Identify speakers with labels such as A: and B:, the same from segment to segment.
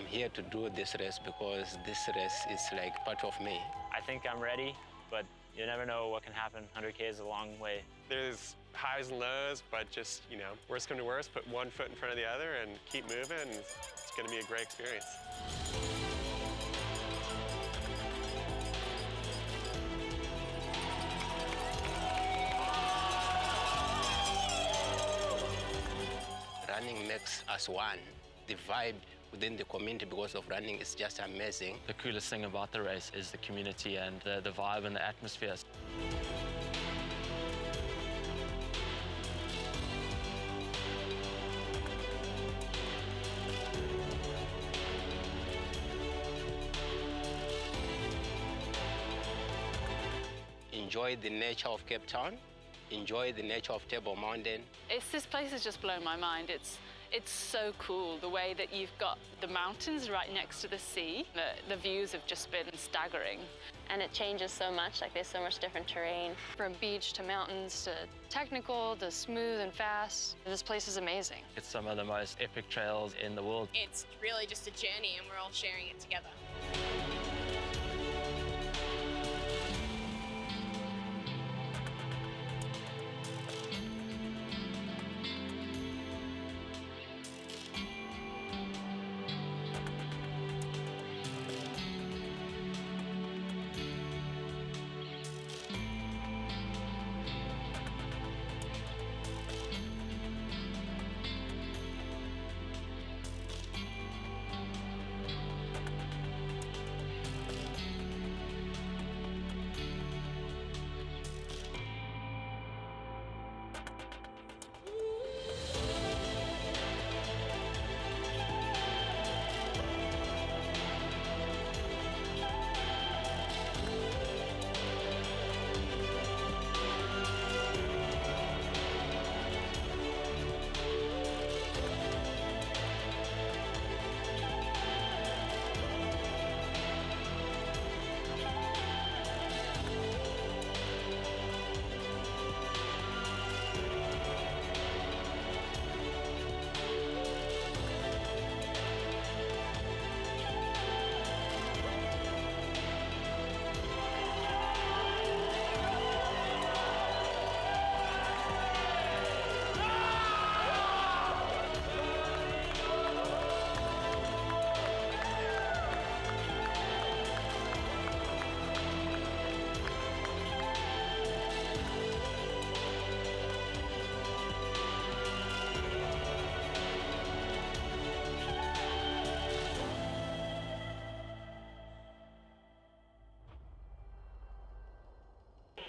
A: I'm here to do this race because this race is like part of me.
B: I think I'm ready, but you never know what can happen. 100K is a long way.
C: There's highs and lows, but just, you know, worst come to worst, put one foot in front of the other and keep moving, and it's going to be a great experience.
A: Running makes us one. The vibe within the community because of running is just amazing.
B: The coolest thing about the race is the community and the vibe and the atmosphere.
A: Enjoy the nature of Cape Town. Enjoy the nature of Table Mountain.
D: This place has just blown my mind. It's so cool, the way that you've got the mountains right next to the sea. The views have just been staggering.
E: And it changes so much, like there's so much different terrain.
F: From beach to mountains to technical to smooth and fast. This place is amazing.
B: It's some of the most epic trails in the world.
G: It's really just a journey and we're all sharing it together.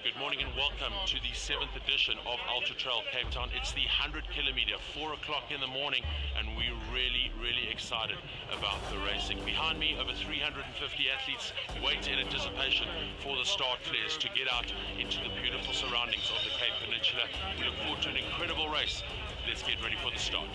H: Good morning and welcome to the 7th edition of Ultra Trail Cape Town. It's the 100 kilometer, 4 o'clock in the morning, and we're really excited about the racing. Behind me, over 350 athletes wait in anticipation for the start flares to get out into the beautiful surroundings of the Cape Peninsula. We look forward to an incredible race. Let's get ready for the start.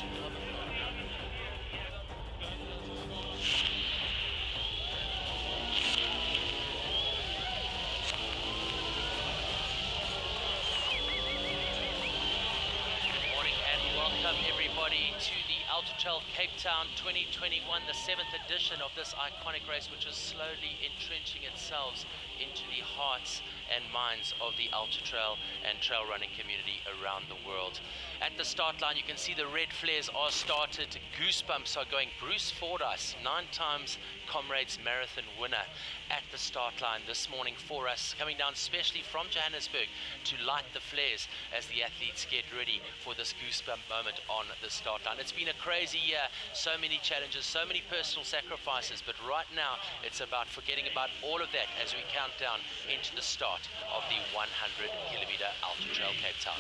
I: Welcome everybody to the Ultra Trail Cape Town 2021, the 7th edition of this iconic race, which is slowly entrenching itself into the hearts and minds of the ultra trail and trail running community around the world. At the start line, you can see the red flares are started. Goosebumps are going. Bruce Fordyce, 9 times Comrades Marathon winner, at the start line this morning for us, coming down especially from Johannesburg to light the flares as the athletes get ready for this goosebump moment on the start line. It's been a crazy year, so many challenges, so many personal sacrifices, but right now it's about forgetting about all of that as we count down into the start of the 100 kilometer Ultra Trail Cape Town.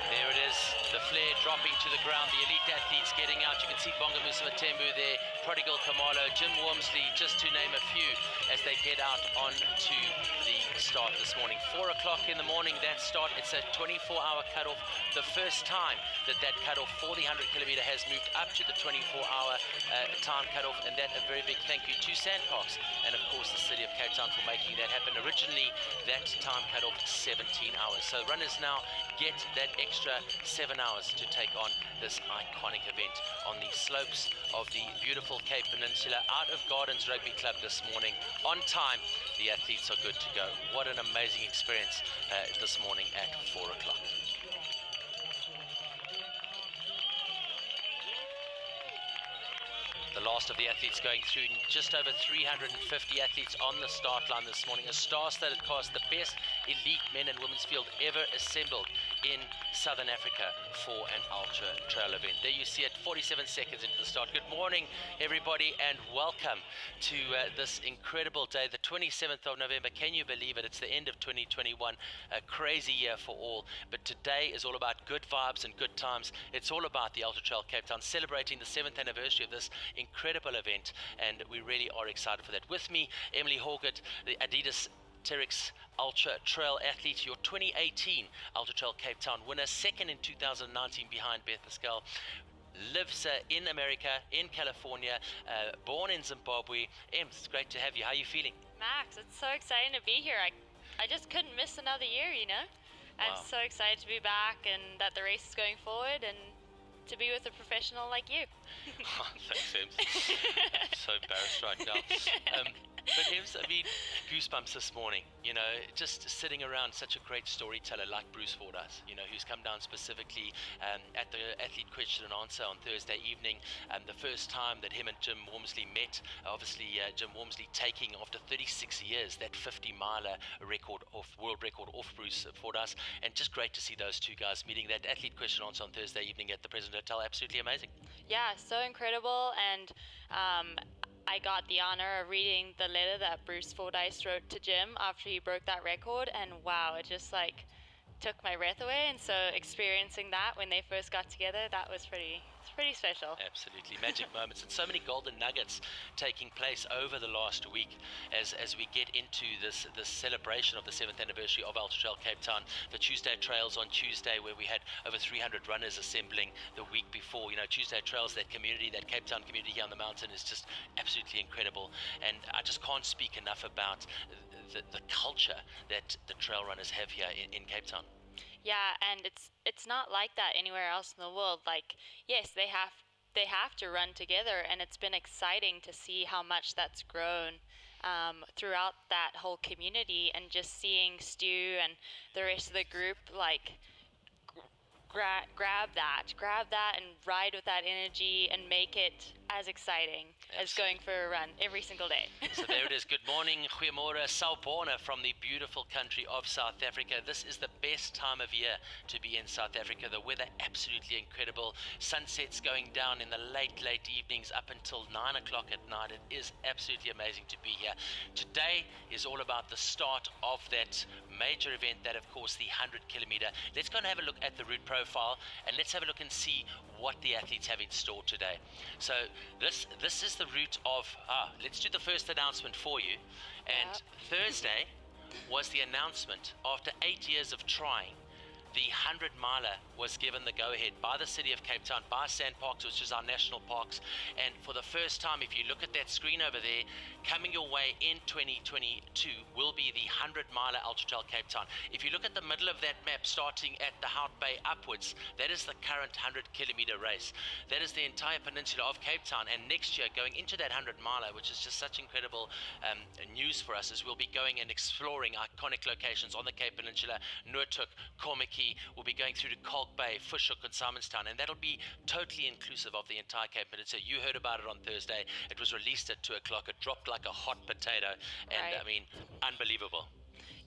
I: There it is, the flare dropping to the ground, the elite athletes getting out. You can see Bonga Musawatembu there, Prodigal Kamalo, Jim Walmsley, just to name a few, as they get out onto the start this morning. 4 o'clock in the morning, that start. It's a 24-hour cutoff. The first time that cutoff for the 100 kilometer has moved up to the 24-hour time cutoff, and that a very big thank you to Sandparks and of course the City of Cape Town for making that happen. Originally, that time cutoff 17 hours. So runners now get that extra 7 hours to take on this iconic event on the slopes of the beautiful Cape Peninsula, out of Gardens Rugby Club this morning. On time, the athletes are good to go. What an amazing experience this morning at 4 o'clock. The last of the athletes going through, just over 350 athletes on the start line this morning. A star-studded cast, the best elite men and women's field ever assembled in Southern Africa for an ultra trail event. There you see it, 47 seconds into the start. Good morning, everybody, and welcome to this incredible day, the 27th of November. Can you believe it? It's the end of 2021, a crazy year for all. But today is all about good vibes and good times. It's all about the Ultra Trail Cape Town, celebrating the 7th anniversary of this incredible event, and we really are excited for that. With me, Emily Horgett, the Adidas Terex Ultra Trail athlete, your 2018 Ultra Trail Cape Town winner, second in 2019 behind Beth Pascal. Lives in America, in California, born in Zimbabwe. Em, it's great to have you. How are you feeling?
E: Max, it's so exciting to be here. I just couldn't miss another year, you know? I'm so excited to be back and that the race is going forward and to be with a professional like you.
I: Thanks, Ems. I'm so embarrassed right now. But Ems, I mean, goosebumps this morning, you know, just sitting around such a great storyteller like Bruce Fordyce, you know, who's come down specifically at the athlete question and answer on Thursday evening. The first time that him and Jim Walmsley met, obviously Jim Walmsley taking, after 36 years, that 50-miler record off, world record off Bruce Fordyce, and just great to see those two guys meeting. That athlete question and answer on Thursday evening at the President Hotel, absolutely amazing.
E: Yeah, so incredible, and I got the honor of reading the letter that Bruce Fordyce wrote to Jim after he broke that record, and wow, it just like took my breath away. And so experiencing that when they first got together, that was pretty special.
I: Absolutely, magic moments, and so many golden nuggets taking place over the last week as we get into this celebration of the 7th anniversary of Ultra Trail Cape Town. The Tuesday Trails on Tuesday, where we had over 300 runners assembling the week before. You know, Tuesday Trails, that community, that Cape Town community here on the mountain, is just absolutely incredible, and I just can't speak enough about the culture that the trail runners have here in Cape Town.
E: Yeah, and it's not like that anywhere else in the world. Like, yes, they have to run together, and it's been exciting to see how much that's grown throughout that whole community, and just seeing Stu and the rest of the group like grab that and ride with that energy and make it as exciting as going for a run every single day.
I: So there it is. Good morning, goeiemôre, Sawubona from the beautiful country of South Africa. This is the best time of year to be in South Africa. The weather absolutely incredible. Sunsets going down in the late evenings up until 9 o'clock at night. It is absolutely amazing to be here. Today is all about the start of that major event, that of course the 100-kilometer. Let's go and have a look at the route profile, and let's have a look and see what the athletes have in store today. So this is the route of, let's do the first announcement for you. And Thursday was the announcement, after 8 years of trying. The 100-miler was given the go-ahead by the City of Cape Town, by SANParks, which is our national parks. And for the first time, if you look at that screen over there, coming your way in 2022 will be the 100-miler Ultra Trail Cape Town. If you look at the middle of that map, starting at the Hout Bay upwards, that is the current 100-kilometer race. That is the entire peninsula of Cape Town. And next year, going into that 100-miler, which is just such incredible news for us, is we'll be going and exploring iconic locations on the Cape Peninsula, Noordhoek, Kormaki. We'll be going through to Kalk Bay, Fischhoek and Simonstown, and that'll be totally inclusive of the entire Cape Peninsula. You heard about it on Thursday. It was released at 2 o'clock. It dropped like a hot potato, and I mean, unbelievable.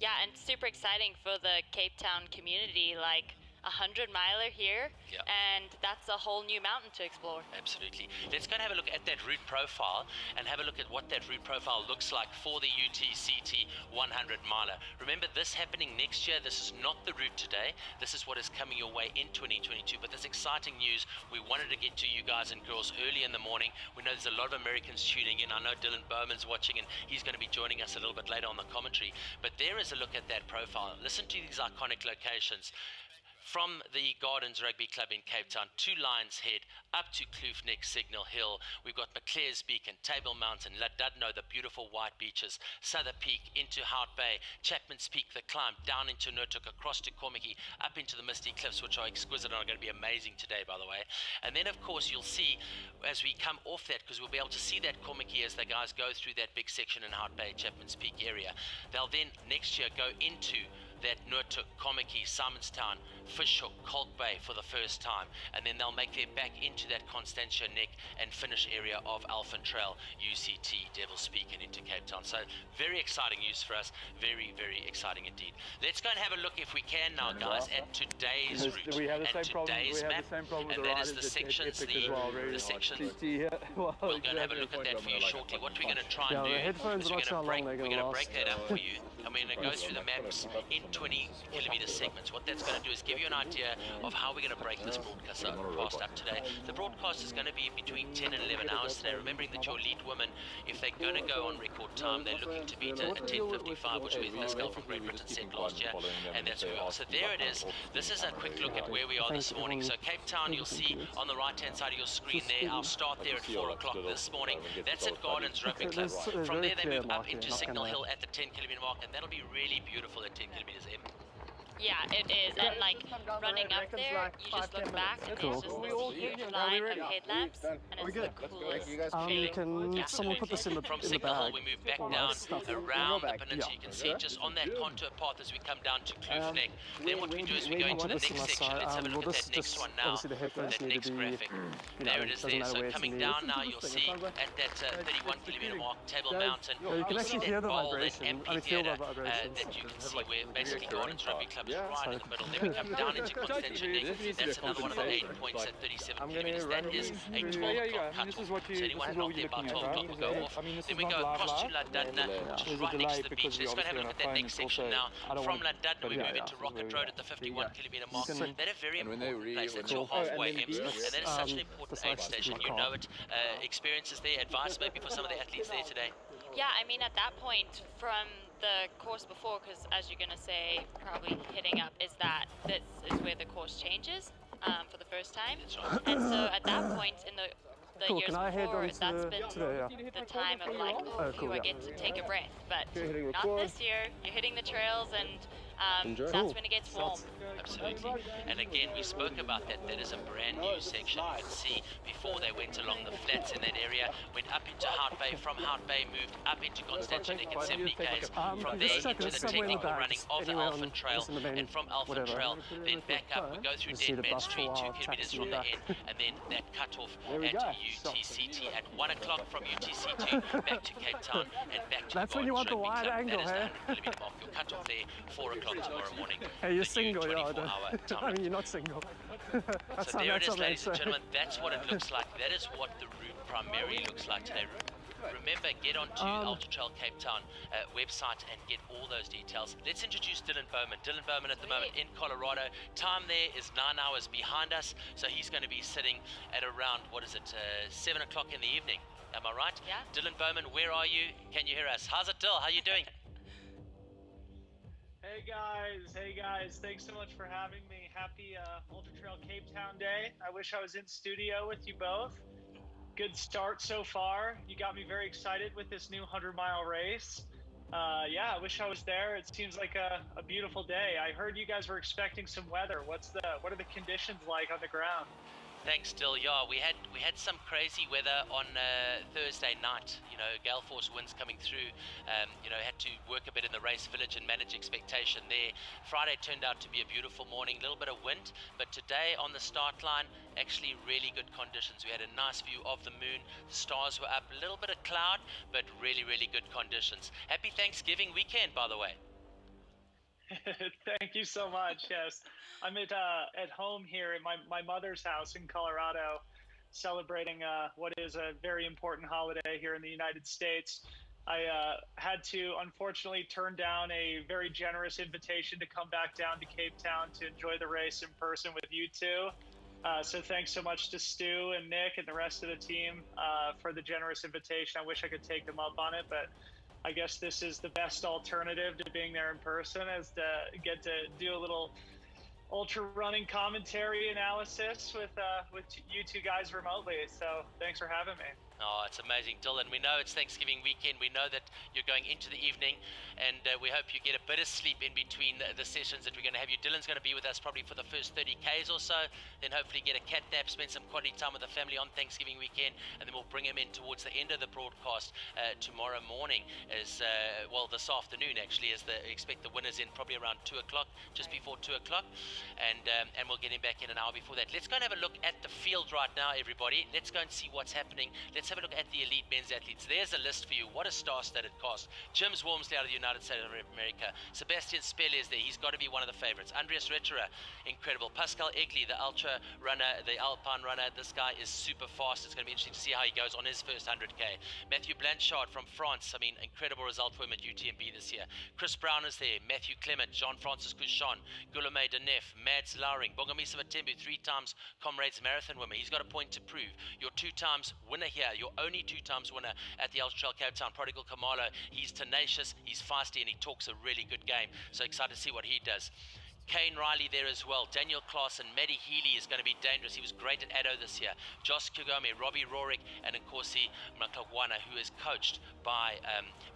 E: Yeah, and super exciting for the Cape Town community, like 100-miler here, and that's a whole new mountain to explore.
I: Absolutely. Let's go and have a look at that route profile and have a look at what that route profile looks like for the UTCT 100-miler. Remember, this happening next year. This is not the route today. This is what is coming your way in 2022, but this exciting news we wanted to get to you guys and girls early in the morning. We know there's a lot of Americans tuning in. I know Dylan Bowman's watching, and he's going to be joining us a little bit later on the commentary, but there is a look at that profile. Listen to these iconic locations. from the Gardens Rugby Club in Cape Town to Lions Head, up to Kloof Neck, Signal Hill. We've got Maclear's Beacon, Table Mountain, Ladudno, the beautiful white beaches, Souther Peak, into Hout Bay, Chapman's Peak, the climb, down into Notuk, across to Komiki, up into the Misty Cliffs, which are exquisite and are going to be amazing today, by the way. And then, of course, you'll see as we come off that, because we'll be able to see that Komiki as the guys go through that big section in Hout Bay, Chapman's Peak area. They'll then next year go into that Notuk, Komiki, Simonstown, Fishhook, Kolk Bay for the first time, and then they'll make their back into that Constantia Neck and finish area of Alphen Trail, UCT, Devil's Peak, and into Cape Town. So very exciting news for us, very, very exciting indeed. Let's go and have a look, if we can now, guys, at today's route and today's map, and that is the sections, the sections. We'll go and have a look at that for you shortly. What we're going to try and do is we're going to break that up for you, and we're going to go through the maps in 20-kilometer segments. What that's going to do is give you an idea of how we're going to break this broadcast up today. The broadcast is going to be between 10 and 11 hours today, remembering that your elite women, if they're going to go on record time, they're looking to beat a 10:55, which this girl from Great Britain set last year, and that's where we are. So there it is. This is a quick look at where we are this morning. So Cape Town, you'll see on the right-hand side of your screen there, I'll start there at 4 o'clock this morning. That's at Gardens Rugby Club. From there they move up into Signal Hill at the 10-kilometer mark, and that'll be really beautiful at 10 kilometers.
E: Yeah, it is, and like running up there, you just look back and there's just this huge line of headlamps, and it's the coolest feeling.
J: Can someone put this in the
I: From
J: bag?
I: Signal Hill, we move back down around the peninsula. You can see just on that contour path as we come down to Kloof Neck. Then what we do is we go into the next section. Let's have a look at that next one now, that next graphic. There it is there. So coming down now, you'll see at that 31-kilometer mark, Table Mountain, you'll see that bowl, that amphitheatre that you can see where basically Gardens Rugby Club is right in the middle. Then we come down into Constantia Neck. That's another one of the 8 points at 37 kilometers. That is a 12 o'clock cut-off. So anyone not there by 12 o'clock will go off. Then we go across to Ladudno, which is right next to the beach. Let's go and have a look at that next section now. From Ladudno, we move into Rocket Road at the 51-kilometer mark. That's a very important place. That's your halfway in, and that is such an important aid station. You know it. Experiences there, advice maybe for some of the athletes there today.
E: Yeah, I mean, at that point from the course before, because as you're going to say, probably hitting up, is that this is where the course changes for the first time. And so at that point in the years before, that's been the time of like, I get to take a breath. But not this year. You're hitting the trails, and that's when it gets warm.
I: Absolutely. And again, we spoke about that. That is a brand new section. You can see before they went along the flats in that area, went up into Hout Bay, from Hout Bay moved up into Constantia Neck at 70 k's, from there into the technical running of the Alphen Trail, and from Alphen Trail then back up. We go through Dead Man Street, 2 kilometers from the end, and then that cut-off at UTCT at 1 o'clock, from UTCT back to Cape Town and back to
J: That's when you want the wide angle,
I: hey? That is the 100-kilometer mark. You'll cut off there 4 o'clock tomorrow morning.
J: Hey, you're single, yeah. I mean, you're not single.
I: So there it is, ladies and gentlemen. That's what it looks like. That is what the route primarily looks like today. Remember, get onto Ultra Trail Cape Town website and get all those details. Let's introduce Dylan Bowman. Dylan Bowman at the moment in Colorado. Time there is 9 hours behind us, so he's going to be sitting at around, 7 o'clock in the evening. Am I right?
E: Yeah.
I: Dylan Bowman, where are you? Can you hear us? How's it, Dill? How you doing?
K: Hey guys, thanks so much for having me. Happy Ultra Trail Cape Town Day. I wish I was in studio with you both. Good start so far. You got me very excited with this new 100-mile race. Yeah, I wish I was there. It seems like a beautiful day. I heard you guys were expecting some weather. What are the conditions like on the ground?
I: Thanks, Dill. Yeah, we had some crazy weather on Thursday night. You know, gale force winds coming through. You know, had to work a bit in the race village and manage expectation there. Friday turned out to be a beautiful morning, a little bit of wind, but today on the start line, actually really good conditions. We had a nice view of the moon. The stars were up, a little bit of cloud, but really, really good conditions. Happy Thanksgiving weekend, by the way.
K: Thank you so much. Yes, I'm at home here at my mother's house in Colorado, celebrating what is a very important holiday here in the United States. I had to unfortunately turn down a very generous invitation to come back down to Cape Town to enjoy the race in person with you two. So thanks so much to Stu and Nick and the rest of the team for the generous invitation. I wish I could take them up on it, but I guess this is the best alternative to being there in person, is to get to do a little ultra running commentary analysis with you two guys remotely. So thanks for having me.
I: Oh, it's amazing, Dylan. We know it's Thanksgiving weekend. We know that you're going into the evening, and we hope you get a bit of sleep in between the sessions that we're going to have you. Dylan's going to be with us probably for the first 30 Ks or so, then hopefully get a cat nap, spend some quality time with the family on Thanksgiving weekend, and then we'll bring him in towards the end of the broadcast tomorrow morning, well, this afternoon actually, expect the winners in probably around 2 o'clock, just before 2 o'clock, and we'll get him back in an hour before that. Let's go and have a look at the field right now, everybody. Let's go and see what's happening. Let's have a look at the elite men's athletes. There's a list for you. What a star-studded cast. Jim's Walmsley out of the United States of America. Sebastien Spehler is there. He's got to be one of the favorites. Andreas Retterer, incredible. Pascal Egli, the ultra runner, the alpine runner. This guy is super fast. It's going to be interesting to see how he goes on his first 100K. Mathieu Blanchard from France. I mean, incredible result for him at UTMB this year. Chris Brown is there. Matthew Clement, Jean-Francis Couchon, Guillaume Denef, Mads Lauring, Bongomisa Matembu, 3 times Comrades Marathon winner. He's got a point to prove. Your 2 times winner here. Your only 2 times winner at the Ultra Trail Cape Town, Prodigal Kamalo. He's tenacious, he's feisty, and he talks a really good game. So excited to see what he does. Kane Riley there as well. Daniel Klaassen, Maddie Healy is going to be dangerous. He was great at Addo this year. Josh Kagome, Robbie Rorick, and Nkosi Mlakwana, who is coached by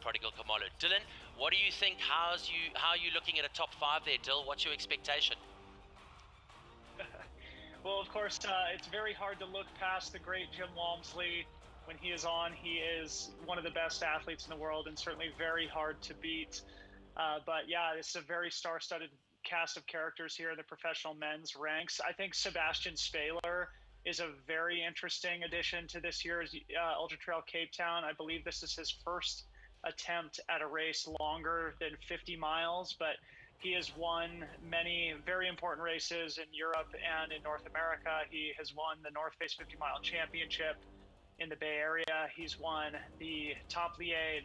I: Prodigal Kamalo. Dylan, what do you think? How are you looking at a top 5 there, Dill? What's your expectation?
K: Well, of course, it's very hard to look past the great Jim Walmsley. When he is on, he is one of the best athletes in the world and certainly very hard to beat. But yeah, it's a very star-studded cast of characters here in the professional men's ranks. I think Sebastien Spehler is a very interesting addition to this year's Ultra Trail Cape Town. I believe this is his first attempt at a race longer than 50 miles, but he has won many very important races in Europe and in North America. He has won the North Face 50 Mile Championship in the Bay Area. He's won the Templier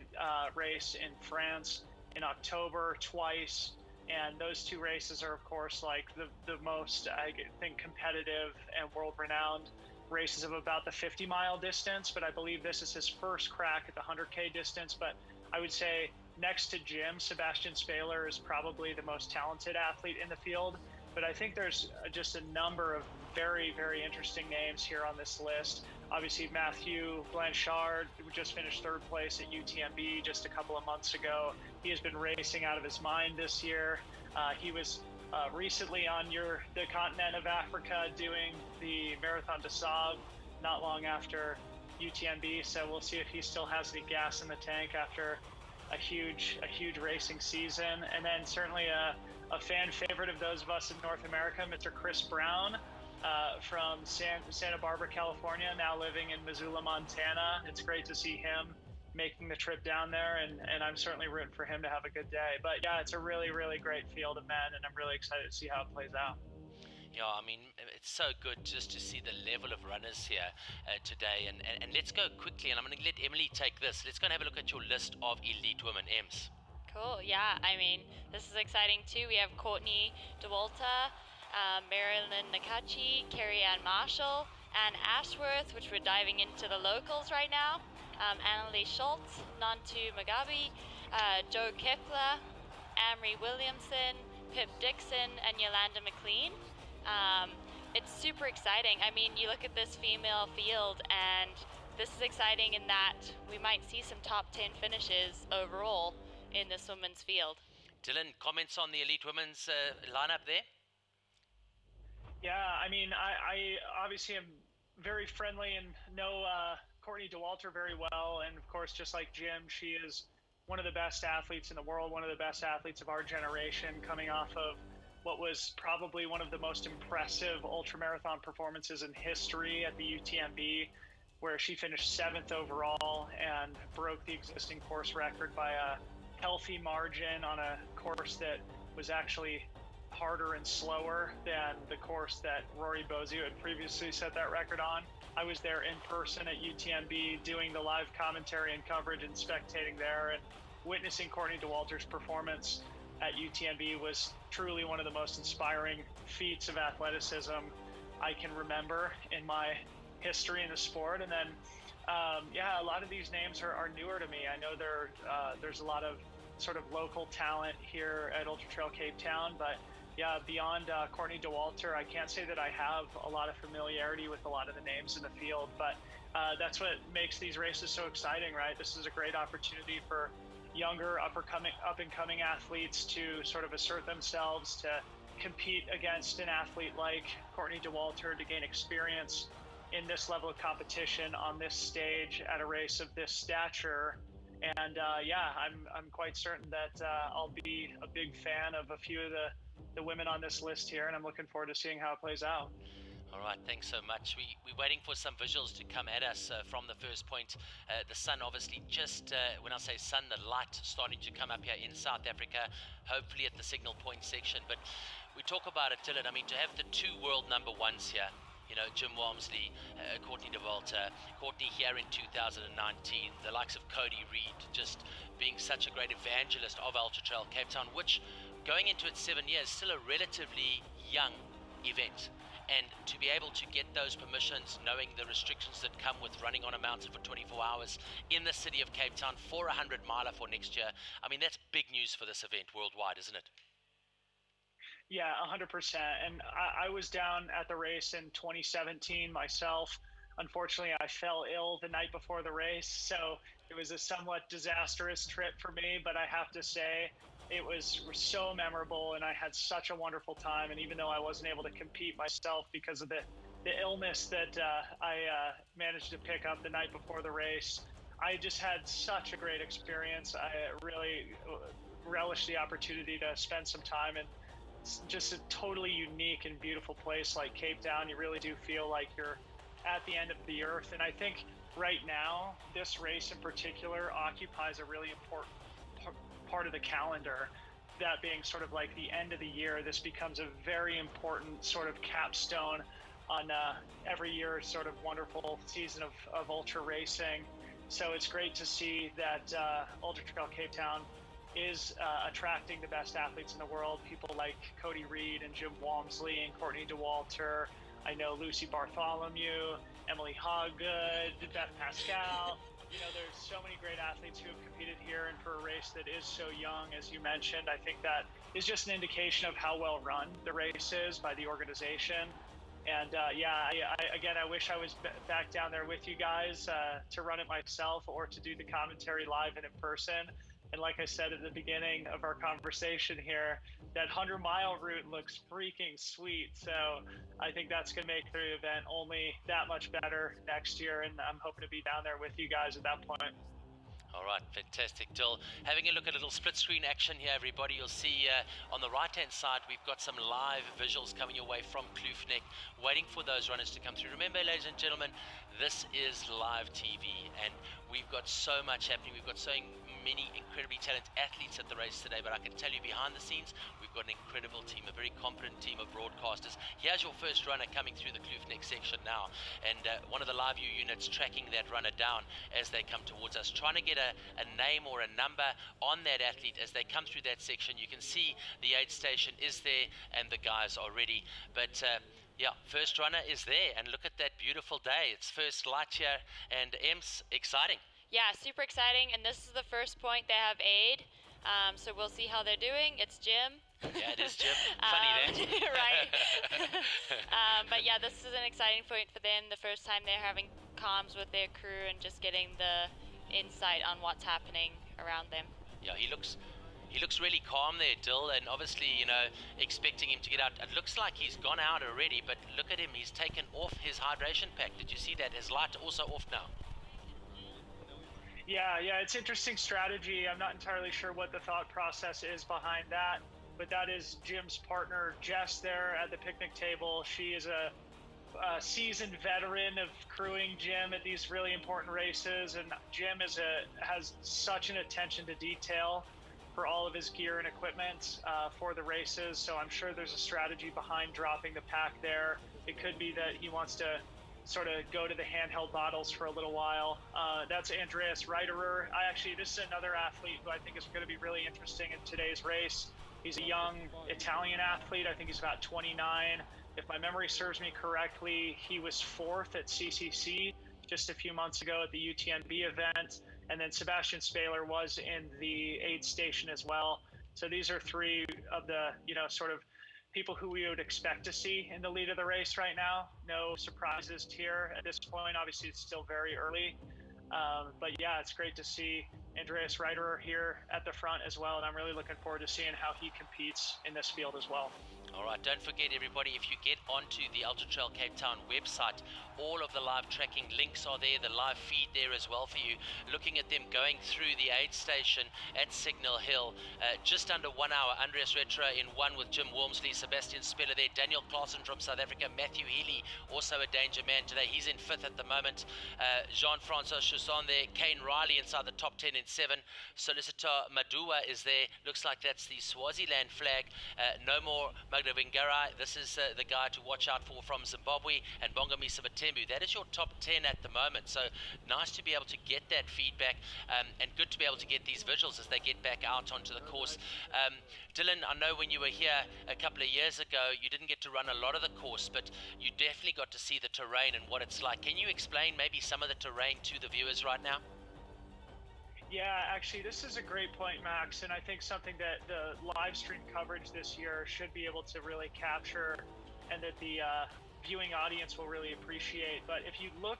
K: race in France in October twice. And those 2 races are, of course, like the most, I think, competitive and world-renowned races of about the 50-mile distance. But I believe this is his first crack at the 100K distance. But I would say next to Jim, Sebastien Spehler is probably the most talented athlete in the field. But I think there's just a number of very, very interesting names here on this list. Obviously, Mathieu Blanchard, who just finished 3rd place at UTMB just a couple of months ago. He has been racing out of his mind this year. He was recently on the continent of Africa doing the Marathon des Sables not long after UTMB. So we'll see if he still has any gas in the tank after a huge racing season. And then certainly a fan favorite of those of us in North America, Mr. Chris Brown, from Santa Barbara, California, now living in Missoula, Montana. It's great to see him making the trip down there, and I'm certainly rooting for him to have a good day. But yeah, it's a really, really great field of men, and I'm really excited to see how it plays out.
I: Yeah, I mean, it's so good just to see the level of runners here today. And let's go quickly, and I'm going to let Emily take this. Let's go and have a look at your list of elite women, Ems.
E: Cool, yeah, I mean, this is exciting too. We have Courtney Dauwalter, Marilyn Nakachi, Carrie-Ann Marshall, Ann Ashworth, which we're diving into the locals right now, Annalie Schultz, Nantu Mugabe, Joe Kepler, Amory Williamson, Pip Dixon, and Yolanda McLean. It's super exciting. I mean, you look at this female field, and this is exciting in that we might see some top 10 finishes overall in this women's field.
I: Dylan, comments on the elite women's lineup there?
K: Yeah, I mean, I obviously am very friendly and know Courtney Dauwalter very well. And of course, just like Jim, she is one of the best athletes in the world, one of the best athletes of our generation, coming off of what was probably one of the most impressive ultramarathon performances in history at the UTMB, where she finished 7th overall and broke the existing course record by a healthy margin on a course that was actually harder and slower than the course that Rory Bozio had previously set that record on. I was there in person at UTMB doing the live commentary and coverage and spectating there, and witnessing Courtney Dauwalter's performance at UTMB was truly one of the most inspiring feats of athleticism I can remember in my history in the sport. And then, yeah, a lot of these names are newer to me. I know there's a lot of sort of local talent here at Ultra Trail Cape Town, but beyond Courtney Dauwalter, I can't say that I have a lot of familiarity with a lot of the names in the field, but that's what makes these races so exciting, right? This is a great opportunity for younger, up-and-coming athletes to sort of assert themselves, to compete against an athlete like Courtney Dauwalter, to gain experience in this level of competition on this stage at a race of this stature. And I'm quite certain that I'll be a big fan of a few of the women on this list here, and I'm looking forward to seeing how it plays out.
I: All right, thanks so much. We're waiting for some visuals to come at us from the first point. The sun obviously just, when I say sun, the light starting to come up here in South Africa, hopefully at the signal point section. But we talk about it, Dylan. I mean, to have the two world number ones here, you know, Jim Walmsley, Courtney Dauwalter, Courtney here in 2019, the likes of Cody Reed, just being such a great evangelist of Ultra Trail Cape Town, which going into its 7 years, still a relatively young event. And to be able to get those permissions, knowing the restrictions that come with running on a mountain for 24 hours in the city of Cape Town for a 100-miler for next year, I mean, that's big news for this event worldwide, isn't it?
K: Yeah, 100%. And I was down at the race in 2017 myself. Unfortunately, I fell ill the night before the race, so it was a somewhat disastrous trip for me, but I have to say, it was so memorable, and I had such a wonderful time. And even though I wasn't able to compete myself because of the illness that I managed to pick up the night before the race, I just had such a great experience. I really relished the opportunity to spend some time in just a totally unique and beautiful place like Cape Town. You really do feel like you're at the end of the earth. And I think right now, this race in particular occupies a really important part of the calendar, that being sort of like the end of the year. This becomes a very important sort of capstone on every year's sort of wonderful season of ultra racing. So it's great to see that Ultra Trail Cape Town is attracting the best athletes in the world, people like Cody Reed and Jim Walmsley and Courtney Dauwalter. I know Lucy Bartholomew, Emily Hoggood, Beth Pascal. You know, there's so many great athletes who have competed here, and for a race that is so young, as you mentioned, I think that is just an indication of how well run the race is by the organization. And I wish I was back down there with you guys to run it myself, or to do the commentary live and in person. And like I said at the beginning of our conversation here, that 100-mile route looks freaking sweet. So I think that's going to make the event only that much better next year. And I'm hoping to be down there with you guys at that point.
I: All right, fantastic, Dill. Having a look at a little split screen action here, everybody. You'll see on the right-hand side, we've got some live visuals coming your way from Kloofneck, waiting for those runners to come through. Remember, ladies and gentlemen, this is live TV, and we've got so much happening. We've got so many incredibly talented athletes at the race today, but I can tell you behind the scenes, we've got an incredible team, a very competent team of broadcasters. Here's your first runner coming through the Kloofneck section now, and one of the live view units tracking that runner down as they come towards us, trying to get a name or a number on that athlete as they come through that section. You can see the aid station is there and the guys are ready, but yeah, first runner is there, and look at that beautiful day. It's first light here, and Ems, exciting.
E: Yeah, super exciting, and this is the first point. They have aid, so we'll see how they're doing. It's Jim.
I: Yeah, it is Jim. Funny that.
E: Right. But yeah, this is an exciting point for them. The first time they're having comms with their crew and just getting the insight on what's happening around them.
I: Yeah, he looks really calm there, Dill, and obviously, you know, expecting him to get out. It looks like he's gone out already, but look at him. He's taken off his hydration pack. Did you see that? His light also off now.
K: Yeah, it's interesting strategy. I'm not entirely sure what the thought process is behind that, but that is Jim's partner, Jess, there at the picnic table. She is a seasoned veteran of crewing Jim at these really important races, and Jim has such an attention to detail for all of his gear and equipment for the races. So I'm sure there's a strategy behind dropping the pack there. It could be that he wants to sort of go to the handheld bottles for a little while. That's Andreas Reiterer. This is another athlete who I think is going to be really interesting in today's race. He's a young Italian athlete. I think he's about 29. If my memory serves me correctly, he was 4th at CCC just a few months ago at the UTMB event. And then Sebastien Spehler was in the aid station as well. So these are three of the, sort of people who we would expect to see in the lead of the race right now. No surprises here at this point. Obviously, it's still very early. But yeah, it's great to see Andreas Reiterer here at the front as well, and I'm really looking forward to seeing how he competes in this field as well.
I: All right, don't forget everybody, if you get onto the Ultra Trail Cape Town website, all of the live tracking links are there, the live feed there as well for you. Looking at them going through the aid station at Signal Hill, just under 1 hour. Andreas Reiterer in one with Jim Walmsley, Sebastien Spehler there, Daniel Claassen from South Africa, Mathieu Healy, also a danger man today. He's in 5th at the moment. Jean-Francois Chusson there, Kane Riley inside the top 10 in 7. Solicitor Madua is there. Looks like that's the Swaziland flag. No more Magdavingarai. This is the guy to watch out for from Zimbabwe, and Bongomisa Matembu. That is your top 10 at the moment. So nice to be able to get that feedback, and good to be able to get these visuals as they get back out onto the course. Dylan, I know when you were here a couple of years ago, you didn't get to run a lot of the course, but you definitely got to see the terrain and what it's like. Can you explain maybe some of the terrain to the viewers right now?
K: Yeah, actually, this is a great point, Max, and I think something that the live stream coverage this year should be able to really capture, and that the viewing audience will really appreciate. But if you look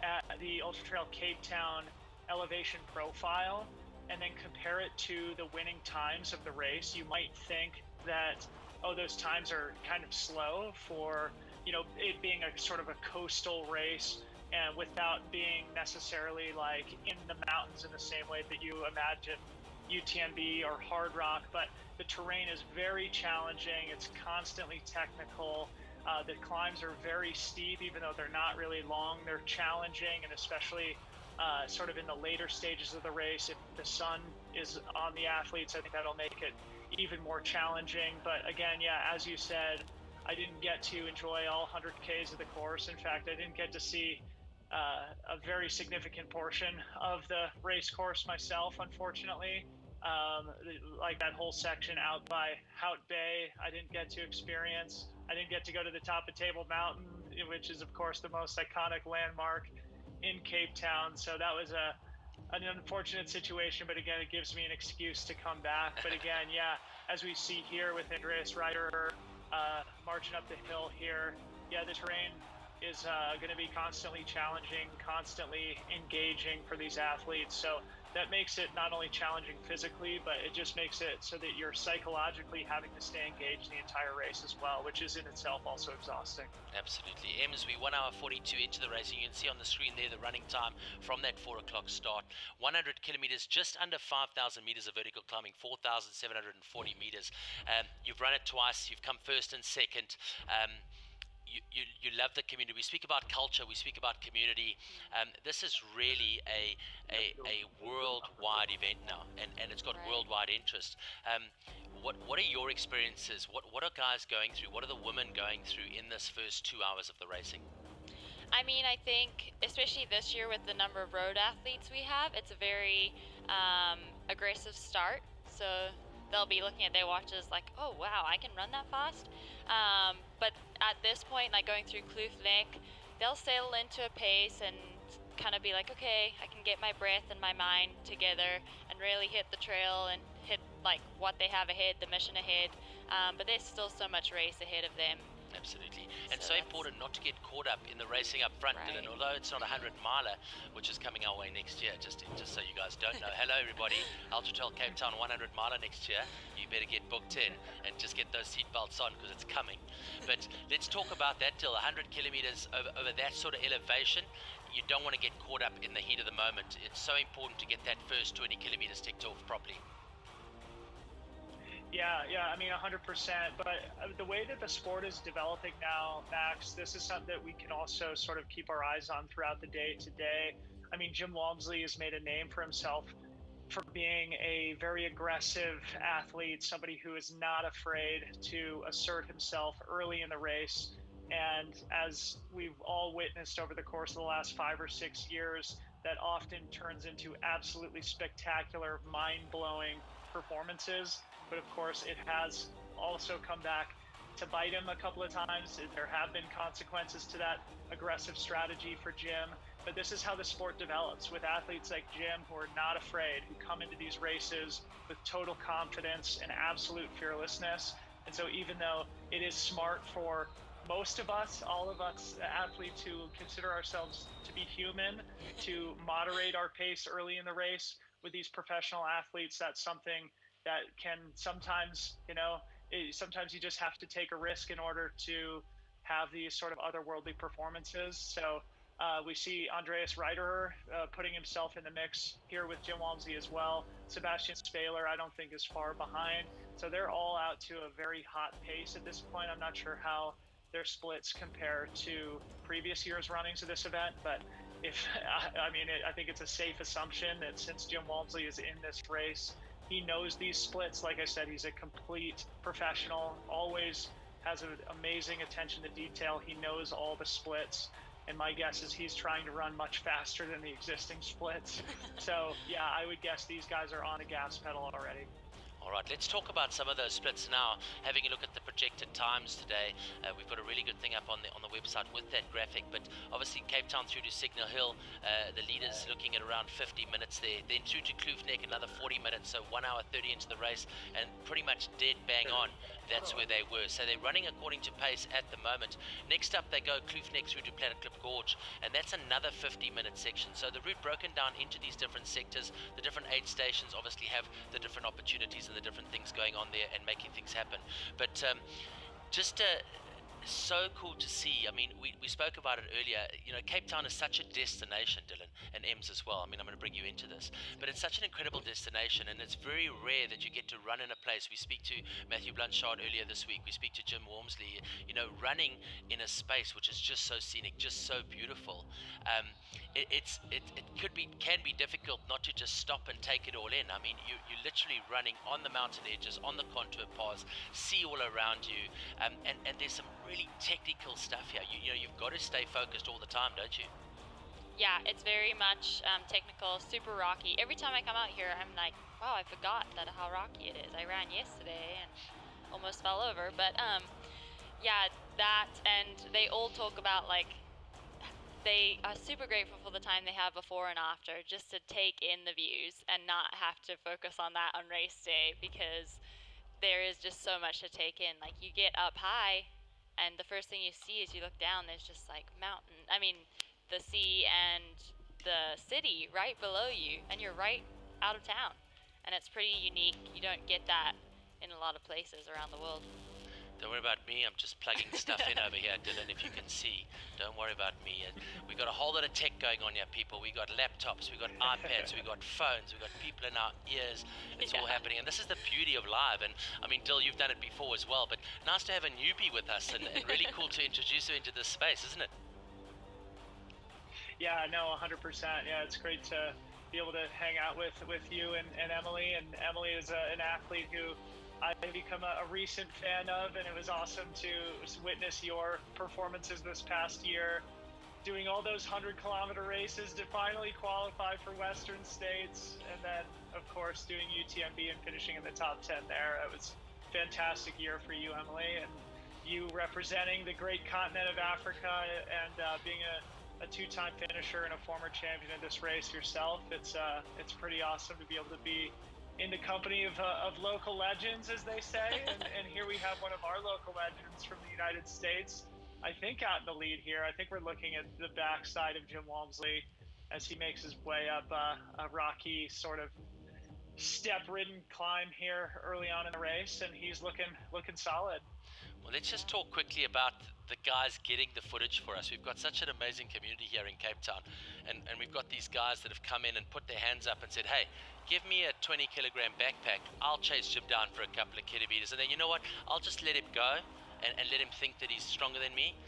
K: at the Ultra Trail Cape Town elevation profile and then compare it to the winning times of the race, you might think that, oh, those times are kind of slow for, you know, it being a sort of a coastal race, and without being necessarily like in the mountains in the same way that you imagine UTMB or Hard Rock. But the terrain is very challenging. It's constantly technical. The climbs are very steep, even though they're not really long. They're challenging, and especially sort of in the later stages of the race, if the sun is on the athletes, I think that'll make it even more challenging. But again, yeah, as you said, I didn't get to enjoy all 100 Ks of the course. In fact, I didn't get to see a very significant portion of the race course myself, unfortunately. Like that whole section out by Hout Bay, I didn't get to experience. I didn't get to go to the top of Table Mountain, which is of course the most iconic landmark in Cape Town. So that was an unfortunate situation, but again, it gives me an excuse to come back. But again, yeah, as we see here with Andreas Reiterer marching up the hill here, yeah, the terrain is going to be constantly challenging, constantly engaging for these athletes. So that makes it not only challenging physically, but it just makes it so that you're psychologically having to stay engaged the entire race as well, which is in itself also exhausting.
I: Absolutely. Ems, we 1 hour 42 into the race, and you can see on the screen there the running time from that 4 o'clock start. 100 kilometers, just under 5,000 meters of vertical climbing, 4,740 meters. You've run it twice, you've come first and second. You love the community. We speak about culture, we speak about community. This is really a worldwide event now, and it's got worldwide interest. What are your experiences? What are guys going through? What are the women going through in this first 2 hours of the racing?
E: I mean, I think, especially this year with the number of road athletes we have, it's a very aggressive start. So they'll be looking at their watches like, oh wow, I can run that fast. But at this point, like going through Kloof Neck, they'll settle into a pace and kind of be like, okay, I can get my breath and my mind together and really hit the trail and hit like what they have ahead, the mission ahead. But there's still so much race ahead of them.
I: Absolutely. And so important not to get caught up in the racing up front. And although it's not a 100-miler, which is coming our way next year, just so you guys don't know. Hello, everybody. Ultra Trail Cape Town 100-miler next year. You better get booked in and just get those seatbelts on because it's coming. But let's talk about that till 100 kilometers over that sort of elevation. You don't want to get caught up in the heat of the moment. It's so important to get that first 20 kilometers ticked off properly.
K: Yeah, I mean 100%. But the way that the sport is developing now, Max, this is something that we can also sort of keep our eyes on throughout the day today. I mean, Jim Walmsley has made a name for himself for being a very aggressive athlete, somebody who is not afraid to assert himself early in the race. And as we've all witnessed over the course of the last 5 or 6 years, that often turns into absolutely spectacular, mind-blowing performances. But of course, it has also come back to bite him a couple of times. There have been consequences to that aggressive strategy for Jim. But this is how the sport develops, with athletes like Jim who are not afraid, who come into these races with total confidence and absolute fearlessness. And so even though it is smart for most of us, all of us athletes who consider ourselves to be human, to moderate our pace early in the race, with these professional athletes, that's something that can sometimes, sometimes you just have to take a risk in order to have these sort of otherworldly performances. So we see Andreas Reiterer putting himself in the mix here with Jim Walmsley as well. Sebastien Spehler, I don't think, is far behind. So they're all out to a very hot pace at this point. I'm not sure how their splits compare to previous year's runnings of this event, but I think it's a safe assumption that since Jim Walmsley is in this race, he knows these splits. Like I said, he's a complete professional, always has an amazing attention to detail. He knows all the splits. And my guess is he's trying to run much faster than the existing splits. So yeah, I would guess these guys are on a gas pedal already.
I: All right, let's talk about some of those splits now. Having a look at the projected times today, we've got a really good thing up on the website with that graphic. But obviously, Cape Town through to Signal Hill, the leaders looking at around 50 minutes there. Then through to Kloofneck, another 40 minutes, so 1 hour 30 into the race, and pretty much dead bang on. That's where they were. So they're running according to pace at the moment. Next up, they go Kloofneck through to Planet Clip Gorge, and that's another 50-minute section. So the route broken down into these different sectors. The different aid stations obviously have the different opportunities and the different things going on there and making things happen. But so cool to see. I mean, we spoke about it earlier. Cape Town is such a destination, Dylan, and Ems as well. I mean, I'm going to bring you into this, but it's such an incredible destination, and it's very rare that you get to run in a place. We speak to Mathieu Blanchard earlier this week. We speak to Jim Walmsley. Running in a space which is just so scenic, just so beautiful. It can be difficult not to just stop and take it all in. I mean, you're literally running on the mountain edges, on the contour paths, sea all around you, and there's some really technical stuff here. You've got to stay focused all the time, don't you?
E: Yeah, it's very much technical, super rocky. Every time I come out here, I'm like, wow, I forgot how rocky it is. I ran yesterday and almost fell over. But yeah, that, and they all talk about they are super grateful for the time they have before and after, just to take in the views and not have to focus on that on race day, because there is just so much to take in. Like, you get up high and the first thing you see is you look down, there's just the sea and the city right below you, and you're right out of town. And it's pretty unique. You don't get that in a lot of places around the world.
I: Don't worry about me, I'm just plugging stuff in over here, Dylan, if you can see. Don't worry about me. We've got a whole lot of tech going on here, people. We've got laptops, we've got iPads, we've got phones, we've got people in our ears. It's all happening, and this is the beauty of live. And I mean, Dill, you've done it before as well, but nice to have a newbie with us, and really cool to introduce her into this space, isn't it?
K: Yeah, no, 100%. Yeah, it's great to be able to hang out with you and Emily. And Emily is an athlete who I've become a recent fan of, and it was awesome to witness your performances this past year, doing all those 100-kilometer races to finally qualify for Western States, and then, of course, doing UTMB and finishing in the top 10 there. It was a fantastic year for you, Emily, and you representing the great continent of Africa and being a two-time finisher and a former champion of this race yourself. It's pretty awesome to be able to be in the company of local legends, as they say, and here we have one of our local legends from the United States, I think, out in the lead here. I think we're looking at the backside of Jim Walmsley as he makes his way up a rocky sort of step-ridden climb here early on in the race, and he's looking solid.
I: Well, let's just talk quickly about the guys getting the footage for us. We've got such an amazing community here in Cape Town, and we've got these guys that have come in and put their hands up and said, hey, give me a 20-kilogram backpack, I'll chase Jim down for a couple of kilometers, and then you know what, I'll just let him go and let him think that he's stronger than me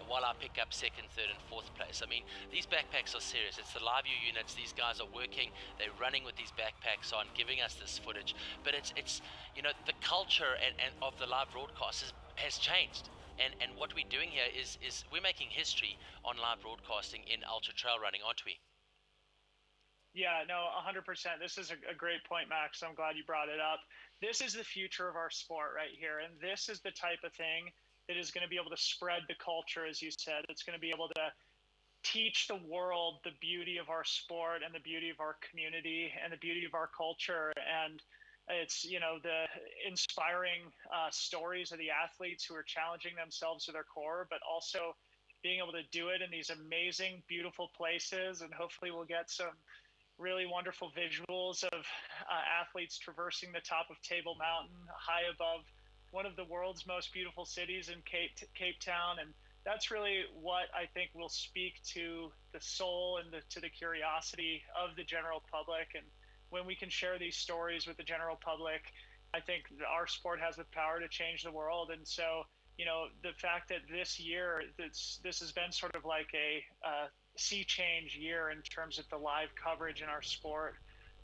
I: while I pick up second, third and fourth place. I mean, these backpacks are serious. It's the LiveU units. These guys are working, they're running with these backpacks on, giving us this footage, but it's the culture and of the live broadcast has changed. And what we're doing here is we're making history on live broadcasting in ultra trail running, aren't we?
K: Yeah, no, 100%. This is a great point, Max. I'm glad you brought it up. This is the future of our sport right here. And this is the type of thing that is going to be able to spread the culture, as you said. It's going to be able to teach the world the beauty of our sport and the beauty of our community and the beauty of our culture. And It's, you know, the inspiring stories of the athletes who are challenging themselves to their core, but also being able to do it in these amazing, beautiful places. And hopefully we'll get some really wonderful visuals of athletes traversing the top of Table Mountain high above one of the world's most beautiful cities in Cape Town. And that's really what I think will speak to the soul and to the curiosity of the general public. And when we can share these stories with the general public, I think our sport has the power to change the world. And so, you know, the fact that this year, this has been sort of like a sea change year in terms of the live coverage in our sport.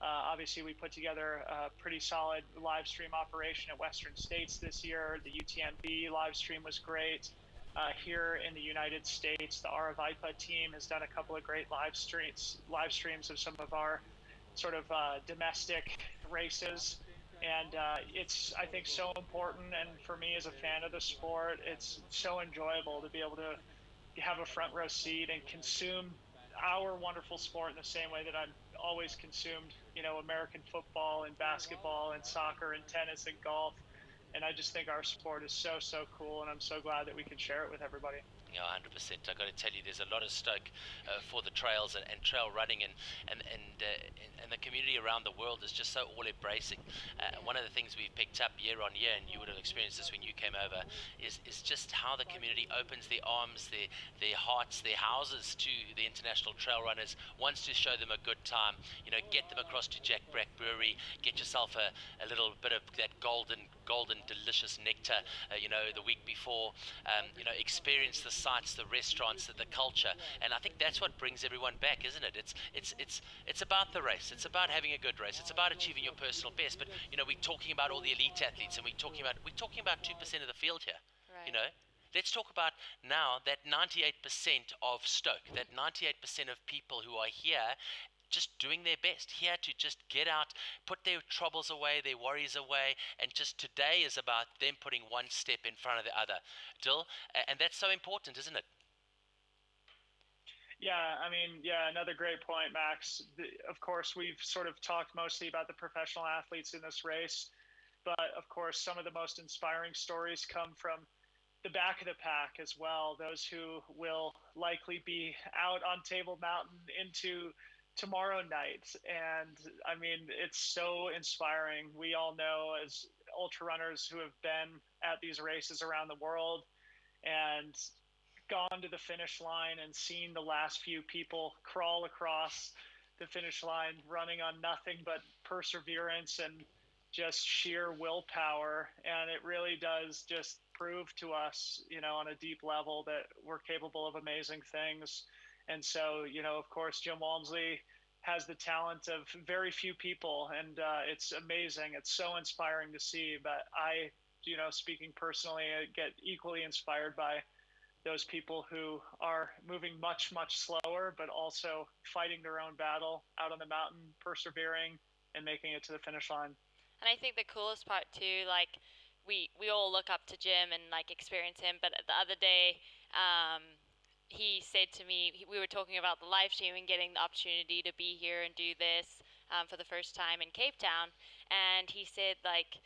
K: Obviously, we put together a pretty solid live stream operation at Western States this year. The UTMB live stream was great. Here in the United States, the Aravaipa team has done a couple of great live streams of some of our sort of domestic races. And it's, I think, so important. And for me as a fan of the sport, it's so enjoyable to be able to have a front row seat and consume our wonderful sport in the same way that I've always consumed, you know, American football and basketball and soccer and tennis and golf. And I just think our sport is so, so cool, and I'm so glad that we can share it with everybody.
I: Yeah, 100%. I've got to tell you, there's a lot of stoke for the trails and trail running, and the community around the world is just so all embracing. One of the things we've picked up year on year, and you would have experienced this when you came over, is just how the community opens their arms, their hearts, their houses to the international trail runners, wants to show them a good time. You know, get them across to Jack Brack Brewery, get yourself a little bit of that golden delicious nectar, you know, the week before, you know, experience the sights, the restaurants, the culture. And I think that's what brings everyone back, isn't it? It's about the race. It's about having a good race. It's about achieving your personal best. But, you know, we're talking about all the elite athletes, and we're talking about 2% of the field here. Right. You know, let's talk about now that 98% of Stoke, that 98% of people who are here just doing their best, here to just get out, put their troubles away, their worries away, and just today is about them putting one step in front of the other. Dill, and that's so important, isn't it?
K: Yeah, I mean, yeah, another great point, Max. Of course, we've sort of talked mostly about the professional athletes in this race, but of course, some of the most inspiring stories come from the back of the pack as well. Those who will likely be out on Table Mountain into tomorrow night. And I mean, it's so inspiring. We all know, as ultra runners who have been at these races around the world and gone to the finish line and seen the last few people crawl across the finish line running on nothing but perseverance and just sheer willpower. And it really does just prove to us, you know, on a deep level that we're capable of amazing things. And so, you know, of course, Jim Walmsley has the talent of very few people, and it's amazing. It's so inspiring to see. But I, you know, speaking personally, I get equally inspired by those people who are moving much, much slower, but also fighting their own battle out on the mountain, persevering and making it to the finish line.
E: And I think the coolest part too, like we all look up to Jim and like experience him, but the other day, he said to me, we were talking about the live stream and getting the opportunity to be here and do this for the first time in Cape Town. And he said, like,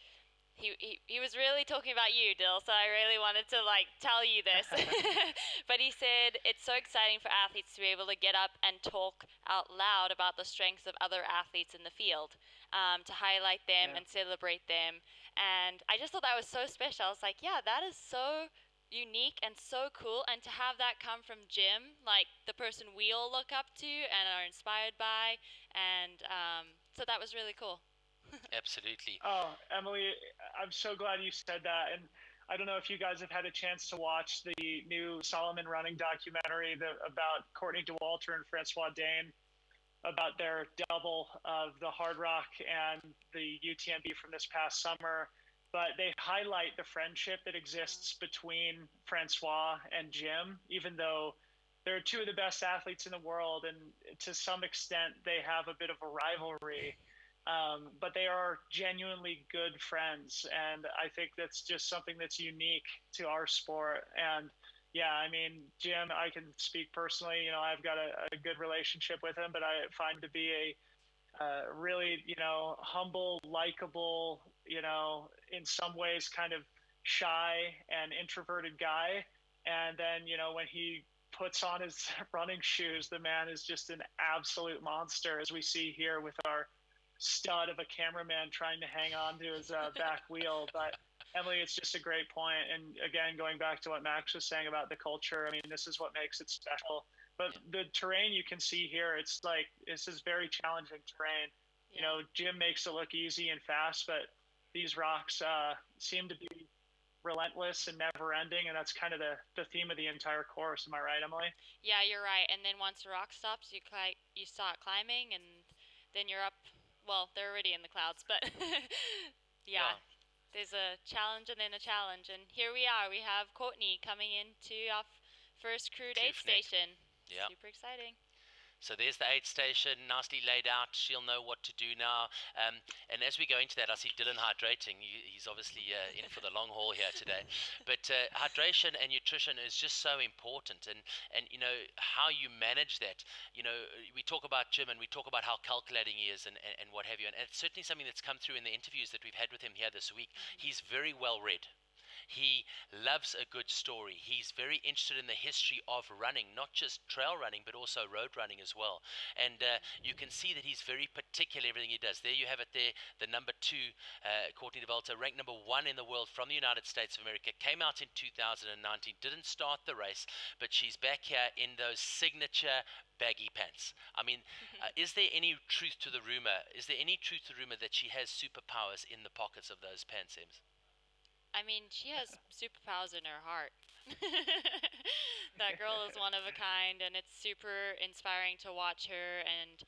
E: he was really talking about you, Dill, so I really wanted to, like, tell you this. But he said it's so exciting for athletes to be able to get up and talk out loud about the strengths of other athletes in the field, to highlight them and celebrate them. And I just thought that was so special. I was like, yeah, that is so unique and so cool, and to have that come from Jim, like the person we all look up to and are inspired by, and so that was really cool.
I: Absolutely.
K: Oh, Emily, I'm so glad you said that. And I don't know if you guys have had a chance to watch the new Solomon running documentary about Courtney Dauwalter and Francois Dane, about their double of the Hard Rock and the UTMB from this past summer. But they highlight the friendship that exists between Francois and Jim, even though they're two of the best athletes in the world, and to some extent they have a bit of a rivalry. But they are genuinely good friends, and I think that's just something that's unique to our sport. And yeah, I mean, Jim, I can speak personally. You know, I've got a good relationship with him, but I find him to be really, humble, likable, in some ways kind of shy and introverted guy. And then, when he puts on his running shoes, the man is just an absolute monster, as we see here with our stud of a cameraman trying to hang on to his back wheel. But Emily, it's just a great point. And again, going back to what Max was saying about the culture, I mean, this is what makes it special. But the terrain you can see here, it's like, this is very challenging terrain. Jim makes it look easy and fast, but these rocks seem to be relentless and never ending. And that's kind of the theme of the entire course. Am I right, Emily?
E: Yeah, you're right. And then once the rock stops, you start climbing, and then you're up. Well, they're already in the clouds, but yeah, there's a challenge and then a challenge. And here we are. We have Courtney coming into our first crewed aid station.
I: Yeah.
E: Super exciting.
I: So there's the aid station, nicely laid out. She'll know what to do now. And as we go into that, I see Dylan hydrating. He's obviously in for the long haul here today. But hydration and nutrition is just so important. And how you manage that. We talk about Jim and we talk about how calculating he is and what have you. And it's certainly something that's come through in the interviews that we've had with him here this week. He's very well read. He loves a good story. He's very interested in the history of running, not just trail running, but also road running as well. And you can see that he's very particular everything he does. There you have it there, the number 2, Courtney Dauwalter, ranked number 1 in the world from the United States of America, came out in 2019, didn't start the race, but she's back here in those signature baggy pants. I mean, is there any truth to the rumor? Is there any truth to the rumor that she has superpowers in the pockets of those pants, Ems?
E: I mean, she has superpowers in her heart. That girl is one of a kind, and it's super inspiring to watch her and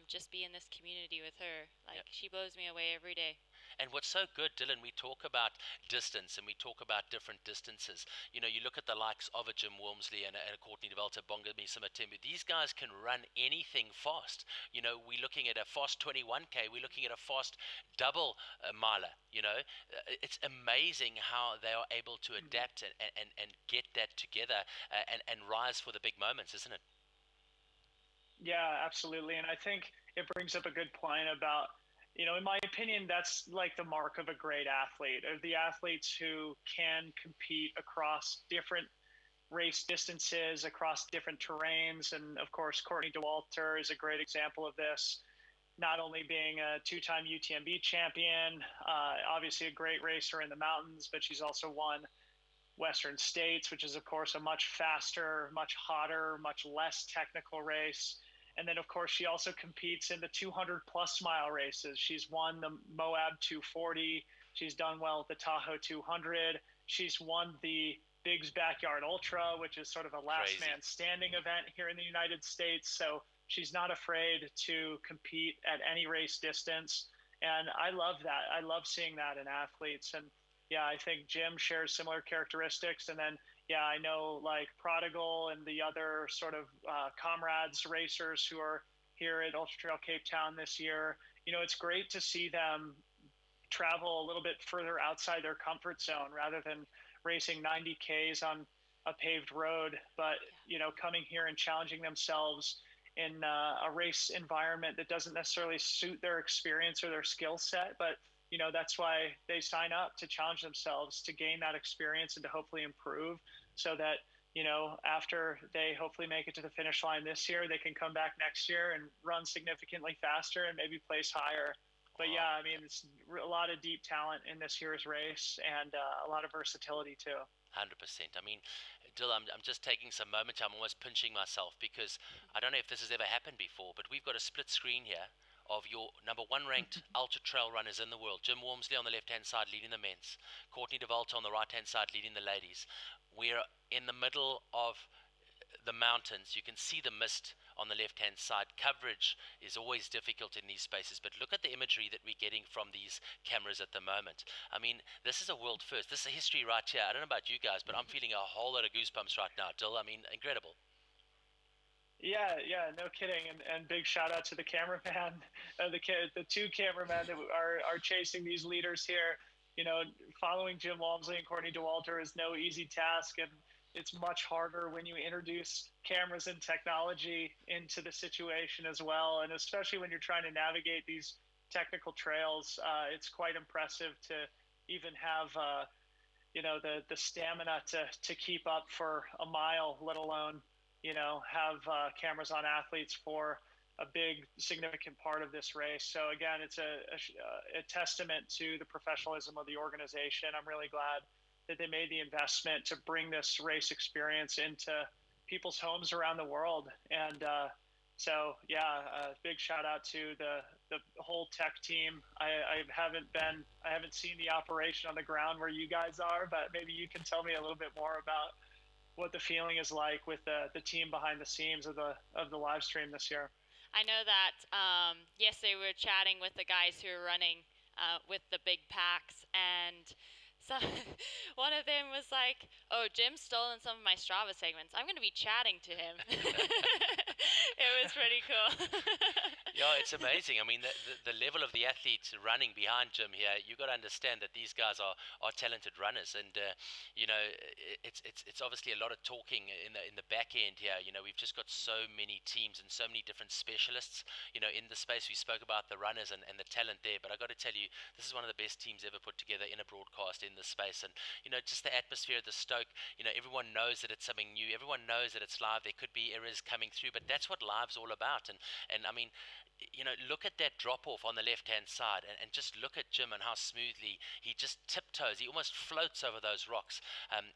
E: just be in this community with her. She blows me away every day.
I: And what's so good, Dylan, we talk about distance and we talk about different distances. You look at the likes of a Jim Walmsley and a Courtney Dauwalter, Matembu. These guys can run anything fast. We're looking at a fast 21K. We're looking at a fast double miler. It's amazing how they are able to adapt and get that together and rise for the big moments, isn't it?
K: Yeah, absolutely. And I think it brings up a good point about, in my opinion, that's like the mark of a great athlete, of the athletes who can compete across different race distances, across different terrains. And of course, Courtney Dauwalter is a great example of this, not only being a 2-time UTMB champion, obviously a great racer in the mountains, but she's also won Western States, which is, of course, a much faster, much hotter, much less technical race. And then, of course, she also competes in the 200-plus mile races. She's won the Moab 240. She's done well at the Tahoe 200. She's won the Biggs Backyard Ultra, which is sort of a last man standing event here in the United States. So she's not afraid to compete at any race distance. And I love that. I love seeing that in athletes. And yeah, I think Jim shares similar characteristics. And then, yeah, I know like Prodigal and the other sort of comrades racers who are here at Ultra Trail Cape Town this year. It's great to see them travel a little bit further outside their comfort zone rather than racing 90 Ks on a paved road, but, coming here and challenging themselves in a race environment that doesn't necessarily suit their experience or their skill set, but that's why they sign up, to challenge themselves, to gain that experience and to hopefully improve, so that, after they hopefully make it to the finish line this year, they can come back next year and run significantly faster and maybe place higher. But yeah, I mean, it's a lot of deep talent in this year's race and a lot of versatility too.
I: 100%. I mean, Dill, I'm just taking some moment. I'm almost pinching myself because I don't know if this has ever happened before, but we've got a split screen here of your number 1 ranked ultra trail runners in the world. Jim Walmsley on the left-hand side leading the men's. Courtney Dauwalter on the right-hand side leading the ladies. We're in the middle of the mountains. You can see the mist on the left-hand side. Coverage is always difficult in these spaces, but look at the imagery that we're getting from these cameras at the moment. I mean, this is a world first. This is a history right here. I don't know about you guys, but I'm feeling a whole lot of goosebumps right now, Dill. I mean, incredible.
K: Yeah, no kidding, and big shout out to the cameraman, the 2 cameramen that are chasing these leaders here. Following Jim Walmsley and Courtney Dauwalter is no easy task, and it's much harder when you introduce cameras and technology into the situation as well. And especially when you're trying to navigate these technical trails, it's quite impressive to even have, the stamina to keep up for a mile, let alone, have cameras on athletes for a big significant part of this race. So again, it's a testament to the professionalism of the organization. I'm really glad that they made the investment to bring this race experience into people's homes around the world. And big shout out to the whole tech team. I haven't seen the operation on the ground where you guys are, but maybe you can tell me a little bit more about what the feeling is like with the team behind the scenes of the live stream this year.
E: I know that yesterday we were chatting with the guys who are running with the big packs, and so one of them was like, "Oh, Jim's stolen some of my Strava segments. I'm going to be chatting to him." It was pretty cool.
I: Yeah, it's amazing. I mean, the level of the athletes running behind Jim here, you got to understand that these guys are talented runners, and it's obviously a lot of talking in the back end here. We've just got so many teams and so many different specialists, in the space. We spoke about the runners and the talent there, but I got to tell you, this is one of the best teams ever put together in a broadcast in this space. And just the atmosphere of the Stoke, everyone knows that it's something new, everyone knows that it's live. There could be errors coming through, but that's what live's all about. And I mean, look at that drop off on the left hand side, and just look at Jim and how smoothly he just tiptoes, he almost floats over those rocks.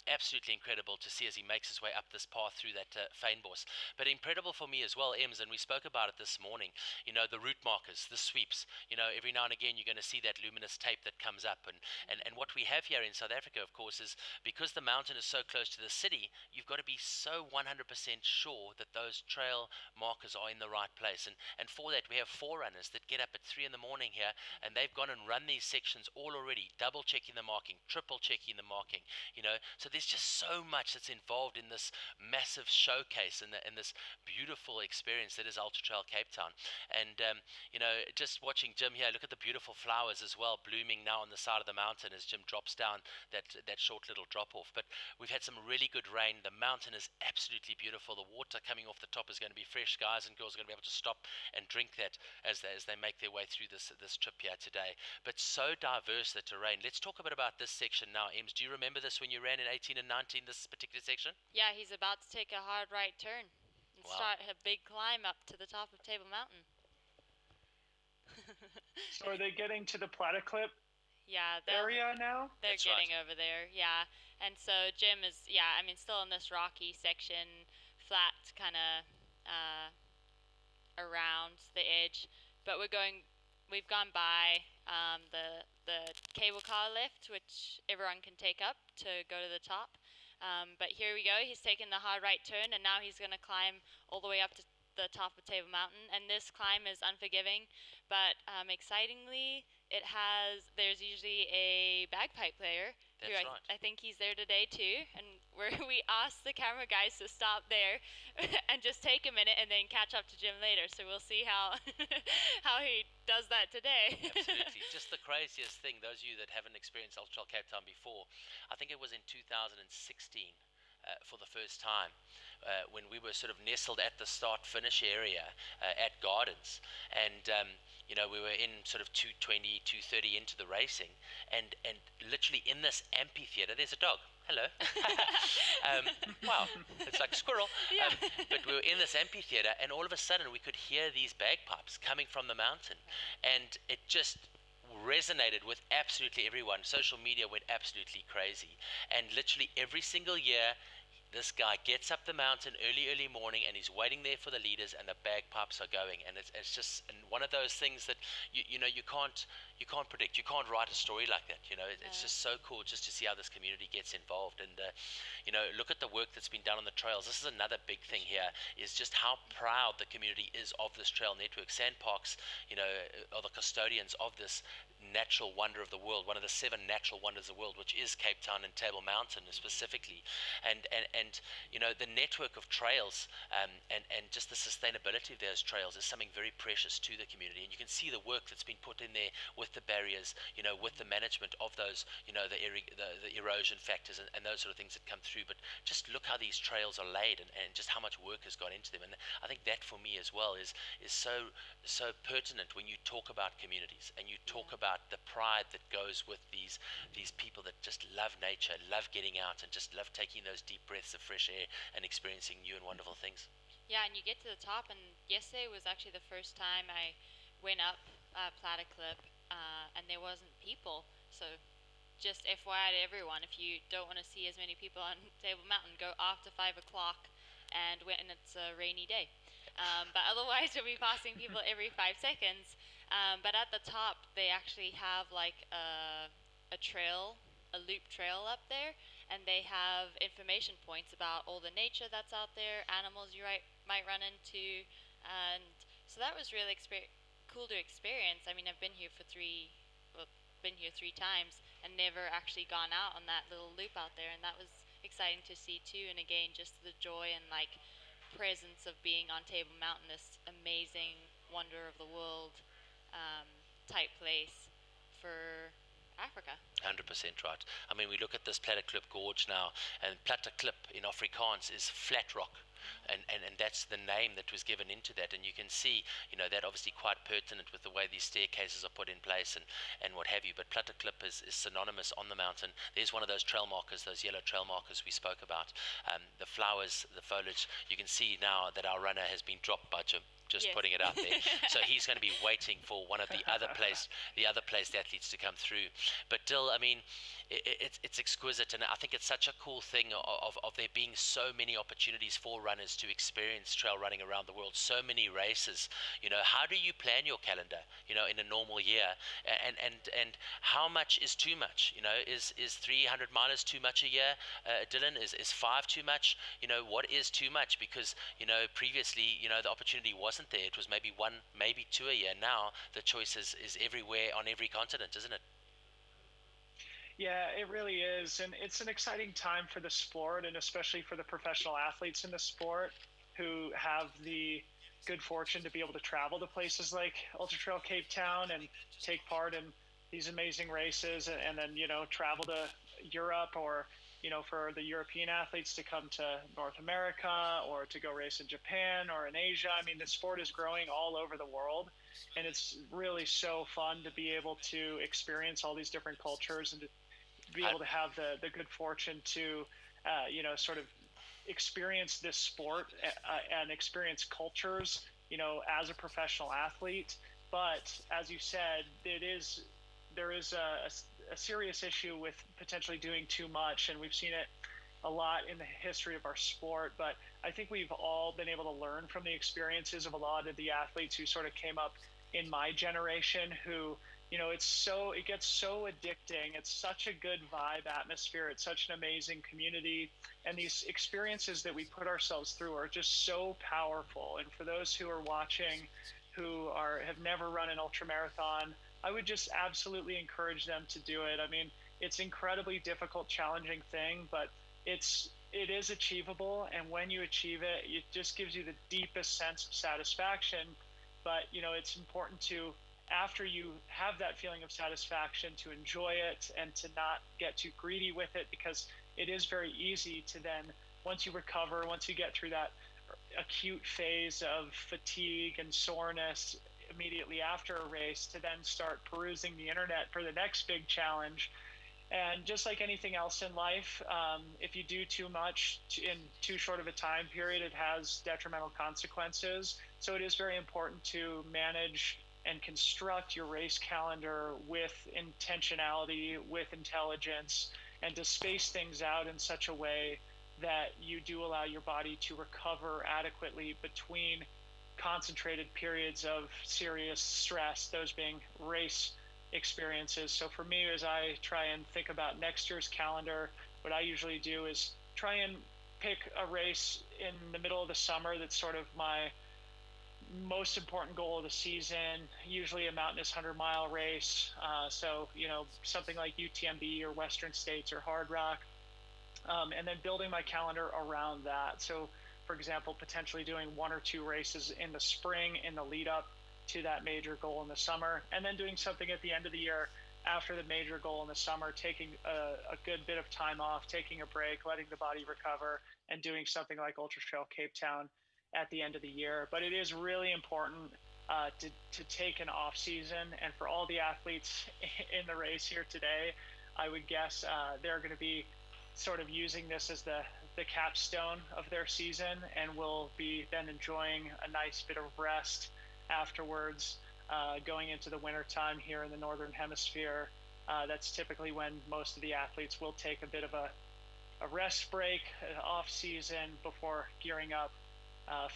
I: Absolutely incredible to see as he makes his way up this path through that fynbos. But incredible for me as well, Ems, and we spoke about it this morning, the route markers, the sweeps. Every now and again you're going to see that luminous tape that comes up, and what we have here in South Africa, of course, is because the mountain is so close to the city, you've got to be so 100% sure that those trail markers are in the right place. And for that, we have 4 runners that get up at 3 in the morning here, and they've gone and run these sections all already, double checking the marking, triple checking the marking. So there's just so much that's involved in this massive showcase and this beautiful experience that is Ultra Trail Cape Town. And just watching Jim here, look at the beautiful flowers as well blooming now on the side of the mountain as Jim drops down that short little drop off. But we've had some really good rain. The mountain is absolutely beautiful. The water coming off the top is going to be fresh. Guys and girls are going to be able to stop and drink that as they make their way through this trip here today. But so diverse, the terrain. Let's talk a bit about this section now. Ems, do you remember this when you ran in 18 and 19, this particular section?
E: Yeah, he's about to take a hard right turn and start a big climb up to the top of Table Mountain.
K: So are they getting to the Platiclip
E: area
K: now?
E: They're getting over there, yeah. And so Jim is, still in this rocky section, flat kind of around the edge, but we've gone by the cable car lift, which everyone can take up to go to the top. But here we go. He's taken the hard right turn, and now he's going to climb all the way up to the top of Table Mountain. And this climb is unforgiving, but excitingly, there's usually a bagpipe player.
I: That's right.
E: I think he's there today too, and we asked the camera guys to stop there and just take a minute and then catch up to Jim later. So we'll see how he does that today.
I: Absolutely. Just the craziest thing, those of you that haven't experienced Ultra Trail Cape Town before, I think it was in 2016 for the first time, when we were sort of nestled at the start-finish area at Gardens, and we were in sort of 220, 230 into the racing, and literally in this amphitheater, there's a dog. Hello. Wow, it's like a squirrel.
E: Yeah.
I: But we were in this amphitheater, and all of a sudden we could hear these bagpipes coming from the mountain, and it just resonated with absolutely everyone. Social media went absolutely crazy, and literally every single year this guy gets up the mountain early morning, and he's waiting there for the leaders, and the bagpipes are going, and it's just one of those things that you can't predict. You can't write a story like that. It's just so cool just to see how this community gets involved. And look at the work that's been done on the trails. This is another big thing here, is just how proud the community is of this trail network. Sandparks are the custodians of this natural wonder of the world, one of the 7 natural wonders of the world, which is Cape Town and Table Mountain specifically. And and the network of trails and just the sustainability of those trails is something very precious to the community. And you can see the work that's been put in there with the barriers, with the management of those, the erosion factors and those sort of things that come through. But just look how these trails are laid and just how much work has gone into them. And I think that for me as well is so pertinent when you talk about communities and you talk about the pride that goes with these people that just love nature, love getting out, and just love taking those deep breaths of fresh air and experiencing new and wonderful things.
E: Yeah, and you get to the top, and yesterday was actually the first time I went up Platter Clip, and there wasn't people. So just FYI to everyone, if you don't want to see as many people on Table Mountain, go after 5 o'clock and when it's a rainy day. But otherwise, you'll be passing people every 5 seconds. But at the top, they actually have like a trail, a loop trail up there, and they have information points about all the nature that's out there, animals you might run into, and so that was really cool to experience. I mean, I've been here been here 3 times and never actually gone out on that little loop out there, and that was exciting to see too. And again, just the joy and like presence of being on Table Mountain, this amazing wonder of the world type place for Africa.
I: 100% right. I mean, we look at this Platter Clip Gorge now, and Platter Clip in Afrikaans is flat rock. And that's the name that was given into that, and you can see that obviously quite pertinent with the way these staircases are put in place and what have you. But Platter Clip is synonymous on the mountain. There's one of those trail markers, those yellow trail markers we spoke about. The flowers, the foliage, you can see now that our runner has been dropped by Jim. Just yes. Putting it out there. So he's going to be waiting for one of the other placed athletes to come through. But Dill, I mean, it's exquisite, and I think it's such a cool thing of there being so many opportunities for runners to experience trail running around the world. So many races. How do you plan your calendar? In a normal year, and how much is too much? Is 300 miles too much a year? Dylan, is 5 too much? What is too much? Because previously, the opportunity wasn't there. It was maybe 1, maybe 2 a year. Now the choice is everywhere on every continent, isn't it?
K: Yeah, it really is. And it's an exciting time for the sport, and especially for the professional athletes in the sport who have the good fortune to be able to travel to places like Ultra Trail Cape Town and take part in these amazing races, and then, travel to Europe, or, for the European athletes to come to North America or to go race in Japan or in Asia. I mean, the sport is growing all over the world, and it's really so fun to be able to experience all these different cultures and to be able to have the good fortune to, sort of experience this sport and experience cultures, as a professional athlete. But as you said, there is a serious issue with potentially doing too much, and we've seen it a lot in the history of our sport. But I think we've all been able to learn from the experiences of a lot of the athletes who sort of came up in my generation, who, it gets so addicting. It's such a good vibe atmosphere. It's such an amazing community. And these experiences that we put ourselves through are just so powerful. And for those who are watching, who have never run an ultramarathon, I would just absolutely encourage them to do it. I mean, it's incredibly difficult, challenging thing, but it is achievable. And when you achieve it, it just gives you the deepest sense of satisfaction. But, it's important to, after you have that feeling of satisfaction, to enjoy it and to not get too greedy with it, because it is very easy to then, once you recover, once you get through that acute phase of fatigue and soreness immediately after a race, to then start perusing the internet for the next big challenge. And just like anything else in life, if you do too much in too short of a time period, it has detrimental consequences. So it is very important to manage and construct your race calendar with intentionality, with intelligence, and to space things out in such a way that you do allow your body to recover adequately between concentrated periods of serious stress, those being race experiences. So for me, as I try and think about next year's calendar, what I usually do is try and pick a race in the middle of the summer that's sort of my most important goal of the season, usually a mountainous 100-mile race. So, something like UTMB or Western States or Hard Rock. and then building my calendar around that. So, for example, potentially doing 1 or 2 races in the spring in the lead up to that major goal in the summer, and then doing something at the end of the year after the major goal in the summer, taking a good bit of time off, taking a break, letting the body recover, and doing something like Ultra Trail Cape Town at the end of the year. But it is really important to take an off season, and for all the athletes in the race here today, I would guess they're going to be sort of using this as the capstone of their season, and will be then enjoying a nice bit of rest afterwards, going into the winter time here in the Northern Hemisphere. That's typically when most of the athletes will take a bit of a rest break, off season, before gearing up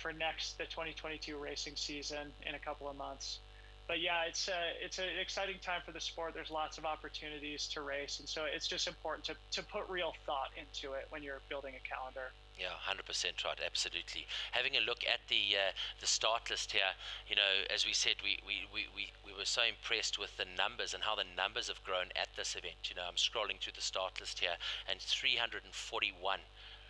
K: for the 2022 racing season in a couple of months. But yeah, it's an exciting time for the sport. There's lots of opportunities to race, and so it's just important to put real thought into it when you're building a calendar.
I: Yeah, 100% right, absolutely. Having a look at the start list here, you know, as we said, we were so impressed with the numbers and how the numbers have grown at this event. You know, I'm scrolling through the start list here, and 341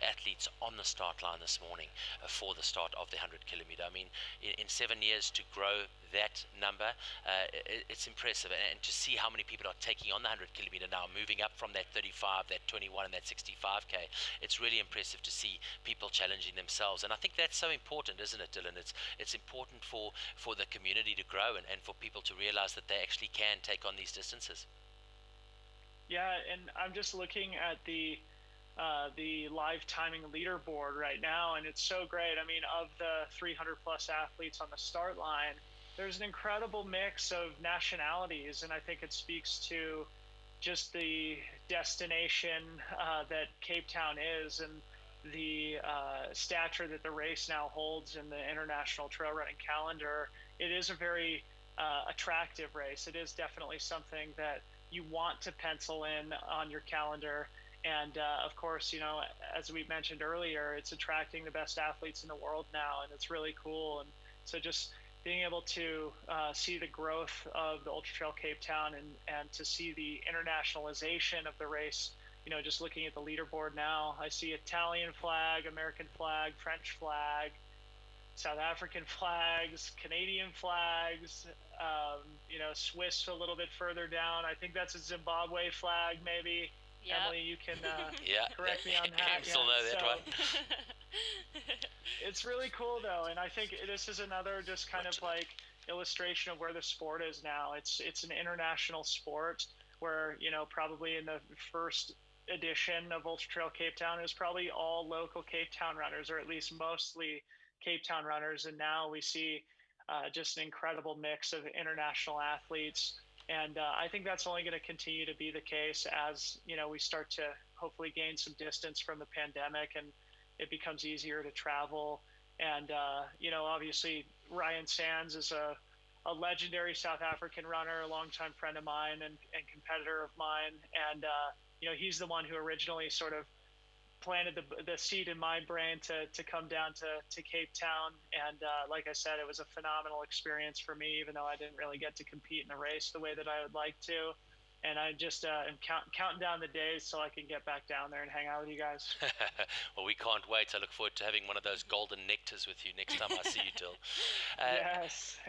I: athletes on the start line this morning for the start of the 100 kilometer. I mean, in 7 years to grow that number, it's impressive, and to see how many people are taking on the 100 kilometer now, moving up from that 35, that 21, and that 65k. It's really impressive to see people challenging themselves, and I think that's so important, isn't it, Dylan? It's important for the community to grow, and for people to realize that they actually can take on these distances.
K: Yeah, and I'm just looking at the live timing leaderboard right now, and it's so great. I mean, of the 300 plus athletes on the start line, there's an incredible mix of nationalities, and I think it speaks to just the destination that Cape Town is, and the stature that the race now holds in the international trail running calendar. It is a very attractive race. It is definitely something that you want to pencil in on your calendar. And of course, you know, as we mentioned earlier, it's attracting the best athletes in the world now, and it's really cool. And so just being able to see the growth of the Ultra Trail Cape Town, and to see the internationalization of the race, you know, just looking at the leaderboard now, I see Italian flag, American flag, French flag, South African flags, Canadian flags, you know, Swiss a little bit further down. I think that's a Zimbabwe flag, maybe. Yep. Emily, you can correct me on that.
I: I still know that one.
K: It's really cool, though, and I think this is another just kind of like illustration of where the sport is now. It's an international sport where, you know, probably in the first edition of Ultra Trail Cape Town, it was probably all local Cape Town runners, or at least mostly Cape Town runners, and now we see just an incredible mix of international athletes. And I think that's only going to continue to be the case as, you know, we start to hopefully gain some distance from the pandemic, and it becomes easier to travel. And, you know, obviously Ryan Sands is a legendary South African runner, a longtime friend of mine and competitor of mine. And, you know, he's the one who originally sort of planted the seed in my brain to come down to Cape Town. And like I said, it was a phenomenal experience for me, even though I didn't really get to compete in the race the way that I would like to. And I just am counting down the days so I can get back down there and hang out with you guys.
I: Well, we can't wait. I look forward to having one of those golden nectars with you next time I see you, Dill.
K: Yes.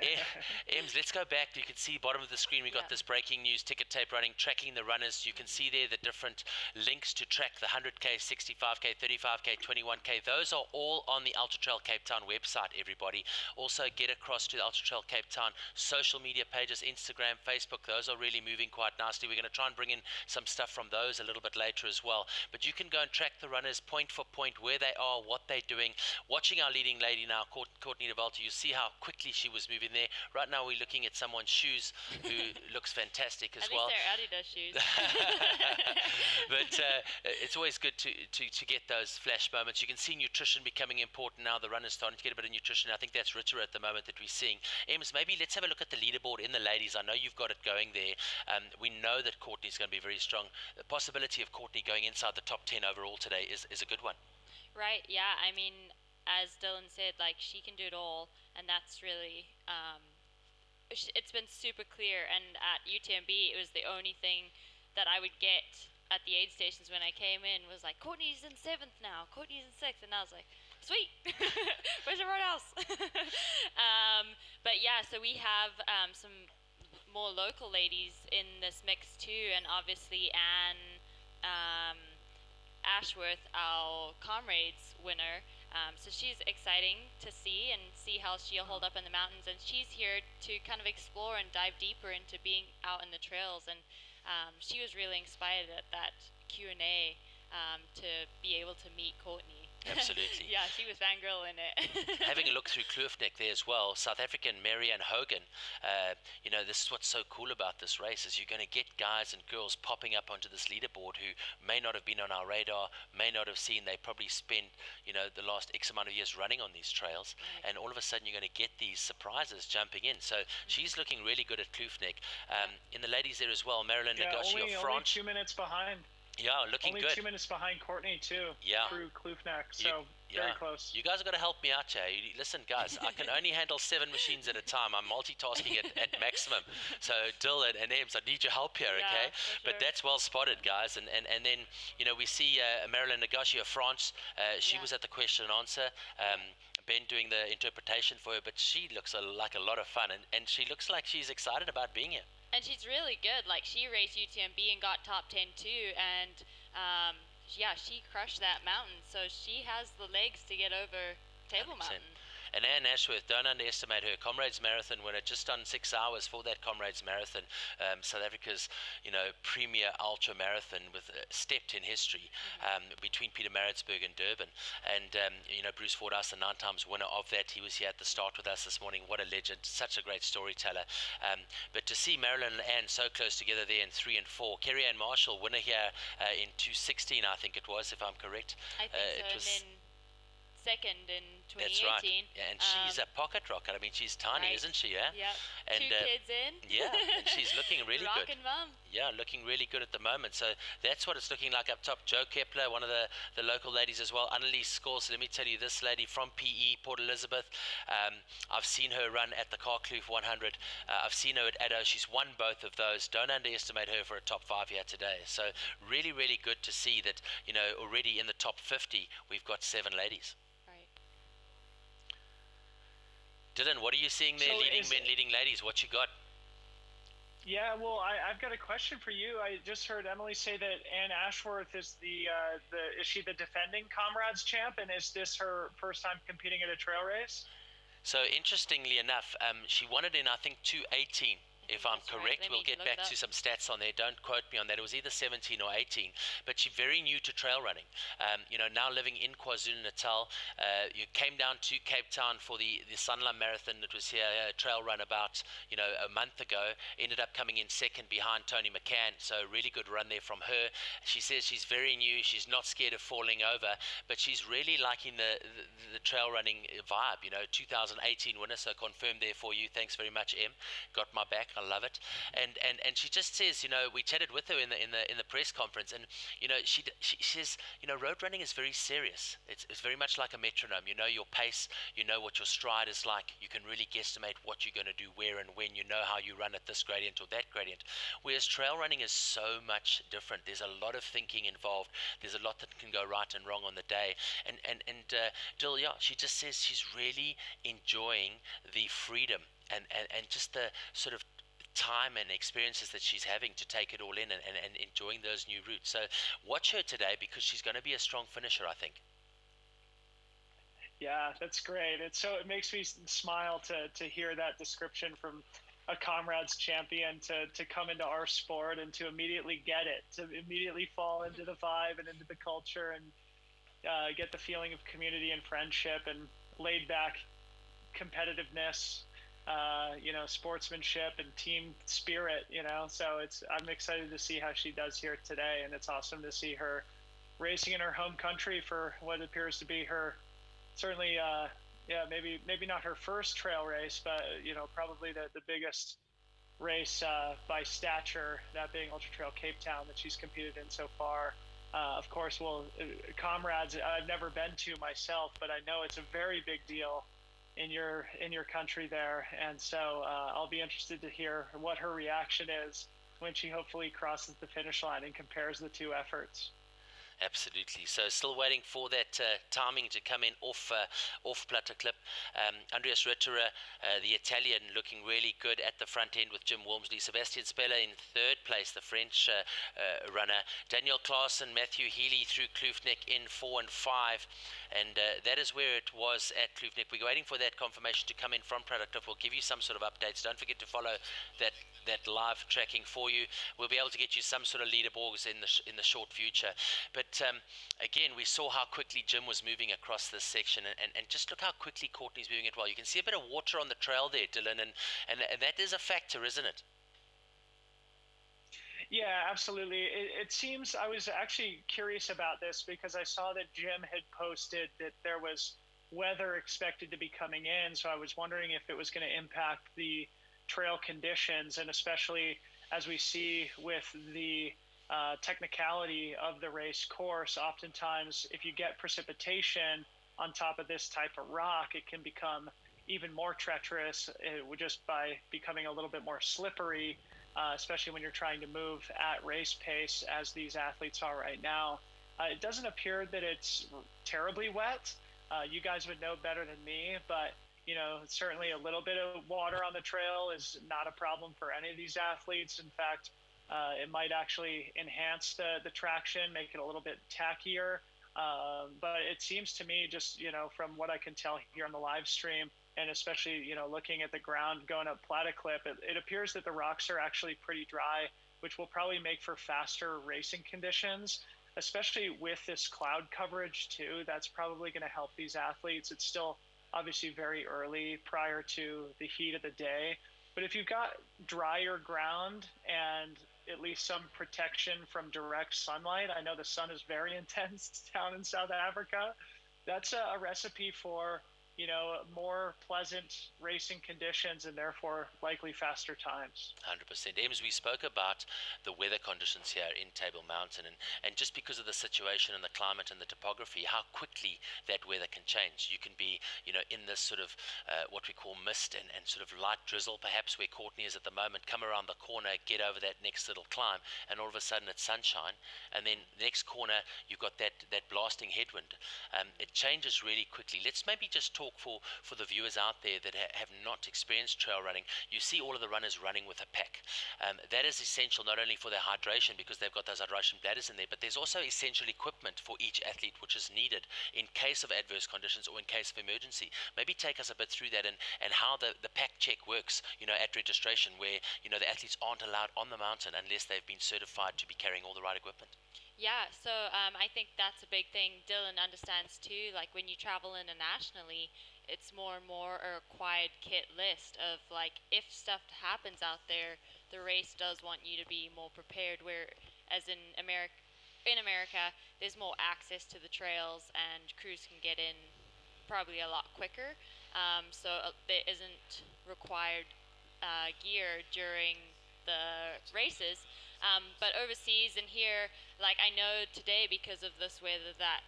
I: Ems, let's go back. You can see bottom of the screen, we got this breaking news, ticket tape running, tracking the runners. You can see there the different links to track the 100K, 65K, 35K, 21K. Those are all on the Ultra Trail Cape Town website, everybody. Also, get across to the Ultra Trail Cape Town social media pages, Instagram, Facebook. Those are really moving quite nicely. We're going to try and bring in some stuff from those a little bit later as well. But you can go and track the runners point for point, where they are, what they're doing. Watching our leading lady now, Courtney Dauwalter, you see how quickly she was moving there. Right now we're looking at someone's shoes who looks fantastic as well.
E: At least they're Adidas shoes.
I: But it's always good to get those flash moments. You can see nutrition becoming important now. The runners starting to get a bit of nutrition. I think that's richer at the moment that we're seeing. Ems, maybe let's have a look at the leaderboard in the ladies. I know you've got it going there. We know that Courtney's going to be very strong. The possibility of Courtney going inside the top 10 overall today is a good one.
E: Right, yeah. I mean, as Dylan said, like, she can do it all, and that's really, it's been super clear. And at UTMB, it was the only thing that I would get at the aid stations when I came in was like, Courtney's in 7th now, Courtney's in 6th, and I was like, sweet, where's everyone else? But yeah, so we have some more local ladies in this mix too, and obviously Anne Ashworth, our comrades winner. So she's exciting to see how she'll hold up in the mountains, and she's here to kind of explore and dive deeper into being out in the trails, and she was really inspired at that Q&A to be able to meet Courtney.
I: Absolutely.
E: Yeah, she was fangirl in it.
I: Having a look through Kloofnek there as well, South African Marianne Hogan, you know, this is what's so cool about this race, is you're going to get guys and girls popping up onto this leaderboard who may not have been on our radar, may not have seen, they probably spent, you know, the last X amount of years running on these trails, and all of a sudden you're going to get these surprises jumping in. So she's looking really good at Kloofnek. In the ladies there as well, Marilyn Nagashi of France.
K: Only 2 minutes behind.
I: Yeah, looking
K: only
I: good.
K: Only 2 minutes behind Courtney too.
I: Yeah.
K: Through Kloofnek, so very close.
I: You guys are going to help me out here. Listen, guys, I can only handle 7 machines at a time. I'm multitasking at maximum. So, Dill and Ems, I need your help here, okay?
E: Sure.
I: But that's well spotted, guys. And then, you know, we see Marilyn Nagashi of France. She was at the question and answer. Ben doing the interpretation for her, but she looks like a lot of fun, and she looks like she's excited about being here.
E: And she's really good. Like, she raced UTMB and got top 10 too, and yeah, she crushed that mountain. So she has the legs to get over Table
I: 100%.
E: Mountain.
I: And Anne Ashworth, don't underestimate her. Comrades Marathon winner, just done 6 hours for that Comrades Marathon. South Africa's, you know, premier ultra marathon with stepped in history between Pietermaritzburg and Durban. And you know, Bruce Fordyce, the 9 times winner of that, he was here at the start with us this morning. What a legend! Such a great storyteller. But to see Marilyn and Anne so close together there in 3 and 4. Kerry Ann Marshall, winner here in 2:16, I think it was, if I'm correct.
E: I think so. And then second in 2018.
I: That's right. Yeah, and she's a pocket rocket. I mean, she's tiny, isn't she? Yeah.
E: Yep.
I: And
E: 2 kids in.
I: Yeah, and she's looking really good.
E: Rockin' mum.
I: Yeah, looking really good at the moment. So that's what it's looking like up top. Jo Kepler, one of the local ladies as well. Anneliese Scores. So let me tell you, this lady from PE, Port Elizabeth. I've seen her run at the Carkloof 100. I've seen her at Addo. She's won both of those. Don't underestimate her for a top 5 here today. So really, really good to see that, you know, already in the top 50, we've got 7 ladies. Dylan, what are you seeing there, leading men, leading ladies? What you got?
K: Yeah, well, I've got a question for you. I just heard Emily say that Anne Ashworth is is she the defending Comrades champ, and is this her first time competing at a trail race?
I: So interestingly enough, she won it in, I think, 2:18. If I'm correct, we'll get back to some stats on there. Don't quote me on that. It was either 17 or 18. But she's very new to trail running. You know, now living in KwaZulu-Natal. You came down to Cape Town for the Sanlam Marathon that was here, a trail run about, you know, a month ago. Ended up coming in second behind Tony McCann. So really good run there from her. She says she's very new. She's not scared of falling over. But she's really liking the trail running vibe. You know, 2018 winner. So confirmed there for you. Thanks very much, Em. Got my back. I love it, and she just says, you know, we chatted with her in the press conference, and you know, she says, you know, road running is very serious. It's very much like a metronome. You know your pace, you know what your stride is like. You can really guesstimate what you're going to do where and when. You know how you run at this gradient or that gradient. Whereas trail running is so much different. There's a lot of thinking involved. There's a lot that can go right and wrong on the day. And Dill, yeah, she just says she's really enjoying the freedom and just the sort of time and experiences that she's having to take it all in and enjoying those new routes. So watch her today, because she's going to be a strong finisher, I think.
K: Yeah, that's great. It makes me smile to hear that description from a Comrades champion to come into our sport and to immediately get it, to immediately fall into the vibe and into the culture and get the feeling of community and friendship and laid back competitiveness. You know, sportsmanship and team spirit, you know, so I'm excited to see how she does here today, and it's awesome to see her racing in her home country for what appears to be her, certainly, yeah, maybe not her first trail race, but, you know, probably the biggest race by stature, that being Ultra Trail Cape Town, that she's competed in so far. Of course, Comrades, I've never been to myself, but I know it's a very big deal in your country there, and so I'll be interested to hear what her reaction is when she hopefully crosses the finish line and compares the two efforts.
I: Absolutely. So still waiting for that timing to come in off Platter Clip. Andreas Ritterer, the Italian, looking really good at the front end with Jim Walmsley. Sebastien Spehler in third place, the French runner. Daniel Klaassen, Mathieu Healy through Kloofnik in 4 and 5. And that is where it was at Kloofnik. We're waiting for that confirmation to come in from Platter Clip. We'll give you some sort of updates. Don't forget to follow that live tracking for you. We'll be able to get you some sort of leaderboards in the short future. But again, we saw how quickly Jim was moving across this section, and just look how quickly Courtney's moving it well. You can see a bit of water on the trail there, Dylan, and that is a factor, isn't it?
K: Yeah, absolutely. It seems, I was actually curious about this because I saw that Jim had posted that there was weather expected to be coming in, so I was wondering if it was going to impact the trail conditions, and especially as we see with the technicality of the race course, oftentimes if you get precipitation on top of this type of rock, it can become even more treacherous just by becoming a little bit more slippery, especially when you're trying to move at race pace as these athletes are right now. It doesn't appear that it's terribly wet. You guys would know better than me, but you know, certainly a little bit of water on the trail is not a problem for any of these athletes. In fact, it might actually enhance the traction, make it a little bit tackier. But it seems to me, just, you know, from what I can tell here on the live stream, and especially, you know, looking at the ground going up Platter Clip, it appears that the rocks are actually pretty dry, which will probably make for faster racing conditions, especially with this cloud coverage too. That's probably going to help these athletes. It's still obviously very early prior to the heat of the day, but if you've got drier ground and at least some protection from direct sunlight, I know the sun is very intense down in South Africa, that's a recipe for, you know, more pleasant racing conditions and therefore likely faster times.
I: 100%. Ems, we spoke about the weather conditions here in Table Mountain, and just because of the situation and the climate and the topography, how quickly that weather can change. You can be, you know, in this sort of what we call mist and sort of light drizzle, perhaps where Courtney is at the moment, come around the corner, get over that next little climb, and all of a sudden it's sunshine, and then the next corner you've got that blasting headwind. It changes really quickly. Let's maybe just talk for the viewers out there that have not experienced trail running. You see all of the runners running with a pack. That is essential not only for their hydration, because they've got those hydration bladders in there, but there's also essential equipment for each athlete which is needed in case of adverse conditions or in case of emergency. Maybe take us a bit through that and how the pack check works, you know, at registration, where, you know, the athletes aren't allowed on the mountain unless they've been certified to be carrying all the right equipment.
E: Yeah, so I think that's a big thing Dylan understands too. Like when you travel internationally, it's more and more a required kit list of like, if stuff happens out there, the race does want you to be more prepared, whereas in America there's more access to the trails and crews can get in probably a lot quicker, so there isn't required gear during the races, but overseas and here, like I know today because of this weather that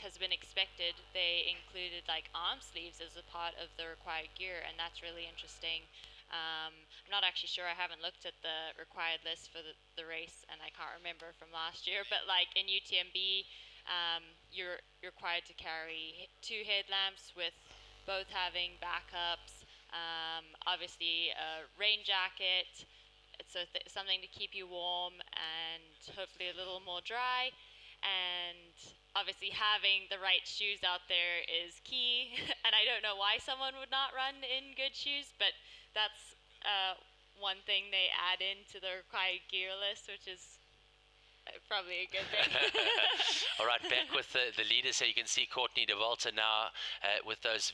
E: has been expected, they included like arm sleeves as a part of the required gear, and that's really interesting. I'm not actually sure, I haven't looked at the required list for the race and I can't remember from last year, but like in UTMB, you're required to carry 2 headlamps with both having backups, obviously a rain jacket, so something to keep you warm and hopefully a little more dry, and obviously having the right shoes out there is key. And I don't know why someone would not run in good shoes, but that's one thing they add into the required gear list, which is probably a good thing.
I: All right, back with the leaders here. You can see Courtney Dauwalter now with those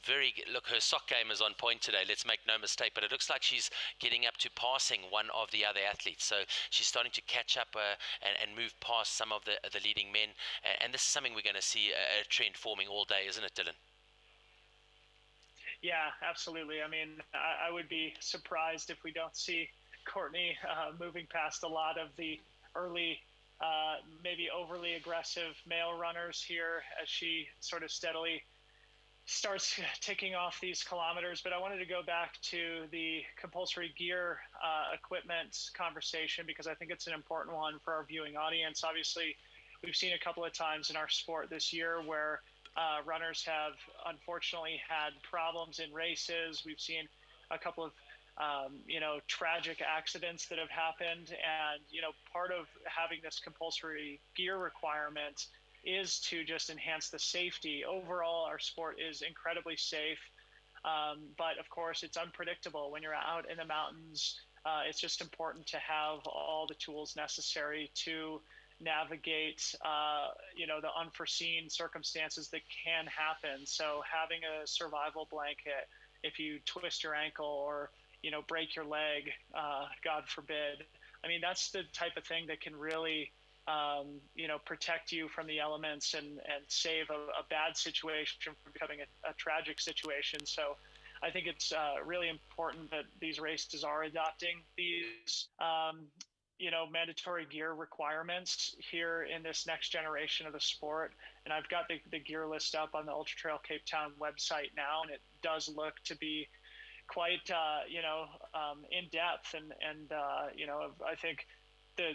I: look, her sock game is on point today, let's make no mistake, but it looks like she's getting up to passing one of the other athletes, so she's starting to catch up and move past some of the leading men, and this is something we're going to see a trend forming all day, isn't it, Dylan?
K: Yeah, absolutely. I mean, I would be surprised if we don't see Courtney moving past a lot of the early maybe overly aggressive male runners here as she sort of steadily starts ticking off these kilometers. But I wanted to go back to the compulsory gear equipment conversation, because I think it's an important one for our viewing audience. Obviously, we've seen a couple of times in our sport this year where runners have unfortunately had problems in races. We've seen a couple of tragic accidents that have happened, and part of having this compulsory gear requirement is to just enhance the safety. Overall, our sport is incredibly safe, but of course it's unpredictable when you're out in the mountains. It's just important to have all the tools necessary to navigate the unforeseen circumstances that can happen. So having a survival blanket if you twist your ankle or break your leg, God forbid. I mean, that's the type of thing that can really protect you from the elements and save a bad situation from becoming a tragic situation. So I think it's really important that these races are adopting these mandatory gear requirements here in this next generation of the sport. And I've got the gear list up on the Ultra Trail Cape Town website now, and it does look to be quite in depth, and I think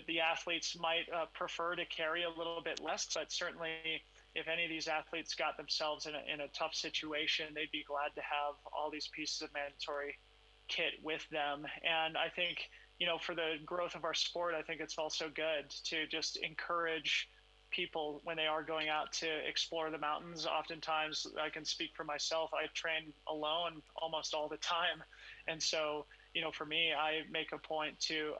K: the athletes might prefer to carry a little bit less, but certainly if any of these athletes got themselves in a tough situation, they'd be glad to have all these pieces of mandatory kit with them. And I think for the growth of our sport, I think it's also good to just encourage people when they are going out to explore the mountains. Oftentimes, I can speak for myself, I train alone almost all the time. And so, for me, I make a point to,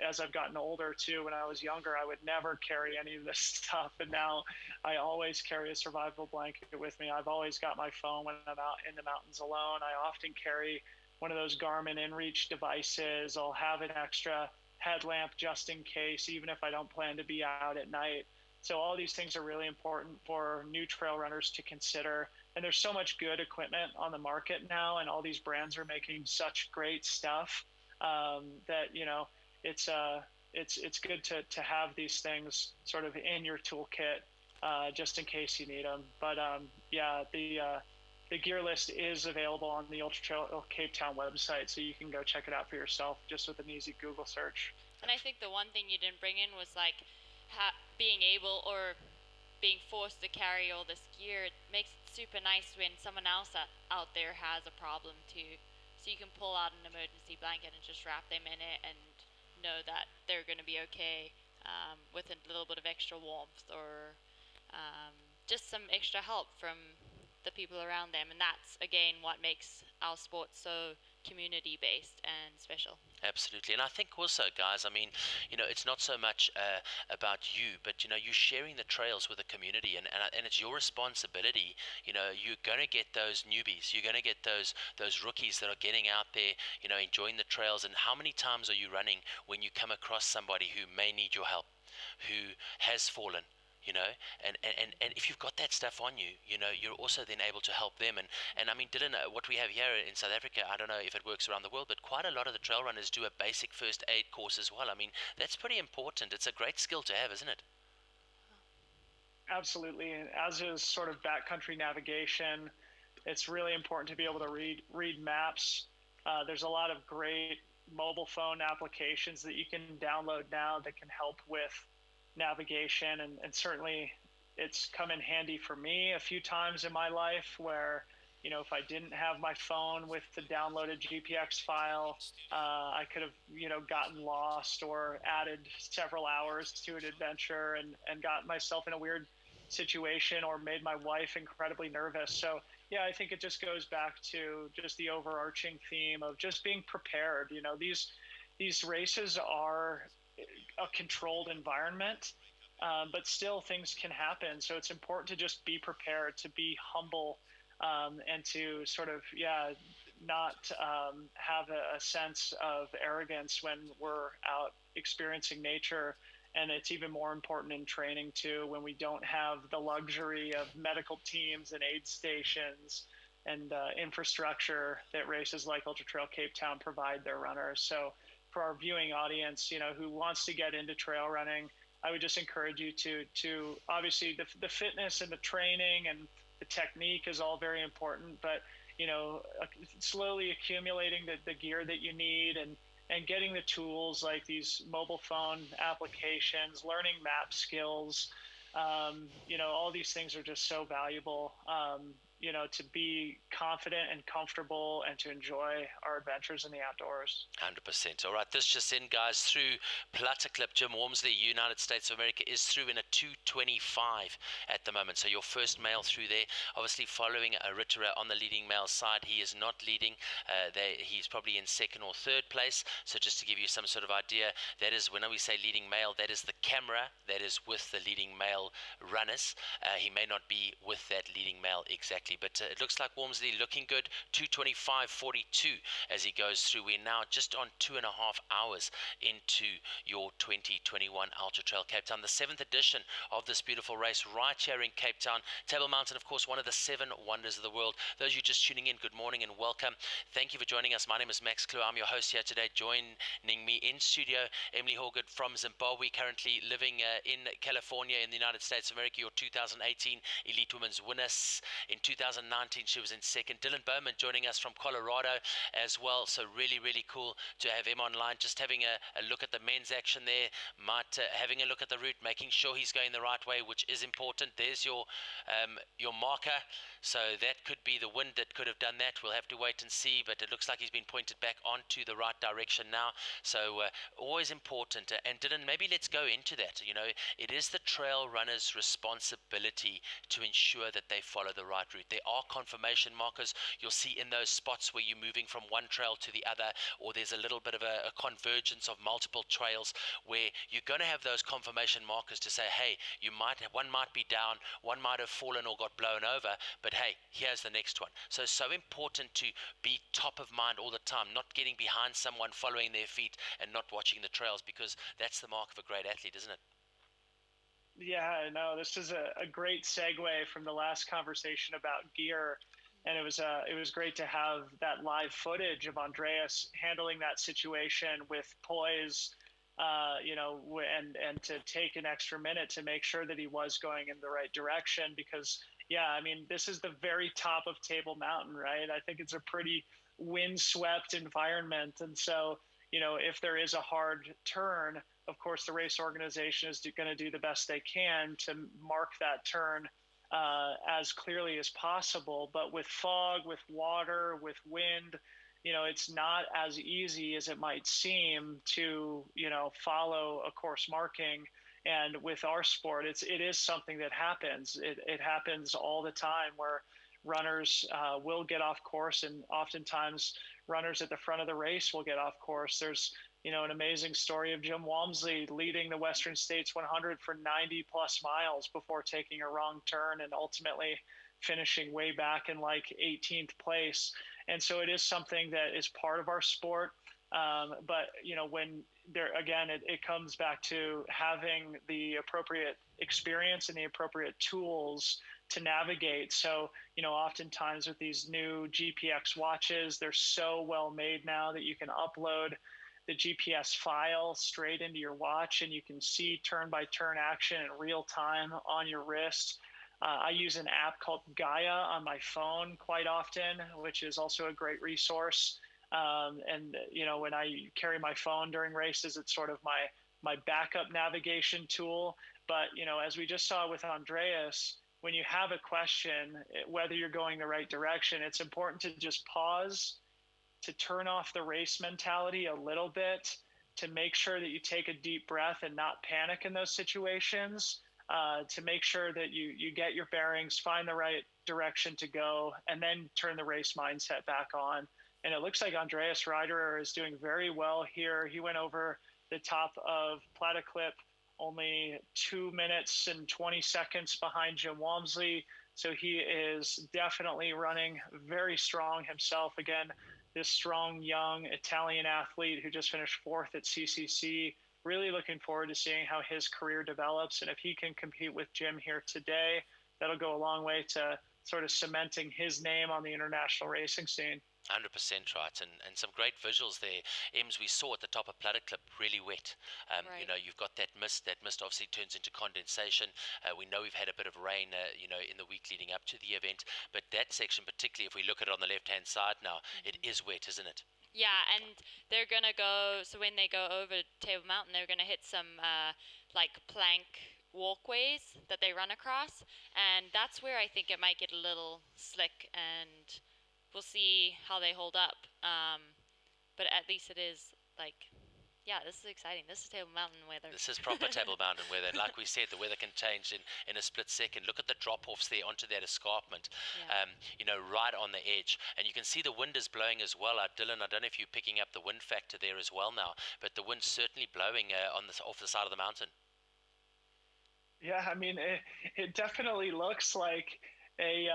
K: as I've gotten older too, when I was younger, I would never carry any of this stuff. And now I always carry a survival blanket with me. I've always got my phone when I'm out in the mountains alone. I often carry one of those Garmin InReach devices. I'll have an extra headlamp just in case, even if I don't plan to be out at night. So all these things are really important for new trail runners to consider. And there's so much good equipment on the market now, and all these brands are making such great stuff that it's good to have these things sort of in your toolkit just in case you need them. But the gear list is available on the Ultra Trail Cape Town website, so you can go check it out for yourself just with an easy Google search.
E: And I think the one thing you didn't bring in was like being able or being forced to carry all this gear. It makes it super nice when someone else out there has a problem too. So you can pull out an emergency blanket and just wrap them in it and know that they're going to be okay with a little bit of extra warmth or just some extra help from the people around them. And that's, again, what makes our sport so community-based and special.
I: Absolutely. And I think also, guys, it's not so much about you, but, you're sharing the trails with the community, and it's your responsibility. You're going to get those newbies. You're going to get those rookies that are getting out there, enjoying the trails. And how many times are you running when you come across somebody who may need your help, who has fallen? And if you've got that stuff on you, you're also then able to help them. And Dylan, what we have here in South Africa, I don't know if it works around the world, but quite a lot of the trail runners do a basic first aid course as well. That's pretty important. It's a great skill to have, isn't it?
K: Absolutely. And as is sort of backcountry navigation, it's really important to be able to read maps. There's a lot of great mobile phone applications that you can download now that can help with navigation, and certainly it's come in handy for me a few times in my life where if I didn't have my phone with the downloaded GPX file, I could have gotten lost or added several hours to an adventure and got myself in a weird situation or made my wife incredibly nervous. So I think it just goes back to just the overarching theme of just being prepared. These races are a controlled environment, but still things can happen. So it's important to just be prepared, to be humble, and to sort of, not have a sense of arrogance when we're out experiencing nature. And it's even more important in training too, when we don't have the luxury of medical teams and aid stations and infrastructure that races like Ultra Trail Cape Town provide their runners. So for our viewing audience, who wants to get into trail running, I would just encourage you to obviously the fitness and the training and The technique is all very important, but slowly accumulating the gear that you need and getting the tools like these mobile phone applications, learning map skills, all these things are just so valuable, to be confident and comfortable and to enjoy our adventures in the outdoors.
I: 100%. All right, this just in, guys, through Platterclip, Jim Walmsley, United States of America, is through in a 2:25 at the moment. So your first male through there, obviously following a Rittera on the leading male side. He is not leading. He's probably in second or third place. So just to give you some sort of idea, that is, when we say leading male, that is the camera that is with the leading male runners. He may not be with that leading male exactly, but it looks like Walmsley looking good. 2:25.42 as he goes through. We're now just on 2.5 hours into your 2021 Ultra Trail Cape Town, the 7th edition of this beautiful race right here in Cape Town. Table Mountain, of course, one of the 7 wonders of the world. Those of you just tuning in, good morning and welcome. Thank you for joining us. My name is Max Clue. I'm your host here today. Joining me in studio, Emily Horgood from Zimbabwe, currently living in California in the United States of America, your 2018 Elite Women's winner. In 2019, she was in second. Dylan Bowman joining us from Colorado as well. So really, really cool to have him online. Just having a look at the men's action there. Having a look at the route, making sure he's going the right way, which is important. There's your marker. So that could be the wind that could have done that. We'll have to wait and see, but it looks like he's been pointed back onto the right direction now. So always important. And Dylan, maybe let's go into that. It is the trail runner's responsibility to ensure that they follow the right route. There are confirmation markers you'll see in those spots where you're moving from one trail to the other, or there's a little bit of a convergence of multiple trails where you're going to have those confirmation markers to say, hey, one might be down, one might have fallen or got blown over, but hey, here's the next one. So important to be top of mind all the time, not getting behind someone, following their feet and not watching the trails, because that's the mark of a great athlete, isn't it?
K: Yeah, no, this is a great segue from the last conversation about gear. And it was great to have that live footage of Andreas handling that situation with poise, and to take an extra minute to make sure that he was going in the right direction. Because, yeah, I mean, this is the very top of Table Mountain, right? I think it's a pretty windswept environment. And so, if there is a hard turn, of course, the race organization is going to do the best they can to mark that turn as clearly as possible. But with fog, with water, with wind, it's not as easy as it might seem to, follow a course marking. And with our sport, it is something that happens. It happens all the time where runners will get off course, and oftentimes runners at the front of the race will get off course. There's an amazing story of Jim Walmsley leading the Western States 100 for 90 plus miles before taking a wrong turn and ultimately finishing way back in like 18th place. And so it is something that is part of our sport. But, when it comes back to having the appropriate experience and the appropriate tools to navigate. So, oftentimes with these new GPX watches, they're so well made now that you can upload the GPS file straight into your watch and you can see turn-by-turn action in real time on your wrist. I use an app called Gaia on my phone quite often, which is also a great resource. When I carry my phone during races, it's sort of my backup navigation tool. But, as we just saw with Andreas, when you have a question, whether you're going the right direction, it's important to just pause, to turn off the race mentality a little bit, to make sure that you take a deep breath and not panic in those situations, to make sure that you get your bearings, find the right direction to go, and then turn the race mindset back on. And it looks like Andreas Reiderer is doing very well here. He went over the top of Platterclip only 2 minutes and 20 seconds behind Jim Walmsley. So he is definitely running very strong himself. Again, this strong, young Italian athlete who just finished 4th at CCC. Really looking forward to seeing how his career develops. And if he can compete with Jim here today, that'll go a long way to sort of cementing his name on the international racing scene.
I: 100% right, and some great visuals there. Ems, we saw at the top of Platter Clip, really wet.
E: Right.
I: You know, you've got that mist obviously turns into condensation. We know we've had a bit of rain, you know, in the week leading up to the event, but that section particularly, if we look at it on the left-hand side now, it is wet, isn't it?
E: Yeah, and they're gonna go, so when they go over Table Mountain, they're gonna hit some like plank walkways that they run across, and that's where I think it might get a little slick, and we'll see how they hold up. But at least it is like, yeah, this is exciting. This is Table Mountain weather.
I: This is proper Table Mountain weather. And like we said, the weather can change in a split second. Look at the drop-offs there onto that escarpment, you know, right on the edge. And you can see the wind is blowing as well. Dylan, I don't know if you're picking up the wind factor there as well now, but the wind's certainly blowing off the side of the mountain.
K: Yeah, I mean, it definitely looks like a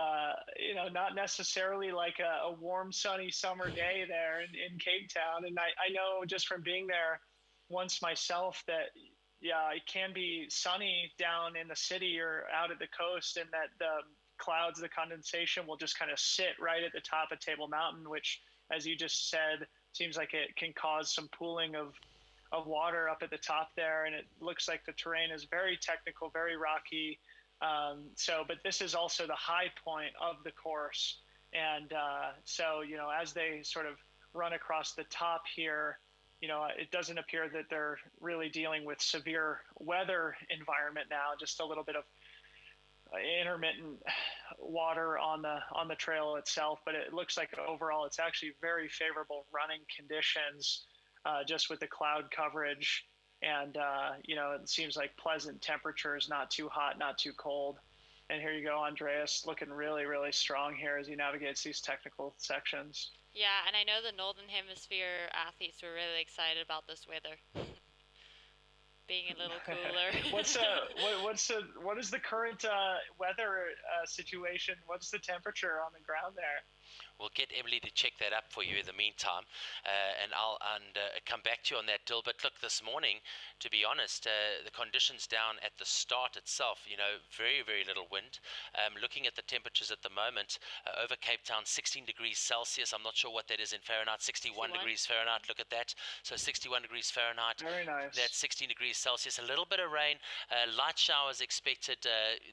K: you know, not necessarily like a warm sunny summer day there in Cape Town, and I know just from being there once myself that yeah, it can be sunny down in the city or out at the coast, and that the clouds, the condensation will just kind of sit right at the top of Table Mountain, which, as you just said, seems like it can cause some pooling of water up at the top there, and it looks like the terrain is very technical, very rocky. But this is also the high point of the course. And so, you know, as they sort of run across the top here, you know, it doesn't appear that they're really dealing with severe weather environment now, just a little bit of intermittent water on the trail itself. But it looks like overall it's actually very favorable running conditions, just with the cloud coverage. And, you know, it seems like pleasant temperatures, not too hot, not too cold. And here you go, Andreas, looking really, really strong here as he navigates these technical sections.
E: Yeah, and I know the Northern Hemisphere athletes were really excited about this weather. Being a little cooler.
K: What is the current weather situation? What's the temperature on the ground there?
I: We'll get Emily to check that up for you in the meantime, and I'll come back to you on that, Dill. But look, this morning, to be honest, the conditions down at the start itself, you know, very, very little wind. Looking at the temperatures at the moment, over Cape Town, 16 degrees Celsius. I'm not sure what that is in Fahrenheit, 61 degrees Fahrenheit. Look at that. So 61 degrees Fahrenheit.
K: Very nice.
I: That's 16 degrees Celsius. A little bit of rain, light showers expected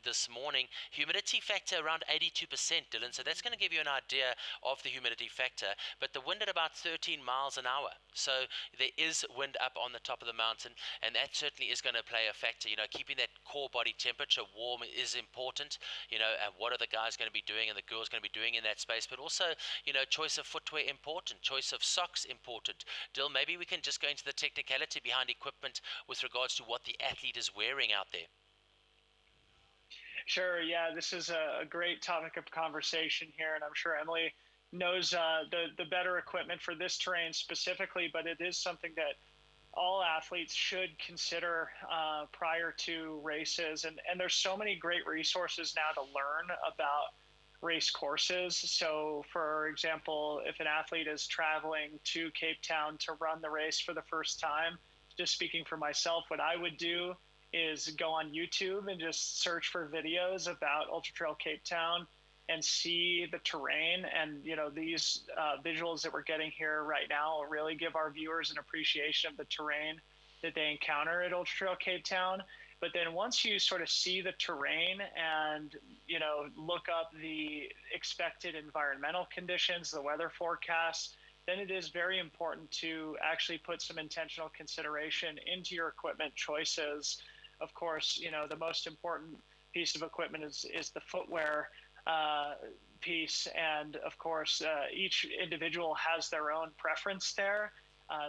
I: this morning. Humidity factor around 82%, Dylan. So that's going to give you an idea of the humidity factor, but the wind at about 13 miles an hour. So there is wind up on the top of the mountain, and that certainly is going to play a factor. You know, keeping that core body temperature warm is important. You know, what are the guys going to be doing and the girls going to be doing in that space? But also, you know, choice of footwear important, choice of socks important. Dill, maybe we can just go into the technicality behind equipment with regards to what the athlete is wearing out there.
K: Sure, yeah, this is a great topic of conversation here, and I'm sure Emily knows the better equipment for this terrain specifically, but it is something that all athletes should consider prior to races. And there's so many great resources now to learn about race courses. So, for example, if an athlete is traveling to Cape Town to run the race for the first time, just speaking for myself, what I would do is go on YouTube and just search for videos about Ultra Trail Cape Town and see the terrain. And, you know, these visuals that we're getting here right now will really give our viewers an appreciation of the terrain that they encounter at Ultra Trail Cape Town. But then once you sort of see the terrain and, you know, look up the expected environmental conditions, the weather forecasts, then it is very important to actually put some intentional consideration into your equipment choices. Of course, you know, the most important piece of equipment is the footwear piece. And of course, each individual has their own preference there.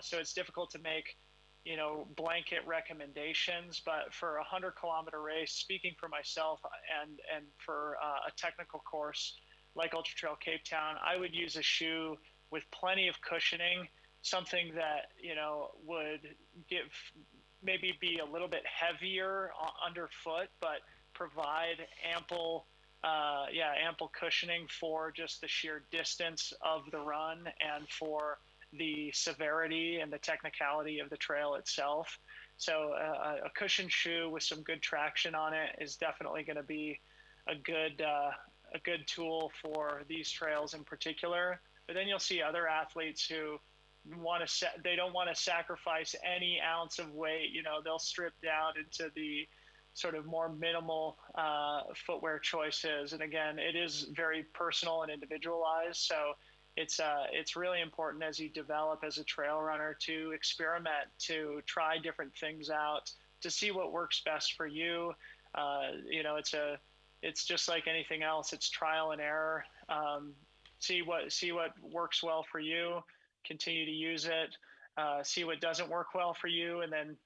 K: So it's difficult to make, you know, blanket recommendations, but for a 100-kilometer race, speaking for myself and for a technical course like Ultra Trail Cape Town, I would use a shoe with plenty of cushioning, something that, you know, would maybe be a little bit heavier underfoot, but provide ample cushioning for just the sheer distance of the run and for the severity and the technicality of the trail itself. So a cushioned shoe with some good traction on it is definitely going to be a good tool for these trails in particular. But then you'll see other athletes who they don't want to sacrifice any ounce of weight. They'll strip down into the sort of more minimal footwear choices. And again, it is very personal and individualized. So it's really important as you develop as a trail runner to experiment, to try different things out, to see what works best for you. It's just like anything else. It's trial and error. See what works well for you. Continue to use it. See what doesn't work well for you, and then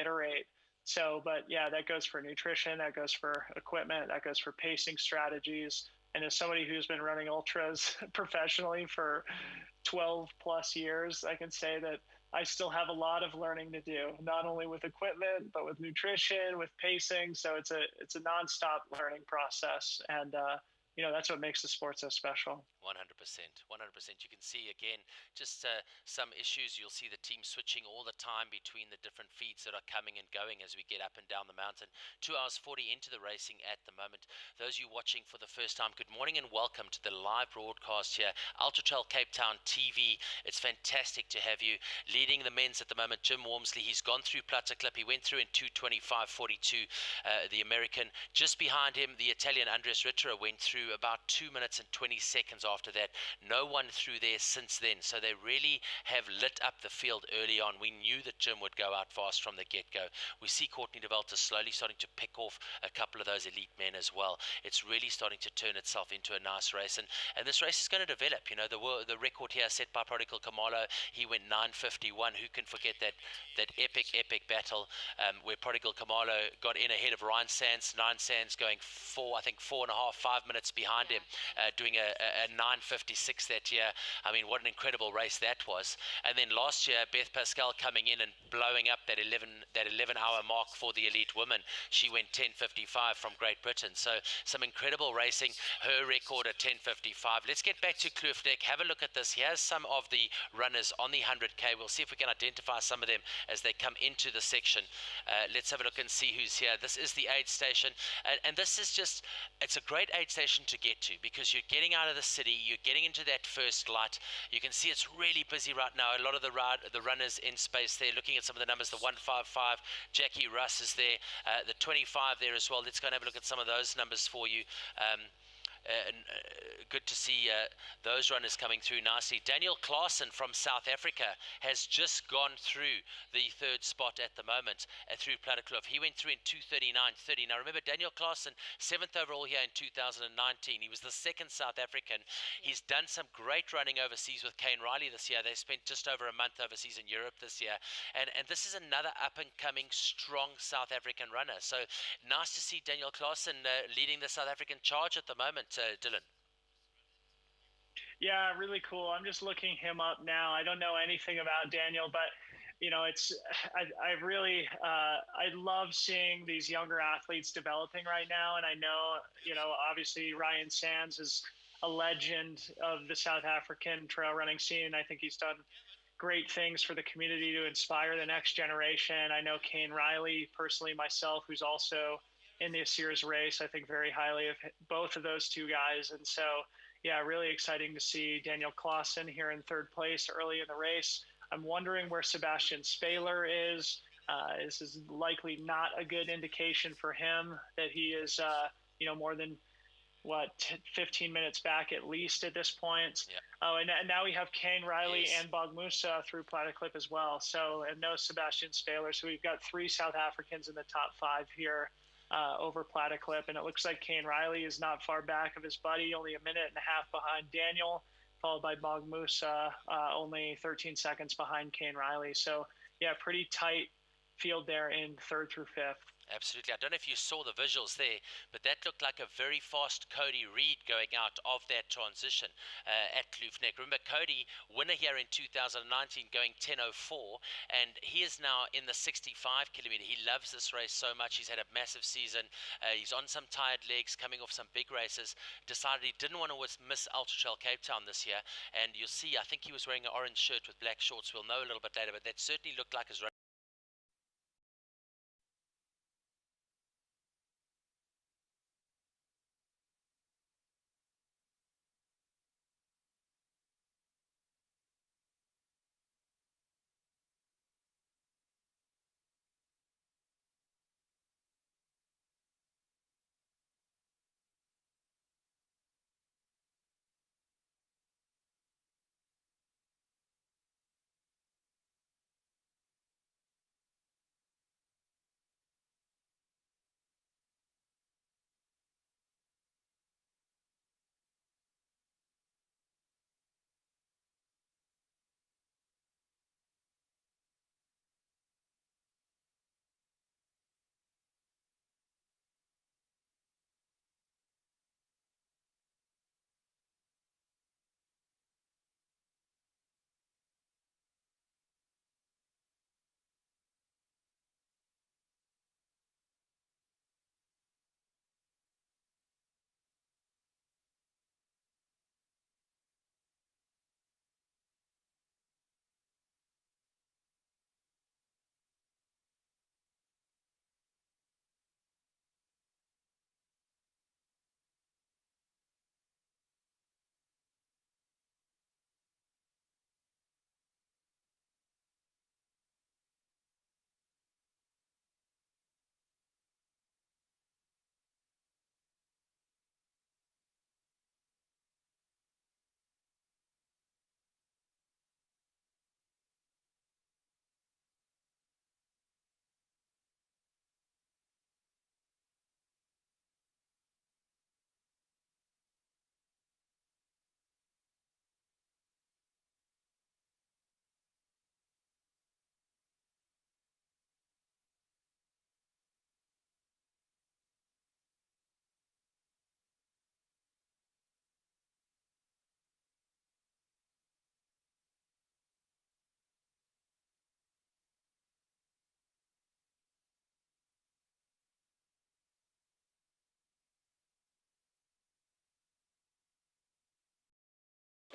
K: iterate. So, but yeah, that goes for nutrition, that goes for equipment, that goes for pacing strategies. And as somebody who's been running ultras professionally for 12 plus years, I can say that I still have a lot of learning to do, not only with equipment, but with nutrition, with pacing. So it's a nonstop learning process. And, that's what makes the sport so special.
I: 100%. You can see again just some issues. You'll see the team switching all the time between the different feeds that are coming and going as we get up and down the mountain. 2 hours 40 into the racing at the moment. Those of you watching for the first time, good morning and welcome to the live broadcast here, Ultra Trail Cape Town TV. It's fantastic to have you. Leading the men's at the moment, Jim Walmsley. He's gone through Platterklip. He went through in 2:25:42, the American. Just behind him, the Italian Andres Rittera went through about 2 minutes and 20 seconds after that. No one through there since then, so they really have lit up the field early on. We knew that Jim would go out fast from the get-go. We see Courtney Dauwalter slowly starting to pick off a couple of those elite men as well. It's really starting to turn itself into a nice race, and this race is going to develop. The record here set by Prodigal Kamalo, he went 9:51. Who can forget that epic battle where Prodigal Kamalo got in ahead of Ryan Sands. Ryan Sands going 4.5 minutes behind him, doing a 9:56 that year. I mean, what an incredible race that was. And then last year, Beth Pascal coming in and blowing up that 11-hour mark for the elite women. She went 10:55 from Great Britain. So some incredible racing. Her record at 10:55. Let's get back to Kloofnek. Have a look at this. Here's some of the runners on the 100K. We'll see if we can identify some of them as they come into the section. Let's have a look and see who's here. This is the aid station, and this is just, it's a great aid station to get to because you're getting out of the city, you're getting into that first light. You can see it's really busy right now. A lot of the runners in space there. Looking at some of the numbers, the 155, Jackie Russ is there, the 25 there as well. Let's go and have a look at some of those numbers for you. Good to see those runners coming through nicely. Daniel Claassen from South Africa has just gone through the third spot at the moment through Platterkloof. He went through in 2:39:30. Now remember, Daniel Claassen, 7th overall here in 2019. He was the second South African. He's done some great running overseas with Kane Riley this year. They spent just over a month overseas in Europe this year. And this is another up-and-coming, strong South African runner. So nice to see Daniel Claassen leading the South African charge at the moment. Dylan.
K: Yeah, really cool. I'm just looking him up now. I don't know anything about Daniel, but I love seeing these younger athletes developing right now. And I know, obviously Ryan Sands is a legend of the South African trail running scene. I think he's done great things for the community to inspire the next generation. I know Kane Riley, personally myself, who's also in this year's race. I think very highly of both of those two guys. And so, yeah, really exciting to see Daniel Claassen here in third place early in the race. I'm wondering where Sebastien Spehler is. This is likely not a good indication for him that he is, more than 15 minutes back at least at this point. Yeah. Oh, and now we have Kane Riley and Bog Musa through Platterklip as well. So, and no Sebastien Spehler. So we've got 3 South Africans in the top 5 here. Over Platterklip, and it looks like Kane Riley is not far back of his buddy, only a minute and a half behind Daniel, followed by Bog Musa, only 13 seconds behind Kane Riley. So, yeah, pretty tight field there in 3rd through 5th.
I: Absolutely. I don't know if you saw the visuals there, but that looked like a very fast Cody Reed going out of that transition at Kloofnek. Remember, Cody, winner here in 2019, going 10:04, and he is now in the 65 kilometer. He loves this race so much. He's had a massive season. He's on some tired legs, coming off some big races. Decided he didn't want to miss Ultra Trail Cape Town this year, and you'll see, I think he was wearing an orange shirt with black shorts. We'll know a little bit later, but that certainly looked like his run.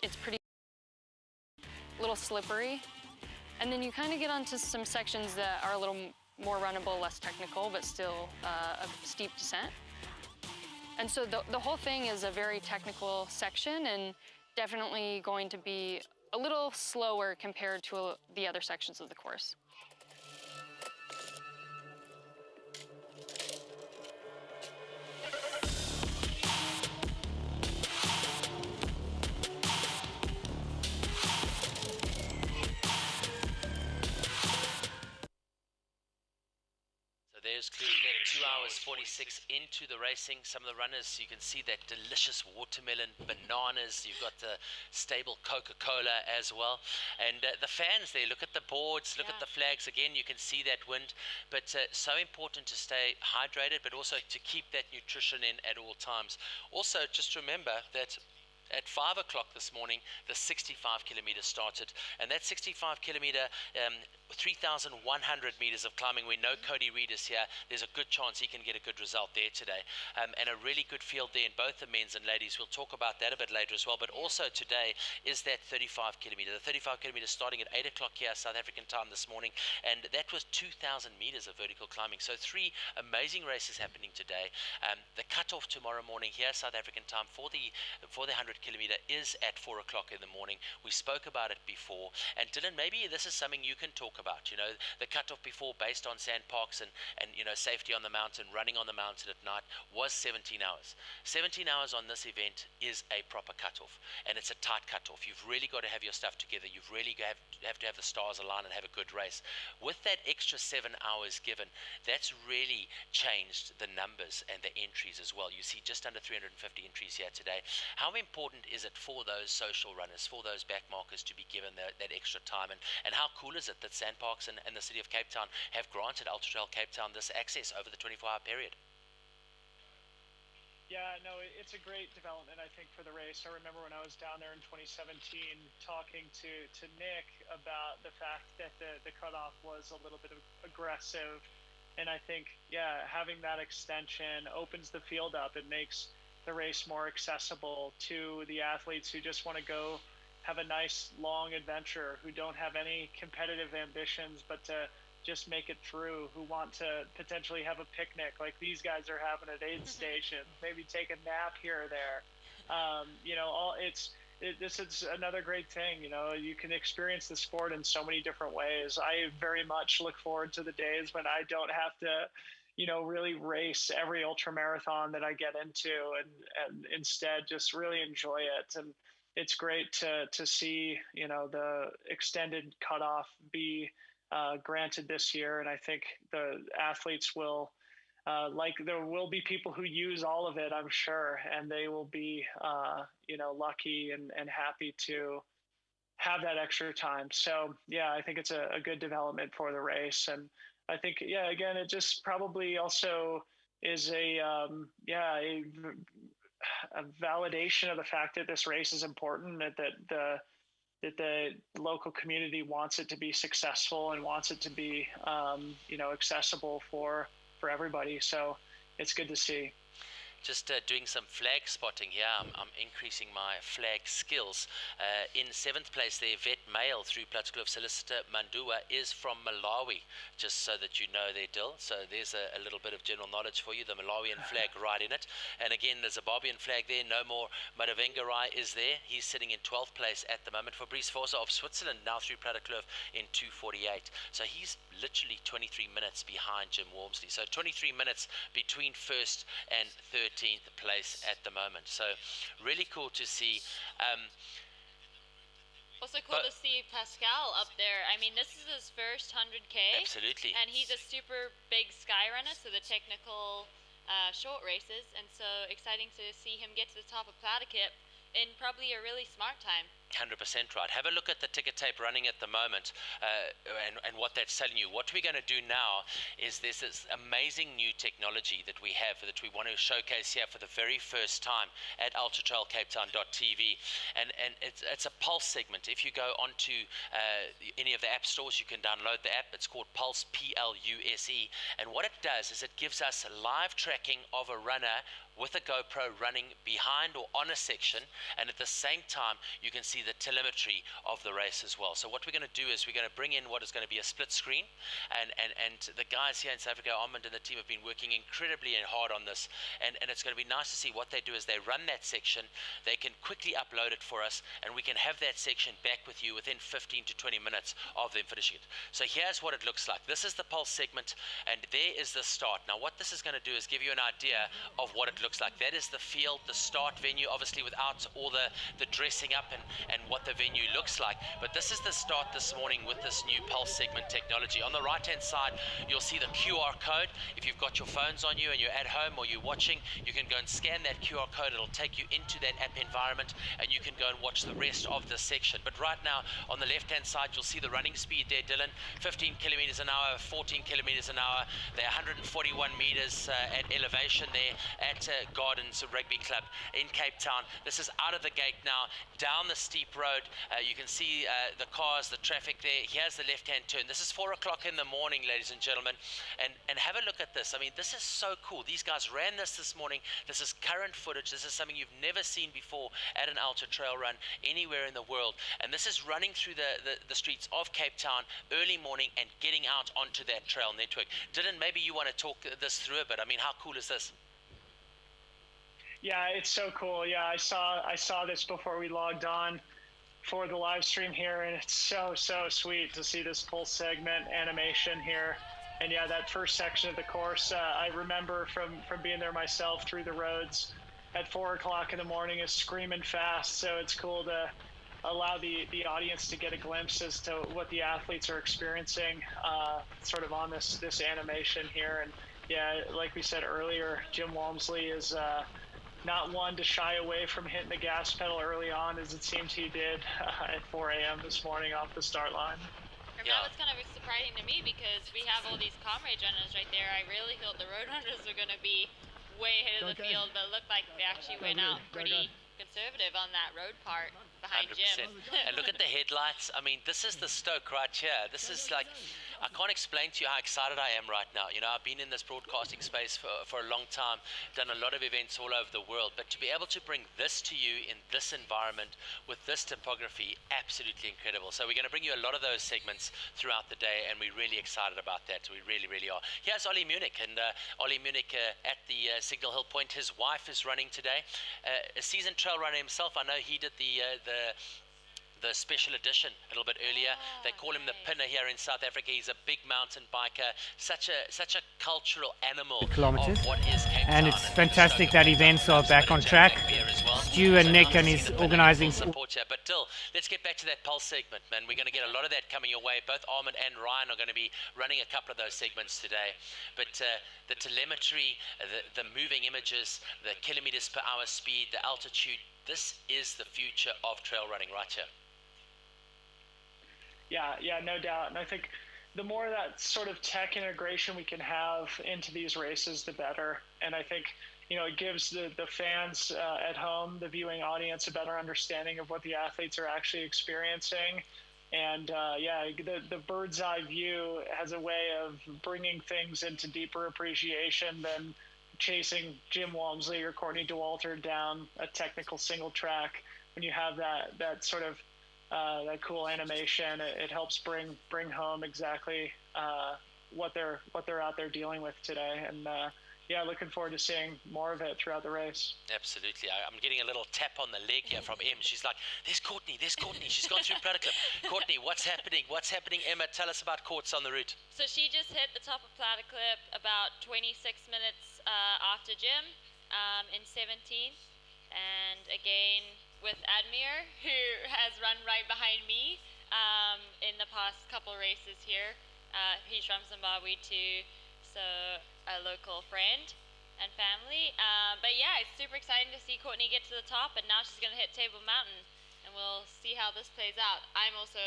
F: It's pretty a little slippery. And then you kind of get onto some sections that are a little more runnable, less technical, but still a steep descent. And so the whole thing is a very technical section and definitely going to be a little slower compared to the other sections of the course.
I: There's clearly 2 hours 46 into the racing. Some of the runners, you can see that delicious watermelon, bananas. You've got the stable Coca-Cola as well. And the fans there, look at the boards, look at the flags. Again, you can see that wind. But so important to stay hydrated, but also to keep that nutrition in at all times. Also, just remember that at 5 o'clock this morning, the 65 kilometer started, and that 65 kilometer, 3,100 meters of climbing. We know Cody Reed is here. There's a good chance he can get a good result there today, and a really good field there in both the men's and ladies. We'll talk about that a bit later as well. But also today is that 35 kilometer. The 35 kilometer starting at 8 o'clock here, South African time this morning, and that was 2,000 meters of vertical climbing. So 3 amazing races happening today. The cutoff tomorrow morning here, South African time, for the 100 kilometer is at 4 o'clock in the morning. We spoke about it before, and Dylan, maybe this is something you can talk about. You know, the cutoff before, based on sand parks and you know, safety on the mountain, running on the mountain at night, was 17 hours. 17 hours on this event is a proper cutoff, and it's a tight cutoff. You've really got to have your stuff together. You've really have to have the stars align and have a good race. With that extra 7 hours given, that's really changed the numbers and the entries as well. You see just under 350 entries here today. How important is it for those social runners, for those backmarkers, to be given that extra time? And how cool is it that Sandparks and the city of Cape Town have granted Ultra Trail Cape Town this access over the 24-hour period?
K: Yeah, no, it's a great development, I think, for the race. I remember when I was down there in 2017 talking to Nick about the fact that the cutoff was a little bit aggressive. And I think, yeah, having that extension opens the field up. It makes the race more accessible to the athletes who just want to go have a nice long adventure, who don't have any competitive ambitions but to just make it through, who want to potentially have a picnic like these guys are having at aid station, maybe take a nap here or there. You know, this is another great thing. You know, you can experience the sport in so many different ways. I very much look forward to the days when I don't have to, you know, really race every ultra marathon that I get into, and instead just really enjoy it. And it's great to see, you know, the extended cutoff be granted this year. And I think the athletes will, there will be people who use all of it, I'm sure, and they will be, you know, lucky and happy to have that extra time. So yeah, I think it's a good development for the race. And I think, yeah, again, it just probably also is a validation of the fact that this race is important, that the local community wants it to be successful and wants it to be, you know, accessible for everybody. So it's good to see.
I: Just doing some flag spotting here. I'm increasing my flag skills. In 7th place there, vet male through Platskloof solicitor Mandua is from Malawi, just so that you know their Dill. So there's a little bit of general knowledge for you, the Malawian flag right in it. And again, the Zimbabwean flag there, no more Madavengarai is there. He's sitting in 12th place at the moment. Fabrice Forza of Switzerland now through Platskloof in 2:48. So he's literally 23 minutes behind Jim Walmsley. So 23 minutes between 1st and 13th place at the moment. So really cool to see.
E: Also cool to see Pascal up there. I mean, this is his first 100K.
I: Absolutely.
E: And he's a super big sky runner, so the technical short races. And so exciting to see him get to the top of Platikip in probably a really smart time.
I: 100% right. Have a look at the ticker tape running at the moment and what that's telling you. What we're going to do now is there's this amazing new technology that we have that we want to showcase here for the very first time at ultratrailcapetown.tv, and it's a pulse segment. If you go onto any of the app stores, you can download the app. It's called Pulse, P-L-U-S-E, and what it does is it gives us live tracking of a runner with a GoPro running behind or on a section, and at the same time you can see the telemetry of the race as well. So what we're going to do is we're going to bring in what is going to be a split screen, and the guys here in South Africa, Armand and the team, have been working incredibly hard on this, and it's going to be nice to see what they do is they run that section, they can quickly upload it for us, and we can have that section back with you within 15 to 20 minutes of them finishing it. So here's what it looks like. This is the pulse segment, and there is the start. Now what this is going to do is give you an idea of what it looks like. That is the field, the start venue, obviously without all the dressing up and what the venue looks like. But this is the start this morning with this new pulse segment technology. On the right hand side you'll see the QR code. If you've got your phones on you and you're at home or you're watching, you can go and scan that QR code. It'll take you into that app environment and you can go and watch the rest of this section. But right now on the left hand side you'll see the running speed there, Dylan. 15 kilometers an hour, 14 kilometers an hour. They're 141 meters at elevation there at Gardens Rugby Club in Cape Town. This is out of the gate now, down the steep road. You can see the cars, the traffic there. Here's the left-hand turn. This is 4 o'clock in the morning, ladies and gentlemen, and have a look at this. I mean, this is so cool. These guys ran this morning. This is current footage. This is something you've never seen before at an ultra trail run anywhere in the world, and this is running through the streets of Cape Town early morning and getting out onto that trail network. Dylan, maybe you want to talk this through a bit. I mean, how cool is this?
K: Yeah, it's so cool. Yeah, I saw this before we logged on for the live stream here, and it's so sweet to see this full segment animation here. And yeah, that first section of the course, I remember from being there myself through the roads at 4 o'clock in the morning is screaming fast. So it's cool to allow the audience to get a glimpse as to what the athletes are experiencing sort of on this animation here. And yeah, like we said earlier, Jim Walmsley is not one to shy away from hitting the gas pedal early on, as it seems he did at 4 a.m. this morning off the start line.
E: And that was kind of surprising to me because we have all these comrade runners right there. I really thought the road runners were going to be way ahead of the field, but it looked like they actually went out pretty conservative on that road part behind
I: 100%.
E: Jim.
I: And look at the headlights. I mean, this is the Stoke right here. This is like, I can't explain to you how excited I am right now. You know, I've been in this broadcasting space for a long time, done a lot of events all over the world, but to be able to bring this to you in this environment with this topography, absolutely incredible. So we're going to bring you a lot of those segments throughout the day, and we're really excited about that. We really are. Here's Ollie Munich, and Ollie Munich at the Signal Hill Point. His wife is running today. A seasoned trail runner himself. I know he did the special edition a little bit earlier. They call him the pinner here in South Africa. He's a big mountain biker, such a cultural animal
L: kilometers.
I: Of what is Cape
L: And
I: Town.
L: it's fantastic that events are back on track. Stu and Nick and his organising
I: support here. But Dill, let's get back to that pulse segment, man. We're going to get a lot of that coming your way. Both Armand and Ryan are going to be running a couple of those segments today. But the telemetry, the moving images, the kilometers per hour speed, the altitude, this is the future of trail running right here.
K: Yeah, no doubt. And I think the more that sort of tech integration we can have into these races, the better. And I think, you know, it gives the fans at home, the viewing audience, a better understanding of what the athletes are actually experiencing. And the bird's eye view has a way of bringing things into deeper appreciation than chasing Jim Walmsley or Courtney Dauwalter down a technical single track. When you have that sort of that cool animation, it helps bring home exactly what they're out there dealing with today. And looking forward to seeing more of it throughout the race.
I: Absolutely. I'm getting a little tap on the leg here from Em. She's like, there's Courtney. She's gone through Platyclip. Courtney, what's happening? Emma, tell us about Courts on the route.
E: So she just hit the top of Platyclip about 26 minutes after Jim in 17th. And again, with Admir, who has run right behind me in the past couple races here. He's from Zimbabwe too, so a local friend and family. But yeah, it's super exciting to see Courtney get to the top, and now she's going to hit Table Mountain, and we'll see how this plays out. I'm also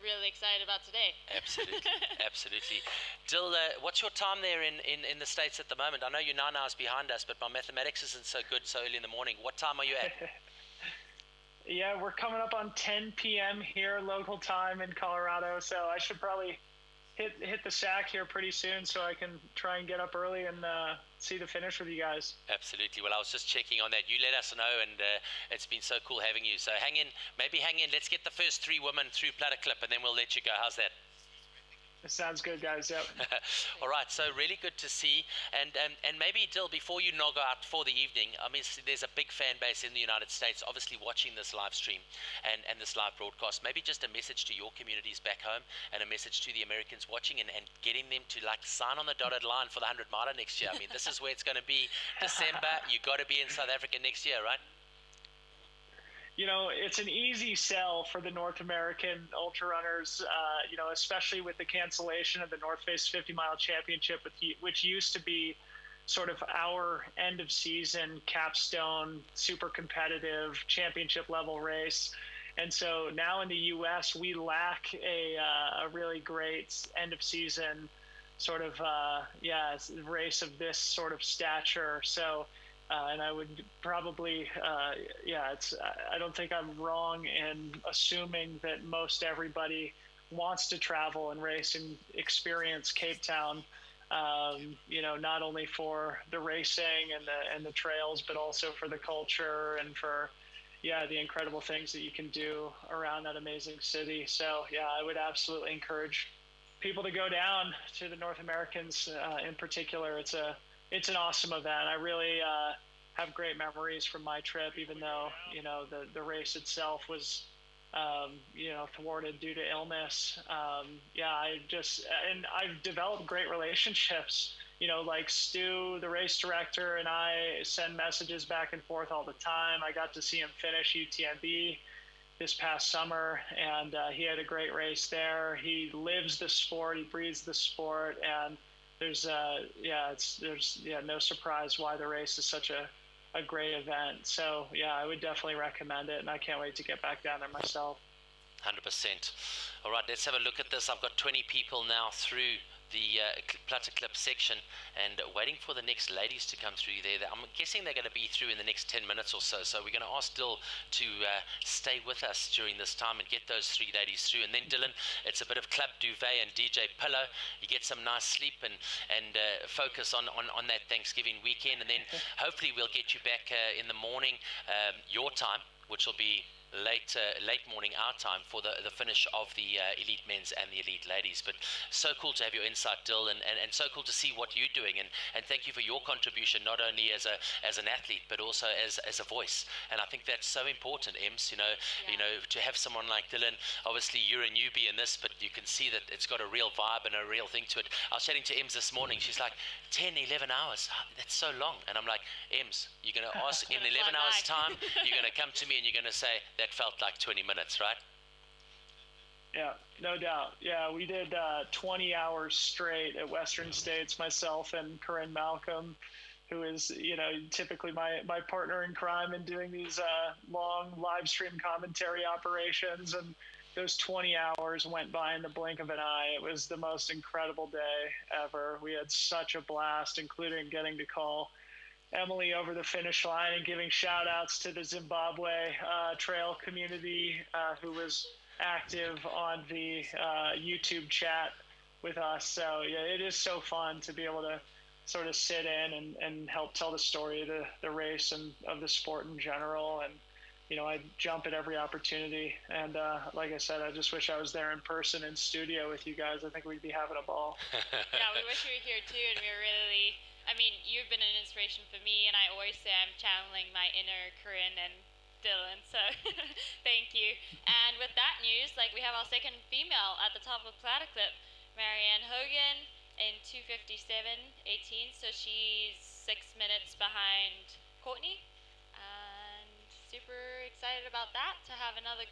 E: really excited about today.
I: Absolutely, absolutely. Dill, what's your time there in the States at the moment? I know you're 9 hours behind us, but my mathematics isn't so good so early in the morning. What time are you at?
K: Yeah, we're coming up on 10 p.m. here, local time in Colorado, so I should probably hit the sack here pretty soon so I can try and get up early and see the finish with you guys.
I: Absolutely. Well, I was just checking on that. You let us know, and it's been so cool having you. So hang in. Let's get the first 3 women through Platter Clip, and then we'll let you go. How's that?
K: It sounds good, guys. Yep.
I: All right, so really good to see. And maybe, Dill, before you nog out for the evening, I mean, there's a big fan base in the United States, obviously watching this live stream and this live broadcast. Maybe just a message to your communities back home and a message to the Americans watching and getting them to, like, sign on the dotted line for the 100-miler next year. I mean, this is where it's going to be. December, you got to be in South Africa next year, right?
K: You know, it's an easy sell for the North American ultra runners, you know, especially with the cancellation of the North Face 50-mile championship, which used to be sort of our end of season capstone, super competitive championship level race. And so now in the U.S., we lack a really great end of season sort of, race of this sort of stature. So, and I would probably, I don't think I'm wrong in assuming that most everybody wants to travel and race and experience Cape Town, you know, not only for the racing and the trails, but also for the culture and for, the incredible things that you can do around that amazing city. So, I would absolutely encourage people to go down to the North Americans in particular. It's an awesome event. I really have great memories from my trip, even though, you know, the race itself was, you know, thwarted due to illness. I've developed great relationships, you know, like Stu, the race director, and I send messages back and forth all the time. I got to see him finish UTMB this past summer, and he had a great race there. He lives the sport, he breathes the sport, and there's no surprise why the race is such a great event. So I would definitely recommend it, and I can't wait to get back down there myself.
I: 100%. All right, let's have a look at this. I've got 20 people now through the Platter Clip section and waiting for the next ladies to come through there. I'm guessing they're going to be through in the next 10 minutes or so. So we're going to ask Dill to stay with us during this time and get those 3 ladies through. And then Dylan, it's a bit of Club Duvet and DJ Pillow. You get some nice sleep and focus on that Thanksgiving weekend. And then hopefully we'll get you back in the morning, your time, which will be late morning our time for the finish of the elite men's and the elite ladies. But so cool to have your insight, Dill, and so cool to see what you're doing, and thank you for your contribution, not only as an athlete but also as a voice. And I think that's so important, Ems, you know, to have someone like Dylan. Obviously you're a newbie in this, but you can see that it's got a real vibe and a real thing to it. I was chatting to Ems this morning. She's like, 10-11 hours, that's so long. And I'm like, Ems, you're going to ask in 11 hours time, you're going to come to me and you're going to say that felt like 20 minutes, right?
K: Yeah, no doubt. Yeah, we did 20 hours straight at Western States, myself and Corinne Malcolm, who is, you know, typically my partner in crime in doing these long live stream commentary operations. And those 20 hours went by in the blink of an eye. It was the most incredible day ever. We had such a blast, including getting to call Emily over the finish line and giving shout outs to the Zimbabwe trail community who was active on the YouTube chat with us. So it is so fun to be able to sort of sit in and help tell the story of the race and of the sport in general. And, you know, I jump at every opportunity. And like I said, I just wish I was there in person in studio with you guys. I think we'd be having a ball.
E: Yeah, we wish you were here too. And we were really, I mean, you've been an inspiration for me, and I always say I'm channeling my inner Corinne and Dylan, so thank you. And with that news, like, we have our second female at the top of Platter Clip, Marianne Hogan in 2:57.18, so she's 6 minutes behind Courtney, and super excited about that, to have another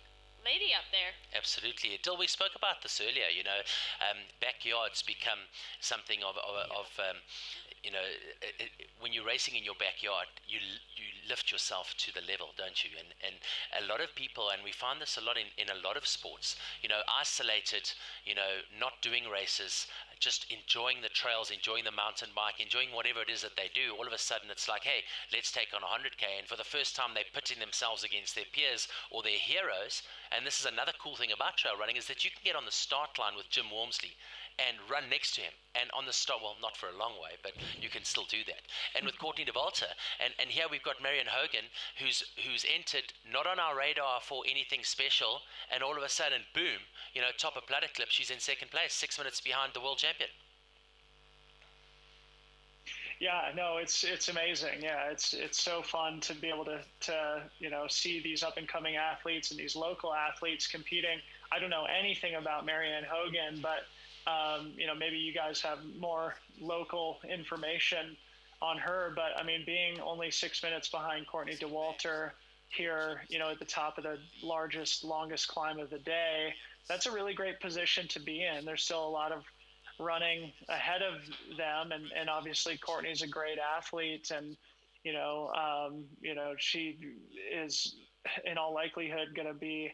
E: lady up there.
I: Absolutely. Dill, we spoke about this earlier, you know, backyards become something of you know, when you're racing in your backyard, you lift yourself to the level, don't you? And a lot of people, and we find this a lot in a lot of sports, you know, isolated, you know, not doing races, just enjoying the trails, enjoying the mountain bike, enjoying whatever it is that they do. All of a sudden it's like, hey, let's take on 100K. And for the first time, they're pitting themselves against their peers or their heroes. And this is another cool thing about trail running, is that you can get on the start line with Jim Walmsley and run next to him. And on the start, well, not for a long way, but you can still do that. And with Courtney Dauwalter, and here we've got Marion Hogan, who's entered, not on our radar for anything special, and all of a sudden, boom, you know, top of Platter Clip, she's in second place, 6 minutes behind the world champion.
K: Yeah, no, it's amazing. Yeah, it's so fun to be able to you know, see these up and coming athletes and these local athletes competing. I don't know anything about Marianne Hogan, but you know, maybe you guys have more local information on her. But I mean, being only 6 minutes behind Courtney Dauwalter here, you know, at the top of the longest climb of the day, that's a really great position to be in. There's still a lot of running ahead of them, and obviously Courtney's a great athlete, and you know, she is in all likelihood going to be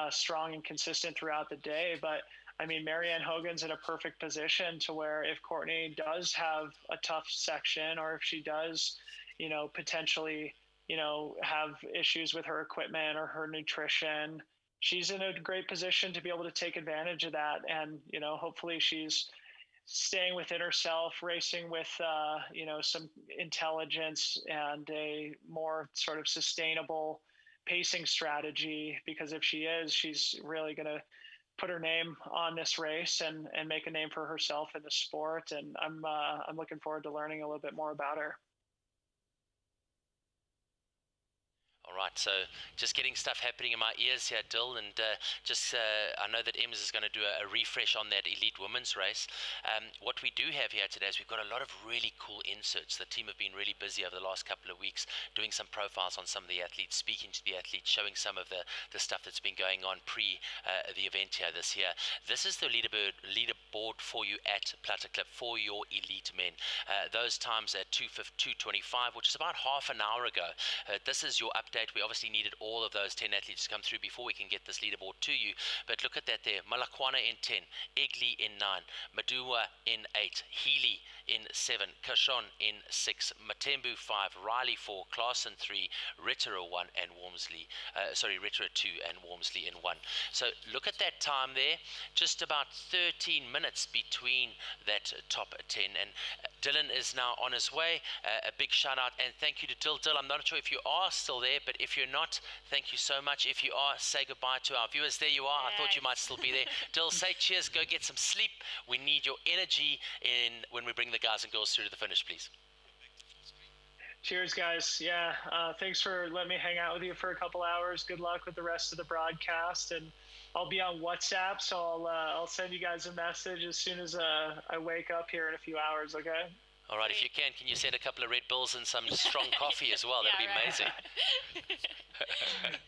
K: strong and consistent throughout the day. But I mean, Marianne Hogan's in a perfect position to where if Courtney does have a tough section, or if she does, you know, potentially, you know, have issues with her equipment or her nutrition, she's in a great position to be able to take advantage of that. And, you know, hopefully she's staying within herself, racing with, you know, some intelligence and a more sort of sustainable pacing strategy, because if she is, she's really going to put her name on this race and make a name for herself in the sport. And I'm looking forward to learning a little bit more about her.
I: All right, so just getting stuff happening in my ears here, Dill, and I know that Ems is going to do a refresh on that elite women's race. What we do have here today is we've got a lot of really cool inserts. The team have been really busy over the last couple of weeks doing some profiles on some of the athletes, speaking to the athletes, showing some of the stuff that's been going on pre the event here this year. This is the leaderboard for you at Platter Clip for your elite men. Those times at 2:25, which is about half an hour ago. This is your update. We obviously needed all of those 10 athletes to come through before we can get this leaderboard to you. But look at that there. Malakwana in 10, Egli in 9, Madua in 8, Healy in 7, Kashon in 6, Matembu 5, Riley 4, Klaassen 3, Rittera 1, and Rittera 2 and Walmsley in 1. So look at that time there. Just about 13 minutes between that top 10. And Dylan is now on his way. A big shout out and thank you to Dill. Dill, I'm not sure if you are still there, but if you're not, thank you so much. If you are, say goodbye to our viewers. There you are. Yes. I thought you might still be there. Dill, say cheers. Go get some sleep. We need your energy when we bring the guys and girls through to the finish, please.
K: Cheers, guys. Yeah, thanks for letting me hang out with you for a couple hours. Good luck with the rest of the broadcast, and I'll be on WhatsApp, so I'll send you guys a message as soon as I wake up here in a few hours. Okay.
I: All right, if you can you send a couple of Red Bulls and some strong coffee as well? That'd be amazing.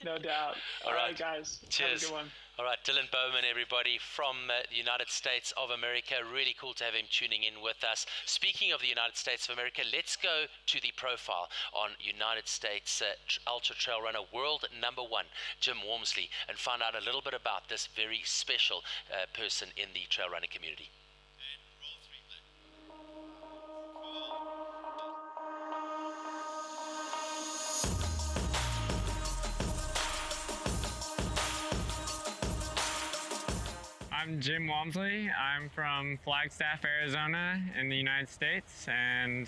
K: No doubt. All right, guys.
I: Cheers.
K: Have a good one.
I: All right, Dylan Bowman, everybody, from the United States of America. Really cool to have him tuning in with us. Speaking of the United States of America, let's go to the profile on United States Ultra Trail Runner World #1, Jim Walmsley, and find out a little bit about this very special person in the trail running community.
M: I'm Jim Walmsley. I'm from Flagstaff, Arizona in the United States, and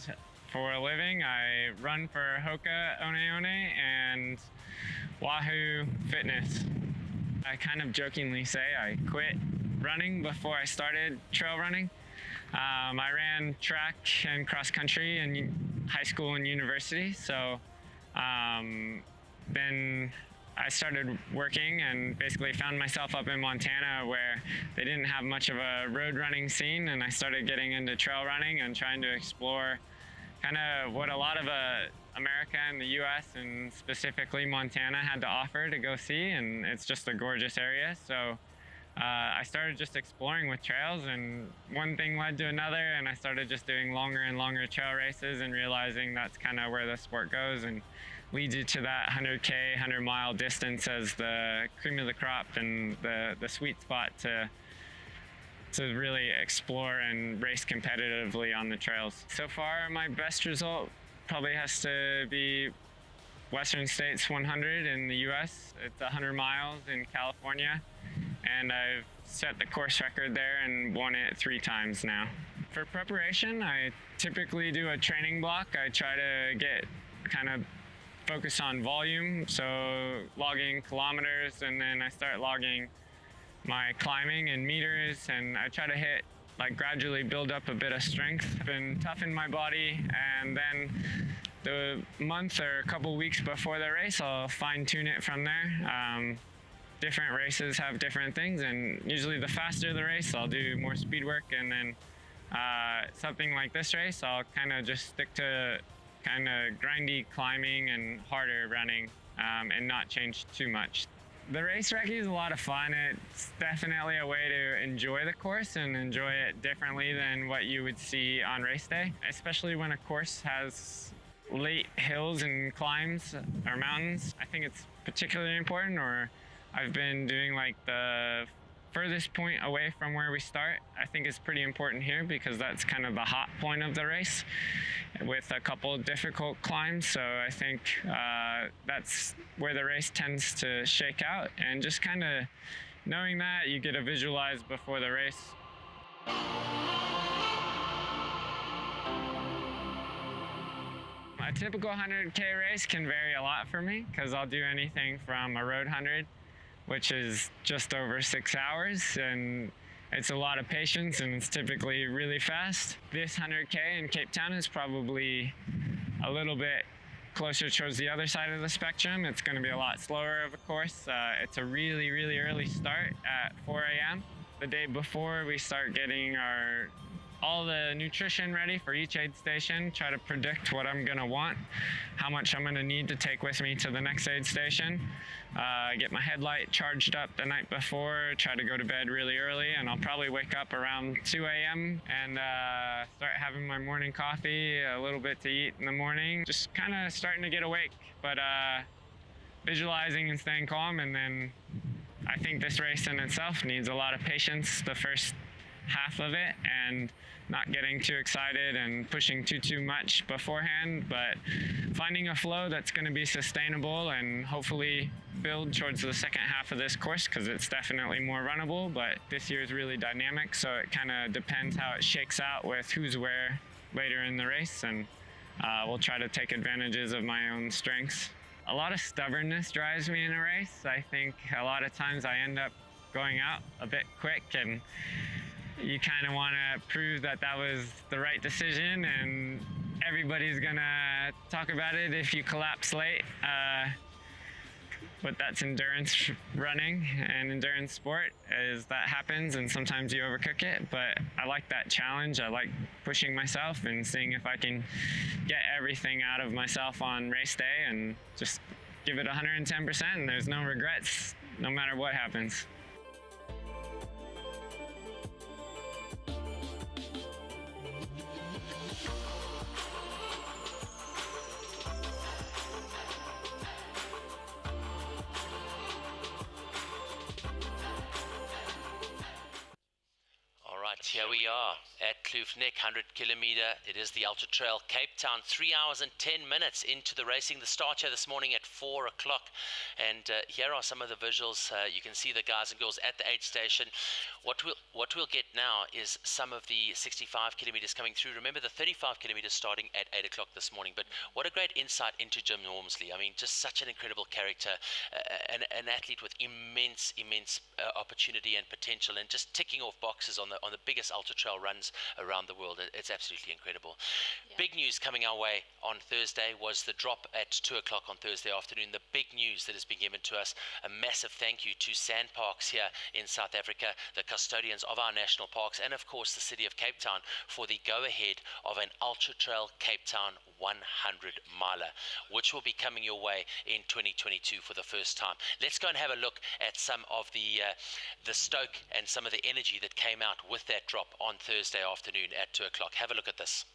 M: for a living I run for Hoka One One and Wahoo Fitness. I kind of jokingly say I quit running before I started trail running. I ran track and cross country in high school and university, so then I started working and basically found myself up in Montana where they didn't have much of a road running scene, and I started getting into trail running and trying to explore kind of what a lot of America and the US, and specifically Montana, had to offer to go see, and it's just a gorgeous area. So I started just exploring with trails, and one thing led to another, and I started just doing longer and longer trail races and realizing that's kind of where the sport goes and leads you to that 100K, 100-mile distance as the cream of the crop and the sweet spot to really explore and race competitively on the trails. So far, my best result probably has to be Western States 100 in the US. It's 100 miles in California, and I've set the course record there and won it 3 times now. For preparation, I typically do a training block. I try to get kind of focused on volume, so logging kilometers, and then I start logging my climbing in meters, and I try to hit, like, gradually build up a bit of strength and toughen my body, and then the month or a couple weeks before the race, I'll fine-tune it from there. Different races have different things, and usually the faster the race, I'll do more speed work, and then something like this race, I'll kind of just stick to kind of grindy climbing and harder running, and not change too much. The race recce is a lot of fun. It's definitely a way to enjoy the course and enjoy it differently than what you would see on race day, especially when a course has late hills and climbs or mountains. I think it's particularly important, or I've been doing like the furthest point away from where we start. I think it's pretty important here because that's kind of the hot point of the race with a couple of difficult climbs. So I think that's where the race tends to shake out, and just kind of knowing that, you get to visualize before the race. A typical 100K race can vary a lot for me because I'll do anything from a road 100, which is just over 6 hours, and it's a lot of patience, and it's typically really fast. This 100K in Cape Town is probably a little bit closer towards the other side of the spectrum. It's going to be a lot slower of a course. It's a really, really early start at 4 a.m. The day before, we start getting all the nutrition ready for each aid station, try to predict what I'm gonna want, how much I'm gonna need to take with me to the next aid station, get my headlight charged up the night before, try to go to bed really early, and I'll probably wake up around 2 a.m. and start having my morning coffee, a little bit to eat in the morning, just kind of starting to get awake, but visualizing and staying calm. And then I think this race in itself needs a lot of patience the first half of it, and not getting too excited and pushing too much beforehand, but finding a flow that's going to be sustainable and hopefully build towards the second half of this course, because it's definitely more runnable, but this year is really dynamic, so it kind of depends how it shakes out with who's where later in the race, and we'll try to take advantages of my own strengths. A lot of stubbornness drives me in a race. I think a lot of times I end up going out a bit quick, and you kind of want to prove that that was the right decision, and everybody's gonna talk about it if you collapse late. But that's endurance running and endurance sport, is that happens, and sometimes you overcook it. But I like that challenge. I like pushing myself and seeing if I can get everything out of myself on race day and just give it 110%, and there's no regrets no matter what happens.
I: Here we are at Kloof Neck, 100 kilometer. It is the Ultra Trail Cape Town, 3 hours and 10 minutes into the racing. The start here this morning at 4 o'clock. And here are some of the visuals. You can see the guys and girls at the aid station. What we'll get now is some of the 65 kilometers coming through. Remember, the 35 kilometers starting at 8 o'clock this morning. But what a great insight into Jim Walmsley. I mean, just such an incredible character, an athlete with immense opportunity and potential, and just ticking off boxes on the biggest ultra trail runs around the world. It's absolutely incredible. Yeah. Big news coming our way on Thursday was the drop at 2 o'clock on Thursday afternoon. The big news that has been given to us. A massive thank you to Sandparks here in South Africa, the custodians of our national parks, and of course the city of Cape Town for the go-ahead of an Ultra Trail Cape Town 100-miler, which will be coming your way in 2022 for the first time. Let's go and have a look at some of the stoke and some of the energy that came out with that drop on Thursday afternoon at 2 o'clock. Have a look at this.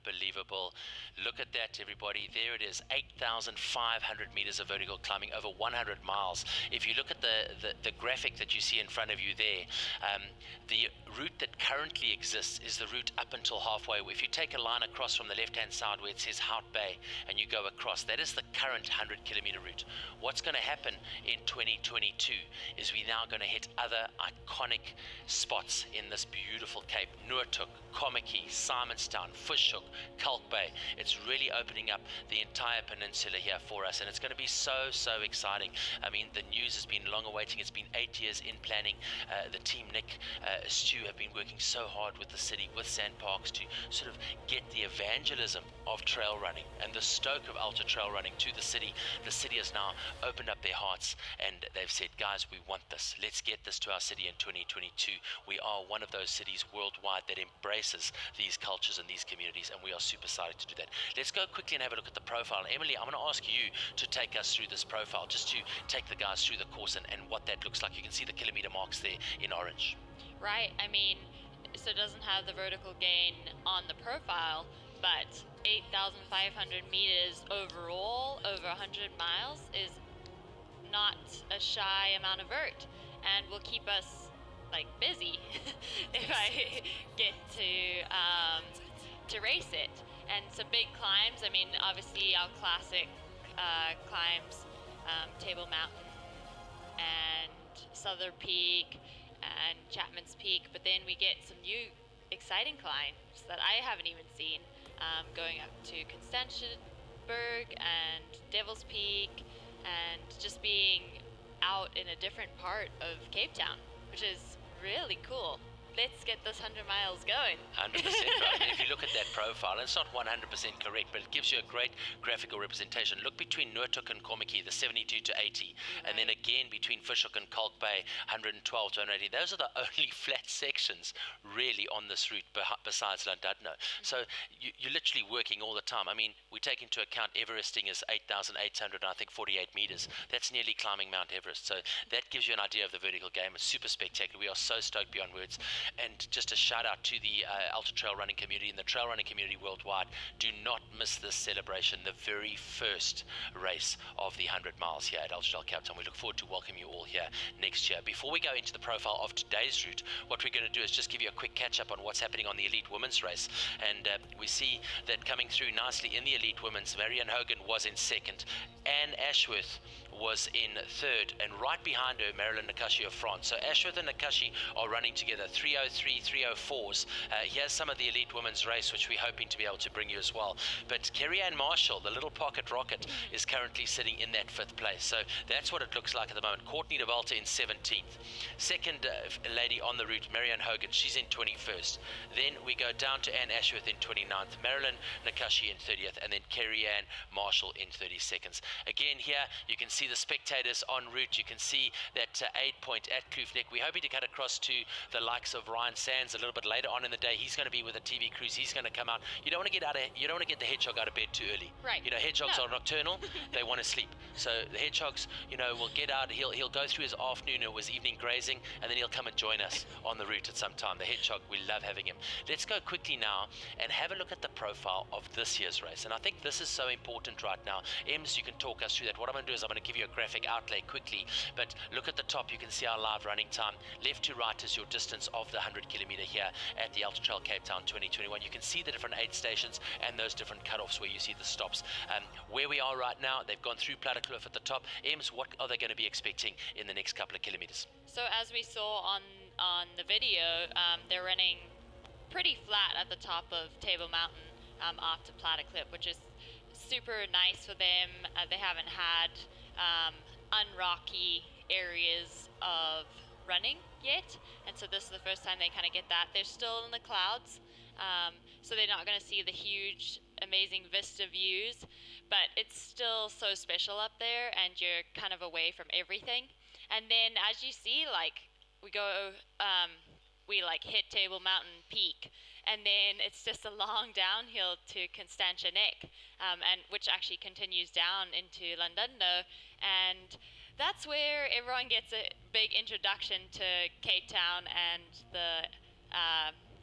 I: Unbelievable. Look at that, everybody. There it is, 8,500 meters of vertical climbing over 100 miles. If you look at the graphic that you see in front of you there, the route that currently exists is the route up until halfway. If you take a line across from the left-hand side where it says Hout Bay and you go across, that is the current 100-kilometer route. What's going to happen in 2022 is we're now going to hit other iconic spots in this beautiful Cape. Noordhoek, Kommetjie, Simonstown, Fischhoek, Kalk Bay. It's really opening up the entire peninsula here for us, and it's going to be so exciting. I mean, the news has been long awaiting. It's been 8 years in planning. The team, Nick, Stu, have been working so hard with the city, with Sandparks, to sort of get the evangelism of trail running and the stoke of ultra trail running to the city. The city has now opened up their hearts and they've said, guys, we want this. Let's get this to our city in 2022. We are one of those cities worldwide that embraces these cultures and these communities, and we are super excited to do that. Let's go quickly and have a look at the profile. Emily, I'm going to ask you to take us through this profile, just to take the guys through the course and what that looks like. You can see the kilometer marks there in orange.
E: Right, I mean, so it doesn't have the vertical gain on the profile, but 8,500 meters overall over 100 miles is not a shy amount of vert, and will keep us like busy if I get to race it. And some big climbs. I mean, obviously our classic climbs, Table Mountain and Southern Peak and Chapman's Peak, but then we get some new exciting climbs that I haven't even seen, going up to Constantiusberg and Devil's Peak, and just being out in a different part of Cape Town, which is really cool. Let's get this 100 miles going.
I: 100% right. And if you look at that profile, and it's not 100% correct, but it gives you a great graphical representation. Look between Noordhoek and Kommetjie, the 72 to 80, and then again between Fischhoek and Kalk Bay, 112 to 180. Those are the only flat sections really on this route besides Llandudno. So you're literally working all the time. I mean, we take into account Everesting is 8,800, I think 48 meters. That's nearly climbing Mount Everest. So that gives you an idea of the vertical game. It's super spectacular. We are so stoked beyond words. And just a shout out to the ultra trail running community and the trail running community worldwide. Do not miss this celebration, the very first race of the 100 miles here at Ultra Trail Cape Town. We look forward to welcoming you all here next year. Before we go into the profile of today's route, what we're going to do is just give you a quick catch up on what's happening on the elite women's race. And we see that coming through nicely in the elite women's, Marianne Hogan was in second, Anne Ashworth was in third, and right behind her, Marilyn Nakashi of France. So Ashworth and Nakashi are running together, 3:03, 3:04s. Here's some of the elite women's race, which we're hoping to be able to bring you as well. But Kerry-Ann Marshall, the little pocket rocket, is currently sitting in that 5th place. So that's what it looks like at the moment. Courtney Dauwalter in 17th. Second lady on the route, Marianne Hogan, she's in 21st. Then we go down to Anne Ashworth in 29th, Marilyn Nakashi in 30th, and then Kerry-Ann Marshall in 32nd. Again, here you can see the spectators en route. You can see that aid point at Kloofnek. We're hoping to cut across to the likes of Ryan Sands a little bit later on in the day. He's going to be with a TV cruise. He's going to come out. You don't want to get the hedgehog out of bed too early.
E: Right.
I: You know, hedgehogs are nocturnal. They want to sleep. So the hedgehogs, you know, will get out. He'll go through his afternoon or his evening grazing, and then he'll come and join us on the route at some time. The hedgehog, we love having him. Let's go quickly now and have a look at the profile of this year's race. And I think this is so important right now. Ems, you can talk us through that. What I'm going to do is I'm going to give you a graphic outlay quickly, but look at the top, you can see our live running time. Left to right is your distance of the 100 kilometer here at the Ultra Trail Cape Town 2021. You can see the different aid stations and those different cutoffs where you see the stops. Where we are right now, they've gone through Plattekloof at the top. Ems, what are they going to be expecting in the next couple of kilometers?
E: So as we saw on the video, they're running pretty flat at the top of Table Mountain after Plattekloof, which is super nice for them. They haven't had unrocky areas of running yet, and so this is the first time they kind of get that. They're still in the clouds, so they're not going to see the huge amazing vista views, but it's still so special up there, and you're kind of away from everything. And then as you see, like, we like hit Table Mountain peak, and then it's just a long downhill to Constantia Neck, and which actually continues down into Llandudno, and that's where everyone gets a big introduction to Cape Town and the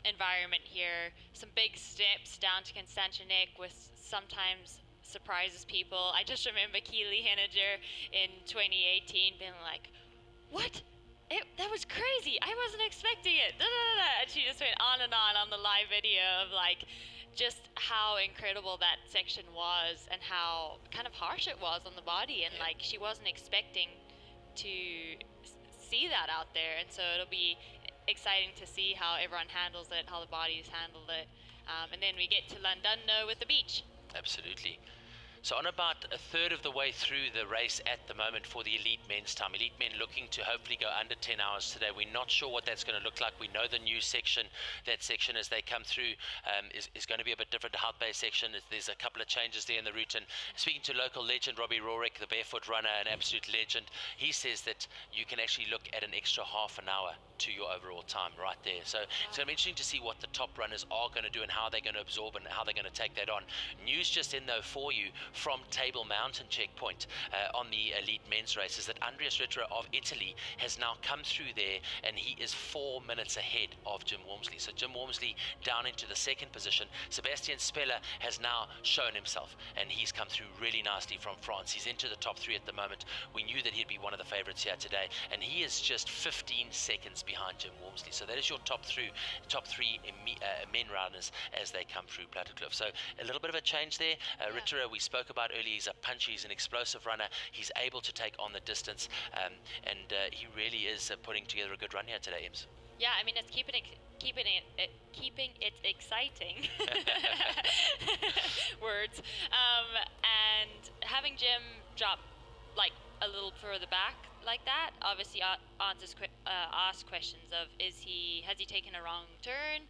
E: environment here. Some big steps down to Constantia Neck, which sometimes surprises people. I just remember Keely Henniger in 2018 being like, "What? That was crazy. I wasn't expecting it." And she just went on the live video of like just how incredible that section was and how kind of harsh it was on the body, and like she wasn't expecting to see that out there. And so it'll be exciting to see how everyone handles it, how the bodies handled it, and then we get to Llandudno with the beach.
I: Absolutely. So on about a third of the way through the race at the moment for the elite men's time. Elite men looking to hopefully go under 10 hours today. We're not sure what that's going to look like. We know the new section, that section as they come through is going to be a bit different. The Hout Bay section, there's a couple of changes there in the route. And speaking to local legend Robbie Rorick, the barefoot runner, an absolute legend, he says that you can actually look at an extra half an hour to your overall time right there. So it's going to be interesting to see what the top runners are going to do and how they're going to absorb and how they're going to take that on. News just in though for you from Table Mountain checkpoint on the elite men's race is that Andreas Ritter of Italy has now come through there, and he is 4 minutes ahead of Jim Walmsley. So Jim Walmsley down into the second position. Sebastien Spehler has now shown himself, and he's come through really nicely from France. He's into the top 3 at the moment. We knew that he'd be one of the favorites here today, and he is just 15 seconds behind Jim Walmsley. So that is your top three men runners as they come through Plattekloof. So a little bit of a change there. Ritter, we spoke about earlier, he's a punchy, he's an explosive runner. He's able to take on the distance, and he really is putting together a good run here today, Ems.
E: Yeah, I mean, it's keeping it exciting. Words. And having Jim drop like a little further back like that obviously asks questions of has he taken a wrong turn?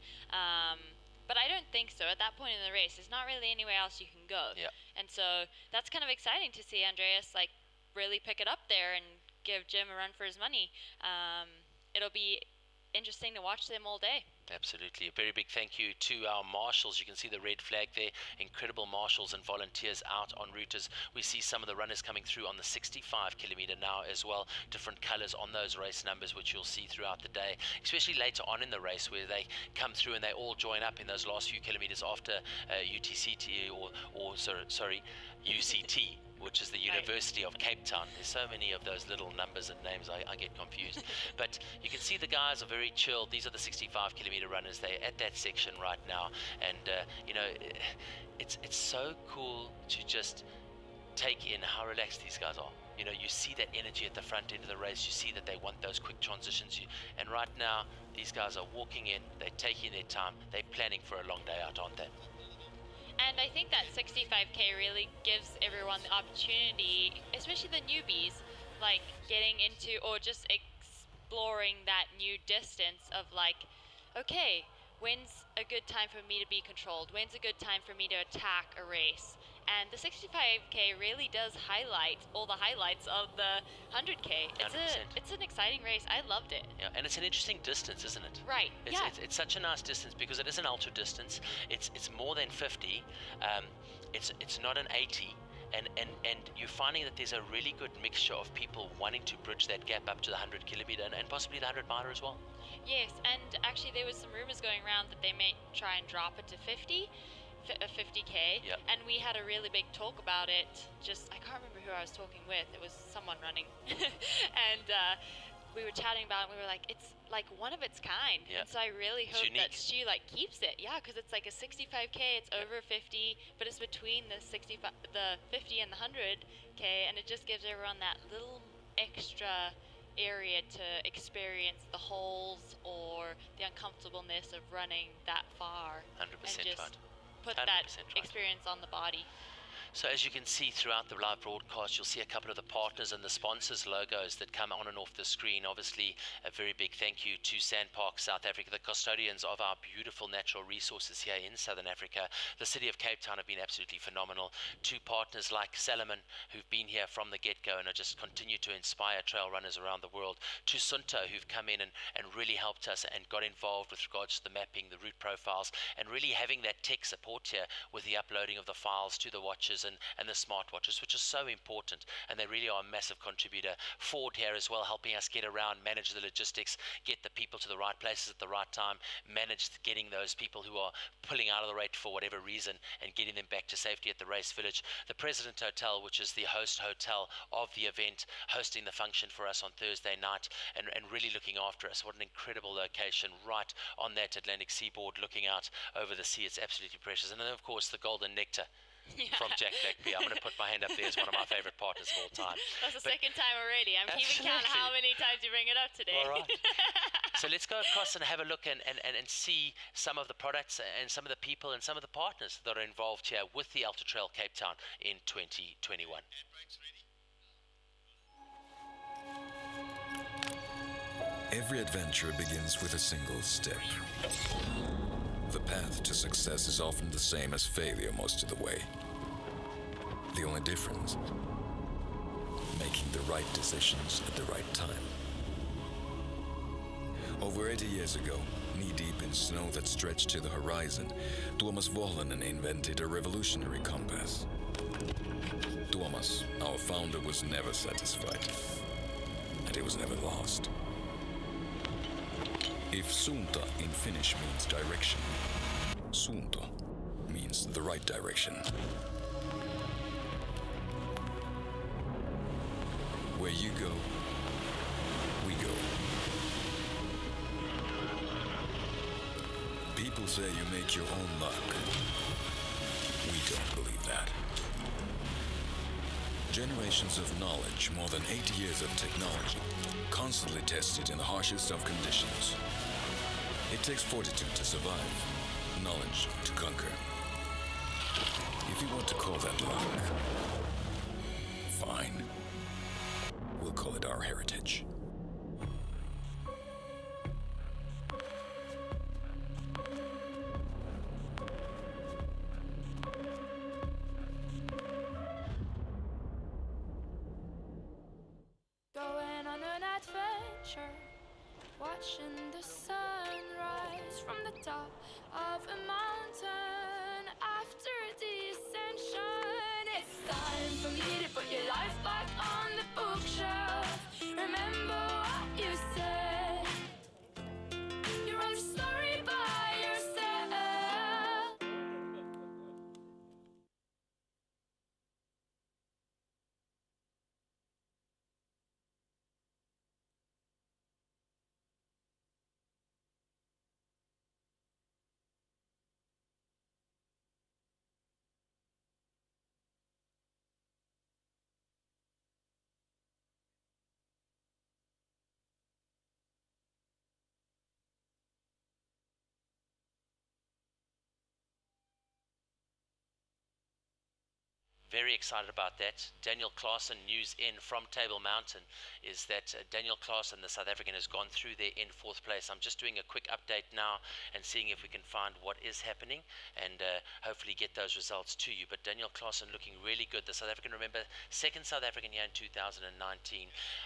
E: But I don't think so. At that point in the race, there's not really anywhere else you can go.
I: Yeah.
E: And so that's kind of exciting to see Andreas like really pick it up there and give Jim a run for his money. It'll be interesting to watch them all day.
I: Absolutely. A very big thank you to our marshals. You can see the red flag there. Incredible marshals and volunteers out en route as we see some of the runners coming through on the 65 kilometer now as well. Different colors on those race numbers, which you'll see throughout the day, especially later on in the race where they come through and they all join up in those last few kilometers after UTCT or UCT, which is the University of Cape Town. There's so many of those little numbers and names, I get confused. But you can see the guys are very chilled. These are the 65 kilometer runners. They're at that section right now, and you know, it's so cool to just take in how relaxed these guys are. You know, you see that energy at the front end of the race. You see that they want those quick transitions. And right now, these guys are walking in. They're taking their time. They're planning for a long day out, aren't they?
E: And I think that 65K really gives everyone the opportunity, especially the newbies, like getting into or just exploring that new distance of like, okay, when's a good time for me to be controlled? When's a good time for me to attack a race? And the 65K really does highlight all the highlights of the 100K. It's an exciting race. I loved it.
I: Yeah, and it's an interesting distance, isn't it?
E: Right.
I: It's such a nice distance because it is an ultra distance. It's more than 50. It's not an 80. And you're finding that there's a really good mixture of people wanting to bridge that gap up to the 100 kilometer and possibly the 100 miler as well.
E: Yes, and actually there was some rumors going around that they may try and drop it to 50. a 50K,
I: Yep.
E: and we had a really big talk about it. Just, I can't remember who I was talking with. It was someone running. And we were chatting about it, and we were like, it's like one of its kind.
I: Yeah.
E: And so I really
I: It's
E: hope
I: unique.
E: that Stu like keeps it. Yeah, because it's like a 65K, it's over 50, but it's between the 50 and the 100K, and it just gives everyone that little extra area to experience the holes or the uncomfortableness of running that far.
I: 100%
E: and just
I: right.
E: put
I: 100%
E: that
I: right.
E: experience on the body.
I: So as you can see throughout the live broadcast, you'll see a couple of the partners and the sponsors logos that come on and off the screen. Obviously, a very big thank you to Sandpark South Africa, the custodians of our beautiful natural resources here in Southern Africa. The city of Cape Town have been absolutely phenomenal. To partners like Salomon, who've been here from the get-go and are just continue to inspire trail runners around the world. To Sunto, who've come in and really helped us and got involved with regards to the mapping, the route profiles, and really having that tech support here with the uploading of the files to the watches and the smartwatches, which is so important, and they really are a massive contributor. Ford here as well, helping us get around, manage the logistics, get the people to the right places at the right time, manage getting those people who are pulling out of the rate for whatever reason and getting them back to safety at the race village. The President Hotel, which is the host hotel of the event, hosting the function for us on Thursday night and really looking after us. What an incredible location right on that Atlantic seaboard looking out over the sea. It's absolutely precious. And then of course the Golden Nectar from Jack Blackbeard. I'm going to put my hand up there as one of my favorite partners of all time.
E: That's the second time already. I'm keeping count of how many times you bring it up today.
I: All right. So let's go across and have a look and see some of the products and some of the people and some of the partners that are involved here with the Ultra Trail Cape Town in 2021.
N: Every adventure begins with a single step. The path to success is often the same as failure most of the way. The only difference, making the right decisions at the right time. Over 80 years ago, knee-deep in snow that stretched to the horizon, Tuomas Vuohlanen invented a revolutionary compass. Tuomas, our founder, was never satisfied, and he was never lost. If suunta in Finnish means direction, suunto means the right direction. Where you go, we go. People say you make your own luck. We don't believe that. Generations of knowledge, more than 80 years of technology, constantly tested in the harshest of conditions. It takes fortitude to survive, knowledge to conquer. If you want to call that luck, fine. We'll call it our heritage.
O: Going on an adventure, watching the sunrise from the top of a mountain after a descension. It's time for me to put your life back on the bookshelf. Remember what you said. You wrote a story by yourself.
I: Very excited about that. Daniel Claassen, news in from Table Mountain, is that Daniel Claassen, the South African, has gone through there in 4th place. I'm just doing a quick update now and seeing if we can find what is happening and hopefully get those results to you. But Daniel Claassen looking really good. The South African, remember, 2nd South African here in 2019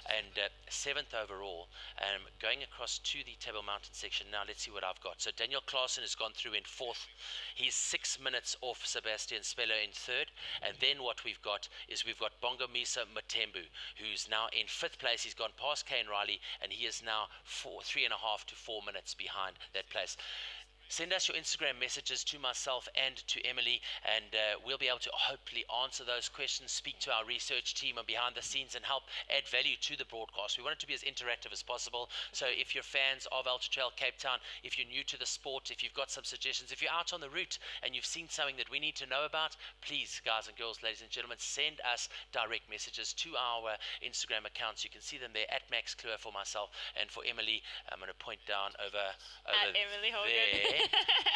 I: and 7th overall. Going across to the Table Mountain section now, let's see what I've got. So Daniel Claassen has gone through in 4th. He's 6 minutes off Sebastien Spehler in 3rd, and then what we've got is we've got Bongomisa Matembu, who's now in 5th place. He's gone past Kane Riley, and he is now 3.5 to 4 minutes behind that place. Send us your Instagram messages to myself and to Emily, and we'll be able to hopefully answer those questions, speak to our research team and behind the scenes, and help add value to the broadcast. We want it to be as interactive as possible. So if you're fans of Ultra Trail Cape Town, if you're new to the sport, if you've got some suggestions, if you're out on the route and you've seen something that we need to know about, please, guys and girls, ladies and gentlemen, send us direct messages to our Instagram accounts. You can see them there at Max Kluwer for myself, and for Emily, I'm going to point down over
E: at Emily Hogan.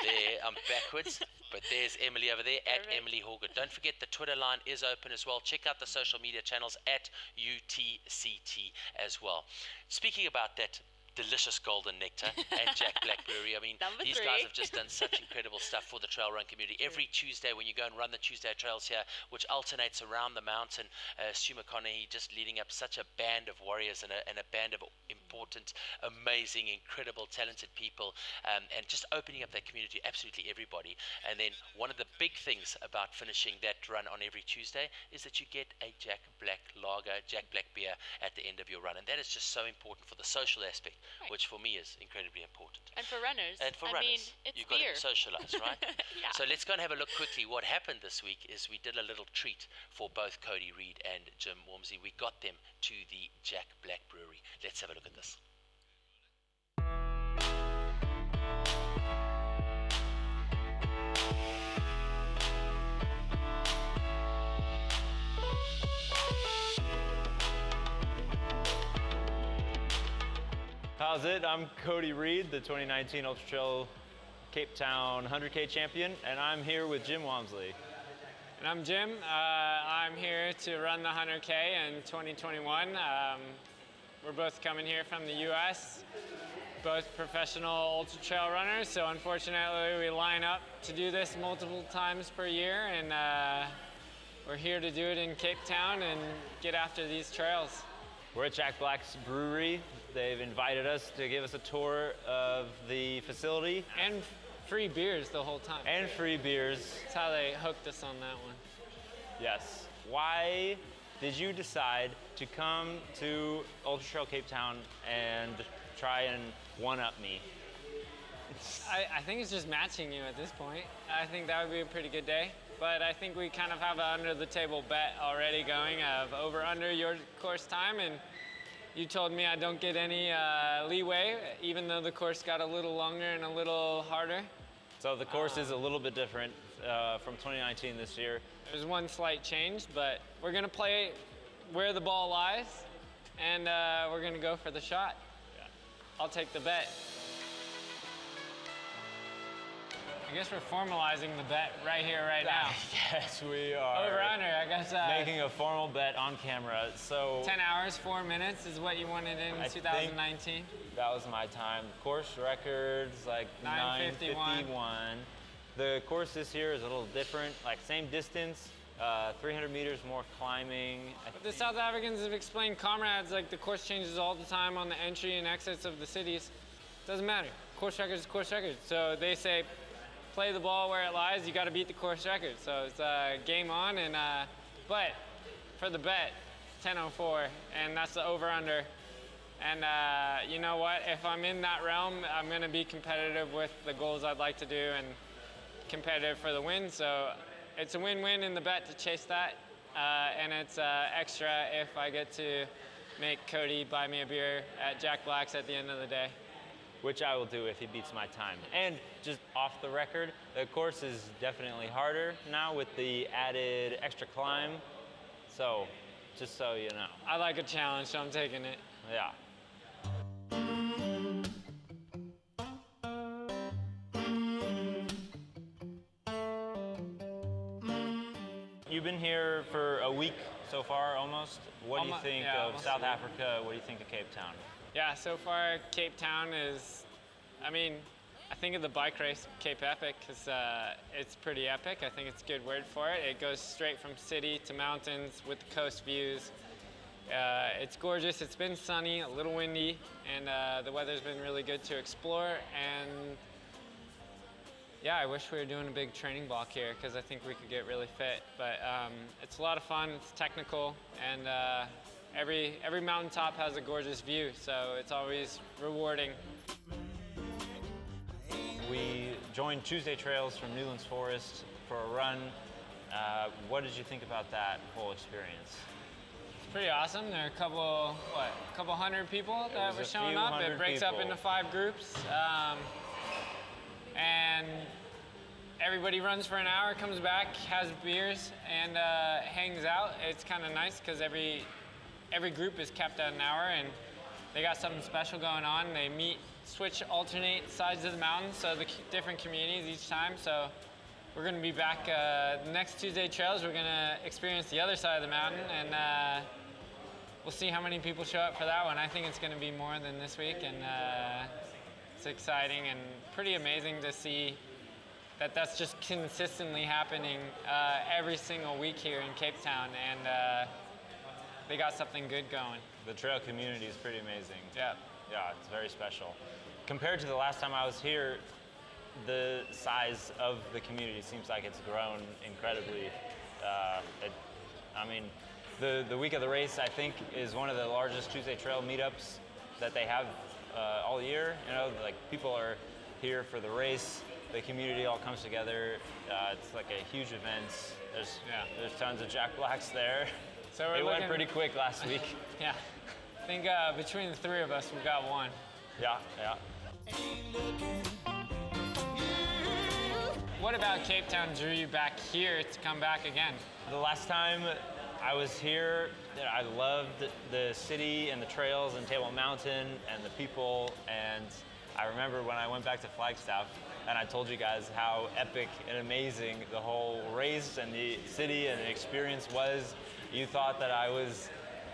I: There, I'm backwards, but there's Emily over there at Emily Hogan. Don't forget the Twitter line is open as well. Check out the social media channels at UTCT as well. Speaking about that delicious golden nectar and Jack Black Brewery. I mean, these guys have just done such incredible stuff for the trail run community. Every Tuesday when you go and run the Tuesday trails here, which alternates around the mountain, Stu McConaughey just leading up such a band of warriors and a band of important, amazing, incredible, talented people, and just opening up that community to absolutely everybody. And then one of the big things about finishing that run on every Tuesday is that you get a Jack Black lager, Jack Black beer at the end of your run. And that is just so important for the social aspect. Right. Which for me is incredibly important.
E: And for runners.
I: And for runners. You've got to socialize, right?
E: Yeah.
I: So let's go and have a look quickly. What happened this week is we did a little treat for both Cody Reed and Jim Walmsley. We got them to the Jack Black Brewery. Let's have a look at this.
P: How's it? I'm Cody Reed, the 2019 Ultra Trail Cape Town 100K champion, and I'm here with Jim Walmsley.
M: And I'm Jim. I'm here to run the 100K in 2021. We're both coming here from the US, both professional ultra trail runners, so unfortunately we line up to do this multiple times per year, and we're here to do it in Cape Town and get after these trails.
P: We're at Jack Black's brewery. They've invited us to give us a tour of the facility.
M: And free beers the whole time.
P: And free beers.
M: That's how they hooked us on that one.
P: Yes. Why did you decide to come to Ultra Trail Cape Town and try and one-up me?
M: I think it's just matching you at this point. I think that would be a pretty good day. But I think we kind of have an under-the-table bet already going of over-under your course time, and you told me I don't get any leeway, even though the course got a little longer and a little harder.
P: So the course is a little bit different from 2019 this year.
M: There's one slight change, but we're going to play where the ball lies, and we're going to go for the shot. Yeah. I'll take the bet. I guess we're formalizing the bet right here, right now.
P: Yes, we are.
M: Over under, I guess.
P: Making a formal bet on camera. So
M: 10 hours, 4 minutes is what you wanted in 2019?
P: That was my time. Course record's like 9:51. The course this year is a little different, like same distance, 300 meters more climbing.
M: But the South Africans have explained, comrades, like the course changes all the time on the entry and exits of the cities. Doesn't matter. Course record is course record. So they say, play the ball where it lies, you got to beat the course record. So it's game on, and but for the bet, 10:04, and that's the over/under. And you know what? If I'm in that realm, I'm going to be competitive with the goals I'd like to do and competitive for the win. So it's a win-win in the bet to chase that, and it's extra if I get to make Cody buy me a beer at Jack Black's at the end of the day.
P: Which I will do if he beats my time. And just off the record, the course is definitely harder now with the added extra climb. So, just so you know.
M: I like a challenge, so I'm taking it.
P: Yeah. You've been here for a week so far, almost. What do you think of South Africa? What do you think of Cape Town?
M: Yeah, so far Cape Town is, I mean, I think of the bike race Cape Epic because it's pretty epic. I think it's a good word for it. It goes straight from city to mountains with the coast views. It's gorgeous. It's been sunny, a little windy, and the weather's been really good to explore. And yeah, I wish we were doing a big training block here because I think we could get really fit. But it's a lot of fun. It's technical, and every mountaintop has a gorgeous view, so it's always rewarding.
P: We joined Tuesday Trails from Newlands Forest for a run. What did you think about that whole experience?
M: It's pretty awesome. There are a couple hundred people that were showing up. It breaks up into 5 groups. And everybody runs for an hour, comes back, has beers, and hangs out. It's kind of nice because every group is kept at an hour, and they got something special going on. They meet, switch, alternate sides of the mountain, so the different communities each time. So we're going to be back the next Tuesday Trails. We're going to experience the other side of the mountain, and we'll see how many people show up for that one. I think it's going to be more than this week, and it's exciting and pretty amazing to see that that's just consistently happening every single week here in Cape Town, and they got something good going.
P: The trail community is pretty amazing.
M: Yeah.
P: Yeah, it's very special. Compared to the last time I was here, the size of the community seems like it's grown incredibly. I mean, the week of the race, I think, is one of the largest Tuesday Trail meetups that they have all year. You know, like, people are here for the race. The community all comes together. It's like a huge event. There's tons of Jack Blacks there.
M: So
P: it went pretty quick last week.
M: Yeah. I think between the 3 of us, we got one.
P: Yeah, yeah.
M: What about Cape Town drew you back here to come back again?
P: The last time I was here, I loved the city and the trails and Table Mountain and the people. And I remember when I went back to Flagstaff and I told you guys how epic and amazing the whole race and the city and the experience was. You thought that I was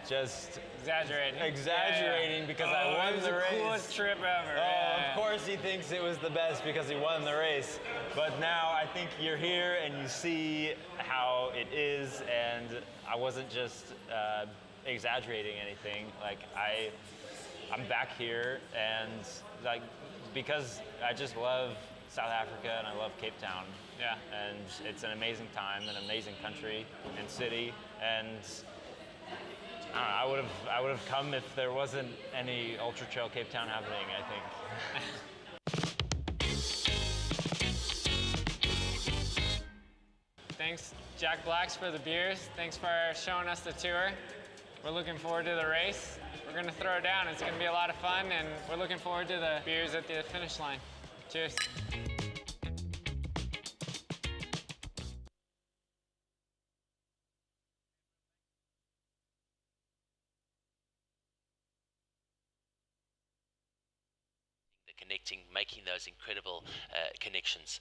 P: just exaggerating because I won the race.
M: It was the coolest trip ever.
P: Of course he thinks it was the best because he won the race. But now I think you're here and you see how it is, and I wasn't just exaggerating anything. Like, I'm back here, and like, because I just love South Africa and I love Cape Town.
M: Yeah.
P: And it's an amazing time, an amazing country and city, and I don't know, I would have come if there wasn't any Ultra Trail Cape Town happening, I think.
M: Thanks, Jack Blacks, for the beers. Thanks for showing us the tour. We're looking forward to the race. We're going to throw it down. It's going to be a lot of fun, and we're looking forward to the beers at the finish line. Cheers.
I: Connecting, making those incredible connections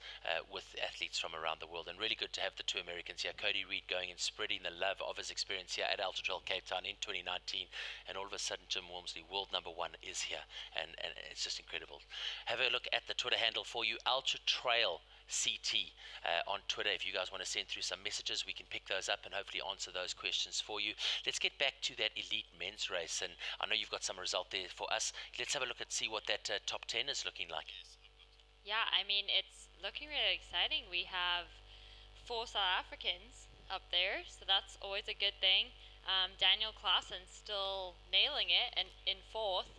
I: with athletes from around the world, and really good to have the 2 Americans here, Cody Reed, going and spreading the love of his experience here at Ultra Trail Cape Town in 2019, and all of a sudden Jim Walmsley, world #1, is here, and it's just incredible. Have a look at the Twitter handle for you, Ultra Trail CT on Twitter. If you guys want to send through some messages, we can pick those up and hopefully answer those questions for you. Let's get back to that elite men's race, and I know you've got some result there for us. Let's have a look and see what that top 10 is looking like.
E: Yeah, I mean, it's looking really exciting. We have 4 South Africans up there, so that's always a good thing. Daniel Klaassen still nailing it, and in 4th.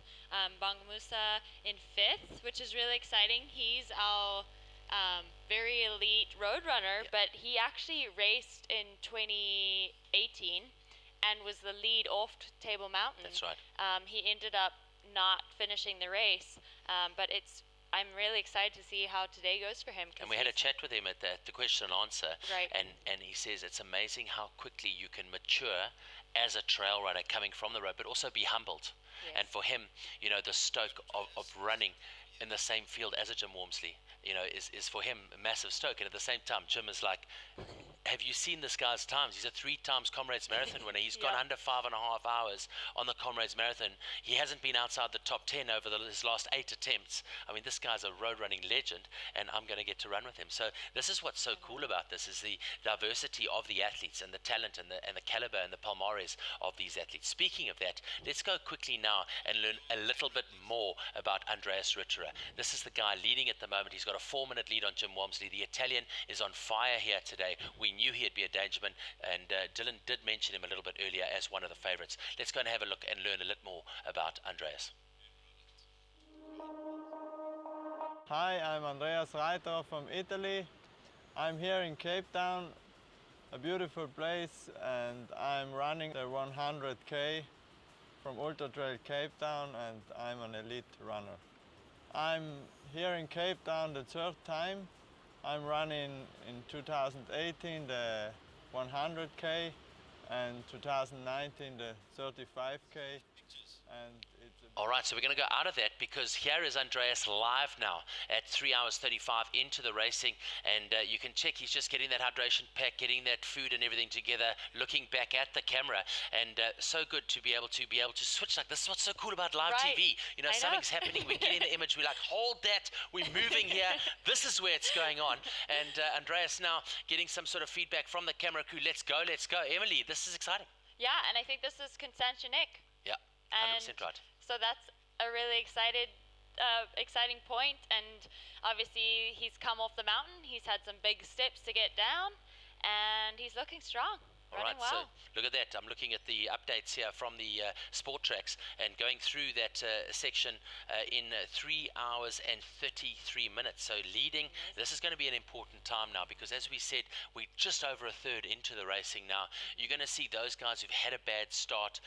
E: Bangamusa in 5th, which is really exciting. He's our very elite road runner, but he actually raced in 2018 and was the lead off Table Mountain.
I: That's right.
E: He ended up not finishing the race, but I'm really excited to see how today goes for him.
I: And we had a chat with him at the question and answer,
E: right.
I: and he says it's amazing how quickly you can mature as a trail runner coming from the road, but also be humbled.
E: Yes.
I: And for him, you know, the stoke of running in the same field as a Jim Walmsley, you know, is for him a massive stoke. And at the same time, Jim is like, have you seen this guy's times? He's a 3 times Comrades Marathon winner. He's gone under 5.5 hours on the Comrades Marathon. He hasn't been outside the top 10 over his last 8 attempts. I mean, this guy's a road running legend, and I'm going to get to run with him. So this is what's so cool about this, is the diversity of the athletes and the talent and the caliber and the palmares of these athletes. Speaking of that, let's go quickly now and learn a little bit more about Andreas Ritterer. This is the guy leading at the moment. He's got a 4-minute lead on Jim Walmsley. The Italian is on fire here today. We knew he'd be a dangerman, and Dylan did mention him a little bit earlier as one of the favorites. Let's go and have a look and learn a little more about Andreas.
Q: Hi, I'm Andreas Reiter from Italy. I'm here in Cape Town, a beautiful place, and I'm running the 100K from Ultra Trail Cape Town, and I'm an elite runner. I'm here in Cape Town the third time. I'm running in 2018 the 100K and 2019 the 35K. And
I: All right, so we're going to go out of that because here is Andreas live now at 3 hours 35 into the racing, and you can check he's just getting that hydration pack, getting that food and everything together, looking back at the camera, and so good to be able to switch like this. Is what's so cool about live TV. You know, something's happening, we're getting the image, we're like, hold that, we're moving here, this is where it's going on. And Andreas now getting some sort of feedback from the camera crew. Let's go. Emily, this is exciting.
E: Yeah, and I think this is Constantinik.
I: Yeah, 100% right.
E: So that's a really exciting point, and obviously he's come off the mountain, he's had some big steps to get down, and he's looking strong.
I: All right, so look at that. I'm looking at the updates here from the sport tracks and going through that section in 3 hours and 33 minutes. So leading, this is going to be an important time now because as we said, we're just over a third into the racing now. You're going to see those guys who've had a bad start,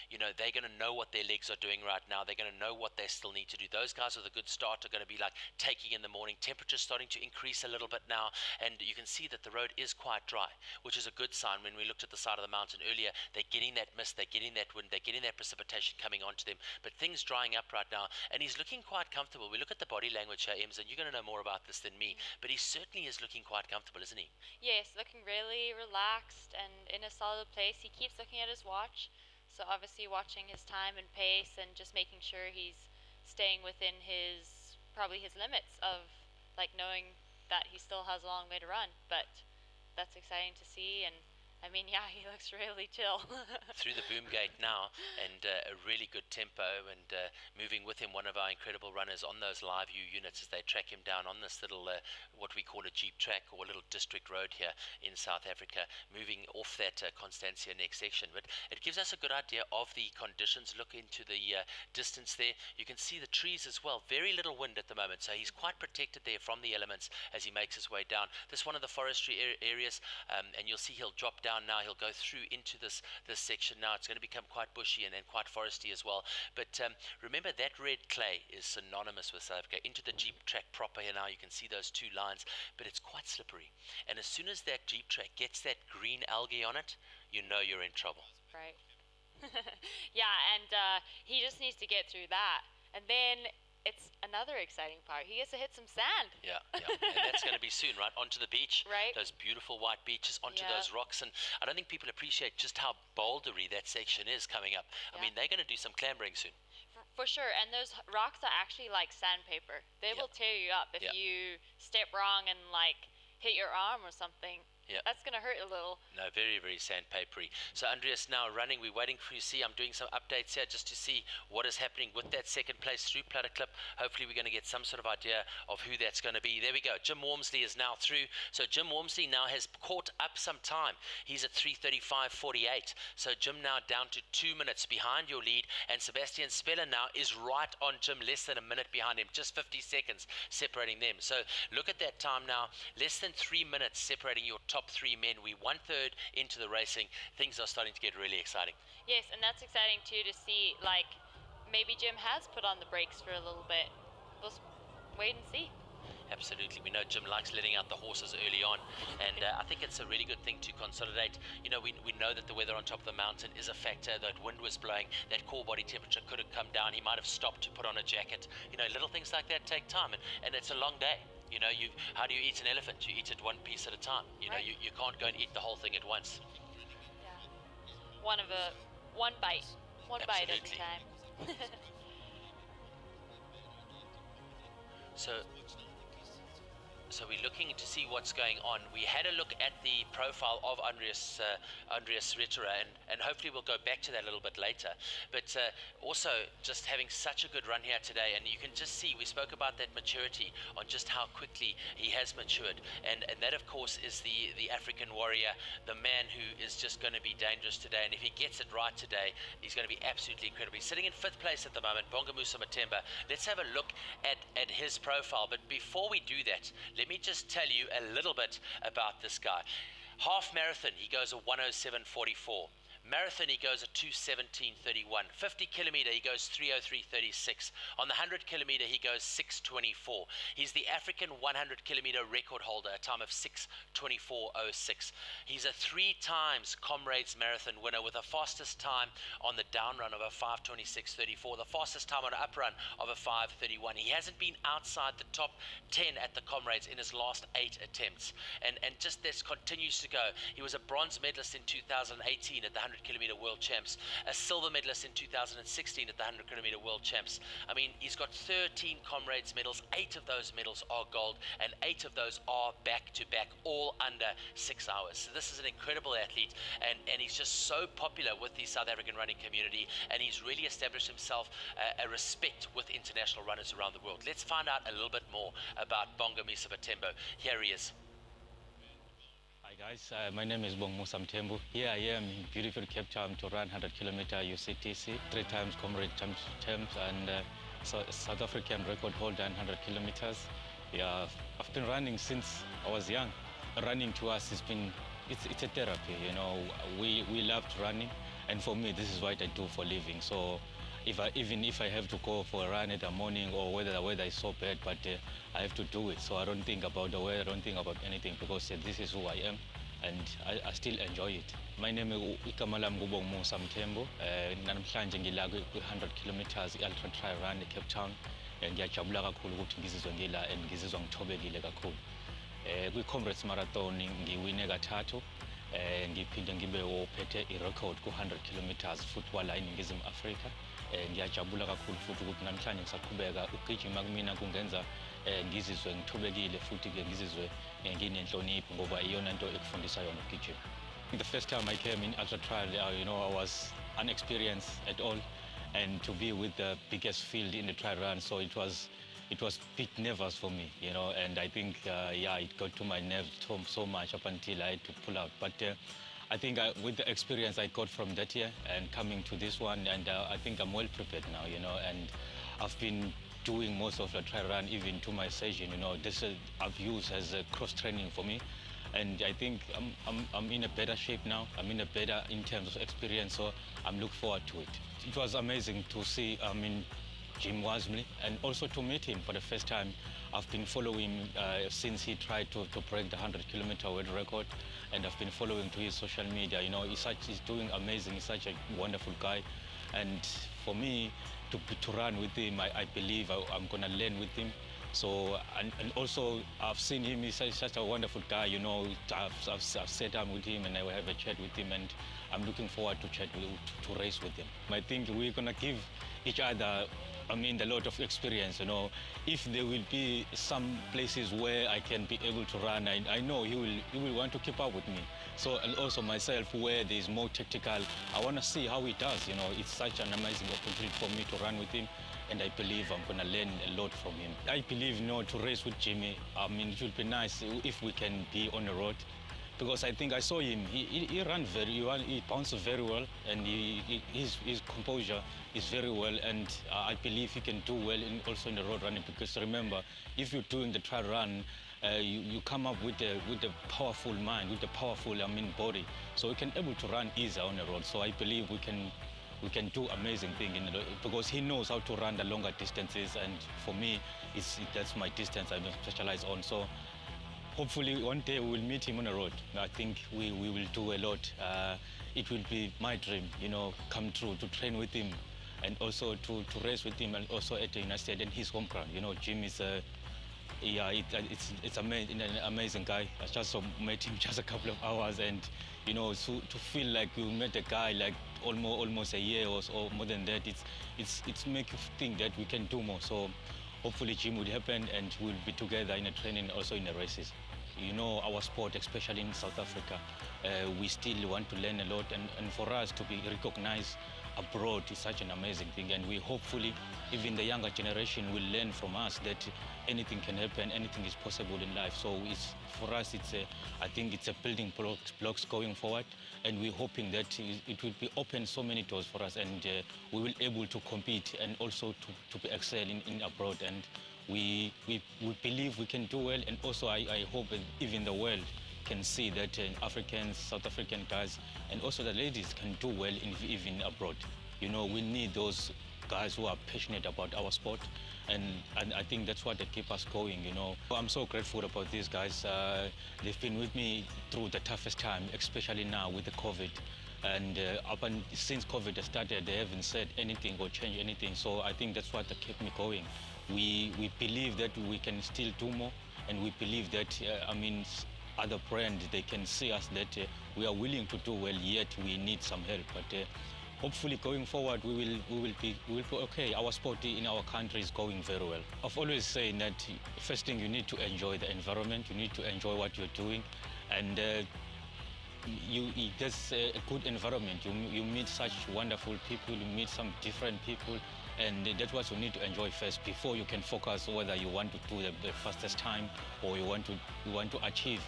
I: you know, they're going to know what their legs are doing right now. They're going to know what they still need to do. Those guys with a good start are going to be like taking in the morning. Temperature's starting to increase a little bit now, and you can see that the road is quite dry, which is a good sign. When we looked at the side of the mountain earlier, they're getting that mist, they're getting that wind, they're getting that precipitation coming onto them, but things drying up right now, and he's looking quite comfortable. We look at the body language here, Ems, and you're going to know more about this than me, but he certainly is looking quite comfortable, isn't he?
E: Yes, looking really relaxed and in a solid place. He keeps looking at his watch, so obviously watching his time and pace and just making sure he's staying within probably his limits of like knowing that he still has a long way to run, but that's exciting to see. And I mean, yeah, he looks really chill.
I: Through the boom gate now, and a really good tempo, and moving with him one of our incredible runners on those live view units as they track him down on this little, what we call a jeep track or a little district road here in South Africa, moving off that Constancia next section. But it gives us a good idea of the conditions. Look into the distance there. You can see the trees as well. Very little wind at the moment, so he's quite protected there from the elements as he makes his way down. This is one of the forestry areas, and you'll see he'll drop down now. He'll go through into this section now. It's going to become quite bushy and quite foresty as well. But remember, that red clay is synonymous with South Africa. Into the jeep track proper here now, you can see those two lines, but it's quite slippery. And as soon as that jeep track gets that green algae on it, you know you're in trouble.
E: Right. Yeah, and he just needs to get through that. And then it's another exciting part. He gets to hit some sand.
I: Yeah. And that's going to be soon, right? Onto the beach.
E: Right.
I: Those beautiful white beaches, onto those rocks. And I don't think people appreciate just how bouldery that section is coming up. I mean, they're going to do some clambering soon.
E: For sure. And those rocks are actually like sandpaper. They will tear you up if you step wrong and like hit your arm or something.
I: Yeah.
E: That's going to hurt a little.
I: No, very, very sandpapery. So Andreas now running. We're waiting for you to see. I'm doing some updates here just to see what is happening with that second place through Platterklip. Hopefully we're going to get some sort of idea of who that's going to be. There we go. Jim Walmsley is now through. So Jim Walmsley now has caught up some time. He's at 3:35:48. So Jim now down to 2 minutes behind your lead. And Sebastien Spehler now is right on Jim, less than a minute behind him. Just 50 seconds separating them. So look at that time now. Less than 3 minutes separating your top three men. We're 1/3 into the racing. Things are starting to get really exciting.
E: Yes, and that's exciting too to see, like, maybe Jim has put on the brakes for a little bit. We'll wait and see.
I: Absolutely. We know Jim likes letting out the horses early on, and I think it's a really good thing to consolidate. You know, we know that the weather on top of the mountain is a factor. That wind was blowing, that core body temperature could have come down. He might have stopped to put on a jacket. You know, little things like that take time, and it's a long day. You know, how do you eat an elephant? You eat it one piece at a time. You know, you can't go and eat the whole thing at once.
E: Yeah. One bite. One bite at a time.
I: So we're looking to see what's going on. We had a look at the profile of Andreas Rittera, and hopefully we'll go back to that a little bit later. But also just having such a good run here today, and you can just see, we spoke about that maturity on just how quickly he has matured, and that of course is the African warrior, the man who is just going to be dangerous today, and if he gets it right today, he's going to be absolutely incredible. He's sitting in 5th place at the moment, Bongamusa Matemba. Let's have a look at his profile, but before we do that, let me just tell you a little bit about this guy. Half marathon, he goes a 107.44. Marathon, he goes a 2:17.31. 50 kilometer, he goes 3:03.36. On the 100 kilometer, he goes 6:24. He's the African 100 kilometer record holder, a time of 6:24.06. He's a 3 times Comrades Marathon winner with a fastest time on the down run of a 5:26.34, the fastest time on an up run of a 5:31. He hasn't been outside the top 10 at the Comrades in his last 8 attempts. And just this continues to go. He was a bronze medalist in 2018 at the 100 kilometer world champs, a silver medalist in 2016 at the 100 kilometer world champs. I mean, he's got 13 Comrades medals. 8 of those medals are gold, and 8 of those are back-to-back, all under 6 hours. So this is an incredible athlete, and he's just so popular with the South African running community, and he's really established himself a respect with international runners around the world. Let's find out a little bit more about Bongamusa Matemba. Here he is.
R: Hi guys, my name is Bongamusa Matemba. Here I am in beautiful Cape Town to run 100 kilometer UTCT, 3 times Comrade champs, and South African record holder 100 kilometers. Yeah, I've been running since I was young. Running to us it's a therapy, you know. We loved running, and for me this is what I do for a living. So even if I have to go for a run in the morning, or whether the weather is so bad, but I have to do it. So I don't think about the weather, I don't think about anything, because this is who I am, and I still enjoy it. My name is Bongamusa Matemba. Namhlanje ngila ku-100 kilometers ultra trail run in Cape Town. Ngiyajabula kakhulu ukuthi ngizizwe ngila and ngizizwa ngithobekile kakhulu. Kwi-Comrades Marathon ngiwine kathathu. Ngiphinde ngibe ophethe i-record ku-100 kilometers futhi kwala eNingizimu Afrika. Ngiyajabula kakhulu futhi ukuthi namhlanje ngisaqhubeka ukugijima kumina kungenza ngizizwe ngithobekile futhi ke ngizizwe nginenhlonipho ngoba iyona into ekufundisa yona ukugijima. The first time I came in ultra trail, you know, I was unexperienced at all, and to be with the biggest field in the trail run, so it was a bit nervous for me, you know, and I think yeah, it got to my nerves so much up until I had to pull out. But I think with the experience I got from that year and coming to this one, and I think I'm well prepared now, you know, and I've been doing most of the trail run even to my session, you know. This I've used as a cross training for me, and I think I'm in a better shape now. I'm in a better in terms of experience, so I'm looking forward to it. It was amazing to see Jim Walmsley, and also to meet him for the first time. I've been following him since he tried to break the 100-kilometer world record, and I've been following to his social media. You know, he's doing amazing. He's such a wonderful guy, and for me to run with him, I believe I'm gonna learn with him. So and also I've seen him. He's such a wonderful guy. You know, I've sat down with him and I will have a chat with him, and I'm looking forward to race with him. I think we're gonna give each other, I mean, a lot of experience, you know. If there will be some places where I can be able to run, I know he will want to keep up with me. So, and also myself, where there's more tactical, I want to see how he does, you know. It's such an amazing opportunity for me to run with him, and I believe I'm going to learn a lot from him. I believe, you know, to race with Jimmy, I mean, it would be nice if we can be on the road, because I think I saw him, he ran very well, he bounced very well, and his composure is very well, and I believe he can do well also in the road running, because remember, if you're doing the trail run, you come up with a powerful mind, with a powerful, body, so we can able to run easier on the road. So I believe we can do amazing things because he knows how to run the longer distances, and for me, that's my distance I specialize on. So hopefully one day we will meet him on the road. I think we will do a lot. It will be my dream, you know, come true, to train with him and also to race with him, and also at the United States and his home ground. You know, Jim is it's amazing, an amazing guy. I just met him just a couple of hours, and you know, so to feel like you met a guy like almost a year or more than that, it's make you think that we can do more. So hopefully gym will happen and we'll be together in the training, also in the races. You know, our sport, especially in South Africa, we still want to learn a lot, and for us to be recognized abroad is such an amazing thing, and we hopefully even the younger generation will learn from us that anything can happen, anything is possible in life. So for us, I think it's a building blocks going forward, and we're hoping that it will be open so many doors for us, and we will be able to compete and also to excel in abroad, and we believe we can do well, and also I hope that even the world can see that Africans, South African guys, and also the ladies can do well even abroad. You know, we need those guys who are passionate about our sport, and I think that's what they keep us going, you know. I'm so grateful about these guys. They've been with me through the toughest time, especially now with the COVID. And since COVID started, they haven't said anything or changed anything. So I think that's what kept me going. We believe that we can still do more, and we believe that, other brands, they can see us that we are willing to do well, yet we need some help. But hopefully going forward, we will be okay. Our sport in our country is going very well. I've always said that first thing, you need to enjoy the environment, you need to enjoy what you're doing, and there's a good environment. You meet such wonderful people, you meet some different people, and that's what you need to enjoy first before you can focus whether you want to do the fastest time or you want to achieve.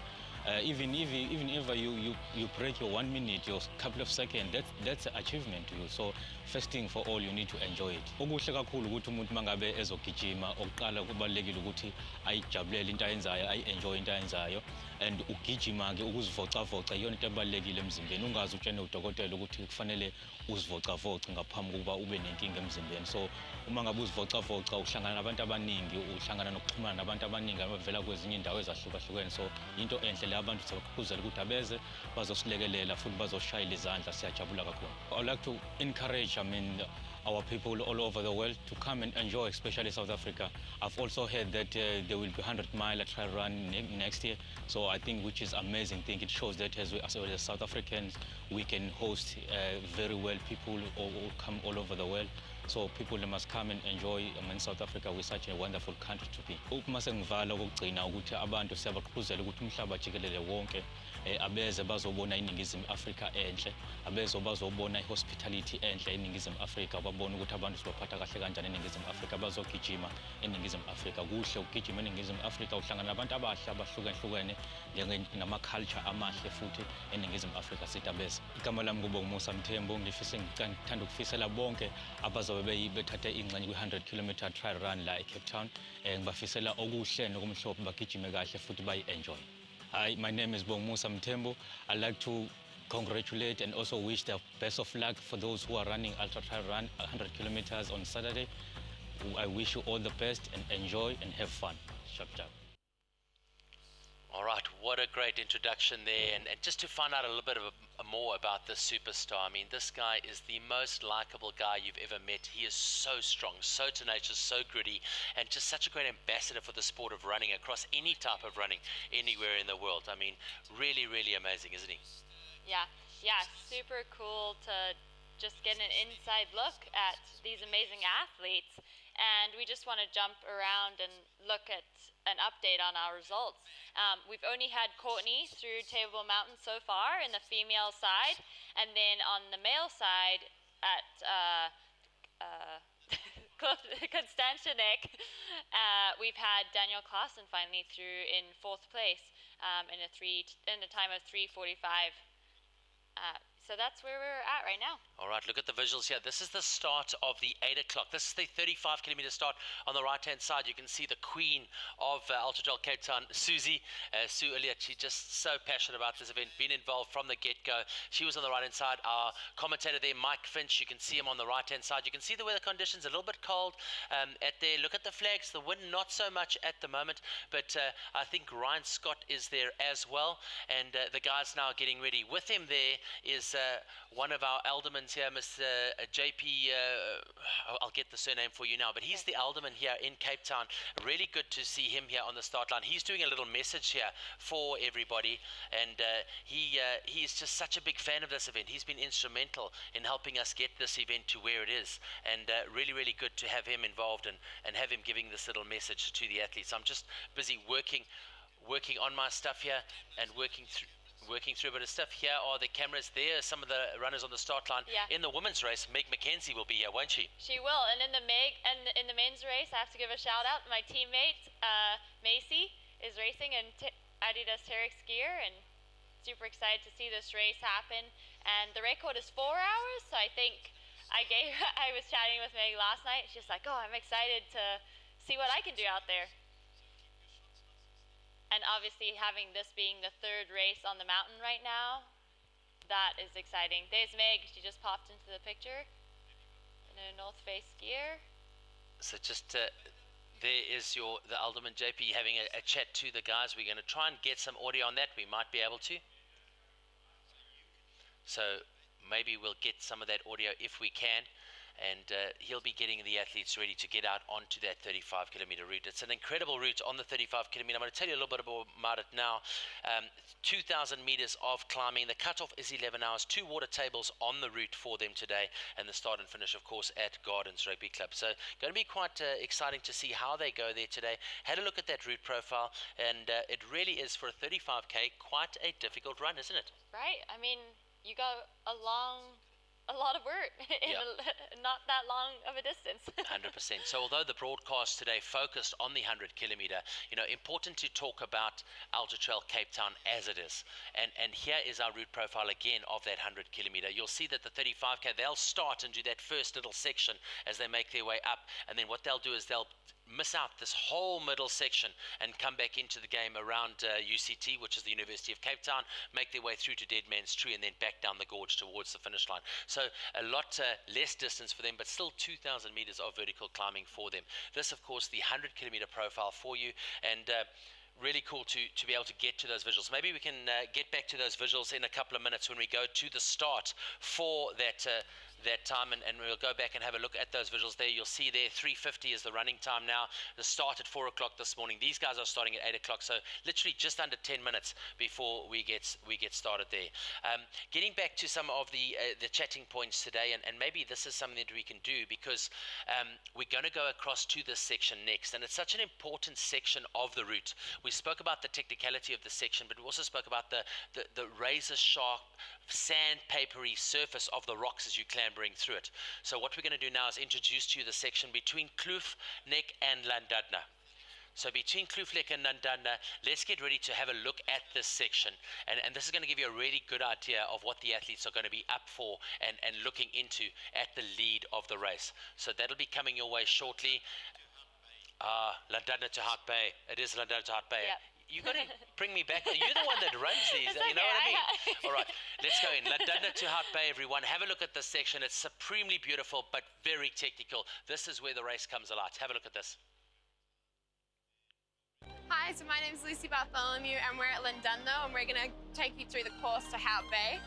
R: Even if you break your 1 minute, your couple of seconds, that's an achievement to you. So first thing for all, you need to enjoy it. Okuhle kakhulu ukuthi umuntu mangabe ezogijima, oqala kubalekile ukuthi ayijabulele into ayenzayo, ayenjoy into ayenzayo, and ugijima ke ukuzivocavoca iyona into ebalekile emzimbeni. Ungazi utshene udokotela ukuthi kufanele uzivocavoce ngaphambi kokuba ube nenkinga emzimbeni. So uma ngabe uzivocavoca uhlangana nabantu abaningi, uhlangana nokuxhumana nabantu abaningi abavela kwezinye indawo ezahlukahlukene. So into enhle abantu sabaqhuzela ukuthi abeze bazosilekelela futhi bazoshayela izandla. Siyajabula kakhulu. I would like to encourage our people all over the world to come and enjoy, especially South Africa. I've also heard that there will be 100-mile trail run next year, so I think which is amazing thing. It shows that as South Africans, we can host very well people who come all over the world. So people must come and enjoy South Africa. We're such a wonderful country to be. Uma sengivala ukugcina ukuthi abantu siyabaqhuzela ukuthi umhlaba jikelele wonke abeze bazobona iningizimu Afrika enhle, abeze bazobona ihospitality enhle eningizimu Afrika, babone ukuthi abantu sibaphatha kahle kanjani eningizimu Afrika, bazogijima eningizimu Afrika. Kuhle ukugijima eningizimu Afrika, uhlangana nabantu abahle abahlukahlukene nama-culture amahle futhi eningizimu Afrika sithi abeze. Igama lami kuBongusa Mthembu, ngithanda ukufisela bonke abazobe bethathe ingxenye kwi-100 km trail run la eCape Town. Ngibafisela okuhle nokumhlophe, bagijime kahle futhi bayi-enjoy. Hi, my name is Bongusa Mthembu. I'd like to congratulate and also wish the best of luck for those who are running ultra trail run 100 kilometers on Saturday. I wish you all the best and enjoy and have fun. Chop chop.
I: All right, what a great introduction there. And just to find out a little bit more about this superstar, I mean, this guy is the most likable guy you've ever met. He is so strong, so tenacious, so gritty, and just such a great ambassador for the sport of running across any type of running anywhere in the world. I mean, really, really amazing, isn't he?
E: Yeah, super cool to just get an inside look at these amazing athletes. And we just want to jump around and look at an update on our results. We've only had Courtney through Table Mountain so far in the female side, and then on the male side at Constantinek, we've had Daniel Klaassen finally through in 4th place in a time of 3:45. So that's where we're at right now.
I: All right, look at the visuals here. This is the start of the 8 o'clock. This is the 35 kilometer start. On the right-hand side, you can see the queen of Ultra Trail Cape Town, Susie. Sue Elliott, she's just so passionate about this event, been involved from the get-go. She was on the right-hand side. Our commentator there, Mike Finch, you can see him on the right-hand side. You can see the weather conditions, a little bit cold at there. Look at the flags, the wind not so much at the moment, but I think Ryan Scott is there as well, and the guys now getting ready. With him there is one of our aldermen runs here, Mr. JP, I'll get the surname for you now, but he's the alderman here in Cape Town. Really good to see him here on the start line. He's doing a little message here for everybody, and he is just such a big fan of this event. He's been instrumental in helping us get this event to where it is, and really, really good to have him involved and have him giving this little message to the athletes. I'm just busy working on my stuff here and working through a bit of stuff. Here are the cameras. There are some of the runners on the start line.
E: Yeah.
I: In the women's race, Meg McKenzie will be here, won't she?
E: She will. And in the men's race, I have to give a shout out. My teammate Macy is racing in Adidas Terex gear, and super excited to see this race happen. And the record is 4 hours, so I think I was chatting with Meg last night. She's like, "Oh, I'm excited to see what I can do out there." And obviously having this being the third race on the mountain right now, that is exciting. There's Meg, she just popped into the picture in her North Face gear.
I: So just there is the Alderman JP having a chat to the guys. We're going to try and get some audio on that. We might be able to. So maybe we'll get some of that audio if we can. And he'll be getting the athletes ready to get out onto that 35-kilometer route. It's an incredible route on the 35-kilometer. I'm going to tell you a little bit about it now. 2,000 meters of climbing. The cutoff is 11 hours. 2 water tables on the route for them today, and the start and finish, of course, at Gardens Rugby Club. So going to be quite exciting to see how they go there today. Had a look at that route profile, and it really is, for a 35K, quite a difficult run, isn't it?
E: Right. I mean, you go a lot of work in not that long of a distance.
I: 100%. So although the broadcast today focused on the 100-kilometer, important to talk about Ultra Trail Cape Town as it is. And here is our route profile again of that 100-kilometer. You'll see that the 35K, they'll start and do that first little section as they make their way up. And then what they'll do is they'll miss out this whole middle section and come back into the game around UCT, which is the University of Cape Town, make their way through to Dead Man's Tree, and then back down the gorge towards the finish line. So a lot less distance for them, but still 2,000 meters of vertical climbing for them. This, of course, the 100-kilometer profile for you, and really cool to be able to get to those visuals. Maybe we can get back to those visuals in a couple of minutes when we go to the start for that time, and we'll go back and have a look at those visuals there. You'll see there 3:50 is the running time now. The start at 4 o'clock this morning. These guys are starting at 8 o'clock, so literally just under 10 minutes before we get started there. Getting back to some of the chatting points today, and maybe this is something that we can do, because we're going to go across to this section next, and it's such an important section of the route. We spoke about the technicality of the section, but we also spoke about the razor sharp, sandpapery surface of the rocks as you clambering through it. So what we're going to do now is introduce to you the section between Kloof, Nek and Llandudno. So between Kloof, Nek and Llandudno, let's get ready to have a look at this section. And this is going to give you a really good idea of what the athletes are going to be up for and looking into at the lead of the race. So that'll be coming your way shortly. Llandudno to Hart Bay. It is Llandudno to Hart Bay. Yep. You got to bring me back. You're the one that runs these. You know what I mean? All right, let's go in. Llandudno to Hart Bay, everyone. Have a look at this section. It's supremely beautiful, but very technical. This is where the race comes alive. Have a look at this.
G: Hi, so my name is Lucy Bartholomew, and we're at Llandudno, and we're going to take you through the course to Hart Bay.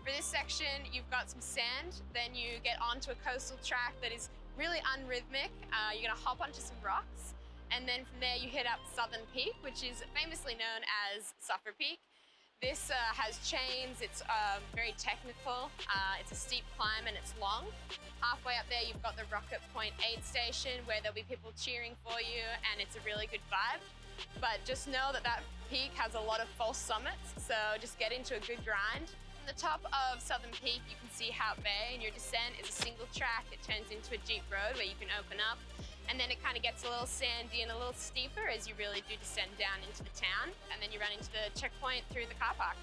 G: For this section, you've got some sand, then you get onto a coastal track that is really unrhythmic. You're going to hop onto some rocks, and then from there you head up Southern Peak, which is famously known as Suffer Peak. This has chains, it's very technical, it's a steep climb and it's long. Halfway up there you've got the Rocket Point 8 station where there'll be people cheering for you, and it's a really good vibe. But just know that that peak has a lot of false summits, so just get into a good grind. From the top of Southern Peak, you can see Hart Bay, and your descent is a single track. It turns into a jeep road where you can open up, and then it kind of gets a little sandy and a little steeper as you really do descend down into the town, and then you run into the checkpoint through the car park.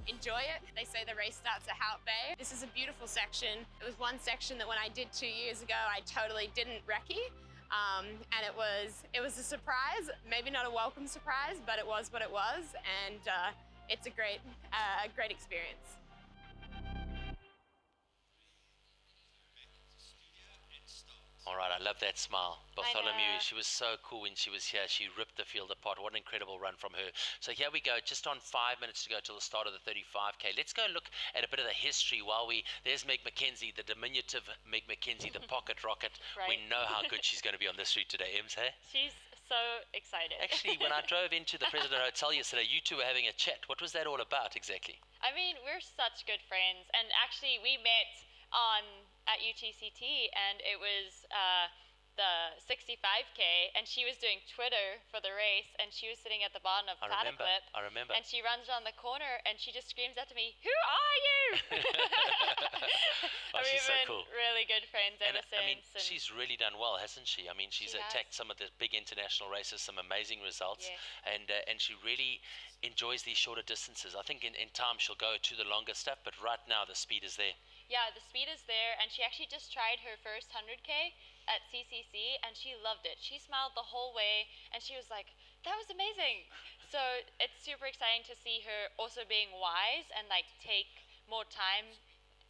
G: Enjoy it. They say the race starts at Hart Bay. This is a beautiful section. It was one section that when I did 2 years ago, I totally didn't recce. And it was a surprise, maybe not a welcome surprise, but it was what it was, and it's a great experience.
I: All right, I love that smile. Bartholomew, she was so cool when she was here. She ripped the field apart. What an incredible run from her. So here we go, just on 5 minutes to go till the start of the 35K. Let's go look at a bit of the history while there's Meg McKenzie, the diminutive Meg McKenzie, the pocket rocket.
E: Right.
I: We know how good she's going to be on this route today, Ems, hey?
E: She's so excited.
I: Actually, when I drove into the President Hotel yesterday, you two were having a chat. What was that all about exactly?
E: I mean, we're such good friends, and actually we met at UTCT, and it was the 65K, and she was doing Twitter for the race, and she was sitting at the bottom of Platyclip.
I: I remember.
E: And she runs around the corner, and she just screams out to me, "Who are you?"
I: She's
E: We've
I: so
E: been
I: cool.
E: really good friends ever since.
I: I mean, she's really done well, hasn't she? I mean, she's attacked some of the big international races, some amazing results, and she really enjoys these shorter distances. I think in time she'll go to the longer stuff, but right now the speed is there.
E: Yeah, the speed is there, and she actually just tried her first 100K at CCC, and she loved it. She smiled the whole way, and she was like, "That was amazing." So it's super exciting to see her also being wise and like take more time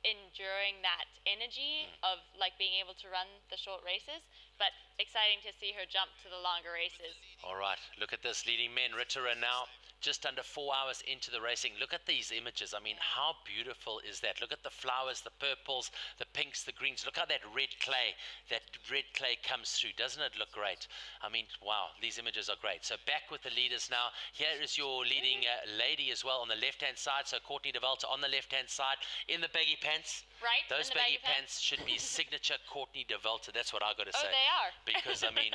E: enduring that energy of like being able to run the short races, but exciting to see her jump to the longer races.
I: All right, look at this, leading men. Ritera now just under 4 hours into the racing. Look at these images. I mean, how beautiful is that? Look at the flowers, the purples, the pinks, the greens. Look how that red clay comes through. Doesn't it look great? I mean, wow, these images are great. So back with the leaders now. Here is your leading lady as well on the left-hand side. So Courtney Dauwalter on the left-hand side in the baggy pants.
E: Right,
I: those baggy pants should be signature Courtney Dauwalter. That's what I got to say.
E: Oh, they are.
I: Because, I mean,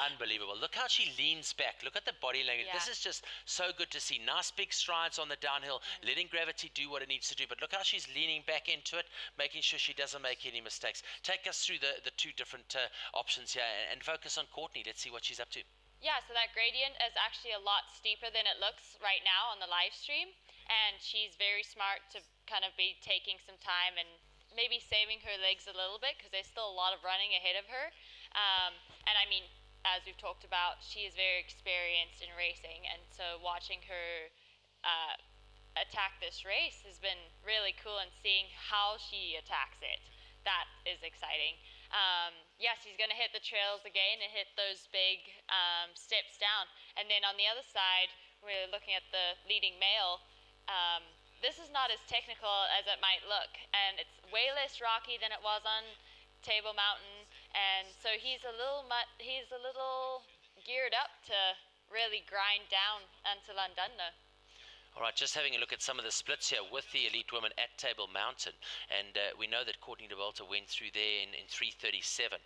I: unbelievable. Look how she leans back. Look at the body language.
E: Yeah.
I: This is just so good to see. Nice big strides on the downhill, letting gravity do what it needs to do. But look how she's leaning back into it, making sure she doesn't make any mistakes. Take us through the two different options here and focus on Courtney. Let's see what she's up to.
E: Yeah, so that gradient is actually a lot steeper than it looks right now on the live stream, and she's very smart to kind of be taking some time and maybe saving her legs a little bit because there's still a lot of running ahead of her. And I mean, as we've talked about, she is very experienced in racing, and so watching her attack this race has been really cool, and seeing how she attacks it, that is exciting. Yes, she's going to hit the trails again and hit those big steps down. And then on the other side, we're looking at the leading male. This is not as technical as it might look, and it's way less rocky than it was on Table Mountain, and so he's a little geared up to really grind down unto Llandudno.
I: All right, just having a look at some of the splits here with the elite women at Table Mountain. And we know that Courtney Dauwalter went through there in 3:37.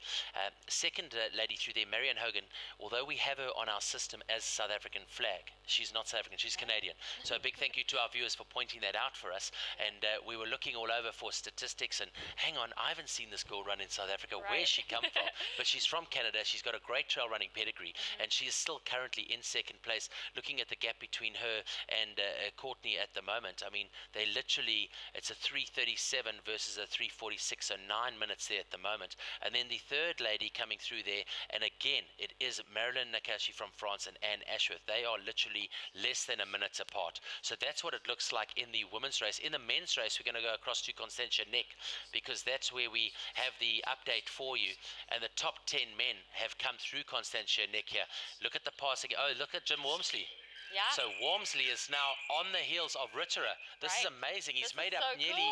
I: Second lady through there, Marianne Hogan, although we have her on our system as South African flag, she's not South African, she's Canadian. So a big thank you to our viewers for pointing that out for us. And we were looking all over for statistics, and hang on, I haven't seen this girl run in South Africa. Right. Where's she come from? But she's from Canada. She's got a great trail running pedigree, and she is still currently in second place. Looking at the gap between her and Courtney at the moment, I mean, they literally, it's a 3:37 versus a 3:46, so 9 minutes there at the moment. And then the third lady coming through there, and again, it is Marilyn Nakashi from France and Anne Ashworth. They are literally less than a minute apart. So that's what it looks like in the women's race. In the men's race, we're going to go across to Constantia Neck, because that's where we have the update for you. And the top 10 men have come through Constantia Neck here. Look at the passing. Oh, look at Jim Walmsley.
E: Yeah.
I: So Walmsley is now on the heels of Ritera. This is amazing. He's made up nearly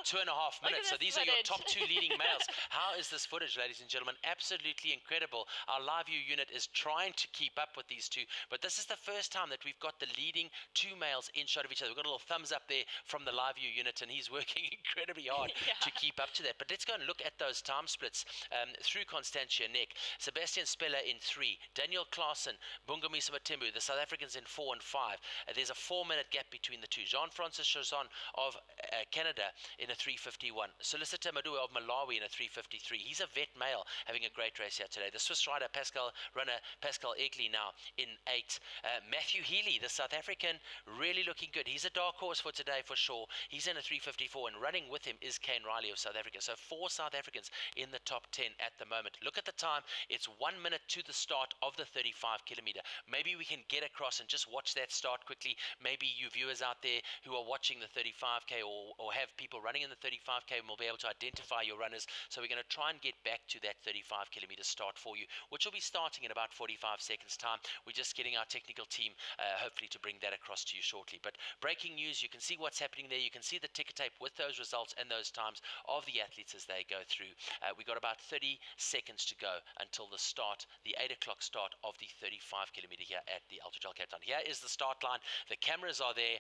I: 2.5 minutes. So these are your top two leading males. How is this footage, ladies and gentlemen? Absolutely incredible. Our live view unit is trying to keep up with these two, but this is the first time that we've got the leading two males in shot of each other. We've got a little thumbs up there from the live view unit, and he's working incredibly hard to keep up to that. But let's go and look at those time splits through Constantia Neck. Sebastien Spehler in 3, Daniel Klaassen, Bungomisa Matembu, the South Africans in 4 and 5. There's a 4-minute gap between the two. Jean-Francis Chazon of Canada in a 3:51. Solicita Madua of Malawi in a 3:53. He's a vet male having a great race here today. The Swiss rider Pascal Egli now in 8. Mathieu Healy, the South African, really looking good. He's a dark horse for today for sure. He's in a 3:54, and running with him is Kane Riley of South Africa. So 4 South Africans in the top 10 at the moment. Look at the time. It's 1 minute to the start of the 35 kilometer. Maybe we can get across and just watch that start quickly. Maybe you viewers out there who are watching the 35K or have people running in the 35K will be able to identify your runners. So we're going to try and get back to that 35 kilometer start for you, which will be starting in about 45 seconds time. We're just getting our technical team hopefully to bring that across to you shortly. But breaking news, you can see what's happening there. You can see the ticker tape with those results and those times of the athletes as they go through. We got about 30 seconds to go until the start, the 8 o'clock start of the 35 kilometer here at the Ultra Trail Cape Town. Here is the start line. The cameras are there.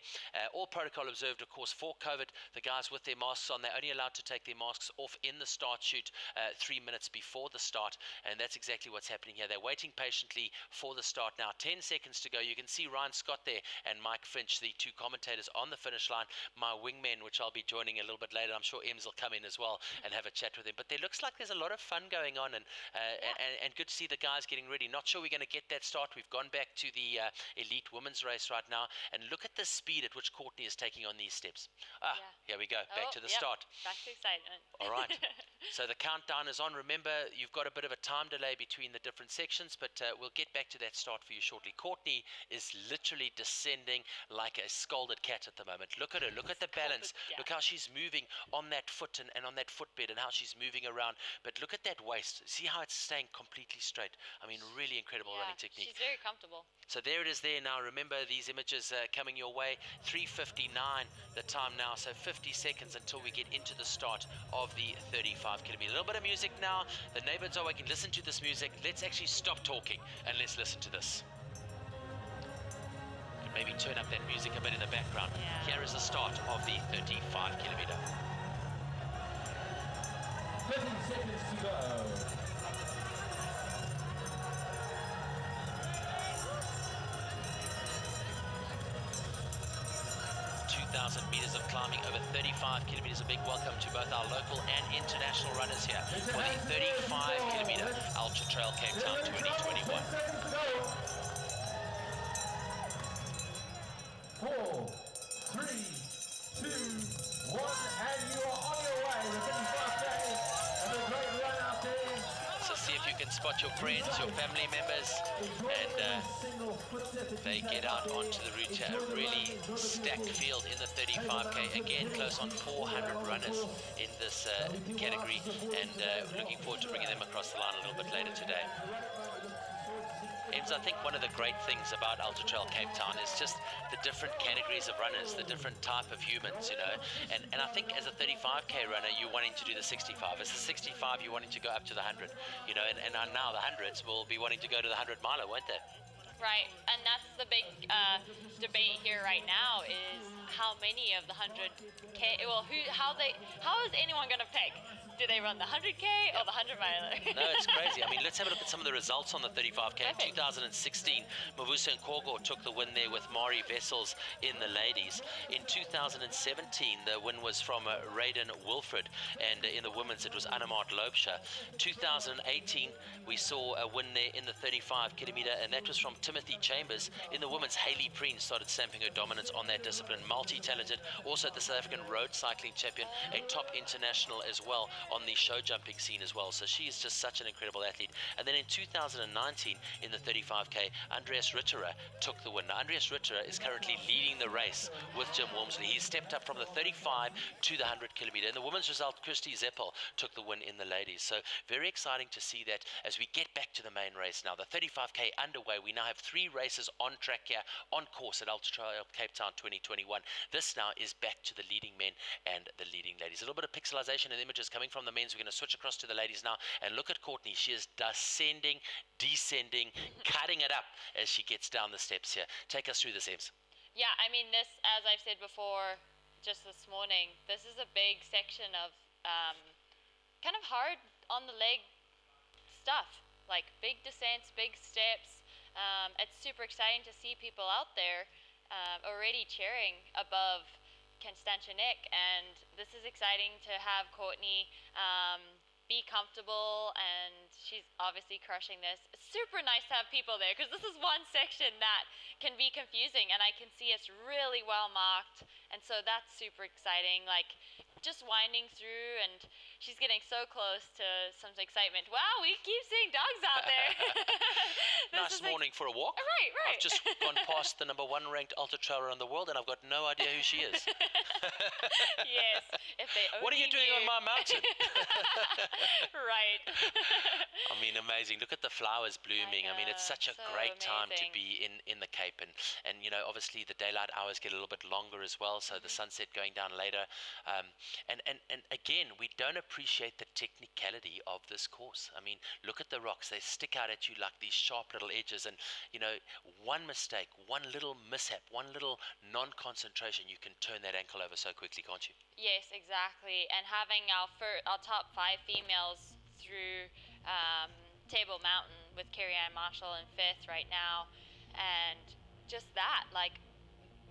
I: All protocol observed, of course, for COVID. The guys with their masks on, they're only allowed to take their masks off in the start chute 3 minutes before the start, and that's exactly what's happening here. They're waiting patiently for the start now. 10 seconds to go. You can see Ryan Scott there and Mike Finch, the two commentators on the finish line. My wingmen, which I'll be joining a little bit later. I'm sure Ems will come in as well and have a chat with him. But there looks like there's a lot of fun going on, and good to see the guys getting ready. Not sure we're going to get that start. We've gone back to the elite women's race right now, and look at the speed at which Courtney is taking on these steps. Here we go, back to the start.
E: Back to excitement.
I: All right, so the countdown is on. Remember, you've got a bit of a time delay between the different sections, but we'll get back to that start for you shortly. Courtney is literally descending like a scalded cat at the moment. Look at her, look at the balance. Look how she's moving on that foot and on that footbed, and how she's moving around. But look at that waist. See how it's staying completely straight. I mean, really incredible running technique.
E: She's very comfortable.
I: So there it is there now. Remember, these images coming your way. 3:59 the time now, so 50 seconds until we get into the start of the 35 kilometer. A little bit of music now. The neighbors are waking. Listen to this music. Let's actually stop talking and let's listen to this. Maybe turn up that music a bit in the background. Here is the start of the 35 kilometer.
S: 30 seconds to go.
I: 2,000 meters of climbing, over 35 kilometers. A big welcome to both our local and international runners here for the 35 kilometer Ultra Trail Cape Town 2021.
S: 4, 3, 2, 1, and you are on your way. The 35K. Have a great run out there.
I: So see if you can spot your friends, your family members, and they get out onto the route here. A really stacked field in the 35K. Again, close on 400 runners in this category, and looking forward to bringing them across the line a little bit later today. Ems, I think one of the great things about Ultra Trail Cape Town is just the different categories of runners, the different type of humans, you know. And I think as a 35K runner, you're wanting to do the 65. As a 65, you're wanting to go up to the 100, you know. And now the 100s will be wanting to go to the 100 miler, won't they?
E: Right, and that's the big debate here right now is how many of the 100K, well, how is anyone going to pick? Do they run the 100K or the 100 miler?
I: No, it's crazy. I mean, let's have a look at some of the results on the 35K. In 2016, Mavusa Nkogo took the win there with Mari Vessels in the ladies. In 2017, the win was from Raiden Wilfred, and in the women's it was Anamart Lobsha. 2018, we saw a win there in the 35 kilometer, and that was from Timothy Chambers. In the women's, Hayley Preen started stamping her dominance on that discipline. Multi-talented, also the South African road cycling champion, a top international as well on the show jumping scene as well. So she is just such an incredible athlete. And then in 2019, in the 35K, Andreas Ritterer took the win. Now, Andreas Ritterer is currently leading the race with Jim Walmsley. He's stepped up from the 35 to the 100 kilometer. In the women's result, Christy Zeppel took the win in the ladies. So very exciting to see that as we get back to the main race now. The 35K underway. We now have 3 races on track here, on course at Ultra Trail Cape Town 2021. This now is back to the leading men and the leading ladies. A little bit of pixelization in the images coming from the men's. We're going to switch across to the ladies now, and look at Courtney. She is descending, cutting it up as she gets down the steps here. Take us through this, Ems.
E: Yeah, I mean, this, as I've said before, just this morning, this is a big section of kind of hard on the leg stuff, like big descents, big steps. It's super exciting to see people out there already cheering above Constantinek, and this is exciting to have Courtney be comfortable, and she's obviously crushing this. It's super nice to have people there, because this is one section that can be confusing, and I can see it's really well marked, and so that's super exciting. Like, just winding through, and she's getting so close to some excitement. Wow, we keep seeing dogs out there.
I: Nice morning for a walk.
E: Right.
I: I've just gone past the #1 ranked ultra trailer in the world, and I've got no idea who she is.
E: Yes, if they only
I: What are you doing on my mountain?
E: Right.
I: I mean, amazing. Look at the flowers blooming. I mean, it's such a great time to be in the Cape, and you know, obviously the daylight hours get a little bit longer as well, so the sunset going down later. And again, we don't appreciate the technicality of this course. I mean, look at the rocks. They stick out at you like these sharp little edges, and you know, one mistake, one little mishap, one little non-concentration, you can turn that ankle over so quickly, can't you?
E: Yes, exactly. And having our top 5 females through Table Mountain with Carrie-Ann Marshall in 5th right now, and just that, like,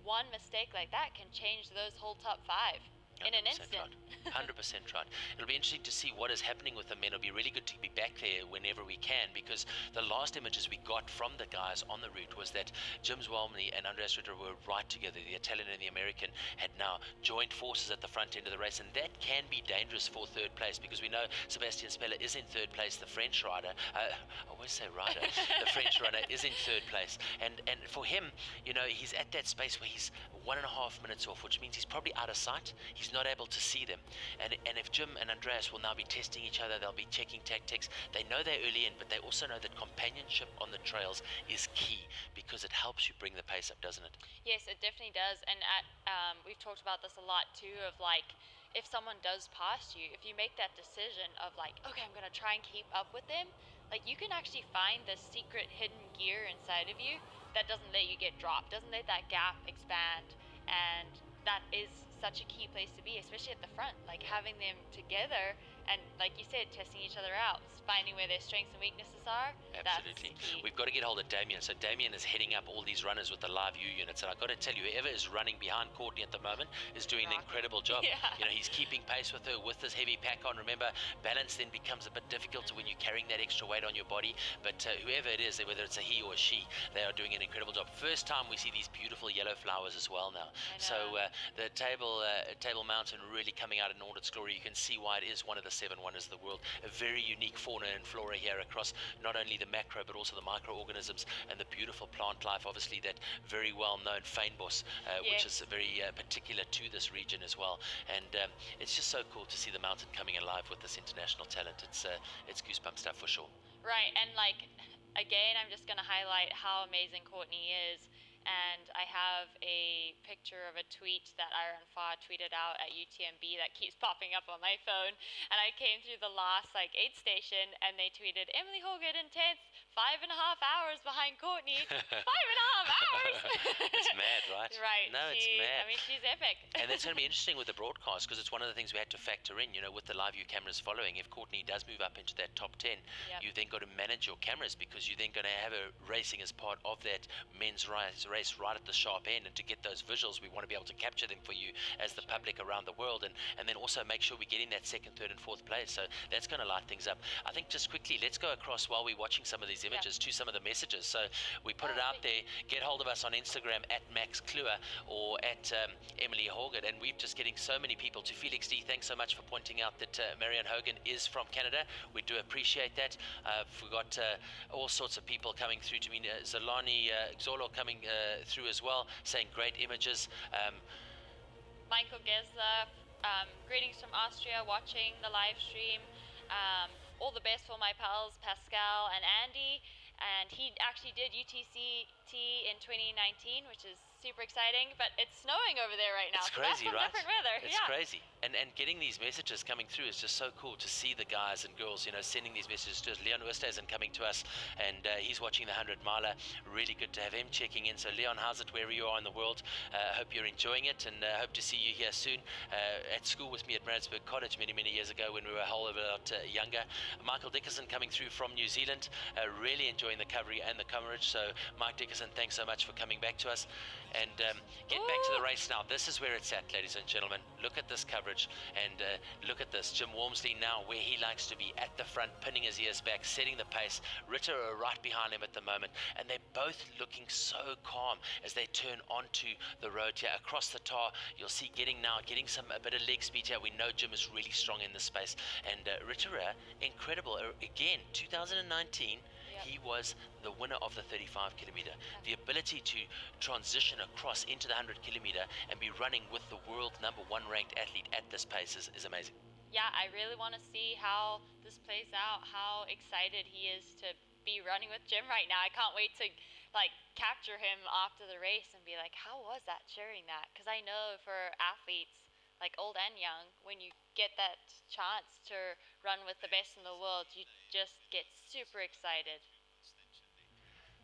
E: one mistake like that can change those whole top 5 in an instant.
I: Right. 100% right. It'll be interesting to see what is happening with the men. It'll be really good to be back there whenever we can, because the last images we got from the guys on the route was that Jim Walmsley and Andreas Ritter were right together. The Italian and the American had now joined forces at the front end of the race, and that can be dangerous for 3rd place, because we know Sebastien Spehler is in 3rd place, the French rider, I always say rider, the French runner is in 3rd place, and for him, you know, he's at that space where he's 1.5 minutes off, which means he's probably out of sight. He's not able to see them, and if Jim and Andreas will now be testing each other, they'll be checking tactics. They know they're early in, but they also know that companionship on the trails is key, because it helps you bring the pace up, doesn't it?
E: Yes, it definitely does. And we've talked about this a lot too, of like, if someone does pass you, if you make that decision of like, okay, I'm gonna try and keep up with them, like, you can actually find this secret hidden gear inside of you that doesn't let you get dropped, doesn't let that gap expand, and that is such a key place to be, especially at the front, like having them together and, like you said, testing each other out, finding where their strengths and weaknesses are.
I: Absolutely. We've got to get hold of Damien. So Damien is heading up all these runners with the live view units, and I've got to tell you, whoever is running behind Courtney at the moment is doing an incredible job.
E: Yeah.
I: You know, he's keeping pace with her with this heavy pack on. Remember, balance then becomes a bit difficult when you're carrying that extra weight on your body, but whoever it is, whether it's a he or a she, they are doing an incredible job. First time we see these beautiful yellow flowers as well now. So the Table Mountain really coming out in all its glory. You can see why it is one of the 7 wonders of the world. A very unique fauna and flora here across not only the macro but also the microorganisms and the beautiful plant life. Obviously that very well known fynbos, which is very particular to this region as well. And it's just so cool to see the mountain coming alive with this international talent. It's goosebump stuff for sure.
E: Right, and like, again, I'm just gonna highlight how amazing Courtney is. And I have a picture of a tweet that Aaron Farr tweeted out at UTMB that keeps popping up on my phone. And I came through the last like 8th station, and they tweeted, Emily Hogan in 10th, 5.5 hours behind Courtney. 5.5 hours.
I: It's mad, right?
E: Right.
I: No, it's mad.
E: I mean, she's epic.
I: And that's going to be interesting with the broadcast, because it's one of the things we had to factor in, you know, with the live view cameras following. If Courtney does move up into that top 10, you then got to manage your cameras, because you're then going to have her racing as part of that men's race right at the sharp end. And to get those visuals, we want to be able to capture them for you as the public around the world, and then also make sure we get in that 2nd, 3rd and 4th place. So that's going to light things up. I think just quickly, let's go across while we're watching some of these images to some of the messages. So we put it out there. Get hold of us on Instagram at Max Kluwer or at Emily Hogan, and we're just getting so many people. To Felix D, thanks so much for pointing out that Marianne Hogan is from Canada. We do appreciate that. We've got all sorts of people coming through to me. Zolani Xolo coming through as well, saying great images.
E: Michael Gesler, greetings from Austria, watching the live stream. All the best for my pals Pascal and Andy, and he actually did UTCT in 2019, which is super exciting, but it's snowing over there right now.
I: It's crazy,
E: so that's
I: right?
E: Different weather.
I: It's crazy. And getting these messages coming through is just so cool to see the guys and girls, you know, sending these messages to us. Leon Oosthuizen coming to us, and he's watching the 100 miler. Really good to have him checking in. So Leon, how's it wherever you are in the world? Hope you're enjoying it, and hope to see you here soon. At school with me at Maritzburg College many years ago when we were a whole lot younger. Michael Dickerson coming through from New Zealand, really enjoying the coverage and the coverage. So Mike Dickerson, thanks so much for coming back to us. and get back to the race now. This is where it's at, ladies and gentlemen. Look at this coverage, and look at this. Jim Walmsley now where he likes to be, at the front, pinning his ears back, setting the pace. Ritter right behind him at the moment, and they're both looking so calm as they turn onto the road here across the tar. You'll see getting a bit of leg speed here. We know Jim is really strong in this space, and Ritter, incredible. Again, 2019. He was the winner of the 35 kilometer. The ability to transition across into the 100 kilometer and be running with the world #1 ranked athlete at this pace is amazing.
E: Yeah, I really want to see how this plays out, how excited he is to be running with Jim right now. I can't wait to like capture him after the race and be like, how was that sharing that? Because I know for athletes, like old and young, when you get that chance to run with the best in the world, you just get super excited.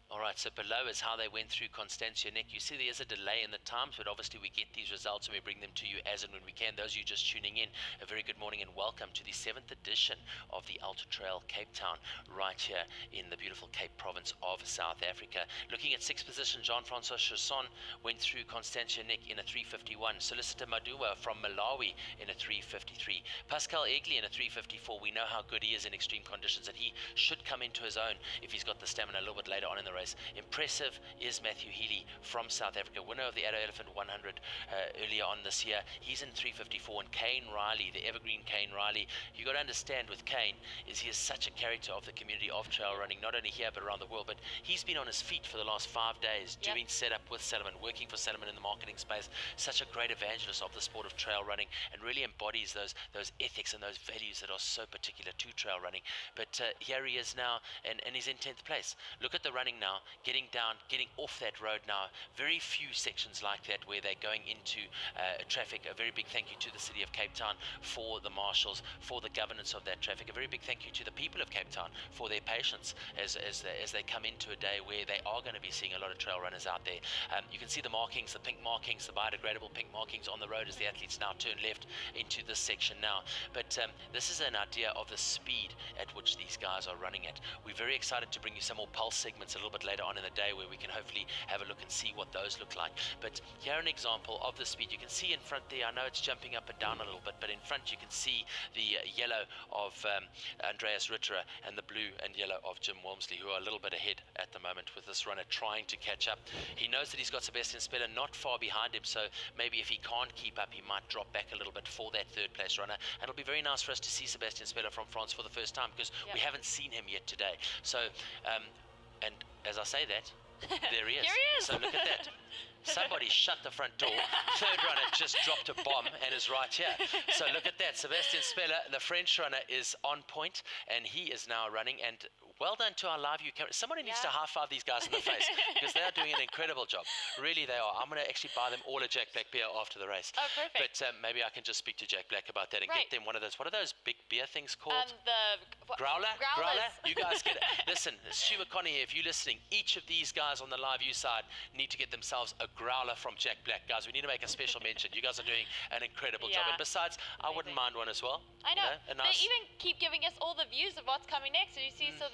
I: All right, so below is how they went through Constantia Neck. You see there's a delay in the times, but obviously we get these results and we bring them to you as and when we can. Those of you just tuning in, a very good morning and welcome to the 7th edition of the Ultra Trail Cape Town, right here in the beautiful Cape Province of South Africa. Looking at 6th position, Jean-Francois Chasson went through Constantia Neck in a 3:51. Solicitor Madua from Malawi in a 3:53. Pascal Egli in a 3:54. We know how good he is in extreme conditions, and he should come into his own if he's got the stamina a little bit later on in the race. Impressive is Mathieu Healy from South Africa, winner of the Addo Elephant 100 earlier on this year. He's in 3:54, and Kane Riley, the evergreen Kane Riley, you got to understand with Kane is he is such a character of the community of trail running, not only here but around the world. But he's been on his feet for the last 5 days, doing setup with Salomon, working for Salomon in the marketing space. Such a great evangelist of the sport of trail running, and really embodies those ethics and those values that are so particular to trail running. But here he is now, and he's in 10th place. Look at the running now, getting down, getting off that road now. Very few sections like that where they're going into traffic. A very big thank you to the city of Cape Town for the marshals, for the governance of that traffic. A very big thank you to the people of Cape Town for their patience as they come into a day where they are going to be seeing a lot of trail runners out there. You can see the markings, the pink markings, the biodegradable pink markings on the road as the athletes now turn left into this section now. But this is an idea of the speed at which these guys are running at. We're very excited to bring you some more pulse segments a little bit later on in the day where we can hopefully have a look and see what those look like. But here an example of the speed. You can see in front there, I know it's jumping up and down a little bit, but in front you can see the yellow of Andreas Ritter and the blue and yellow of Jim Walmsley, who are a little bit ahead at the moment with this runner trying to catch up. He knows that he's got Sebastien Spehler not far behind him, so maybe if he can't keep up, he might drop back a little bit for that third place runner. And it'll be very nice for us to see Sebastien Spehler from France for the first time, because we haven't seen him yet today. So and as I say that, there he is.
E: Here he is.
I: So look at that. Somebody shut the front door. Third runner just dropped a bomb and is right here. So look at that. Sebastien Spehler, the French runner, is on point, and he is now running. And well done to our live view camera. Somebody needs to high-five these guys in the face, because they are doing an incredible job. Really, they are. I'm going to actually buy them all a Jack Black beer after the race.
E: Oh, perfect.
I: But maybe I can just speak to Jack Black about that and get them one of those. What are those big beer things called? Growler? You guys get it. Listen, Stu McConney here, if you're listening, each of these guys on the live view side need to get themselves a growler from Jack Black. Guys, we need to make a special mention. You guys are doing an incredible job. And besides, I wouldn't mind one as well.
E: I know.
I: Nice...
E: They even keep giving us all the views of what's coming next. Did you see the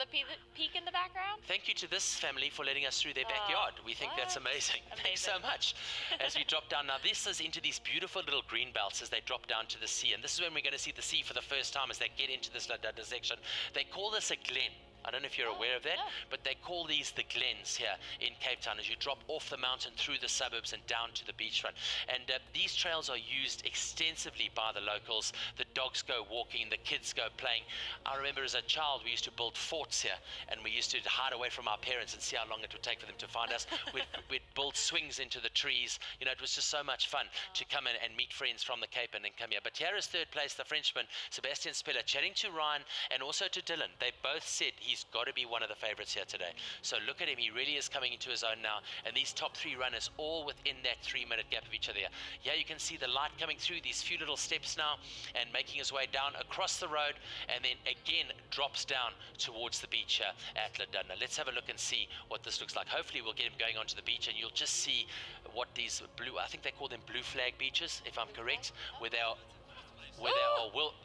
E: peak in the background?
I: Thank you to this family for letting us through their backyard. We think that's amazing. Thanks so much. As we drop down now, this is into these beautiful little green belts as they drop down to the sea. And this is when we're going to see the sea for the first time as they get into this section. They call this a glen. I don't know if you're aware of that, but they call these the glens here in Cape Town as you drop off the mountain through the suburbs and down to the beachfront. And these trails are used extensively by the locals. The dogs go walking, the kids go playing. I remember as a child we used to build forts here, and we used to hide away from our parents and see how long it would take for them to find us. We'd build swings into the trees. You know, it was just so much fun to come in and meet friends from the Cape and then come here. But here is third place, the Frenchman, Sebastien Spehler, chatting to Ryan and also to Dylan. They both said he's got to be one of the favorites here today. So look at him, he really is coming into his own now, and these top three runners all within that 3-minute gap of each other. Yeah, you can see the light coming through these few little steps now and making his way down across the road, and then again drops down towards the beach here at Ladunna. Let's have a look and see what this looks like. Hopefully we'll get him going onto the beach, and you'll just see what these blue, I think they call them blue flag beaches, if I'm correct, where they are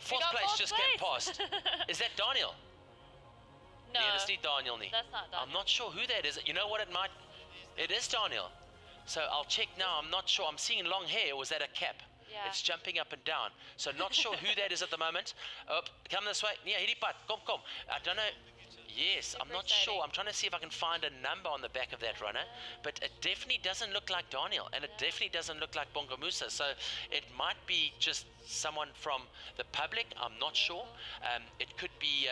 I: fourth place just came past. Is that Daniel?
E: No,
I: yeah, this is Daniel.
E: that's not Daniel.
I: I'm not sure who that is. You know what, it is Daniel. So I'll check now. I'm not sure. I'm seeing long hair. Was that a cap?
E: Yeah.
I: It's jumping up and down. So not sure who that is at the moment. Oh, come this way. Yeah, hiripat. Kom. I don't know. Yes, I'm not sure. I'm trying to see if I can find a number on the back of that runner, but it definitely doesn't look like Daniel, and it definitely doesn't look like Bongo Musa. So it might be just someone from the public. I'm not sure. It could be,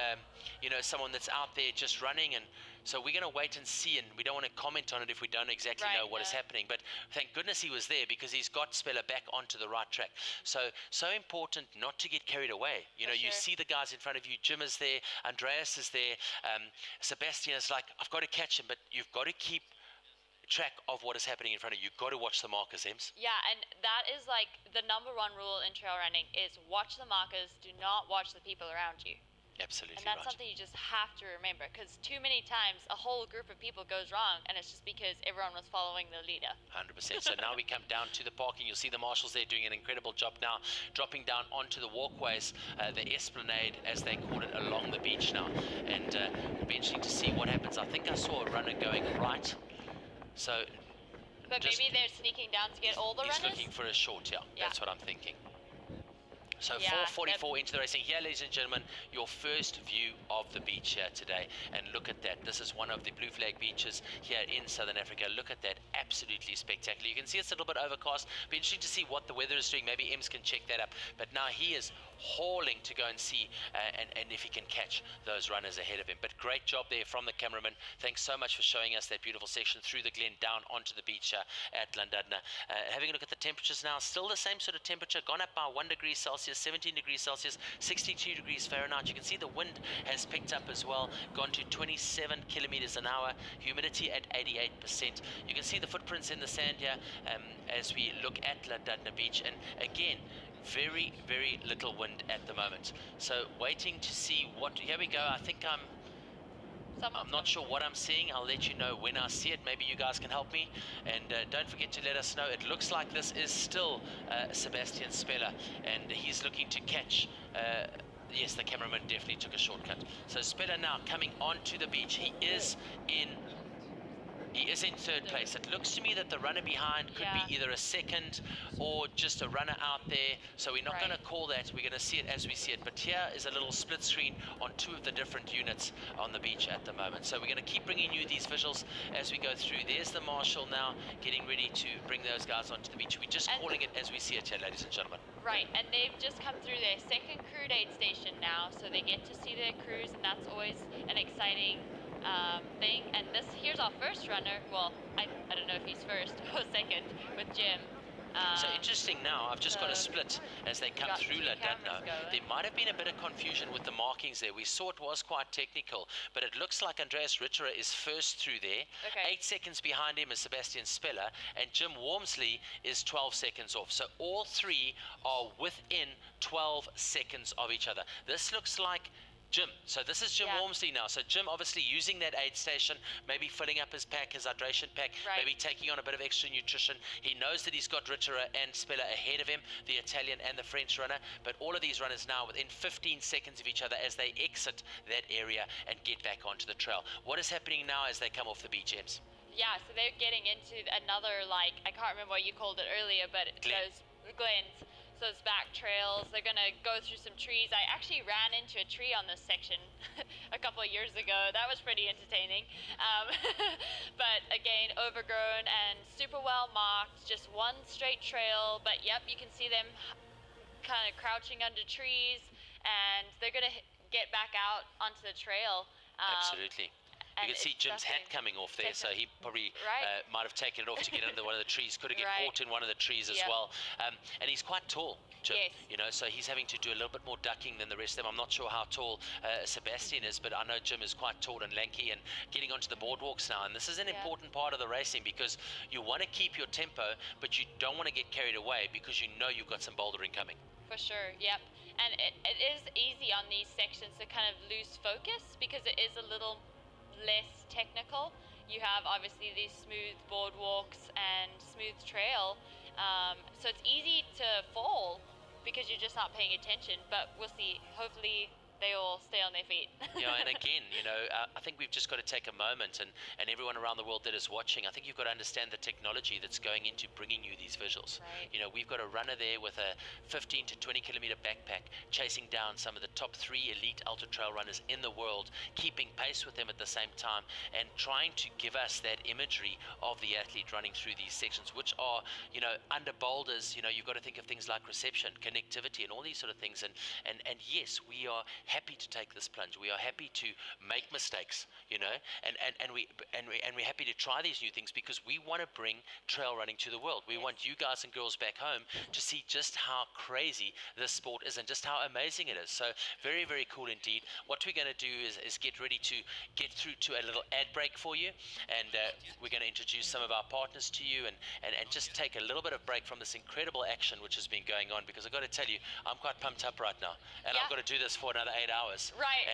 I: you know, someone that's out there just running, and so we're going to wait and see, and we don't want to comment on it if we don't exactly know what is happening. But thank goodness he was there, because he's got Spehler back onto the right track. So important not to get carried away. You know, you see the guys in front of you. Jim is there. Andreas is there. Sebastien is like, I've got to catch him, but you've got to keep track of what is happening in front of you. You've got to watch the markers, Ems.
E: Yeah, and that is like the #1 rule in trail running is watch the markers, do not watch the people around you.
I: Absolutely.
E: And that's something you just have to remember, because too many times a whole group of people goes wrong, and it's just because everyone was following the leader.
I: 100%. So now we come down to the parking. You'll see the marshals there doing an incredible job now, dropping down onto the walkways, the esplanade, as they call it, along the beach now. And it'll be interesting to see what happens. I think I saw a runner going right. So,
E: but maybe they're sneaking down to get all the runners?
I: He's looking for a short, yeah. That's what I'm thinking. So
E: Yeah,
I: 4:44 into the racing. Here, ladies and gentlemen, your first view of the beach here today. And look at that. This is one of the blue flag beaches here in Southern Africa. Look at that. Absolutely spectacular. You can see it's a little bit overcast. Be interesting to see what the weather is doing. Maybe Ems can check that up. But now he is hauling to go and see and if he can catch those runners ahead of him. But great job there from the cameraman. Thanks so much for showing us that beautiful section through the glen down onto the beach at Llandudno. Having a look at the temperatures now, still the same sort of temperature, gone up by 1 degree Celsius, 17 degrees Celsius, 62 degrees Fahrenheit. You can see the wind has picked up as well, gone to 27 kilometers an hour, humidity at 88%. You can see the footprints in the sand here as we look at Llandudno Beach, and again, very, very little wind at the moment. So waiting to see what, here we go. I think I'm not sure what I'm seeing. I'll let you know when I see it. Maybe you guys can help me. And don't forget to let us know. It looks like this is still Sebastien Spehler, and he's looking to catch. Yes, the cameraman definitely took a shortcut. So Spehler now coming onto the beach. He is in third place. It looks to me that the runner behind could be either a second or just a runner out there. So we're not going to call that. We're going to see it as we see it. But here is a little split screen on 2 of the different units on the beach at the moment. So we're going to keep bringing you these visuals as we go through. There's the marshal now getting ready to bring those guys onto the beach. We're just calling it as we see it here, ladies and gentlemen.
E: Right, and they've just come through their second crewed aid station now, so they get to see their crews, and that's always an exciting thing. And here's our first runner. Well, I don't know if he's first or second with Jim.
I: So interesting now, I've just got a split as they come through Llandudno. There might have been a bit of confusion with the markings there. We saw it was quite technical, but it looks like Andreas Ritterer is first through there. 8 seconds behind him is Sebastien Spehler, and Jim Walmsley is 12 seconds off. So all 3 are within 12 seconds of each other. This looks like Jim. So this is Jim Walmsley now. So Jim obviously using that aid station, maybe filling up his pack, his hydration pack, maybe taking on a bit of extra nutrition. He knows that he's got Ritterer and Spehler ahead of him, the Italian and the French runner. But all of these runners now within 15 seconds of each other as they exit that area and get back onto the trail. What is happening now as they come off the beach, Ems?
E: Yeah, so they're getting into another, like, I can't remember what you called it earlier, but those glens. So it's back trails. They're going to go through some trees. I actually ran into a tree on this section a couple of years ago. That was pretty entertaining. But again, overgrown and super well marked. Just one straight trail. But yep, you can see them kind of crouching under trees. And they're going to get back out onto the trail.
I: Absolutely. You can see Jim's hat coming off there, so he probably might have taken it off to get under one of the trees. Could have get caught in one of the trees as well. And he's quite tall, Jim. You know, so he's having to do a little bit more ducking than the rest of them. I'm not sure how tall Sebastien is, but I know Jim is quite tall and lanky and getting onto the boardwalks now. And this is an important part of the racing because you want to keep your tempo, but you don't want to get carried away because you know you've got some bouldering coming.
E: For sure, yep. And it is easy on these sections to kind of lose focus because it is a little less technical. You have obviously these smooth boardwalks and smooth trail, so it's easy to fall because you're just not paying attention. But we'll see. Hopefully they all stay on their feet.
I: And again, I think we've just got to take a moment, and everyone around the world that is watching, I think you've got to understand the technology that's going into bringing you these visuals.
E: Right.
I: We've got a runner there with a 15 to 20 kilometer backpack, chasing down some of the top 3 elite ultra trail runners in the world, keeping pace with them at the same time, and trying to give us that imagery of the athlete running through these sections, which are, under boulders, you've got to think of things like reception, connectivity, and all these sort of things. And yes, we are happy to take this plunge. We are happy to make mistakes, and we're happy to try these new things, because we want to bring trail running to the world. We want you guys and girls back home to see just how crazy this sport is and just how amazing it is. So very, very cool indeed. What we're going to do is get ready to get through to a little ad break for you, and we're going to introduce some of our partners to you, and just take a little bit of break from this incredible action which has been going on, because I've got to tell you, I'm quite pumped up right now, and I've got to do this for another 8 hours.
E: Right.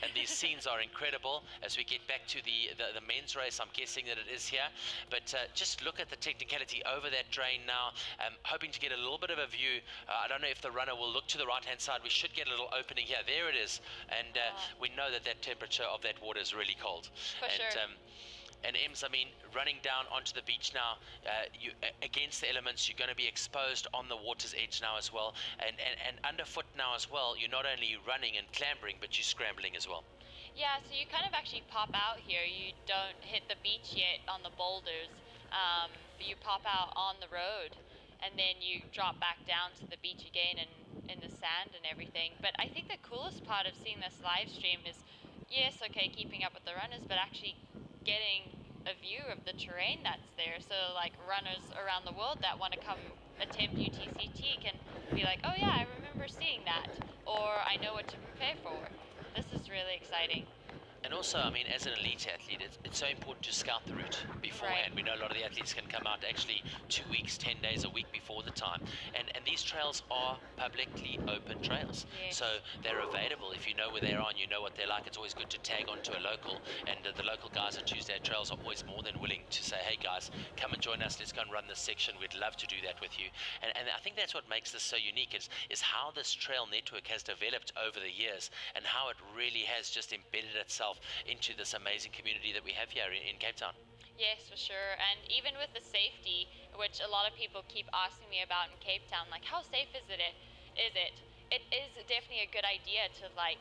I: And these scenes are incredible as we get back to the men's race. I'm guessing that it is here, but just look at the technicality over that drain now. Hoping to get a little bit of a view. I don't know if the runner will look to the right hand side. We should get a little opening here. There it is, and we know that temperature of that water is really cold.
E: For sure.
I: And Ems, I mean, running down onto the beach now, you against the elements, you're going to be exposed on the water's edge now as well, and underfoot now as well. You're not only running and clambering, but you're scrambling as well.
E: Yeah, so you kind of actually pop out here. You don't hit the beach yet on the boulders. You pop out on the road, and then you drop back down to the beach again and in the sand and everything. But I think the coolest part of seeing this live stream is, yes, okay, keeping up with the runners, but actually getting a view of the terrain that's there. So like runners around the world that want to come attempt UTCT can be like, oh yeah, I remember seeing that, or I know what to prepare for. This is really exciting.
I: And also, I mean, as an elite athlete, it's so important to scout the route beforehand. Right. We know a lot of the athletes can come out actually 2 weeks, 10 days, a week before the time. And these trails are publicly open trails.
E: Yes.
I: So they're available. If you know where they're on, you know what they're like. It's always good to tag onto a local. And the local guys at Tuesday Trails are always more than willing to say, hey guys, come and join us. Let's go and run this section. We'd love to do that with you. And I think that's what makes this so unique is how this trail network has developed over the years, and how it really has just embedded itself into this amazing community that we have here in Cape Town.
E: Yes, for sure. And even with the safety, which a lot of people keep asking me about in Cape Town, like how safe is it? It is definitely a good idea to like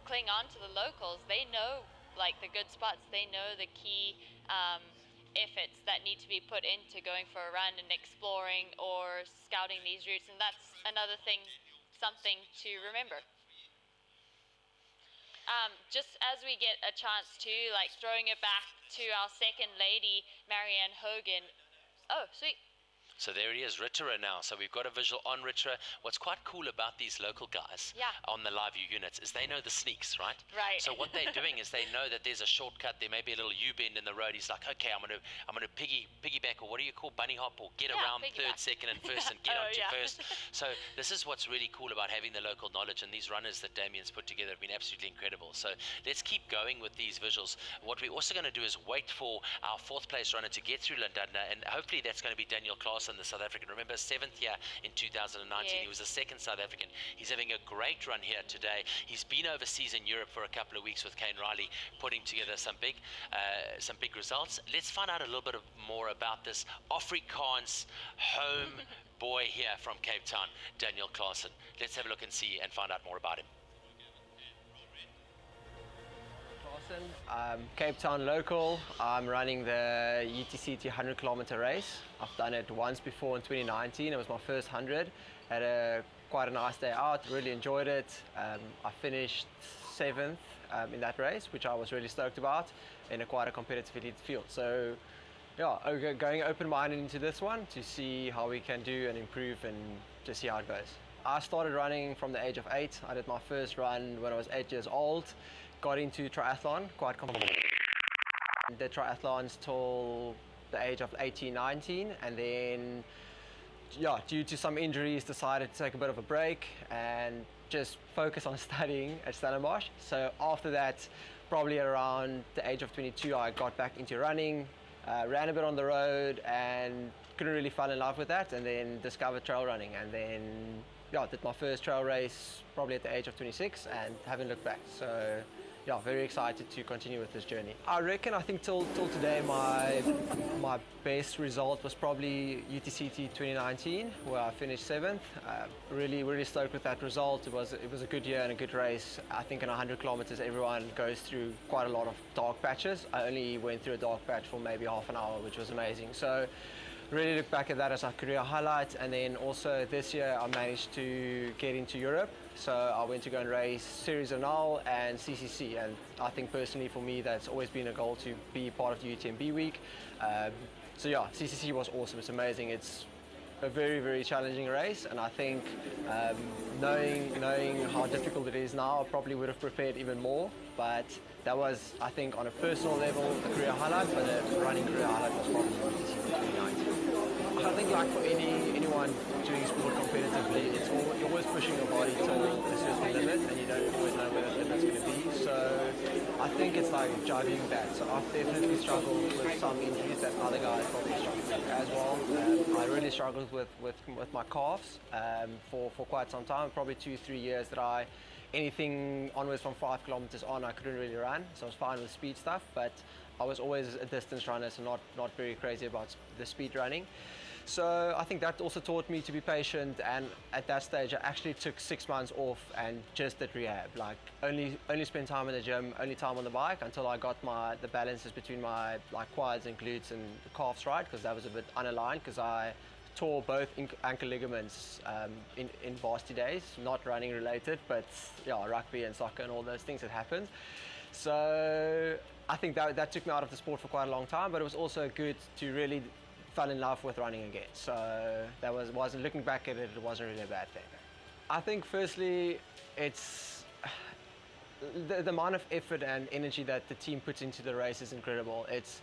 E: cling on to the locals. They know like the good spots. They know the key efforts that need to be put into going for a run and exploring or scouting these routes. And that's another thing, something to remember. Just as we get a chance to, like throwing it back to our second lady, Marianne Hogan. Oh, sweet.
I: So there he is, Ritera now. So we've got a visual on Ritera. What's quite cool about these local guys on the live view units is they know the sneaks, right?
E: Right.
I: So what they're doing is they know that there's a shortcut. There may be a little U-bend in the road. He's like, okay, I'm gonna piggyback, or what do you call bunny hop, or get around
E: piggyback.
I: third, second, and first, and get onto first. So this is what's really cool about having the local knowledge, and these runners that Damien's put together have been absolutely incredible. So let's keep going with these visuals. What we're also going to do is wait for our 4th place runner to get through Llandudno, and hopefully that's going to be Daniel Claassen, the South African. Remember, 7th year in 2019. He was the 2nd South African. He's having a great run here today. He's been overseas in Europe for a couple of weeks with Kane Riley, putting together some big results. Let's find out a little bit more about this Afrikaans home boy here from Cape Town, Daniel Claassen. Let's have a look and see and find out more about him.
T: I'm Cape Town local. I'm running the UTCT 100 kilometer race. I've done it once before in 2019. It was my first 100. Had quite a nice day out, really enjoyed it. I finished 7th in that race, which I was really stoked about, in quite a competitive elite field. So yeah, going open-minded into this one to see how we can do and improve and just see how it goes. I started running from the age of 8. I did my first run when I was 8 years old. Got into triathlon quite competitive. Did triathlons till the age of 18, 19, and then due to some injuries decided to take a bit of a break and just focus on studying at Stellenbosch. So after that, probably around the age of 22, I got back into running, ran a bit on the road and couldn't really fall in love with that, and then discovered trail running, and then yeah, did my first trail race probably at the age of 26 and haven't looked back. So yeah, very excited to continue with this journey. I think till today my best result was probably UTCT 2019, where I finished 7th. Really stoked with that result. It was a good year and a good race. I think in 100 kilometers everyone goes through quite a lot of dark patches. I only went through a dark patch for maybe half an hour, which was amazing. So really look back at that as a career highlight. And then also this year I managed to get into Europe. So I went to go and race Series Anal and CCC, and I think personally for me that's always been a goal to be part of the UTMB week. So yeah, CCC was awesome, it's amazing. It's a very challenging race, and I think knowing how difficult it is now, I probably would have prepared even more, but that was, I think, on a personal level a career highlight, but a running career highlight was probably UTCT 2019. I think like for anyone doing sport competitively, you're always pushing your body to a certain limit, and you don't always know where that limit's going to be. So I think it's like driving that. So I've definitely struggled with some injuries that other guys probably struggled with as well. I really struggled with my calves for quite some time, probably 2-3 years that anything onwards from 5 kilometers on, I couldn't really run. So I was fine with speed stuff, but I was always a distance runner, so not very crazy about the speed running. So I think that also taught me to be patient, and at that stage I actually took 6 months off and just did rehab. Like only spent time in the gym, only time on the bike, until I got the balances between my quads and glutes and the calves right, because that was a bit unaligned because I tore both ankle ligaments in varsity days, not running related, but yeah, rugby and soccer and all those things that happened. So I think that took me out of the sport for quite a long time, but it was also good to really fell in love with running again. So that wasn't looking back at it, it wasn't really a bad thing. I think firstly, it's the amount of effort and energy that the team puts into the race is incredible. It's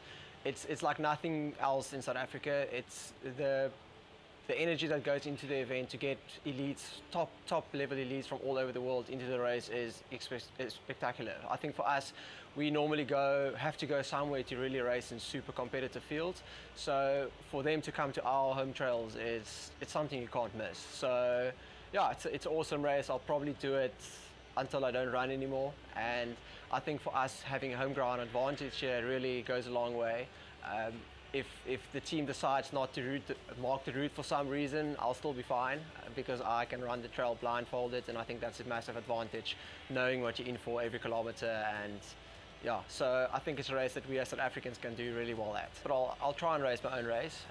T: like nothing else in South Africa. It's the energy that goes into the event to get elites, top level elites from all over the world into the race is spectacular. I think for us, we normally have to go somewhere to really race in super competitive fields. So for them to come to our home trails it's something you can't miss. So yeah, it's an awesome race. I'll probably do it until I don't run anymore. And I think for us, having a home ground advantage here really goes a long way. If the team decides not to mark the route for some reason, I'll still be fine because I can run the trail blindfolded, and I think that's a massive advantage, knowing what you're in for every kilometer. And yeah, so I think it's a race that we as South Africans can do really well at. But I'll try and race my own race.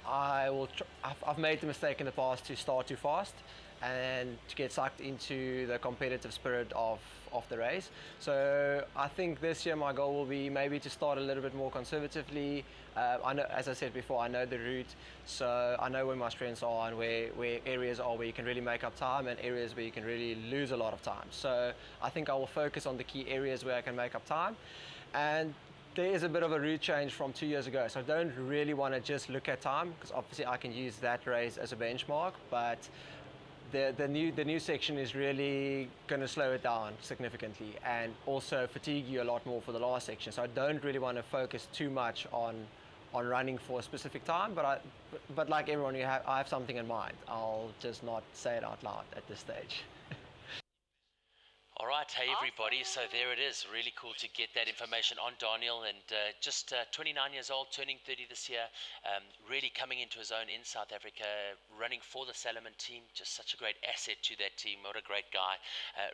T: I've made the mistake in the past to start too fast and to get sucked into the competitive spirit of the race. So I think this year my goal will be maybe to start a little bit more conservatively. I know, as I said before, I know the route, so I know where my strengths are and where areas are where you can really make up time and areas where you can really lose a lot of time. So I think I will focus on the key areas where I can make up time. And there is a bit of a route change from 2 years ago, so I don't really want to just look at time, because obviously I can use that race as a benchmark, but the new section is really going to slow it down significantly and also fatigue you a lot more for the last section. So I don't really want to focus too much on running for a specific time, but like everyone, I have something in mind. I'll just not say it out loud at this stage.
I: All right, hey everybody, so there it is. Really cool to get that information on Daniel, and just 29 years old, turning 30 this year, really coming into his own in South Africa, running for the Salomon team, just such a great asset to that team. What a great guy.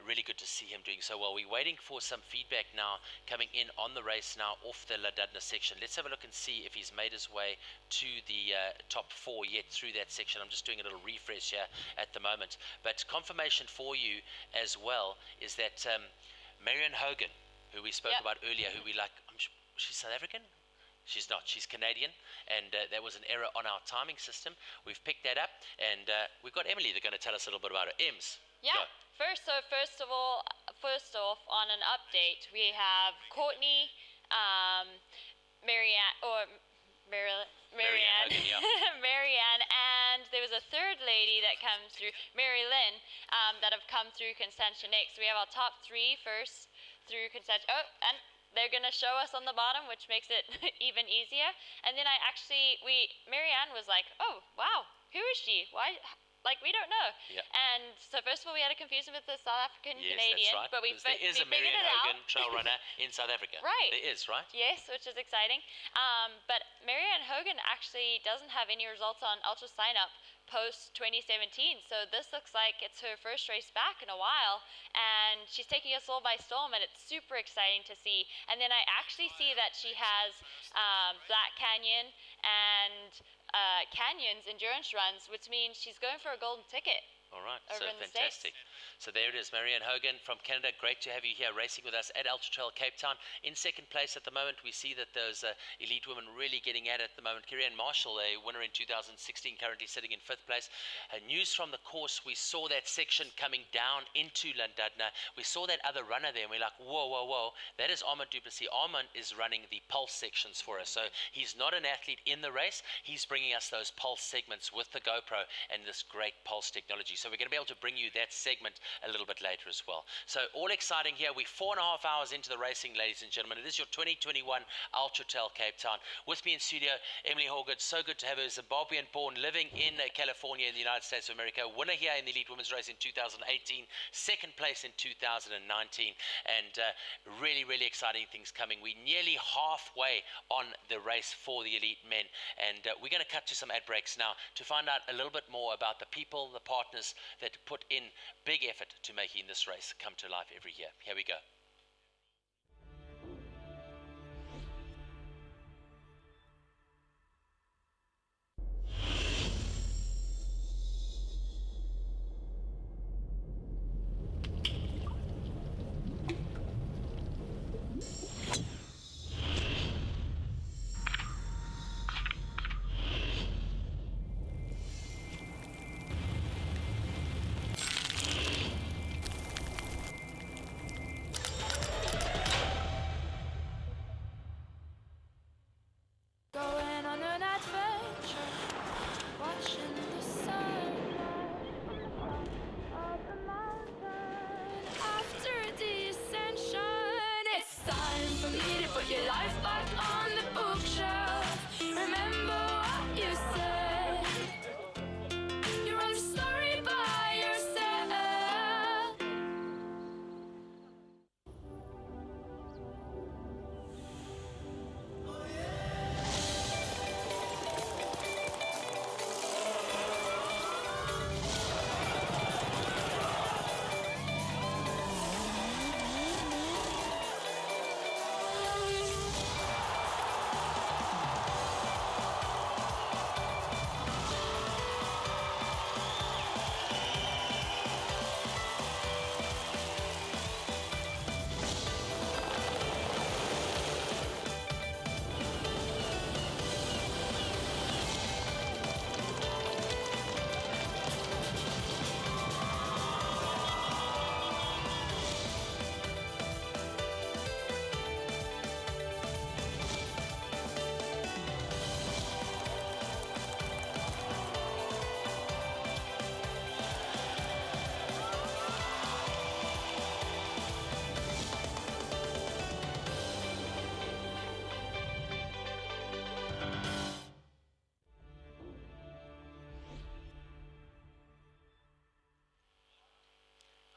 I: Really good to see him doing so well. We're waiting for some feedback now coming in on the race now off the Ladadna section. Let's have a look and see if he's made his way to the top 4 yet through that section. I'm just doing a little refresh here at the moment, but confirmation for you as well is that Marianne Hogan, who we spoke about earlier, who we like, she's South African? She's not, she's Canadian, and there was an error on our timing system. We've picked that up, and we've got Emily, they're going to tell us a little bit about it. Ems,
E: yeah.
I: Go.
E: First off, on an update, we have Courtney, Marianne Hogan, yeah. Marianne, and there was a third lady that comes through, Mary Lynn, that have come through Constantia next. We have our top 3 first through Constantia. Oh, and they're going to show us on the bottom, which makes it even easier. And then Marianne was like, oh, wow, who is she? Why? Like, we don't know.
I: Yeah.
E: And so first of all, we had a confusion with the South African
I: Yes,
E: Canadian,
I: that's right.
E: but we
I: There is a
E: figured
I: Marianne
E: it out.
I: Hogan trail runner in South Africa.
E: Right.
I: There is, right?
E: Yes, which is exciting. But Marianne Hogan actually doesn't have any results on ultra sign up post 2017, so this looks like it's her first race back in a while, and she's taking us all by storm, and it's super exciting to see. And then I actually see that she has Black Canyon and Canyons endurance runs, which means she's going for a golden ticket.
I: All right,
E: Over
I: so
E: in the
I: fantastic. So there it is, Marianne Hogan from Canada. Great to have you here racing with us at Ultra Trail Cape Town. In second place at the moment, we see that those elite women really getting at it at the moment. Kirianne Marshall, a winner in 2016, currently sitting in fifth place. News from the course, we saw that section coming down into Llandudno. We saw that other runner there, and we're like, whoa, whoa, whoa. That is Armand Duplessis. Armand is running the pulse sections for us. So he's not an athlete in the race. He's bringing us those pulse segments with the GoPro and this great pulse technology. So we're going to be able to bring you that segment a little bit later as well. So all exciting here. We're 4.5 hours into the racing, ladies and gentlemen. It is your 2021 Ultra Trail Cape Town. With me in studio, Emily Horgood. So good to have her. Zimbabwean born, living in California in the United States of America. Winner here in the Elite Women's Race in 2018. Second place in 2019. And really, really exciting things coming. We're nearly halfway on the race for the elite men. And we're going to cut to some ad breaks now to find out a little bit more about the people, the partners that put in big effort to making this race come to life every year. Here we go.
O: Going on an adventure, watching the sun of the mountain after a descension. It's time for me to put your life back on the bookshelf. Remember what you said. You wrote a story by yourself.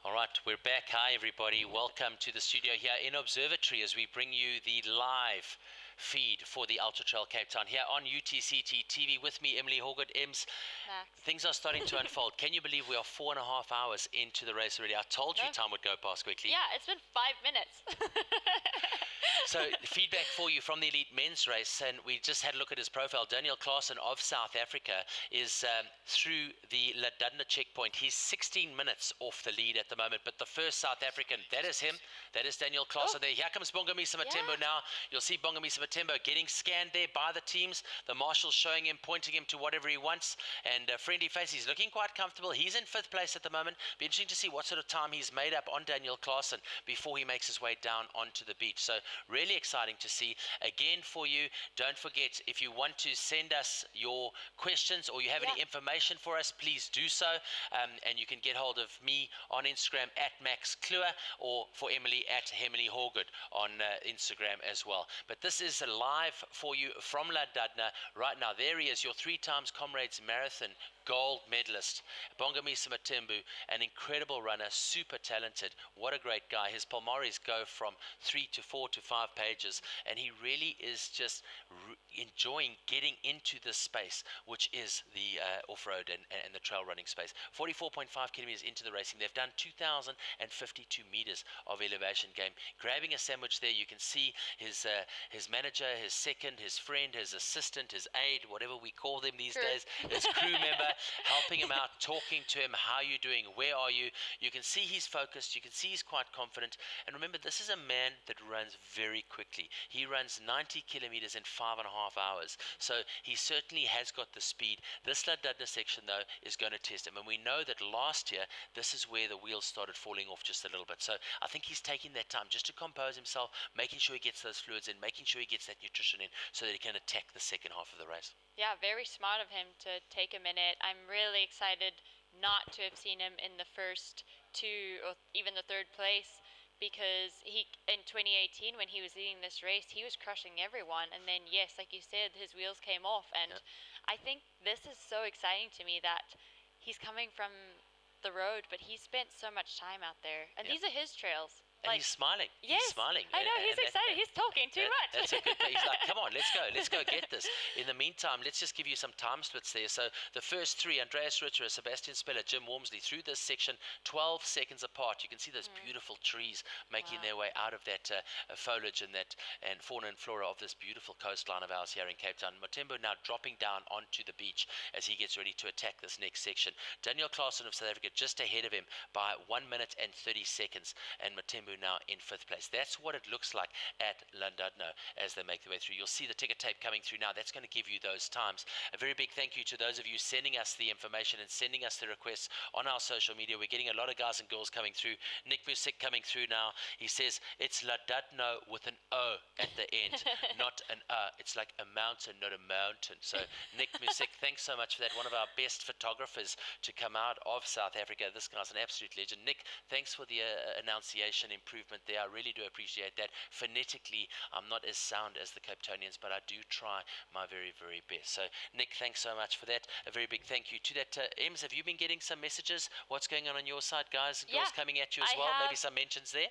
I: All right, we're back. Hi, everybody. Welcome to the studio here in Observatory as we bring you the live feed for the Ultra Trail Cape Town here on UTCT TV. With me, Emily Horgood. Ems, things are starting to unfold. Can you believe we are 4.5 hours into the race already? I told you time would go past quickly.
E: Yeah, it's been 5 minutes.
I: So feedback for you from the elite men's race, and we just had a look at his profile. Daniel Claassen of South Africa is through the Llandudno checkpoint. He's 16 minutes off the lead at the moment, but the first South African, that is him. That is Daniel Claassen there. Here comes Bongamisa Matembo now. You'll see Bongamisa Matembo getting scanned there by the teams. The marshals showing him, pointing him to whatever he wants, and friendly face. He's looking quite comfortable. He's in 5th place at the moment. Be interesting to see what sort of time he's made up on Daniel Claassen before he makes his way down onto the beach. So really exciting to see. Again, for you, don't forget, if you want to send us your questions or you have any information for us, please do so. And you can get hold of me on Instagram at Max Kluwer, or for Emily at Emily Horgood on Instagram as well. But this is is live for you from Llandudno right now. There he is, your 3 times Comrades Marathon gold medalist, Bongamisa Matembu, an incredible runner, super talented. What a great guy. His Palmares go from 3 to 4 to 5 pages, and he really is just enjoying getting into this space, which is the off-road and the trail running space. 44.5 kilometers into the racing. They've done 2,052 meters of elevation game. Grabbing a sandwich there, you can see his manager, his second, his friend, his assistant, his aide, whatever we call them these days, his crew member, helping him out, talking to him, how are you doing, where are you? You can see he's focused, you can see he's quite confident. And remember, this is a man that runs very quickly. He runs 90 kilometers in 5.5 hours. So he certainly has got the speed. This Llandudno section, though, is going to test him. And we know that last year, this is where the wheels started falling off just a little bit. So I think he's taking that time just to compose himself, making sure he gets those fluids in, making sure he gets that nutrition in so that he can attack the second half of the race.
E: Yeah, very smart of him to take a minute. I'm really excited not to have seen him in the first 2 or even the 3rd place, because he, in 2018, when he was leading this race, he was crushing everyone. And then, yes, like you said, his wheels came off. And I think this is so exciting to me that he's coming from the road, but he spent so much time out there. And these are his trails.
I: And he's smiling.
E: Yes,
I: he's smiling.
E: I know, he's excited. He's talking too much.
I: That's a good thing. He's like, come on, let's go get this. In the meantime, let's just give you some time splits there. So the first 3, Andreas Ritter, Sebastien Spehler, Jim Walmsley, through this section, 12 seconds apart. You can see those beautiful trees making their way out of that foliage and fauna and flora of this beautiful coastline of ours here in Cape Town. Matembu now dropping down onto the beach as he gets ready to attack this next section. Daniel Claassen of South Africa just ahead of him by 1 minute and 30 seconds, and Matembu now in 5th place. That's what it looks like at Llandudno as they make their way through. You'll see the ticker tape coming through now. That's going to give you those times. A very big thank you to those of you sending us the information and sending us the requests on our social media. We're getting a lot of guys and girls coming through. Nick Music coming through now. He says it's Llandudno with an O at the end, not an It's like a mountain, not a mountain. So Nick Music, thanks so much for that. One of our best photographers to come out of South Africa. This guy's an absolute legend. Nick, thanks for the enunciation improvement there. I really do appreciate that. Phonetically, I'm not as sound as the Cape Townians, but I do try my very, very best. So, Nick, thanks so much for that. A very big thank you to that. Ems, have you been getting some messages? What's going on your side, guys and girls coming at you as well? Maybe some mentions there?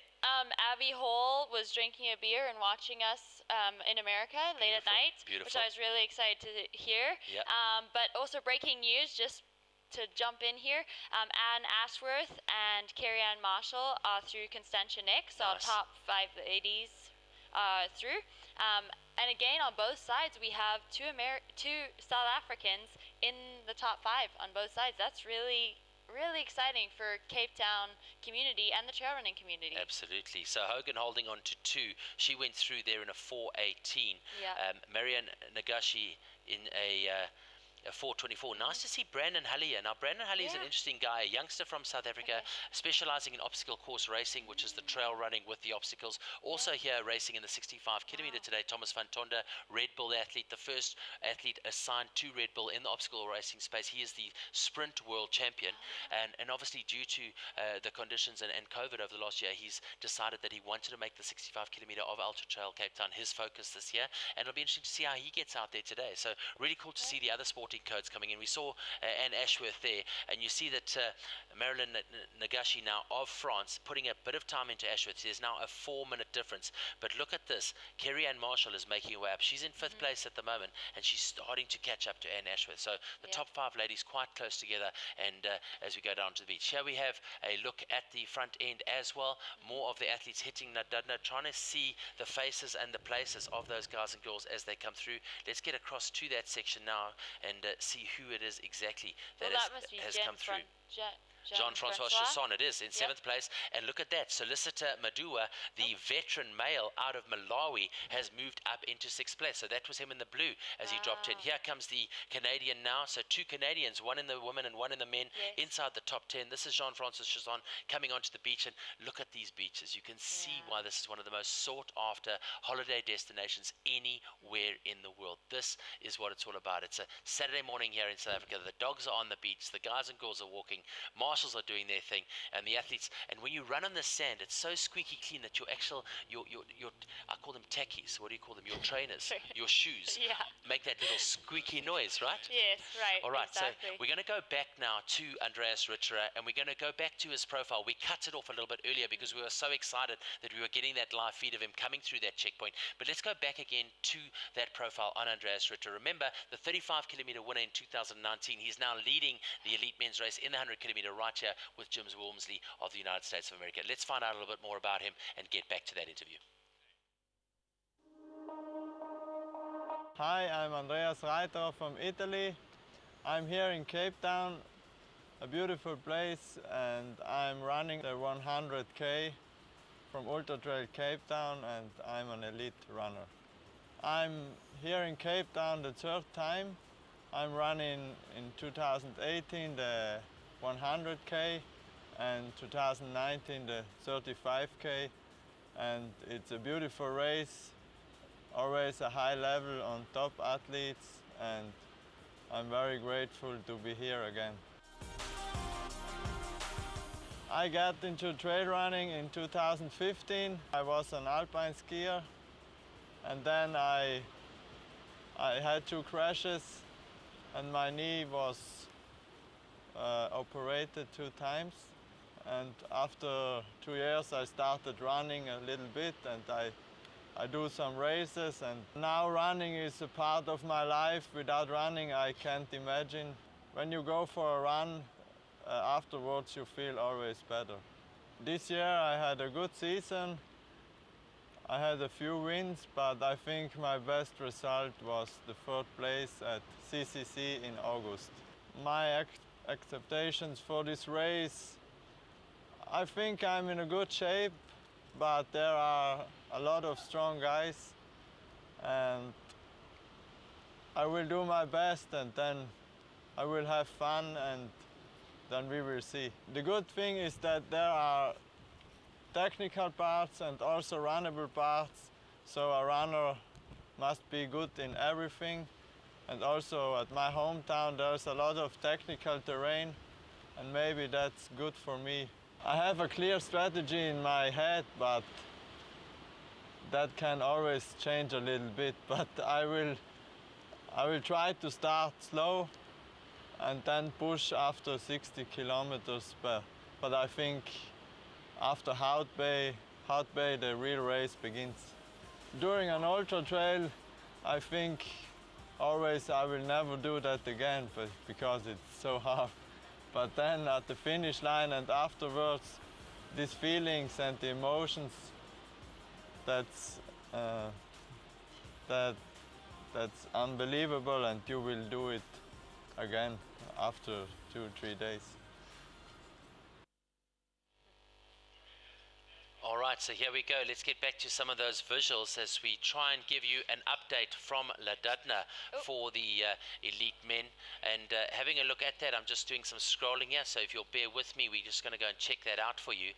E: Abby Hall was drinking a beer and watching us in America late at night, which I was really excited to hear.
I: Yep.
E: But also breaking news, just to jump in here, Anne Ashworth and Carrie-Anne Marshall are through Constantia next, our top 5 ladies through. And again, on both sides, we have two South Africans in the top 5 on both sides. That's really exciting for Cape Town community and the trail running community.
I: Absolutely. So Hogan holding on to 2. She went through there in a 4:18.
E: Yeah.
I: Marianne Nagashi in a 4:24. Nice to see Brandon Hully. Now, Brandon Hully is an interesting guy, a youngster from South Africa, specializing in obstacle course racing, which is the trail running with the obstacles. Also here racing in the 65 kilometer today, Thomas van Tonda, Red Bull athlete, the first athlete assigned to Red Bull in the obstacle racing space. He is the sprint world champion. And obviously due to the conditions and COVID over the last year, he's decided that he wanted to make the 65 kilometer of Ultra Trail Cape Town his focus this year. And it'll be interesting to see how he gets out there today. So really cool to see the other sport codes coming in. We saw Anne Ashworth there, and you see that Marilyn Nagashi now of France putting a bit of time into Ashworth. There's now a 4-minute difference, but look at this. Carrie-Anne Marshall is making her way up. She's in 5th place at the moment, and she's starting to catch up to Anne Ashworth. So the top 5 ladies quite close together, and as we go down to the beach. Here we have a look at the front end as well. More of the athletes hitting Llandudno, trying to see the faces and the places of those guys and girls as they come through. Let's get across to that section now and see who it is exactly that has come through. Jean-Francois Chasson, it is in 7th place. And look at that, Solicitor Madua, the veteran male out of Malawi, has moved up into 6th place. So that was him in the blue as he dropped in. Here comes the Canadian now. So 2 Canadians, 1 in the women and 1 in the men, inside the top 10. This is Jean-Francois Chasson coming onto the beach. And look at these beaches. You can see why this is one of the most sought after holiday destinations anywhere in the world. This is what it's all about. It's a Saturday morning here in South Africa. The dogs are on the beach. The guys and girls are walking. marshals are doing their thing, and the athletes. And when you run on the sand, it's so squeaky clean that your I call them tackies. What do you call them? Your trainers, your shoes, make that little squeaky noise, right?
E: Yes, right.
I: All right,
E: exactly.
I: so we're going to go back now to Andreas Ritterer, and we're going to go back to his profile. We cut it off a little bit earlier because we were so excited that we were getting that live feed of him coming through that checkpoint. But let's go back again to that profile on Andreas Ritterer. Remember, the 35-kilometer winner in 2019. He's now leading the elite men's race in the 100-kilometer right here with Jim Walmsley of the United States of America. Let's find out a little bit more about him and get back to that interview.
Q: Hi, I'm Andreas Ritterer from Italy. I'm here in Cape Town, a beautiful place, and I'm running the 100K from Ultra Trail Cape Town, and I'm an elite runner. I'm here in Cape Town the third time. I'm running in 2018 the 100K and 2019 the 35K, and it's a beautiful race, always a high level on top athletes, and I'm very grateful to be here again. I got into trail running in 2015. I was an alpine skier, and then I had 2 crashes, and my knee was operated 2 times. And after 2 years, I started running a little bit, and I do some races, and now running is a part of my life. Without running, I can't imagine. When you go for a run, afterwards you feel always better. This year I had a good season. I had a few wins, but I think my best result was the 3rd place at CCC in August. My expectations for this race, I think I'm in a good shape, but there are a lot of strong guys, and I will do my best, and then I will have fun, and then we will see. The good thing is that there are technical parts and also runnable parts, so a runner must be good in everything. And also at my hometown there's a lot of technical terrain, and maybe that's good for me. I have a clear strategy in my head, but that can always change a little bit. But I will try to start slow and then push after 60 kilometers. But I think after Hout Bay, the real race begins. During an ultra trail, I think always I will never do that again, because it's so hard. But then at the finish line and afterwards, these feelings and the emotions, that's unbelievable, and you will do it again after 2-3 days.
I: All right, so here we go. Let's get back to some of those visuals as we try and give you an update from La Dudna for the elite men. And having a look at that, I'm just doing some scrolling here, so if you'll bear with me, we're just going to go and check that out for you.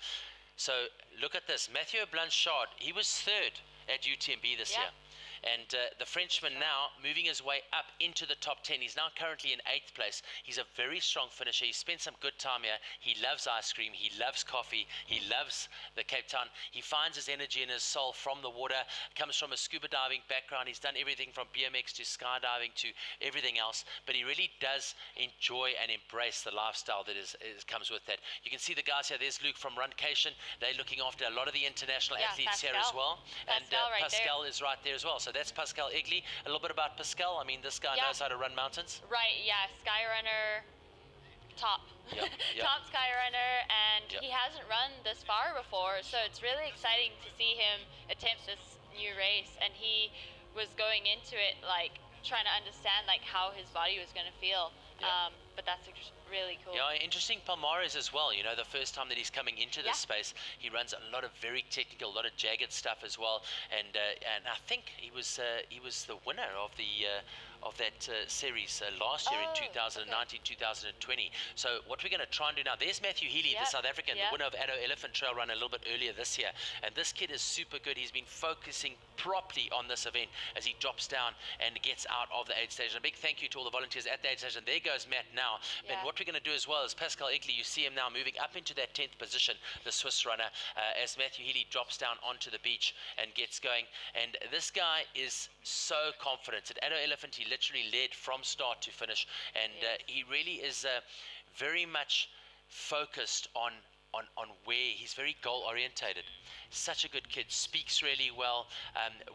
I: So look at this. Mathieu Blanchard, he was 3rd at UTMB this year. And the Frenchman now moving his way up into the top 10. He's now currently in 8th place. He's a very strong finisher. He spent some good time here. He loves ice cream. He loves coffee. He loves the Cape Town. He finds his energy and his soul from the water. Comes from a scuba diving background. He's done everything from BMX to skydiving to everything else. But he really does enjoy and embrace the lifestyle that comes with that. You can see the guys here. There's Luke from Runcation. They're looking after a lot of the international athletes here as well. And Pascal is right there as well. So that's Pascal Egli. A little bit about Pascal. I mean, this guy knows how to run mountains.
E: Right, yeah, Skyrunner, top. Top Skyrunner, and he hasn't run this far before, so it's really exciting to see him attempt this new race. And he was going into it like trying to understand like how his body was going to feel. But that's really cool.
I: Yeah, interesting Palmares as well. You know, the first time that he's coming into this space, he runs a lot of very technical, a lot of jagged stuff as well. And I think he was the winner of that series last year in 2019-2020. So what we're going to try and do now, there's Matthew Healy, the South African, the winner of Addo Elephant Trail Run a little bit earlier this year. And this kid is super good. He's been focusing properly on this event as he drops down and gets out of the aid station. A big thank you to all the volunteers at the aid station. There goes Matt now. now. But what we're going to do as well is Pascal Egli, you see him now moving up into that 10th position, the Swiss runner, as Mathieu Healy drops down onto the beach and gets going. And this guy is so confident. At Addo Elephant, he literally led from start to finish, and he really is very much focused on where he's very goal orientated. Such a good kid, speaks really well.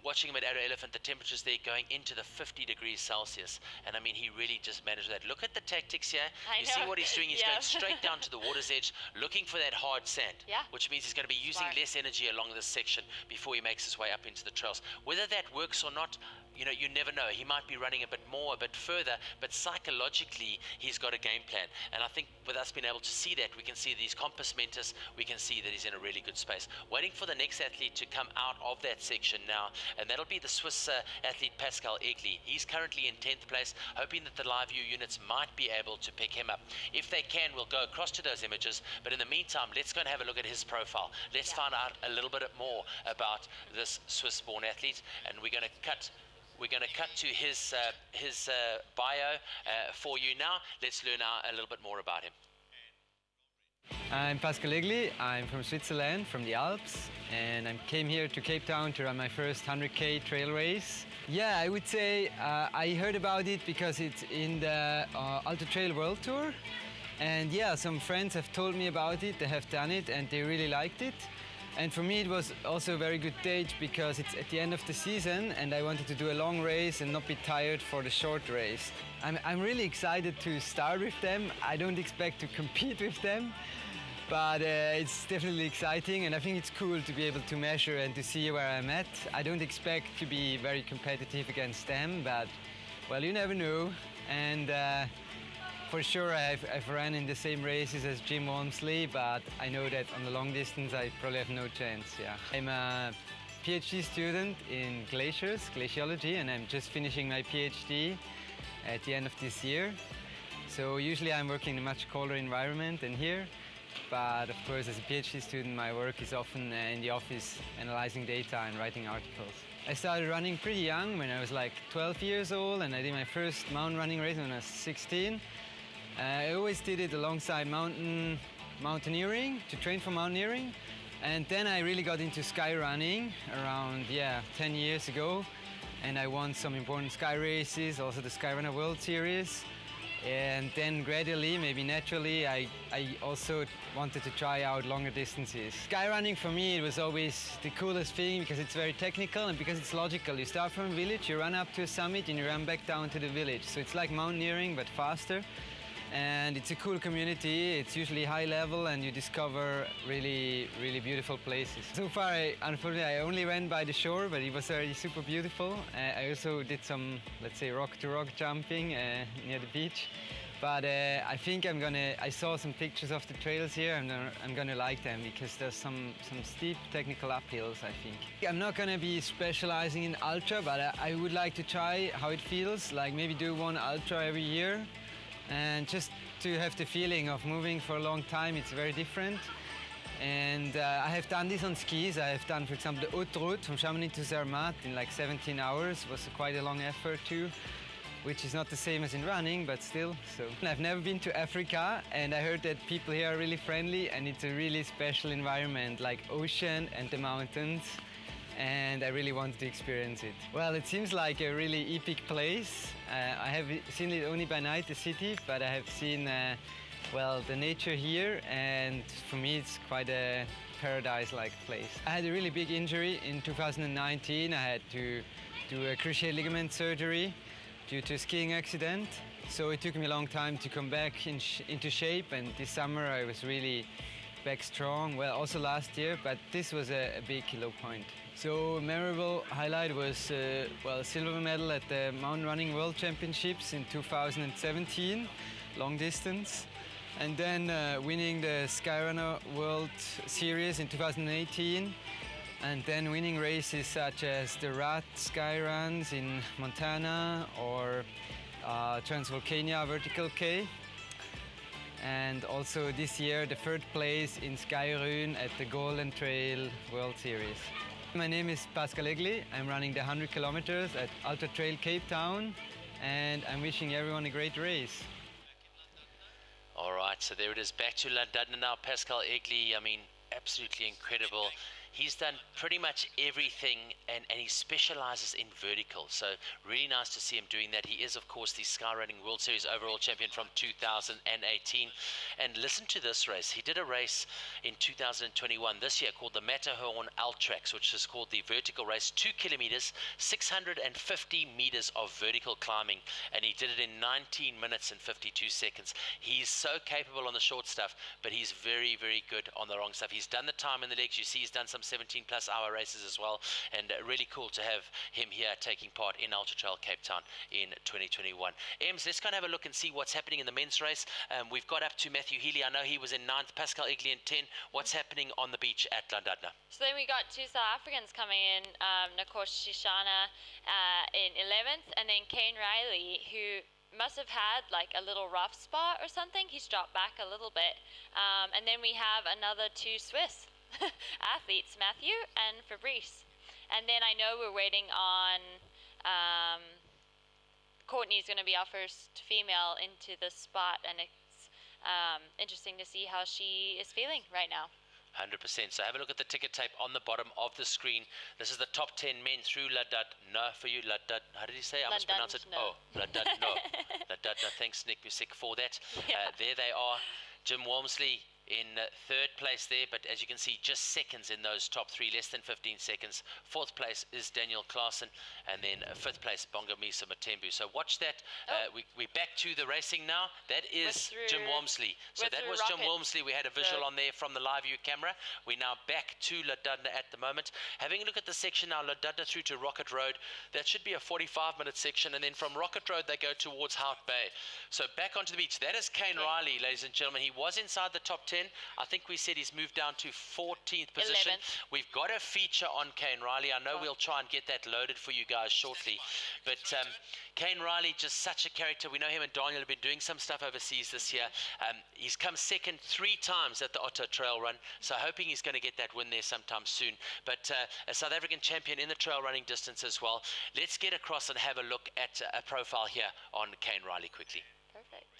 I: Watching him at Addo Elephant, the temperatures there going into the 50 degrees Celsius, and I mean he really just managed that. Look at the tactics here. You see what he's doing. He's going straight down to the water's edge, looking for that hard sand, which means he's going to be using less energy along this section before he makes his way up into the trails. Whether that works or not, you know, you never know. He might be running a bit more, a bit further, but psychologically he's got a game plan. And I think with us being able to see that, we can see these compass mentors, we can see that he's in a really good space. Waiting for the next athlete to come out of that section now, and that'll be the Swiss athlete Pascal Egli. He's currently in 10th place, hoping that the live view units might be able to pick him up. If they can, we'll go across to those images, but in the meantime, let's go and have a look at his profile. Let's find out a little bit more about this Swiss-born athlete, and we're going to cut to his bio for you now. Let's learn a little bit more about him.
B: I'm Pascal Egli. I'm from Switzerland, from the Alps, and I came here to Cape Town to run my first 100K trail race. Yeah, I would say I heard about it because it's in the Ultra Trail World Tour, and yeah, some friends have told me about it, they have done it, and they really liked it. And for me it was also a very good date because it's at the end of the season and I wanted to do a long race and not be tired for the short race. I'm really excited to start with them. I don't expect to compete with them, but it's definitely exciting, and I think it's cool to be able to measure and to see where I'm at. I don't expect to be very competitive against them, but well, you never know. And for sure, I've ran in the same races as Jim Walmsley, but I know that on the long distance I probably have no chance. Yeah, I'm a PhD student in glaciology, and I'm just finishing my PhD at the end of this year. So usually I'm working in a much colder environment than here, but of course as a PhD student my work is often in the office analyzing data and writing articles. I started running pretty young, when I was like 12 years old, and I did my first mountain running race when I was 16. I always did it alongside mountaineering, to train for mountaineering. And then I really got into sky running around 10 years ago. And I won some important sky races, also the Skyrunner World Series. And then gradually, maybe naturally, I also wanted to try out longer distances. Skyrunning for me, it was always the coolest thing because it's very technical and because it's logical. You start from a village, you run up to a summit and you run back down to the village. So it's like mountaineering but faster. And it's a cool community. It's usually high level and you discover really, really beautiful places. So far, unfortunately, I only ran by the shore, but it was already super beautiful. I also did some, let's say, rock-to-rock jumping near the beach. But I think I saw some pictures of the trails here, and I'm gonna like them because there's some steep technical uphills, I think. I'm not gonna be specializing in ultra, but I would like to try how it feels, like maybe do one ultra every year. And just to have the feeling of moving for a long time, it's very different. And I have done this on skis. I have done, for example, the Haute Route from Chamonix to Zermatt in like 17 hours. It was quite a long effort too, which is not the same as in running, but still. So I've never been to Africa, and I heard that people here are really friendly, and it's a really special environment, like ocean and the mountains. And I really wanted to experience it. Well, it seems like a really epic place. I have seen it only by night, the city, but I have seen, well, the nature here, and for me it's quite a paradise-like place. I had a really big injury in 2019. I had to do a cruciate ligament surgery due to a skiing accident. So it took me a long time to come back into shape, and this summer I was really back strong. Well, also last year, but this was a big low point. So a memorable highlight was, well, a silver medal at the Mountain Running World Championships in 2017, long distance. And then winning the Skyrunner World Series in 2018. And then winning races such as the Rat Skyruns in Montana or Transvolcania Vertical K. And also this year, the third place in Skyrun at the Golden Trail World Series. My name is Pascal Egli. I'm running the 100 kilometers at Ultra Trail Cape Town, and I'm wishing everyone a great race.
I: All right, so there it is, back to Llandudno now. Pascal Egli, I mean, absolutely incredible. He's done pretty much everything, and he specializes in vertical. So really nice to see him doing that. He is, of course, the Skyrunning World Series overall champion from 2018. And listen to this race. He did a race in 2021 this year called the Matterhorn Ultrax, which is called the vertical race, 2 kilometers, 650 meters of vertical climbing. And he did it in 19 minutes and 52 seconds. He's so capable on the short stuff, but he's very, very good on the long stuff. He's done the time in the legs. You see he's done some 17+ hour races as well, and really cool to have him here taking part in Ultra Trail Cape Town in 2021. Ems, let's go and have a look and see what's happening in the men's race. We've got up to Mathieu Healy. I know he was in 9th, Pascal Egli in 10. What's happening on the beach at Llandudno?
E: So then we got 2 South Africans coming in, Nakosh Shishana in 11th, and then Kane Riley, who must have had like a little rough spot or something. He's dropped back a little bit. And then we have another 2 Swiss athletes, Mathieu and Fabrice. And then I know we're waiting on Courtney's going to be our first female into the spot, and it's interesting to see how she is feeling right now.
I: 100%. So have a look at the ticket tape on the bottom of the screen. This is the top 10 men through Llandudno for you. How did you say? I mispronounced it. Oh, Llandudno. Llandudno. Thanks, Nick Music, for that. Yeah. There they are. Jim Walmsley in 3rd place there, but as you can see, just seconds in those top 3, less than 15 seconds. 4th place is Daniel Klaassen, and then 5th place Bongamisa Matembu. So watch that. We're back to the racing now. That is Jim Walmsley. So that was Jim Walmsley. We had a visual on there from the live view camera. We're now back to Llandudno at the moment. Having a look at the section now, Llandudno through to Rocket Road. That should be a 45-minute section, and then from Rocket Road they go towards Hout Bay. So back onto the beach. That is Kane Riley, ladies and gentlemen. He was inside the top 10. I think we said he's moved down to 14th position. 11th. We've got a feature on Kane Riley. I know we'll try and get that loaded for you guys shortly. But Kane Riley, just such a character. We know him and Daniel have been doing some stuff overseas this year. He's come second 3 times at the Otto Trail Run, so hoping he's going to get that win there sometime soon. But a South African champion in the trail running distance as well. Let's get across and have a look at a profile here on Kane Riley quickly.
C: Perfect.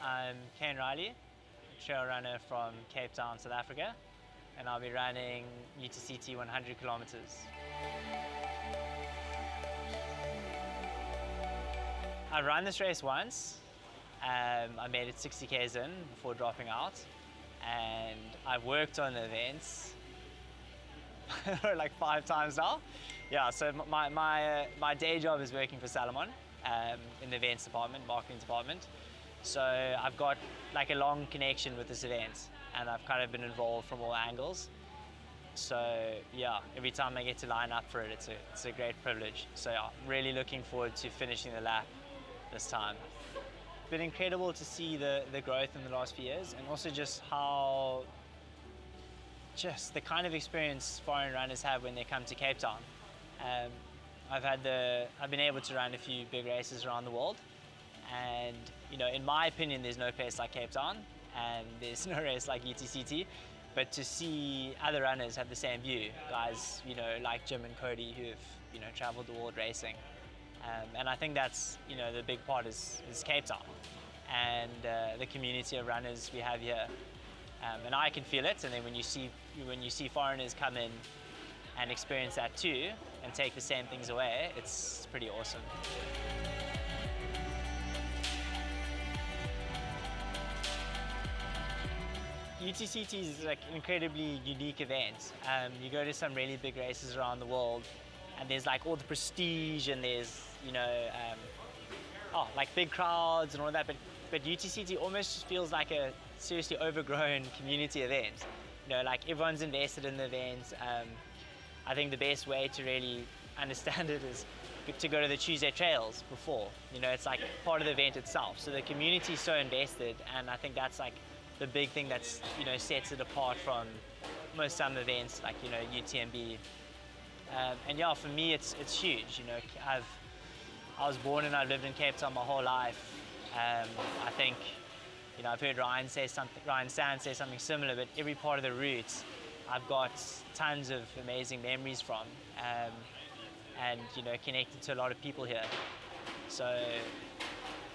C: I'm Kane Riley, a trail runner from Cape Town, South Africa, and I'll be running UTCT 100 kilometers. I've run this race once. I made it 60 k's in before dropping out, and I've worked on the events like 5 times now. Yeah, so my day job is working for Salomon in the events department, marketing department. So I've got like a long connection with this event, and I've kind of been involved from all angles. So yeah, every time I get to line up for it, it's a great privilege. So yeah, I'm really looking forward to finishing the lap this time. It's been incredible to see the growth in the last few years, and also just how the kind of experience foreign runners have when they come to Cape Town. I've been able to run a few big races around the world, and you know, in my opinion, there's no place like Cape Town, and there's no race like UTCT. But to see other runners have the same view, guys, you know, like Jim and Cody, who've traveled the world racing, and I think that's the big part is Cape Town, and the community of runners we have here, and I can feel it. And then when you see foreigners come in and experience that too, and take the same things away, it's pretty awesome. UTCT is like an incredibly unique event. You go to some really big races around the world, and there's like all the prestige, and there's like big crowds and all that. But UTCT almost just feels like a seriously overgrown community event. Like everyone's invested in the event. I think the best way to really understand it is to go to the Tuesday trails before. It's like part of the event itself. So the community is so invested, and I think that's like the big thing that's sets it apart from most some events like UTMB. And yeah, for me it's huge. I was born and I've lived in Cape Town my whole life. I think I've heard Ryan Sand say something similar, but every part of the route I've got tons of amazing memories from, and connected to a lot of people here. So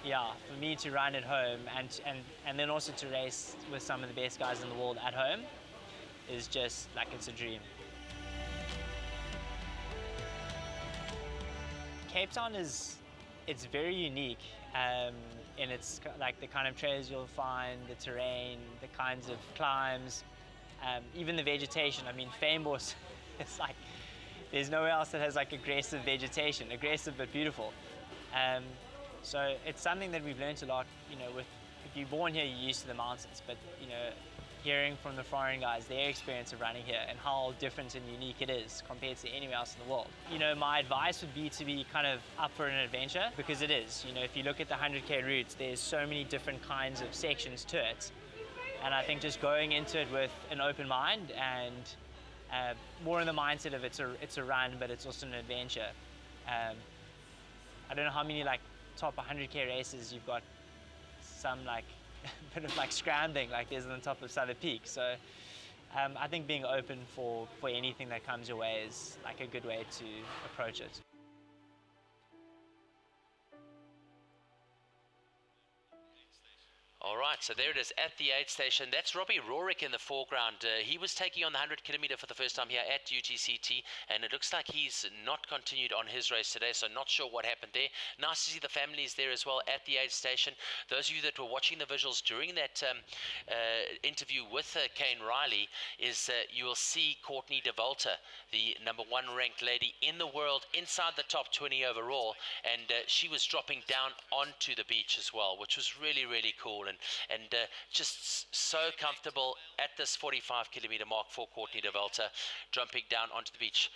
C: yeah, for me to run at home and then also to race with some of the best guys in the world at home is just like, it's a dream. Cape Town it's very unique in its like the kind of trails you'll find, the terrain, the kinds of climbs, even the vegetation. I mean, Fynbos, it's like there's nowhere else that has like aggressive vegetation, aggressive but beautiful. So it's something that we've learned a lot. You know, if you're born here, you're used to the mountains, but you know, hearing from the foreign guys their experience of running here and how different and unique it is compared to anywhere else in the world. You know, my advice would be to be kind of up for an adventure, because it is. You know, if you look at the 100K routes, there's so many different kinds of sections to it. And I think just going into it with an open mind and more in the mindset of it's a run, but it's also an adventure. I don't know how many like top 100K races you've got some like a bit of like scrambling like there's on the top of Southern Peak. So I think being open for anything that comes your way is like a good way to approach it.
I: All right, so there it is at the aid station. That's Robbie Rorick in the foreground. He was taking on the 100 kilometer for the first time here at UTCT, and it looks like he's not continued on his race today, so not sure what happened there. Nice to see the families there as well at the aid station. Those of you that were watching the visuals during that interview with Kane Riley, you will see Courtney Dauwalter, the #1 ranked lady in the world, inside the top 20 overall, and she was dropping down onto the beach as well, which was really, really cool. And just so comfortable at this 45 kilometer mark for Courtney Dauwalter, jumping down onto the beach.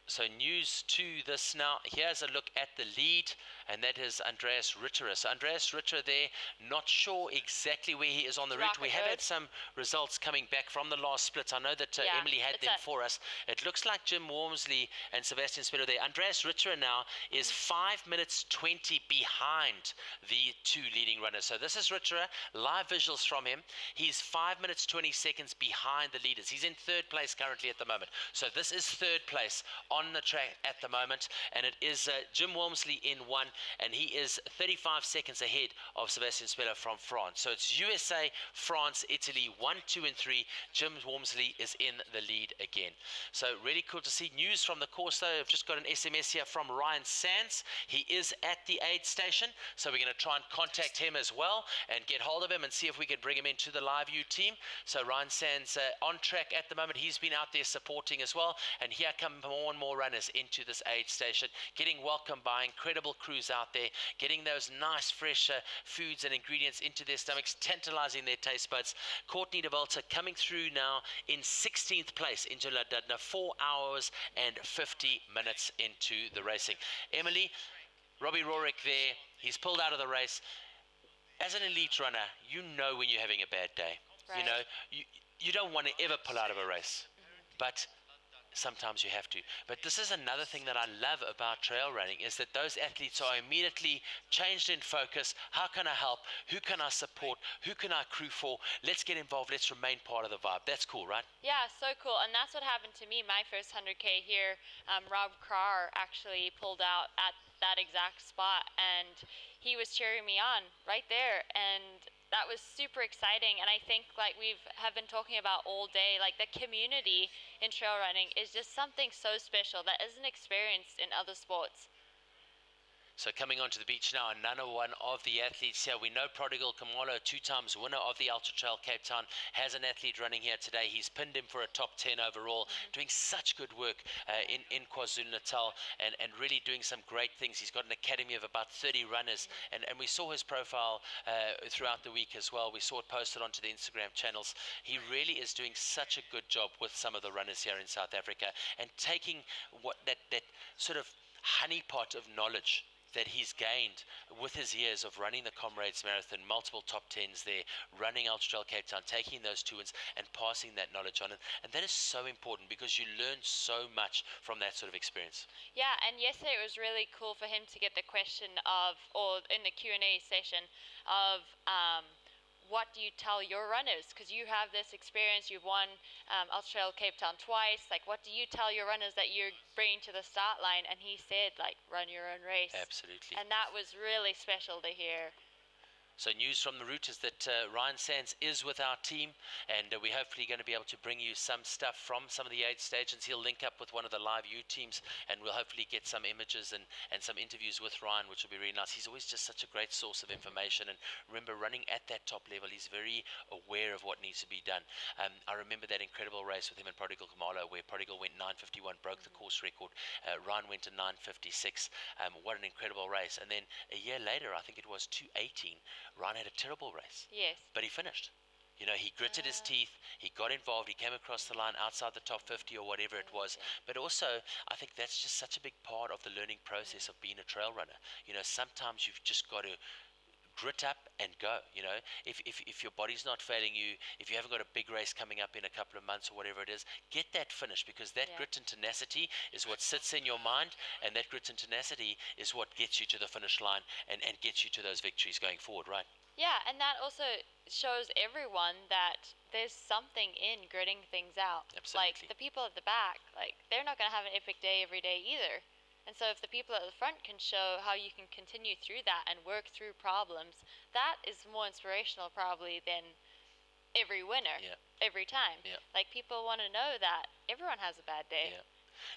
I: So news to this now. Here's a look at the lead, and that is Andreas Ritter. So Andreas Ritter there, not sure exactly where he is on the route. We have had some results coming back from the last split. I know that Emily had them for us. It looks like Jim Walmsley and Sebastien Spehler there. Andreas Ritter now is 5 minutes 20 behind the two leading runners. So this is Ritter, live visuals from him. He's 5 minutes 20 seconds behind the leaders. He's in third place currently at the moment. So this is third place on the track at the moment, and it is Jim Walmsley in 1, and he is 35 seconds ahead of Sebastien Spehler from France. So it's USA, France, Italy, 1, 2, and 3. Jim Walmsley is in the lead again. So really cool to see. News from the course though. I've just got an SMS here from Ryan Sands. He is at the aid station, so we're going to try and contact him as well and get hold of him and see if we can bring him into the Live U team. So Ryan Sands on track at the moment. He's been out there supporting as well, and here come more and more runners into this aid station, getting welcomed by incredible crews out there, getting those nice fresh foods and ingredients into their stomachs, tantalizing their taste buds. Courtney Dauwalter coming through now in 16th place into La Dudna, 4 hours and 50 minutes into the racing. Emily, Robbie Rorick there, he's pulled out of the race. As an elite runner, you know when you're having a bad day. Right. You know, you don't want to ever pull out of a race, but sometimes you have to. But this is another thing that I love about trail running, is that those athletes are immediately changed in focus. How can I help? Who can I support? Who can I crew for? Let's get involved. Let's remain part of the vibe. That's cool, right?
E: Yeah, so cool. And that's what happened to me my first 100K here. Rob Carr actually pulled out at that exact spot, and he was cheering me on right there, and that was super exciting. And I think, like have been talking about all day, like the community in trail running is just something so special that isn't experienced in other sports.
I: So coming onto the beach now, another one of the athletes here. We know Prodigal Kamalo, 2 times winner of the Ultra Trail Cape Town, has an athlete running here today. He's pinned him for a top 10 overall, doing such good work in KwaZulu-Natal, and really doing some great things. He's got an academy of about 30 runners, and we saw his profile throughout the week as well. We saw it posted onto the Instagram channels. He really is doing such a good job with some of the runners here in South Africa, and taking what that sort of honeypot of knowledge that he's gained with his years of running the Comrades Marathon, multiple top 10s there, running Ultra Trail Cape Town, taking those 2 wins and passing that knowledge on. And that is so important, because you learn so much from that sort of experience.
E: Yeah, and yesterday it was really cool for him to get the question of, or in the Q&A session of, what do you tell your runners? Because you have this experience, you've won Ultra Trail Cape Town twice. Like, what do you tell your runners that you're bringing to the start line? And he said, like, run your own race.
I: Absolutely.
E: And that was really special to hear.
I: So news from the route is that Ryan Sands is with our team, and we're hopefully going to be able to bring you some stuff from some of the aid stations. He'll link up with one of the live U teams, and we'll hopefully get some images and some interviews with Ryan, which will be really nice. He's always just such a great source of information, and remember, running at that top level, he's very aware of what needs to be done. I remember that incredible race with him and Prodigal Kamalo, where Prodigal went 9:51, broke the course record. Ryan went to 9:56. What an incredible race. And then a year later, I think it was 2:18, Ryan had a terrible race.
E: Yes.
I: But he finished. You know, he gritted his teeth, he got involved, he came across the line outside the top 50 or whatever it was. But also, I think that's just such a big part of the learning process of being a trail runner. You know, sometimes you've just got to grit up and go. You know, if your body's not failing you, if you haven't got a big race coming up in a couple of months or whatever it is, get that finished, because that grit and tenacity is what sits in your mind, and that grit and tenacity is what gets you to the finish line and gets you to those victories going forward, right?
E: Yeah, and that also shows everyone that there's something in gritting things out.
I: Absolutely.
E: Like, the people at the back, like, they're not going to have an epic day every day either. And so if the people at the front can show how you can continue through that and work through problems, that is more inspirational probably than every winner, every time. Like, people want to know that everyone has a bad day.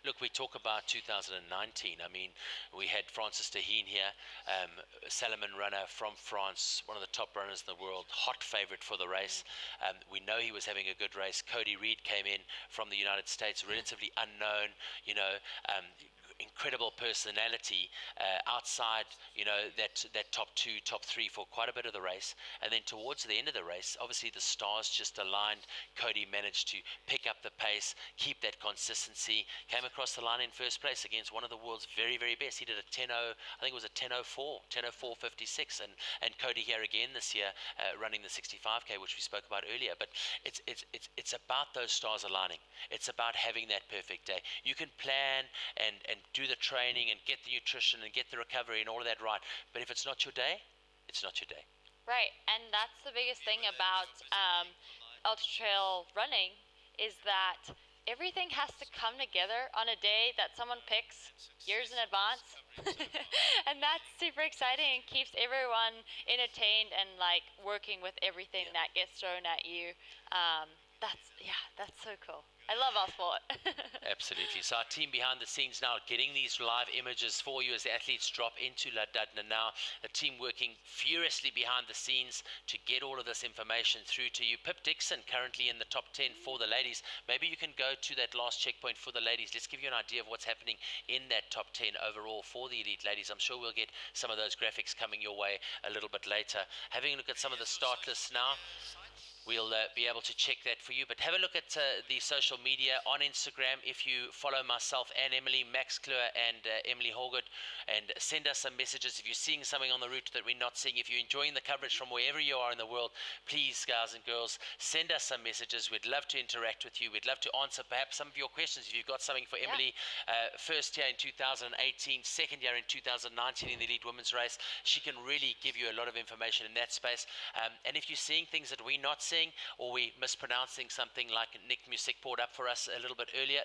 I: Look, we talk about 2019. I mean, we had Francis Tahine here, Salomon runner from France, one of the top runners in the world, hot favorite for the race. We know he was having a good race. Cody Reed came in from the United States, relatively unknown, you know, incredible personality outside, you know, that top 2, top 3 for quite a bit of the race. And then towards the end of the race, obviously the stars just aligned. Cody managed to pick up the pace, keep that consistency, came across the line in first place against one of the world's very, very best. He did a 10:0, I think it was a 10:04.56, and Cody here again this year running the 65k, which we spoke about earlier. But it's about those stars aligning. It's about having that perfect day. You can plan and do the training and get the nutrition and get the recovery and all of that right, but if it's not your day, it's not your day.
E: Right, and that's the biggest thing about ultra trail running, is that everything has to come together on a day that someone picks years in advance. And that's super exciting and keeps everyone entertained and like working with everything that gets thrown at you. That's so cool. I love our sport.
I: Absolutely. So our team behind the scenes now getting these live images for you as the athletes drop into La Dudna now. A team working furiously behind the scenes to get all of this information through to you. Pip Dixon currently in the top 10 for the ladies. Maybe you can go to that last checkpoint for the ladies. Let's give you an idea of what's happening in that top 10 overall for the elite ladies. I'm sure we'll get some of those graphics coming your way a little bit later. Having a look at some of the start lists now. We'll be able to check that for you. But have a look at the social media on Instagram. If you follow myself and Emily, Max Kleur and Emily Horgood, and send us some messages. If you're seeing something on the route that we're not seeing, if you're enjoying the coverage from wherever you are in the world, please, guys and girls, send us some messages. We'd love to interact with you. We'd love to answer perhaps some of your questions. If you've got something for Emily, first year in 2018, second year in 2019 in the Elite Women's Race, she can really give you a lot of information in that space. And if you're seeing things that we're not seeing, or we mispronouncing something like Nick Music poured up for us a little bit earlier,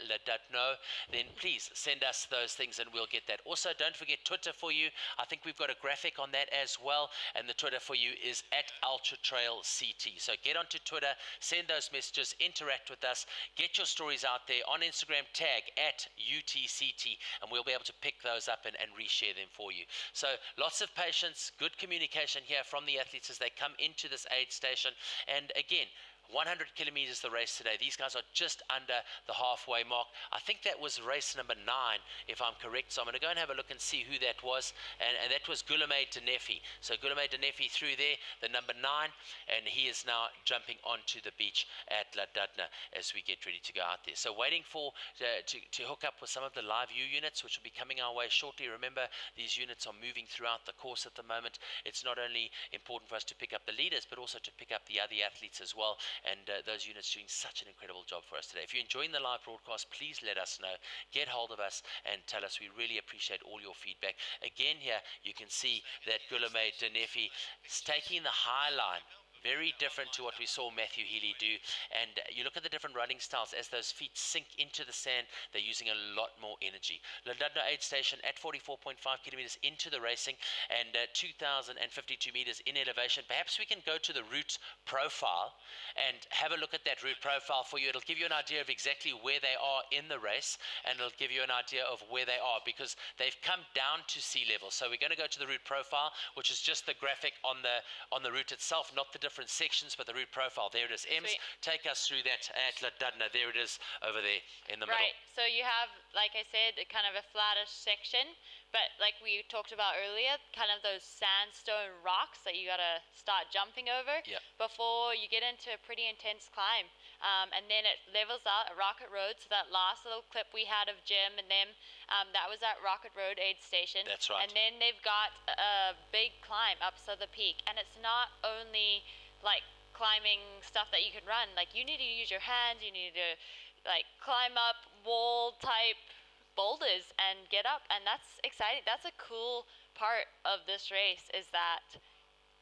I: then please send us those things and we'll get that. Also, don't forget Twitter for you. I think we've got a graphic on that as well, and the Twitter for you is @UltraTrailCT. So get onto Twitter, send those messages, interact with us, get your stories out there. On Instagram, tag @UTCT, and we'll be able to pick those up and reshare them for you. So lots of patience, good communication here from the athletes as they come into this aid station. And again, 100 kilometers the race today. These guys are just under the halfway mark. I think that was race number 9, if I'm correct. So I'm going to go and have a look and see who that was. And that was Guillaume Denefi. So Guillaume Denefi through there, the number 9. And he is now jumping onto the beach at La Dudna as we get ready to go out there. So waiting for to hook up with some of the live U units, which will be coming our way shortly. Remember, these units are moving throughout the course at the moment. It's not only important for us to pick up the leaders, but also to pick up the other athletes as well. And those units doing such an incredible job for us today. If you're enjoying the live broadcast, please let us know. Get hold of us and tell us. We really appreciate all your feedback. Again, here you can see that Guillaume Denefi is taking the high line very different to what we saw Mathieu Healy do. And you look at the different running styles, as those feet sink into the sand, they're using a lot more energy. Llandudno aid station at 44.5 kilometers into the racing and 2,052 meters in elevation. Perhaps we can go to the route profile and have a look at that route profile for you. It'll give you an idea of exactly where they are in the race, and it'll give you an idea of where they are, because they've come down to sea level. So we're going to go to the route profile, which is just the graphic on the route itself, not the different sections, but the route profile. There it is. Ems, take us through that at Llandudno. There it is over there in the middle.
E: Right. So you have, like I said, kind of a flattish section, but like we talked about earlier, kind of those sandstone rocks that you got to start jumping over before you get into a pretty intense climb. And then it levels out at Rocket Road. So that last little clip we had of Jim and them, that was at Rocket Road aid station.
I: That's right.
E: And then they've got a big climb up Southern Peak, and it's not only like climbing stuff that you can run. Like, you need to use your hands, you need to like climb up wall type boulders and get up, and that's exciting. That's a cool part of this race, is that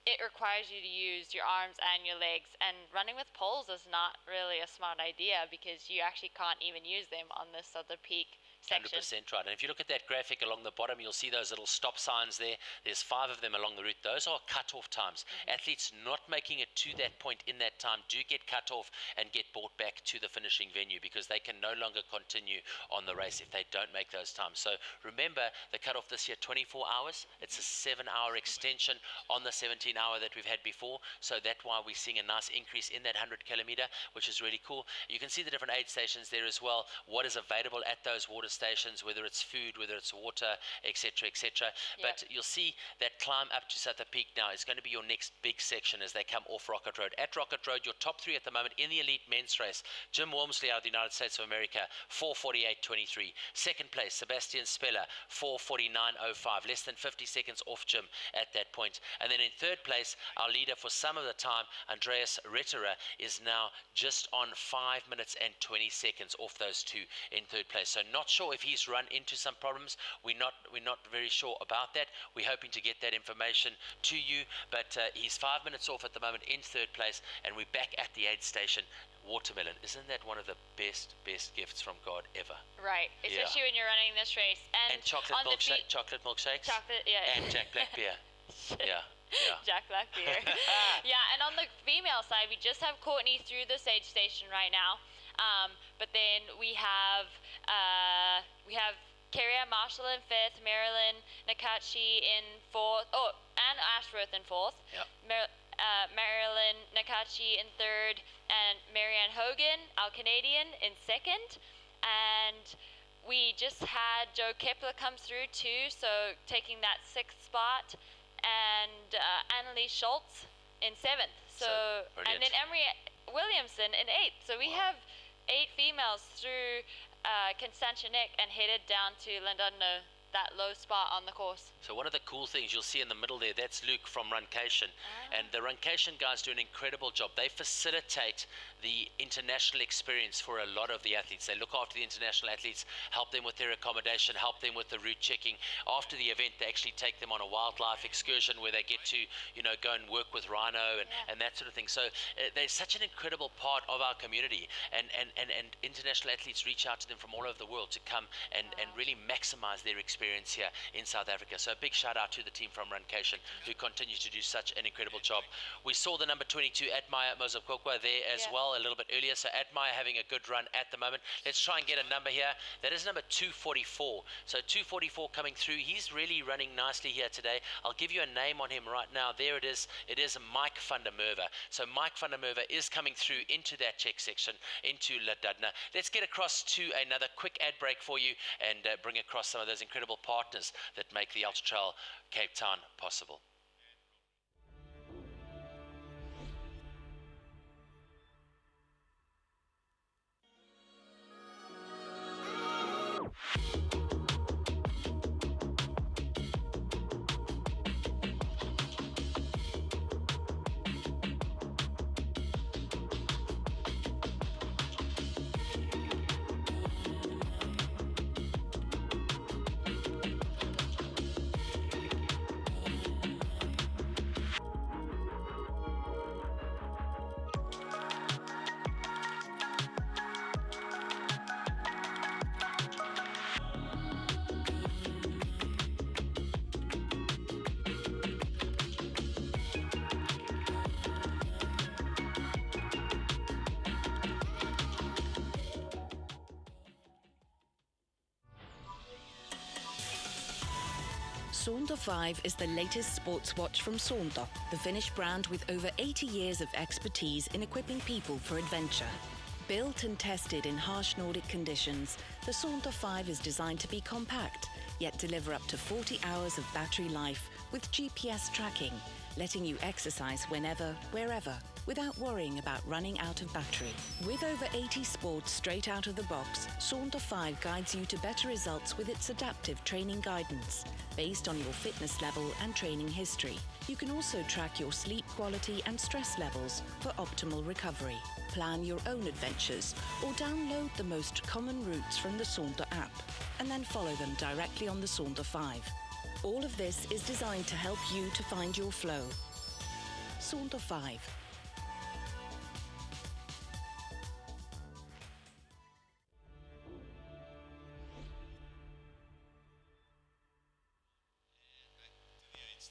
E: it requires you to use your arms and your legs, and running with poles is not really a smart idea because you actually can't even use them on this Southern Peak section.
I: 100% right. And if you look at that graphic along the bottom, you'll see those little stop signs there. There's 5 of them along the route. Those are cut-off times. Athletes not making it to that point in that time do get cut off and get brought back to the finishing venue, because they can no longer continue on the race if they don't make those times. So remember, the cut-off this year, 24 hours. It's a 7-hour extension on the 17-hour that we've had before. So that's why we're seeing a nice increase in that 100 kilometer, which is really cool. You can see the different aid stations there as well, what is available at those water stations, whether it's food, whether it's water, etc., etc. But you'll see that climb up to Southern Peak now is going to be your next big section as they come off Rocket Road. At Rocket Road, your top 3 at the moment in the elite men's race: Jim Walmsley out of the United States of America, 4:48.23. Second place, Sebastien Spehler, 4:49.05, less than 50 seconds off Jim at that point. And then in third place, our leader for some of the time, Andreas Retterer, is now just on 5 minutes and 20 seconds off those 2 in third place. So not sure if he's run into some problems. We're not very sure about that. We're hoping to get that information to you, but he's 5 minutes off at the moment in third place, and we're back at the aid station. Watermelon, isn't that one of the best gifts from God ever?
E: Right, especially when you're running this race. And
I: chocolate milkshakes.
E: Chocolate, yeah.
I: And Jack Black beer. Yeah.
E: Jack Black beer. Yeah, and on the female side, we just have Courtney through this aid station right now. But then we have Carrier Marshall in 5th, Marilyn Nakachi in 4th, and Ashworth in 4th.
I: Yep.
E: Marilyn Nakachi in 3rd, and Marianne Hogan, our Canadian, in 2nd. And we just had Joe Kepler come through too, so taking that 6th spot, and Annalise Schultz in 7th. So and then Emery Williamson in 8th. So we have 8 females through Constantianek and headed down to Llandudno, that low spot on the course.
I: So one of the cool things you'll see in the middle there, that's Luke from Runcation. And the Runcation guys do an incredible job. They facilitate the international experience for a lot of the athletes. They look after the international athletes, help them with their accommodation, help them with the route checking. After the event, they actually take them on a wildlife excursion where they get to, go and work with rhino and that sort of thing. So they're such an incredible part of our community, and international athletes reach out to them from all over the world to come and really maximize their experience here in South Africa. So a big shout out to the team from Runcation, who continue to do such an incredible job. We saw the number 22 Admire Mozambique there as well a little bit earlier. So Admire having a good run at the moment. Let's try and get a number here. That is number 244. So 244 coming through. He's really running nicely here today. I'll give you a name on him right now. There it is. It is Mike van der Merwe. So Mike van der Merwe is coming through into that check section, into Llandudno. Let's get across to another quick ad break for you and bring across some of those incredible partners that make the Ultra Trail Cape Town possible.
U: Saunter 5 is the latest sports watch from Saunter, the Finnish brand with over 80 years of expertise in equipping people for adventure. Built and tested in harsh Nordic conditions, the Saunter 5 is designed to be compact, yet deliver up to 40 hours of battery life with GPS tracking, letting you exercise whenever, wherever, without worrying about running out of battery. With over 80 sports straight out of the box, Saunter 5 guides you to better results with its adaptive training guidance, based on your fitness level and training history. You can also track your sleep quality and stress levels for optimal recovery. Plan your own adventures or download the most common routes from the Saunter app, and then follow them directly on the Saunter 5. All of this is designed to help you to find your flow. Saunter 5.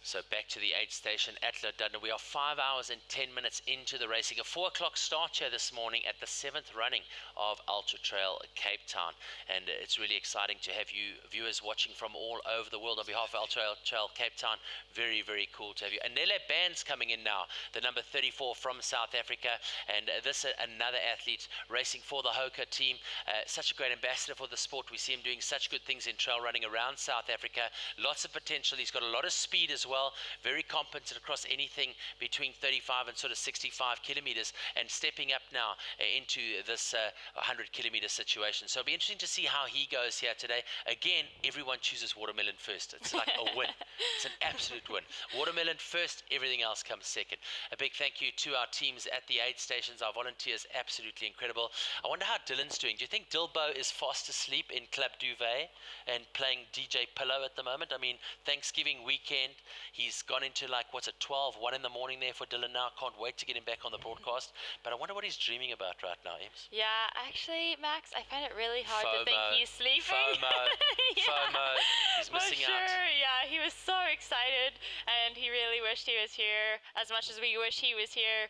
I: So back to the aid station at Lodunda. We are 5 hours and 10 minutes into the racing. A 4 o'clock start here this morning at the 7th running of Ultra Trail Cape Town. And it's really exciting to have you viewers watching from all over the world. On behalf of Ultra Trail Cape Town, very, very cool to have you. Anele Band's coming in now, the number 34 from South Africa. And this another athlete racing for the Hoka team. Such a great ambassador for the sport. We see him doing such good things in trail running around South Africa. Lots of potential. He's got a lot of speed as well. Very competent across anything between 35 and sort of 65 kilometers, and stepping up now into this 100 kilometer situation. So it'll be interesting to see how he goes here today. Again, everyone chooses watermelon first. It's like a win. It's an absolute win. Watermelon first, everything else comes second. A big thank you to our teams at the aid stations, our volunteers, absolutely incredible. I wonder how Dylan's doing. Do you think Dilbo is fast asleep in Club Duvet and playing DJ Pillow at the moment? I mean, Thanksgiving weekend, he's gone into like, what's it, 1 in the morning there for Dylan now. Can't wait to get him back on the broadcast. But I wonder what he's dreaming about right now, Ems.
E: Yeah, actually, Max, I find it really hard to think he's sleeping.
I: FOMO. He's missing out.
E: Yeah, he was so excited, and he really wished he was here as much as we wish he was here.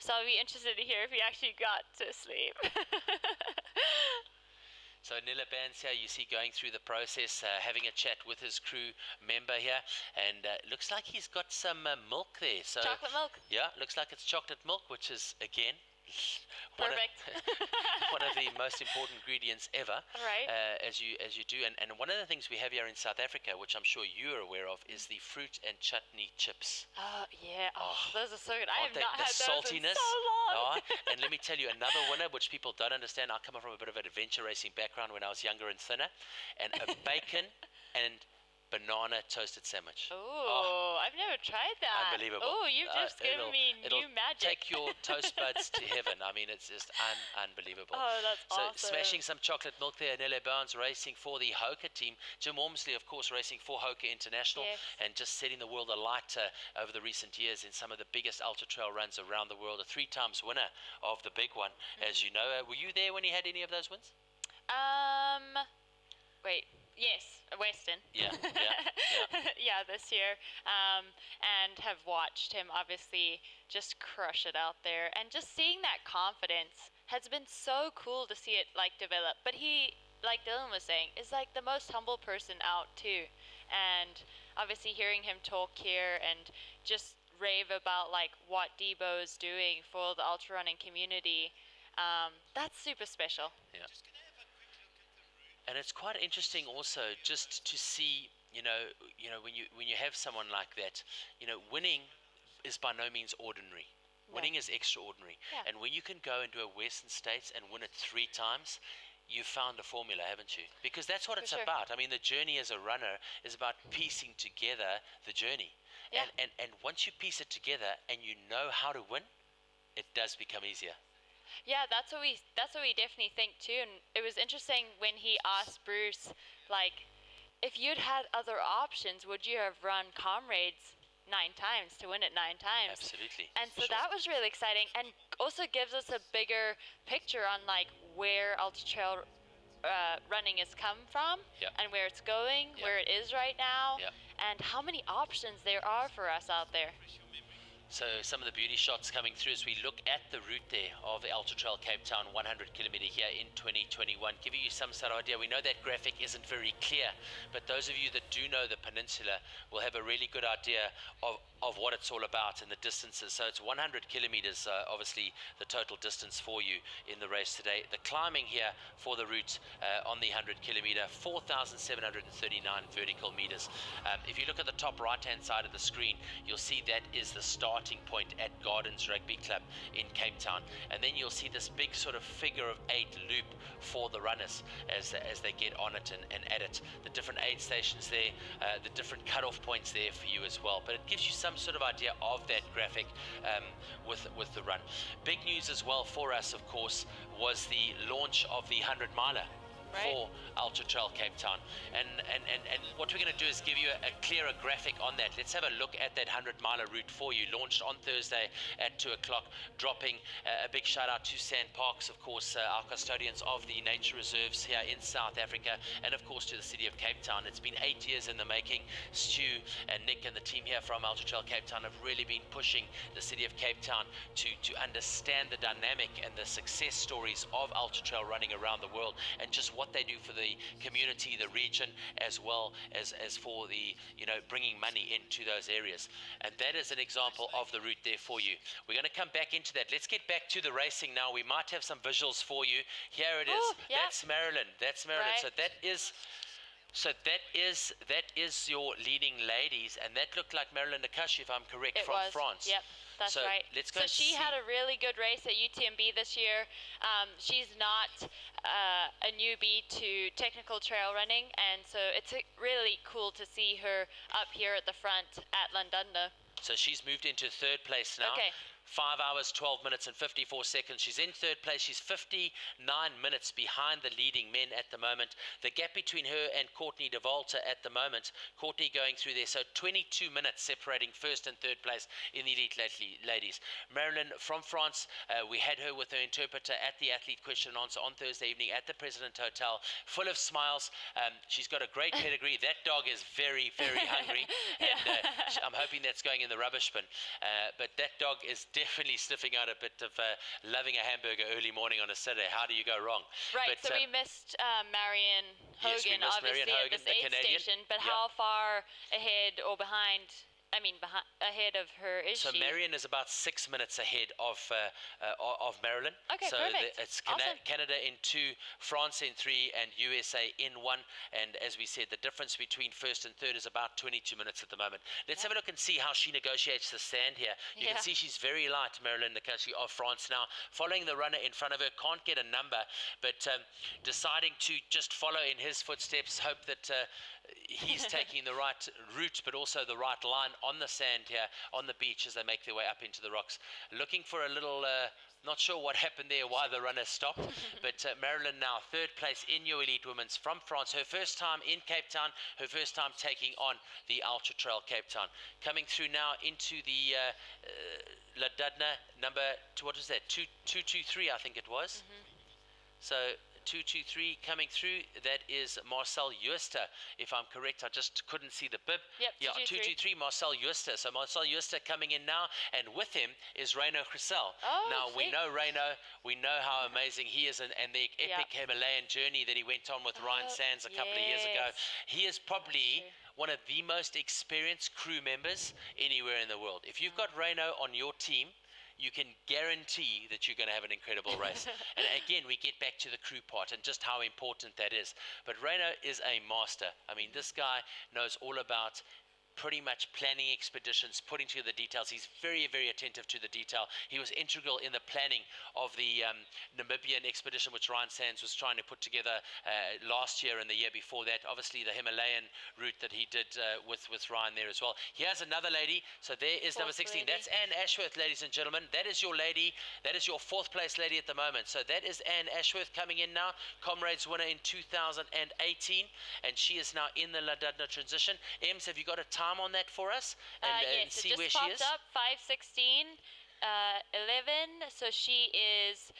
E: So I'll be interested to hear if he actually got to sleep.
I: So Nilla Band's here, you see going through the process, having a chat with his crew member here, and looks like he's got some milk there. So
E: chocolate milk?
I: Yeah, looks like it's chocolate milk, which is, again,
E: perfect.
I: one of the most important ingredients ever.
E: Right.
I: As you do, and one of the things we have here in South Africa, which I'm sure you're aware of, is the fruit and chutney chips.
E: Yeah. Those are so good. I have not had those in
I: saltiness,
E: so long.
I: And let me tell you, another winner, which people don't understand. I come from a bit of an adventure racing background when I was younger and thinner, and a bacon and banana toasted sandwich.
E: Oh, I've never tried that.
I: Unbelievable.
E: Oh, you've just given me new magic.
I: Take your toast buds to heaven. I mean, it's just unbelievable.
E: Oh, that's awesome.
I: So smashing some chocolate milk there. Nele Barnes racing for the Hoka team. Jim Walmsley, of course, racing for Hoka International, and just setting the world alight over the recent years in some of the biggest ultra trail runs around the world. A 3 times winner of the big one, as you know. Were you there when he had any of those wins?
E: Wait. Yes, Western.
I: Yeah.
E: Yeah, this year. And have watched him obviously just crush it out there. And just seeing that confidence has been so cool to see it like develop. But he, like Dylan was saying, is like the most humble person out too. And obviously hearing him talk here and just rave about like what Debo's doing for the ultra running community, that's super special.
I: Yeah. And it's quite interesting also just to see, you know, when you have someone like that, winning is by no means ordinary. Winning is extraordinary.
E: Yeah.
I: And when you can go into a Western States and win it 3 times, you've found a formula, haven't you? Because that's what it's about. I mean, the journey as a runner is about piecing together the journey.
E: Yeah.
I: And once you piece it together and you know how to win, it does become easier.
E: Yeah, that's what we definitely think too. And it was interesting when he asked Bruce, like, if you'd had other options, would you have run Comrades 9 times to win it 9 times?
I: Absolutely.
E: And so that was really exciting, and also gives us a bigger picture on like where ultra trail running has come from, and where it's going, where it is right now, and how many options there are for us out there.
I: So some of the beauty shots coming through as we look at the route there of the Ultra Trail Cape Town 100 kilometer here in 2021, giving you some sort of idea. We know that graphic isn't very clear, but those of you that do know the peninsula will have a really good idea of what it's all about and the distances. So it's 100 kilometers, obviously the total distance for you in the race today. The climbing here for the route on the 100 kilometer, 4,739 vertical meters. If you look at the top right hand side of the screen, you'll see that is the starting point at Gardens Rugby Club in Cape Town, and then you'll see this big sort of figure of 8 loop for the runners as they get on it and at it. The different aid stations there, the different cutoff points there for you as well, but it gives you some sort of idea of that graphic with the run. Big news as well for us, of course, was the launch of the 100 miler for Ultra Trail Cape Town, and what we're going to do is give you a clearer graphic on that. Let's have a look at that 100 miler route for you. Launched on Thursday at 2 o'clock, dropping a big shout out to Sand Parks, of course, our custodians of the nature reserves here in South Africa, and of course to the city of Cape Town. It's been 8 years in the making. Stu and Nick and the team here from Ultra Trail Cape Town have really been pushing the city of Cape Town to understand the dynamic and the success stories of ultra trail running around the world, and just what they do for the community, the region, as well as for the, bringing money into those areas. And that is an example of the route there for you. We're going to come back into that. Let's get back to the racing now. We might have some visuals for you. Here it is. Yeah. That's Marilyn. That's Marilyn. Right. So that is your leading ladies, and that looked like Marilyn Nakashi, if I'm correct, from France.
E: Yep. That's right.
I: Let's go.
E: So she had a really good race at UTMB this year. She's not a newbie to technical trail running, and so it's really cool to see her up here at the front at Llandudno.
I: So she's moved into 3rd place now. Okay. 5 hours, 12 minutes and 54 seconds. She's in 3rd place. She's 59 minutes behind the leading men at the moment. The gap between her and Courtney Dauwalter at the moment, Courtney going through there, so 22 minutes separating 1st and 3rd place in the elite ladies. Marilyn from France, we had her with her interpreter at the athlete question and answer on Thursday evening at the President Hotel, full of smiles. She's got a great pedigree. That dog is very, very hungry, and I'm hoping that's going in the rubbish bin. But that dog is definitely sniffing out a bit of loving a hamburger early morning on a Saturday. How do you go wrong?
E: Right, but, so we missed Marion Hogan, yes, obviously, Marion Hogan, at this aid station, but how far ahead or behind, ahead of her is
I: she? So Marion is about 6 minutes ahead of Marilyn.
E: Okay,
I: so
E: perfect.
I: It's
E: awesome.
I: Canada in 2, France in 3, and USA in 1. And as we said, the difference between 1st and 3rd is about 22 minutes at the moment. Let's have a look and see how she negotiates the stand here. You can see she's very light, Marilyn Nakashi of France now, following the runner in front of her. Can't get a number, but deciding to just follow in his footsteps, hope that he's taking the right route, but also the right line on the sand here, on the beach, as they make their way up into the rocks. Looking for a little, not sure what happened there, why the runner stopped, but Marilyn now 3rd place in your elite women's from France. Her first time in Cape Town, her first time taking on the Ultra Trail Cape Town. Coming through now into the Llandudno number, what was that, 223 I think it was. So 223 coming through, that is Marcel Jooster, if I'm correct. I just couldn't see the bib.
E: Yep,
I: yeah, 223 Marcel Jooster. So Marcel Jooster coming in now, and with him is Reino Grissel. Now we know Reino, we know how amazing he is, and the epic Himalayan journey that he went on with Ryan Sands a couple of years ago. He is probably one of the most experienced crew members anywhere in the world. If you've got Reino on your team, you can guarantee that you're going to have an incredible race. And again, we get back to the crew part and just how important that is. But Reino is a master. I mean, this guy knows all about pretty much planning expeditions, putting together the details. He's very, very attentive to the detail. He was integral in the planning of the Namibian expedition, which Ryan Sands was trying to put together last year and the year before that. Obviously, the Himalayan route that he did with Ryan there as well. Here's another lady. So there is number 16. That's Anne Ashworth, ladies and gentlemen. That is your lady. That is your 4th place lady at the moment. So that is Anne Ashworth coming in now. Comrades winner in 2018. And she is now in the Llandudno transition. Ems, have you got a time on that for us and
E: yes,
I: see where
E: she is?
I: It just
E: popped up 5:16, 11. So she is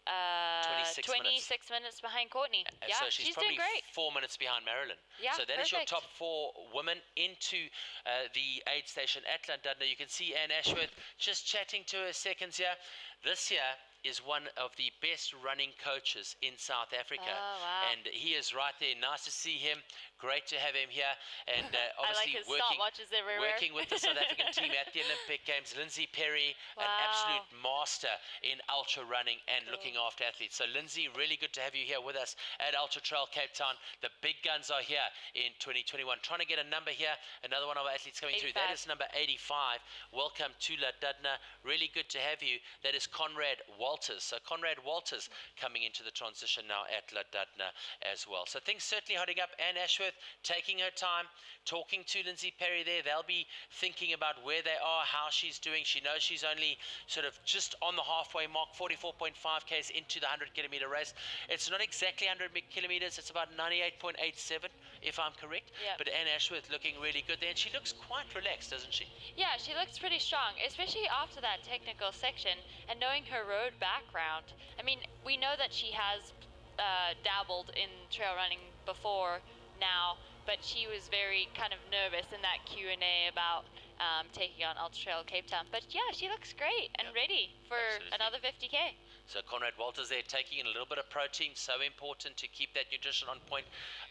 E: 26 minutes behind Courtney. Yeah,
I: so she's
E: doing
I: probably
E: great.
I: 4 minutes behind Marilyn.
E: Yeah,
I: so that is your
E: perfect.
I: top 4 women into the aid station at Llandudno. You can see Anne Ashworth just chatting to her seconds here. This year is one of the best running coaches in South Africa.
E: Oh, wow.
I: And he is right there. Nice to see him. Great to have him here. And
E: I like
I: obviously
E: his stopwatches everywhere.
I: working with the South African team at the Olympic Games. Lindsay Perry, an
E: Wow.
I: absolute master in ultra running and looking after athletes. So Lindsay, really good to have you here with us at Ultra Trail Cape Town. The big guns are here in 2021. Trying to get a number here. Another one of our athletes coming through. That is number 85. Welcome to Llandudno. Really good to have you. That is Conrad Walters. So Conrad Walters coming into the transition now at Llandudno as well. So things certainly holding up. Anne Ashworth taking her time, talking to Lindsay Perry there. They'll be thinking about where they are, how she's doing. She knows she's only sort of just on the halfway mark, 44.5 k's into the 100 kilometer race. It's not exactly 100 kilometers, it's about 98.87 if I'm correct.
E: Yep.
I: But Anne Ashworth looking really good there, and she looks quite relaxed, doesn't she?
E: Yeah, she looks pretty strong, especially after that technical section and knowing her road background. I mean, we know that she has dabbled in trail running before now, but she was very kind of nervous in that Q&A about taking on Ultra Trail Cape Town. But yeah, she looks great and ready for another 50k.
I: So Conrad Walters there taking in a little bit of protein, so important to keep that nutrition on point.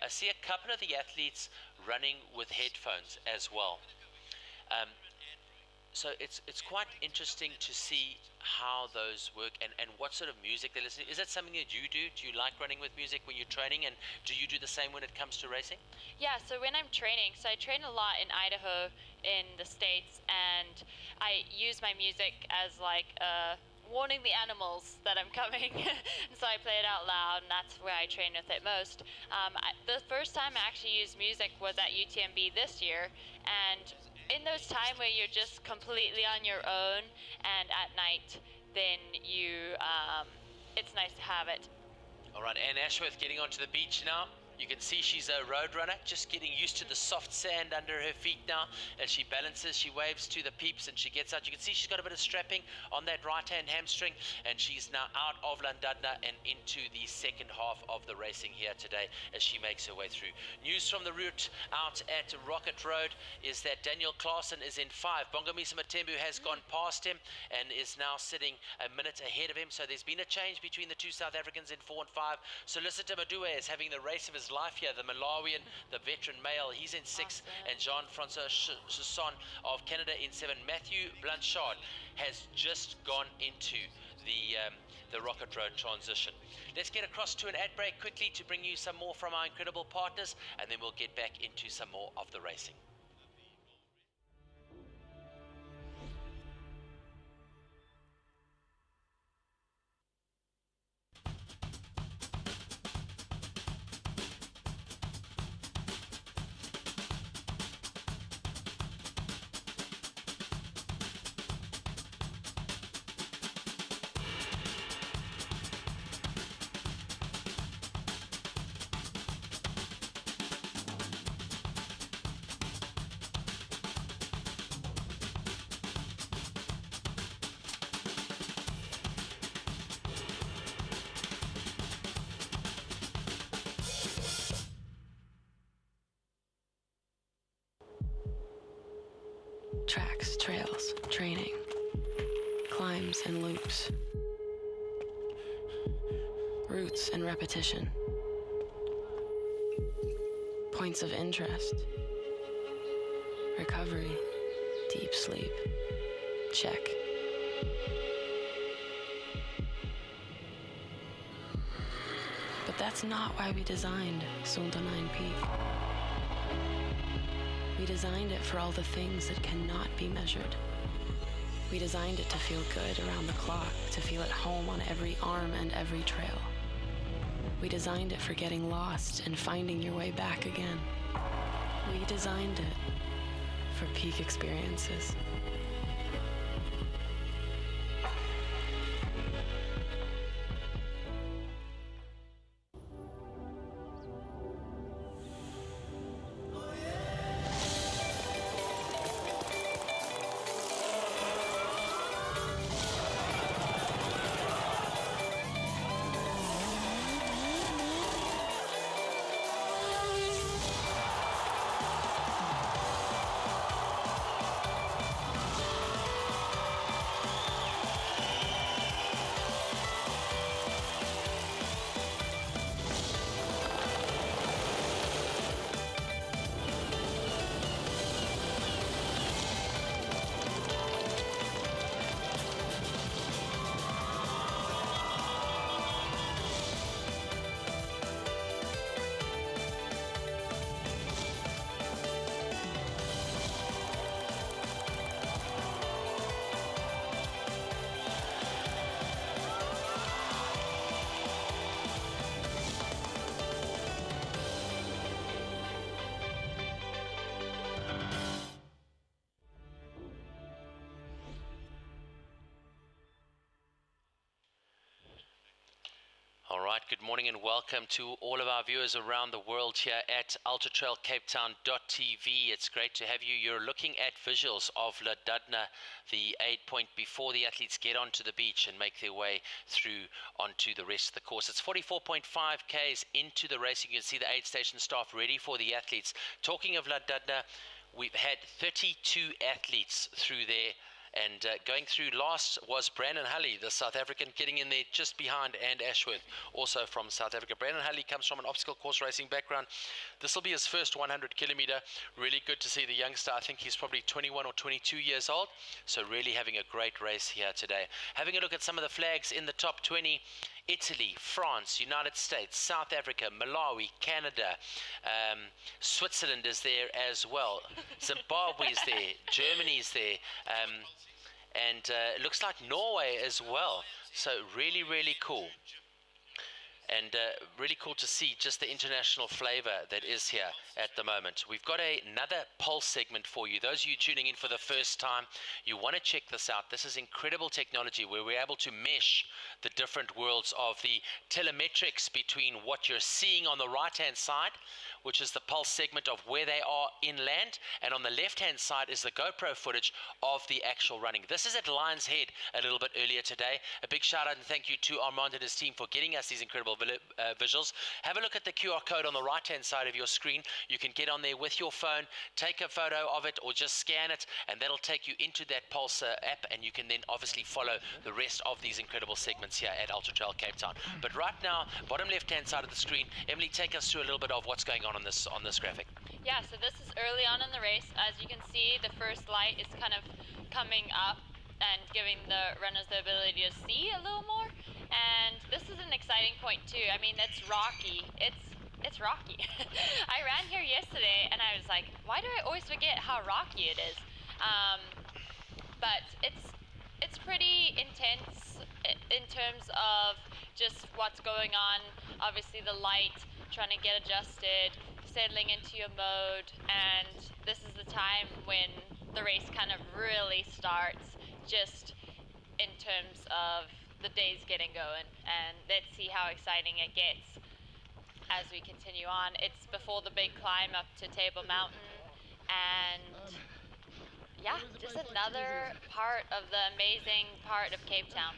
I: I see a couple of the athletes running with headphones as well. So it's quite interesting to see how those work and what sort of music they're listening. Is that something that you do? Do you like running with music when you're training, and do you do the same when it comes to racing?
E: Yeah, so when I'm training, so I train a lot in Idaho in the States, and I use my music as like warning the animals that I'm coming. And so I play it out loud, and that's where I train with it most. The first time I actually used music was at UTMB this year, and in those times where you're just completely on your own and at night, then you it's nice to have it.
I: All right, Anne Ashworth getting onto the beach now. You can see she's a road runner, just getting used to the soft sand under her feet now. As she balances, she waves to the peeps and she gets out. You can see she's got a bit of strapping on that right-hand hamstring, and she's now out of Llandudno and into the second half of the racing here today as she makes her way through. News from the route out at Rocket Road is that Daniel Claassen is in 5. Bongomisa Matembu has gone past him and is now sitting a minute ahead of him. So there's been a change between the two South Africans in 4 and 5. Solicitor Madue is having the race of his life here, the Malawian, the veteran male. He's in 6, and Jean-Francois Chasson of Canada in 7. Mathieu Blanchard has just gone into the Rocket Road transition. Let's get across to an ad break quickly to bring you some more from our incredible partners, and then we'll get back into some more of the racing.
A: Tracks, trails, training, climbs and loops, routes and repetition, points of interest, recovery, deep sleep, check. But that's not why we designed Sonda 9P. We designed it for all the things that cannot be measured. We designed it to feel good around the clock, to feel at home on every arm and every trail. We designed it for getting lost and finding your way back again. We designed it for peak experiences.
I: good morning and welcome to all of our viewers around the world here at ultratrailcapetown.tv. It's great to have you. You're looking at visuals of La Dudna, the aid point before the athletes get onto the beach and make their way through onto the rest of the course. It's 44.5 Ks into the race. You can see the aid station staff ready for the athletes. Talking of La Dudna, we've had 32 athletes through there. And going through last was Brandon Hulley, the South African, getting in there just behind, and Ashworth, also from South Africa. Brandon Hulley comes from an obstacle course racing background. This will be his first 100 kilometer. Really good to see the youngster. I think he's probably 21 or 22 years old. So really having a great race here today. Having a look at some of the flags in the top 20. Italy, France, United States, South Africa, Malawi, Canada, Switzerland is there as well. Zimbabwe is there, Germany is there, and it looks like Norway as well. So really, really cool. And really cool to see just the international flavor that is here at the moment. We've got another pulse segment for you. Those of you tuning in for the first time, you want to check this out. This is incredible technology where we're able to mesh the different worlds of the telemetrics between what you're seeing on the right-hand side, which is the pulse segment of where they are inland, and on the left-hand side is the GoPro footage of the actual running. This is at Lion's Head a little bit earlier today. A big shout out and thank you to Armand and his team for getting us these incredible visuals. Have a look at the QR code on the right-hand side of your screen. You can get on there with your phone, take a photo of it, or just scan it, and that'll take you into that Pulse app, and you can then obviously follow the rest of these incredible segments here at Ultra Trail Cape Town. But right now, bottom left-hand side of the screen, Emily, take us through a little bit of what's going on this graphic.
E: Yeah, so this is early on in the race. As you can see, the first light is kind of coming up and giving the runners the ability to see a little more. And this is an exciting point too. I mean, it's rocky. It's rocky. I ran here yesterday and I was like, why do I always forget how rocky it is? But it's pretty intense in terms of just what's going on. Obviously the light, trying to get adjusted, settling into your mode, and this is the time when the race kind of really starts, just in terms of the days getting going. And let's see how exciting it gets as we continue on. It's before the big climb up to Table Mountain, and yeah, just another part of the amazing part of Cape Town.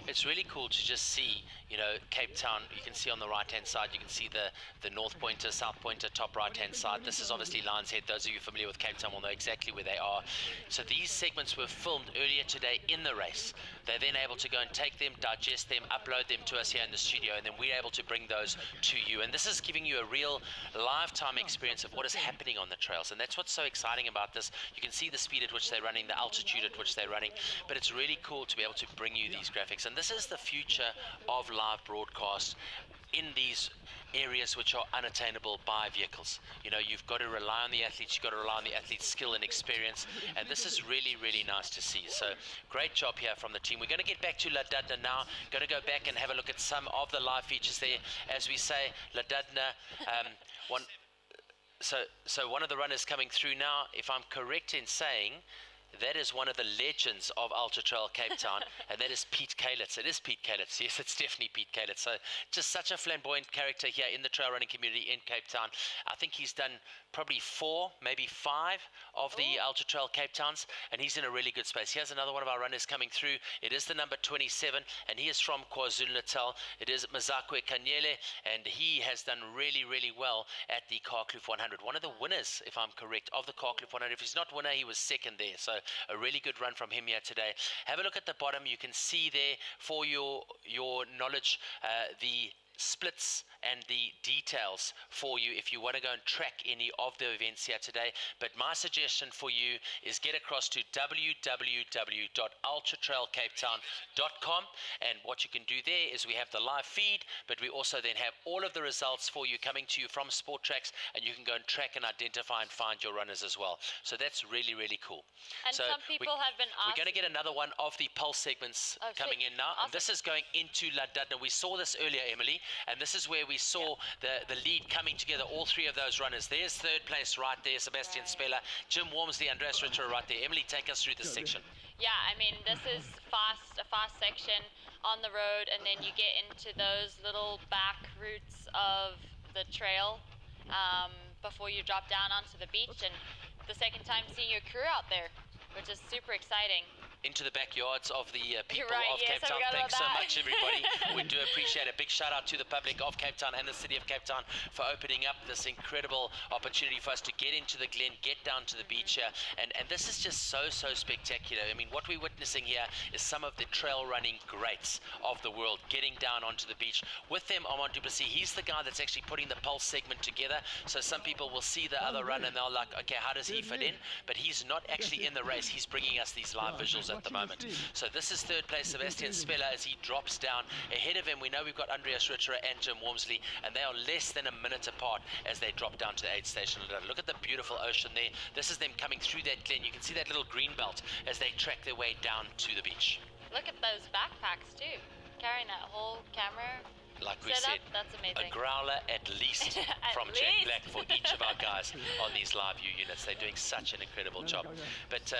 I: It's really cool to just see, you know, Cape Town. You can see on the right-hand side, you can see the North Pointer, South Pointer, top right-hand side. This is obviously Lion's Head. Those of you familiar with Cape Town will know exactly where they are. So these segments were filmed earlier today in the race. They're then able to go and take them, digest them, upload them to us here in the studio, and then we're able to bring those to you. And this is giving you a real lifetime experience of what is happening on the trails. And that's what's so exciting about this. You can see the speed at which they're running, the altitude at which they're running, but it's really cool to be able to bring you these graphics. And this is the future of live broadcast in these areas which are unattainable by vehicles. You know, you've got to rely on the athletes, you've got to rely on the athletes' skill and experience, and this is really, really nice to see. So great job here from the team. We're going to get back to La Dudna now. Going to go back and have a look at some of the live features there. As we say, La Dudna, so one of the runners coming through now, if I'm correct in saying, that is one of the legends of Ultra Trail Cape Town, and that is Pete Kalitz. It is Pete Kalitz. Yes, it's definitely Pete Kalitz. So just such a flamboyant character here in the trail running community in Cape Town. I think he's done probably 4, maybe 5 of the Ultra Trail Cape Towns, and he's in a really good space. Here's another one of our runners coming through. It is the number 27, and he is from KwaZulu-Natal. It is Mazakwe Kanyele, and he has done really, really well at the Carkloof 100. One of the winners, if I'm correct, of the Carkloof 100. If he's not winner, he was second there. So a really good run from him here today. Have a look at the bottom. You can see there for your knowledge the splits and the details for you if you want to go and track any of the events here today. But my suggestion for you is get across to www.ultratrailcapetown.com, and what you can do there is we have the live feed, but we also then have all of the results for you coming to you from Sport Tracks, and you can go and track and identify and find your runners as well. So that's really, really cool.
E: And so some people have been asked.
I: We're going to get another one of the pulse segments coming in now. Awesome. And this is going into La Dudna. We saw this earlier, Emily, and this is where we saw the lead coming together, all 3 of those runners. There's third place right there, Sebastien Spehler, Jim Walmsley, Andreas Ritter right there. Emily, take us through this section.
E: Yeah, I mean, this is a fast section. on the road, and then you get into those little back routes of the trail before you drop down onto the beach, and the second time seeing your crew out there, which is super exciting.
I: Into the backyards of the people
E: Right,
I: of
E: yes,
I: Cape
E: I
I: Town.
E: forgot
I: Thanks so
E: about that.
I: much, everybody. We do appreciate a big shout out to the public of Cape Town and the city of Cape Town for opening up this incredible opportunity for us to get into the glen, get down to the beach here, and this is just so spectacular. I mean, what we're witnessing here is some of the trail running greats of the world getting down onto the beach. With them, Armand Duplessis, he's the guy that's actually putting the pulse segment together. So some people will see the other run and they're like, okay, how does he fit in? But he's not actually in the race. He's bringing us these live visuals at the moment. So this is third place, Sebastien Spehler, as he drops down. Ahead of him, we know we've got Andreas Ritter and Jim Walmsley, and they are less than a minute apart as they drop down to the aid station. Look at the beautiful ocean there. This is them coming through that glen. You can see that little green belt as they track their way down to the beach.
E: Look at those backpacks too, carrying that whole camera.
I: Like we
E: setup.
I: said,
E: That's amazing.
I: a growler at least from Jack Black for each of our guys on these live view units. They're doing such an incredible job. But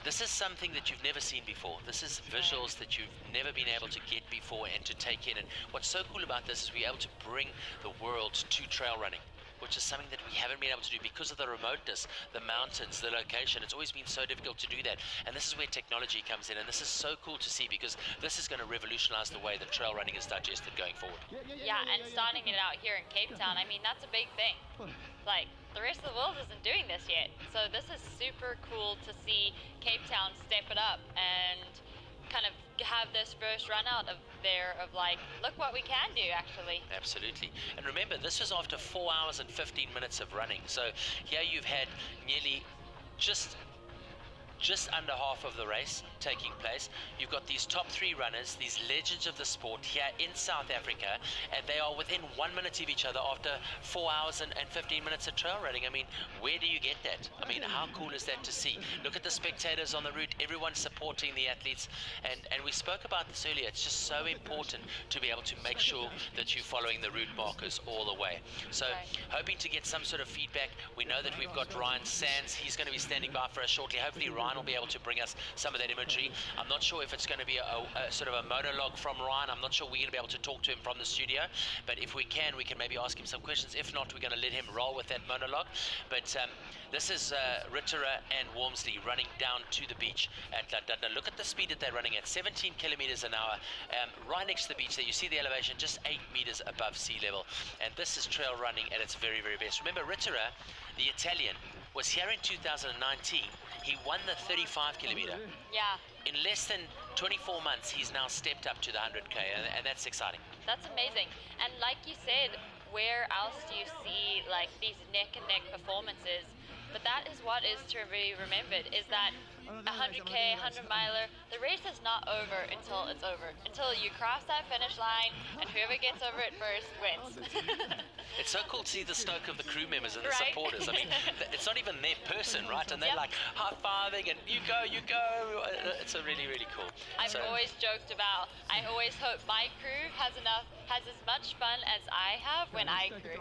I: this is something that you've never seen before. This is visuals that you've never been able to get before and to take in. And what's so cool about this is we're able to bring the world to trail running, which is something that we haven't been able to do because of the remoteness, the mountains, the location. It's always been so difficult to do that. And this is where technology comes in. And this is so cool to see because this is going to revolutionize the way that trail running is digested going forward.
E: Yeah, and starting it out here in Cape Town, I mean, that's a big thing. Like, the rest of the world isn't doing this yet. So this is super cool to see Cape Town step it up and kind of have this first run out of there of like, look what we can do actually.
I: Absolutely. And remember, this was after 4 hours and 15 minutes of running. So here you've had nearly just under half of the race taking place. You've got these top three runners, these legends of the sport here in South Africa, and they are within 1 minute of each other after 4 hours and 15 minutes of trail running. I mean, where do you get that? I mean, how cool is that to see? Look at the spectators on the route, everyone supporting the athletes, and we spoke about this earlier. It's just so important to be able to make sure that you're following the route markers all the way. So hoping to get some sort of feedback. We know that we've got Ryan Sands. He's going to be standing by for us shortly. Hopefully Ryan will be able to bring us some of that imagery. I'm not sure if it's going to be a sort of a monologue from Ryan. I'm not sure we're going to be able to talk to him from the studio, but if we can maybe ask him some questions. If not, we're going to let him roll with that monologue. But this is Ritter and Walmsley running down to the beach at Llandudno. Look at the speed that they're running at, 17 kilometers an hour. Right next to the beach there, you see the elevation just 8 meters above sea level. And this is trail running at its very, very best. Remember, Ritter, the Italian, was here in 2019. He won the 35 kilometer.
E: Yeah.
I: In less than 24 months, he's now stepped up to the 100K, and that's exciting.
E: That's amazing. And like you said, where else do you see like these neck and neck performances? But that is what is to be remembered, is that 100K, 100 miler, the race is not over until it's over. Until you cross that finish line, and whoever gets over it first wins.
I: It's so cool to see the stoke of the crew members and the
E: Right.
I: supporters. I mean, it's not even their person, right? And they're like high-fiving and you go. It's a really, really cool.
E: I've always joked about, I always hope my crew has as much fun as I have when I crew.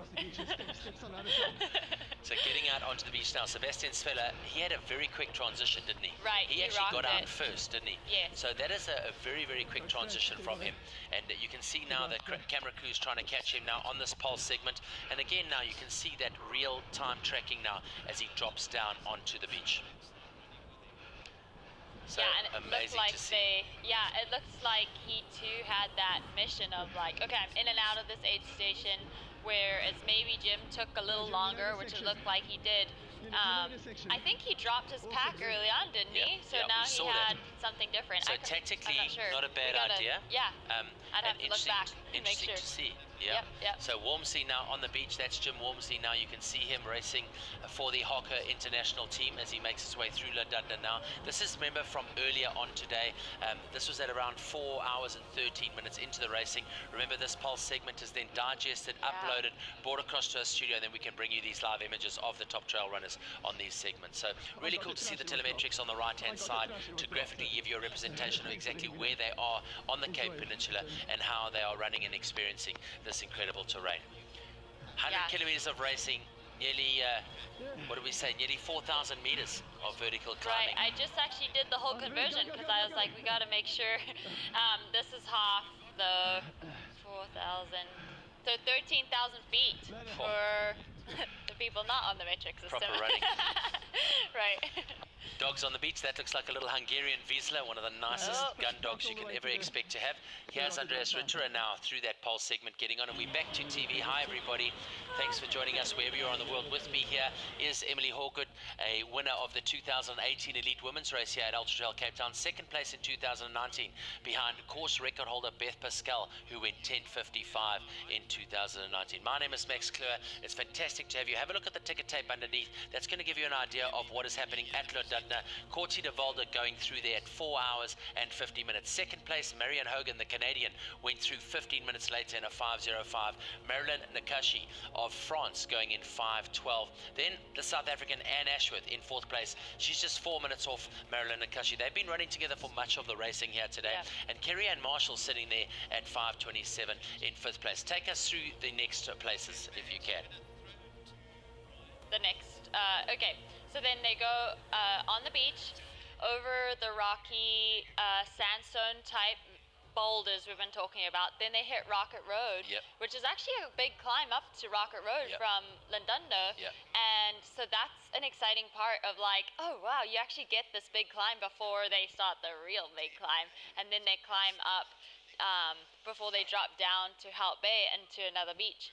I: So getting out onto the beach now, Sebastien Spehler, he had a very quick transition, didn't he?
E: Right,
I: He
E: he
I: actually got
E: rocked
I: out
E: it.
I: first, didn't he?
E: Yes.
I: So that is a very, very quick transition from him. And you can see now that camera crew is trying to catch him now on this pulse segment. And again now you can see that real-time tracking now as he drops down onto the beach. So
E: yeah, and it looks
I: amazing
E: like
I: to see.
E: it looks like he too had that mission of like, okay, I'm in and out of this aid station, whereas maybe Jim took a little longer, which it looked like he did. I think he dropped his pack early on, didn't he? So now he had something different.
I: So tactically, not a bad idea.
E: Yeah.
I: I'd
E: have to look back and make sure.
I: To see. Yeah. So Walmsley now on the beach. That's Jim Walmsley. Now you can see him racing for the Hocker International team as he makes his way through Llandudno now. This is, remember, from earlier on today. This was at around 4 hours and 13 minutes into the racing. Remember, this pulse segment is then digested, uploaded, brought across to our studio, and then we can bring you these live images of the top trail runners on these segments. So really cool to see the telemetrics on the right-hand side to graphically give you a representation of exactly where they are on the Cape Peninsula and how they are running and experiencing this incredible terrain. 100 kilometers of racing, nearly, what do we say, nearly 4,000 meters of vertical climbing.
E: Right, I just actually did the whole conversion because I was like, we got to make sure this is half the 4,000, so 13,000 feet for the people not on the metric system.
I: Proper running.
E: Right.
I: Dogs on the beach, that looks like a little Hungarian Wiesler, one of the nicest gun dogs you can ever expect to have. Here's Andreas Ritter now through that pole segment getting on, and we're back to TV. Hi everybody, thanks for joining us wherever you are in the world. With me here is Emily Hawgood, a winner of the 2018 Elite Women's Race here at Ultra Trail Cape Town, second place in 2019 behind course record holder Beth Pascal, who went 10:55 in 2019. My name is Max Kleur. It's fantastic to have you. Have a look at the ticket tape underneath. That's going to give you an idea of what is happening at London. Courtney Dauwalter going through there at 4 hours and 50 minutes. Second place, Marion Hogan, the Canadian, went through 15 minutes later in a 5:05. Marilyn Nakashi of France going in 5:12. Then the South African Anne Ashworth in fourth place. She's just 4 minutes off Marilyn Nakashi. They've been running together for much of the racing here today. Yeah. And Kerry Ann Marshall sitting there at 5:27 in fifth place. Take us through the next places if you can.
E: The next, okay, so then they go on the beach over the rocky sandstone type boulders we've been talking about. Then they hit Rocket Road, which is actually a big climb up to Rocket Road from Lundundo. And so that's an exciting part of like, oh wow, you actually get this big climb before they start the real big climb. And then they climb up before they drop down to Hout Bay and to another beach.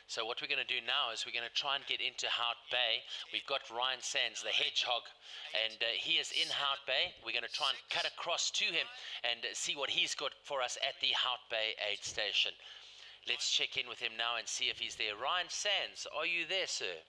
I: So what we're going to do now is we're going to try and get into Hout Bay. We've got Ryan Sands, the hedgehog, and he is in Hout Bay. We're going to try and cut across to him and see what he's got for us at the Hout Bay aid station. Let's check in with him now and see if he's there. Ryan Sands, are you there, sir?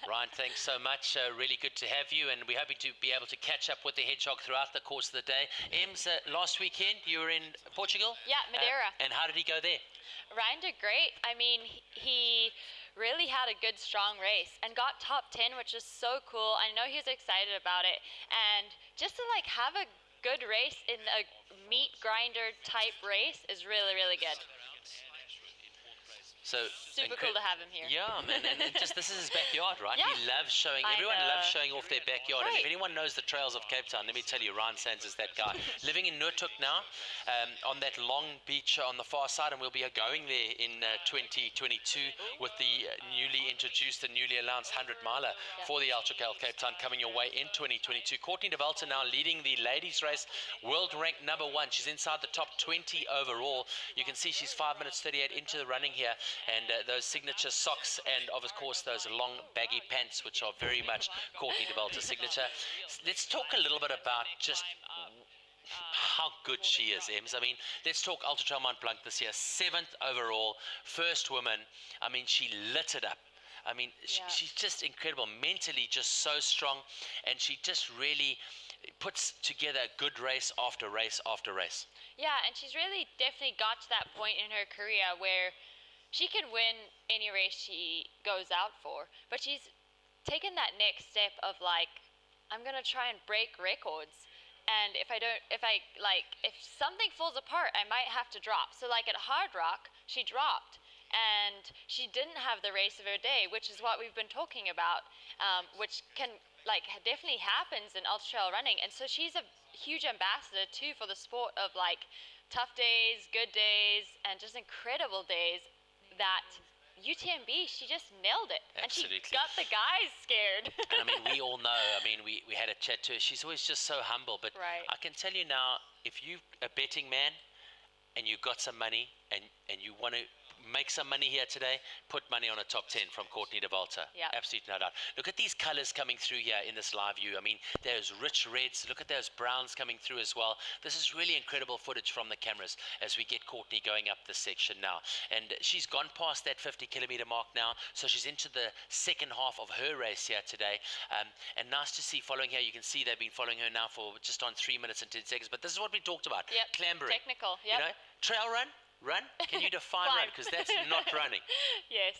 I: Ryan, thanks so much. Really good to have you, and we're hoping to be able to catch up with the hedgehog throughout the course of the day. Ems, last weekend you were in Portugal?
E: Yeah, Madeira.
I: And how did he go there?
E: Ryan did great. I mean, he really had a good, strong race and got top 10, which is so cool. I know he was excited about it. And just to like have a good race in a meat grinder type race is really, really good.
I: So
E: super cool to have him here.
I: Yeah, man, and just this is his backyard, right?
E: Yeah.
I: He loves showing. Everyone loves showing off their backyard. Right. And if anyone knows the trails of Cape Town, let me tell you, Ryan Sands is that guy. Living in Noordhoek now, on that long beach on the far side, and we'll be going there in 2022 with the newly introduced and newly announced 100-miler for the Ultra Trail Cape Town coming your way in 2022. Courtney Dauwalter now leading the ladies' race, world ranked #1. She's inside the top 20 overall. You can see she's 5 minutes 38 into the running here. And those signature socks and, of course, those long baggy pants, which are very much Courtney Dauwalter's signature. Let's talk a little bit about just how good she is, Ems. I mean, let's talk Ultra Trail Mont Blanc this year. 7th overall, first woman. I mean, she lit it up. I mean, she's just incredible, mentally just so strong, and she just really puts together a good race after race after race.
E: Yeah, and she's really definitely got to that point in her career where she can win any race she goes out for, but she's taken that next step of like, I'm gonna try and break records, and if something falls apart, I might have to drop. So like at Hard Rock, she dropped, and she didn't have the race of her day, which is what we've been talking about, which can definitely happens in ultra trail running. And so she's a huge ambassador too for the sport of like tough days, good days, and just incredible days that UTMB, she just nailed it.
I: Absolutely.
E: And she got the guys scared.
I: And I mean, we all know, I mean, we had a chat to her. She's always just so humble. But
E: right.
I: I can tell you now, if you're a betting man and you got some money and you want to make some money here today, put money on a top 10 from Courtney Dauwalter.
E: Yep.
I: Absolutely no doubt. Look at these colors coming through here in this live view. I mean, there's rich reds. Look at those browns coming through as well. This is really incredible footage from the cameras as we get Courtney going up this section now. And she's gone past that 50-kilometer mark now, so she's into the second half of her race here today. And nice to see following her. You can see they've been following her now for just on 3 minutes and 10 seconds. But this is what we talked about.
E: Yep.
I: Clambering.
E: Technical. Yep.
I: You know, trail run. Run? Can you define run? Because that's not running.
E: Yes.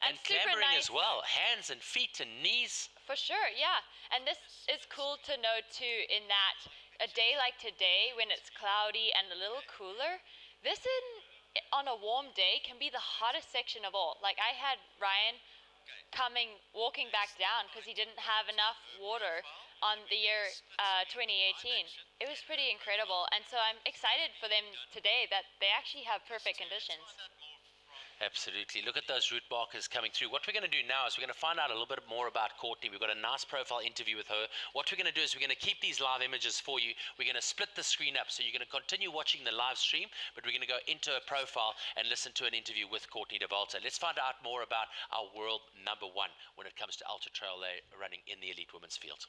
I: and clambering as well. Hands and feet and knees.
E: For sure, yeah. And this is cool to know too, in that a day like today, when it's cloudy and a little cooler, this on a warm day can be the hottest section of all. Like I had Ryan walking back down because he didn't have enough water on the year 2018. It was pretty incredible, and so I'm excited for them today that they actually have perfect conditions.
I: Absolutely. Look at those route markers coming through. What we're going to do now is we're going to find out a little bit more about Courtney. We've got a nice profile interview with her. What we're going to do is we're going to keep these live images for you. We're going to split the screen up, so you're going to continue watching the live stream, but we're going to go into a profile and listen to an interview with Courtney Dauwalter. Let's find out more about our world #1 when it comes to ultra trail running in the elite women's field.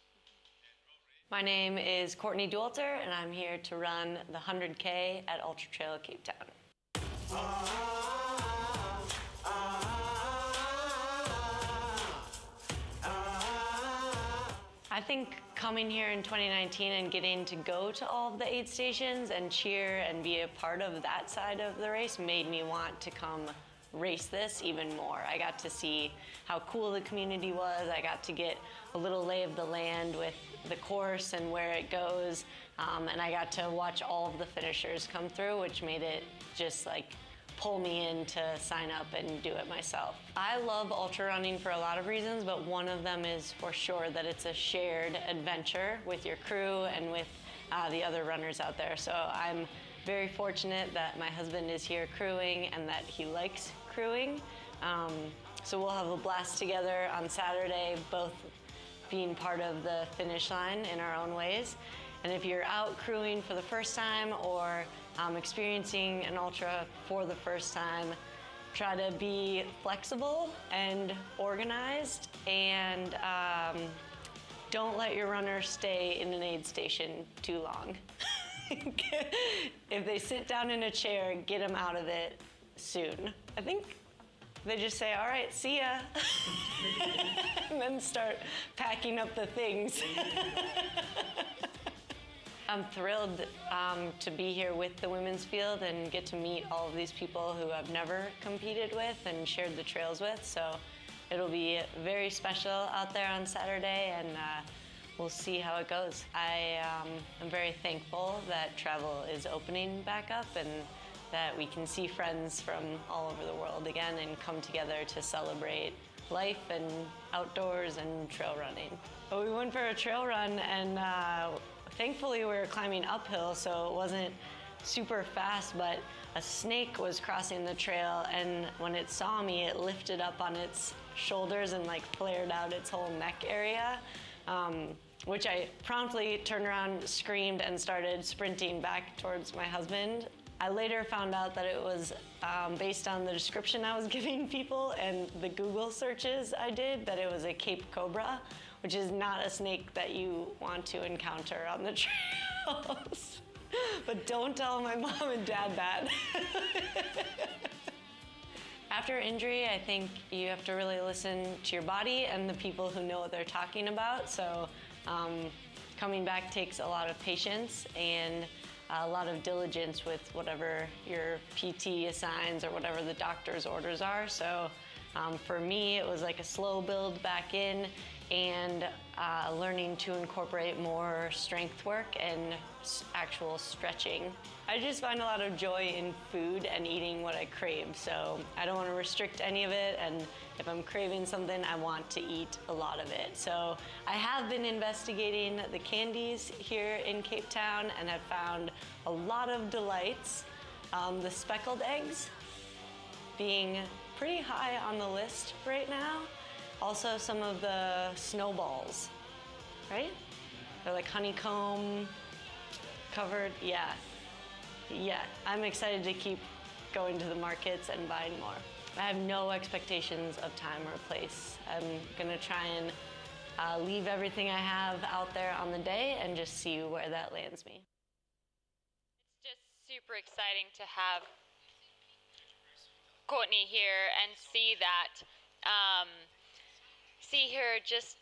D: My name is Courtney Dauwalter, and I'm here to run the 100K at Ultra Trail Cape Town. I think coming here in 2019 and getting to go to all of the aid stations and cheer and be a part of that side of the race made me want to come race this even more. I got to see how cool the community was. I got to get a little lay of the land with the course and where it goes, and I got to watch all of the finishers come through, which made it just like pull me in to sign up and do it myself. I love ultra running for a lot of reasons, but one of them is for sure that it's a shared adventure with your crew and with the other runners out there. So I'm very fortunate that my husband is here crewing and that he likes crewing. So we'll have a blast together on Saturday, both being part of the finish line in our own ways. And if you're out crewing for the first time or experiencing an ultra for the first time, try to be flexible and organized, and don't let your runner stay in an aid station too long. If they sit down in a chair, get them out of it soon. I think they just say, all right, see ya, and then start packing up the things. I'm thrilled to be here with the women's field and get to meet all of these people who I've never competed with and shared the trails with. So it'll be very special out there on Saturday, and we'll see how it goes. I am very thankful that travel is opening back up and that we can see friends from all over the world again and come together to celebrate life and outdoors and trail running. But we went for a trail run, and thankfully we were climbing uphill, so it wasn't super fast, but a snake was crossing the trail, and when it saw me, it lifted up on its shoulders and like flared out its whole neck area, which I promptly turned around, screamed, and started sprinting back towards my husband. I later found out that it was based on the description I was giving people and the Google searches I did, that it was a Cape Cobra, which is not a snake that you want to encounter on the trails. But don't tell my mom and dad that. After injury, I think you have to really listen to your body and the people who know what they're talking about. So coming back takes a lot of patience and a lot of diligence with whatever your PT assigns or whatever the doctor's orders are. So for me, it was like a slow build back in and learning to incorporate more strength work and actual stretching. I just find a lot of joy in food and eating what I crave, so I don't want to restrict any of it, and if I'm craving something, I want to eat a lot of it. So I have been investigating the candies here in Cape Town and have found a lot of delights. The speckled eggs being pretty high on the list right now. Also some of the snowballs, right? They're like honeycomb covered, yeah. Yeah, I'm excited to keep going to the markets and buying more. I have no expectations of time or place. I'm gonna try and leave everything I have out there on the day and just see where that lands me.
E: It's just super exciting to have Courtney here and see that, see her just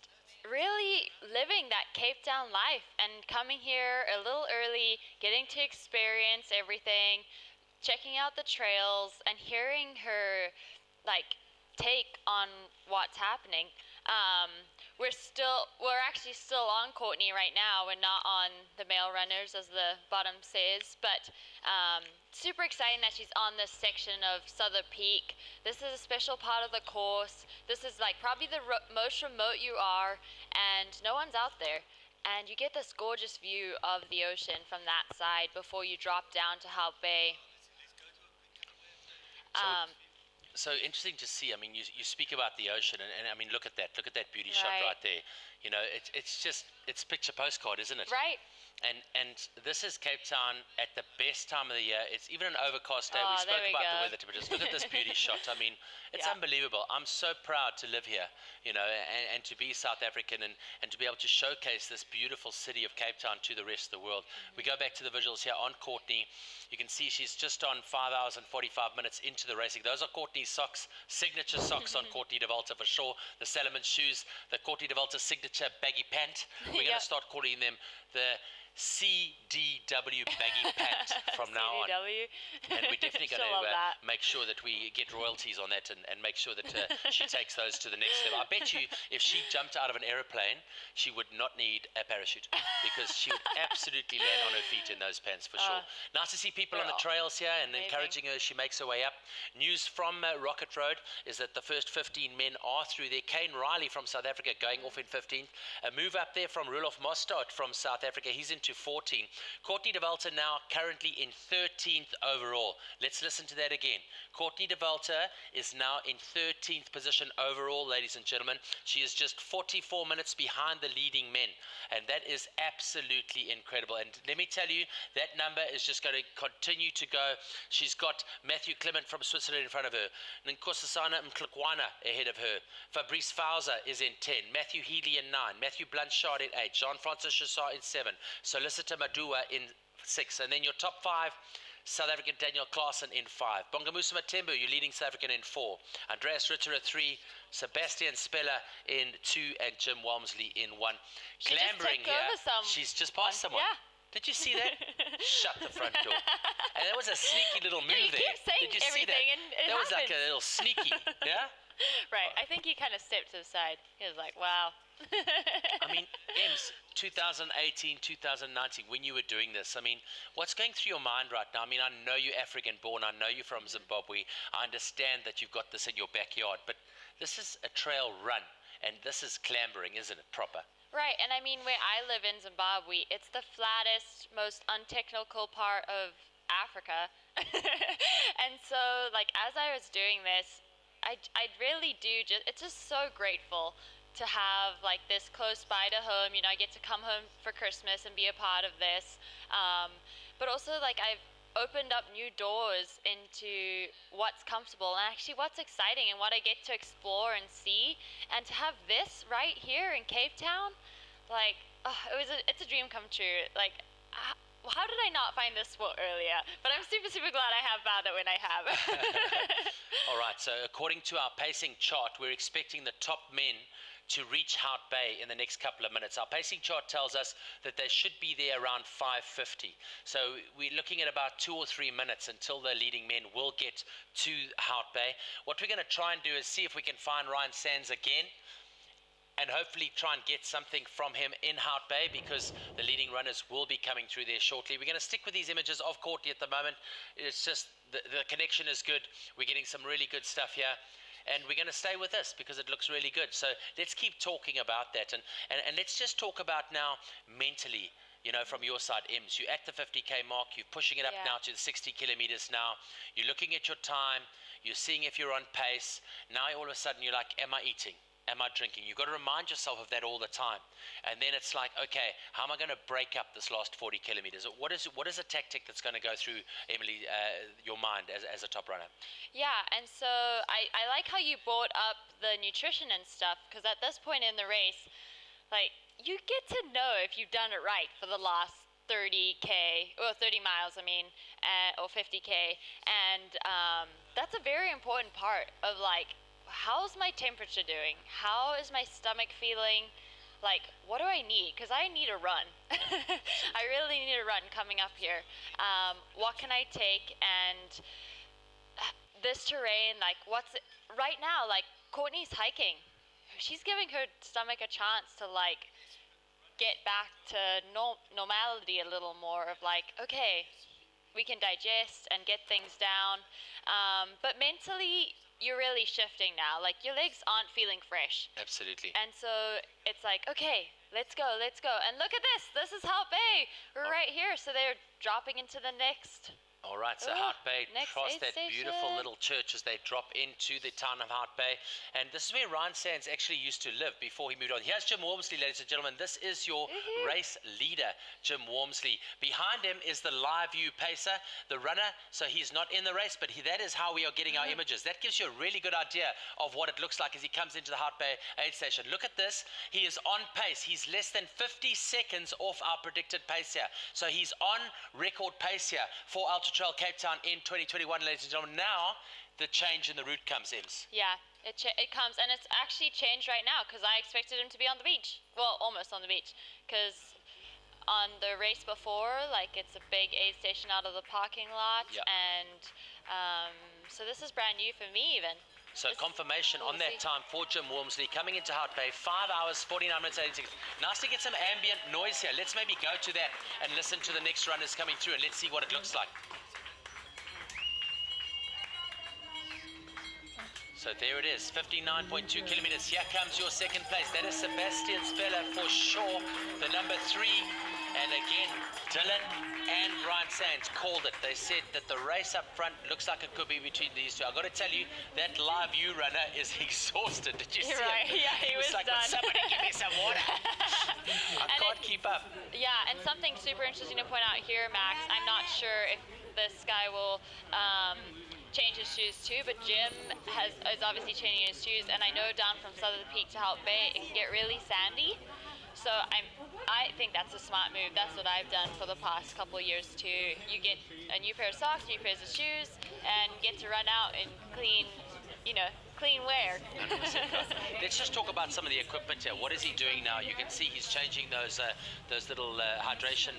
E: really living that Cape Town life and coming here a little early, getting to experience everything, checking out the trails and hearing her like take on what's happening. We're actually still on Courtney right now. We're not on the male runners as the bottom says, but super exciting that she's on this section of Southern Peak. This is a special part of the course. This is like probably the most remote you are, and no one's out there. And you get this gorgeous view of the ocean from that side before you drop down to Hout Bay.
I: So interesting to see. I mean, you speak about the ocean, and I mean, look at that beauty shot right there. You know, it's picture postcard, isn't it?
E: Right.
I: And this is Cape Town at the best time of the year. It's even an overcast day. We spoke about the weather temperatures. Look at this beauty shot. I mean, it's unbelievable. I'm so proud to live here, you know, and to be South African and to be able to showcase this beautiful city of Cape Town to the rest of the world. We go back to the visuals here on Courtney. You can see she's just on 5 hours and 45 minutes into the racing. Those are Courtney's socks, signature socks on Courtney Dauwalter for sure. The Salomon shoes, the Courtney Dauwalter signature baggy pant. We're going to start calling them the CDW baggy pant from now on. And we're definitely going to make sure that we get royalties on that and make sure that she takes those to the next level. I bet you if she jumped out of an aeroplane, she would not need a parachute because she would absolutely land on her feet in those pants for sure. Nice to see people on the trails here and encouraging her as she makes her way up. News from Rocket Road is that the first 15 men are through there. Kane Riley from South Africa going off in 15th. A move up there from Roelof Mostert from South Africa. He's into 14. Courtney Dauwalter now currently in 13th overall. Let's listen to that again. Courtney Dauwalter is now in 13th position overall, ladies and gentlemen. She is just 44 minutes behind the leading men, and that is absolutely incredible. And let me tell you, that number is just going to continue to go. She's got Mathieu Clement from Switzerland in front of her, Nkosazana Mklekwana ahead of her. Fabrice Fauser is in 10, Matthew Healy in 9, Matthew Blanchard in 8, Jean-Francois Chassard in 7, Solicita Madua in 6, and then your top 5, South African Daniel Klaasen in 5, Bongamusa Matembu, you're leading South African in 4, Andreas Ritter at 3, Sebastien Spehler in 2, and Jim Walmsley in 1. Clambering here, she's just passed someone.
E: Yeah.
I: Did you see that? Shut the front door. And that was a sneaky little move there. Did you see that? That was like a little sneaky, yeah?
E: Right, I think he kind of stepped to the side. He was like, wow.
I: I mean, Ems, 2018, 2019, when you were doing this, I mean, what's going through your mind right now? I mean, I know you're African born, I know you're from Zimbabwe, I understand that you've got this in your backyard, but this is a trail run, and this is clambering, isn't it, proper?
E: Right, and I mean, where I live in Zimbabwe, it's the flattest, most untechnical part of Africa. And so, like, as I was doing this, I really do it's just so grateful to have like this close by to home. You know, I get to come home for Christmas and be a part of this. But also, like, I've opened up new doors into what's comfortable and actually what's exciting and what I get to explore and see. And to have this right here in Cape Town, like, it's a dream come true. Like, well, how did I not find this sport earlier? But I'm super, super glad I have found it when I have.
I: All right, so according to our pacing chart, we're expecting the top men to reach Hout Bay in the next couple of minutes. Our pacing chart tells us that they should be there around 5:50. So we're looking at about 2 or 3 minutes until the leading men will get to Hout Bay. What we're going to try and do is see if we can find Ryan Sands again, and hopefully try and get something from him in Hout Bay, because the leading runners will be coming through there shortly. We're going to stick with these images of Courtney at the moment. It's just the connection is good. We're getting some really good stuff here. And we're going to stay with this because it looks really good. So let's keep talking about that. And let's just talk about now mentally, you know, from your side, Ems. You're at the 50K mark. You're pushing it up now to the 60 kilometers now. You're looking at your time. You're seeing if you're on pace. Now all of a sudden you're like, am I eating? Am I drinking? You've got to remind yourself of that all the time. And then it's like, okay, how am I going to break up this last 40 kilometers? What is a tactic that's going to go through, Emily, your mind as a top runner?
E: Yeah, and so I like how you brought up the nutrition and stuff, because at this point in the race, like, you get to know if you've done it right for the last 30K, or 30 miles, I mean, or 50K. And that's a very important part of, like, how's my temperature doing? How is my stomach feeling? Like, what do I need? Because I need a run. I really need a run coming up here. What can I take? And this terrain, like, right now, like, Courtney's hiking. She's giving her stomach a chance to, like, get back to normality a little more of, like, okay, we can digest and get things down. But mentally, you're really shifting now. Like, your legs aren't feeling fresh.
I: Absolutely.
E: And so it's like, okay, let's go. And look at this. This is Hout Bay. We're right here. So they're dropping into the next.
I: All right, so Hout Bay, cross that beautiful little church as they drop into the town of Hout Bay. And this is where Ryan Sands actually used to live before he moved on. Here's Jim Walmsley, ladies and gentlemen. This is your race leader, Jim Walmsley. Behind him is the live view pacer, the runner. So he's not in the race, but that is how we are getting our images. That gives you a really good idea of what it looks like as he comes into the Hout Bay aid station. Look at this. He is on pace. He's less than 50 seconds off our predicted pace here. So he's on record pace here for Ultra Trail Cape Town in 2021, ladies and gentlemen. Now the change in the route comes, Ems.
E: Yeah, it comes, and it's actually changed right now, because I expected him to be on the beach. Well, almost on the beach, because on the race before, like, it's a big aid station out of the parking lot, and so this is brand new for me even.
I: So confirmation on that time for Jim Walmsley coming into Hout Bay, 5 hours, 49 minutes, 18 seconds. Nice to get some ambient noise here. Let's maybe go to that and listen to the next runners coming through, and let's see what it looks like. So there it is, 59.2 kilometers. Here comes your second place. That is Sebastien Spehler for sure, the number 3. And again, Dylan and Ryan Sands called it. They said that the race up front looks like it could be between these two. I've got to tell you, that live view runner is exhausted. Did you see
E: right.
I: him?
E: Yeah, he was
I: like,
E: done.
I: Somebody give me some water. I can't keep up.
E: Yeah, and something super interesting to point out here, Max, I'm not sure if this guy will change his shoes too, but Jim is obviously changing his shoes, and I know down from Southern Peak to Hout Bay it can get really sandy, so I think that's a smart move. That's what I've done for the past couple of years too. You get a new pair of socks, new pairs of shoes, and get to run out in clean wear.
I: 100%. Let's just talk about some of the equipment here. What is he doing now? You can see he's changing those little hydration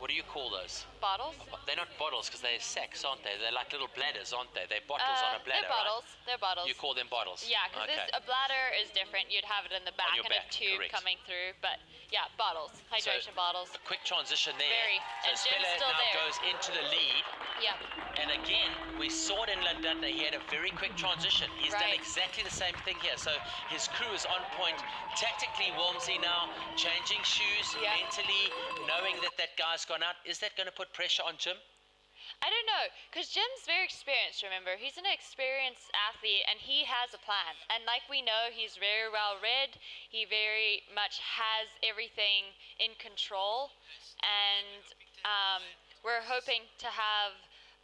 I: what do you call those?
E: Bottles?
I: They're not bottles because they're sacks, aren't they? They're like little bladders, aren't they? They're bottles on a bladder,
E: They're bottles.
I: Right?
E: They're bottles.
I: You call them bottles?
E: Yeah, because a bladder is different. You'd have it in the back and a tube coming through. But yeah, bottles, hydration bottles.
I: A quick transition there.
E: Very.
I: So Spehler now goes into the lead.
E: Yeah.
I: And again, we saw it in London. He had a very quick transition. He's done exactly the same thing here. So his crew is on point. Tactically, Walmsley now changing shoes, mentally knowing that guy's gone out. Is that going to put pressure on Jim?
E: I don't know, because Jim's very experienced, remember. He's an experienced athlete, and he has a plan. And like we know, he's very well read. He very much has everything in control. And we're hoping to have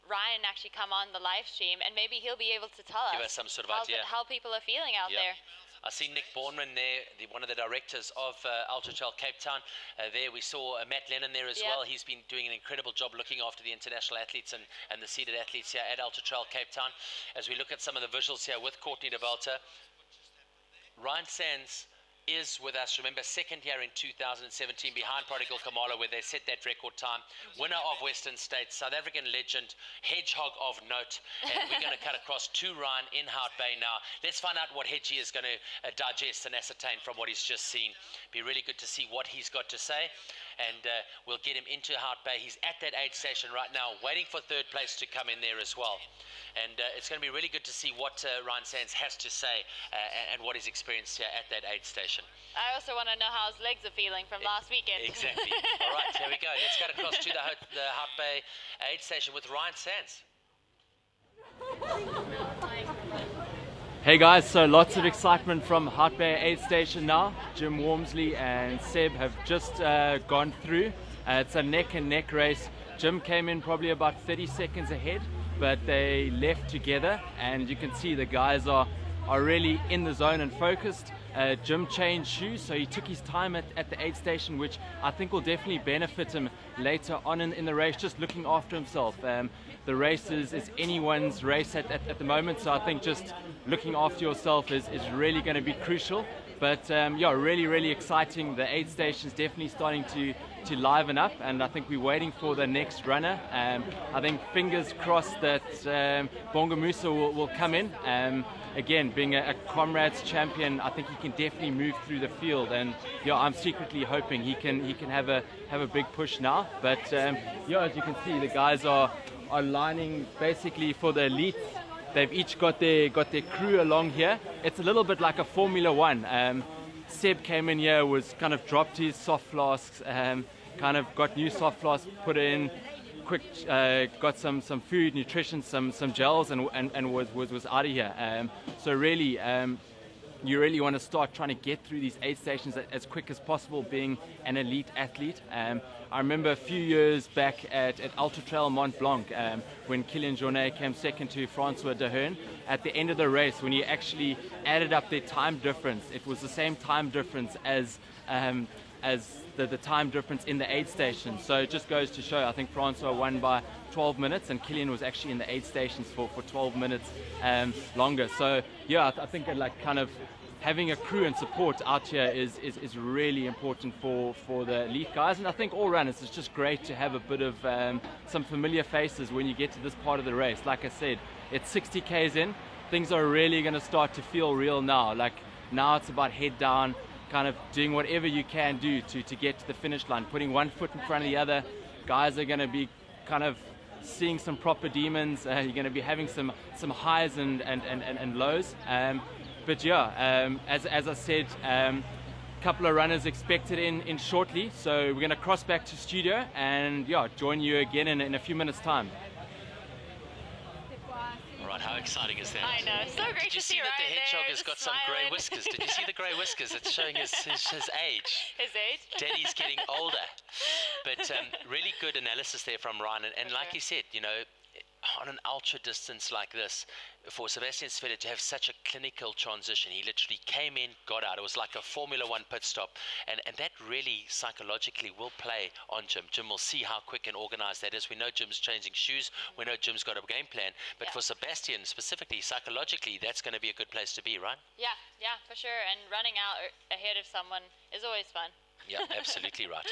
E: Ryan actually come on the live stream, and maybe he'll be able to tell us
I: some sort of idea
E: how people are feeling out there.
I: I see Nick Bornman there, one of the directors of Ultra Trail Cape Town. There we saw Matt Lennon there as well. He's been doing an incredible job looking after the international athletes and the seeded athletes here at Ultra Trail Cape Town. As we look at some of the visuals here with Courtney Dauwalter, Ryan Sands is with us. Remember, second year in 2017 behind Prodigal Kamala, where they set that record time. Winner of Western States, South African legend, hedgehog of note. And we're going to cut across to Ryan in Hout Bay now. Let's find out what Hedgie is going to digest and ascertain from what he's just seen. Be really good to see what he's got to say. And we'll get him into Hout Bay. He's at that aid station right now, waiting for third place to come in there as well. And it's going to be really good to see what Ryan Sands has to say and what he's experienced here at that aid station.
E: I also want to know how his legs are feeling from last weekend.
I: Exactly. All right, here we go. Let's cut across to the Hout Bay aid station with Ryan Sands.
H: Hey guys, so lots of excitement from Hout Bay aid station now. Jim Walmsley and Seb have just gone through. It's a neck and neck race. Jim came in probably about 30 seconds ahead, but they left together, and you can see the guys are really in the zone and focused. Jim changed shoes, so he took his time at the aid station, which I think will definitely benefit him later on in the race, just looking after himself. The race is anyone's race at the moment, so I think just looking after yourself is really going to be crucial. But yeah, really exciting. The aid station is definitely starting to liven up, and I think we're waiting for the next runner. I think fingers crossed that Bonga Musa will come in. Again, being a comrades champion, I think he can definitely move through the field, and yeah, I'm secretly hoping he can have a big push now. But yeah, as you can see, the guys are lining basically for the elites. They've each got their crew along here. It's a little bit like a Formula One. Seb came in here, was kind of dropped his soft flasks, kind of got new soft flasks put in, quick got some food, nutrition, some gels, and was out of here. So really, you really want to start trying to get through these aid stations as quick as possible, being an elite athlete. I remember a few years back at Ultra Trail Mont Blanc, when Kylian Jornet came second to Francois Dehern. At the end of the race, when you actually added up their time difference, it was the same time difference as the time difference in the aid station. So it just goes to show, I think Francois won by 12 minutes and Kylian was actually in the aid stations for 12 minutes longer. So yeah, I think like kind of having a crew and support out here is really important for the elite guys, and I think all runners, it's just great to have a bit of some familiar faces when you get to this part of the race. Like I said, it's 60 Ks in, things are really going to start to feel real now. Like now it's about head down, kind of doing whatever you can do to get to the finish line, putting one foot in front of the other. Guys are going to be kind of seeing some proper demons. You're going to be having some highs and lows. But yeah, as I said, a couple of runners expected in shortly, so we're going to cross back to studio and yeah, join you again in a few minutes time.
I: All right, how exciting is that?
E: I know, so great to see Ryan.
I: Did you see that the hedgehog has got some grey
E: smiling.
I: whiskers? Did you see the grey whiskers? It's showing his age.
E: His age?
I: Daddy's getting older. But really good analysis there from Ryan. And like he said, you know, on an ultra distance like this, for Sebastien Spehler to have such a clinical transition, he literally came in, got out. It was like a Formula One pit stop, and that really psychologically will play on Jim. Jim will see how quick and organized that is. We know Jim's changing shoes. We know Jim's got a game plan. But for Sebastien specifically, psychologically, that's going to be a good place to be, right?
E: Yeah, for sure. And running out ahead of someone is always fun.
I: Yeah, absolutely right.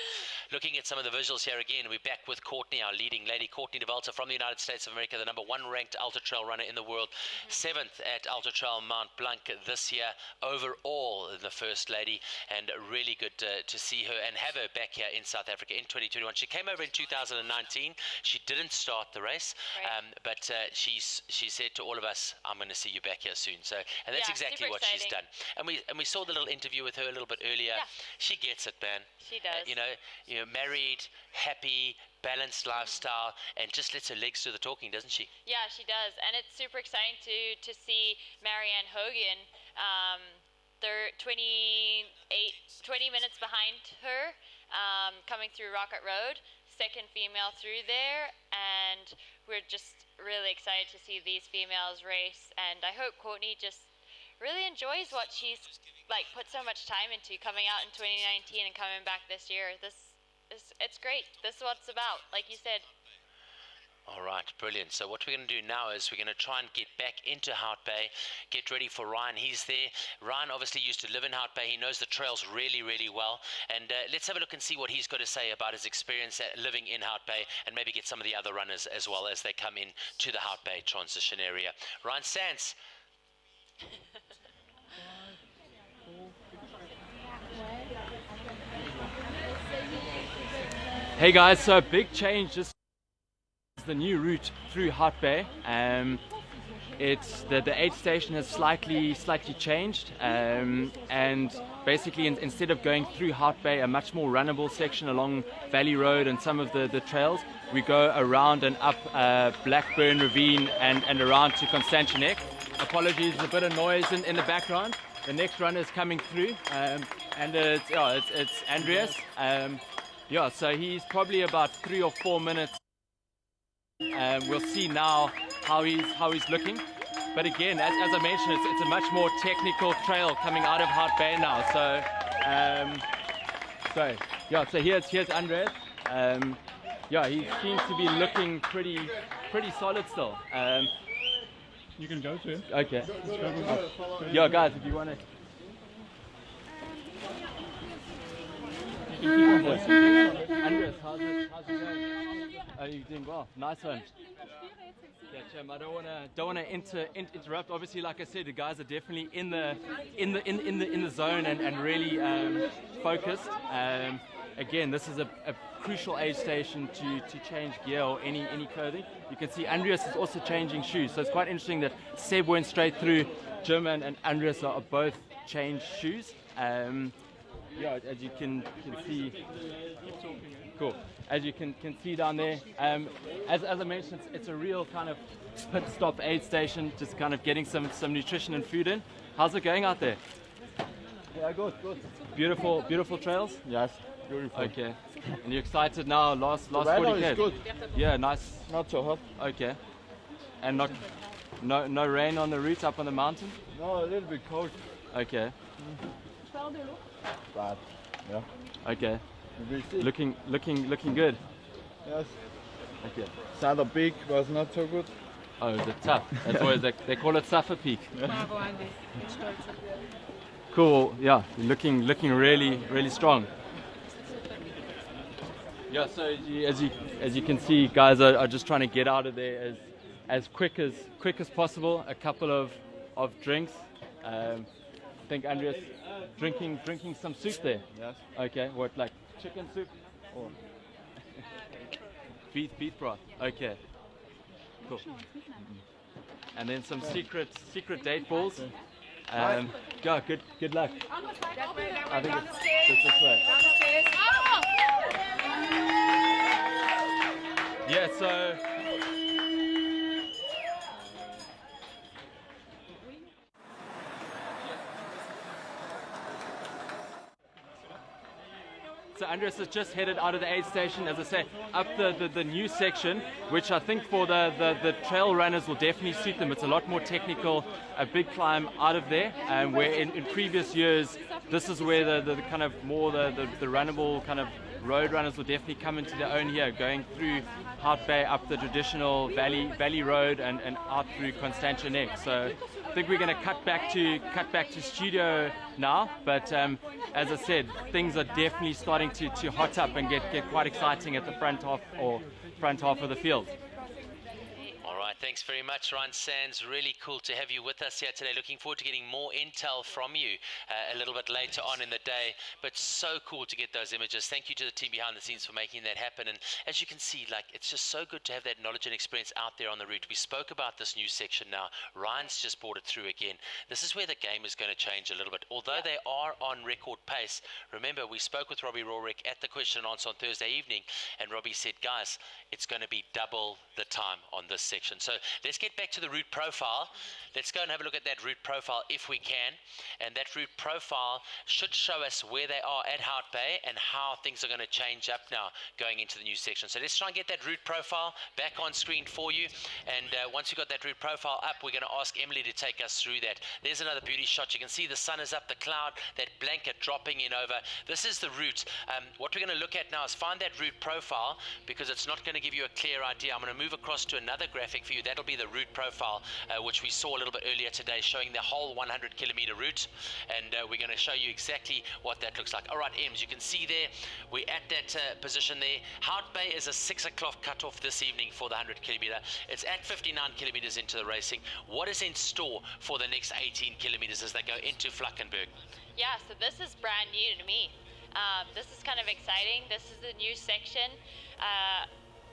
I: Looking at some of the visuals here again, we're back with Courtney, our leading lady, Courtney Dauwalter from the United States of America, the #1 ranked ultra trail runner in the world, 7th at Ultra Trail Mont Blanc this year, overall the first lady, and really good to see her and have her back here in South Africa in 2021. She came over in 2019. She didn't start the race, but she said to all of us, "I'm going to see you back here soon." So, and that's exactly what she's done. And we saw the little interview with her a little bit earlier. She gets it, man.
E: She does.
I: You know, married, happy, balanced lifestyle, and just lets her legs do the talking, doesn't she?
E: Yeah, she does. And it's super exciting to see Marianne Hogan, they're 20 minutes behind her, coming through Rocket Road, second female through there, and we're just really excited to see these females race, and I hope Courtney just really enjoys what she's like put so much time into, coming out in 2019 and coming back this year. It's great. This is what it's about, like you said.
I: All right, brilliant. So what we're going to do now is we're going to try and get back into Hout Bay, get ready for Ryan. He's there. Ryan obviously used to live in Hout Bay. He knows the trails really, really well. And let's have a look and see what he's got to say about his experience living in Hout Bay, and maybe get some of the other runners as well as they come in to the Hout Bay transition area. Ryan Sands.
H: Hey guys, so big change. Just the new route through Hout Bay. It's the aid station has slightly changed, and basically instead of going through Hout Bay, a much more runnable section along Valley Road and some of the trails, we go around and up Blackburn Ravine and around to Constantia Neck. Apologies, a bit of noise in the background. The next runner is coming through, and it's Andreas. Yeah, so he's probably about 3 or 4 minutes. We'll see now how he's looking. But again, as I mentioned, it's a much more technical trail coming out of Hout Bay now. So here's Andreas. Yeah, he seems to be looking pretty solid still.
J: You can go to him.
H: Okay. Yeah, guys, if you want to. Andreas, how's it going? Are you doing well? Nice one. Yeah, Jim, I don't want to interrupt. Obviously, like I said, the guys are definitely in the zone and really focused. Again, this is a crucial aid station to change gear or any clothing. You can see Andreas is also changing shoes, so it's quite interesting that Seb went straight through. Jim and Andreas are both changed shoes. Yeah, as you can see, cool. As you can see down there, as I mentioned, it's a real kind of pit stop aid station, just kind of getting some nutrition and food in. How's it going out there?
J: Yeah, good.
H: Beautiful trails.
J: Yes, beautiful.
H: Okay. And you're excited now? Last 40
J: weather
H: K.
J: is good.
H: Yeah, nice.
J: Not so hot.
H: Okay. And no rain on the route up on the mountain?
J: No, a little bit cold.
H: Okay.
J: Bad. Yeah.
H: Okay.
J: We will see.
H: Looking good.
J: Yes.
H: Okay.
J: Saddle Peak was not so good.
H: Oh, is it tough? That's always they call it Suffer Peak. Cool. Yeah, looking really strong. Yeah. So as you can see, guys are just trying to get out of there as quick as possible. A couple of drinks. I think Andreas drinking some soup there.
J: Yes.
H: Okay. What, like chicken soup or beef broth? Okay. Cool. And then some secret date balls. Yeah, good luck. I think it's this way. Yeah, so Andreas has just headed out of the aid station, as I say, up the new section, which I think for the trail runners will definitely suit them. It's a lot more technical, a big climb out of there, where in previous years, this is where the kind of more the runnable kind of road runners will definitely come into their own here, going through Hout Bay, up the traditional Valley Road and out through Constantia Neck. So I think we're going to cut back to studio now, but as I said, things are definitely starting to hot up and get quite exciting at the front half of the field.
I: All right, thanks very much, Ryan Sands. Really cool to have you with us here today. Looking forward to getting more intel from you a little bit later on in the day, but so cool to get those images. Thank you to the team behind the scenes for making that happen. And as you can see, like, it's just so good to have that knowledge and experience out there on the route. We spoke about this new section now. Ryan's just brought it through again. This is where the game is going to change a little bit. Although they are on record pace, remember, we spoke with Robbie Rorick at the question and answer on Thursday evening, and Robbie said, guys, it's going to be double the time on this section. So let's get back to the route profile. Let's go and have a look at that route profile if we can. And that route profile should show us where they are at Hout Bay and how things are going to change up now going into the new section. So let's try and get that route profile back on screen for you. And once you've got that route profile up, we're going to ask Emily to take us through that. There's another beauty shot. You can see the sun is up, the cloud, that blanket dropping in over. This is the route. What we're going to look at now is find that route profile, because it's not going to give you a clear idea. I'm going to move across to another graphic for you. That'll be the route profile, which we saw a little bit earlier today, showing the whole 100 kilometer route. And we're going to show you exactly what that looks like. All right, Ems, you can see there, we're at that position there. Hout Bay is a 6 o'clock cutoff this evening for the 100 kilometer. It's at 59 kilometers into the racing. What is in store for the next 18 kilometers as they go into Flackenberg?
E: Yeah, so this is brand new to me. This is kind of exciting. This is a new section.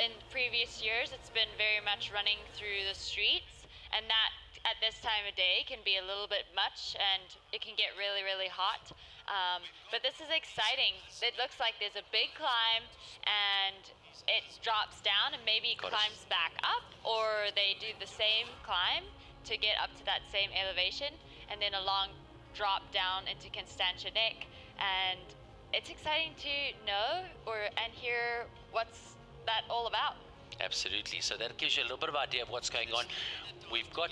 E: In previous years, it's been very much running through the streets, and that at this time of day can be a little bit much, and it can get really, really hot. But this is exciting. It looks like there's a big climb, and it drops down and maybe climbs back up, or they do the same climb to get up to that same elevation, and then a long drop down into Constantia Neck. And it's exciting to know and hear what's that all about.
I: Absolutely. So that gives you a little bit of idea of what's going on. We've got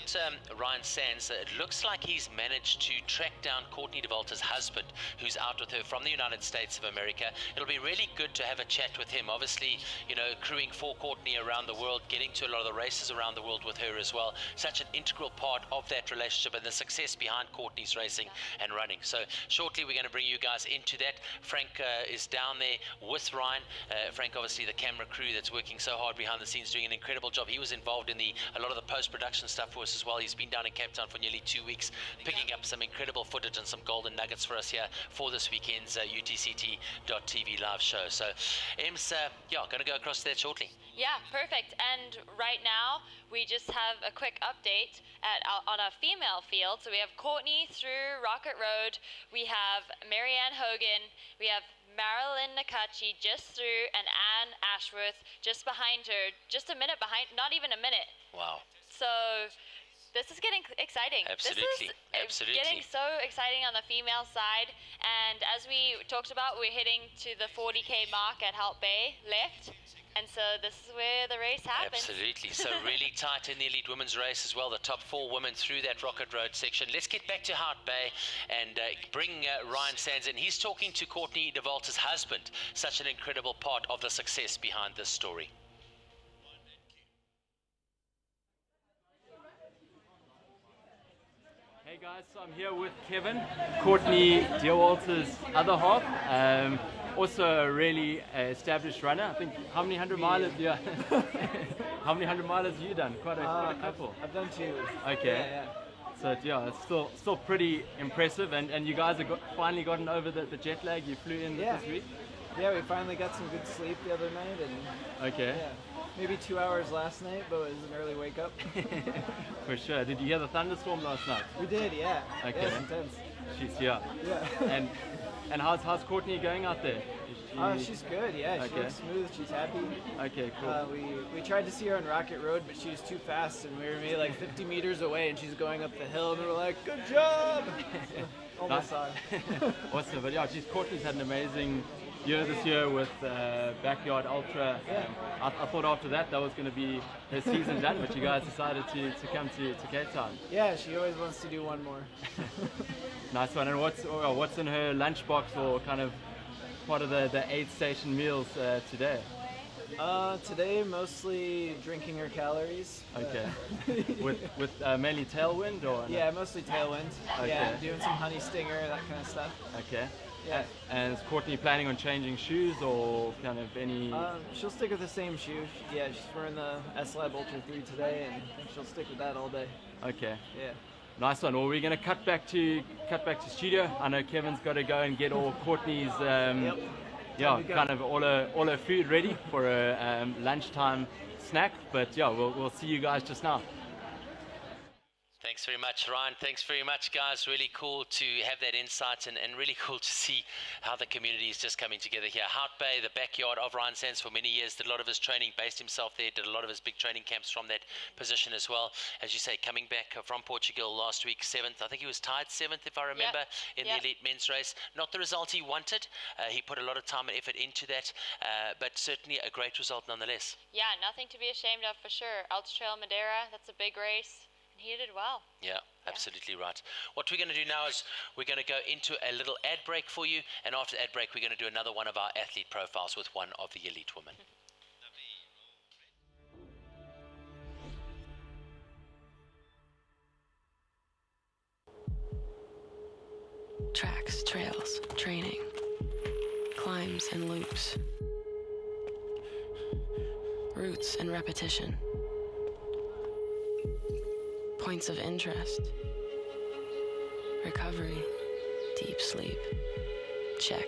I: Ryan Sands. It looks like he's managed to track down Courtney Dauwalter's husband, who's out with her from the United States of America. It'll be really good to have a chat with him. Obviously, you know, crewing for Courtney around the world, getting to a lot of the races around the world with her as well. Such an integral part of that relationship and the success behind Courtney's racing and running. So shortly, we're going to bring you guys into that. Frank is down there with Ryan. Frank, obviously, the camera crew that's working so hard behind the scenes, doing an incredible job. He was involved in a lot of the post-production stuff for us as well. He's been down in Cape Town for nearly 2 weeks, picking up some incredible footage and some golden nuggets for us here for this weekend's UTCT.tv live show. So, Ems, yeah, going to go across to that shortly.
E: Yeah, perfect. And right now, we just have a quick update on a female field. So we have Courtney through Rocket Road. We have Marianne Hogan. We have Marilyn Nakachi just through, and Anne Ashworth just behind her, just a minute behind, not even a minute.
I: Wow.
E: So this is getting exciting.
I: Absolutely.
E: This is getting so exciting on the female side. And as we talked about, we're heading to the 40K mark at Hout Bay left. And so this is where the race happens.
I: Absolutely. So really tight in the elite women's race as well. The top 4 women through that Rocket Road section. Let's get back to Hout Bay and bring Ryan Sands in. He's talking to Courtney Dauwalter's husband. Such an incredible part of the success behind this story.
H: Hey guys, so I'm here with Kevin, Courtney Dauwalter's other half. Also a really established runner. I think how many 100 milers? Yeah. How many 100 milers have you done? Quite a couple.
F: I've done 2.
H: Okay.
F: Yeah.
H: So yeah, it's still pretty impressive. And you guys have finally gotten over the jet lag. You flew in this week.
F: Yeah, we finally got some good sleep the other night, and
H: okay.
F: Yeah, maybe 2 hours last night, but it was an early wake up.
H: For sure. Did you hear the thunderstorm last night?
F: We did, yeah.
H: Okay.
F: Yeah, it's intense.
H: She's here.
F: Yeah.
H: And how's Courtney going out there?
F: She's good, yeah. She looks smooth, she's happy.
H: Okay, cool.
F: We tried to see her on Rocket Road, but she was too fast, and we were maybe like 50 meters away, and she's going up the hill, and we were like, good job! Almost saw her.
H: Awesome, but yeah, Courtney's had an amazing year this year with Backyard Ultra. I thought after that was going to be her season done, but you guys decided to come to Cape Town.
F: Yeah, she always wants to do one more.
H: Nice one. And what's in her lunchbox, or kind of part of the aid station meals today?
F: Today mostly drinking her calories.
H: Okay. with mainly tailwind, or no?
F: Yeah, mostly tailwind.
H: Okay.
F: Yeah, doing some honey stinger, that kind of stuff.
H: Okay.
F: Yeah.
H: And is Courtney planning on changing shoes, or kind of any?
F: She'll stick with the same shoe. Yeah, she's wearing the S-Lab Ultra 3 today, and I think she'll stick with that all day.
H: Okay.
F: Yeah.
H: Nice one. Well, we're going to cut back to studio. I know Kevin's got to go and get all Courtney's kind of all her food ready for a lunchtime snack. But yeah, we'll see you guys just now.
I: Thanks very much, Ryan. Thanks very much, guys. Really cool to have that insight and really cool to see how the community is just coming together here. Hout Bay, the backyard of Ryan Sands for many years, did a lot of his training, based himself there, did a lot of his big training camps from that position as well. As you say, coming back from Portugal last week, 7th. I think he was tied 7th, if I remember, in the elite men's race. Not the result he wanted. He put a lot of time and effort into that, but certainly a great result nonetheless.
E: Yeah, nothing to be ashamed of for sure. Ultra Trail Madeira, that's a big race. He did well.
I: Yeah, absolutely right. What we're going to do now is we're going to go into a little ad break for you, and after the ad break we're going to do another one of our athlete profiles with one of the elite women.
A: Tracks, trails, training, climbs and loops, routes and repetition. Points of interest, recovery, deep sleep, check.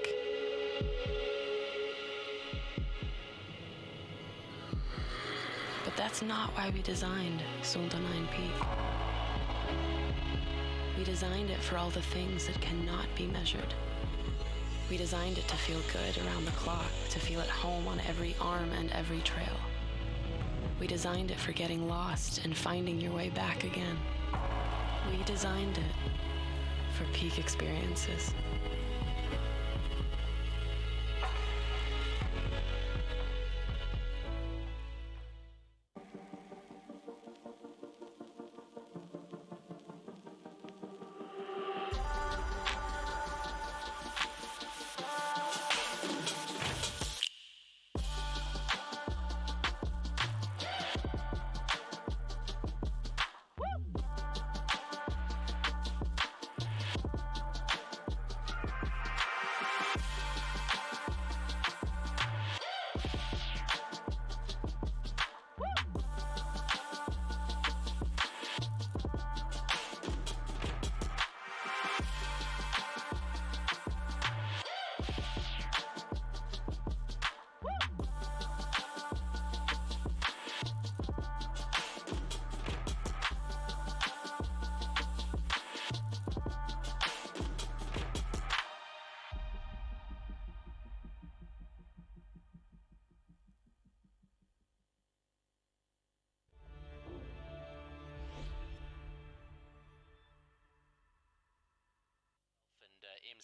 A: But that's not why we designed Sunda 9 Peak. We designed it for all the things that cannot be measured. We designed it to feel good around the clock, to feel at home on every arm and every trail. We designed it for getting lost and finding your way back again. We designed it for peak experiences.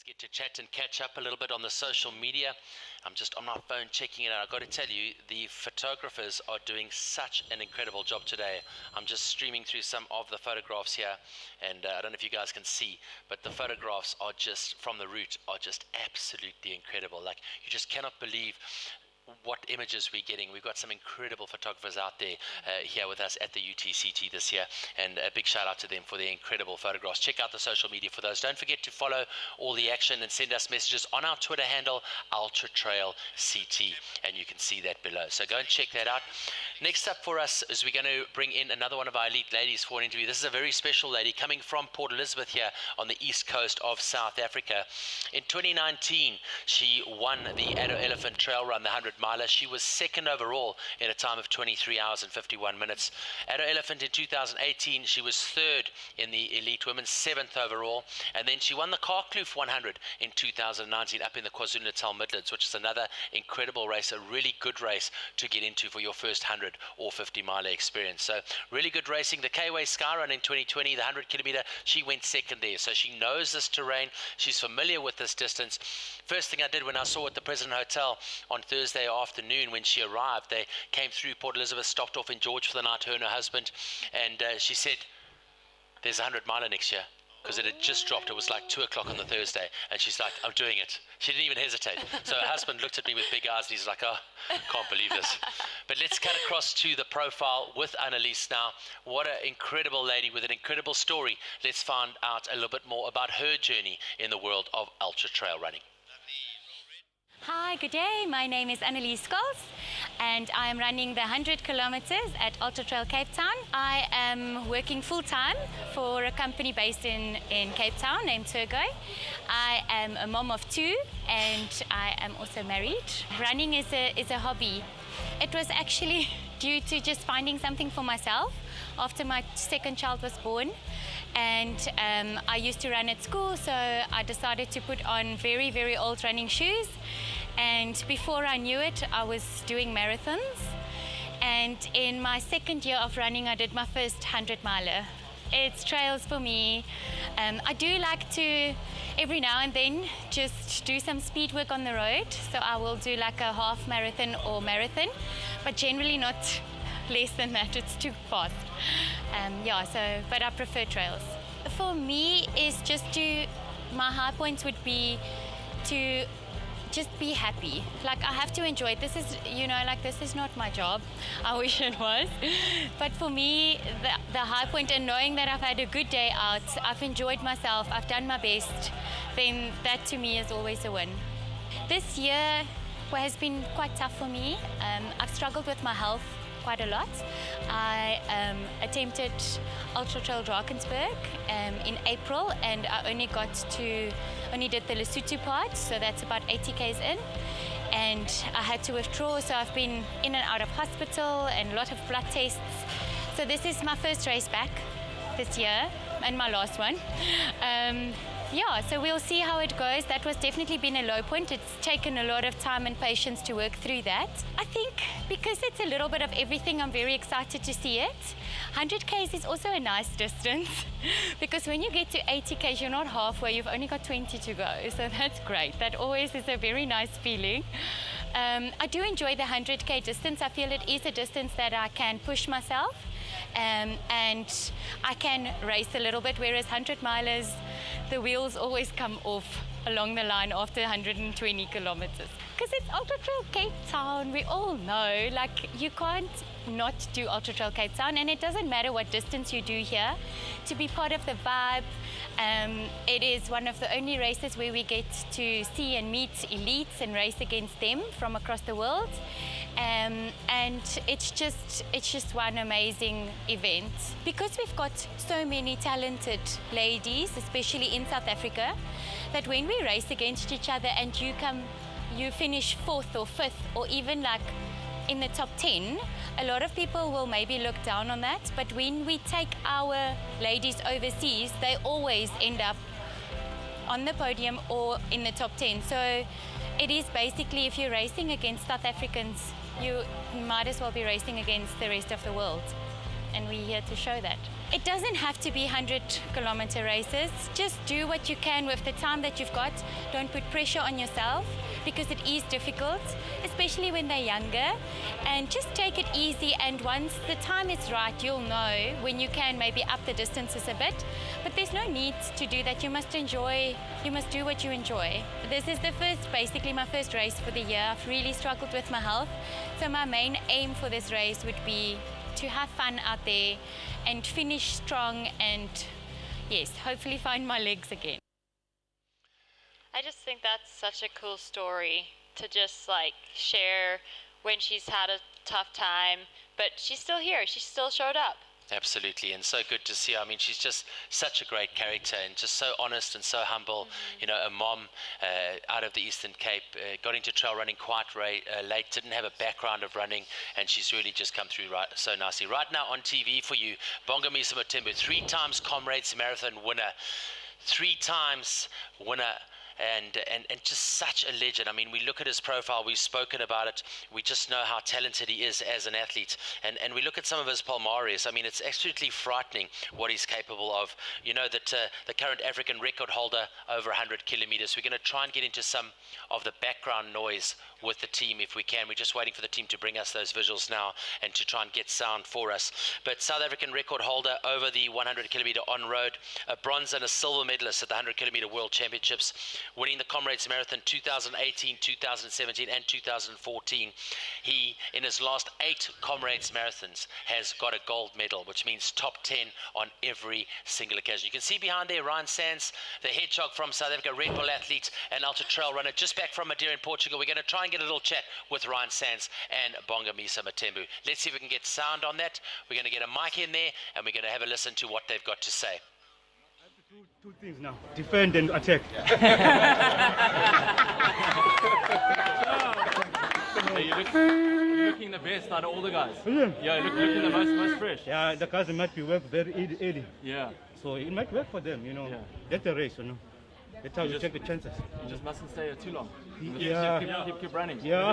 A: Get to chat and catch up a little bit on the social media. I'm just on my phone checking it out. I've got to tell you, the photographers are doing such an incredible job today. I'm just streaming through some of the photographs here, and I don't know if you guys can see, but the photographs are just, from the route, are just absolutely incredible. Like, you just cannot believe what images we're getting. We've got some incredible photographers out there here with us at the UTCT this year, and a big shout out to them for their incredible photographs. Check out the social media for those. Don't forget to follow all the action and send us messages on our Twitter handle, Ultra Trail CT, and you can see that below. So go and check that out. Next up for us is we're going to bring in another one of our elite ladies for an interview. This is a very special lady coming from Port Elizabeth here on the east coast of South Africa. In 2019, she won the Addo Elephant Trail Run, the 100-miler. She was second overall in a time of 23 hours and 51 minutes. Addo Elephant in 2018, she was third in the elite women, 7th overall. And then she won the Kaapkloof 100 in 2019 up in the KwaZulu-Natal Midlands, which is another incredible race, a really good race to get into for your first 100 or 50-miler experience. So really good racing. The K-Way Skyrun in 2020, the 100-kilometer, she went second there. So she knows this terrain. She's familiar with this distance. First thing I did when I saw her at the President Hotel on Thursday afternoon when she arrived, they came through Port Elizabeth, stopped off in George for the night, her and her husband, and she said, there's a 100-miler next year. Because it had just dropped. It was like 2 o'clock on the Thursday, and she's like, I'm doing it. She didn't even hesitate. So her husband looked at me with big eyes, and he's like, oh, can't believe this. But let's cut across to the profile with Annelies now. What an incredible lady with an incredible story. Let's find out a little bit more about her journey in the world of ultra trail running.
L: Hi, good day. My name is Annelies Scholes, and I am running the 100 kilometers at Ultra Trail Cape Town. I am working full-time for a company based in Cape Town named Turgo. I am a mom of 2, and I am also married. Running is a hobby. It was actually due to just finding something for myself after my second child was born. And I used to run at school, so I decided to put on very, very old running shoes. And before I knew it, I was doing marathons. And in my second year of running, I did my first 100-miler. It's trails for me. I do like to, every now and then, just do some speed work on the road. So I will do like a half marathon or marathon, but generally not less than that. It's too fast. But I prefer trails. For me, is just to, my high points would be to just be happy. Like, I have to enjoy it. This is, this is not my job. I wish it was. But for me, the high point, and knowing that I've had a good day out, I've enjoyed myself, I've done my best, then that to me is always a win. This year has been quite tough for me. I've struggled with my health quite a lot. I attempted Ultra Trail Drakensberg in April, and I only did the Lesotho part, so that's about 80 k's in, and I had to withdraw, so I've been in and out of hospital and a lot of blood tests. So this is my first race back this year, and my last one. So we'll see how it goes. That was definitely been a low point. It's taken a lot of time and patience to work through that. I think because it's a little bit of everything, I'm very excited to see it. 100 k's is also a nice distance because when you get to 80 k's, you're not halfway, you've only got 20 to go. So that's great. That always is a very nice feeling. I do enjoy the 100k distance. I feel it is a distance that I can push myself. And I can race a little bit, whereas 100-milers, the wheels always come off along the line after 120 kilometers. Because it's Ultra Trail Cape Town, we all know, like, you can't not do Ultra Trail Cape Town, and it doesn't matter what distance you do here. To be part of the vibe, it is one of the only races where we get to see and meet elites and race against them from across the world. And it's just one amazing event. Because we've got so many talented ladies, especially in South Africa, that when we race against each other and you finish 4th or 5th or even like in the top 10, a lot of people will maybe look down on that, but when we take our ladies overseas, they always end up on the podium or in the top 10. So it is basically, if you're racing against South Africans, you might as well be racing against the rest of the world. And we're here to show that. It doesn't have to be 100-kilometer races. Just do what you can with the time that you've got. Don't put pressure on yourself because it is difficult, especially when they're younger. And just take it easy, and once the time is right, you'll know when you can maybe up the distances a bit. But there's no need to do that. You must enjoy, you must do what you enjoy. This is basically my first race for the year. I've really struggled with my health. So my main aim for this race would be to have fun out there and finish strong and, yes, hopefully find my legs again.
E: I just think that's such a cool story to just like share when she's had a tough time, but she's still here. She still showed up.
I: Absolutely, and so good to see her. I mean, she's just such a great character and just so honest and so humble. You know, a mom out of the Eastern Cape, got into trail running quite late, didn't have a background of running, and she's really just come through so nicely. Right now on TV for you, Bongamisa Matembu, 3 times Comrades Marathon winner, 3 times winner. And just such a legend. I mean, we look at his profile, we've spoken about it, we just know how talented he is as an athlete, and we look at some of his palmares. I mean, it's absolutely frightening what he's capable of. You know that the current African record holder over 100 kilometers. We're going to try and get into some of the background noise with the team if we can. We're just waiting for the team to bring us those visuals now and to try and get sound for us. But South African record holder over the 100 kilometer on road, a bronze and a silver medalist at the 100 kilometer World Championships, winning the Comrades Marathon 2018, 2017 and 2014. He, in his last 8 Comrades Marathons, has got a gold medal, which means top 10 on every single occasion. You can see behind there Ryan Sands, the hedgehog from South Africa, Red Bull athlete and ultra trail runner, just back from Madeira in Portugal. We're going to try and get a little chat with Ryan Sands and Bongamisa Matembu. Let's see if we can get sound on that. We're going to get a mic in there and we're going to have a listen to what they've got to say.
K: Two things now: defend and attack.
H: You're looking the best out of all the guys.
K: Yeah,
H: you're looking the most fresh.
K: Yeah, the guys might be work very early.
H: Yeah.
K: So it might work for them, you know. That's the race, you know. That's how you take the chances.
H: You just mustn't stay here too long.
K: Yeah.
H: Keep running.
K: Yeah.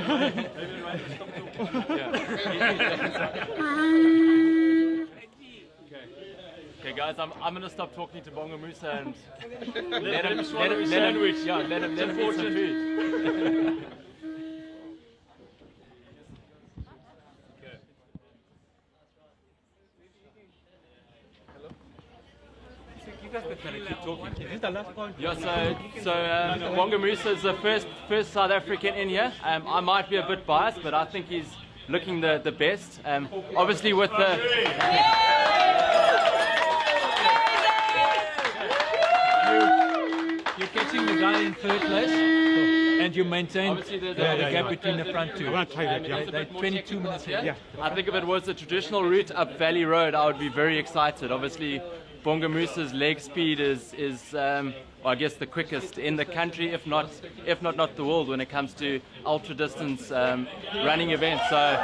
H: Okay, guys, I'm gonna stop talking to Bonga Musa and
K: Let him
H: eat some food. Yeah, so Bonga Musa is the first South African in here. I might be a bit biased, but I think he's looking the best. Obviously with the...
N: You're catching the guy in third place, and you maintain the gap between the front two. They're 22 minutes here.
H: Yeah. I think if it was the traditional route up Valley Road, I would be very excited. Obviously, Bonga Musa's leg speed is well, I guess the quickest in the country, if not the world, when it comes to ultra distance running events. So.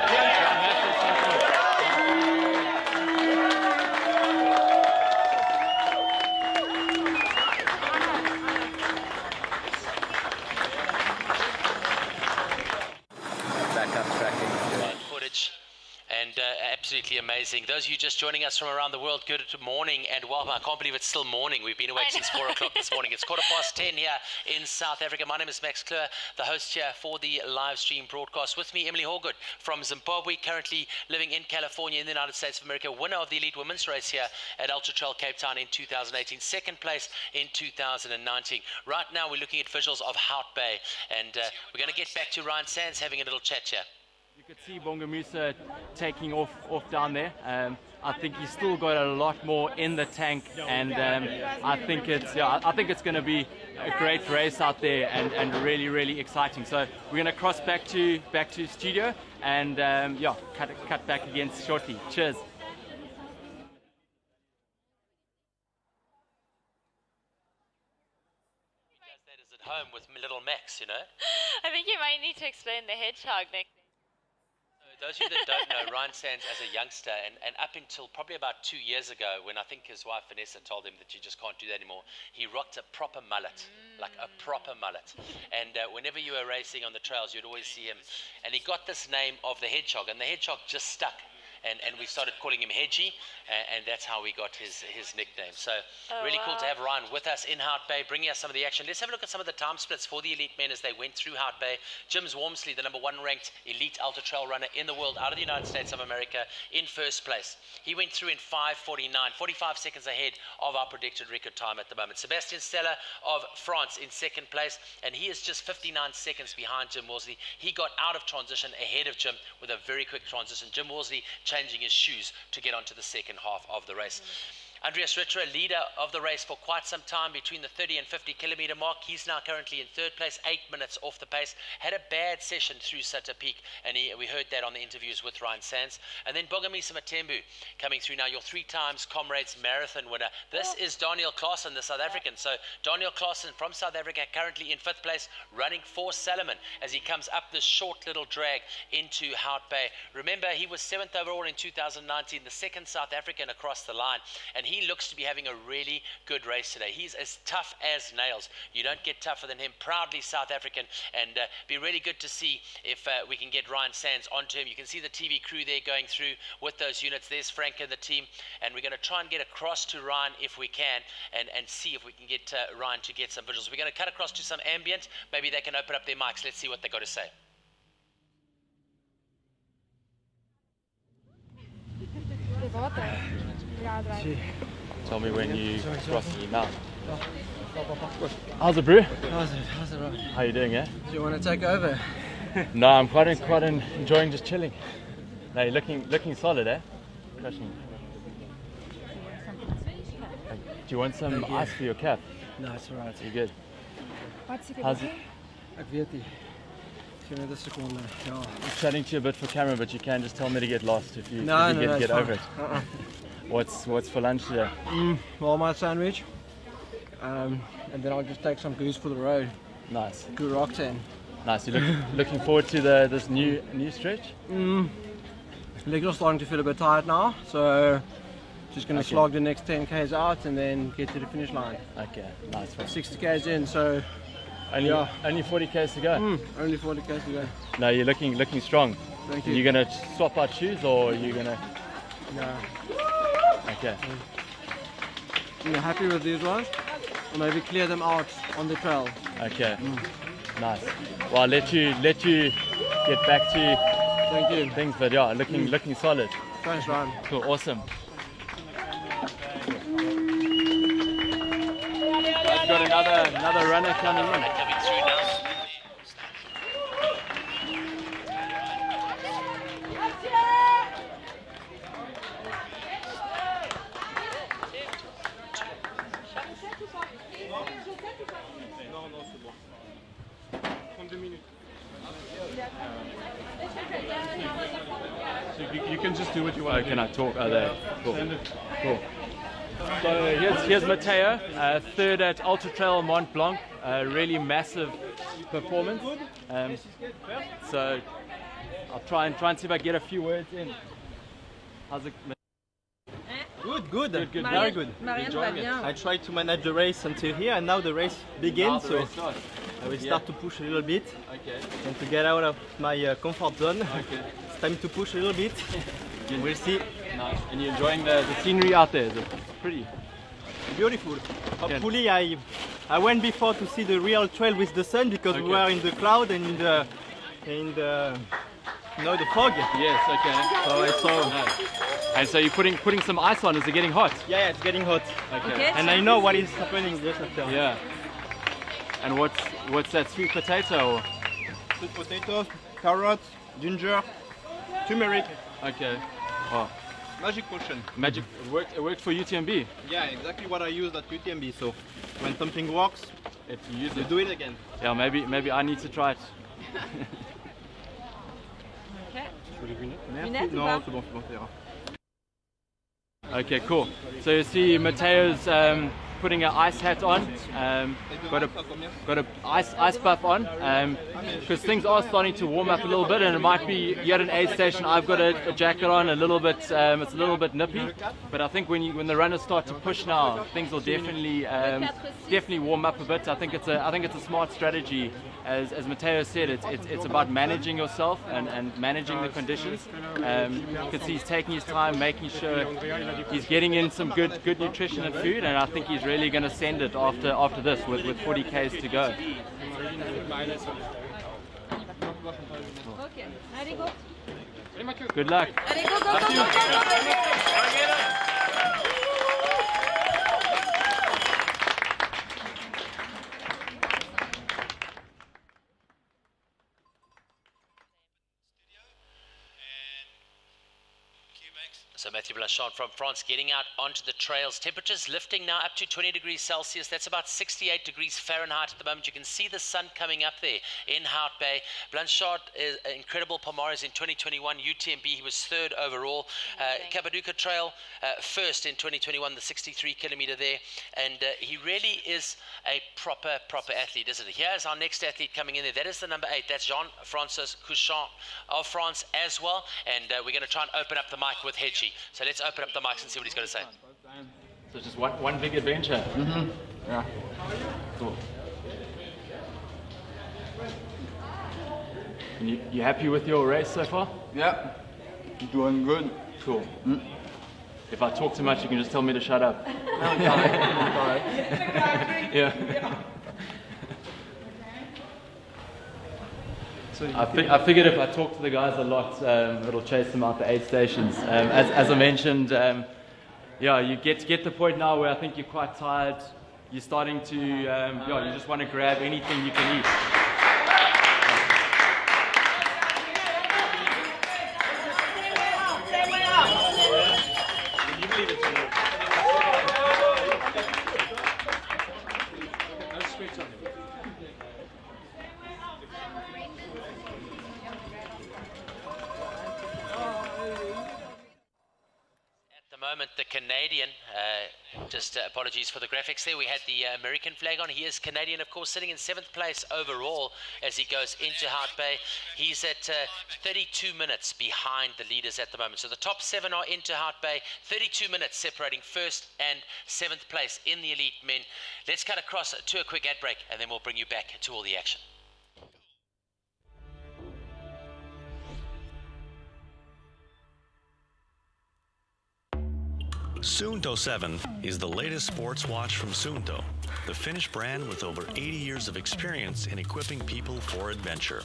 I: Absolutely amazing. Those of you just joining us from around the world, good morning and welcome. I can't believe it's still morning. We've been awake since 4 o'clock this morning. It's 10:15 here in South Africa. My name is Max Kleur, the host here for the live stream broadcast. With me, Emily Horgood from Zimbabwe, currently living in California in the United States of America, winner of the elite women's race here at Ultra Trail Cape Town in 2018, second place in 2019. Right now, we're looking at visuals of Hout Bay, and we're going to get back to Ryan Sands having a little chat here.
H: You could see Bonga Musa taking off down there. I think he's still got a lot more in the tank, and I think it's going to be a great race out there and really exciting. So we're going to cross back to studio and cut back again shortly. Cheers.
I: Home with little Max, you know.
E: I think you might need to explain the hedgehog nickname.
I: Those of you that don't know, Ryan Sands as a youngster, and up until probably about 2 years ago, when I think his wife Vanessa told him that you just can't do that anymore, he rocked a proper mullet, like a proper mullet. And whenever you were racing on the trails, you'd always see him. And he got this name of the hedgehog, and the hedgehog just stuck. And we started calling him Hedgie, and that's how we got his nickname. So really cool to have Ryan with us in Hout Bay, bringing us some of the action. Let's have a look at some of the time splits for the elite men as they went through Hout Bay. Jim's Walmsley, the #1 ranked elite ultra trail runner in the world out of the United States of America, in first place. He went through in 5:49, 45 seconds ahead of our predicted record time at the moment. Sebastien Spehler of France in second place, and he is just 59 seconds behind Jim Walmsley. He got out of transition ahead of Jim with a very quick transition. Jim Walmsley changing his shoes to get onto the second half of the race. Andreas Ritter, leader of the race for quite some time between the 30 and 50 kilometer mark. He's now currently in third place, 8 minutes off the pace. Had a bad session through Sutter Peak, and we heard that on the interviews with Ryan Sands. And then Bogamisa Matembu coming through now, your 3 times Comrades Marathon winner. This is Daniel Claassen, the South African. So Daniel Claassen from South Africa, currently in 5th place, running for Salomon as he comes up this short little drag into Hout Bay. Remember, he was 7th overall in 2019, the 2nd South African across the line, and he looks to be having a really good race today. He's as tough as nails. You don't get tougher than him. Proudly South African, and be really good to see if we can get Ryan Sands onto him. You can see the TV crew there going through with those units. There's Frank and the team, and we're going to try and get across to Ryan if we can, and see if we can get Ryan to get some visuals. We're going to cut across to some ambient. Maybe they can open up their mics. Let's see what they got to say.
H: Tell me when you cross the mouth. How's it, bro?
F: How's it, right?
H: How you doing, yeah?
F: Do you want to take over?
H: No, I'm quite enjoying just chilling. No, you're looking solid, eh? Crushing. Do you want some ice for your cap?
F: No, it's alright.
H: You good? How's it?
F: Ek weet nie. Net 'n sekonde. Ja.
H: I'm chatting to you a bit for camera, but you can just tell me to get lost if you get over it. What's for lunch today?
F: Walmart sandwich. And then I'll just take some goose for the road.
H: Nice.
F: Good rock ten.
H: Nice. You looking forward to this new stretch?
F: Legs are starting to feel a bit tired now, so
P: Just going to
H: Okay.
P: slog the next 10 k's out and then get to the finish line.
H: Okay, nice one.
P: 60 k's in, so
H: Only 40 k's to go.
P: Only 40 k's to go.
H: No, you're looking strong.
P: Thank you.
H: You're gonna swap out shoes, or you're gonna?
P: No.
H: Okay.
P: You're happy with these ones? Or maybe clear them out on the trail.
H: Okay. Nice. Well, I'll let you get back to things, but yeah, looking solid.
P: Thanks, Ryan.
H: Cool. Awesome. I've got another runner coming in.
I: Coming through now.
V: So you can just do what you want to do.
H: Can I talk? Oh, there. Cool.
V: Send it.
H: Cool. So here's Mathieu, third at Ultra Trail Mont Blanc. Really massive performance. So I'll try and see if I get a few words in. How's it?
W: Good. Very good.
H: Enjoying it.
W: I tried to manage the race until here, and now the race begins.
H: the
W: So
H: race starts.
W: I will start to push a little bit.
H: Okay.
W: And to get out of my comfort zone.
H: Okay.
W: It's time to push a little bit. We'll see.
H: Nice. And you're enjoying the scenery out there? Is it pretty?
W: Beautiful. Hopefully, I went before to see the real trail with the sun because we were in the cloud and in the fog.
H: Yes. Okay.
W: So I saw.
H: Nice. And so you're putting some ice on. Is it getting hot?
W: Yeah, it's getting hot.
H: Okay.
W: And I know what is happening just after.
H: Yeah. And what's that, sweet potato? Or?
W: Sweet potatoes, carrots, ginger, turmeric.
H: Okay. Oh.
W: Magic potion.
H: Magic. It worked for UTMB.
W: Yeah, exactly what I used at UTMB. So when something works,
H: you
W: do it again.
H: Yeah, maybe I need to try it.
W: Merci. Non, c'est bon, ça ira.
H: Okay, cool. So you see Mathieu's putting an ice hat on, got a ice buff on, because things are starting to warm up a little bit, and it might be here at an aid station. I've got a jacket on, a little bit. It's a little bit nippy, but I think when the runners start to push now, things will definitely warm up a bit. I think it's a smart strategy. As Mathieu said, it's about managing yourself and managing the conditions. You can see he's taking his time, making sure he's getting in some good nutrition and food, and I think he's really going to send it after this with 40 k's to go. Good luck.
I: So Mathieu Blanchard from France getting out onto the trails. Temperatures lifting now up to 20 degrees Celsius. That's about 68 degrees Fahrenheit at the moment. You can see the sun coming up there in Hout Bay. Blanchard is an incredible Palmares in 2021. UTMB, he was third overall. Cappadocia Trail, first in 2021, the 63 kilometer there. And he really is a proper athlete, isn't he? Here's our next athlete coming in there. That is the number 8. That's Jean-Francois Couchant of France as well. And we're going to try and open up the mic with Hedgie. So let's open up the mics and see what he's going to say.
H: So just one big adventure.
J: Mm-hmm. Yeah.
H: Cool. And you happy with your race so far?
J: Yeah. Doing good.
H: Cool. If I talk too much, you can just tell me to shut up. Yeah. I figured if I talk to the guys a lot, it'll chase them out the aid stations. As I mentioned, yeah, you get to the point now where I think you're quite tired. You're starting to, yeah, you just want to grab anything you can eat.
I: moment the Canadian, just apologies for the graphics there, we had the American flag on. He is Canadian, of course, sitting in 7th place overall as he goes into Hart Bay. He's at 32 minutes behind the leaders at the moment. So the top 7 are into Hart Bay, 32 minutes separating 1st and 7th place in the elite men. Let's cut across to a quick ad break and then we'll bring you back to all the action.
G: Suunto 7 is the latest sports watch from Suunto, the Finnish brand with over 80 years of experience in equipping people for adventure.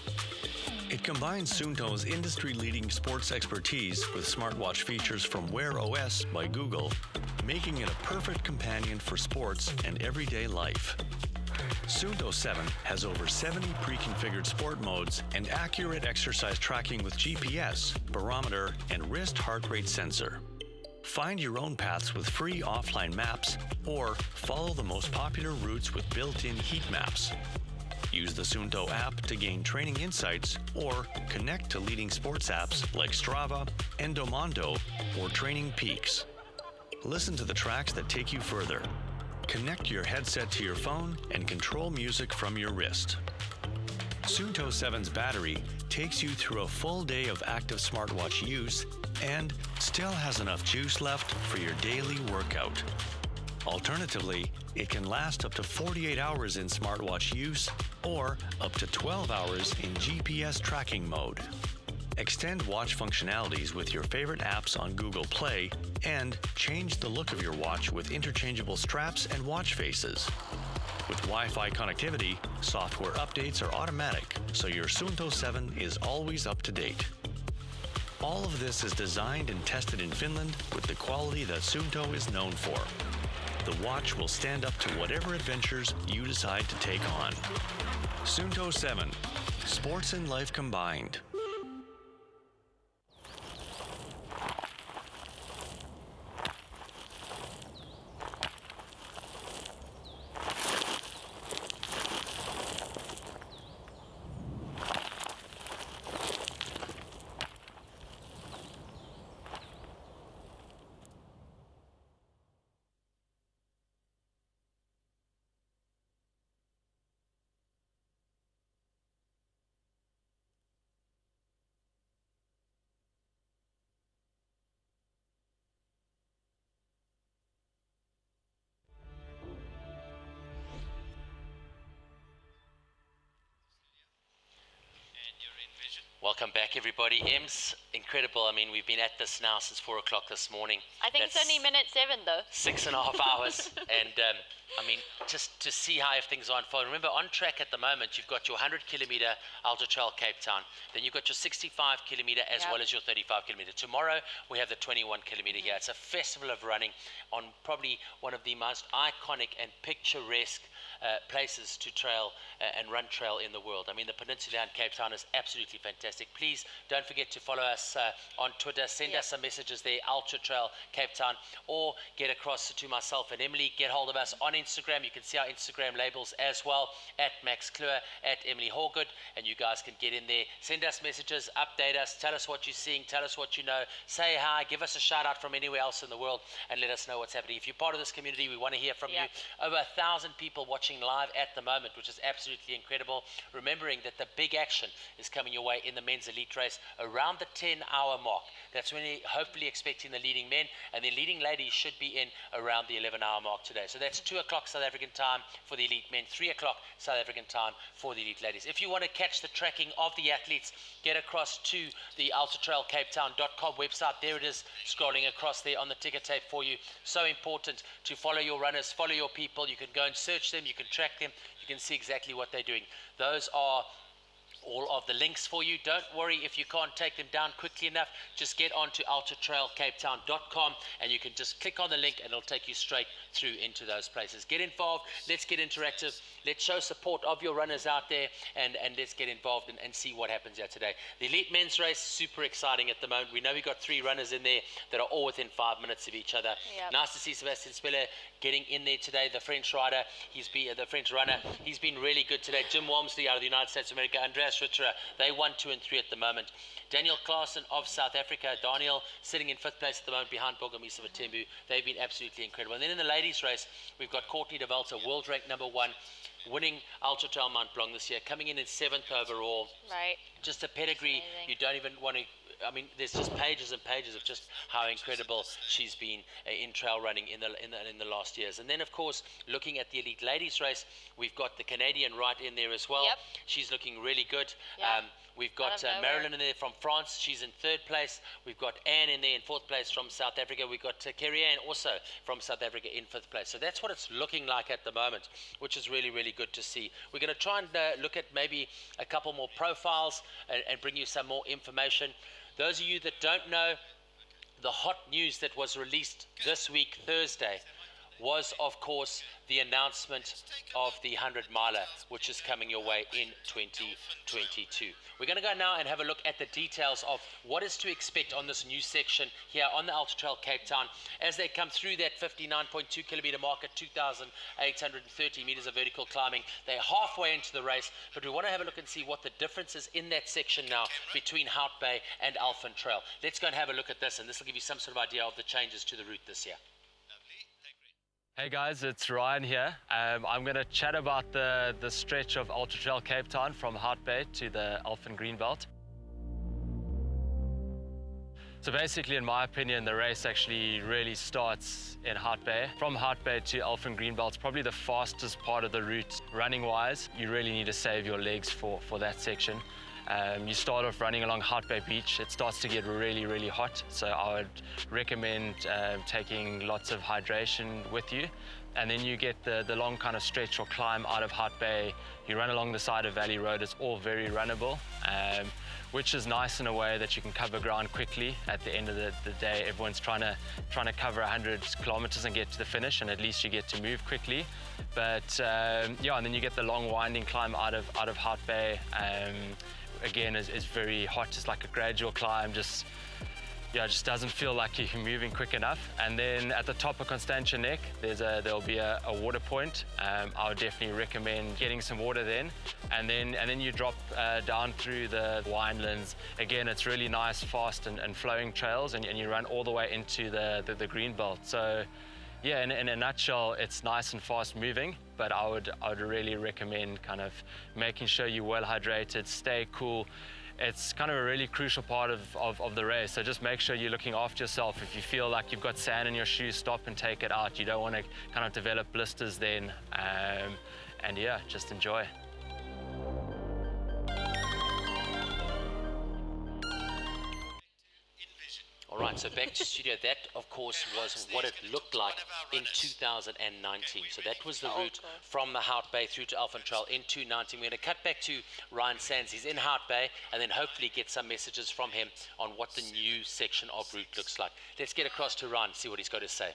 G: It combines Suunto's industry-leading sports expertise with smartwatch features from Wear OS by Google, making it a perfect companion for sports and everyday life. Suunto 7 has over 70 pre-configured sport modes and accurate exercise tracking with GPS, barometer, and wrist heart rate sensor. Find your own paths with free offline maps or follow the most popular routes with built-in heat maps. Use the Suunto app to gain training insights or connect to leading sports apps like Strava, Endomondo, or Training Peaks. Listen to the tracks that take you further. Connect your headset to your phone and control music from your wrist. Suunto 7's battery takes you through a full day of active smartwatch use and still has enough juice left for your daily workout. Alternatively, it can last up to 48 hours in smartwatch use or up to 12 hours in GPS tracking mode. Extend watch functionalities with your favorite apps on Google Play and change the look of your watch with interchangeable straps and watch faces. With Wi-Fi connectivity, software updates are automatic, so your Suunto 7 is always up to date. All of this is designed and tested in Finland with the quality that Suunto is known for. The watch will stand up to whatever adventures you decide to take on. Suunto 7, sports and life combined.
I: Welcome back, everybody. Ems, incredible. I mean, we've been at this now since 4 o'clock this morning.
E: I think it's only minute 7 though.
I: 6.5 hours. And I mean, just to see how things are unfolding. Remember, on track at the moment, you've got your 100-kilometer Ultra Trail Cape Town. Then you've got your 65-kilometer as well as your 35-kilometer. Tomorrow, we have the 21-kilometer here. It's a festival of running on probably one of the most iconic and picturesque places to trail and run trail in the world. I mean, the peninsula in Cape Town is absolutely fantastic. Please don't forget to follow us on Twitter. Send us some messages there, Ultra Trail Cape Town, or get across to myself and Emily. Get hold of us on Instagram. You can see our Instagram labels as well, at Max Kleur, at Emily Horgood, and you guys can get in there. Send us messages, update us, tell us what you're seeing, tell us what you know, say hi, give us a shout out from anywhere else in the world, and let us know what's happening. If you're part of this community, we want to hear from you. Over 1,000 people watching live at the moment, which is absolutely incredible. Remembering that the big action is coming your way in the men's elite race around the 10-hour mark. That's when you're hopefully expecting the leading men, and the leading ladies should be in around the 11-hour mark today. So that's 2 o'clock South African time for the elite men, 3 o'clock South African time for the elite ladies. If you want to catch the tracking of the athletes, get across to the ultratrailcapetown.com website. There it is, scrolling across there on the ticker tape for you. So important to follow your runners, follow your people. You can go and search them, you can track them, you can see exactly what they're doing. Those are all of the links for you. Don't worry if you can't take them down quickly enough. Just get on to ultratrailcapetown.com and you can just click on the link and it'll take you straight through into those places. Get involved. Let's get interactive. Let's show support of your runners out there, and let's get involved and see what happens here today. The elite men's race, super exciting at the moment. We know we've got 3 runners in there that are all within 5 minutes of each other. Yep. Nice to see Sebastien Spehler getting in there today. The French rider, the French runner, he's been really good today. Jim Walmsley out of the United States of America, Andreas Switzerer. They 1, 2, and 3 at the moment. Daniel Klaassen of South Africa, Daniel sitting in 5th place at the moment behind Bogomisa Vatembu. They've been absolutely incredible. And then in the ladies race, we've got Courtney Dauwalter, world ranked number 1, winning Ultra Trail Mont Blanc this year, coming in 7th overall.
E: Right.
I: Just a pedigree you don't even want to. I mean, there's just pages and pages of just how incredible she's been in trail running in the last years. And then, of course, looking at the elite ladies race, we've got the Canadian right in there as well.
E: Yep.
I: She's looking really good.
E: Yep.
I: We've got Marilyn in there from France. She's in 3rd place. We've got Anne in there in 4th place from South Africa. We've got Kerry Ann also from South Africa in 5th place. So that's what it's looking like at the moment, which is really, really good to see. We're going to try and look at maybe a couple more profiles and bring you some more information. Those of you that don't know, the hot news that was released this week, Thursday, was, of course, the announcement of the 100-miler, which is coming your way in 2022. We're going to go now and have a look at the details of what is to expect on this new section here on the Ultra Trail Cape Town as they come through that 59.2 kilometer mark at 2,830 meters of vertical climbing. They're halfway into the race, but we want to have a look and see what the difference is in that section now between Hout Bay and Alphen Trail. Let's go and have a look at this, and this will give you some sort of idea of the changes to the route this year.
H: Hey guys, it's Ryan here. I'm going to chat about the stretch of Ultra Trail Cape Town from Hout Bay to the Alphen Greenbelt. So basically, in my opinion, the race actually really starts in Hout Bay. From Hout Bay to Alphen Greenbelt is probably the fastest part of the route. Running-wise, you really need to save your legs for that section. You start off running along Hout Bay Beach. It starts to get really, really hot, so I would recommend taking lots of hydration with you. And then you get the long kind of stretch or climb out of Hout Bay. You run along the side of Valley Road. It's all very runnable, which is nice in a way that you can cover ground quickly. At the end of the day, everyone's trying to cover 100 kilometers and get to the finish, and at least you get to move quickly. But yeah, and then you get the long winding climb out of Hout Bay. Again, is very hot. It's like a gradual climb, just doesn't feel like you're moving quick enough. And then at the top of Constantia Neck, there'll be a water point. I would definitely recommend getting some water then. And then you drop down through the winelands. Again, it's really nice, fast and flowing trails, and you run all the way into the Greenbelt. So yeah, in a nutshell, it's nice and fast moving, but I would really recommend kind of making sure you're well hydrated, stay cool. It's kind of a really crucial part of the race, so just make sure you're looking after yourself. If you feel like you've got sand in your shoes, stop and take it out. You don't want to kind of develop blisters then, and yeah, just enjoy.
I: All right, so back to studio. That, of course, was what it looked like in 2019. So that was the route from the Hout Bay through to Alphen Trail in 2019. We're going to cut back to Ryan Sands. He's in Hout Bay, and then hopefully get some messages from him on what the new section of route looks like. Let's get across to Ryan, see what he's got to say.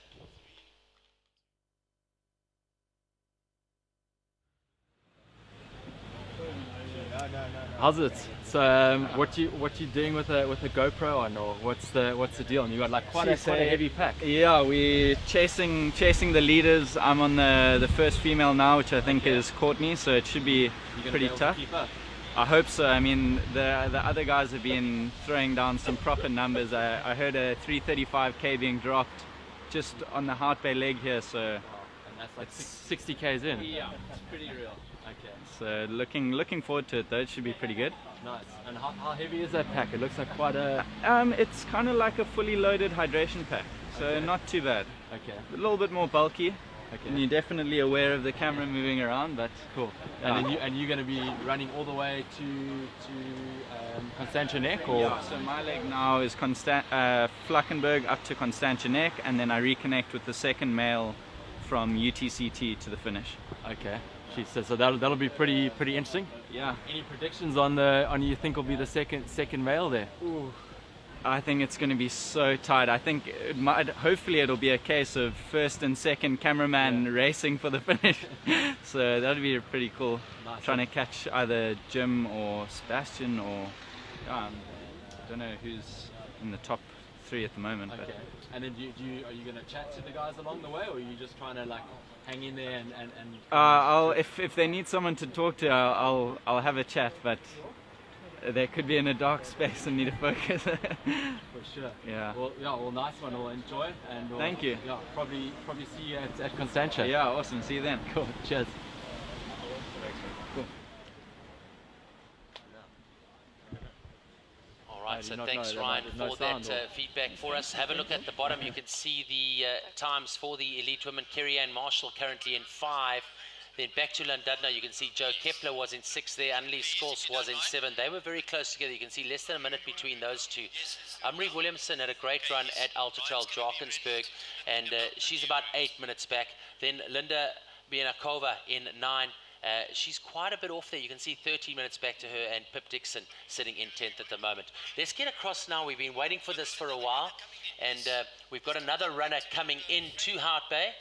H: How's it? So what you doing with a GoPro on, or what's the deal? And you got like quite a heavy pack.
M: Yeah, we're chasing the leaders. I'm on the first female now, which I think is Courtney, so it should be pretty tough. I hope so. I mean, the other guys have been throwing down some proper numbers. I heard a 335k being dropped just on the Hout Bay leg here, so
H: and that's like 60 k's in.
M: Yeah, it's pretty real.
H: Okay.
M: So looking forward to it though. It should be pretty good.
H: Nice. And how heavy is that pack? It looks like quite a...
M: It's kind of like a fully loaded hydration pack, so not too bad.
H: Okay.
M: A little bit more bulky.
H: Okay.
M: And you're definitely aware of the camera moving around, but
H: cool. And you're going to be running all the way to Constantia Neck, or?
M: Yeah. So my leg now is Flackenberg up to Constantia Neck, and then I reconnect with the second male from UTCT to the finish.
H: Okay. Jeez, so that'll be pretty interesting.
M: Yeah.
H: Any predictions on you think will be the second male there?
M: Ooh. I think it's going to be so tight. I think hopefully it'll be a case of first and second cameraman racing for the finish. So that'll be pretty cool.
H: Nice.
M: Trying to catch either Jim or Sebastien, or I don't know who's in the top three at the moment.
H: Okay.
M: But.
H: And then are you going to chat to the guys along the way, or are you just trying to like hang in there and
M: if they need someone to talk to, I'll have a chat, but
H: they could be in a dark space and need to focus.
N: For sure.
H: Yeah.
N: Well, nice one. We'll enjoy, and we'll,
H: thank you.
N: Yeah, probably see you at Constantia.
H: Yeah, awesome. See you then.
N: Cool. Cheers. Cool.
I: All right, so thanks Ryan for that feedback for us. Have a look at the bottom. You can see the times for the elite women. Kerry-Ann Marshall currently in 5. Then back to Llandudno, you can see Joe Kepler was in 6 there. Annelies Skols was in 7. They were very close together. You can see less than a minute between those two. Amri Williamson had a great run at Ultra Trail Drakensberg, and she's about 8 minutes back. Then Linda Bianakova in 9. She's quite a bit off there. You can see 13 minutes back to her, and Pip Dixon sitting in 10th at the moment. Let's get across now. We've been waiting for this for a while, and we've got another runner coming into Hout Bay.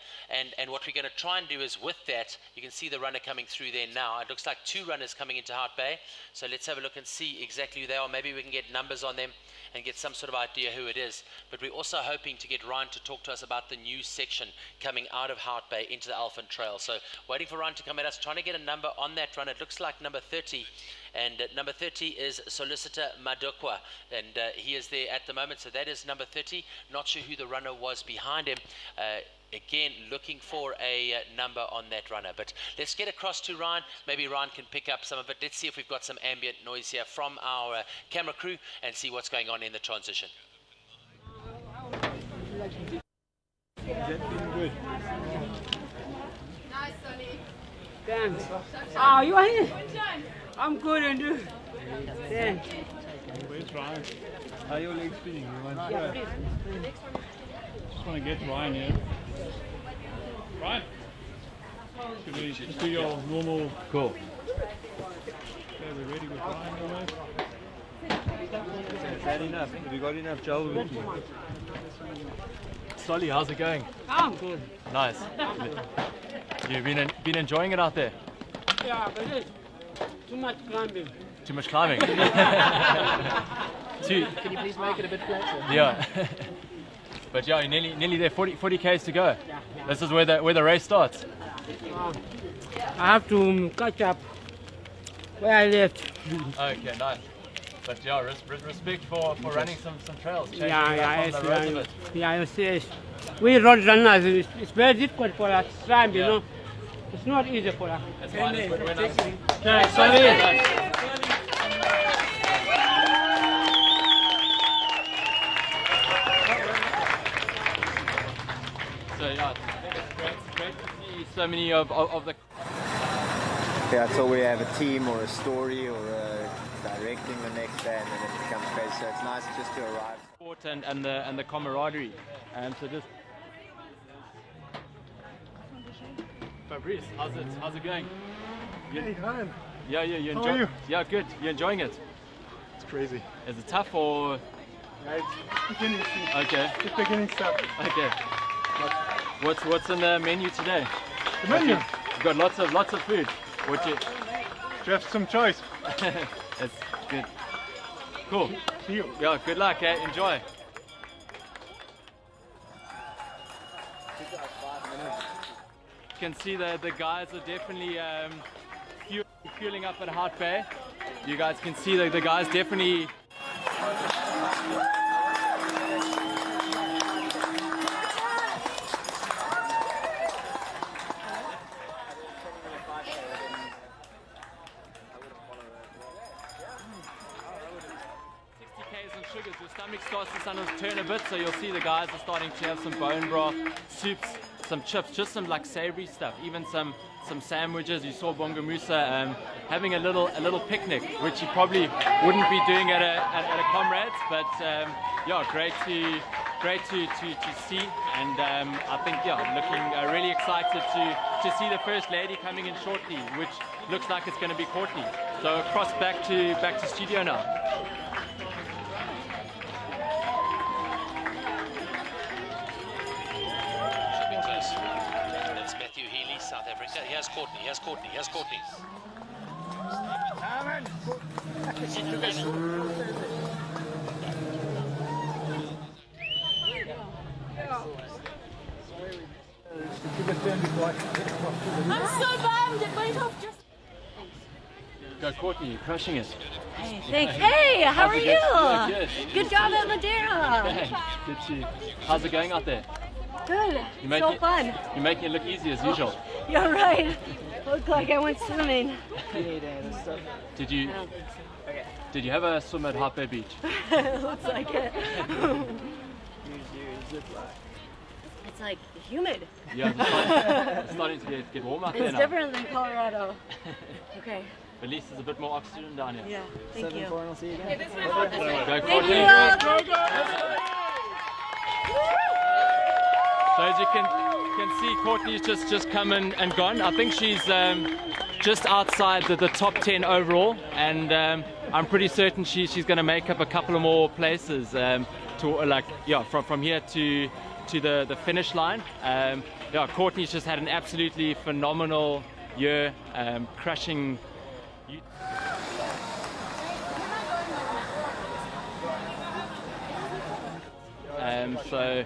I: And what we're going to try and do is with that, you can see the runner coming through there now. It looks like 2 runners coming into Hout Bay. So let's have a look and see exactly who they are. Maybe we can get numbers on them and get some sort of idea who it is. But we're also hoping to get Ryan to talk to us about the new section coming out of Hout Bay into the Elephant Trail. So waiting for Ryan to come at us, trying to get a number on that run. It looks like number 30. And number 30 is Solicitor Madokwa, and he is there at the moment. So that is number 30. Not sure who the runner was behind him. Again, looking for a number on that runner. But let's get across to Ryan. Maybe Ryan can pick up some of it. Let's see if we've got some ambient noise here from our camera crew and see what's going on in the transition.
R: Good.
S: Nice, Sonny.
R: Thanks. Oh, you are here? I'm good, and you? Thanks.
K: Where's Ryan? How are your legs feeling?
R: Yeah,
K: just want to get Ryan here. Ryan? Should we just do your normal...
N: Cool.
K: Okay, we're ready with Ryan almost.
R: Is that enough? Have you got enough gel with you?
N: Solly, how's it going?
R: I'm good.
N: Nice. You've been enjoying it out there?
R: Yeah, but it's too much climbing.
N: Too much climbing?
S: Can you please make it a bit flatter?
N: Yeah. But yeah, you're nearly there, 40 k's to go. Yeah. This is where the race starts.
R: I have to catch up where I left.
N: Okay, nice. But yeah, respect for running some trails.
R: Yes. We road runners, it's very difficult for us to climb, you know. It's not easy for us.
N: That's fine.
R: Okay, sorry.
N: So yeah, it's great to see so many of the...
T: Yeah, so we have a team or a story or directing the next day, and then it becomes crazy. So it's nice just to arrive.
N: Sport and the camaraderie. And so just... Fabrice, how's it going?
X: Hey, Ryan.
N: Yeah, you
X: How are you?
N: Yeah, good. You enjoying it?
X: It's crazy.
N: Is it tough or?
X: Yeah, it's beginning. Okay. It's beginning stuff.
N: Okay. What's in the menu today?
X: The menu.
N: You've got lots of food. What you?
X: You have some choice.
N: That's good. Cool.
X: See you.
N: Yeah. Good luck. Enjoy. You can see the guys are definitely fueling up at Hout Bay. You guys can see the guys definitely. Sugars, your stomach starts to turn a bit, so you'll see the guys are starting to have some bone broth, soups, some chips, just some like savory stuff, even some sandwiches. You saw Bonga Musa having a little picnic, which he probably wouldn't be doing at a comrades, but yeah, great to see, and I think looking really excited to see the first lady coming in shortly, which looks like it's going to be Courtney. So across back to studio now.
I: That's Mathieu Healy, South Africa. Here's Courtney.
S: I'm so bummed it went off just...
N: Go Courtney, you're crushing it.
B: Hey, thanks. Hey, how are you?
N: Good.
B: Good job at Madeira.
N: Thanks. Good to see you. How's it going out there?
B: Good. So fun.
N: You're making it look easy as usual.
B: You're right. Looked like I went swimming.
N: Did you have a swim at Hot Bay Beach?
B: Looks like it. It's like humid.
N: Yeah, it's starting to get warm out there
B: It's
N: now.
B: different than Colorado. Okay.
N: At least there's a bit more oxygen down here.
B: Yeah, thank you.
F: 7-4, and I'll see you again.
N: Go,
B: Thank
N: Courtney.
B: you all. Go, go.
N: So as you can see, Courtney's just come in and gone. I think she's just outside the top 10 overall, and I'm pretty certain she's going to make up a couple of more places from here to the finish line. Yeah, Courtney's just had an absolutely phenomenal year, crushing. So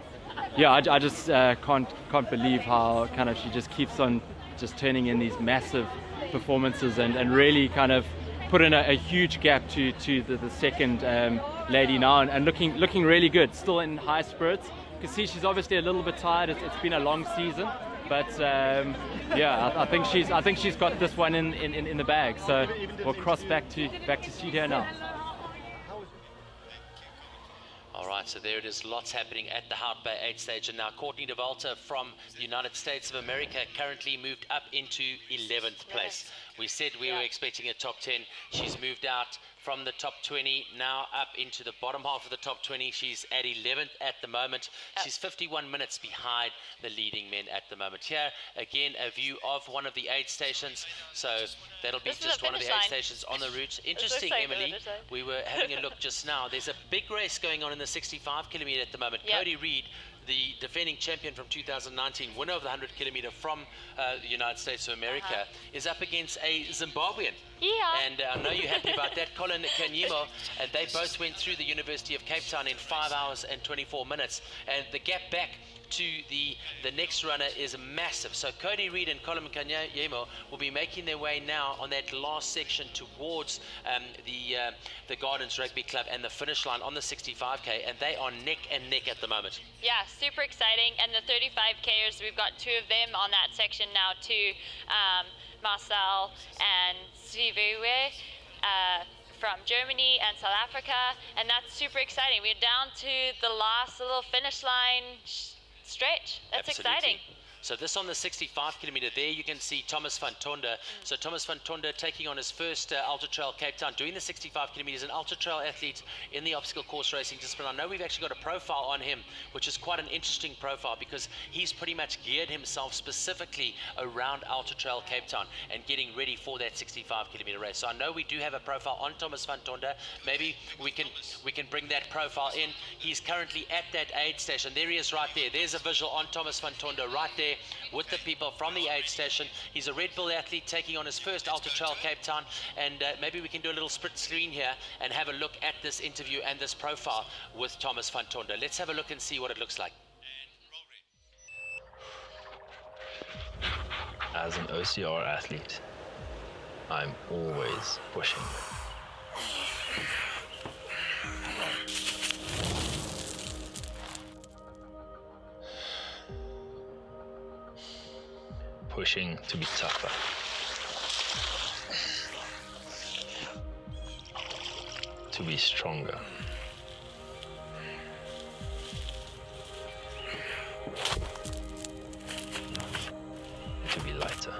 N: yeah, I just can't believe how kind of she just keeps on just turning in these massive performances and really kind of put in a huge gap to the second lady now, and looking really good, still in high spirits. You can see she's obviously a little bit tired. It's been a long season, but yeah, I think she's got this one in the bag. So we'll cross back to see her now.
I: All right, so there it is, lots happening at the Hart Bay 8 stage, and now Courtney Dauwalter from the United States of America currently moved up into 11th place. We said we were expecting a top 10. She's moved out from the top 20, now up into the bottom half of the top 20. She's at 11th at the moment. She's 51 minutes behind the leading men at the moment. Here, again, a view of one of the aid stations. So that'll be just one of the aid stations on the route. Interesting, Emily, we were having a look just now. There's a big race going on in the 65 kilometer at the moment. Cody Reed, the defending champion from 2019, winner of the 100 kilometer from the United States of America, is up against a Zimbabwean.
E: Yeah.
I: And I know you're happy about that, Colin Kanyimo, and they both went through the University of Cape Town in 5 hours and 24 minutes. And the gap back to the next runner is massive. So Cody Reed and Colin Kanyimo will be making their way now on that last section towards the Gardens Rugby Club and the finish line on the 65k, and they are neck and neck at the moment.
E: Yeah, super exciting. And the 35kers, we've got two of them on that section now too, Marcel and Sivuwe from Germany and South Africa, and that's super exciting. We're down to the last little finish line stretch. That's exciting.
I: So this on the 65 kilometer, there you can see Thomas van Tonder. So Thomas van Tonder taking on his first Ultra Trail Cape Town, doing the 65 kilometers, an Ultra Trail athlete in the obstacle course racing discipline. I know we've actually got a profile on him, which is quite an interesting profile because he's pretty much geared himself specifically around Ultra Trail Cape Town and getting ready for that 65 kilometer race. So I know we do have a profile on Thomas van Tonder. Maybe we can bring that profile in. He's currently at that aid station. There he is right there. There's a visual on Thomas van Tonder right there with the people from the aid station. He's a Red Bull athlete taking on his first Ultra Trail Cape Town, and maybe we can do a little split screen here and have a look at this interview and this profile with Thomas van Tonder. Let's have a look and see what it looks like.
C: As an OCR athlete, I'm always pushing. Pushing to be tougher. To be stronger. To be lighter.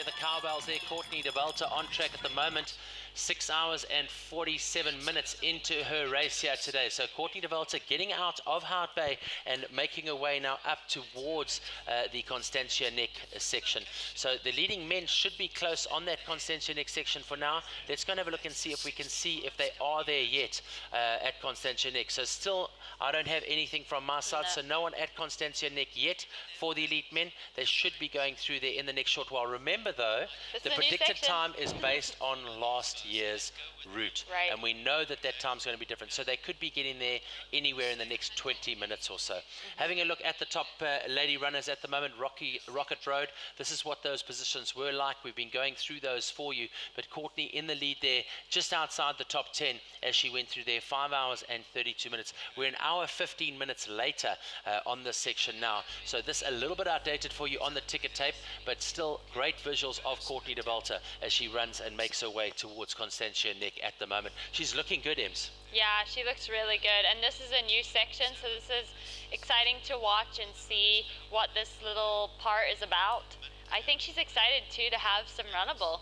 I: at the cowbells there. Courtney Dauwalter on track at the moment. 6 hours and 47 minutes into her race here today. So Courtney Dauwalter getting out of Hout Bay and making her way now up towards the Constantia Neck section. So the leading men should be close on that Constantia Neck section for now. Let's go and have a look and see if we can see if they are there yet at Constantia Neck. So still, I don't have anything from my side, so no one at Constantia Neck yet for the elite men. They should be going through there in the next short while. Remember though, the predicted time is based on last year's route, and we know that that time's going to be different, so they could be getting there anywhere in the next 20 minutes or so. Having a look at the top lady runners at the moment, Rocket Road, this is what those positions were like. We've been going through those for you, but Courtney in the lead there, just outside the top 10 as she went through there, 5 hours and 32 minutes. We're an hour 15 minutes later on this section now, so this a little bit outdated for you on the ticket tape, but still great visuals of Courtney Dauwalter as she runs and makes her way towards Constantia Neck at the moment. She's looking good, Ems.
E: Yeah, she looks really good, and this is a new section, so this is exciting to watch and see what this little part is about. I think she's excited too to have some runnable.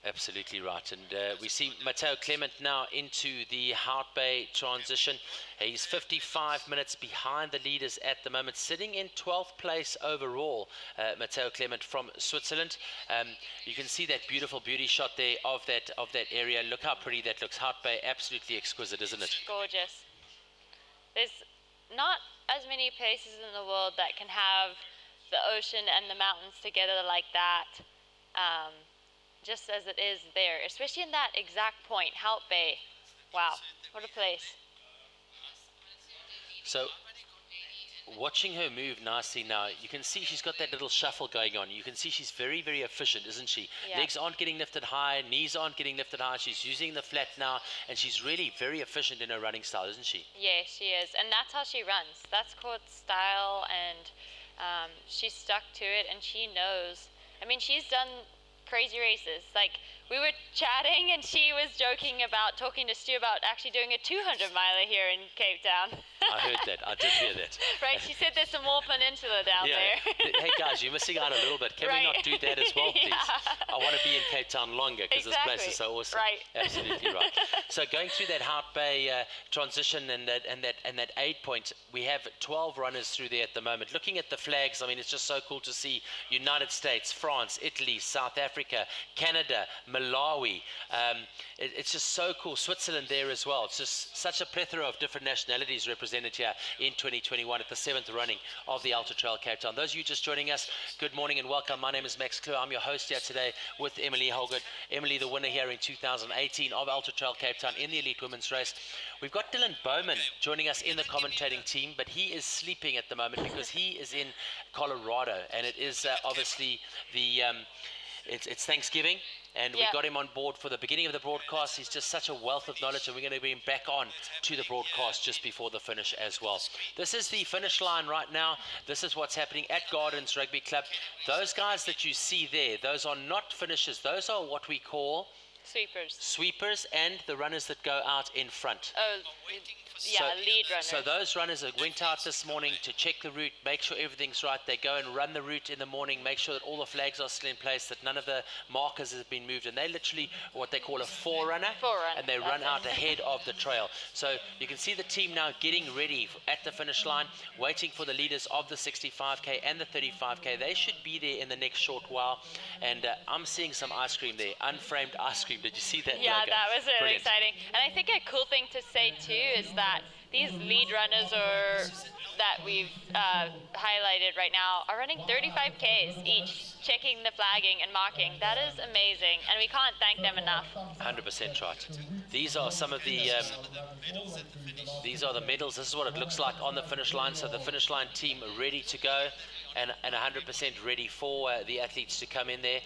I: Absolutely right, and we see Mathieu Clement now into the Hout Bay transition. He's 55 minutes behind the leaders at the moment, sitting in 12th place overall, Mathieu Clement from Switzerland. You can see that beautiful beauty shot there of that area. Look how pretty that looks. Hout Bay, absolutely exquisite, isn't it?
E: Gorgeous. There's not as many places in the world that can have the ocean and the mountains together like that. Just as it is there, especially in that exact point, Hout Bay. Wow, what a place.
I: So, watching her move nicely now, you can see she's got that little shuffle going on. You can see she's very, very efficient, isn't she? Yeah. Legs aren't getting lifted high, knees aren't getting lifted high. She's using the flat now, and she's really very efficient in her running style, isn't she?
E: Yeah, she is, and that's how she runs. That's Court's style, and she's stuck to it, and she knows. I mean, she's done crazy races. Like, we were chatting and she was joking about talking to Stu about actually doing a 200 miler here in Cape Town.
I: I heard that. I did hear that.
E: Right, she said there's some more peninsula down there.
I: Hey guys, you're missing out a little bit. Can we not do that as well, please? I want to be in Cape Town longer because this place is so awesome.
E: Right.
I: Absolutely right. So going through that Hout Bay transition and that aid point, we have 12 runners through there at the moment. Looking at the flags, I mean, it's just so cool to see United States, France, Italy, South Africa, Canada, Malawi. It's just so cool. Switzerland there as well. It's just such a plethora of different nationalities represented here in 2021 at the 7th running of the Ultra Trail Cape Town. Those of you just joining us, good morning and welcome. My name is Max Kleur. I'm your host here today with Emily Holgert. Emily, the winner here in 2018 of Ultra Trail Cape Town in the elite women's race. We've got Dylan Bowman joining us in the commentating team, but he is sleeping at the moment because he is in Colorado, and it is obviously the it's Thanksgiving, and we got him on board for the beginning of the broadcast. He's just such a wealth of knowledge, and we're going to bring him back on to the broadcast just before the finish as well. This is the finish line right now. This is what's happening at Gardens Rugby Club. Those guys that you see there, those are not finishers. Those are what we call
E: sweepers.
I: Sweepers and the runners that go out in front.
E: Oh, yeah, lead runners.
I: So those runners went out this morning to check the route, make sure everything's right. They go and run the route in the morning, make sure that all the flags are still in place, that none of the markers have been moved, and they literally what they call a forerunner, and they run out ahead of the trail. So you can see the team now getting ready at the finish line, waiting for the leaders of the 65k and the 35k. They should be there in the next short while, and I'm seeing some ice cream there, unframed ice cream. Did you see that?
E: Yeah,
I: logo?
E: that was really
I: Brilliant.
E: exciting. And I think a cool thing to say too is that these lead runners that we've highlighted right now are running 35Ks each, checking the flagging and marking. That is amazing, and we can't thank them enough.
I: 100% right. These are some of the these are the medals. This is what it looks like on the finish line. So the finish line team ready to go, and 100% ready for the athletes to come in there.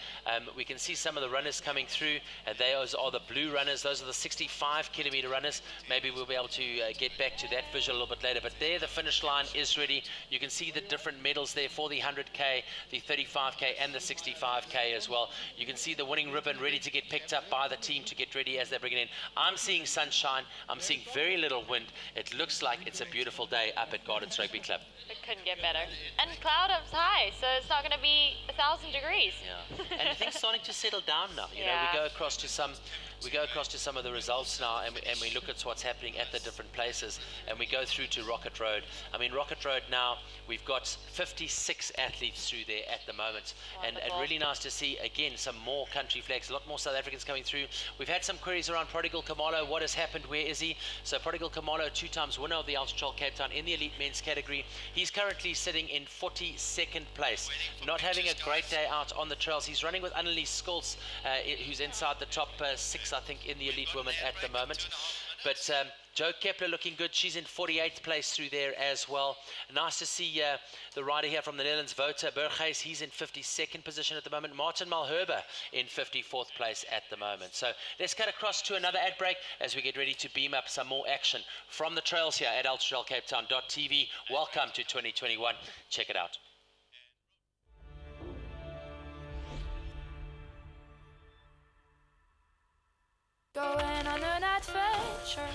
I: We can see some of the runners coming through, and those are the blue runners. Those are the 65-kilometer runners. Maybe we'll be able to get back to that visual a little bit later, but there the finish line is ready. You can see the different medals there for the 100k, the 35k, and the 65k as well. You can see the winning ribbon ready to get picked up by the team to get ready as they bring it in. I'm seeing sunshine. I'm seeing very little wind. It looks like it's a beautiful day up at Gardens Rugby Club.
E: It couldn't get better. And cloud up high, so it's not going to be 1,000 degrees.
I: Yeah, and things starting to settle down now. You know, we go across to some of the results now, and we look at what's happening at the different places, and we go through to Rocket Road. I mean, Rocket Road now, we've got 56 athletes through there at the moment, and really nice to see, again, some more country flags, a lot more South Africans coming through. We've had some queries around Prodigal Kamalo. What has happened? Where is he? So Prodigal Kamalo, 2 times winner of the Ultra Trail Cape Town in the elite men's category. He's currently sitting in 42nd place, not having a great day out on the trails. He's running with Annelies Skolts, who's inside the top 6, I think, in the elite women at the moment. But Jo Kepler looking good. She's in 48th place through there as well. Nice to see the rider here from the Netherlands, Wouter Berghuis. He's in 52nd position at the moment. Martin Malherbe in 54th place at the moment. So let's cut across to another ad break as we get ready to beam up some more action from the trails here at ultratrailcapetown.tv. Welcome to 2021. Check it out.
D: Going on an adventure,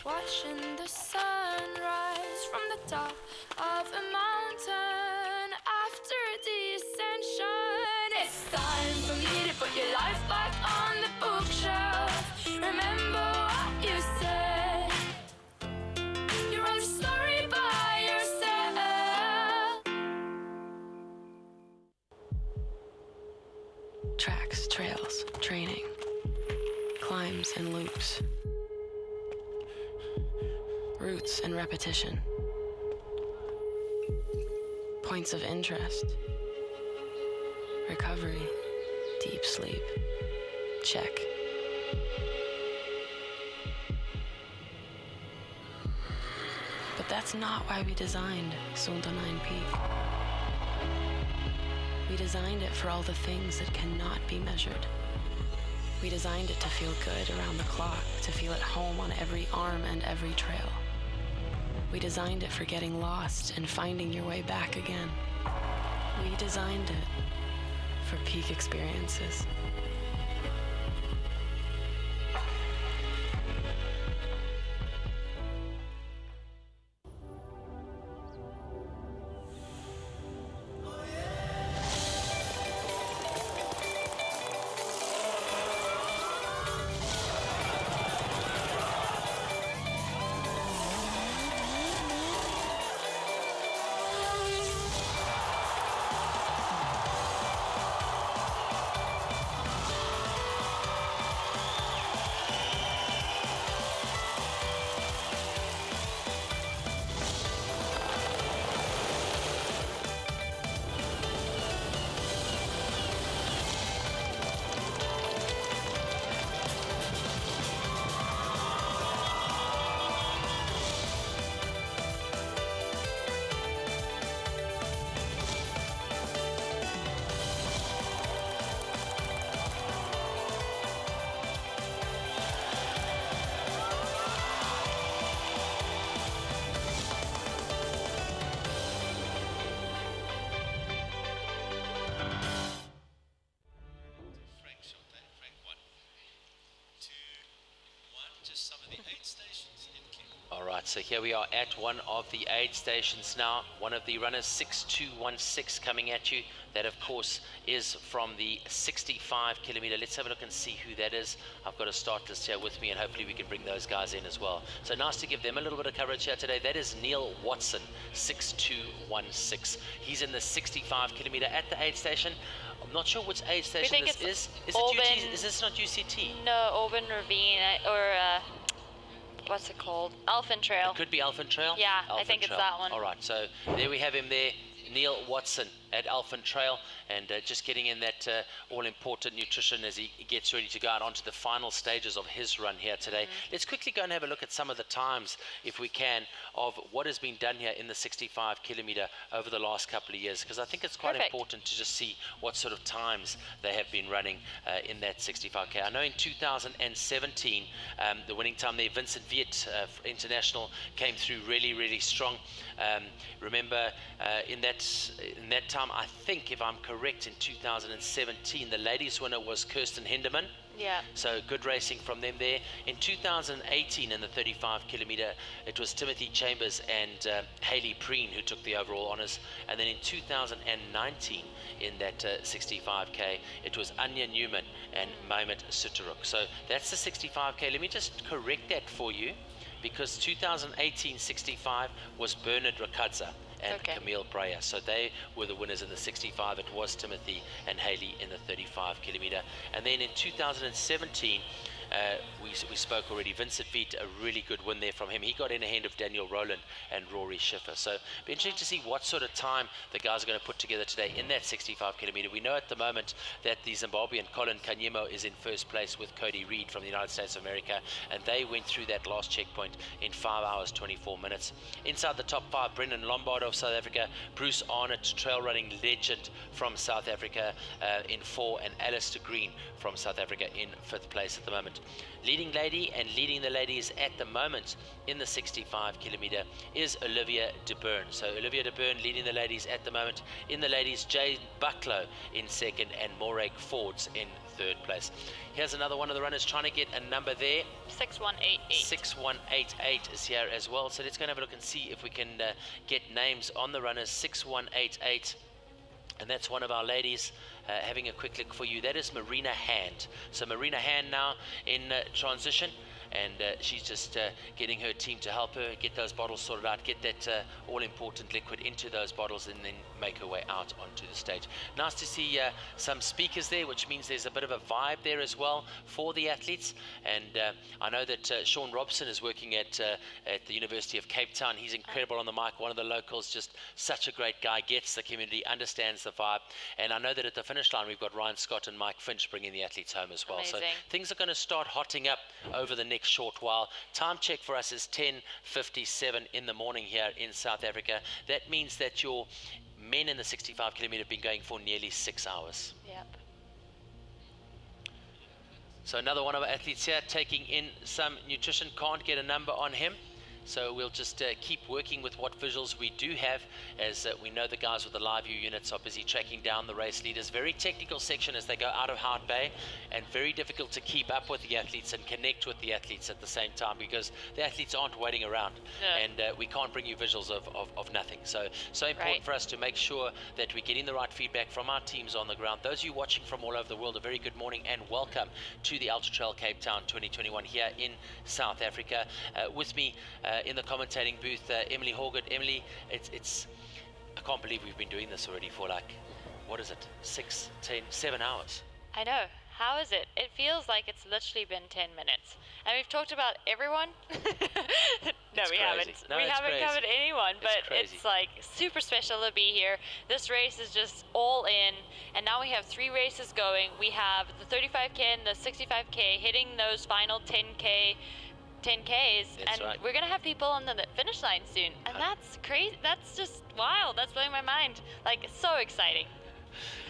D: watching the sunrise from the top of a mountain after descension. It's time for me to put your life back on the bookshelf. Remember what you said. You wrote a story by yourself.
A: Tracks, trails, training, climbs and loops, routes and repetition, points of interest, recovery, deep sleep, check. But that's not why we designed Sonda 9 Peak. We designed it for all the things that cannot be measured. We designed it to feel good around the clock, to feel at home on every arm and every trail. We designed it for getting lost and finding your way back again. We designed it for peak experiences.
I: So here we are at one of the aid stations now. One of the runners, 6216, coming at you. That, of course, is from the 65 kilometer. Let's have a look and see who that is. I've got a start list here with me, and hopefully we can bring those guys in as well. So nice to give them a little bit of coverage here today. That is Neil Watson, 6216. He's in the 65 kilometer at the aid station. I'm not sure which aid station this is. Is it is this not UCT?
E: No, Auburn Ravine or what's it called? Elfin Trail.
I: It could be Elfin Trail?
E: Yeah,
I: Elfin
E: I think
I: Trail.
E: it's that one.
I: All right, so there we have him there, Neil Watson at Elfin Trail, and just getting in that all-important nutrition as he gets ready to go out onto the final stages of his run here today. Let's quickly go and have a look at some of the times, if we can, of what has been done here in the 65 kilometer over the last couple of years, because I think it's quite important to just see what sort of times they have been running in that 65k. I know in 2017, the winning time there, Vincent Viet International, came through really, really strong. Remember in that time, time, I think, if I'm correct, in 2017, the ladies winner was Kirsten Hinderman.
E: Yeah.
I: So good racing from them there. In 2018, in the 35 kilometer, it was Timothy Chambers and Hayley Preen who took the overall honours. And then in 2019, in that 65k, it was Anya Newman and Mehmet Suturuk. So that's the 65k. Let me just correct that for you, because 2018 65 was Bernard Rakadza and Camille Breyer. So they were the winners in the 65. It was Timothy and Hayley in the 35 kilometer. And then in 2017, we spoke already, Vincent Viet, a really good win there from him. He got in ahead of Daniel Rowland and Rory Schiffer. So it'll be interesting to see what sort of time the guys are going to put together today in that 65 kilometer. We know at the moment that the Zimbabwean Colin Kanyemo is in first place with Cody Reed from the United States of America, and they went through that last checkpoint in 5 hours 24 minutes. Inside the top 5, Brendan Lombard of South Africa, Bruce Arnott, trail running legend from South Africa, in 4, and Alistair Green from South Africa in 5th place at the moment. Leading lady and leading the ladies at the moment in the 65 kilometer is Olivia de Bern. So Olivia de Bern leading the ladies at the moment. In the ladies, Jane Bucklow in 2nd and Morag Fords in 3rd place. Here's another one of the runners trying to get a number there.
E: 6188.
I: 6188 is here as well. So let's go and have a look and see if we can get names on the runners. 6188. And that's one of our ladies. Having a quick look for you. That is Marina Hand. So Marina Hand now in transition, and she's just getting her team to help her get those bottles sorted out, get that all-important liquid into those bottles, and then make her way out onto the stage. Nice to see some speakers there, which means there's a bit of a vibe there as well for the athletes. And I know that Sean Robson is working at the University of Cape Town. He's incredible on the mic, one of the locals, just such a great guy, gets the community, understands the vibe. And I know that at the finish line we've got Ryan Scott and Mike Finch bringing the athletes home as well.
E: Amazing.
I: So things are going to start hotting up over the next short while. Time check for us is 10:57 in the morning here in South Africa. That means that your men in the 65 kilometer have been going for nearly 6 hours.
E: Yep.
I: So another one of our athletes here taking in some nutrition. Can't get a number on him, so we'll just keep working with what visuals we do have, as we know the guys with the live view units are busy tracking down the race leaders. Very technical section as they go out of Hart Bay, and very difficult to keep up with the athletes and connect with the athletes at the same time, because the athletes aren't waiting around. Yeah. And we can't bring you visuals of nothing. So important for us to make sure that we're getting the right feedback from our teams on the ground. Those of you watching from all over the world, a very good morning and welcome to the Ultra Trail Cape Town 2021 here in South Africa. With me in the commentating booth, Emily Horgood. Emily, it's I can't believe we've been doing this already for like, what is it, 6, 10, 7 hours.
E: I know. How is it? It feels like it's literally been 10 minutes. And we've talked about everyone. No, we haven't.
I: No,
E: we haven't
I: crazy.
E: covered anyone, but it's like super special to be here. This race is just all in, and now we have 3 races going. We have the 35K and the 65K hitting those final 10Ks,
I: That's
E: and
I: right.
E: we're gonna have people on the finish line soon, and that's crazy. That's just wild. That's blowing my mind. Like, it's so exciting.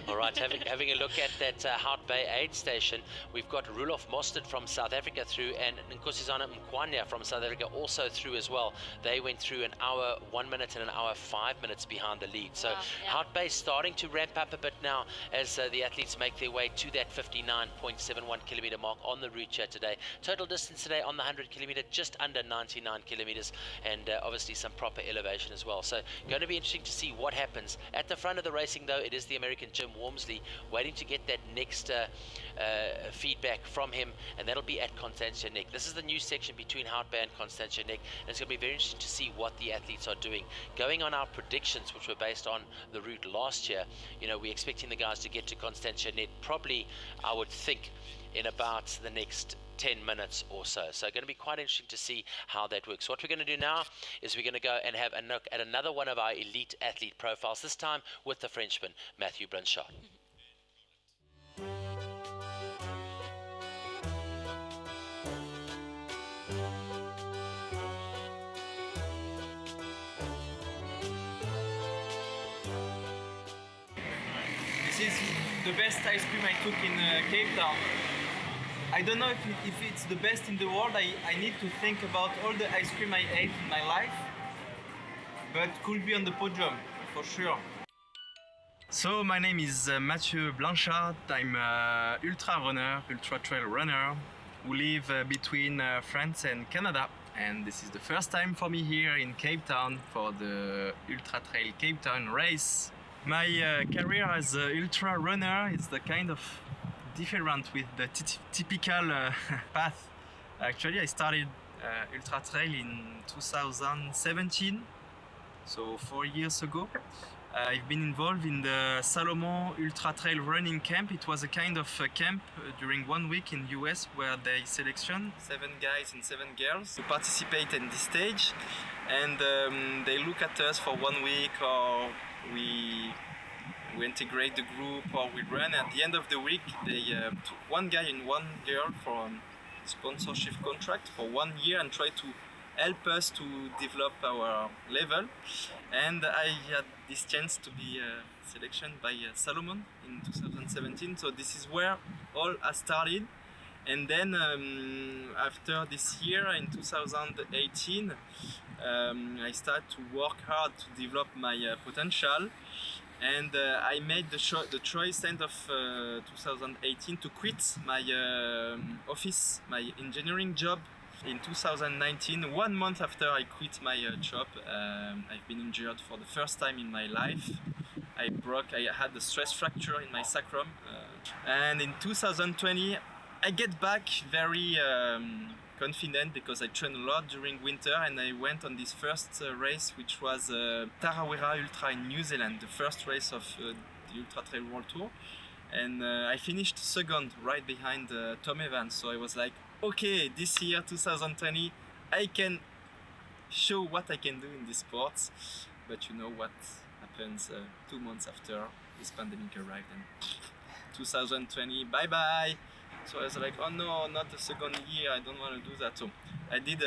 I: All right, having a look at that Hart Bay aid station, we've got Roelof Mostert from South Africa through, and Nkosazana Mkwanya from South Africa also through as well. They went through an hour 1 minute and an hour 5 minutes behind the lead. So Hart Bay starting to ramp up a bit now as the athletes make their way to that 59.71 kilometer mark on the route here today. Total distance today on the 100 kilometer, just under 99 kilometers, and obviously some proper elevation as well. So going to be interesting to see what happens. At the front of the racing though, it is the American Jim Walmsley, waiting to get that next feedback from him, and that'll be at Constantia Neck. This is the new section between Hart Bay and Constantia Neck, and it's going to be very interesting to see what the athletes are doing. Going on our predictions, which were based on the route last year, you know, we're expecting the guys to get to Constantia Neck probably, I would think, in about the next 10 minutes or so. So going to be quite interesting to see how that works. What we're going to do now is we're going to go and have a look at another one of our elite athlete profiles, this time with the Frenchman, Mathieu Blanchard.
W: This is the best ice cream I took in Cape Town. I don't know if it's the best in the world. I need to think about all the ice cream I ate in my life, but could be on the podium for sure. So my name is Mathieu Blanchard. I'm an ultra runner, ultra trail runner who live between France and Canada. And this is the first time for me here in Cape Town for the Ultra Trail Cape Town race. My career as an ultra runner is the kind of different with the typical path. Actually, I started ultra trail in 2017, so 4 years ago. I've been involved in the Salomon Ultra Trail running camp. It was a kind of camp during 1 week in US where they selection 7 guys and 7 girls to participate in this stage, and they look at us for 1 week, or we integrate the group, or we run. At the end of the week, they took 1 guy and 1 girl for a sponsorship contract for 1 year and try to help us to develop our level. And I had this chance to be selected by Salomon in 2017, so this is where all has started. And then after this year in 2018, I started to work hard to develop my potential, and I made the choice end of 2018 to quit my office, my engineering job. In 2019, 1 month after I quit my job, I've been injured for the first time in my life. I had a stress fracture in my sacrum. And in 2020, I get back very confident because I trained a lot during winter, and I went on this first race, which was Tarawera Ultra in New Zealand, the first race of the Ultra Trail World Tour. And I finished second, right behind Tom Evans. So I was like, okay, this year, 2020, I can show what I can do in this sport. But you know what happens 2 months after this pandemic arrived, and 2020, bye-bye. So I was like, oh no, not the second year, I don't want to do that. So I did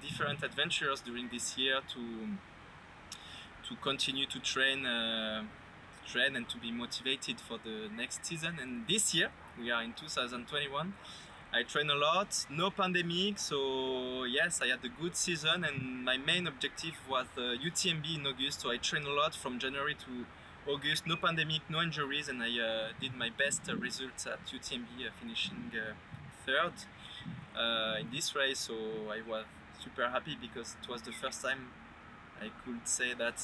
W: different adventures during this year to continue to train and to be motivated for the next season. And this year, we are in 2021, I train a lot, no pandemic, so yes, I had a good season, and my main objective was UTMB in August, so I trained a lot from January to August, no pandemic, no injuries, and I did my best results at UTMB, finishing third in this race. So I was super happy because it was the first time I could say that,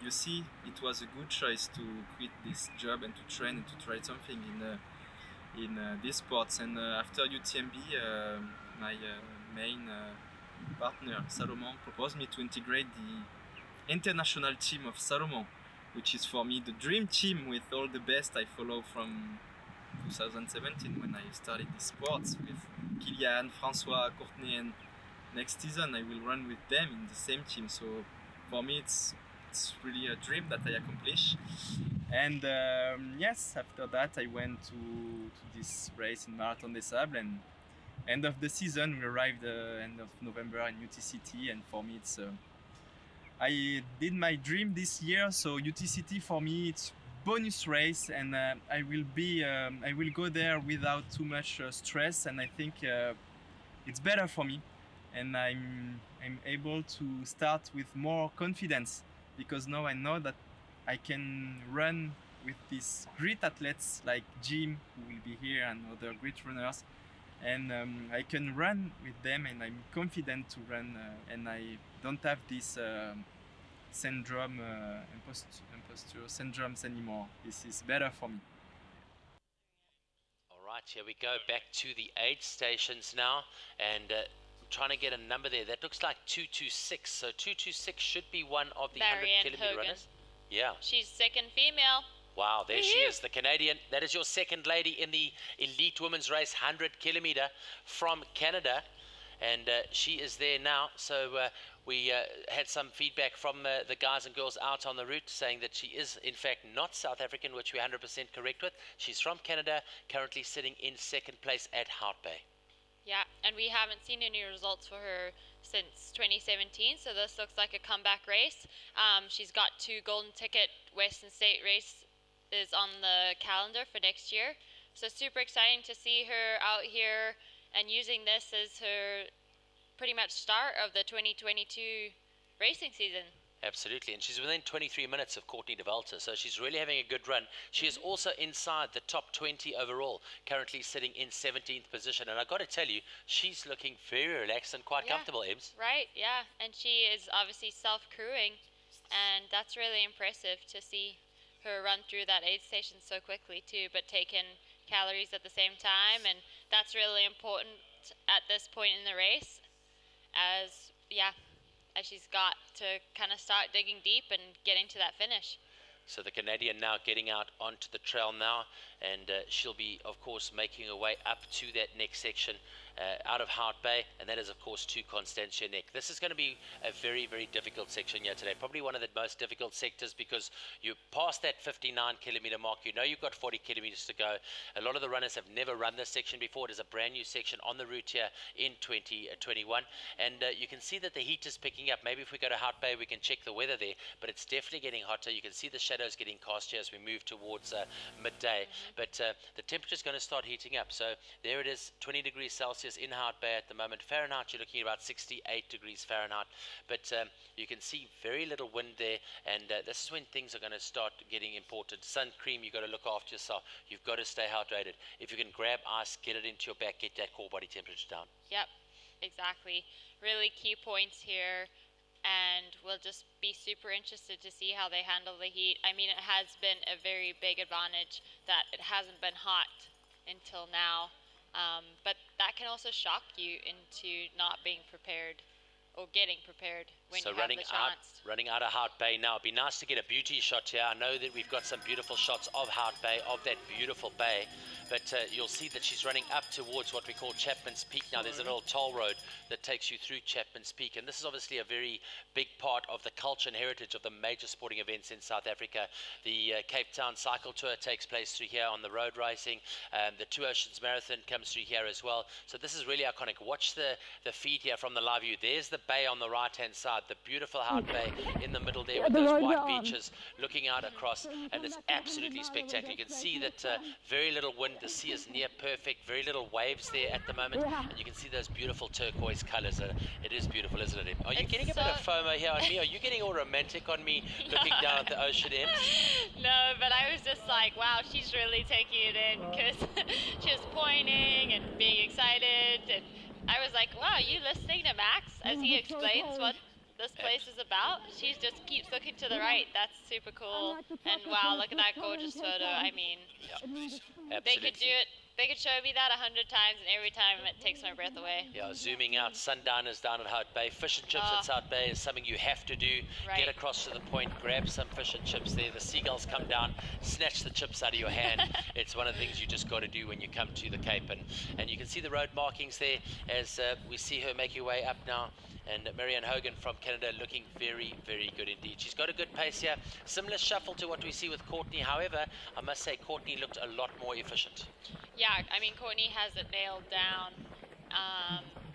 W: you see, it was a good choice to quit this job and to train and to try something in these sports. And after UTMB, my main partner Salomon proposed me to integrate the international team of Salomon, which is for me the dream team with all the best I follow from 2017 when I started this sports with Kilian, Francois, Courtney, and next season I will run with them in the same team. So for me it's really a dream that I accomplish. And yes, after that I went to this race in Marathon des Sables, and end of the season we arrived end of November in UTCT, and for me it's I did my dream this year. So UTCT for me it's bonus race, and I will go there without too much stress, and I think it's better for me, and I'm able to start with more confidence, because now I know that I can run with these great athletes like Jim, who will be here, and other great runners, and I can run with them, and I'm confident to run, and I don't have this syndrome, imposture syndromes anymore. This is better for me.
I: All right, here we go back to the aid stations now, and trying to get a number there. That looks like 226. So 226 should be one of the 100-kilometer runners. Yeah.
E: She's second female.
I: Wow, there she is, the Canadian. That is your second lady in the elite women's race, 100-kilometer from Canada. And she is there now. So we had some feedback from the guys and girls out on the route saying that she is, in fact, not South African, which we're 100% correct with. She's from Canada, currently sitting in second place at Hout Bay.
E: Yeah, and we haven't seen any results for her since 2017, so this looks like a comeback race. She's got 2 golden ticket Western State race is on the calendar for next year. So super exciting to see her out here and using this as her pretty much start of the 2022 racing season.
I: Absolutely, and she's within 23 minutes of Courtney Dauwalter, so she's really having a good run. She is also inside the top 20 overall, currently sitting in 17th position, and I've got to tell you, she's looking very relaxed and quite comfortable, Ems.
E: Right, yeah, and she is obviously self-crewing, and that's really impressive to see her run through that aid station so quickly too, but taking calories at the same time, and that's really important at this point in the race, as she's got to kind of start digging deep and getting to that finish.
I: So the Canadian now getting out onto the trail now, and she'll be, of course, making her way up to that next section out of Hout Bay, and that is, of course, to Constantia Neck. This is going to be a very, very difficult section here today, probably one of the most difficult sectors, because you pass that 59-kilometer mark. You know you've got 40 kilometers to go. A lot of the runners have never run this section before. It is a brand new section on the route here in 2021, and you can see that the heat is picking up. Maybe if we go to Hout Bay, we can check the weather there, but it's definitely getting hotter. You can see the shadows getting cast here as we move towards midday, but the temperature is going to start heating up. So there it is, 20 degrees Celsius in Hout Bay at the moment. Fahrenheit, you're looking at about 68 degrees Fahrenheit, but you can see very little wind there, and this is when things are going to start getting important. Sun cream, you've got to look after yourself. You've got to stay hydrated. If you can grab ice, get it into your back, get that core body temperature down.
E: Yep, exactly. Really key points here, and we'll just be super interested to see how they handle the heat. I mean, it has been a very big advantage that it hasn't been hot until now, but that can also shock you into not being prepared or getting prepared when you have the chance.
I: Running out of Hout Bay now. It'd be nice to get a beauty shot here. I know that we've got some beautiful shots of Hout Bay, of that beautiful bay, but you'll see that she's running up towards what we call Chapman's Peak now. There's a little toll road that takes you through Chapman's Peak, and this is obviously a very big part of the culture and heritage of the major sporting events in South Africa. The Cape Town Cycle Tour takes place through here on the road racing. The Two Oceans Marathon comes through here as well. So this is really iconic. Watch the feed here from the live view. There's the bay on the right hand side, the beautiful Hout Bay in the middle there with those white beaches looking out across, and it's absolutely spectacular. You can see that very little wind, the sea is near perfect, very little waves there at the moment, and you can see those beautiful turquoise colors. It is beautiful, isn't it? Are you getting a bit of FOMO here on me? Are you getting all romantic on me looking down at the ocean, Em?
E: No, but I was just like, wow, she's really taking it in, because she was pointing and being excited, and I was like, wow, are you listening to Max as he explains what this place is about? She just keeps looking to the right. That's super cool. And wow, look at that gorgeous photo. I mean, they could do it. They could show me that 100 times, and every time it takes my breath away.
I: Yeah, zooming out, sundowners down at Hout Bay. Fish and chips at Hout Bay is something you have to do.
E: Right.
I: Get across to the point, grab some fish and chips there. The seagulls come down, snatch the chips out of your hand. It's one of the things you just got to do when you come to the Cape. And you can see the road markings there as we see her make her way up now. And Marianne Hogan from Canada looking very, very good indeed. She's got a good pace here. Similar shuffle to what we see with Courtney. However, I must say Courtney looked a lot more efficient.
E: Yeah, I mean, Courtney has it nailed down.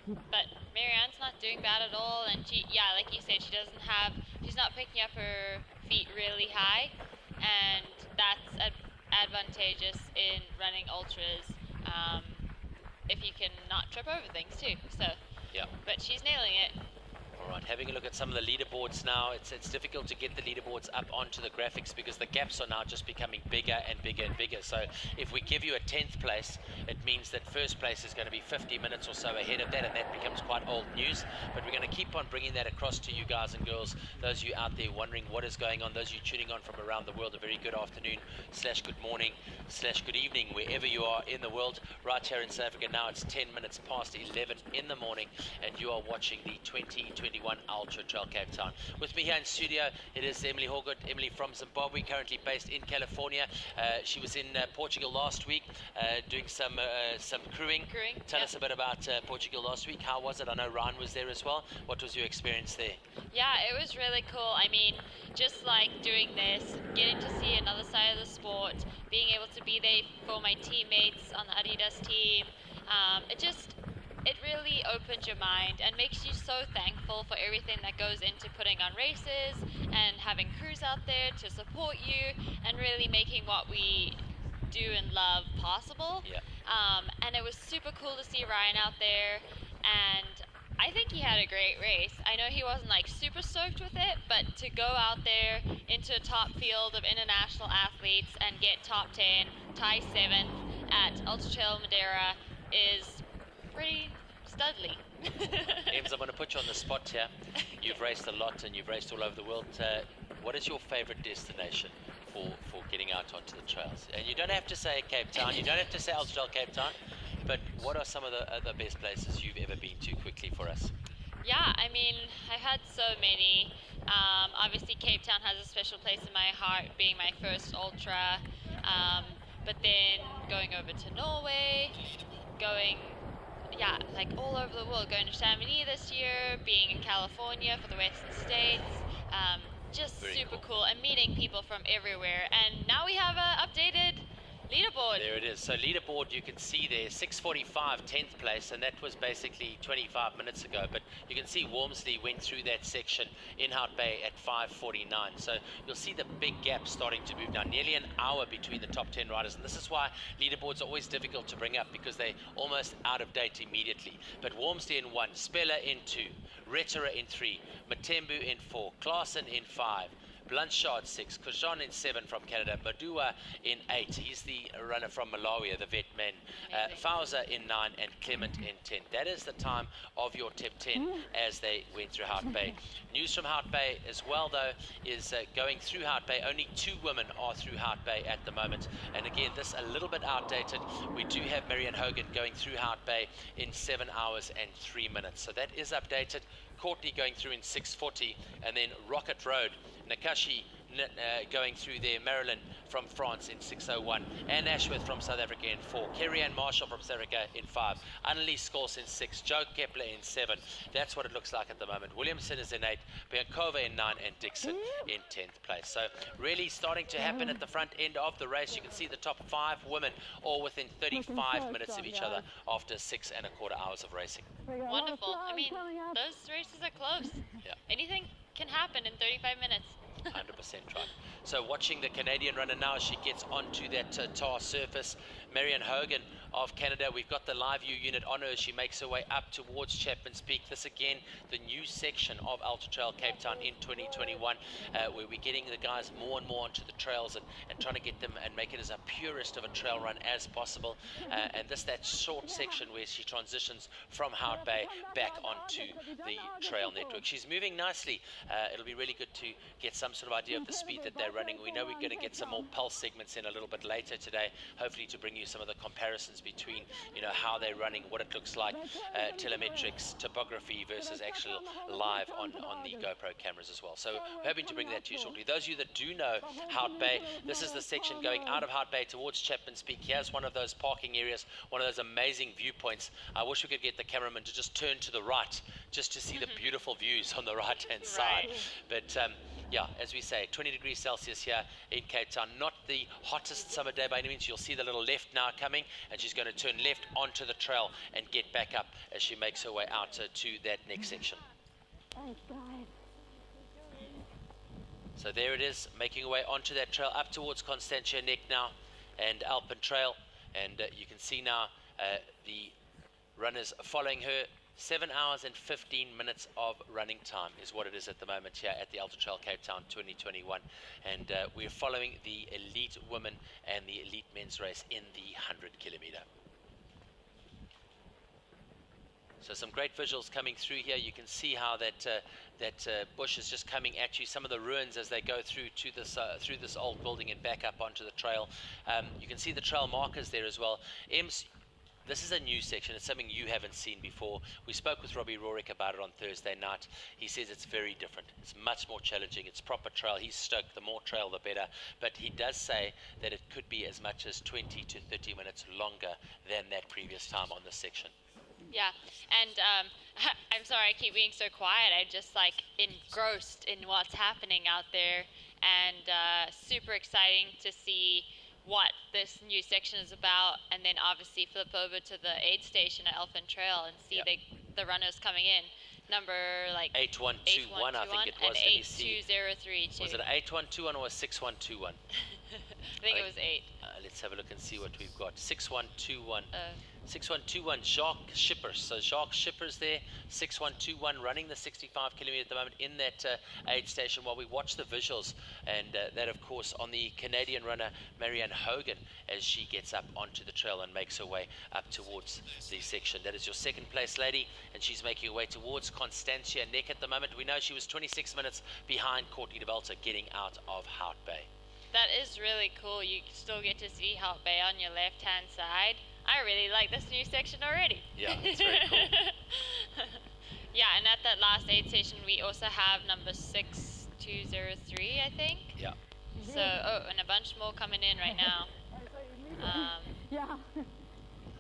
E: But Marianne's not doing bad at all. And she, yeah, like you said, she's not picking up her feet really high. And that's advantageous in running ultras if you can not trip over things too. So.
I: Yeah.
E: But she's nailing it.
I: All right, having a look at some of the leaderboards now. It's difficult to get the leaderboards up onto the graphics because the gaps are now just becoming bigger and bigger and bigger. So if we give you a 10th place, it means that first place is going to be 50 minutes or so ahead of that, and that becomes quite old news. But we're going to keep on bringing that across to you guys and girls. Those of you out there wondering what is going on, those of you tuning on from around the world, a very good afternoon / good morning / good evening, wherever you are in the world. Right here in South Africa now, it's 10 minutes past 11 in the morning, and you are watching the 2021 Ultra Trail Cape Town. With me here in studio, it is Emily Horgood. Emily from Zimbabwe, currently based in California. She was in Portugal last week doing some crewing. Tell us a bit about Portugal last week. How was it? I know Ryan was there as well. What was your experience there?
E: Yeah, it was really cool. I mean, just like doing this, getting to see another side of the sport, being able to be there for my teammates on the Adidas team, it really opens your mind and makes you so thankful for everything that goes into putting on races and having crews out there to support you and really making what we do and love possible.
I: Yeah.
E: And it was super cool to see Ryan out there, and I think he had a great race. I know he wasn't like super stoked with it, but to go out there into a top field of international athletes and get top 10, tie 7th at Ultra Trail Madeira is pretty studly.
I: Ems, I'm going to put you on the spot here. You've raced a lot and you've raced all over the world. What is your favorite destination for getting out onto the trails? And you don't have to say Cape Town, you don't have to say Ultra Trail Cape Town, but what are some of the other best places you've ever been to quickly for us?
E: Yeah, I mean, I've had so many. Obviously, Cape Town has a special place in my heart, being my first ultra. But then going over to Norway, going, yeah, like all over the world, going to Chamonix this year, being in California for the Western States. Just very super cool, and meeting people from everywhere. And now we have an updated leaderboard.
I: There it is. So leaderboard, you can see there, 6:45, 10th place, and that was basically 25 minutes ago. But you can see Walmsley went through that section in Hout Bay at 5:49. So you'll see the big gap starting to move now, nearly an hour between the top 10 riders. And this is why leaderboards are always difficult to bring up, because they're almost out of date immediately. But Walmsley in 1, Spehler in 2, Rettera in 3, Matembu in 4, Klaassen in 5, Blanchard 6, Kujan in 7 from Canada, Madua in 8, he's the runner from Malawi, the vet man, Fauza in 9, and Clement in 10. That is the time of your top 10 as they went through Hout Bay. News from Hout Bay as well, though, is going through Hout Bay. Only 2 women are through Hout Bay at the moment, and again, this a little bit outdated. We do have Marianne Hogan going through Hout Bay in 7 hours and 3 minutes, so that is updated. Courtney going through in 6:40, and then Rocket Road, Nakashi going through there, Marilyn from France in 6:01, Anne Ashworth from South Africa in 4, Kerry-Ann Marshall from South Africa in 5, Annelies Skors in 6, Joe Kepler in 7. That's what it looks like at the moment. Williamson is in 8, Biankova in 9, and Dixon in 10th place. So really starting to happen at the front end of the race. You can see the top 5 women all within 35 minutes of each other after 6¼ hours of racing.
E: Wonderful. I mean, those races are close.
I: Yeah.
E: Anything can happen in 35 minutes.
I: 100% right. So watching the Canadian runner now as she gets onto that tar surface. Marianne Hogan of Canada, we've got the live view unit on her as she makes her way up towards Chapman's Peak. This again, the new section of Ultra Trail Cape Town in 2021, where we're getting the guys more and more onto the trails and trying to get them and make it as a purest of a trail run as possible. And that short section where she transitions from Hout Bay back onto the trail network. She's moving nicely. It'll be really good to get some sort of idea of the speed that they're running. We know we're going to get some more pulse segments in a little bit later today, hopefully to bring you some of the comparisons between, you know, how they're running, what it looks like, telemetrics, topography versus actual live on the GoPro cameras as well. So we're hoping to bring that to you shortly. Those of you that do know Hout Bay, this is the section going out of Hout Bay towards Chapman's Peak. Here's one of those parking areas, one of those amazing viewpoints. I wish we could get the cameraman to just turn to the right just to see the beautiful views on the right-hand side. But yeah, as we say, 20 degrees Celsius here in Cape Town. Not the hottest summer day by any means. You'll see the little left now coming, and she's going to turn left onto the trail and get back up as she makes her way out to that next section. So there it is, making her way onto that trail up towards Constantia Neck now and Alpen Trail. And you can see now the runners following her. 7 hours and 15 minutes of running time is what it is at the moment here at the Ultra Trail Cape Town 2021. And we're following the elite women and the elite men's race in the 100 kilometer. So some great visuals coming through here. You can see how that bush is just coming at you. Some of the ruins as they go through to this through this old building and back up onto the trail. You can see the trail markers there as well. This is a new section. It's something you haven't seen before. We spoke with Robbie Rorick about it on Thursday night. He says it's very different. It's much more challenging. It's proper trail. He's stoked. The more trail, the better. But he does say that it could be as much as 20 to 30 minutes longer than that previous time on this section.
E: Yeah, and I'm sorry I keep being so quiet. I'm just like engrossed in what's happening out there, and super exciting to see what this new section is about, and then obviously flip over to the aid station at Alpen Trail and see the runners coming in. Number like
I: 8121, I think it was.
E: And 82032.
I: Was it 8121 or 6121?
E: I think it was 8.
I: let's have a look and see what we've got. 6121. 6121 Jacques Schippers. So Jacques Schippers there, 6121, running the 65 kilometer at the moment in that aid station while we watch the visuals. And that, of course, on the Canadian runner Marianne Hogan as she gets up onto the trail and makes her way up towards the section. That is your second place lady, and she's making her way towards Constantia Neck at the moment. We know she was 26 minutes behind Courtney Dauwalter getting out of Hout Bay.
E: That is really cool. You still get to see Hout Bay on your left-hand side. I really like this new section already.
I: Yeah, it's very cool.
E: Yeah, and at that last aid station, we also have number 6203, I think.
I: Yeah.
E: So, and a bunch more coming in right now. Yeah,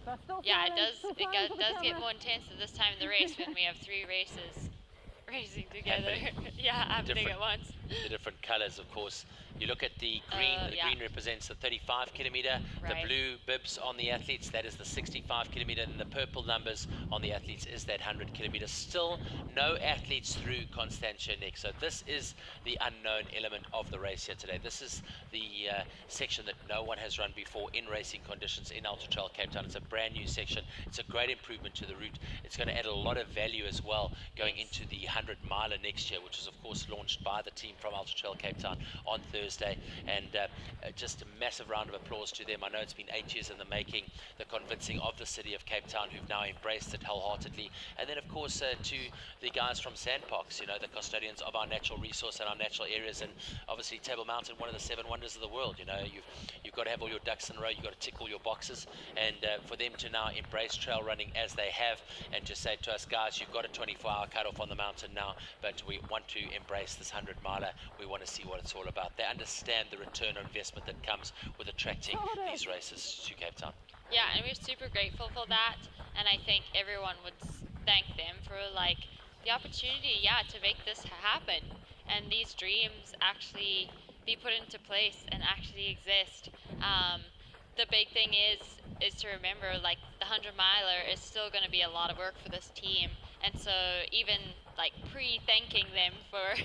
E: it does get more intense at this time of the race when we have 3 races racing together. Yeah, happening at once.
I: The different colors, of course. You look at the green. The green represents the 35 kilometer.
E: Right.
I: The blue bibs on the athletes, that is the 65 kilometer, and the purple numbers on the athletes is that 100 kilometer. Still no athletes through Constantia Neck. So this is the unknown element of the race here today. This is the section that no one has run before in racing conditions in Ultra Trail Cape Town. It's a brand new section. It's a great improvement to the route. It's going to add a lot of value as well going into the 100 miler next year, which is of course launched by the team from Ultra Trail Cape Town on Thursday. And just a massive round of applause to them. I know it's been 8 years in the making, the convincing of the city of Cape Town, who've now embraced it wholeheartedly. And then of course to the guys from Sandparks, you know, the custodians of our natural resource and our natural areas, and obviously Table Mountain, one of the 7 wonders of the world. You know, you've got to have all your ducks in a row, you've got to tick all your boxes, and for them to now embrace trail running as they have, and to say to us, guys, you've got a 24-hour cutoff on the mountain now, but we want to embrace this 100 miler. We want to see what it's all about. They understand the return on investment that comes with attracting these races to Cape Town.
E: Yeah, and we're super grateful for that, and I think everyone would thank them for like the opportunity, to make this happen, and these dreams actually be put into place and actually exist. The big thing is to remember, like, the 100 miler is still going to be a lot of work for this team, and so even like pre-thanking them for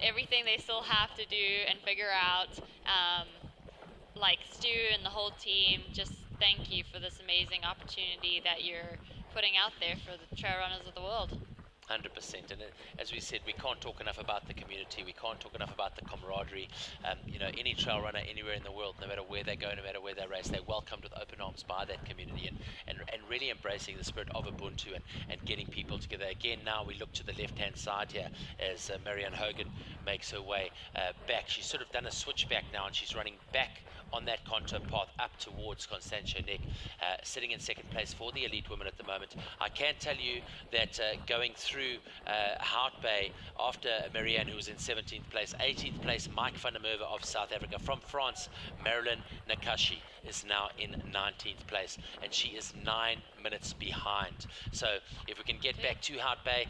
E: everything they still have to do and figure out, like Stu and the whole team, just thank you for this amazing opportunity that you're putting out there for the trail runners of the world.
I: 100%, and as we said, we can't talk enough about the community, we can't talk enough about the camaraderie. You know, any trail runner anywhere in the world, no matter where they go, no matter where they race, they're welcomed with open arms by that community, and really embracing the spirit of Ubuntu and getting people together. Again, now we look to the left-hand side here as Marianne Hogan makes her way back. She's sort of done a switchback now, and she's running back on that contour path up towards Constantia Neck, sitting in second place for the elite women at the moment. I can tell you that going through Hout Bay after Marianne, who was in 17th place, 18th place Mike van der Merwe of South Africa. From France, Marilyn Nakashi is now in 19th place, and she is 9 minutes behind. So if we can get back to Hout Bay,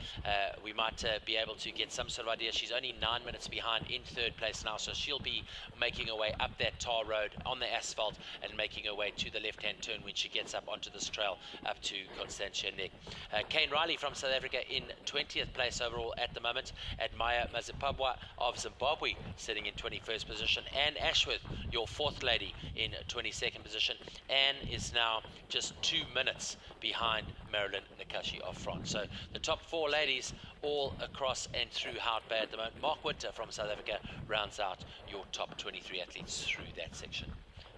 I: we might be able to get some sort of idea. She's only 9 minutes behind in 3rd place now, so she'll be making her way up that tar road on the asphalt and making her way to the left-hand turn when she gets up onto this trail up to Constantia Neck. Kane Riley from South Africa in 20th place overall at the moment. Admire Mazipabwa of Zimbabwe sitting in 21st position. Anne Ashworth, your 4th lady, in 22nd position. Anne is now just 2 minutes behind Marilyn Nakashi of France. So the top 4 ladies all across and through Hout Bay at the moment. Mark Winter from South Africa rounds out your top 23 athletes through that section.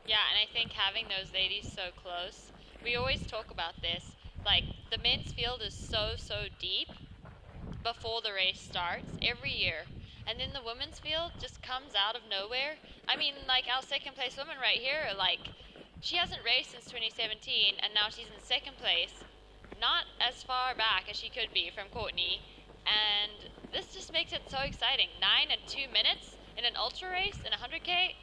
E: Yeah, and I think having those ladies so close, we always talk about this, like the men's field is so deep before the race starts every year, and then the women's field just comes out of nowhere. I mean, like our 2nd place woman right here, like she hasn't raced since 2017, and now she's in 2nd place, not as far back as she could be from Courtney, and this just makes it so exciting. 9 and 2 minutes in an ultra race in 100K.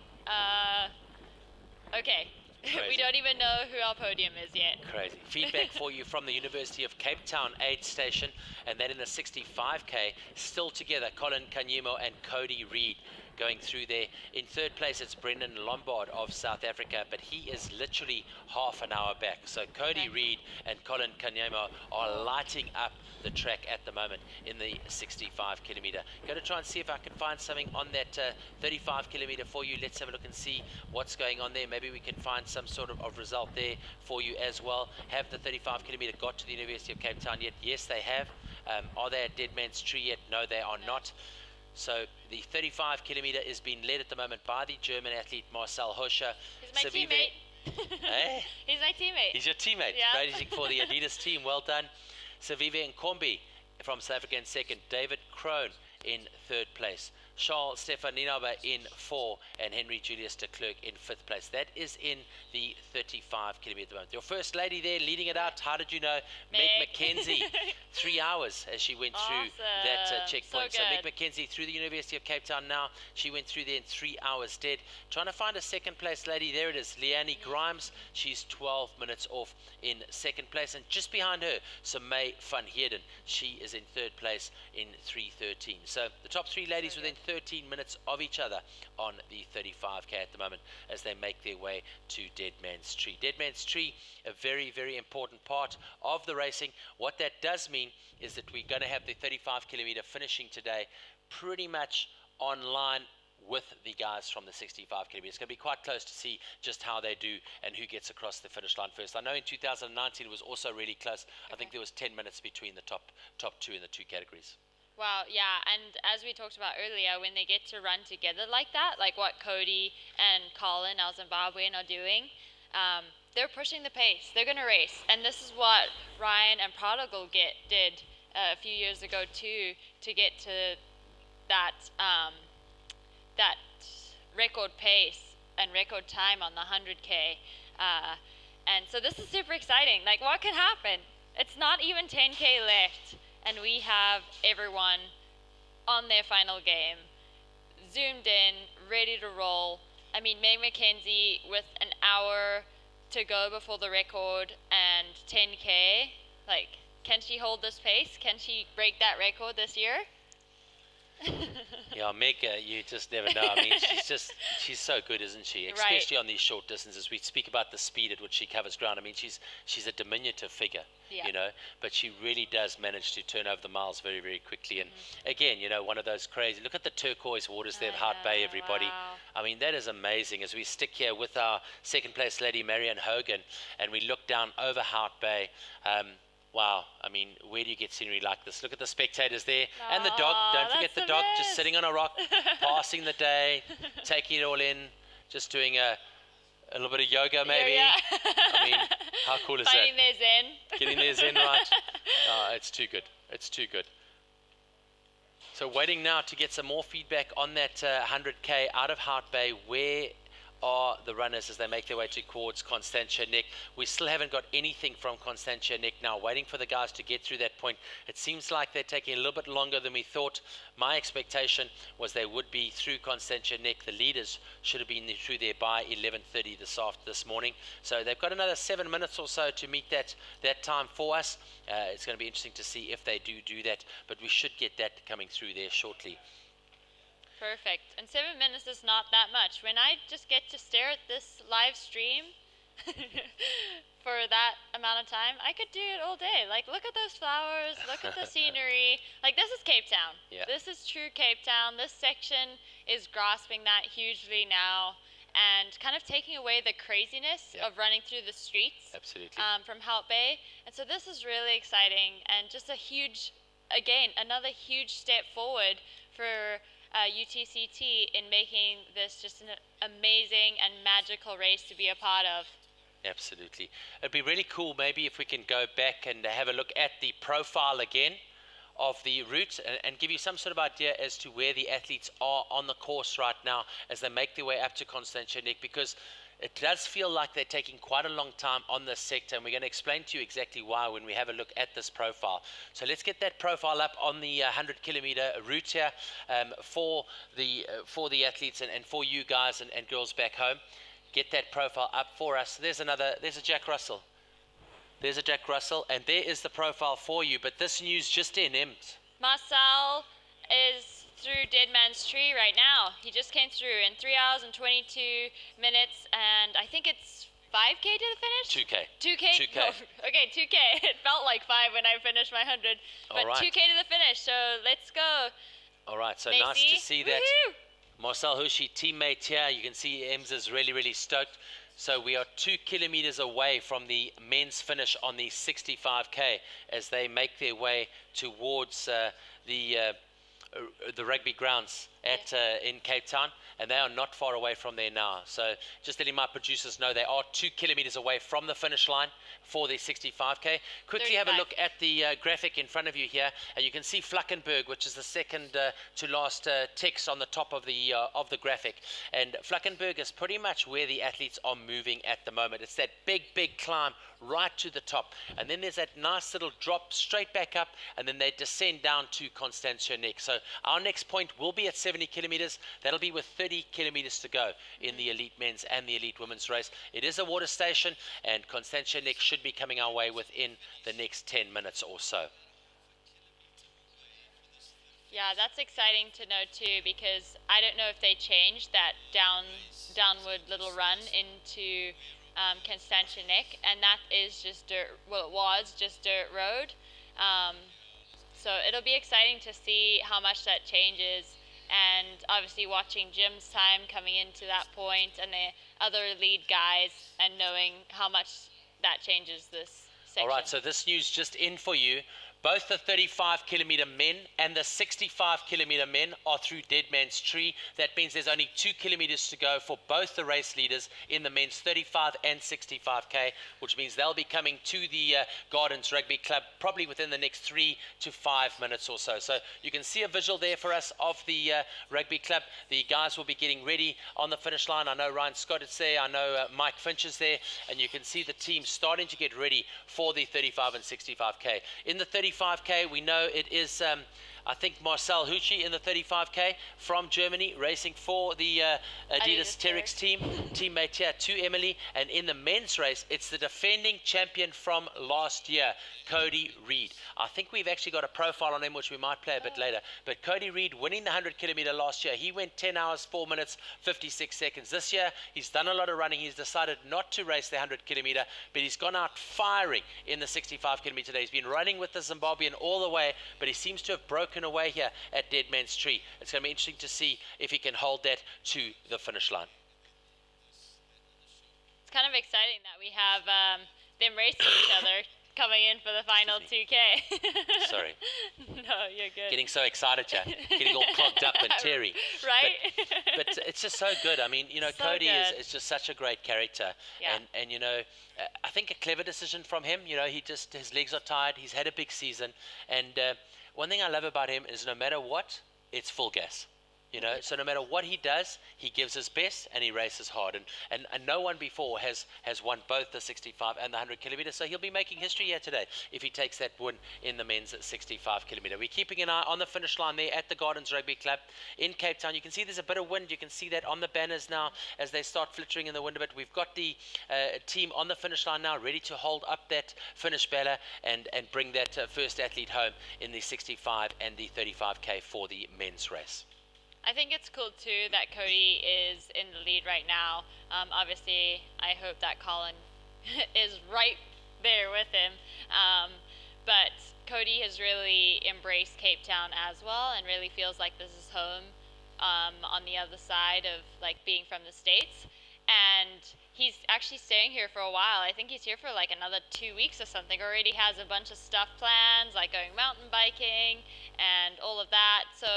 E: Okay. We don't even know who our podium is yet.
I: Crazy. Feedback for you from the University of Cape Town aid station, and then in the 65K, still together, Colin Kanyimo and Cody Reed. going through there. In third place, it's Brendan Lombard of South Africa, but he is literally half an hour back. So Cody Reed and Colin Kanyama are lighting up the track at the moment in the 65 kilometer. Going to try and see if I can find something on that 35 kilometer for you. Let's have a look and see what's going on there. Maybe we can find some sort of result there for you as well. Have the 35 kilometer got to the University of Cape Town yet? Yes, they have. Are they at Dead Man's Tree yet? No, they are not. So the 35 kilometer is being led at the moment by the German athlete Marcel Hoscher.
E: He's my teammate.
I: Eh?
E: He's my teammate. He's
I: your teammate.
E: Yeah.
I: Racing for the Adidas team. Well done. Savive Nkombi from South Africa in second. David Kroon in third place. Charles Stefan Ninaba in 4 and Henry Julius de Klerk in 5th place. That is in the 35 kilometer at the moment. Your first lady there leading it out, how did you know? Meg McKenzie, 3 hours as she went through that checkpoint. So Meg McKenzie through the University of Cape Town now. She went through there in 3 hours dead. Trying to find a second place lady. There it is, Leanne Grimes. She's 12 minutes off in second place. And just behind her, May van Heerden. She is in third place in 3:13. So the top 3 ladies within 13 minutes of each other on the 35k at the moment as they make their way to Dead Man's Tree. Dead Man's Tree, a very, very important part of the racing. What that does mean is that we're going to have the 35 kilometer finishing today pretty much online with the guys from the 65 kilometers. It's going to be quite close to see just how they do and who gets across the finish line first. I know in 2019 it was also really close. I think there was 10 minutes between the top 2 in the 2 categories.
E: Wow, yeah, and as we talked about earlier, when they get to run together like that, like what Cody and Colin, our Zimbabwean, are doing, they're pushing the pace. They're going to race. And this is what Ryan and Prodigal did a few years ago too, to get to that, that record pace and record time on the 100K. And so this is super exciting. Like, what can happen? It's not even 10K left. And we have everyone on their final game, zoomed in, ready to roll. I mean, Meg McKenzie with an hour to go before the record and 10K. Like, can she hold this pace? Can she break that record this year?
I: Yeah, Meg, you just never know. I mean, she's so good, isn't she? Especially on these short distances. We speak about the speed at which she covers ground. I mean, she's a diminutive figure, you know, but she really does manage to turn over the miles very, very quickly. And again, you know, one of those crazy, look at the turquoise waters there of Hart Bay, everybody. Wow. I mean, that is amazing. As we stick here with our second place lady, Marianne Hogan, and we look down over Hart Bay, wow, I mean, where do you get scenery like this? Look at the spectators there. And the dog, don't forget the dog, just sitting on a rock, passing the day, taking it all in, just doing a little bit of yoga maybe. I mean, how cool is that?
E: Finding their zen.
I: Getting their zen right. It's too good. It's too good. So waiting now to get some more feedback on that 100K out of Hart Bay. Where are the runners as they make their way towards Constantia Neck? We still haven't got anything from Constantia Neck now, waiting for the guys to get through that point. It seems like they're taking a little bit longer than we thought. My expectation was they would be through Constantia Neck. The leaders should have been through there by 11:30 this morning. So they've got another 7 minutes or so to meet that time for us. It's going to be interesting to see if they do that, but we should get that coming through there shortly.
E: Perfect. And 7 minutes is not that much. When I just get to stare at this live stream for that amount of time, I could do it all day. Like, look at those flowers, look at the scenery. Like, this is Cape Town. Yeah. This is true Cape Town. This section is grasping that hugely now and kind of taking away the craziness of running through the streets.
I: Absolutely.
E: From Hart Bay. And so this is really exciting and just a huge, again, another huge step forward for UTCT in making this just an amazing and magical race to be a part of.
I: Absolutely. It'd be really cool maybe if we can go back and have a look at the profile again of the route and give you some sort of idea as to where the athletes are on the course right now as they make their way up to Constantia Neck, because it does feel like they're taking quite a long time on this sector, and we're going to explain to you exactly why when we have a look at this profile. So let's get that profile up on the 100-kilometer route here for the athletes and for you guys and girls back home. Get that profile up for us. There's a Jack Russell. There's a Jack Russell, and there is the profile for you. But this news just in, Ems.
E: Marcel is through Dead Man's Tree right now. He just came through in 3 hours and 22 minutes, and I think it's 5K to the finish?
I: 2K.
E: 2K?
I: 2K.
E: No, okay, 2K. It felt like 5 when I finished my 100, but
I: All right.
E: 2K to the finish, so let's go.
I: All right, so
E: Macy.
I: nice to see that.
E: Woohoo!
I: Marcel Hushi, teammate here. You can see Ems is really, really stoked. So we are 2 kilometers away from the men's finish on the 65K as they make their way towards the rugby grounds at in Cape Town, and they are not far away from there now. So just letting my producers know they are 2 kilometers away from the finish line for the 65K. Quickly have a look at the graphic in front of you here, and you can see Fluckenberg, which is the second to last text on the top of the graphic. And Fluckenberg is pretty much where the athletes are moving at the moment. It's that big climb right to the top, and then there's that nice little drop straight back up, and then they descend down to Constantia Neck. So our next point will be at 70 kilometers. That'll be with 30 kilometers to go in the elite men's and the elite women's race. It is a water station, and Constantia Neck should be coming our way within the next 10 minutes or so.
E: Yeah, that's exciting to know too, because I don't know if they changed that downward little run into Constantia Neck, and that is just dirt. Well, it was just dirt road. So it'll be exciting to see how much that changes, and obviously watching Jim's time coming into that point and the other lead guys, and knowing how much that changes this section.
I: All right, so this news just in for you. Both the 35 kilometer men and the 65 kilometer men are through Dead Man's Tree. That means there's only 2 kilometers to go for both the race leaders in the men's 35 and 65K, which means they'll be coming to the Gardens Rugby Club probably within the next 3 to 5 minutes or so. So you can see a visual there for us of the rugby club. The guys will be getting ready on the finish line. I know Ryan Scott is there. I know Mike Finch is there. And you can see the team starting to get ready for the 35 and 65K. In the 35K, we know it is, I think, Marcel Hucci in the 35K from Germany, racing for the Adidas Terex team. Teammate here to Emily. And in the men's race, it's the defending champion from last year, Cody Reed. I think we've actually got a profile on him, which we might play a bit later. But Cody Reed winning the 100 kilometer last year. He went 10 hours, 4 minutes, 56 seconds. This year, he's done a lot of running. He's decided not to race the 100 kilometer, but he's gone out firing in the 65 kilometer today. He's been running with the Zimbabwean all the way, but he seems to have broken away here at Dead Man's Tree. It's going to be interesting to see if he can hold that to the finish line.
E: It's kind of exciting that we have them racing each other coming in for the final 2K.
I: Sorry.
E: No, you're good.
I: Getting so excited, Jack. Getting all clogged up and teary.
E: Right?
I: But it's just so good. I mean, you know,
E: So
I: Cody
E: good.
I: is just such a great character.
E: Yeah.
I: And you know, I think a clever decision from him. You know, his legs are tired. He's had a big season. And one thing I love about him is no matter what, it's full gas. You know, so no matter what he does, he gives his best and he races hard. And no one before has won both the 65 and the 100 kilometers. So he'll be making history here today if he takes that win in the men's 65 kilometer. We're keeping an eye on the finish line there at the Gardens Rugby Club in Cape Town. You can see there's a bit of wind. You can see that on the banners now as they start flittering in the wind a bit. We've got the team on the finish line now ready to hold up that finish banner and bring that first athlete home in the 65 and the 35K for the men's race.
E: I think it's cool too that Cody is in the lead right now. Obviously, I hope that Colin is right there with him. But Cody has really embraced Cape Town as well and really feels like this is home on the other side of like being from the States. And he's actually staying here for a while. I think he's here for like another 2 weeks or something. Already has a bunch of stuff planned, like going mountain biking and all of that. So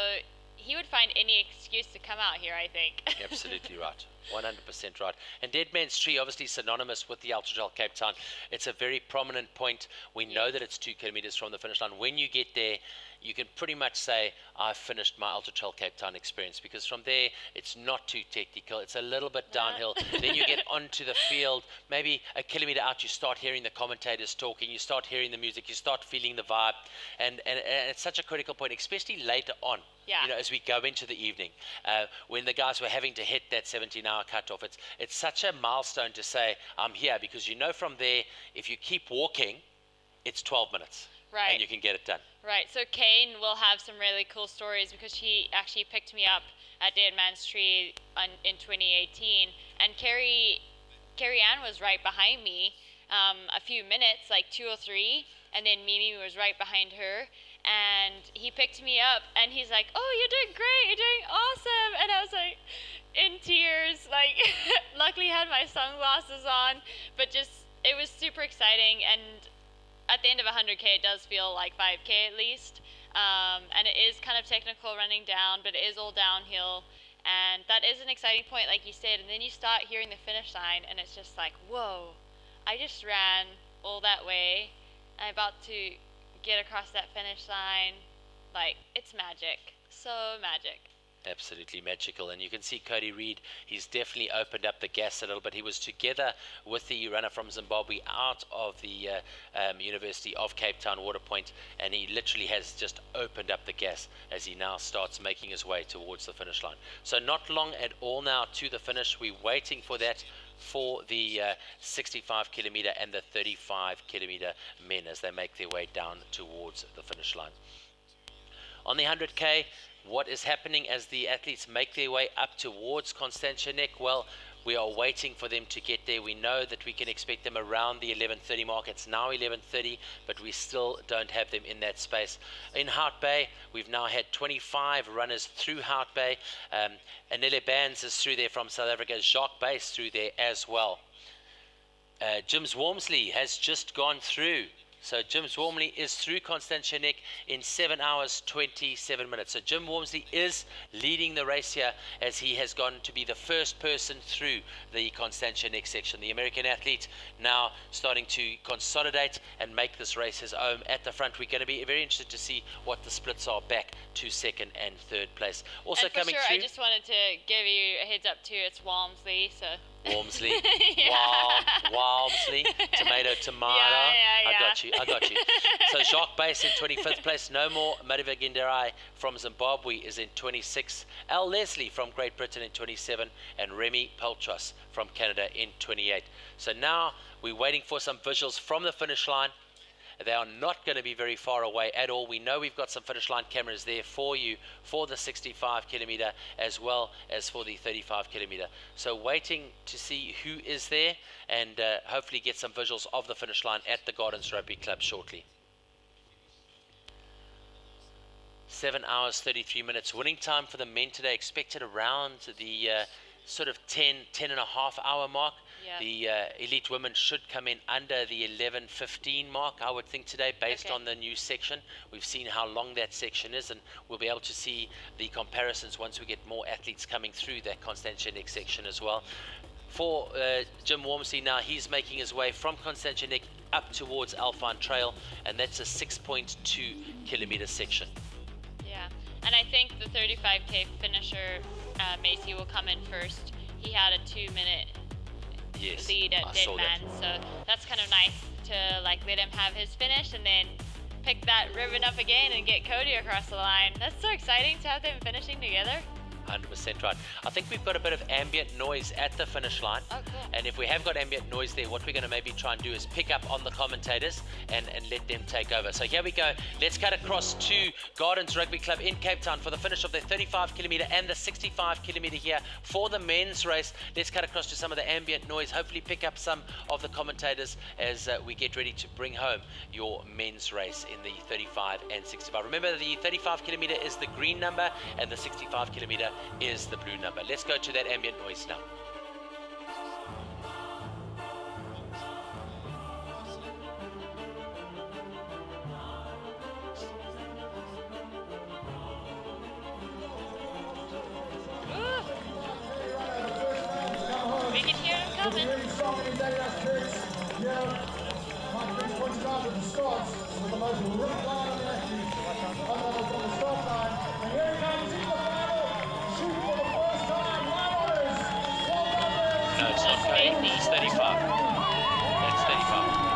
E: he would find any excuse to come out here, I think.
I: Absolutely right. 100% right. And Dead Man's Tree, obviously synonymous with the Ultra Trail Cape Town. It's a very prominent point. We know that it's 2 kilometers from the finish line. When you get there, you can pretty much say, I've finished my Ultra Trail Cape Town experience, because from there, it's not too technical. It's a little bit downhill. Then you get onto the field. Maybe a kilometer out, you start hearing the commentators talking. You start hearing the music. You start feeling the vibe. And it's such a critical point, especially later on.
E: Yeah.
I: You know, as we go into the evening, when the guys were having to hit that 17-hour cutoff, it's such a milestone to say, I'm here, because you know from there, if you keep walking, it's 12 minutes.
E: Right.
L: and you can get it done.
E: Right, so Kane will have some really cool stories because he actually picked me up at Dead Man's Tree in 2018, and Carrie Ann was right behind me a few minutes, like 2 or 3, and then Mimi was right behind her, and he picked me up, and he's like, "Oh, you're doing great, you're doing awesome," and I was like, in tears, like, luckily had my sunglasses on, but just, it was super exciting, and at the end of 100K, it does feel like 5K at least, and it is kind of technical running down, but it is all downhill, and that is an exciting point, like you said, and then you start hearing the finish line, and it's just like, whoa, I just ran all that way, I'm about to get across that finish line, like, it's magic, so magic.
L: Absolutely magical, and you can see Cody Reed, he's definitely opened up the gas a little bit. He was together with the runner from Zimbabwe out of the University of Cape Town Waterpoint, and he literally has just opened up the gas as he now starts making his way towards the finish line. So not long at all now to the finish. We're waiting for that for the 65 kilometer and the 35 kilometer men as they make their way down towards the finish line. On the 100K, what is happening as the athletes make their way up towards Constantia Neck? Well, we are waiting for them to get there. We know that we can expect them around the 11:30 mark. It's now 11:30, but we still don't have them in that space. In Hout Bay, we've now had 25 runners through Hout Bay. Anele Bands is through there from South Africa. Jacques Bass through there as well. Jim's Walmsley has just gone through. So Jim Walmsley is through Constantia Neck in 7 hours 27 minutes. So Jim Walmsley is leading the race here as he has gone to be the first person through the Constantia Neck section. The American athlete now starting to consolidate and make this race his own at the front. We're going to be very interested to see what the splits are back to second and third place. Also
E: and for
L: coming
E: sure,
L: through,
E: I just wanted to give you a heads up too. It's Walmsley, so.
L: Walmsley,
E: Yeah.
L: Walmsley, tomato.
E: Yeah.
L: I got you. So Jacques Bass in 25th place. No more Mariva Ginderai from Zimbabwe is in 26. Al Leslie from Great Britain in 27. And Remy Peltras from Canada in 28. So now we're waiting for some visuals from the finish line. They are not going to be very far away at all. We know we've got some finish line cameras there for you for the 65 kilometer as well as for the 35 kilometer. So waiting to see who is there and hopefully get some visuals of the finish line at the Gardens Rugby Club shortly. 7 hours 33 minutes. Winning time for the men today expected around the sort of 10 and a half hour mark.
E: Yeah.
L: The elite women should come in under the 11:15 mark, I would think, today, based on the new section. We've seen how long that section is, and we'll be able to see the comparisons once we get more athletes coming through that Constantia Neck section as well. For Jim Walmsley now, he's making his way from Constantia Neck up towards Alpine Trail, and that's a 6.2 kilometer section.
E: Yeah, and I think the 35K finisher, Macy, will come in first. He had a 2-minute lead at Dead Man, so that's kind of nice to like let him have his finish and then pick that ribbon up again and get Cody across the line. That's so exciting to have them finishing together.
L: 100% right. I think we've got a bit of ambient noise at the finish line.
E: Oh, cool.
L: And if we have got ambient noise there, what we're going to maybe try and do is pick up on the commentators and let them take over. So here we go. Let's cut across to Gardens Rugby Club in Cape Town for the finish of the 35 kilometer and the 65 kilometer here for the men's race. Let's cut across to some of the ambient noise, hopefully pick up some of the commentators as we get ready to bring home your men's race in the 35 and 65. Remember, the 35 kilometer is the green number and the 65 kilometer is the blue number. Let's go to that ambient noise now.
E: We can hear him coming.
L: No, it's not Cody. It's 35. That's 35.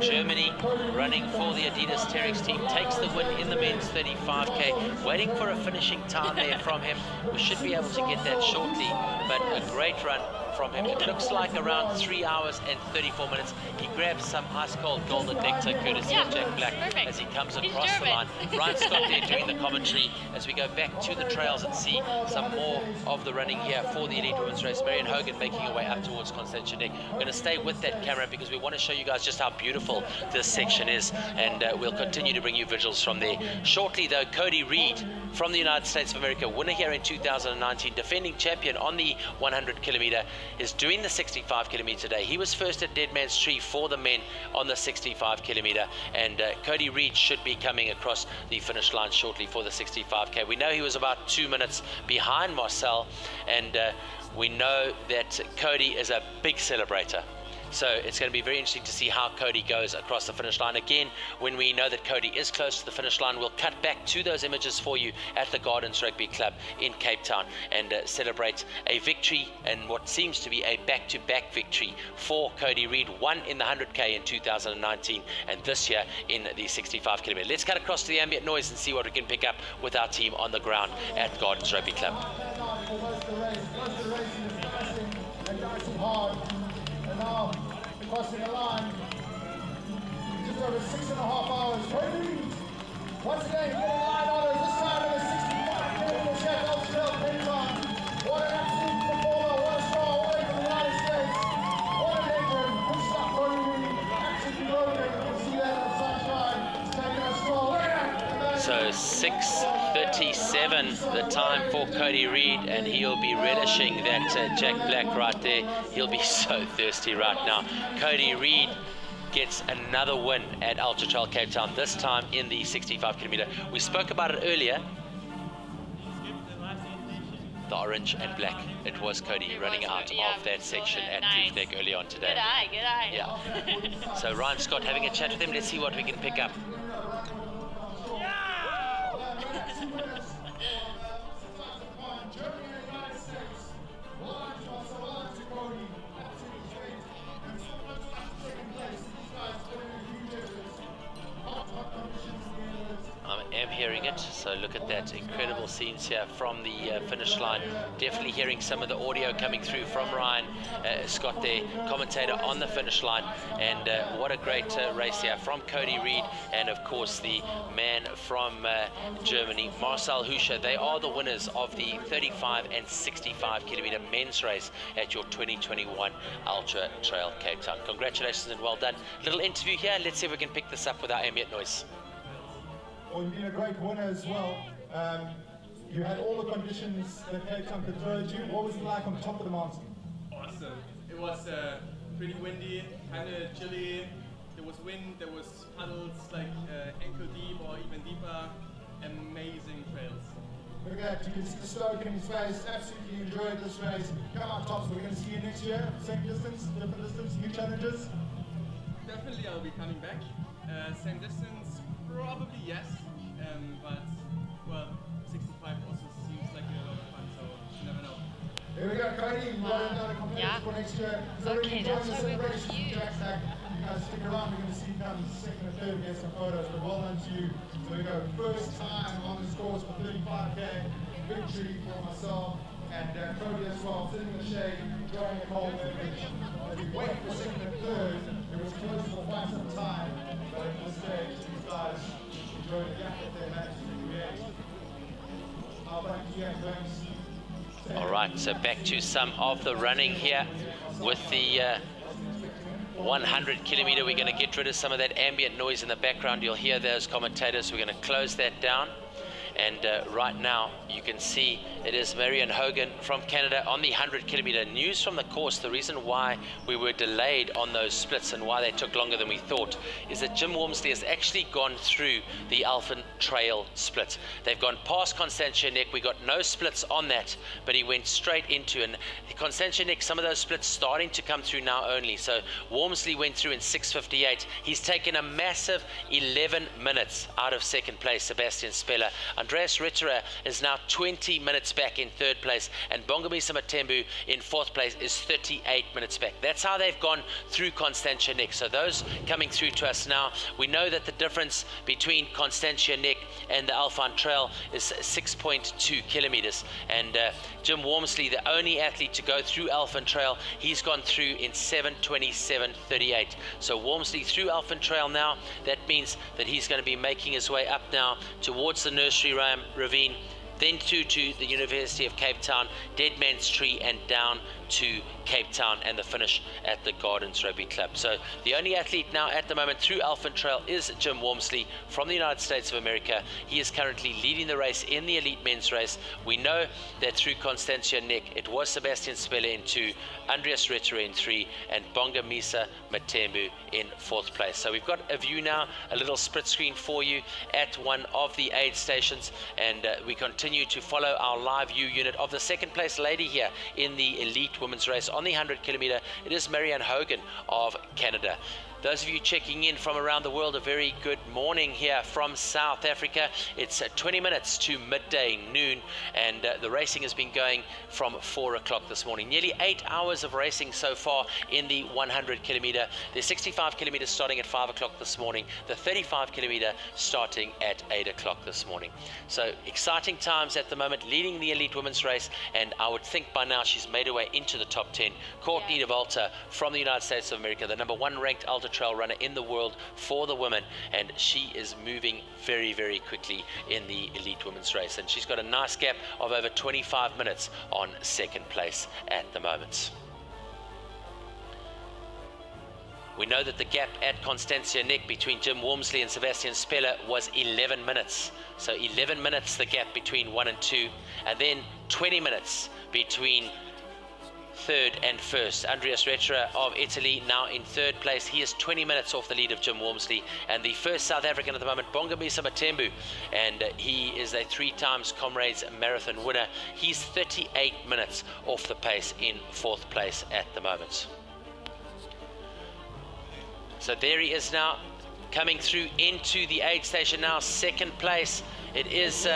L: Germany, running for the Adidas Terex team, takes the win in the men's 35k. Waiting for a finishing time there from him. We should be able to get that shortly, but a great run from him. It looks like around 3 hours and 34 minutes. He grabs some ice cold golden nectar courtesy of Jack Black as he comes across the line. Ryan Scott there doing the commentary as we go back to the trails and see some more of the running here for the elite women's race. Marion Hogan making her way up towards Constantia Neck. We're going to stay with that camera because we want to show you guys just how beautiful this section is, and we'll continue to bring you visuals from there. Shortly though, Cody Reed from the United States of America, winner here in 2019, defending champion on the 100 kilometer, is doing the 65 kilometer today. He was first at Dead Man's Tree for the men on the 65 kilometer, and Cody Reed should be coming across the finish line shortly for the 65k. We know he was about 2 minutes behind Marcel, and we know that Cody is a big celebrator. So it's going to be very interesting to see how Cody goes across the finish line. Again, when we know that Cody is close to the finish line, we'll cut back to those images for you at the Gardens Rugby Club in Cape Town and celebrate a victory and what seems to be a back-to-back victory for Cody Reed. One in the 100k in 2019 and this year in the 65 kilometer. Let's cut across to the ambient noise and see what we can pick up with our team on the ground at Gardens Rugby Club.
O: Now, crossing the line, just over 6.5 hours. Cody, once again, getting line orders, this time in the 65 kilometer check, Ultra Cape Town. What an absolute performer, what a strong way from the United States. What a legend, good stuff, Cody Reed, absolutely loaded. You can see that in the sunshine, taking a stroll.
L: So 6:37 the time for Cody Reed, and he'll be relishing that Jack Black right there. He'll be so thirsty right now. Cody Reed gets another win at Ultra Trail Cape Town, this time in the 65 kilometer. We spoke about it earlier. The orange and black. It was Cody running out of that section at Kloof Neck early on today.
E: Good eye.
L: Yeah. So Ryan Scott having a chat with him. Let's see what we can pick up. I am hearing it, so look at that, incredible scenes here from the finish line. Definitely hearing some of the audio coming through from Ryan Scott there, commentator on the finish line, and what a great race here from Cody Reed, and of course the man from Germany, Marcel Huscher. They are the winners of the 35 and 65 kilometer men's race at your 2021 Ultra Trail Cape Town. Congratulations and well done. Little interview here, let's see if we can pick this up without ambient noise.
O: Well, you've been a great winner as well. You had all the conditions that Cape Town could throw at you. What was it like on top of the mountain?
P: Awesome. It was pretty windy, kind of chilly. There was wind, there was puddles like ankle deep or even deeper. Amazing trails.
O: Look at that, you can see the stoke in his face. Absolutely enjoyed this race. Come on top, so we're going to see you next year. Same distance, different distance, new challenges?
P: Definitely I'll be coming back. Same distance, probably yes. But, well, 65 also seems like a lot of fun, so you never know.
O: Here we go, Cody. You got another competition for next year. So okay, that's why we're with you. You guys stick around, we're going to see you come second and third and get some photos, but well done to you. So we go, first time on this course for 35k, victory for myself and Cody as well, sitting in the shade, enjoying a cold beverage. As we wait for second and third, it was close for quite some time, but at this stage, these guys enjoy the gap that they managed to create. How about you guys going to see?
L: All right, so back to some of the running here with the 100 kilometer. We're going to get rid of some of that ambient noise in the background. You'll hear those commentators. We're going to close that down. And right now you can see it is Marion Hogan from Canada on the 100 kilometer. News from the course, the reason why we were delayed on those splits and why they took longer than we thought is that Jim Walmsley has actually gone through the Alphen Trail split. They've gone past Constantia Neck. We got no splits on that, but he went straight into, and Constantia Neck, some of those splits starting to come through now only. So Walmsley went through in 6:58. He's taken a massive 11 minutes out of second place, Sebastien Spehler. Andreas Ritterer is now 20 minutes back in third place, and Bongamisa Matembu in fourth place is 38 minutes back. That's how they've gone through Constantia Neck. So those coming through to us now, we know that the difference between Constantia Neck and the Alpine Trail is 6.2 kilometers, and Jim Walmsley, the only athlete to go through Alpine Trail, he's gone through in 7:27:38. So Walmsley through Alpine Trail now. That means that he's going to be making his way up now towards the Nursery Ravine, then to the University of Cape Town, Dead Man's Tree, and down to Cape Town, and the finish at the Gardens Rugby Club. So the only athlete now at the moment through Alpine Trail is Jim Walmsley from the United States of America. He is currently leading the race in the elite men's race. We know that through Constantia Neck it was Sebastien Spehler in 2, Andreas Ritterer in 3, and Bongamisa Matembu in 4th place. So we've got a view now, a little split screen for you at one of the aid stations, and we continue to follow our live view unit of the second place lady here in the elite women's race on the 100 kilometer. It is Marianne Hogan of Canada. Those of you checking in from around the world, a very good morning here from South Africa. It's 20 minutes to midday, noon, and the racing has been going from 4 o'clock this morning. Nearly 8 hours of racing so far in the 100 kilometer. The 65 kilometers starting at 5 o'clock this morning. The 35 kilometer starting at 8 o'clock this morning. So exciting times at the moment, leading the elite women's race, and I would think by now she's made her way into the top 10. Courtney Dauwalter from the United States of America, the #1 ranked ultra trail runner in the world for the women, and she is moving very, very quickly in the elite women's race, and she's got a nice gap of over 25 minutes on second place at the moment. We know that the gap at Constantia Neck between Jim Walmsley and Sebastien Spehler was 11 minutes. So 11 minutes the gap between 1 and 2, and then 20 minutes between third and first. Andreas Ritterer of Italy now in third place. He is 20 minutes off the lead of Jim Walmsley, and the first South African at the moment, Bongamisa Matembu, and he is a 3 times Comrades Marathon winner. He's 38 minutes off the pace in 4th place at the moment. So there he is now, coming through into the aid station now, 2nd place. It is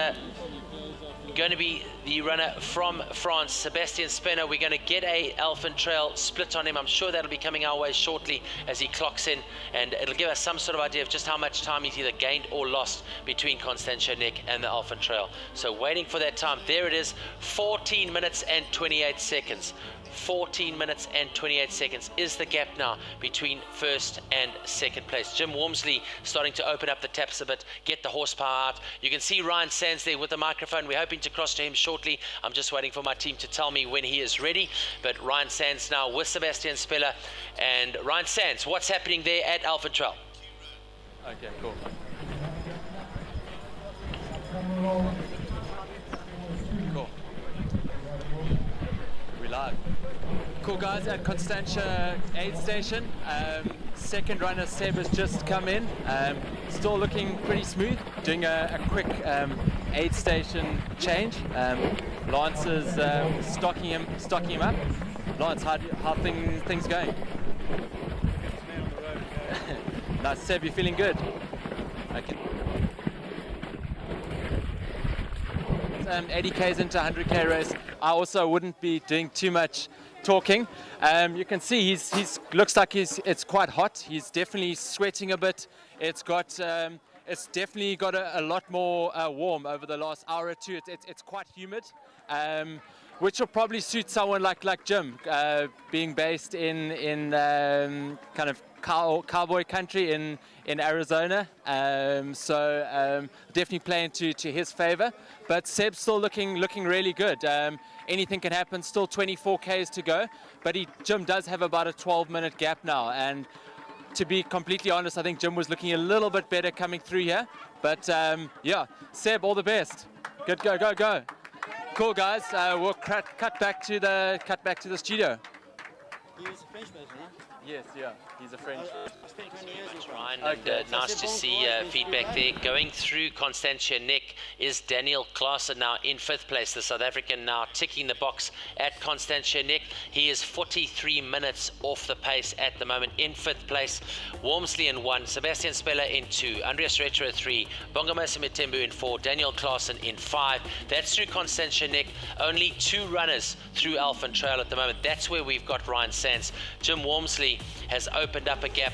L: going to be the runner from France, Sebastien Spehler. We're going to get a Alpine Trail split on him. I'm sure that'll be coming our way shortly as he clocks in, and it'll give us some sort of idea of just how much time he's either gained or lost between Constantia Neck and the Alpine Trail. So waiting for that time. There it is, 14 minutes and 28 seconds. 14 minutes and 28 seconds is the gap now between first and second place. Jim Walmsley starting to open up the taps a bit, get the horsepower out. You can see Ryan Sands there with the microphone. We're hoping to cross to him shortly. I'm just waiting for my team to tell me when he is ready. But Ryan Sands now with Sebastien Spehler. And Ryan Sands, what's happening there at Alpine Trail?
N: Okay, cool. Cool. We live. Cool guys at Constantia aid station. Second runner Seb has just come in. Still looking pretty smooth. Doing a quick aid station change. Lance is stocking him up. Lance, how things going? Nice, Seb. You feeling good? Okay. 80Ks into 100K race. I also wouldn't be doing too much talking. You can see he's looks like it's quite hot. He's definitely sweating a bit. It's definitely got a lot more warm over the last hour or two. It's quite humid, which will probably suit someone like Jim, being based in kind of cowboy country in Arizona. So definitely playing to his favor. But Seb's still looking really good. Anything can happen. Still 24 Ks to go, but Jim does have about a 12-minute gap now. And to be completely honest, I think Jim was looking a little bit better coming through here. But yeah, Seb, all the best. Good, go. Cool guys. We'll cut back to the studio.
J: He's a French person, huh?
H: Yes, yeah, he's a French.
L: Ryan, and nice to see feedback there. Going through Constantia Nick is Daniel Klaassen now in 5th place. The South African now ticking the box at Constantia Nick. He is 43 minutes off the pace at the moment in 5th place. Walmsley in 1, Sebastien Spehler in 2, Andreas Retro 3, Bongomasa Mitembu in 4, Daniel Klaassen in 5. That's through Constantia Nick. Only 2 runners through Alphen Trail at the moment. That's where we've got Ryan Sands. Jim Walmsley has opened up a gap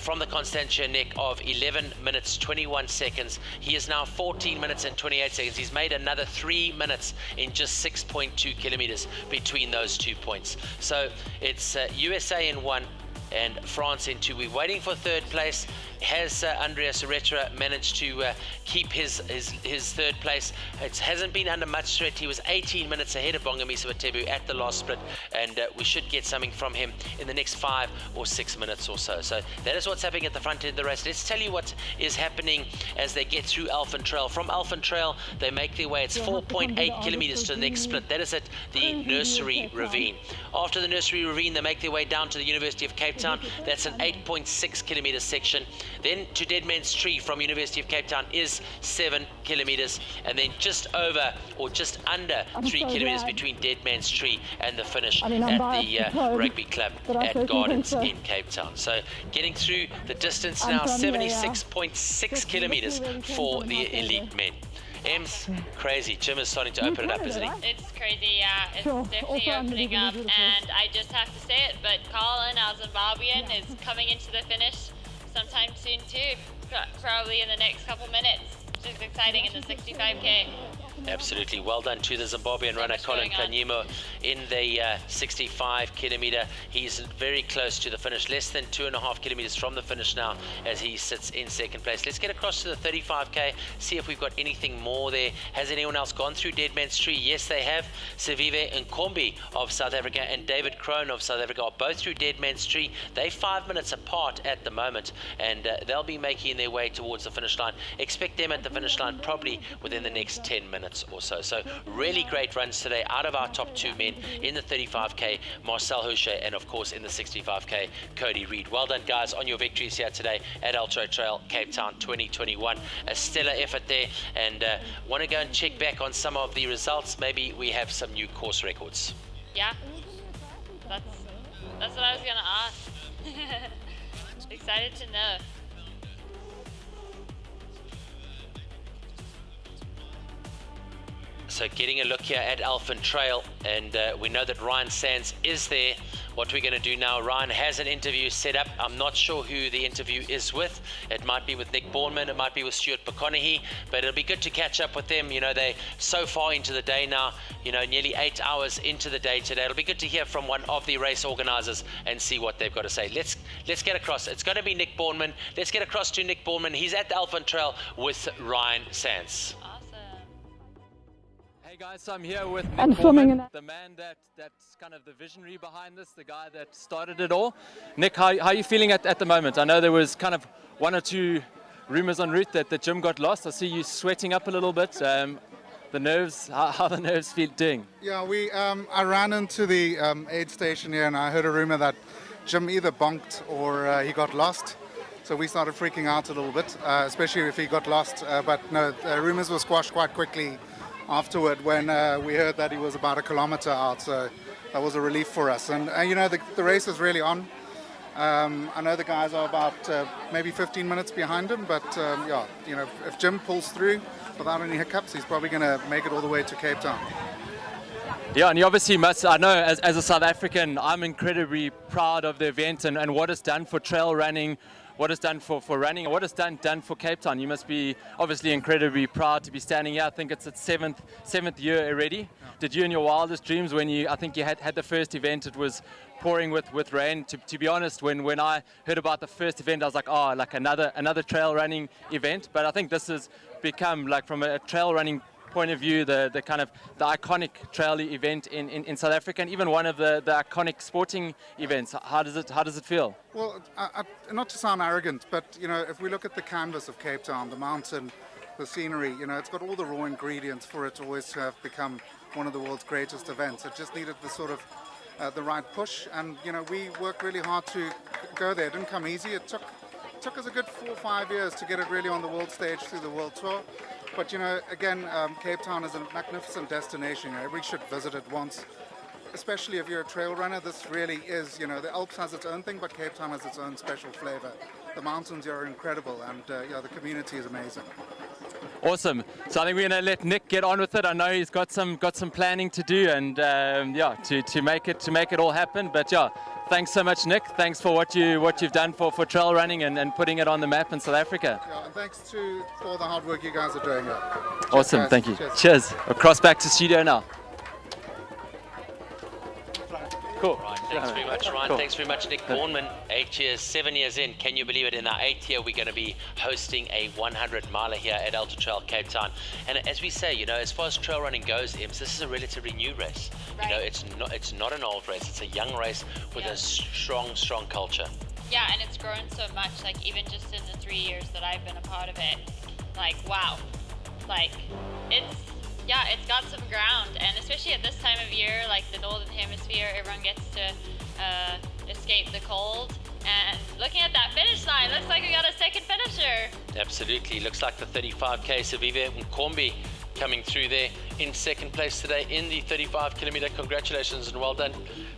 L: from the Constantia Nick of 11 minutes 21 seconds. He is now 14 minutes and 28 seconds. He's made another 3 minutes in just 6.2 kilometers between those 2 points. So it's USA in 1 and France in 2. We're waiting for 3rd place. Has Andreas Retra managed to keep his 3rd place? It hasn't been under much threat. He was 18 minutes ahead of Bongomisa Matebu at the last split, and we should get something from him in the next 5 or 6 minutes or so. So that is what's happening at the front end of the race. Let's tell you what is happening as they get through Alphen Trail. From Alphen Trail, they make their way. It's 4.8 kilometers to the next split. That is at the Nursery Ravine. After the Nursery Ravine, they make their way down to the University of Cape Town. That's an 8.6 kilometer section. Then to Dead Man's Tree from University of Cape Town is 7 kilometers, and then just over or just under 3 kilometers between Dead Man's Tree and the finish at the rugby club at Gardens in Cape Town. So getting through the distance now, 76.6 kilometers for the elite men. Ems, crazy. Jim is starting to open it up, isn't he?
E: It's crazy, yeah. It's definitely opening up, and I just have to say it, but Colin, our Zimbabwean, is coming into the finish sometime soon too, probably in the next couple minutes, which is exciting in the 65k.
L: Absolutely. Well done to the Zimbabwean runner Colin Kanyimo in the 65 kilometer. He's very close to the finish, less than 2.5 kilometers from the finish now as he sits in 2nd place. Let's get across to the 35k, see if we've got anything more there. Has anyone else gone through Dead Man's Tree? Yes, they have. Sivive Nkombi of South Africa and David Crone of South Africa are both through Dead Man's Tree. They're 5 minutes apart at the moment, and they'll be making their way towards the finish line. Expect them at the finish line probably within the next 10 minutes or so. So really great runs today out of our top 2 men in the 35k, Marcel Houchet, and of course in the 65k, Cody Reed. Well done guys on your victories here today at Ultra Trail Cape Town 2021. A stellar effort there, and want to go and check back on some of the results. Maybe we have some new course records.
E: Yeah, that's what I was gonna ask. Excited to know.
L: So getting a look here at Alphen Trail, and we know that Ryan Sands is there. What we're going to do now, Ryan has an interview set up. I'm not sure who the interview is with. It might be with Nick Bourneman, it might be with Stuart McConaughey, but it'll be good to catch up with them. You know, they're so far into the day now, you know, nearly 8 hours into the day today. It'll be good to hear from one of the race organizers and see what they've got to say. Let's get across. It's going to be Nick Bourneman. Let's get across to Nick Bourneman. He's at the Alphen Trail with Ryan Sands.
H: Hey guys, so I'm here with Nick Bourneman, the man that's kind of the visionary behind this, the guy that started it all. Nick, how are you feeling at the moment? I know there was kind of 1 or 2 rumors en route that the Jim got lost. I see you sweating up a little bit. The nerves, how the nerves doing?
Q: Yeah, I ran into the aid station here and I heard a rumor that Jim either bonked or he got lost. So we started freaking out a little bit, especially if he got lost. But no, the rumors were squashed quite quickly afterward when we heard that he was about 1 kilometer out, so that was a relief for us. And you know, the race is really on. I know the guys are about maybe 15 minutes behind him, but yeah, you know, if Jim pulls through without any hiccups, he's probably going to make it all the way to Cape Town.
H: Yeah, and you obviously must, I know as a South African, I'm incredibly proud of the event and what it's done for trail running, what it's done for running, and what it's done for Cape Town. You must be obviously incredibly proud to be standing here. I think it's its seventh year already. Yeah. Did you in your wildest dreams when I think you had the first event, it was pouring with rain. To be honest, when I heard about the first event, I was like, oh, like another trail running event. But I think this has become, like, from a trail running point of view, the kind of the iconic trail event in South Africa, and even one of the iconic sporting events. How does it feel?
Q: Well, not to sound arrogant, but you know, if we look at the canvas of Cape Town, the mountain, the scenery, you know, it's got all the raw ingredients for it always to have become one of the world's greatest events. It just needed the sort of the right push, and we worked really hard to go there. It didn't come easy. It took us a good 4 or 5 years to get it really on the world stage through the world tour. But again, Cape Town is a magnificent destination. Everybody should visit it once, especially if you're a trail runner. This really is, the Alps has its own thing, but Cape Town has its own special flavor. The mountains are incredible, and the community is amazing.
N: Awesome. So I think we're going to let Nick get on with it. I know he's got some planning to do, and to make it all happen. But yeah, thanks so much, Nick. Thanks for what you've done for trail running and putting it on the map in South Africa.
Q: Yeah, and thanks for all the hard work you guys are doing here.
N: Awesome.
Q: Cheers,
N: thank you.
Q: Cheers.
N: Cheers. We'll cross back to studio now. Cool.
L: Right, thanks very much, Ryan.
N: Cool.
L: Thanks very much, Nick Bornman. 8 years, 7 years in. Can you believe it? In our 8th year, we're going to be hosting a 100-miler here at Ultra Trail Cape Town. And as we say, as far as trail running goes, Ems, this is a relatively new race.
E: Right.
L: It's not an old race. It's a young race with a strong culture.
E: Yeah, and it's grown so much. Like even just in the 3 years that I've been a part of it, like wow, like it's got some ground, and especially at this time of year, like the northern hemisphere, everyone gets to escape the cold. And looking at that finish line, looks like we got a second finisher.
L: Absolutely, looks like the 35k Savive Nkombi coming through there in second place today in the 35-kilometer. Congratulations and well done.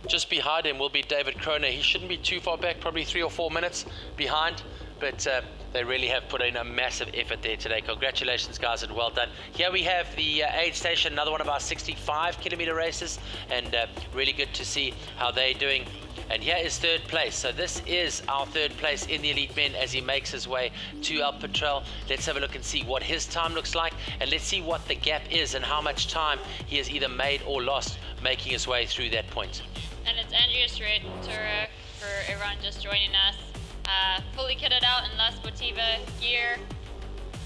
L: Just behind him will be David Kroner. He shouldn't be too far back, probably 3 or 4 minutes behind, but they really have put in a massive effort there today. Congratulations, guys, and well done. Here we have the aid station, another one of our 65-kilometer races, and really good to see how they're doing. And here is third place. So this is our third place in the elite men as he makes his way to Alpha Trail. Let's have a look and see what his time looks like, and let's see what the gap is and how much time he has either made or lost making his way through that point.
E: And it's Andreas Tura for everyone just joining us. Fully kitted out in La Sportiva gear.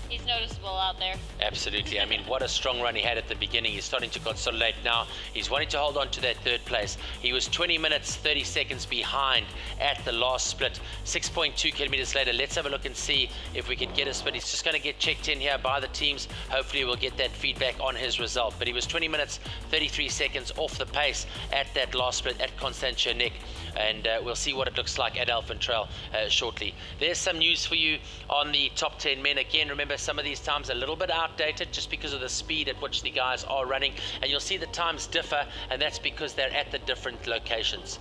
E: He's noticeable out there.
L: Absolutely. I mean, what a strong run he had at the beginning. He's starting to consolidate now. He's wanting to hold on to that third place. He was 20 minutes, 30 seconds behind at the last split. 6.2 kilometers later, let's have a look and see if we can get a split. He's just going to get checked in here by the teams. Hopefully we'll get that feedback on his result. But he was 20 minutes, 33 seconds off the pace at that last split at Constantia Neck. And we'll see what it looks like at Alpha Trail shortly. There's some news for you on the top 10 men. Again, remember, some of these times are a little bit outdated just because of the speed at which the guys are running, and you'll see the times differ, and that's because they're at the different locations.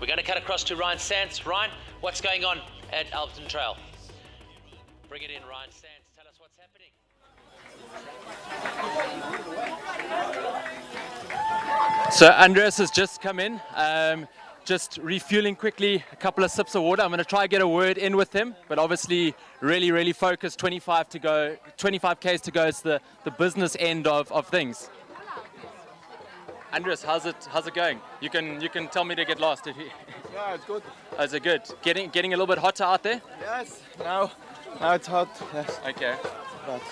L: We're going to cut across to Ryan Sands. Ryan, what's going on at Alpha Trail? Bring it in, Ryan Sands. Tell us what's happening.
N: So Andreas has just come in. Just refueling quickly, a couple of sips of water. I'm going to try and get a word in with him, but obviously really focused. 25 to go, 25Ks to go is the business end of things. Andreas, how's it going? You can tell me to get lost if you.
G: Yeah, it's good.
N: Is it good? Getting a little bit hotter out there?
G: Yes. Now it's hot. Yes.
N: Okay.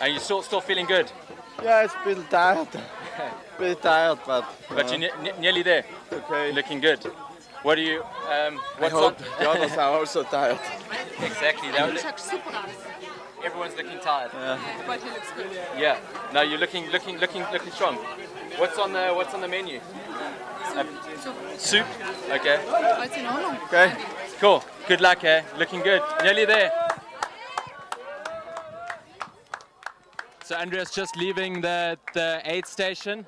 N: Are you still feeling good?
G: Yeah, it's a bit tired. Bit tired, but
N: you're nearly there.
G: Okay.
N: Looking good. What do you?
G: I hope the others are also tired.
N: Exactly. Everyone's looking tired.
G: Yeah.
J: But he looks good.
N: Yeah. No, you're looking strong. What's on the menu? Soup. Okay.
J: What's in Ordnung?
N: Okay. Cool. Good luck, eh? Looking good. Nearly there. So Andreas just leaving the aid station.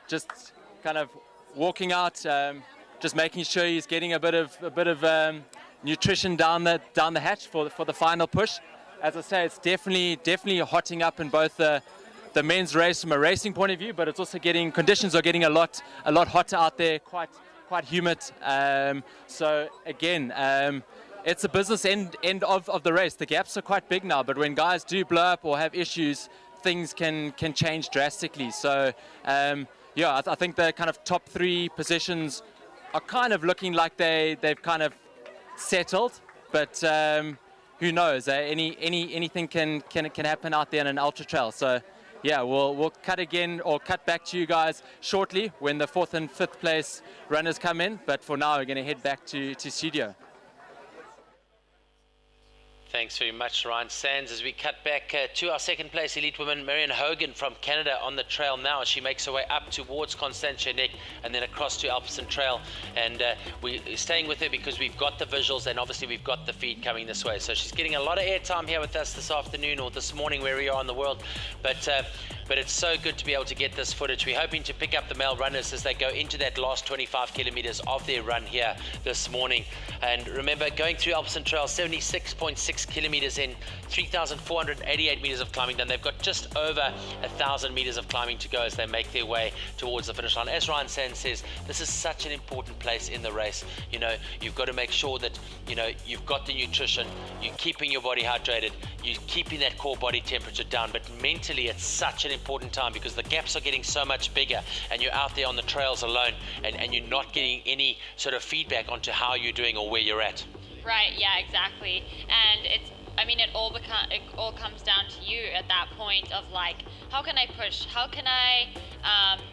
N: Just kind of walking out. Just making sure he's getting a bit of nutrition down the hatch for the final push. As I say, it's definitely hotting up in both the men's race from a racing point of view, but it's also conditions are getting a lot hotter out there, quite humid. So again, it's a business end of the race. The gaps are quite big now, but when guys do blow up or have issues, things can change drastically. So yeah, I think the kind of top 3 positions are kind of looking like they've kind of settled, but who knows? Anything can happen out there in an ultra trail. So yeah, we'll cut back to you guys shortly when the 4th and 5th place runners come in. But for now, we're going to head back to studio.
L: Thanks very much, Ryan Sands. As we cut back to our second place elite woman, Marion Hogan from Canada on the trail now. She makes her way up towards Constantia Neck and then across to Alpeston Trail. And we're staying with her because we've got the visuals and obviously we've got the feed coming this way. So she's getting a lot of airtime here with us this afternoon or this morning where we are in the world. But it's so good to be able to get this footage. We're hoping to pick up the male runners as they go into that last 25 kilometers of their run here this morning. And remember, going through Alpeston Trail, 76.6 kilometers in, 3,488 meters of climbing done. They've got just over 1,000 meters of climbing to go as they make their way towards the finish line. As Ryan Sands says, this is such an important place in the race. You know, you've got to make sure that, you know, you've got the nutrition, you're keeping your body hydrated, you're keeping that core body temperature down, but mentally it's such an important time because the gaps are getting so much bigger and you're out there on the trails alone and you're not getting any sort of feedback onto how you're doing or where you're at.
E: Right, yeah, exactly. And it's, I mean, it all comes down to you at that point of like, how can I push? How can I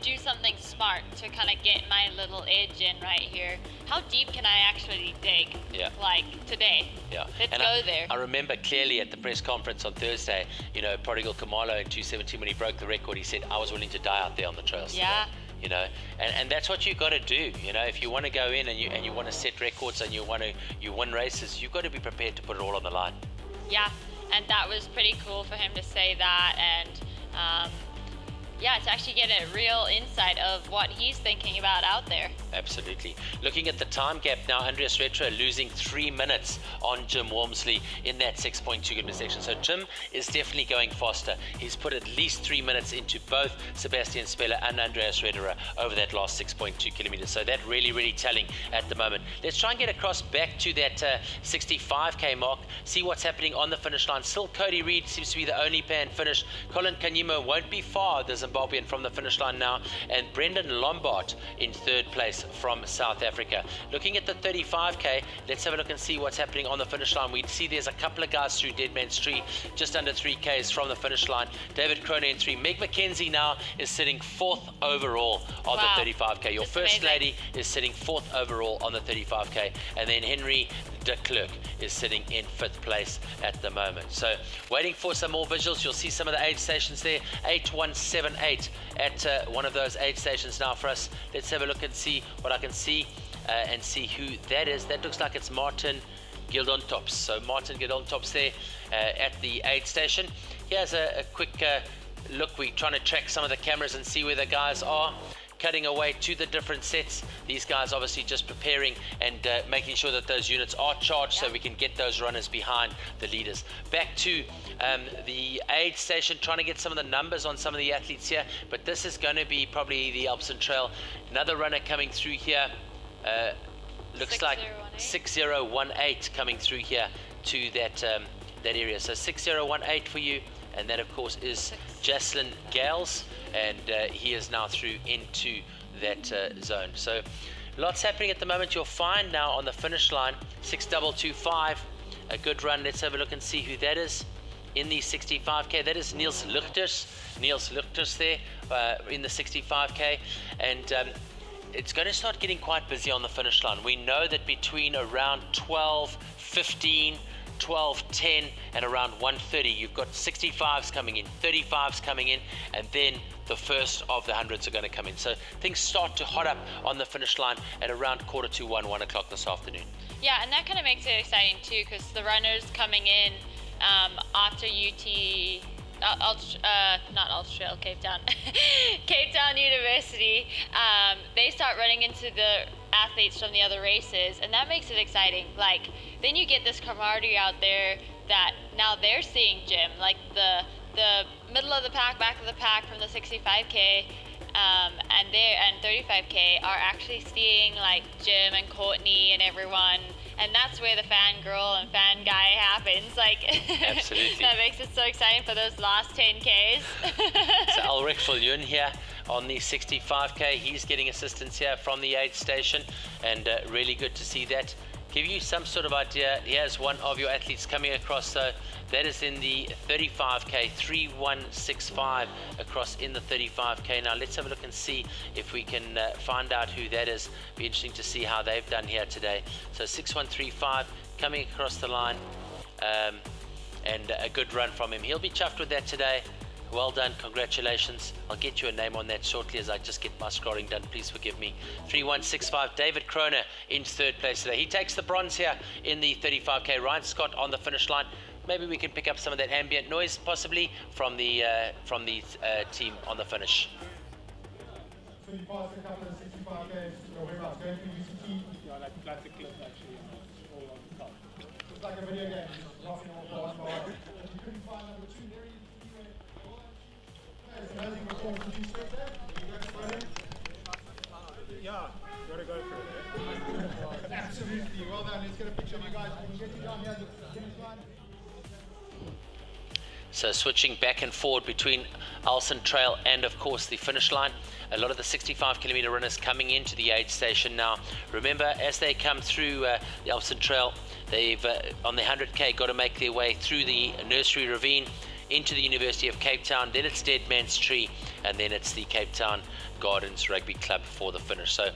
E: do something smart to kind of get my little edge in right here? How deep can I actually dig?
L: Yeah.
E: Like today.
L: Yeah.
E: Let's
L: and
E: go there.
L: I remember clearly at the press conference on Thursday, you know, Prodigal Kamalo in 2:17 when he broke the record, he said, I was willing to die out there on the trails.
E: Yeah.
L: Today. You know, and that's what you've got to do. You know, if you want to go in and you want to set records and you win races, you've got to be prepared to put it all on the line.
E: Yeah, and that was pretty cool for him to say that, and yeah, to actually get a real insight of what he's thinking about out there.
L: Absolutely. Looking at the time gap now, Andreas Retro losing 3 minutes on Jim Walmsley in that 6.2 kilometer section. So Jim is definitely going faster. He's put at least 3 minutes into both Sebastien Spehler and Andreas Retro over that last 6.2 kilometers. So that really telling at the moment. Let's try and get across back to that 65k mark, see what's happening on the finish line. Still Cody Reed seems to be the only pan finish. Colin Kanyimo won't be far, the Zimbabwean, from the finish line now, and Brendan Lombard in third place from South Africa. Looking at the 35k, let's have a look and see what's happening on the finish line. We see there's a couple of guys through Dead Man's Tree, just under 3k's from the finish line. David Cronin in 3. Meg McKenzie now is sitting 4th overall on the 35k. Your first lady is sitting 4th overall on the 35k, and then Henry de Klerk is sitting in 5th place at the moment. So waiting for some more visuals. You'll see some of the aid stations there. 8178 at one of those aid stations now for us. Let's have a look and see what I can see and see who that is. That looks like it's Martin Gildontops. So Martin Gildontops there at the aid station. Here's a quick look. We're trying to track some of the cameras and see where the guys are, cutting away to the different sets. These guys obviously just preparing and making sure that those units are charged so we can get those runners behind the leaders. Back to the aid station, trying to get some of the numbers on some of the athletes here, but this is going to be probably the Alpeston Trail. Another runner coming through here, looks like 6018 coming through here to that area. So 6018 for you, and that of course is Jaslyn Gales, and he is now through into that zone. So lots happening at the moment. You'll find now on the finish line 6225, a good run. Let's have a look and see who that is in the 65k. That is Niels Luchters there in the 65k, and it's going to start getting quite busy on the finish line. We know that between around 12:15, 12:10 and around 1:30 you've got 65s coming in, 35s coming in, and then the first of the 100s are going to come in. So things start to hot up on the finish line at around 1:45, 1 o'clock this afternoon.
E: Yeah, and that kind of makes it exciting too, because the runners coming in after not Ultra Trail, Cape Town, Cape Town University, they start running into the athletes from the other races, and that makes it exciting. Like, then you get this camaraderie out there that now they're seeing Jim, like the middle of the pack, back of the pack from the 65k and 35k are actually seeing like Jim and Courtney and everyone, and that's where the fangirl and fan guy happens. Like,
L: absolutely.
E: That makes it so exciting for those last 10Ks.
L: So Ulrich Viljoen here on the 65k, he's getting assistance here from the aid station, and really good to see that. Give you some sort of idea. Here's one of your athletes coming across, so that is in the 35k, 3165 across in the 35k. Now let's have a look and see if we can find out who that is. Be interesting to see how they've done here today. So 6135 coming across the line. and a good run from him. He'll be chuffed with that today. Well done, congratulations. I'll get you a name on that shortly as I just get my scrolling done. Please forgive me. 3165, David Kroner in third place today. He takes the bronze here in the 35k. Ryan Scott on the finish line. Maybe we can pick up some of that ambient noise possibly from the team on the finish.
O: So you passed a couple of 65k, whereabouts? Going through UTT?
X: Yeah, like classic clip actually, all on the top.
O: It's like a video game, rocking all fast bar. You couldn't find number 2 there. It's amazing performance. Did you expect that? Did you go for it?
X: Yeah, gotta go for it.
O: Absolutely, well done. Let's get a picture of you guys. We can get you down here at the finish line.
L: So switching back and forward between Ulsan Trail and of course the finish line. A lot of the 65km runners coming into the aid station now. Remember, as they come through the Ulsan Trail, they've on the 100k got to make their way through the Nursery Ravine into the University of Cape Town, then it's Dead Man's Tree, and then it's the Cape Town Gardens Rugby Club for the finish. So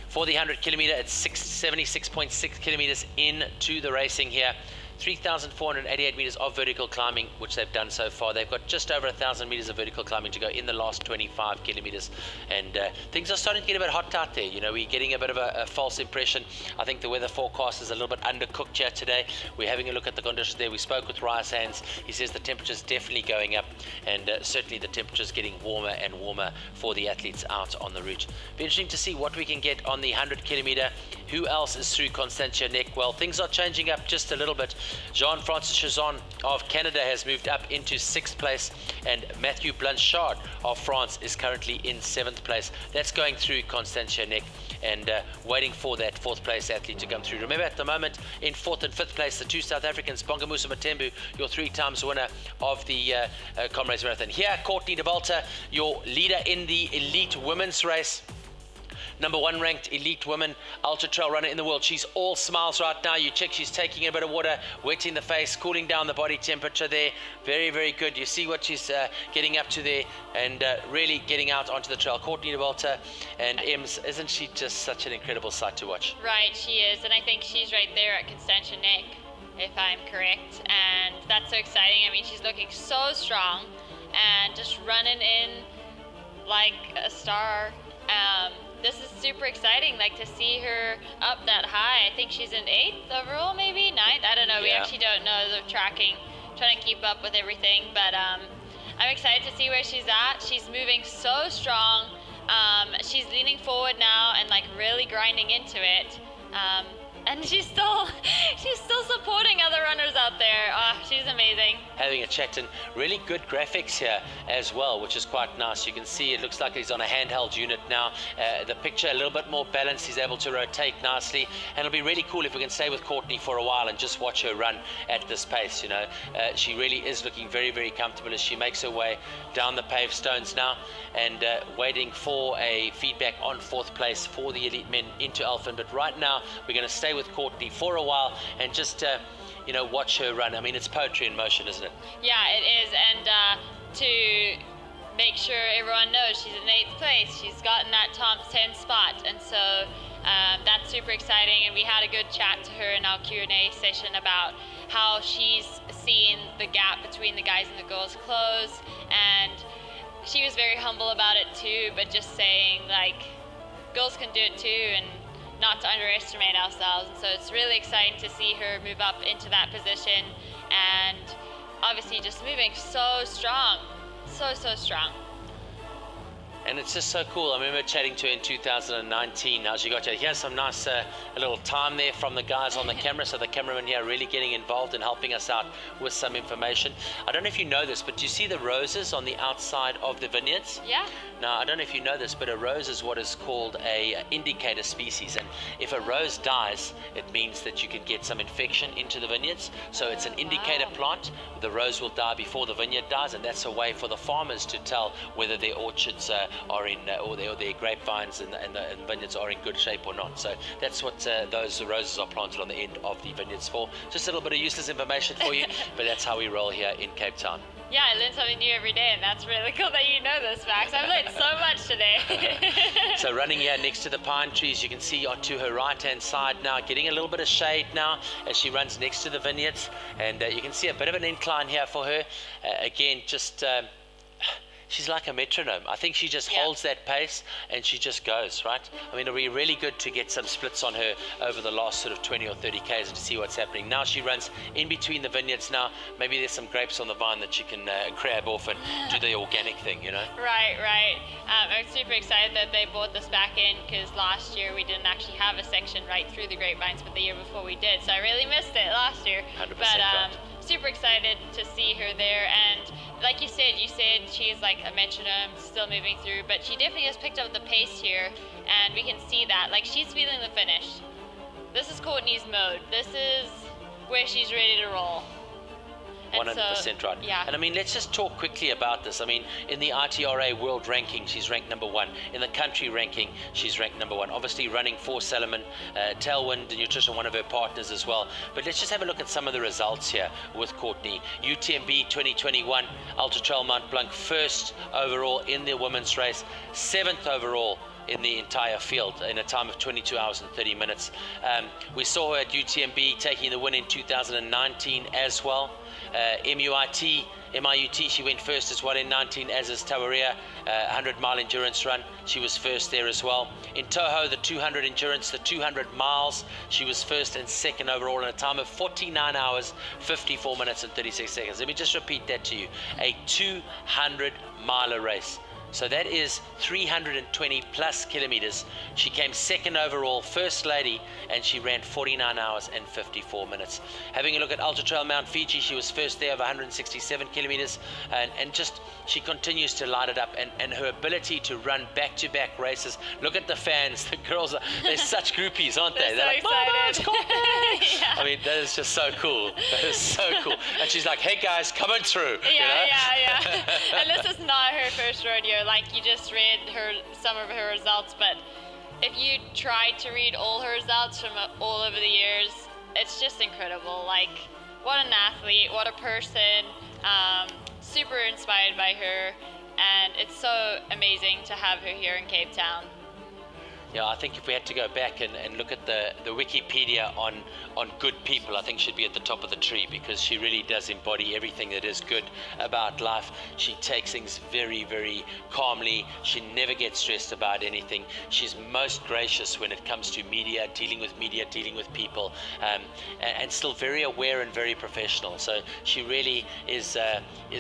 L: for the 100km, it's 76.6 kilometers into the racing here. 3,488 meters of vertical climbing, which they've done so far. They've got just over 1,000 meters of vertical climbing to go in the last 25 kilometers, and things are starting to get a bit hot out there. You know, we're getting a bit of a false impression. I think the weather forecast is a little bit undercooked here today. We're having a look at the conditions there. We spoke with Rice Hands. He says the temperature's definitely going up, and certainly the temperature's getting warmer and warmer for the athletes out on the route. Be interesting to see what we can get on the 100km. Who else is through Constantia Neck? Well, things are changing up just a little bit. Jean-Francois Chazon of Canada has moved up into 6th place, and Mathieu Blanchard of France is currently in 7th place. That's going through Constantia Neck and waiting for that 4th place athlete to come through. Remember, at the moment in 4th and 5th place, the 2 South Africans, Bongamusa Matembu, your 3 times winner of the Comrades Marathon. Here, Courtney Dauwalter, your leader in the elite women's race. Number 1 ranked elite woman ultra trail runner in the world. She's all smiles right now. You check, she's taking a bit of water, wetting the face, cooling down the body temperature there. Very, very good. You see what she's getting up to there, and really getting out onto the trail. Courtney Dauwalter and Ems, isn't she just such an incredible sight to watch?
E: Right, she is, and I think she's right there at Constantia Neck, if I'm correct, and that's so exciting. I mean, she's looking so strong and just running in like a star. This is super exciting, like to see her up that high. I think she's in 8th overall, maybe 9th. I don't know. We actually don't know the tracking, trying to keep up with everything. But I'm excited to see where she's at. She's moving so strong. She's leaning forward now and like really grinding into it. And she's still supporting other runners out there. Oh, she's amazing.
L: Having a chat, and really good graphics here as well, which is quite nice. You can see it looks like he's on a handheld unit now. The picture a little bit more balanced. He's able to rotate nicely, and it'll be really cool if we can stay with Courtney for a while and just watch her run at this pace. You know, she really is looking very, very comfortable as she makes her way down the paved stones now, and waiting for a feedback on 4th place for the elite men into Alphen. But right now we're going to stay with Courtney for a while and just you know, watch her run. I mean, it's poetry in motion, isn't it?
E: Yeah, it is. And to make sure everyone knows, she's in 8th place. She's gotten that top 10 spot, and so that's super exciting. And we had a good chat to her in our Q&A session about how she's seen the gap between the guys and the girls close, and she was very humble about it too, but just saying like girls can do it too, and not to underestimate ourselves. And so it's really exciting to see her move up into that position, and obviously just moving so strong, so strong.
L: And it's just so cool. I remember chatting to her in 2019 as she got here. Here's some nice a little time there from the guys on the camera. So the cameraman here really getting involved and helping us out with some information. I don't know if you know this, but do you see the roses on the outside of the vineyards?
E: Yeah.
L: Now, I don't know if you know this, but a rose is what is called a indicator species. And if a rose dies, it means that you can get some infection into the vineyards. So it's an indicator plant. The rose will die before the vineyard dies, and that's a way for the farmers to tell whether their orchards are in, or their grapevines and the vineyards are in good shape or not. So that's what those roses are planted on the end of the vineyards for. Just a little bit of useless information for you, but that's how we roll here in Cape Town.
E: Yeah, I learn something new every day, and that's really cool that you know this, Max. I've learned so much today.
L: So running here next to the pine trees, you can see onto her right-hand side now, getting a little bit of shade now as she runs next to the vineyards, and you can see a bit of an incline here for her. Again, just she's like a metronome. I think she just holds that pace and she just goes, right? I mean, it'll be really good to get some splits on her over the last sort of 20 or 30 Ks to see what's happening. Now she runs in between the vineyards now. Maybe there's some grapes on the vine that she can grab off and do the organic thing, you know?
E: Right. I'm super excited that they brought this back in, because last year we didn't actually have a section right through the grapevines, but the year before we did. So I really missed it last year.
L: 100%
E: but
L: right.
E: Super excited to see her there. And like you said she's like a metronome, still moving through, but she definitely has picked up the pace here, and we can see that. Like, she's feeling the finish. This is Courtney's mode. This is where she's ready to roll.
L: 100% right.
E: Yeah.
L: And I mean, let's just talk quickly about this. I mean, in the ITRA world ranking, she's ranked #1. In the country ranking, she's ranked #1. Obviously running for Salomon, Tailwind Nutrition, one of her partners as well. But let's just have a look at some of the results here with Courtney. UTMB 2021, Ultra Trail Mount Blanc, 1st overall in the women's race, 7th overall in the entire field in a time of 22 hours and 30 minutes. We saw her at UTMB taking the win in 2019 as well. MIUT, she went first as well in 19, as is Tawaria, 100-mile endurance run. She was first there as well. In Toho, the 200 endurance, the 200 miles, she was first and second overall in a time of 49 hours, 54 minutes and 36 seconds. Let me just repeat that to you. A 200-miler race. So that is 320 plus kilometers. She came second overall, first lady, and she ran 49 hours and 54 minutes. Having a look at Ultra Trail Mount Fiji, she was first there of 167 kilometers, and just she continues to light it up, and her ability to run back-to-back races. Look at the fans, the girls, they're such groupies, aren't they?
E: They're
L: like,
E: so excited.
L: Yeah. I mean, that is just so cool. That is so cool. And she's like, hey guys, coming through.
E: Yeah. And this is not her first rodeo. Like, you just read some of her results, but if you tried to read all her results from all over the years, it's just incredible. Like, what an athlete, what a person, super inspired by her, and it's so amazing to have her here in Cape Town.
L: Yeah, I think if we had to go back and look at the Wikipedia on good people, I think she'd be at the top of the tree, because she really does embody everything that is good about life. She takes things very, very calmly. She never gets stressed about anything. She's most gracious when it comes to media, dealing with people, and still very aware and very professional. So she really is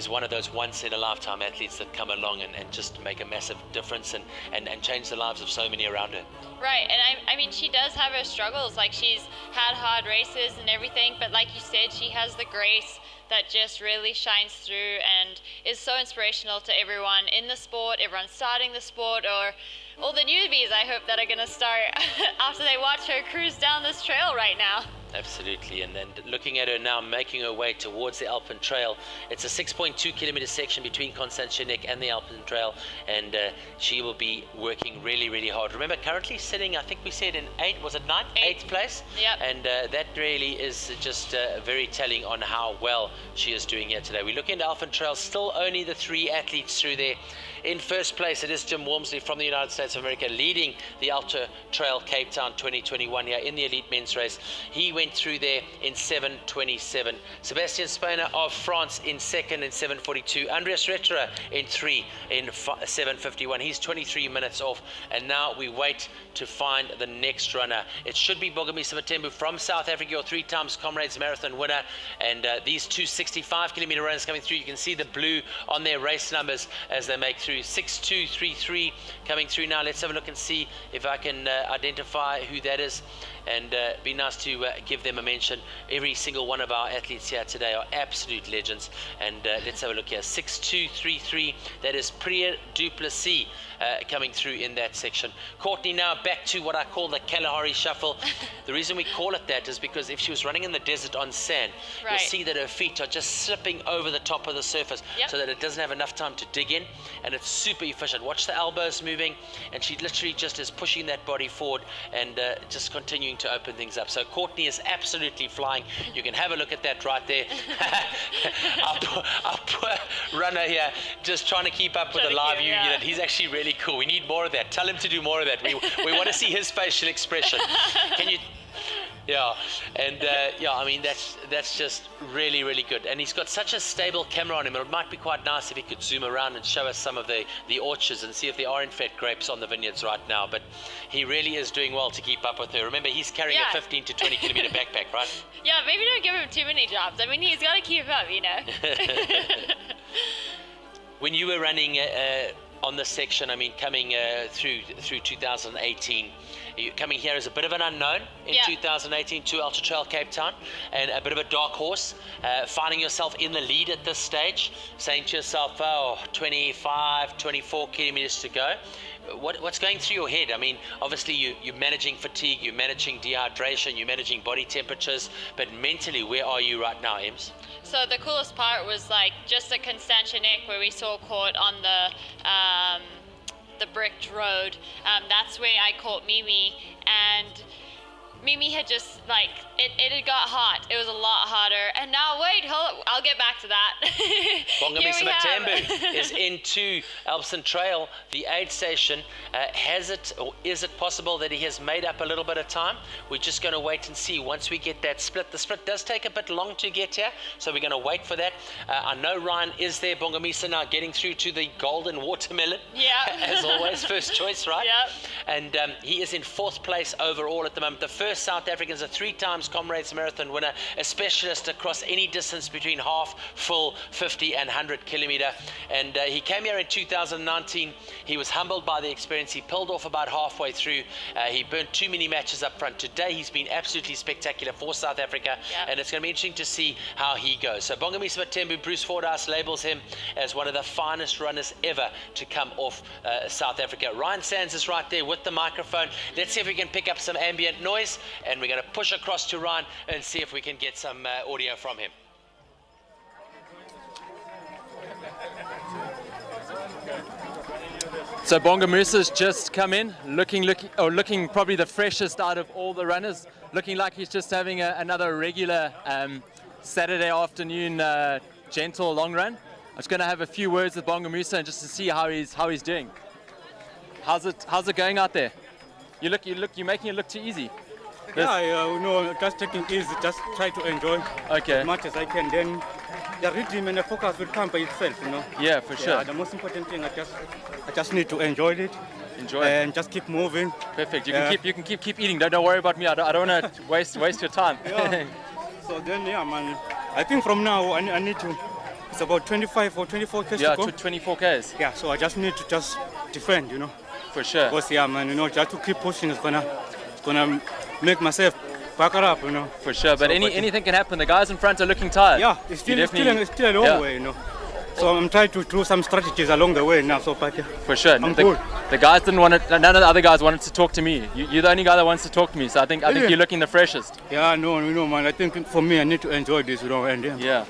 L: one of those once-in-a-lifetime athletes that come along and just make a massive difference and change the lives of so many around her.
E: Right, and I mean, she does have her struggles. Like, she's had hard races and everything, but like you said, she has the grace that just really shines through and is so inspirational to everyone in the sport, everyone starting the sport, or all the newbies, I hope, that are going to start after they watch her cruise down this trail right now.
L: Absolutely, and then looking at her now making her way towards the Alpen Trail. It's a 6.2 kilometer section between Constantia-Neck and the Alpen Trail, and she will be working really, really hard. Remember, currently sitting, I think we said in 8th place?
E: Yep.
L: And that really is just very telling on how well she is doing here today. We look into Alpen Trail, still only the 3 athletes through there. In first place, it is Jim Walmsley from the United States of America, leading the Ultra Trail Cape Town 2021 here in the elite men's race. He went through there in 7:27. Sebastien Spehler of France in second in 7:42. Andreas Retterer in 3 in 7:51. He's 23 minutes off. And now we wait to find the next runner. It should be Bongomisa Matembu from South Africa, your 3 times Comrades Marathon winner. And these 2 65-kilometer runners coming through. You can see the blue on their race numbers as they make through. 6:233 coming through now. Let's have a look and see if I can identify who that is. and be nice to give them a mention. Every single one of our athletes here today are absolute legends, and let's have a look here. 6'2", 3'3", that is Priya Duplessis coming through in that section. Courtney now back to what I call the Kalahari shuffle. The reason we call it that is because if she was running in the desert on sand,
E: Right.
L: you'll see that her feet are just slipping over the top of the surface,
E: Yep.
L: so that it doesn't have enough time to dig in, and it's super efficient. Watch the elbows moving, and she literally just is pushing that body forward and just continuing to open things up. So Courtney is absolutely flying. You can have a look at that right there. our poor runner here just trying to keep up with the live view unit. He's actually really cool. We need more of that. Tell him to do more of that. We want to see his facial expression. Can you? Yeah, and yeah, I mean that's just really, really good. And he's got such a stable camera on him. It might be quite nice if he could zoom around and show us some of the orchards and see if there are in fact grapes on the vineyards right now. But he really is doing well to keep up with her. Remember, he's carrying a 15 to 20 kilometer backpack, right?
E: Yeah, maybe don't give him too many jobs. I mean, he's got to keep up, you know.
L: When you were running on this section, I mean, coming through 2018, you coming here as a bit of an unknown in 2018 to Ultra Trail Cape Town, and a bit of a dark horse, finding yourself in the lead at this stage, saying to yourself, oh, 25, 24 kilometers to go. What's going through your head? I mean, obviously you're managing fatigue, you're managing dehydration, you're managing body temperatures, but mentally, where are you right now, Ems?
E: So the coolest part was like just at Constantia Neck where we saw Court on the bricked road. That's where I caught Mimi, and Mimi had just like it had got hot. It was a lot hotter, and now wait, hold up, I'll get back to that.
L: Bongamisa Matembu is into Alpson Trail, the aid station. Has it, or is it possible that he has made up a little bit of time? We're just going to wait and see once we get that split. The split does take a bit long to get here, so we're going to wait for that. I know Ryan is there. Bongamisa now getting through to the golden watermelon.
E: Yeah.
L: As always, first choice, right?
E: Yep.
L: And he is in 4th place overall at the moment. The first South African is a 3 times Comrades Marathon winner, a specialist across any distance between half, full, 50 and 100 kilometer. And he came here in 2019. He was humbled by the experience. He pulled off about halfway through. He burnt too many matches up front. Today he's been absolutely spectacular for South Africa, and it's going to be interesting to see how he goes. So Bongamisa Matembu, Bruce Fordyce labels him as one of the finest runners ever to come off South Africa. Ryan Sands is right there with the microphone. Let's see if we can pick up some ambient noise, and we're going to push across to Ryan and see if we can get some audio from him.
N: So Bongamusa's just come in, looking probably the freshest out of all the runners, looking like he's just having another regular Saturday afternoon gentle long run. I'm just going to have a few words with Bongamusa and just to see how he's doing. How's it going out there? You're making it look too easy.
X: Yeah, just taking it easy, just try to enjoy as much as I can. Then the rhythm and the focus will come by itself,
N: Yeah, for sure.
X: The most important thing, I just need to enjoy it. And just keep moving.
N: Perfect. You can keep eating. Don't worry about me. I don't want to waste your time.
X: Yeah. So then, man, I think from now I need to. It's about 25 or 24 k's to go.
N: 24 k's.
X: Yeah. So I just need to just defend,
N: For sure.
X: Because man, just to keep pushing is gonna make myself back it up,
N: For sure, but anything can happen. The guys in front are looking tired.
X: Yeah, it's still a long way, So I'm trying to do some strategies along the way now. So,
N: for sure, the guys didn't want it. None of the other guys wanted to talk to me. You're the only guy that wants to talk to me. So I think you're looking the freshest.
X: Yeah, no, man. I think for me, I need to enjoy this, and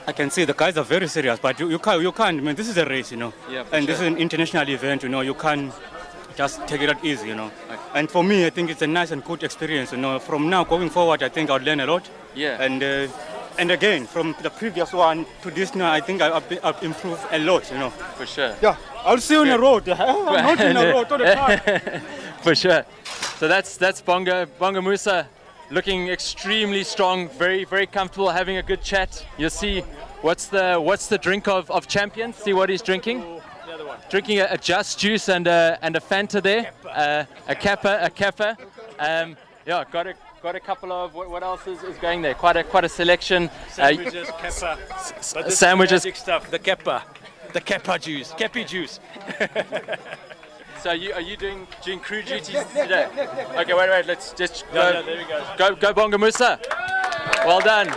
X: I can see the guys are very serious, but you can't. I mean, this is a race,
N: Yeah,
X: and this is an international event, You can't just take it out easy, And for me, I think it's a nice and good experience, From now going forward, I think I'll learn a lot.
N: Yeah.
X: And again, from the previous one to this now, I think I've improved a lot,
N: For sure.
X: Yeah. I'll see you on the road. I'm not in the road all the time.
N: For sure. So that's Bongamusa looking extremely strong, very, very comfortable, having a good chat. You'll see what's the drink of champions. See what he's drinking. Drinking a Just Juice and a Fanta there, a Kappa. Got a couple of what else is going there? Quite a selection.
K: Sandwiches, Kappa. But this
N: sandwiches.
K: Is the magic stuff, the Kappa juice, Kepi juice.
N: So are you doing crew duties today? Okay, wait. Let's just go.
K: Yeah, there we go.
N: Go Bonga Musa. Well done.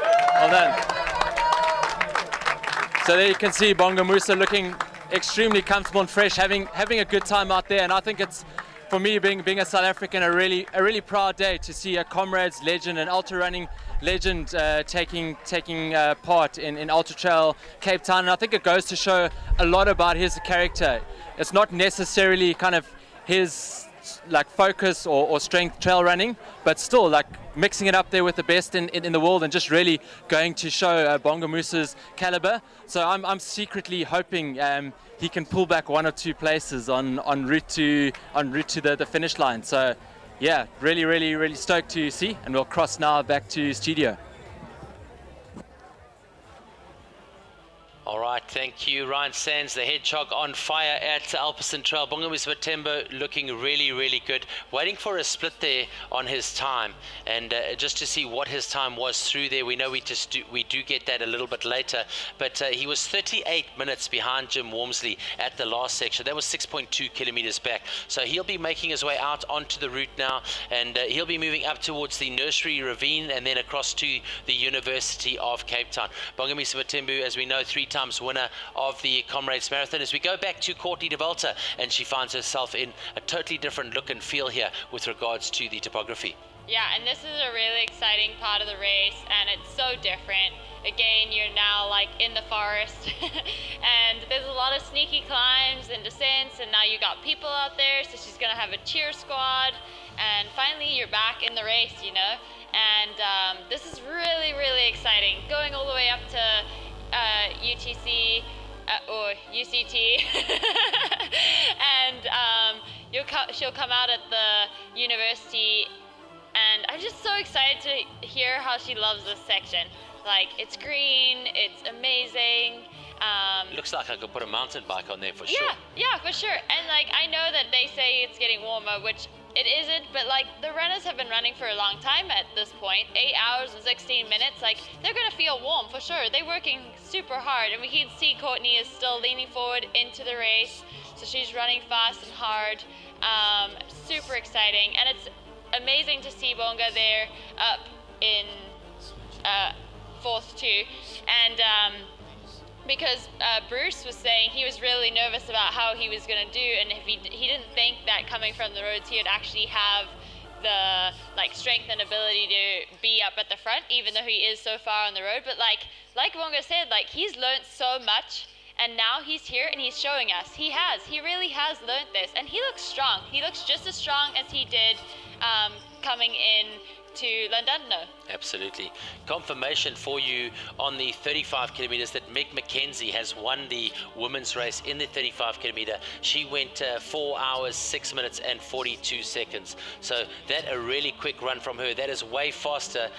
N: So there you can see Bonga Musa looking extremely comfortable and fresh, having a good time out there. And I think it's, for me, being a South African, a really proud day to see a comrades legend, an ultra running legend, taking part in Ultra Trail Cape Town. And I think it goes to show a lot about his character. It's not necessarily kind of his like focus or strength trail running, but still like mixing it up there with the best in the world and just really going to show Bonga Musa's caliber. So I'm secretly hoping he can pull back 1 or 2 places en route to the finish line. So yeah, really stoked to see, and we'll cross now back to studio.
L: All right, thank you, Ryan Sands, the hedgehog on fire at Alpecin Trail. Bonga Musa Matembo looking really good. Waiting for a split there on his time, and just to see what his time was through there. We know we do get that a little bit later, but he was 38 minutes behind Jim Walmsley at the last section. That was 6.2 kilometers back. So he'll be making his way out onto the route now, and he'll be moving up towards the Nursery Ravine and then across to the University of Cape Town. Bonga Musa Matembo, as we know, 3-time winner of the Comrades Marathon. As we go back to Courtney Dauwalter, and she finds herself in a totally different look and feel here with regards to the topography.
E: Yeah, and this is a really exciting part of the race, and it's so different. Again, you're now like in the forest and there's a lot of sneaky climbs and descents, and now you got people out there, so she's gonna have a cheer squad, and finally you're back in the race, you know. And this is really exciting, going all the way up to UTC or UCT and she'll come out at the university, and I'm just so excited to hear how she loves this section. Like, it's green, it's amazing.
L: Looks like I could put a mountain bike on there for sure.
E: Yeah, for sure. And like, I know that they say it's getting warmer, which it isn't, but like, the runners have been running for a long time at this point, 8 hours and 16 minutes. Like, they're gonna feel warm for sure. They're working super hard, and we can see Courtney is still leaning forward into the race, so she's running fast and hard. Super exciting, and it's amazing to see Bonga there up in 4th too. And because Bruce was saying he was really nervous about how he was going to do, and if he didn't think that coming from the roads he would actually have the like strength and ability to be up at the front, even though he is so far on the road. But like Bonga said, like, he's learned so much, and now he's here and he's showing us he really has learned this, and he looks strong. He looks just as strong as he did coming in to London.
L: Absolutely. Confirmation for you on the 35 kilometers that Meg McKenzie has won the women's race in the 35 kilometer. She went 4 hours, 6 minutes and 42 seconds. So that a really quick run from her. That is way faster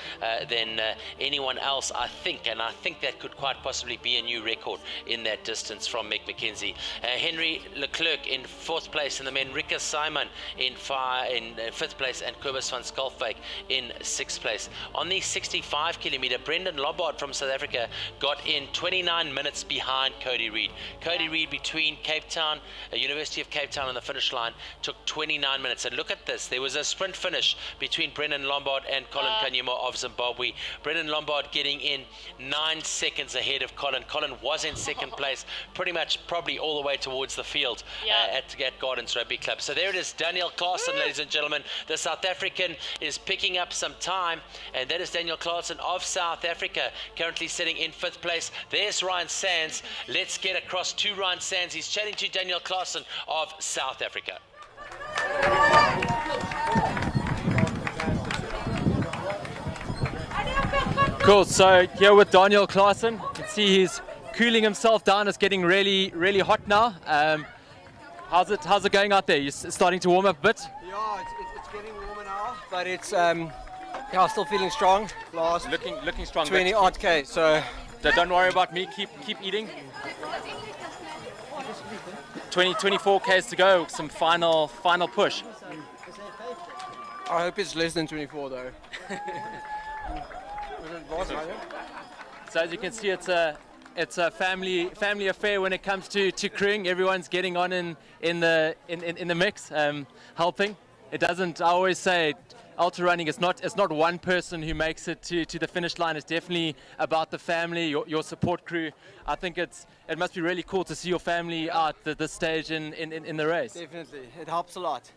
L: than anyone else, I think. And I think that could quite possibly be a new record in that distance from Meg McKenzie. Henry Leclerc in 4th place, and the men Rika Simon in 5th place, and Kobus van Skalkwyk in 6th place. On the 65 kilometer, Brendan Lombard from South Africa got in 29 minutes behind Cody Reed. Cody Reed between Cape Town, University of Cape Town and the finish line took 29 minutes. And look at this, there was a sprint finish between Brendan Lombard and Colin Kanyuma of Zimbabwe. Brendan Lombard getting in 9 seconds ahead of Colin. Colin was in 2nd place, pretty much probably all the way towards the field at Gardens Rugby Club. So there it is, Daniel Claassen, ladies and gentlemen. The South African is picking up some time, and that is Daniel Claassen of South Africa, currently sitting in 5th place. There's Ryan Sands. Let's get across to Ryan Sands. He's chatting to Daniel Claassen of South Africa.
N: Cool, so here with Daniel Claassen, you can see he's cooling himself down. It's getting really hot now. How's it going out there? You're starting to warm up a bit?
M: Yeah, it's getting warmer now, but it's still feeling strong.
N: Looking strong.
M: 20 odd K, so
N: don't worry about me. Keep eating. 24 Ks to go. Some final push.
M: I hope it's less than 24 though.
N: So as you can see, it's a it's a family affair when it comes to crewing. Everyone's getting on in the mix, helping. It doesn't. I always say, ultra running is not one person who makes it to the finish line. It's definitely about the family, your support crew. I think it must be really cool to see your family out at this stage in the race.
M: Definitely, it helps a lot.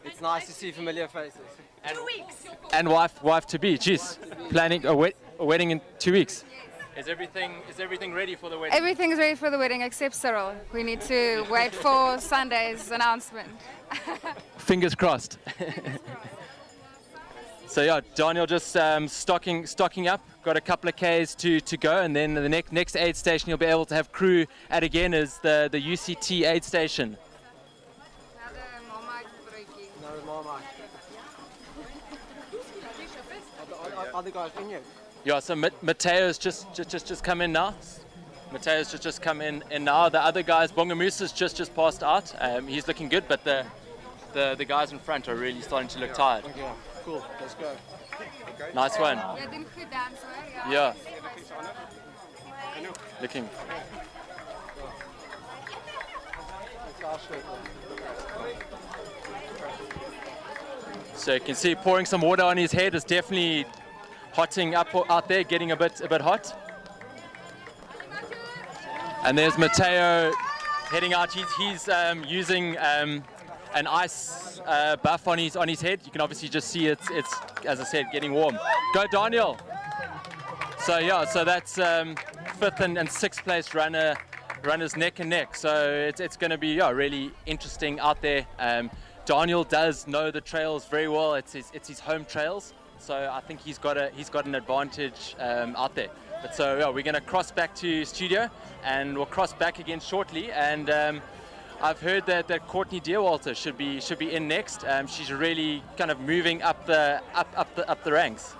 M: It's nice to see familiar faces.
N: And 2 weeks. And wife to be. Jeez, planning a wedding in 2 weeks. Is everything ready for the wedding?
J: Everything's ready for the wedding except Cyril. We need to wait for Sunday's announcement.
N: Fingers crossed. So yeah, Daniel just stocking up. Got a couple of Ks to go, and then the next aid station you'll be able to have crew at again is the UTCT aid station.
M: Other guys vineyard.
N: Yeah, so Mathieu's just come in now. Mathieu's just come in now. The other guys, Bongamusa's just passed out. He's looking good, but the guys in front are really starting to look tired.
M: Okay, cool. Let's go.
N: Nice one. Yeah. Looking. So you can see pouring some water on his head is definitely hotting up out there, getting a bit hot. And there's Mathieu heading out. He's using an ice buff on his head. You can obviously just see it's as I said, getting warm. Go Daniel. So yeah, so that's 5th and 6th place runners neck and neck. So it's going to be really interesting out there. Daniel does know the trails very well. It's his home trails. So I think he's got an advantage out there. But so yeah, we're going to cross back to studio, and we'll cross back again shortly. And I've heard that Courtney Dauwalter should be in next. She's really kind of moving up the ranks.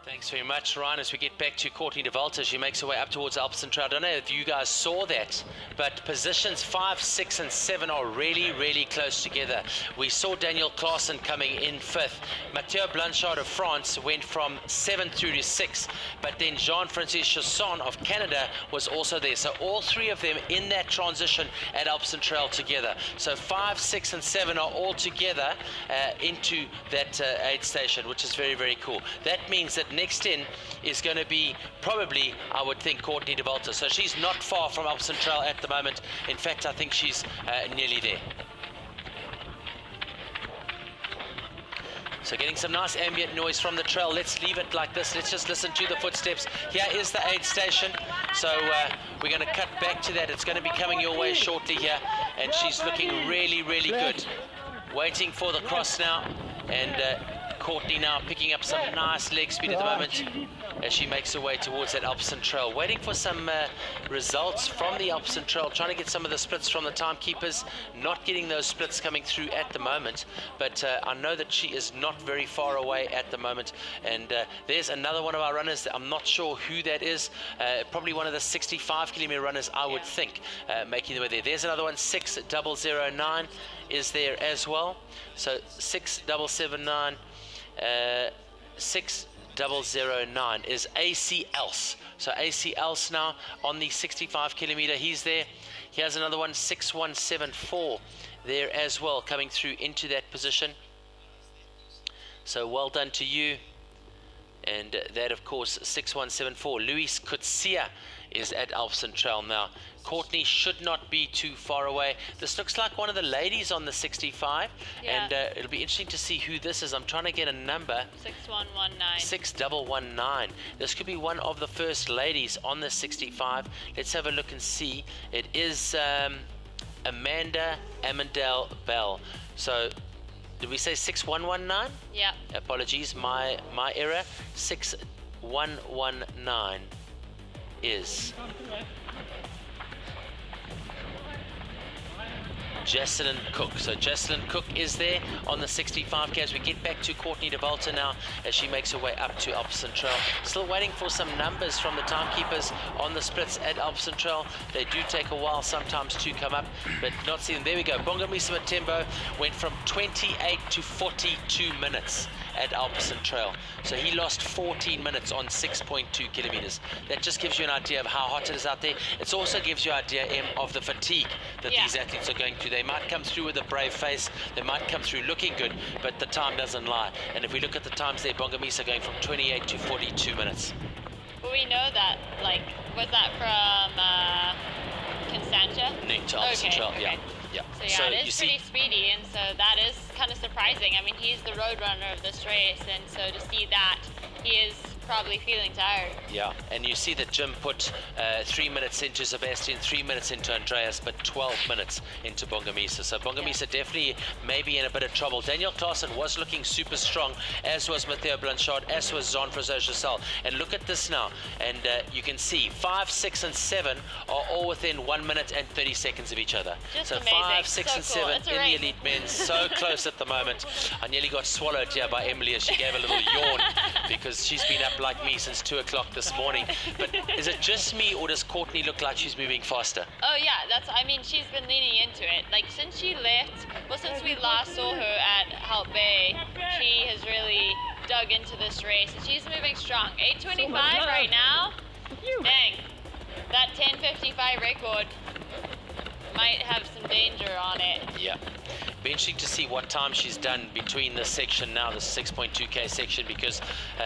L: Thanks very much, Ryan. As we get back to Courtney Dauwalter, she makes her way up towards Alpes and Trail. I don't know if you guys saw that, but positions 5, 6, and 7 are really, really close together. We saw Daniel Claassen coming in 5th. Mathieu Blanchard of France went from 7th through to 6th, but then Jean-Francis Chasson of Canada was also there. So all 3 of them in that transition at Alpes and Trail together. So 5, 6, and 7 are all together into that aid station, which is very, very cool. That means that next in is going to be probably, I would think, Courtney Dauwalter. So she's not far from Alpes and Trail at the moment. In fact, I think she's nearly there. So getting some nice ambient noise from the trail. Let's leave it like this. Let's just listen to the footsteps. Here is the aid station. So we're going to cut back to that. It's going to be coming your way shortly here. And she's looking really, really good. Waiting for the cross now. And Courtney now picking up some nice leg speed at the moment as she makes her way towards that Alpes and Trail. Waiting for some results from the Alpes and Trail, trying to get some of the splits from the timekeepers. Not getting those splits coming through at the moment, but I know that she is not very far away at the moment. And there's another one of our runners. I'm not sure who that is. Probably one of the 65-kilometer runners, I would think, making their way there. There's another one, 6009 is there as well. So 6079. 6009 is AC Else. So AC Else now on the 65-kilometer. He's there. He has another one, 6174 there as well, coming through into that position. So well done to you. And that, of course, 6174. Luis Kutsia is at Alpes and Trail now. Courtney should not be too far away. This looks like one of the ladies on the 65, and it'll be interesting to see who this is. I'm trying to get a number.
E: 6119.
L: 6119. This could be one of the first ladies on the 65. Let's have a look and see. It is Amanda Amandel Bell. So did we say 6119?
E: Yeah.
L: Apologies, my error. 6119 is Jesselyn Cook. So Jesselyn Cook is there on the 65K as we get back to Courtney Dauwalter now as she makes her way up to Alpes and Trail. Still waiting for some numbers from the timekeepers on the splits at Alpes and Trail. They do take a while sometimes to come up, but not seeing them. There we go. Bongamisa Matembo went from 28 to 42 minutes. at Alpecin Trail. So he lost 14 minutes on 6.2 kilometers. That just gives you an idea of how hot it is out there. It also gives you an idea, Em, of the fatigue that these athletes are going through. They might come through with a brave face, they might come through looking good, but the time doesn't lie. And if we look at the times there, Bongomisa going from 28 to 42 minutes.
E: Well, we know that, like, was that from Constantia?
L: No, to Alpecin Trail, yeah. Yeah.
E: So yeah, it is pretty speedy, and so that is kind of surprising. I mean, he's the road runner of this race, and so to see that, he is probably feeling tired.
L: Yeah, and you see that Jim put 3 minutes into Sebastien, 3 minutes into Andreas, but 12 minutes into Bongomisa. So Bongomisa definitely maybe in a bit of trouble. Daniel Claassen was looking super strong, as was Mathieu Blanchard, as was Jean-François Giselle. And look at this now, and you can see 5, 6, and 7 are all within 1 minute and 30 seconds of each other.
E: Just
L: so
E: amazing.
L: 5, 6,
E: so
L: and
E: cool.
L: 7 in the elite men, so close at the moment. I nearly got swallowed here by Emily as she gave a little yawn because she's been up like me since 2 o'clock this morning. But is it just me, or does Courtney look like she's moving faster?
E: Oh yeah, I mean, she's been leaning into it. Like, since she left, well, since we last saw her at Hout Bay, she has really dug into this race, and she's moving strong. 8:25 right now. Dang, that 10:55 record might have some danger on it.
L: Yeah. Be interesting to see what time she's done between this section now, the 6.2k section, because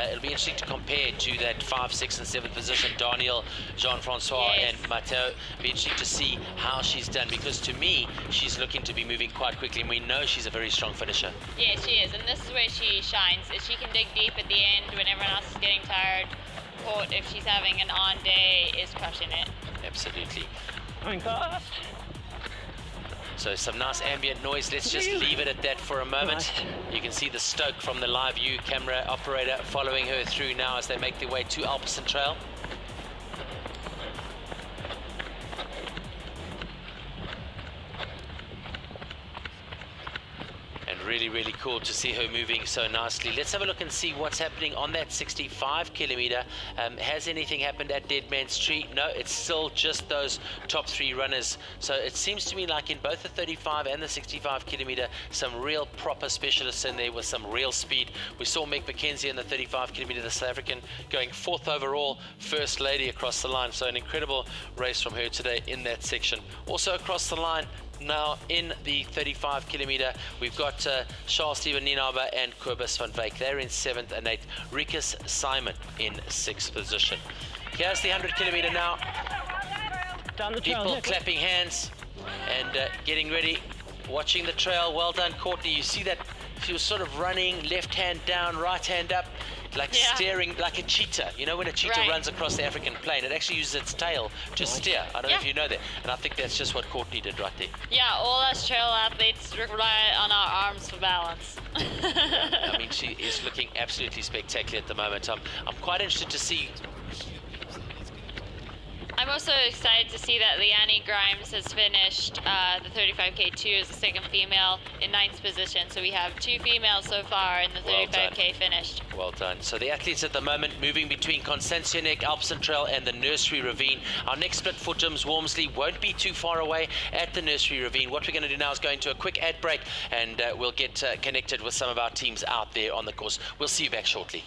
L: it'll be interesting to compare to that 5, 6, and 7th position, Daniel, Jean-François, and Mathieu. Be interesting to see how she's done, because to me, she's looking to be moving quite quickly, and we know she's a very strong finisher.
E: Yeah, she is, and this is where she shines. Is she can dig deep at the end when everyone else is getting tired. Court, if she's having an on day, is crushing it.
L: Absolutely.
S: Oh my gosh.
L: So some nice ambient noise. Let's just leave it at that for a moment. You can see the stoke from the live view camera operator following her through now as they make their way to Alpecin Trail. And really, really cool to see her moving so nicely. Let's have a look and see what's happening on that 65 kilometer. Has anything happened at Dead Man's Tree? No, it's still just those top 3 runners. So it seems to me like in both the 35 and the 65 kilometer, some real proper specialists in there with some real speed. We saw Meg McKenzie in the 35 kilometer, the South African, going 4th overall, first lady across the line. So an incredible race from her today in that section. Also across the line, now in the 35 kilometer, we've got Charles Steven Nienaber and Kobus van Wyk. They're in 7th and 8th. Rikus Simon in 6th position. Here's the 100 kilometer now.
S: Down the trail,
L: people clapping hands and getting ready, watching the trail. Well done, Courtney. You see that she was sort of running, left hand down, right hand up, like steering like a cheetah. You know when a cheetah runs across the African plain, it actually uses its tail to steer. I don't know if you know that. And I think that's just what Courtney did right there.
E: Yeah, all us trail athletes rely on our arms for balance.
L: I mean, she is looking absolutely spectacular at the moment. I'm quite interested to see.
E: I'm also excited to see that Leanne Grimes has finished the 35K 2 as the second female in 9th position. So we have 2 females so far in the 35K finished.
L: Well done. So the athletes at the moment moving between Constantianek, Alpecin Trail and the Nursery Ravine. Our next split for Jim's Walmsley won't be too far away at the Nursery Ravine. What we're going to do now is go into a quick ad break, and we'll get connected with some of our teams out there on the course. We'll see you back shortly.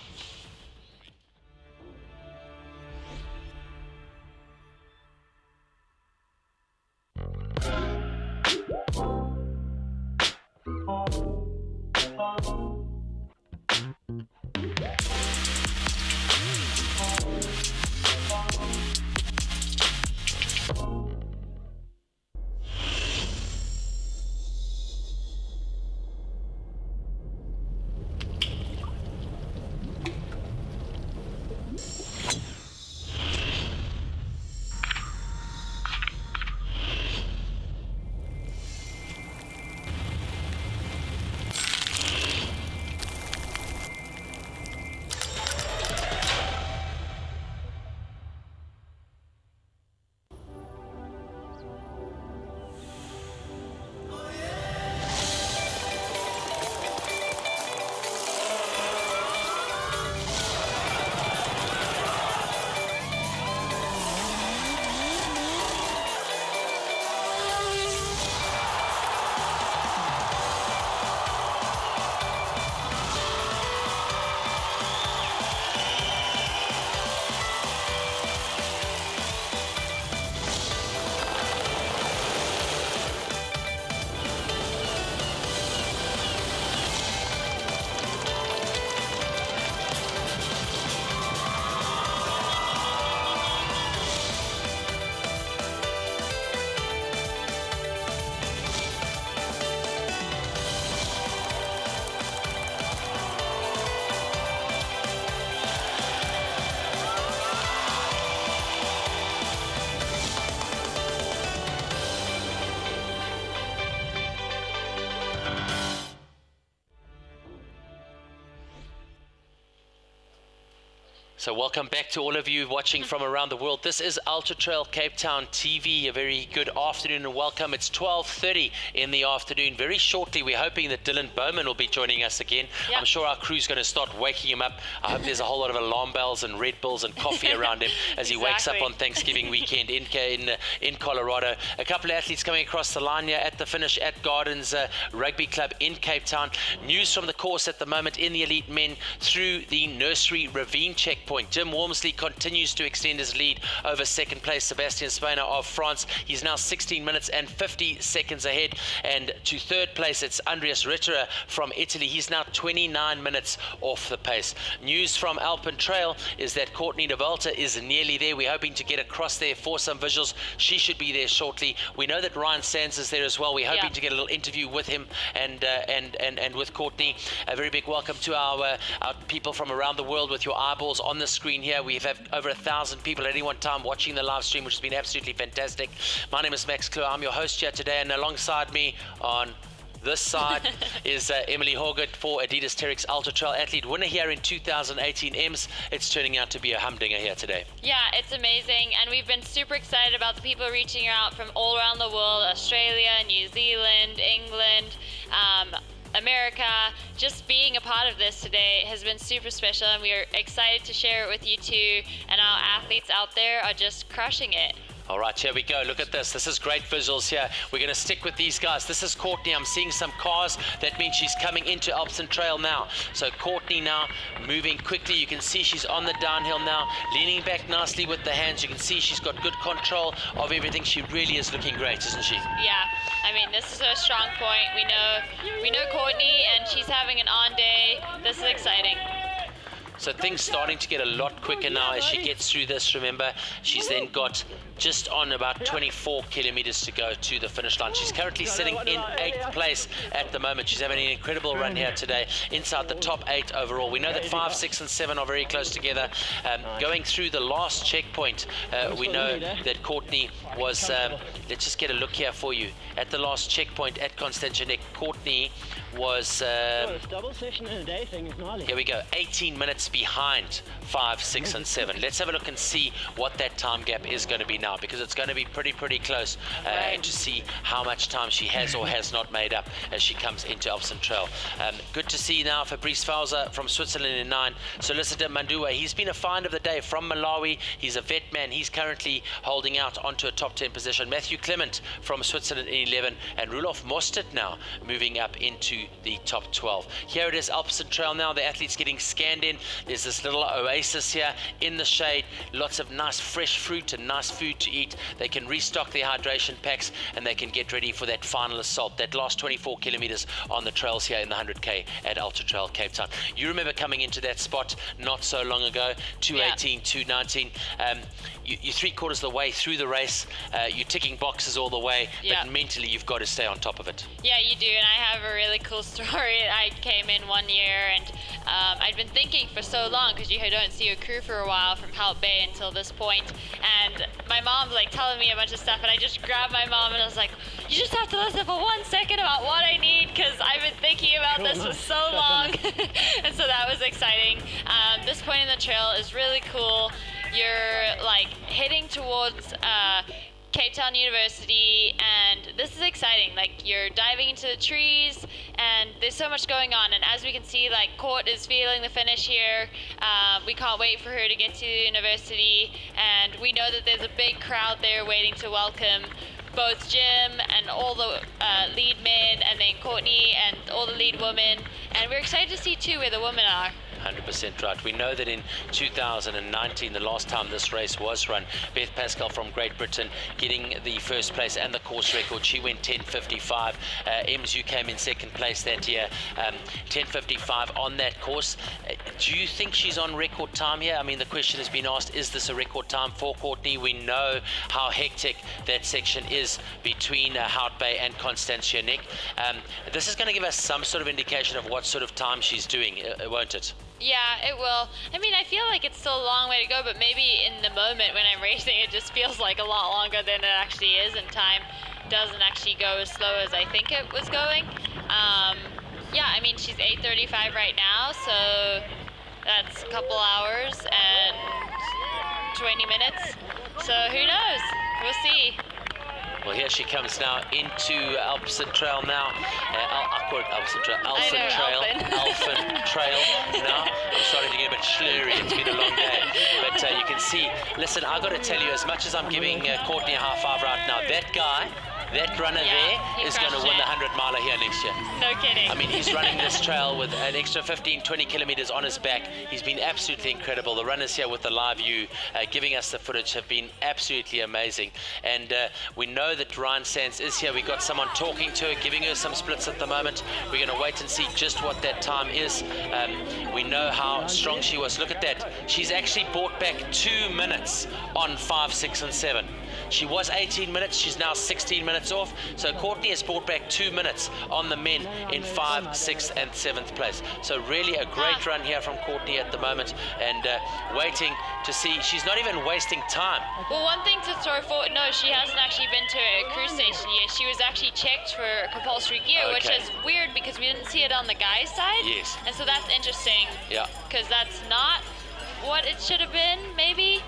L: So welcome back to all of you watching from around the world. This is Ultra Trail Cape Town TV. A very good afternoon and welcome. It's 12:30 in the afternoon. Very shortly, we're hoping that Dylan Bowman will be joining us again. Yep. I'm sure our crew's going to start waking him up. I hope there's a whole lot of alarm bells and Red Bulls and coffee around him as he wakes up on Thanksgiving weekend in Colorado. A couple of athletes coming across the line here at the finish at Gardens Rugby Club in Cape Town. News from the course at the moment in the elite men through the Nursery Ravine checkpoint. Jim Walmsley continues to extend his lead over second place Sebastien Spehler of France. He's now 16 minutes and 50 seconds ahead. And to third place, it's Andreas Ritterer from Italy. He's now 29 minutes off the pace. News from Alpen Trail is that Courtney Dauwalter is nearly there. We're hoping to get across there for some visuals. She should be there shortly. We know that Ryan Sands is there as well. We're hoping to get a little interview with him and with Courtney. A very big welcome to our people from around the world with your eyeballs on the screen here. We have over 1,000 people at any one time watching the live stream, which has been absolutely fantastic. My name is Max Kleur. I'm your host here today, and alongside me on this side is Emily Horgood for Adidas Terrex Ultra Trail athlete winner here in 2018 EMS. It's turning out to be a humdinger here today.
E: Yeah, it's amazing, and we've been super excited about the people reaching out from all around the world, Australia, New Zealand, England, America. Just being a part of this today has been super special, and we are excited to share it with you too, and our athletes out there are just crushing it.
L: All right, here we go. Look at this. This is great visuals here. We're going to stick with these guys. This is Courtney. I'm seeing some cars. That means she's coming into Alpsen Trail now. So Courtney now moving quickly. You can see she's on the downhill now, leaning back nicely with the hands. You can see she's got good control of everything. She really is looking great, isn't she?
E: Yeah. I mean, this is her strong point. We know Courtney, and she's having an on day. This is exciting.
L: So things starting to get a lot quicker now as she gets through this. Remember, she's then got just on about 24 kilometers to go to the finish line. She's currently sitting in 8th place at the moment. She's having an incredible run here today, inside the top 8 overall. We know that 5, 6, and 7 are very close together. Going through the last checkpoint, we know that Courtney was, let's just get a look here for you. At the last checkpoint at Constantianek, Courtney was, here we go, 18 minutes behind 5, 6, and 7. Let's have a look and see what that time gap is going to be now, because it's going to be pretty close to see how much time she has or has not made up as she comes into Alpsen Trail. Good to see now Fabrice Fauser from Switzerland in 9. Solicitor Mandua, he's been a find of the day from Malawi. He's a vet man. He's currently holding out onto a top 10 position. Mathieu Clement from Switzerland in 11, and Rudolf Mostert now moving up into the top 12. Here it is, Alpsen Trail now. The athletes getting scanned in. There's this little oasis here in the shade. Lots of nice fresh fruit and nice food to eat. They can restock their hydration packs, and they can get ready for that final assault, that last 24 kilometers on the trails here in the 100K at Ultra Trail Cape Town. You remember coming into that spot not so long ago, 2:18, 2:19. You're 3/4 of the way through the race. You're ticking boxes all the way, but mentally you've got to stay on top of it.
E: Yeah, you do, and I have a really cool story. I came in one year, and I'd been thinking for so long, because you don't see your crew for a while from Hout Bay until this point, and my mom's like telling me a bunch of stuff, and I just grabbed my mom and I was like, you just have to listen for 1 second about what I need, because I've been thinking about this for so long. And so that was exciting. This point in the trail is really cool. You're like heading towards Cape Town University, and this is exciting. Like, you're diving into the trees, and there's so much going on. And as we can see, like, Court is feeling the finish here. We can't wait for her to get to the university, and we know that there's a big crowd there waiting to welcome both Jim and all the lead men, and then Courtney and all the lead women. And we're excited to see too where the women are.
L: 100% right. We know that in 2019, the last time this race was run, Beth Pascal from Great Britain getting the first place and the course record. She went 10:55. Ems, you came in second place that year, 10:55 on that course. Do you think she's on record time here? I mean, the question has been asked, is this a record time for Courtney? We know how hectic that section is between Hout Bay and Constantianek. This is going to give us some sort of indication of what sort of time she's doing, won't it?
E: Yeah, it will. I mean, I feel like it's still a long way to go, but maybe in the moment when I'm racing, it just feels like a lot longer than it actually is, and time doesn't actually go as slow as I think it was going. Yeah, I mean, she's 8:35 right now, so that's a couple hours, and 20 minutes. So who knows? We'll see.
L: Well, here she comes now into Alphen Trail now. I call it Alphen Trail. Alphen Trail now. I'm starting to get a bit slurry. It's been a long day. But you can see, listen, I've got to tell you, as much as I'm giving Courtney a high five right now, that runner there is going to win the 100-miler here next year.
E: No kidding.
L: I mean, he's running this trail with an extra 15, 20 kilometers on his back. He's been absolutely incredible. The runners here with the live view giving us the footage have been absolutely amazing. And we know that Ryan Sands is here. We've got someone talking to her, giving her some splits at the moment. We're going to wait and see just what that time is. We know how strong she was. Look at that. She's actually brought back 2 minutes on 5, 6, and 7. She was 18 minutes, she's now 16 minutes off. So Courtney has brought back 2 minutes on the men in 5, 6, and 7th place. So really a great run here from Courtney at the moment, and waiting to see. She's not even wasting time.
E: Well, one thing to throw forward, no, she hasn't actually been to a cruise station yet. She was actually checked for compulsory gear, which is weird because we didn't see it on the guys' side.
L: Yes.
E: And so that's interesting.
L: Yeah.
E: Because that's not what it should have been, maybe.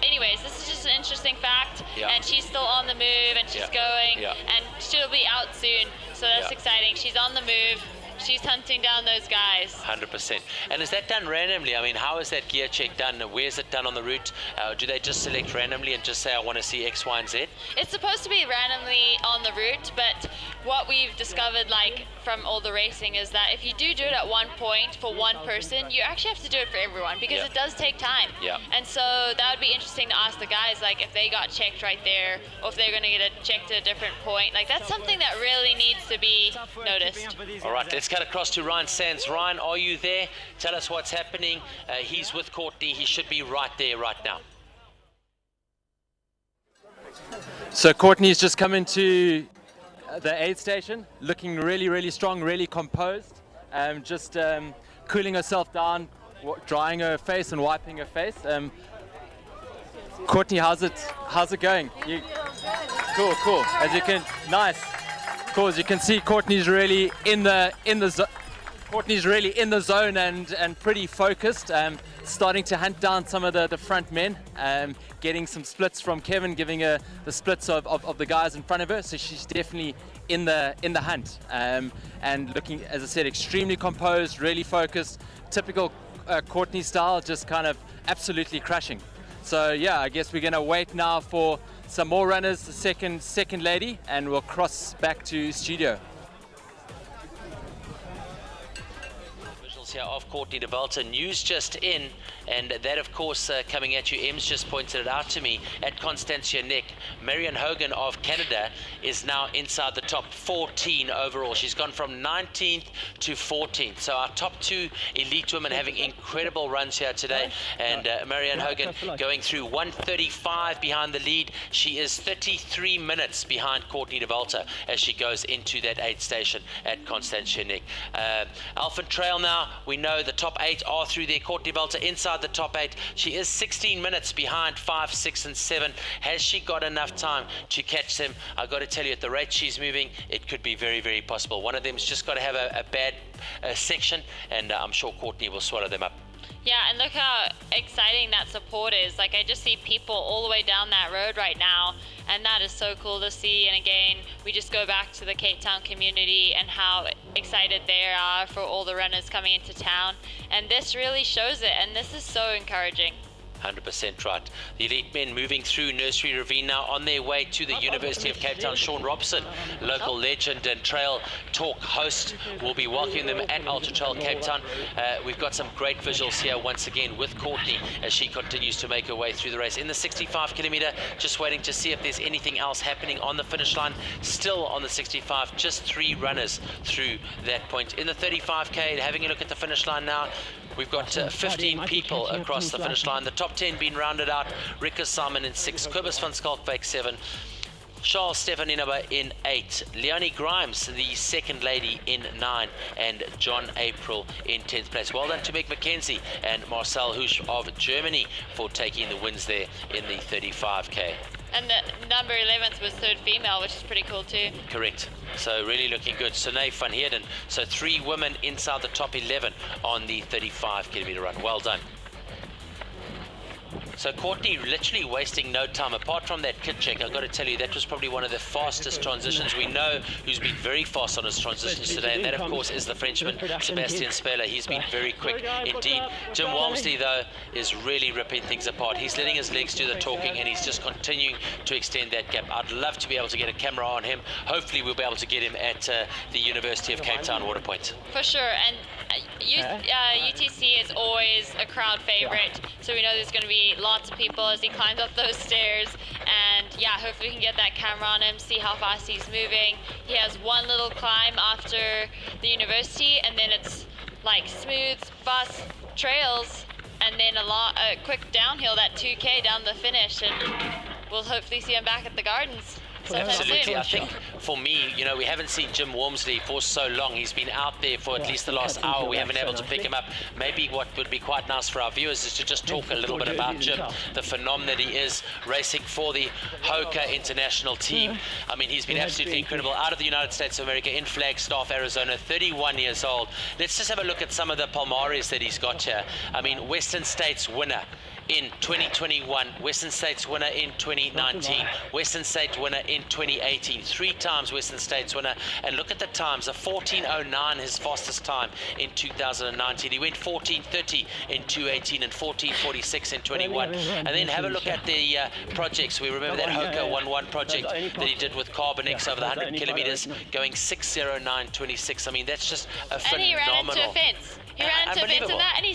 E: Anyways, this is just an interesting fact, and she's still on the move, and she's going, and she'll be out soon, so that's exciting. She's on the move. She's hunting down those guys.
L: 100%. And is that done randomly? I mean, how is that gear check done? Where is it done on the route? Do they just select randomly and just say, I want to see X, Y, and Z?
E: It's supposed to be randomly on the route, but what we've discovered, like, from all the racing is that if you do it at one point for one person, you actually have to do it for everyone because it does take time. And so that would be interesting to ask the guys, like, if they got checked right there or if they're going to get it checked at a different point. Like, that's something that really needs to be noticed.
L: All right, let's cut across to Ryan Sands. Ryan, are you there? Tell us what's happening. He's with Courtney. He should be right there right now.
N: So Courtney's just come into the aid station, looking really, really strong, really composed, just cooling herself down, drying her face and wiping her face. Courtney, how's it going? Cool. As you can, nice. Cool. As you can see, Courtney's really in the zone and pretty focused. Starting to hunt down some of the front men, getting some splits from Kevin, giving her the splits of the guys in front of her. So she's definitely in the hunt, and looking, as I said, extremely composed, really focused. Typical Courtney style, just kind of absolutely crushing. So yeah, I guess we're gonna wait now for some more runners, the second lady, and we'll cross back to studio.
L: Here of Courtney Dauwalter. News just in, and that of course coming at you, Em's just pointed it out to me, at Constantia Neck. Marion Hogan of Canada is now inside the top 14 overall. She's gone from 19th to 14th. So our top 2 elite women having incredible runs here today, and Marion Hogan going through 1:35 behind the lead. She is 33 minutes behind Courtney Dauwalter as she goes into that aid station at Constantia Neck. Alphen Trail now. We know the top 8 are through there. Courtney Dauwalter inside the top 8. She is 16 minutes behind 5, 6, and 7. Has she got enough time to catch them? I've got to tell you, at the rate she's moving, it could be very, very possible. One of them's just got to have a bad section, and I'm sure Courtney will swallow them up.
E: Yeah, and look how exciting that support is. Like, I just see people all the way down that road right now, and that is so cool to see. And again, we just go back to the Cape Town community and how excited they are for all the runners coming into town. And this really shows it, and this is so encouraging.
L: 100% right. The elite men moving through Nursery Ravine now on their way to the University of Cape Town. Sean Robson, local legend and trail talk host, will be welcoming them at Ultra Trail Cape Town. We've got some great visuals here once again with Courtney as she continues to make her way through the race. In the 65 kilometer, just waiting to see if there's anything else happening on the finish line. Still on the 65, just 3 runners through that point. In the 35k, having a look at the finish line now, we've got 15 people across the finish line. The top 10 being rounded out. Rikke Simon in 6, Kobus van Skalkwyk 7, Charles Stefaninova in 8, Leonie Grimes, the second lady, in 9, and John April in 10th place. Well done to Meg McKenzie and Marcel Husch of Germany for taking the wins there in the 35k.
E: And the number 11th was third female, which is pretty cool too.
L: Correct. So really looking good. Sine van Heerden. So 3 women inside the top 11 on the 35 kilometer run. Well done. So Courtney literally wasting no time. Apart from that kit check, I've got to tell you, that was probably one of the fastest transitions. We know who's been very fast on his transitions today, and that, of course, is the Frenchman, Sebastien Spehler. He's been very quick indeed. Jim Walmsley, though, is really ripping things apart. He's letting his legs do the talking, and he's just continuing to extend that gap. I'd love to be able to get a camera on him. Hopefully, we'll be able to get him at the University of Cape Town Water Point.
E: For sure, and UTC is always a crowd favorite, so we know there's going to be lots of people as he climbs up those stairs, and yeah, hopefully we can get that camera on him, see how fast he's moving. He has one little climb after the university, and then it's like smooth, fast trails, and then a quick downhill, that 2K down the finish, and we'll hopefully see him back at the Gardens.
L: Absolutely. I think for me, you know, we haven't seen Jim Walmsley for so long. He's been out there for at least the last hour. We haven't been able to pick him up. Maybe what would be quite nice for our viewers is to just talk a little bit about Jim, the phenomenon that he is, racing for the Hoka International team. I mean, he's been absolutely incredible. Out of the United States of America, in Flagstaff, Arizona, 31 years old. Let's just have a look at some of the palmares that he's got here. I mean, Western States winner in 2021, Western States winner in 2019, Western States winner in 2018, 3 times Western States winner, and look at the times, a 14:09, his fastest time in 2019. He went 14:30 in 2018 and 14:46 in 21. And then have a look at the projects. We remember that Hoka 11 project that he did with Carbon X over the 100 kilometers, going 6:09.26. I mean, that's just a phenomenal.
E: And he ran into a fence. He ran into a fence in that, and he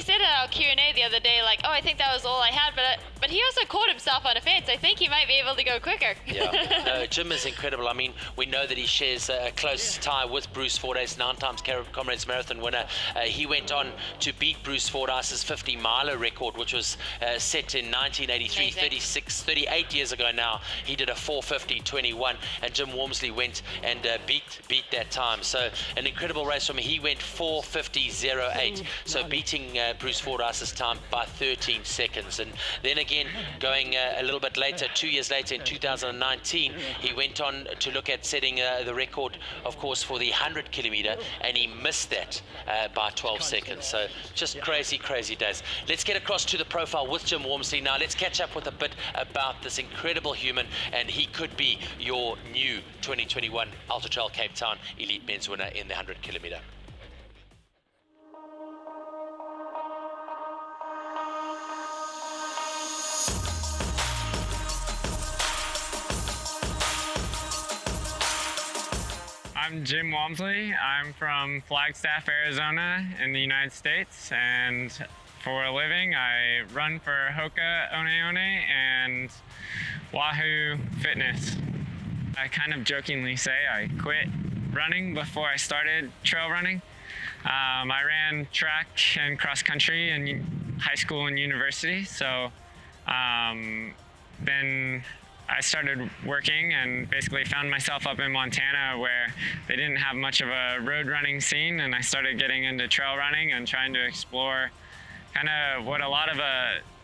E: said at our Q&A the other day, like, oh, I think that was all I had, but he also caught himself on a fence. I think he might be able to go quicker.
L: Yeah, no, Jim is incredible. I mean, we know that he shares a close tie with Bruce Fordyce, 9 times Comrades Marathon winner. He went on to beat Bruce Fordyce's 50-miler record, which was set in 1983, 38 years ago now. He did a 4:50.21, and Jim Walmsley went and beat that time. So an incredible race from him. He went 4:50.08, so beating Bruce Fordyce's time by 13 seconds. And then again, going a little bit later, 2 years later in 2019, he went on to look at setting the record, of course, for the 100 kilometer, and he missed that by 12 seconds. So just crazy, crazy days. Let's get across to the profile with Jim Walmsley now. Let's catch up with a bit about this incredible human, and he could be your new 2021 Ultra Trail Cape Town Elite Men's winner in the 100 kilometer.
R: I'm Jim Walmsley. I'm from Flagstaff, Arizona in the United States, and for a living I run for Hoka One One and Wahoo Fitness. I kind of jokingly say I quit running before I started trail running. I ran track and cross country in high school and university, so then I started working and basically found myself up in Montana where they didn't have much of a road running scene, and I started getting into trail running and trying to explore kind of what a lot of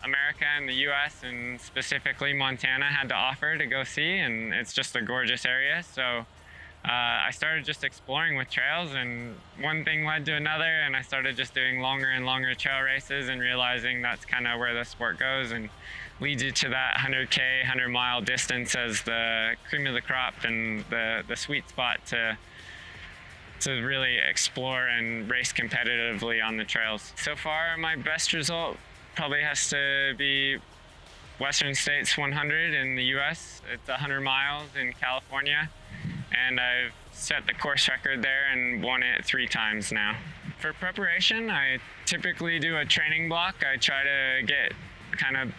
R: America and the US and specifically Montana had to offer to go see, and it's just a gorgeous area. So I started just exploring with trails, and one thing led to another, and I started just doing longer and longer trail races and realizing that's kind of where the sport goes and leads you to that 100K, 100-mile distance as the cream of the crop and the sweet spot to really explore and race competitively on the trails. So far, my best result probably has to be Western States 100 in the US. It's 100 miles in California, and I've set the course record there and won it 3 times now. For preparation, I typically do a training block. I try to get kind of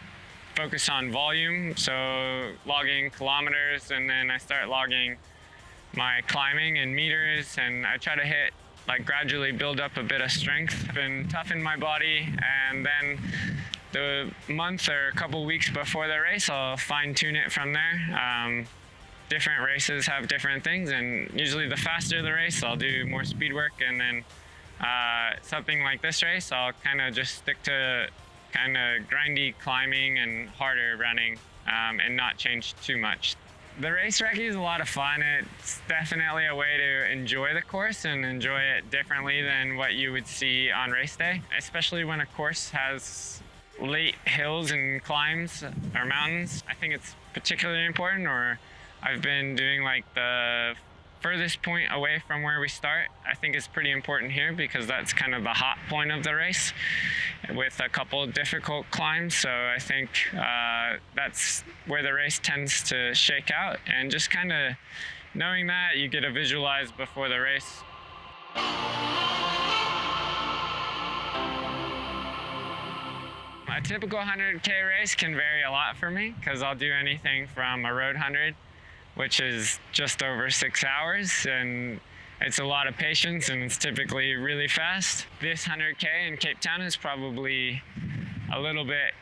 R: focus on volume, so logging kilometers, and then I start logging my climbing in meters, and I try to gradually build up a bit of strength and toughen my body, and then the month or a couple weeks before the race, I'll fine-tune it from there. Different races have different things, and usually the faster the race, I'll do more speed work, and then something like this race, I'll kind of just stick to kind of grindy climbing and harder running and not change too much. The race recce is a lot of fun. It's definitely a way to enjoy the course and enjoy it differently than what you would see on race day, especially when a course has late hills and climbs or mountains, I think it's particularly important. Or I've been doing like the furthest point away from where we start. I think it's pretty important here because that's kind of the hot point of the race with a couple of difficult climbs. So I think that's where the race tends to shake out, and just kind of knowing that, you get to visualize before the race. A typical 100K race can vary a lot for me because I'll do anything from a road 100, which is just over 6 hours, and it's a lot of patience and it's typically really fast. This 100K in Cape Town is probably a little bit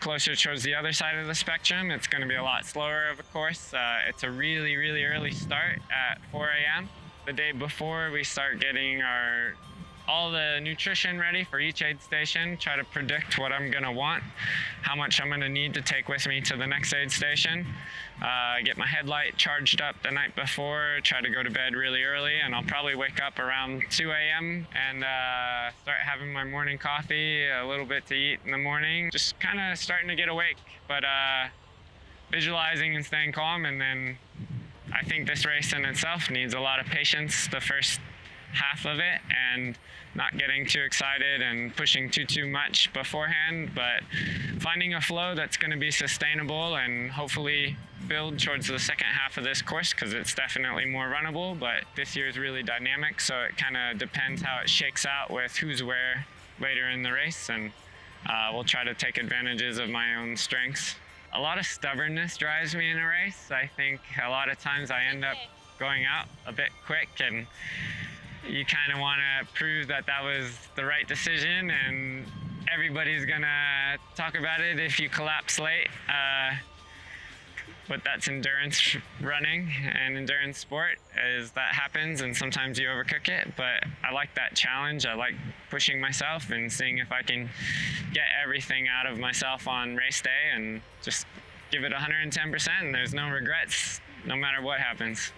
R: closer towards the other side of the spectrum. It's going to be a lot slower of a course. It's a really, really early start at 4 a.m. The day before, we start getting all the nutrition ready for each aid station, try to predict what I'm going to want, how much I'm going to need to take with me to the next aid station, get my headlight charged up the night before, try to go to bed really early, and I'll probably wake up around 2 a.m. and start having my morning coffee, a little bit to eat in the morning, just kind of starting to get awake, but visualizing and staying calm. And then I think this race in itself needs a lot of patience the first half of it, and not getting too excited and pushing too much beforehand, but finding a flow that's going to be sustainable and hopefully build towards the second half of this course, because it's definitely more runnable. But this year is really dynamic, so it kind of depends how it shakes out with who's where later in the race, and we'll try to take advantages of my own strengths. A lot of stubbornness drives me in a race. I think a lot of times I end up going out a bit quick, and you kind of want to prove that that was the right decision, and everybody's gonna talk about it if you collapse late. But that's endurance running and endurance sport, is that happens, and sometimes you overcook it. But I like that challenge. I like pushing myself and seeing if I can get everything out of myself on race day and just give it 110%, and there's no regrets no matter what happens.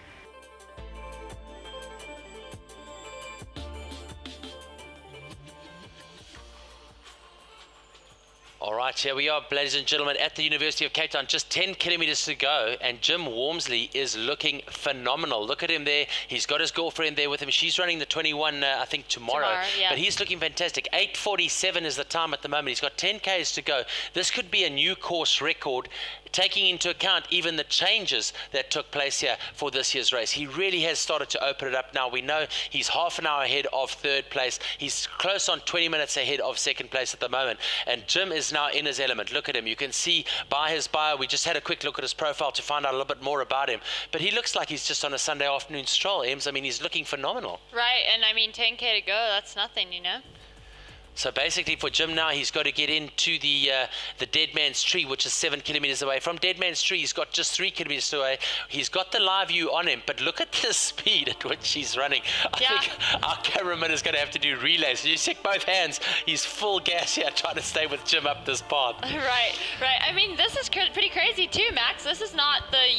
L: All right, here we are, ladies and gentlemen, at the University of Cape Town. Just 10 kilometers to go, and Jim Walmsley is looking phenomenal. Look at him there. He's got his girlfriend there with him. She's running the 21, I think, tomorrow. Yeah. But he's looking fantastic. 8:47 is the time at the moment. He's got 10 Ks to go. This could be a new course record, taking into account even the changes that took place here for this year's race. He really has started to open it up now. We know he's half an hour ahead of third place. He's close on 20 minutes ahead of second place at the moment. And Jim is now in his element. Look at him. You can see by his bio, we just had a quick look at his profile to find out a little bit more about him. But he looks like he's just on a Sunday afternoon stroll, Ems. I mean, he's looking phenomenal.
E: Right, and I mean, 10K to go, that's nothing, you know?
L: So basically for Jim now, he's got to get into the Dead Man's Tree, which is 7 kilometers away. From Dead Man's Tree, he's got just 3 kilometers away. He's got the live view on him, but look at the speed at which he's running. I think our cameraman is going to have to do relays. You stick both hands. He's full gas here trying to stay with Jim up this path.
E: Right. I mean, this is pretty crazy too, Max. This is not the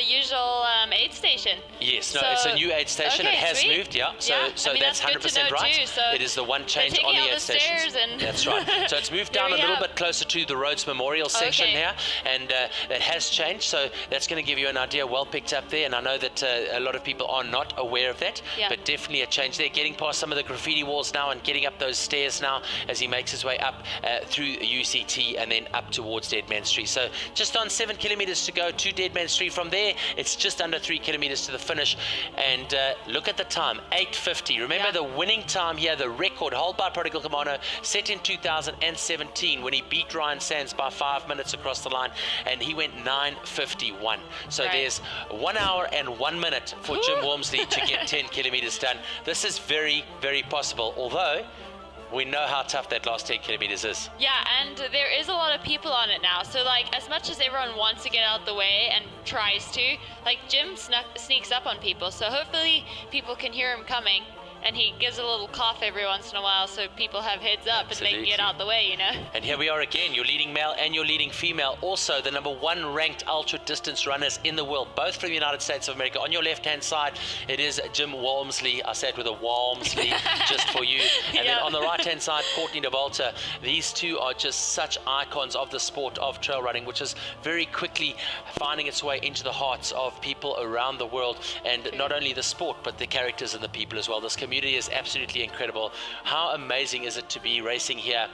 E: usual aid station.
L: Yes, no, it's a new aid station.
E: Okay,
L: it has
E: sweet.
L: moved, yeah. So,
E: I mean,
L: that's 100% right.
E: Too, so
L: it is the one change on the aid station.
E: And
L: that's right. So it's moved down a little bit closer to the Rhodes Memorial section here, and it has changed. So that's going to give you an idea. Well picked up there, and I know that a lot of people are not aware of that, but definitely a change there. Getting past some of the graffiti walls now and getting up those stairs now as he makes his way up through UCT and then up towards Dead Man's Tree. So just on 7 kilometers to go to Dead Man's Tree. From there, it's just under 3 kilometers to the finish. And look at the time, 8:50. Remember the winning time here, the record, hold by Prodigal Commando, set in 2017 when he beat Ryan Sands by 5 minutes across the line, and he went 9:51. So there's 1 hour and 1 minute for Jim Walmsley to get 10 kilometers done. This is very, very possible, although we know how tough that last 10 kilometers is.
E: Yeah, and there is a lot of people on it now. So, like, as much as everyone wants to get out of the way and tries to, like, Jim sneaks up on people. So hopefully people can hear him coming and he gives a little cough every once in a while so people have heads up and they can get out the way, you know.
L: And here we are again, your leading male and your leading female, also the #1 ranked ultra distance runners in the world, both from the United States of America. On your left hand side, it is Jim Walmsley. I say it with a Walmsley just for you. And then on the right hand side, Courtney Dauwalter. These two are just such icons of the sport of trail running, which is very quickly finding its way into the hearts of people around the world, and not only the sport but the characters and the people as well. This community is absolutely incredible. How amazing is it to be racing here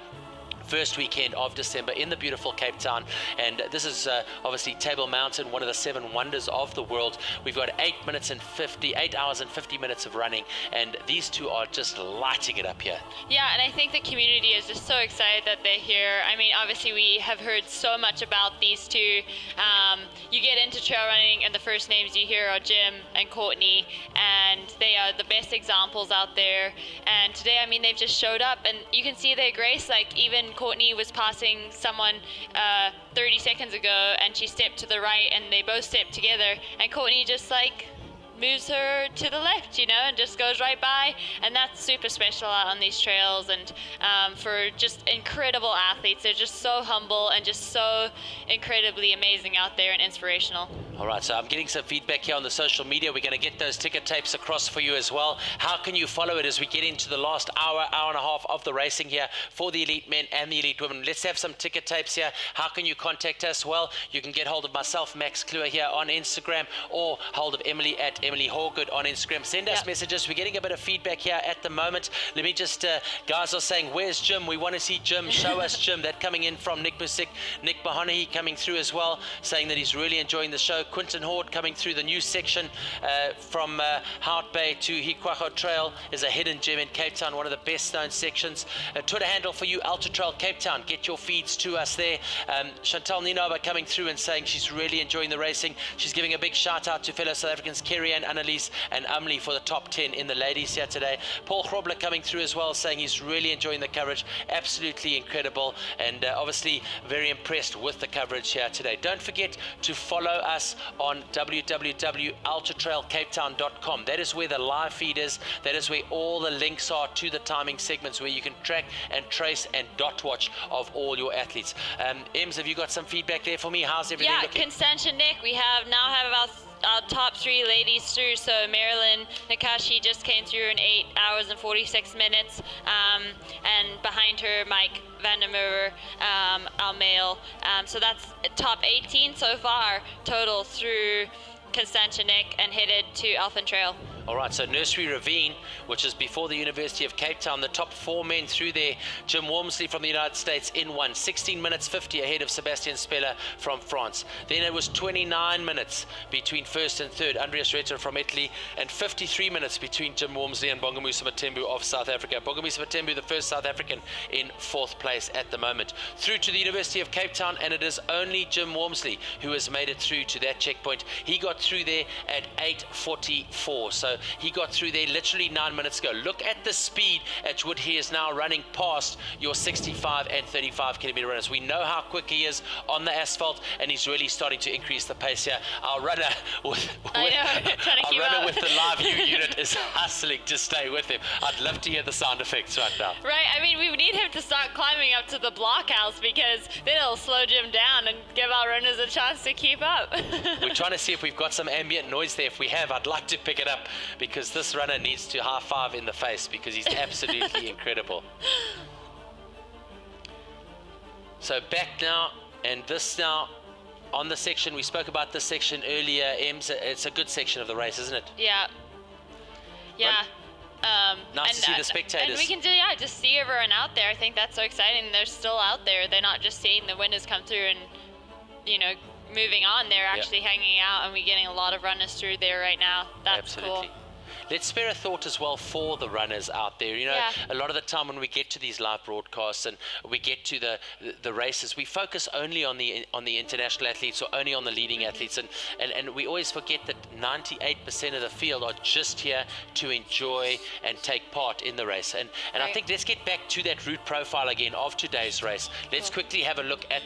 L: first weekend of December in the beautiful Cape Town? And this is obviously Table Mountain, one of the 7 wonders of the world. We've got 8 hours and 50 minutes of running, and these two are just lighting it up here.
E: Yeah, and I think the community is just so excited that they're here. I mean, obviously we have heard so much about these two. You get into trail running and the first names you hear are Jim and Courtney, and they are the best examples out there. And today, I mean, they've just showed up, and you can see their grace. Like, even Courtney was passing someone 30 seconds ago, and she stepped to the right, and they both stepped together, and Courtney just like moves her to the left, you know, and just goes right by. And that's super special out on these trails. And for just incredible athletes, they're just so humble and just so incredibly amazing out there and inspirational.
L: All right, so I'm getting some feedback here on the social media. We're going to get those ticket tapes across for you as well. How can you follow it as we get into the last hour and a half of the racing here for the elite men and the elite women? Let's have some ticket tapes here. How can you contact us? Well, you can get hold of myself, Max Kluwer, here on Instagram, or hold of Emily at Emily Horgood on Instagram. Send us messages. We're getting a bit of feedback here at the moment. Let me just, guys are saying, where's Jim? We want to see Jim. Show us Jim. That coming in from Nick Musick. Nick Mahoney coming through as well, saying that he's really enjoying the show. Quinton Horde coming through the new section from Hout Bay to Hikwaho Trail is a hidden gem in Cape Town, one of the best known sections. A Twitter handle for you, Ultra Trail Cape Town. Get your feeds to us there. Chantal Ninova coming through and saying she's really enjoying the racing. She's giving a big shout out to fellow South Africans Kerry and Annalise and Umli for the top 10 in the ladies here today. Paul Grobler coming through as well, saying he's really enjoying the coverage. Absolutely incredible, and obviously very impressed with the coverage here today. Don't forget to follow us on www.ultratrailcapetown.com. That is where the live feed is. That is where all the links are to the timing segments, where you can track and trace and dot watch of all your athletes. Ems, have you got some feedback there for me? How's everything looking?
E: Constantia Nick, we have about our top 3 ladies through. So Marilyn Nakashi just came through in 8 hours and 46 minutes, and behind her Mike Vandermeer, our male. So that's top 18 so far total through Constantia Nick and headed to Elfin Trail.
L: All right, so Nursery Ravine, which is before the University of Cape Town, the top 4 men through there. Jim Walmsley from the United States in 1, 16 minutes 50 ahead of Sebastien Spehler from France. Then it was 29 minutes between first and third, Andreas Retter from Italy, and 53 minutes between Jim Walmsley and Bongamusa Matembu of South Africa. Bongamusa Matembu, the first South African, in 4th place at the moment. Through to the University of Cape Town, and it is only Jim Walmsley who has made it through to that checkpoint. He got through there at 8:44, so he got through there literally 9 minutes ago. Look at the speed at which he is now running past your 65 and 35 kilometer runners. We know how quick he is on the asphalt, and he's really starting to increase the pace here. Our runner with the live view unit is hustling to stay with him. I'd love to hear the sound effects right now.
E: Right, I mean, we need him to start climbing up to the blockhouse, because then it'll slow Jim down and give our runners a chance to keep up.
L: We're trying to see if we've got some ambient noise there. If we have, I'd like to pick it up, because this runner needs to high five in the face, because he's absolutely incredible. So back now, and this now on the section. We spoke about this section earlier, Ems. It's a good section of the race, isn't it?
E: Yeah.
L: Nice to see the spectators.
E: And we can just see everyone out there. I think that's so exciting. They're still out there. They're not just seeing the winners come through and, you know, moving on. They're actually hanging out, and we're getting a lot of runners through there right now. That's cool.
L: Let's spare a thought as well for the runners out there. You know, a lot of the time when we get to these live broadcasts and we get to the races, we focus only on the international athletes or only on the leading athletes, and we always forget that 98% of the field are just here to enjoy and take part in the race. And I think let's get back to that route profile again of today's race. Let's quickly have a look at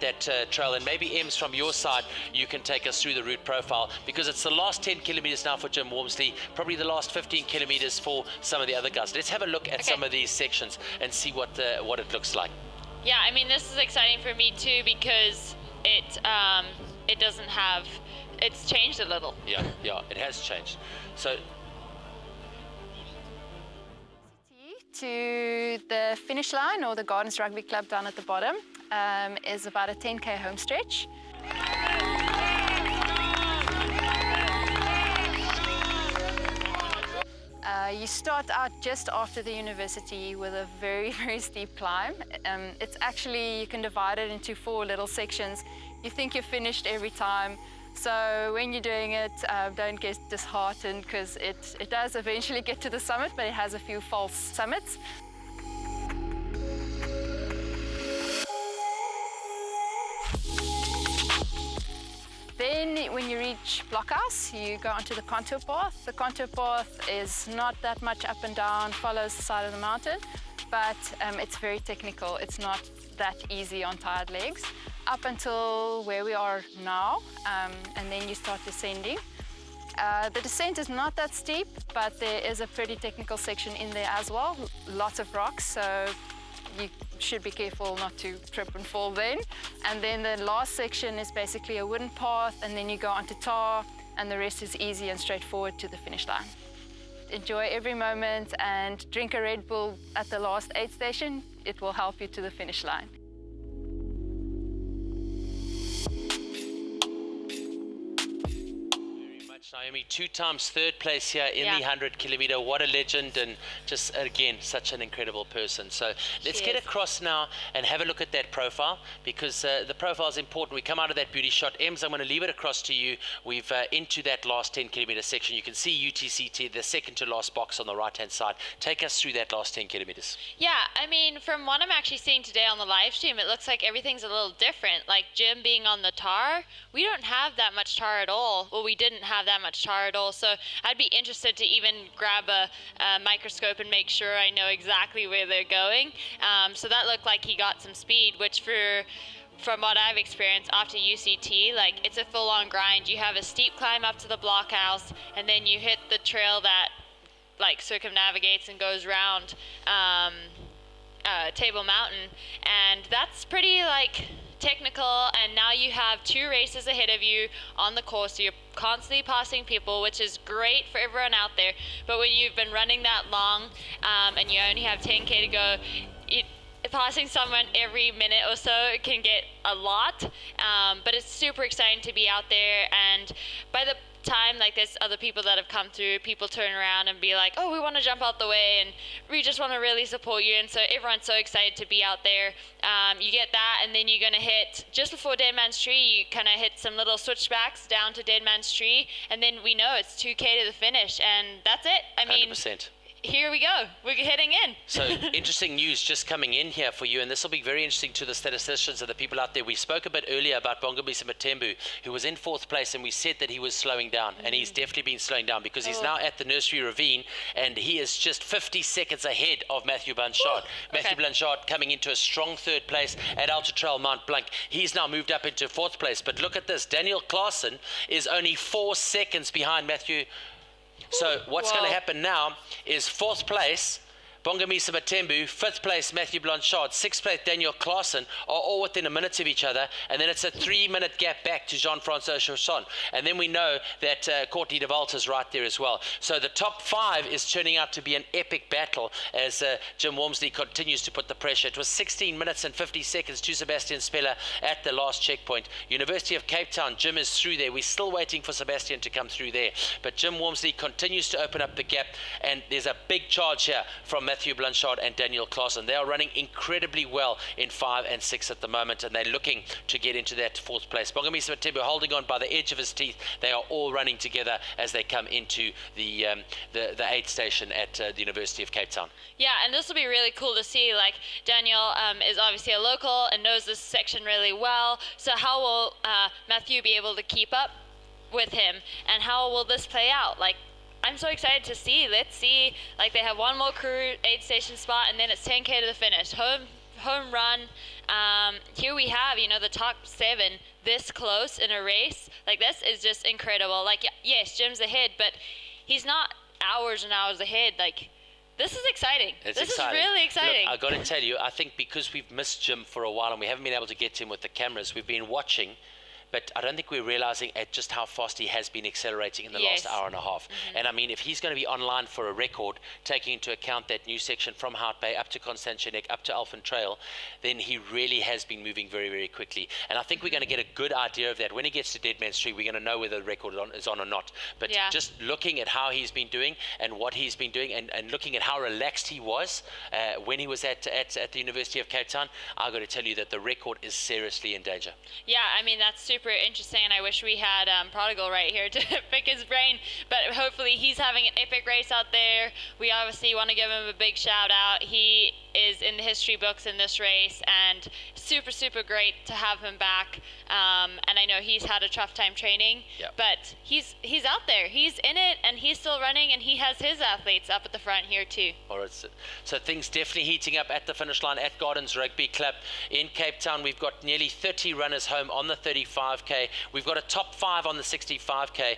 L: that trail, and maybe Ems, from your side, you can take us through the route profile, because it's the last 10 kilometers now for Jim Walmsley. probably the last 15 kilometers for some of the other guys. Let's have a look at some of these sections and see what it looks like.
E: Yeah, I mean, this is exciting for me too because it doesn't have, it's changed a little.
L: Yeah, it has changed. So
J: to the finish line, or the Gardens Rugby Club down at the bottom, is about a 10k home stretch. You start out just after the university with a very, very steep climb. It's actually, you can divide it into 4 little sections. You think you're finished every time. So when you're doing it, don't get disheartened, because it does eventually get to the summit, but it has a few false summits. Then when you reach Blockhouse, you go onto the contour path. The contour path is not that much up and down, follows the side of the mountain, but it's very technical. It's not that easy on tired legs. Up until where we are now, and then you start descending. The descent is not that steep, but there is a pretty technical section in there as well. Lots of rocks, so you should be careful not to trip and fall then. And then the last section is basically a wooden path, and then you go onto tar, and the rest is easy and straightforward to the finish line. Enjoy every moment and drink a Red Bull at the last aid station. It will help you to the finish line.
L: Naomi, 2 times 3rd place here in the 100 kilometer. What a legend, and just again such an incredible person. So let's get across now and have a look at that profile, because the profile is important. We come out of that beauty shot. Ems, I'm going to leave it across to you. We've into that last 10 kilometer section. You can see UTCT, the second to last box on the right hand side. Take us through that last 10 kilometers.
E: Yeah, I mean, from what I'm actually seeing today on the live stream, it looks like everything's a little different. Like Jim being on the tar, we don't have that much tar at all. Well, we didn't have that much tar at all, so I'd be interested to even grab a microscope and make sure I know exactly where they're going. So that looked like he got some speed, which from what I've experienced after UCT, like, it's a full-on grind. You have a steep climb up to the blockhouse, and then you hit the trail that like circumnavigates and goes around Table Mountain, and that's pretty like technical. And now you have 2 races ahead of you on the course, so you're constantly passing people, which is great for everyone out there. But when you've been running that long and you only have 10k to go, passing someone every minute or so can get a lot, but it's super exciting to be out there. And by the time, like, there's other people that have come through, people turn around and be like, oh, we want to jump out the way, and we just want to really support you. And so everyone's so excited to be out there. You get that, and then you're going to hit, just before Dead Man's Tree, you kind of hit some little switchbacks down to Dead Man's Tree, and then we know it's 2k to the finish, and that's it. I mean,
L: 100%.
E: Here we go. We're heading in.
L: So interesting news just coming in here for you, and this will be very interesting to the statisticians and the people out there. We spoke a bit earlier about Bongomisa Matembu, who was in 4th place, and we said that he was slowing down, and he's definitely been slowing down, because he's now at the Nursery Ravine, and he is just 50 seconds ahead of Mathieu Blanchard. Mathieu Blanchard coming into a strong 3rd place at Ultra Trail Mont Blanc. He's now moved up into 4th place, but look at this. Daniel Claassen is only 4 seconds behind Mathieu. So what's going to happen now is 4th place, Bongomisa Matembu, 5th place, Mathieu Blanchard, 6th place, Daniel Claassen, are all within a minute of each other, and then it's a 3-minute gap back to Jean-Francois Chausson. And then we know that Courtney Dauwalter is right there as well. So the top 5 is turning out to be an epic battle as Jim Walmsley continues to put the pressure. It was 16 minutes and 50 seconds to Sebastien Spehler at the last checkpoint. University of Cape Town, Jim is through there. We're still waiting for Sebastien to come through there. But Jim Walmsley continues to open up the gap, and there's a big charge here from Mathieu Blanchard and Daniel Claassen. They are running incredibly well in 5 and 6 at the moment, and they're looking to get into that 4th place. Bongomisa Matembu holding on by the edge of his teeth. They are all running together as they come into the aid station at the University of Cape Town.
E: Yeah, and this will be really cool to see. Like, Daniel is obviously a local and knows this section really well. So how will Mathieu be able to keep up with him, and how will this play out? Like, I'm so excited to see. Let's see. Like, they have one more crew aid station spot, and then it's 10k to the finish. Home run. Here we have, you know, the top 7 this close in a race. Like, this is just incredible. Like, yes, Jim's ahead, but he's not hours and hours ahead. Like, this is exciting. This is really exciting.
L: Look, I got to tell you, I think because we've missed Jim for a while and we haven't been able to get to him with the cameras, we've been watching, but I don't think we're realizing at just how fast he has been accelerating in the last hour and a half. And I mean, if he's going to be online for a record, taking into account that new section from Hout Bay up to Constantianek, up to Alphen Trail, then he really has been moving very, very quickly. And I think we're going to get a good idea of that. When he gets to Dead Man's Tree, we're going to know whether the record is on or not. But just looking at how he's been doing and what he's been doing, and looking at how relaxed he was when he was at the University of Cape Town, I've got to tell you that the record is seriously in danger.
E: Yeah, I mean, that's super interesting, and I wish we had Prodigal right here to pick his brain, but hopefully he's having an epic race out there. We obviously want to give him a big shout out. He is in the history books in this race, and super, super great to have him back. And I know he's had a tough time training, but he's out there. He's in it, and he's still running, and he has his athletes up at the front here too.
L: All right, so things definitely heating up at the finish line at Gardens Rugby Club in Cape Town. We've got nearly 30 runners home on the 35k. We've got a top 5 on the 65k.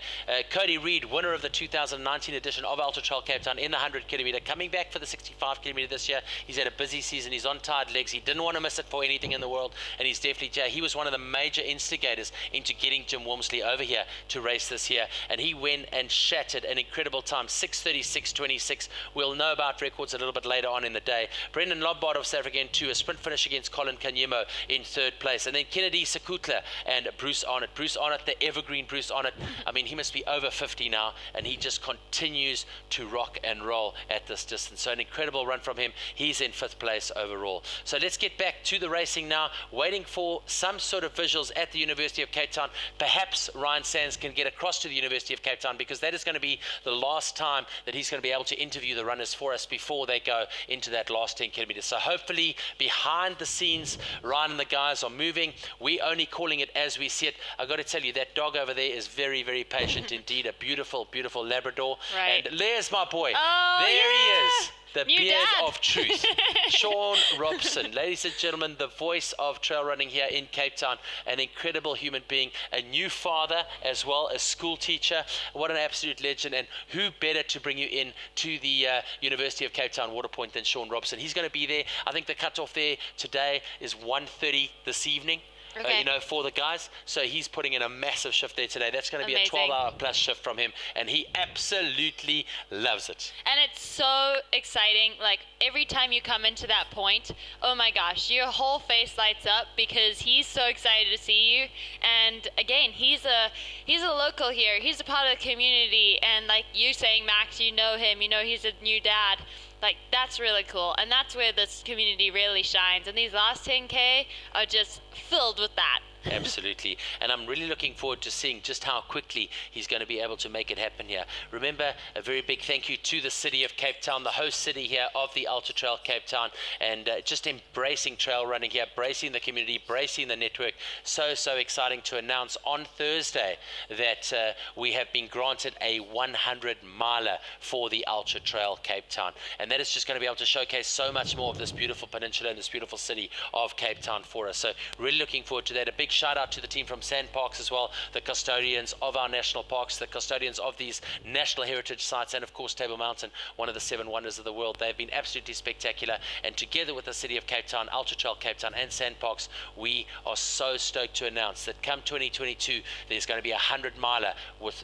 L: Cody Reed, winner of the 2019 edition of Ultra Trail Cape Town in the 100 kilometer, coming back for the 65 kilometer this year. He's had a busy season. He's on tired legs. He didn't want to miss it for anything in the world, and he's definitely, he was one of the major instigators into getting Jim Walmsley over here to race this year, and he went and shattered an incredible time, 6:36.26. We'll know about records a little bit later on in the day. Brendan Lombard of South Africa in 2, a sprint finish against Colin Kanyemo in 3rd place, and then Kennedy Sekutla and Bruce Arnott. Bruce Arnott, the evergreen Bruce Arnott, I mean, he must be over 50 now, and he just continues to rock and roll at this distance. So an incredible run from him. He's in 5th place overall. So let's get back to the racing now, waiting for some sort of visuals at the University of Cape Town. Perhaps Ryan Sands can get across to the University of Cape Town, because that is going to be the last time that he's going to be able to interview the runners for us before they go into that last 10 kilometers. So hopefully behind the scenes, Ryan and the guys are moving. We're only calling it as we see it. I've got to tell you, that dog over there is very, very patient indeed. A beautiful, beautiful Labrador.
E: Right.
L: And there's my boy.
E: Oh,
L: there he is. The
E: New
L: beard
E: dad.
L: of truth, Sean Robson. Ladies and gentlemen, the voice of trail running here in Cape Town, an incredible human being, a new father as well, a school teacher. What an absolute legend, and who better to bring you in to the University of Cape Town Waterpoint than Sean Robson. He's going to be there. I think the cutoff there today is 1:30 this evening.
E: Okay.
L: You know, for the guys, so he's putting in a massive shift there today. That's going to be a 12-hour plus shift from him, and he absolutely loves it.
E: And it's so exciting. Like, every time you come into that point, oh my gosh, your whole face lights up, because he's so excited to see you. And again, he's a local here. He's a part of the community, and like you saying, Max, you know him. You know he's a new dad. Like, that's really cool, and that's where this community really shines, and these last 10K are just filled with that.
L: Absolutely, and I'm really looking forward to seeing just how quickly he's going to be able to make it happen here. Remember, a very big thank you to the city of Cape Town, the host city here of the Ultra Trail Cape Town, and just embracing trail running here, embracing the community, embracing the network. So exciting to announce on Thursday that we have been granted a 100-miler for the Ultra Trail Cape Town, and that is just going to be able to showcase so much more of this beautiful peninsula and this beautiful city of Cape Town for us. So really looking forward to that. A big shout out to the team from Sand Parks as well, the custodians of our national parks, the custodians of these national heritage sites, and of course Table Mountain, one of the 7 wonders of the world. They've been absolutely spectacular, and together with the city of Cape Town, Ultra Trail Cape Town and Sand Parks, we are so stoked to announce that come 2022 there's going to be a 100-miler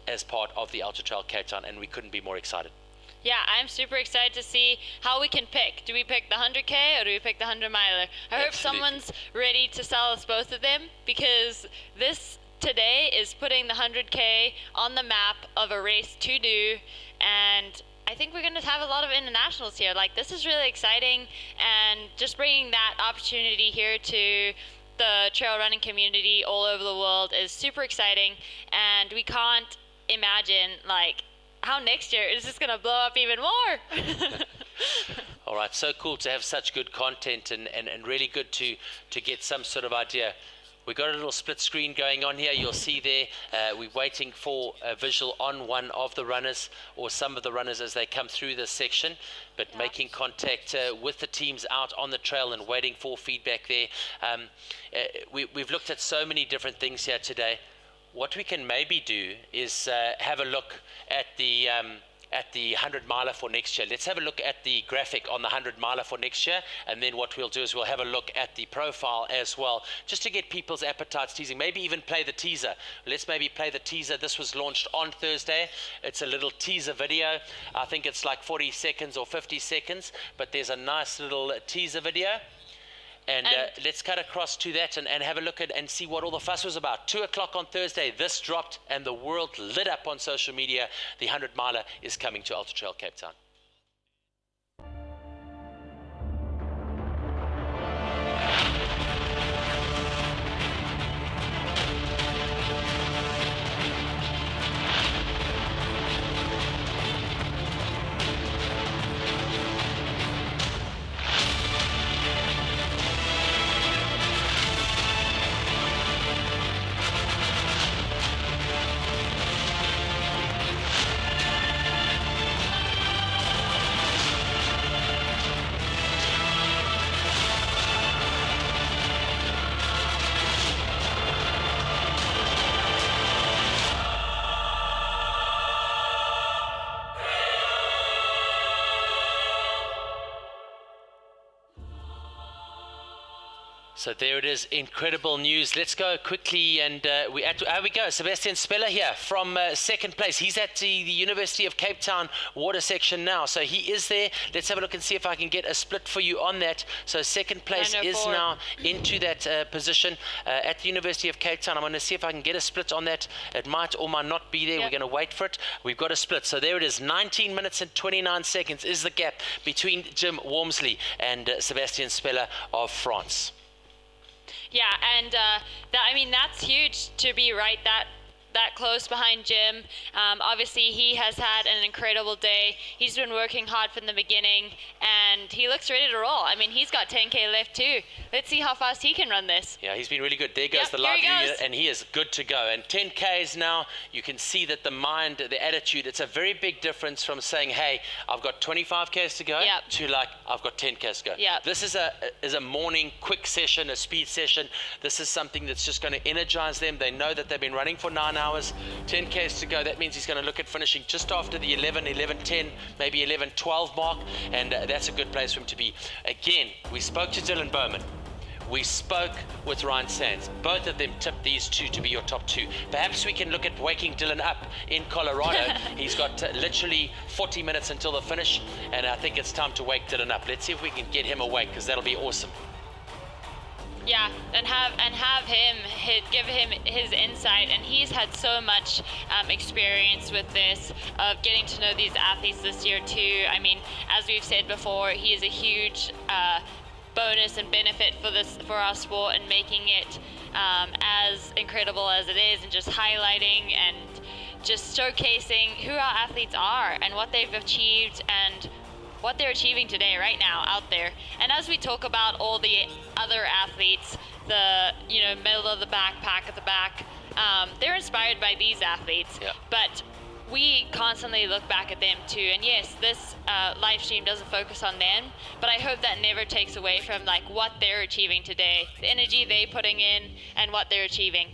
L: as part of the Ultra Trail Cape Town, and we couldn't be more excited.
E: Yeah, I'm super excited to see how we can pick. Do we pick the 100K or do we pick the 100-miler? I hope someone's ready to sell us both of them, because this today is putting the 100K on the map of a race to do, and I think we're going to have a lot of internationals here. Like, this is really exciting, and just bringing that opportunity here to the trail running community all over the world is super exciting, and we can't imagine, like, how next year is just going to blow up even more.
L: All right, so cool to have such good content, and really good to get some sort of idea. We've got a little split screen going on here. You'll see there, we're waiting for a visual on one of the runners, or some of the runners as they come through this section, but making contact with the teams out on the trail and waiting for feedback there. We've looked at so many different things here today. What we can maybe do is have a look at the at the 100 miler for next year. Let's have a look at the graphic on the 100 miler for next year, and then what we'll do is we'll have a look at the profile as well, just to get people's appetites teasing. Maybe even play the teaser. Let's maybe play the teaser. This was launched on Thursday. It's a little teaser video. I think it's like 40 seconds or 50 seconds, but there's a nice little teaser video. And let's cut across to that and have a look at and see what all the fuss was about. 2 o'clock on Thursday, this dropped and the world lit up on social media. The 100 miler is coming to Ultra Trail Cape Town. So there it is, incredible news. Let's go quickly, and here we go. Sebastien Spehler here from second place. He's at the University of Cape Town water section now, so he is there. Let's have a look and see if I can get a split for you on that. So second place is now into that position at the University of Cape Town. I'm going to see if I can get a split on that. It might or might not be there. Yep. We're going to wait for it. We've got a split. So there it is. 19 minutes and 29 seconds is the gap between Jim Walmsley and Sebastien Spehler of France.
E: Yeah, and I mean, that's huge to be right that close behind Jim. Obviously, he has had an incredible day. He's been working hard from the beginning, and he looks ready to roll. I mean, he's got 10K left too. Let's see how fast he can run this.
L: Yeah, he's been really good. There goes the live unit, and he is good to go. And 10Ks now, you can see that the mind, the attitude, it's a very big difference from saying, hey, I've got 25Ks to go, to like, I've got 10Ks to go.
E: Yep.
L: This is a morning quick session, a speed session. This is something that's just going to energize them. They know that they've been running for 9 hours. 10Ks to go. That means he's going to look at finishing just after the 11:10, maybe 11:12 mark, and that's a good place for him to be. Again, we spoke to Dylan Bowman. We spoke with Ryan Sands. Both of them tipped these two to be your top two. Perhaps we can look at waking Dylan up in Colorado. He's got literally 40 minutes until the finish, and I think it's time to wake Dylan up. Let's see if we can get him awake, because that'll be awesome.
E: Yeah, and have him give him his insight, and he's had so much experience with this, of getting to know these athletes this year too. I mean, as we've said before, he is a huge bonus and benefit for our sport, and making it as incredible as it is, and just highlighting and just showcasing who our athletes are and what they've achieved and what they're achieving today, right now, out there. And as we talk about all the other athletes, the middle of the backpack at the back, they're inspired by these athletes.
L: Yeah.
E: But we constantly look back at them too. And yes, this live stream doesn't focus on them, but I hope that never takes away from like what they're achieving today, the energy they're putting in, and what they're achieving.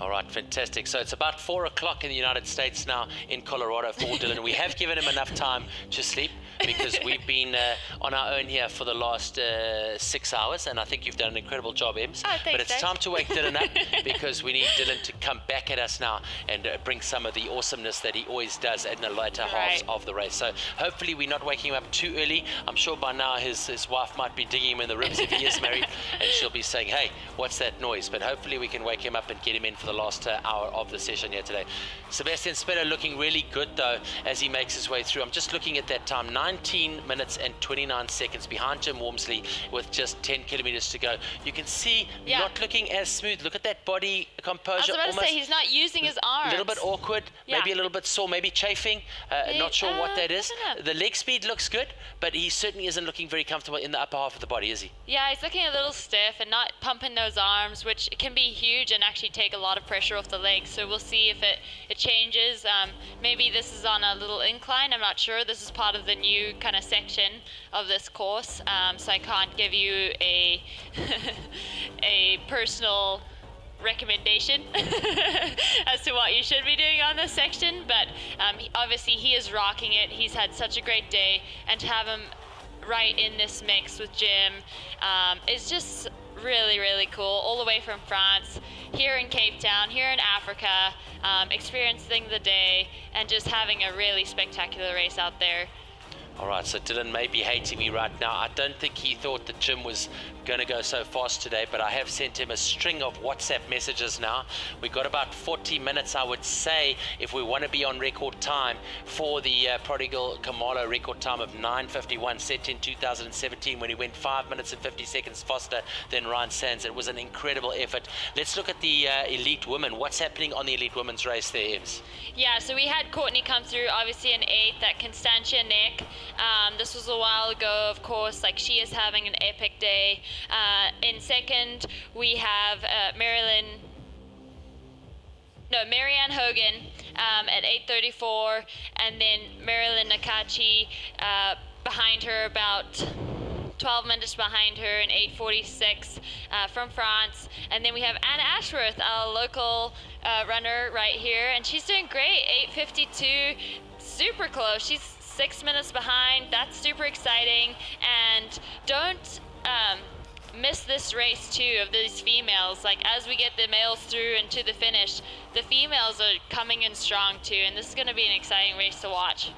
L: All right, fantastic. So it's about 4 o'clock in the United States now in Colorado for Dylan. We have given him enough time to sleep, because we've been on our own here for the last 6 hours, and I think you've done an incredible job, Ems.
E: Oh, thanks,
L: but it's time to wake Dylan up, because we need Dylan to come back at us now and bring some of the awesomeness that he always does in the later halves of the race. So hopefully we're not waking him up too early. I'm sure by now his wife might be digging him in the ribs if he is married, and she'll be saying, hey, what's that noise? But hopefully we can wake him up and get him in for the last hour of the session here today. Sebastien Spehler looking really good though as he makes his way through. I'm just looking at that time, 19 minutes and 29 seconds behind Jim Walmsley with just 10 kilometers to go. You can see not looking as smooth. Look at that body composure.
E: I was about to say, he's not using his arms.
L: A little bit awkward, maybe a little bit sore, maybe chafing. Not sure what that is. The leg speed looks good, but he certainly isn't looking very comfortable in the upper half of the body, is he?
E: Yeah, he's looking a little stiff and not pumping those arms, which can be huge and actually take a lot of pressure off the legs. So we'll see if it changes. Maybe this is on a little incline. I'm not sure. This is part of the new kind of section of this course, so I can't give you a a personal recommendation as to what you should be doing on this section, but obviously he is rocking it. He's had such a great day, and to have him right in this mix with Jim is just really, really cool. All the way from France, here in Cape Town, here in Africa, experiencing the day and just having a really spectacular race out there.
L: All right, so Dylan may be hating me right now. I don't think he thought that Jim was going to go so fast today, but I have sent him a string of WhatsApp messages now. We've got about 40 minutes, I would say, if we want to be on record time for the Prodigal Kamalo record time of 9:51, set in 2017 when he went 5 minutes and 50 seconds faster than Ryan Sands. It was an incredible effort. Let's look at the elite women. What's happening on the elite women's race there, Ems?
E: Yeah, so we had Courtney come through, obviously in 8th, that Constantia Neck. This was a while ago, of course, like she is having an epic day. In 2nd, we have Marianne Hogan at 8:34, and then Marilyn Nakachi behind her, about 12 minutes behind her in 8:46 from France. And then we have Anna Ashworth, a local runner right here, and she's doing great, 8:52, super close. She's 6 minutes behind. That's super exciting. And don't miss this race too of these females. Like, as we get the males through and to the finish, the females are coming in strong too, and this is going to be an exciting race to watch.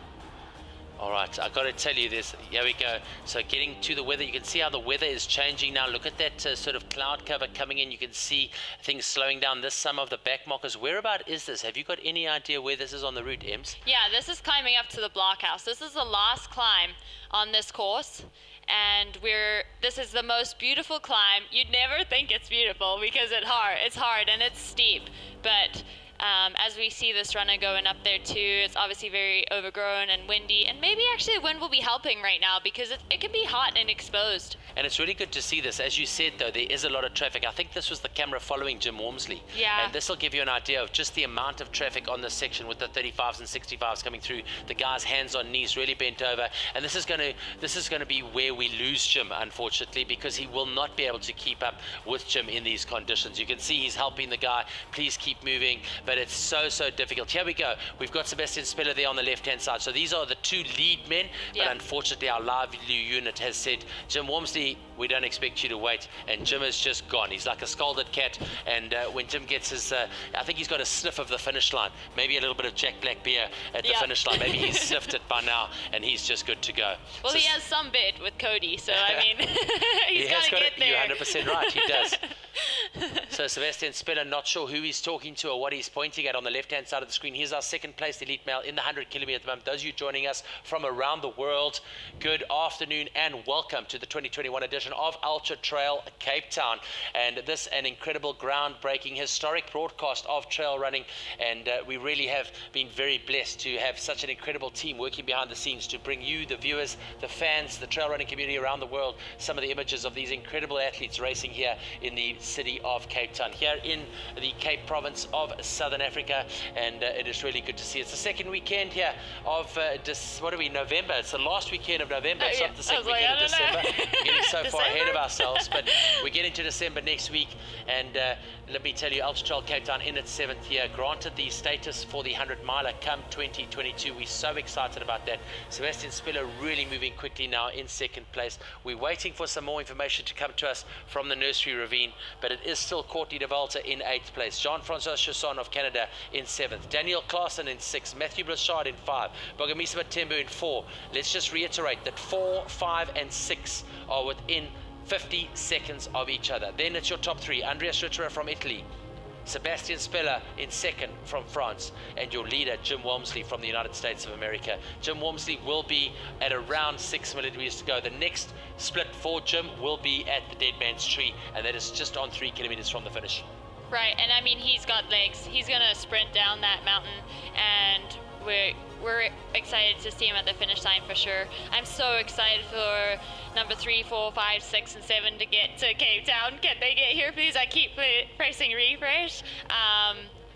L: All right, I've got to tell you this. Here we go. So getting to the weather, you can see how the weather is changing now. Look at that sort of cloud cover coming in. You can see things slowing down. This some of the back markers. Whereabout is this? Have you got any idea where this is on the route, Ems?
E: Yeah, this is climbing up to the blockhouse. This is the last climb on this course, and this is the most beautiful climb. You'd never think it's beautiful because it's hard and it's steep, but as we see this runner going up there too, it's obviously very overgrown and windy, and maybe actually the wind will be helping right now because it can be hot and exposed.
L: And it's really good to see this. As you said though, there is a lot of traffic. I think this was the camera following Jim Walmsley.
E: Yeah.
L: And this will give you an idea of just the amount of traffic on this section with the 35s and 65s coming through. The guys hands on knees, really bent over. And this is going to be where we lose Jim, unfortunately, because he will not be able to keep up with Jim in these conditions. You can see he's helping the guy. Please keep moving. But it's so difficult. Here we go. We've got Sebastien Spehler there on the left-hand side. So these are the two lead men, but unfortunately our live unit has said, Jim Walmsley, we don't expect you to wait. And Jim is just gone. He's like a scalded cat. And when Jim gets his, I think he's got a sniff of the finish line. Maybe a little bit of Jack Black beer at the finish line. Maybe he's sniffed it by now, and he's just good to go.
E: Well, so he has some bit with Cody, so I mean, he's got to get there.
L: You're 100% right. He does. So Sebastien Spehler, not sure who he's talking to or what he's pointing at on the left-hand side of the screen. Here's our second place elite male in the 100 kilometer at the moment. Those of you joining us from around the world, good afternoon and welcome to the 2021 edition of Ultra Trail Cape Town. And this an incredible, groundbreaking, historic broadcast of trail running. And we really have been very blessed to have such an incredible team working behind the scenes to bring you, the viewers, the fans, the trail running community around the world, some of the images of these incredible athletes racing here in the city of Cape Town, here in the Cape province of Southern Africa. And it is really good to see. It's the second weekend here of November. It's the last weekend of November. It's not the second weekend of December. We're getting so far ahead of ourselves, but we get into December next week. And let me tell you, Ultra Trail Cape Town in its 7th year, granted the status for the 100 miler come 2022. We're so excited about that. Sebastien Spehler really moving quickly now in 2nd place. We're waiting for some more information to come to us from the Nursery Ravine, but it is still Courtney Dauwalter in 8th place. Jean-Francois Chasson of Canada in 7th. Daniel Claassen in 6th. Mathieu Blanchard in 5. Bogomisa Matembu in 4. Let's just reiterate that 4, 5 and 6 are within 50 seconds of each other. Then it's your top 3. Andrea Schutterer from Italy, Sebastien Spehler in 2nd from France, and your leader Jim Walmsley from the United States of America. Jim Walmsley will be at around 6 millimeters to go. The next split for Jim will be at the Dead Man's Tree, and that is just on 3 kilometers from the finish.
E: Right, and I mean, he's got legs. He's gonna sprint down that mountain, and we're excited to see him at the finish line for sure. I'm so excited for number 3, 4, 5, 6, and 7 to get to Cape Town. Can they get here, please? I keep pressing refresh.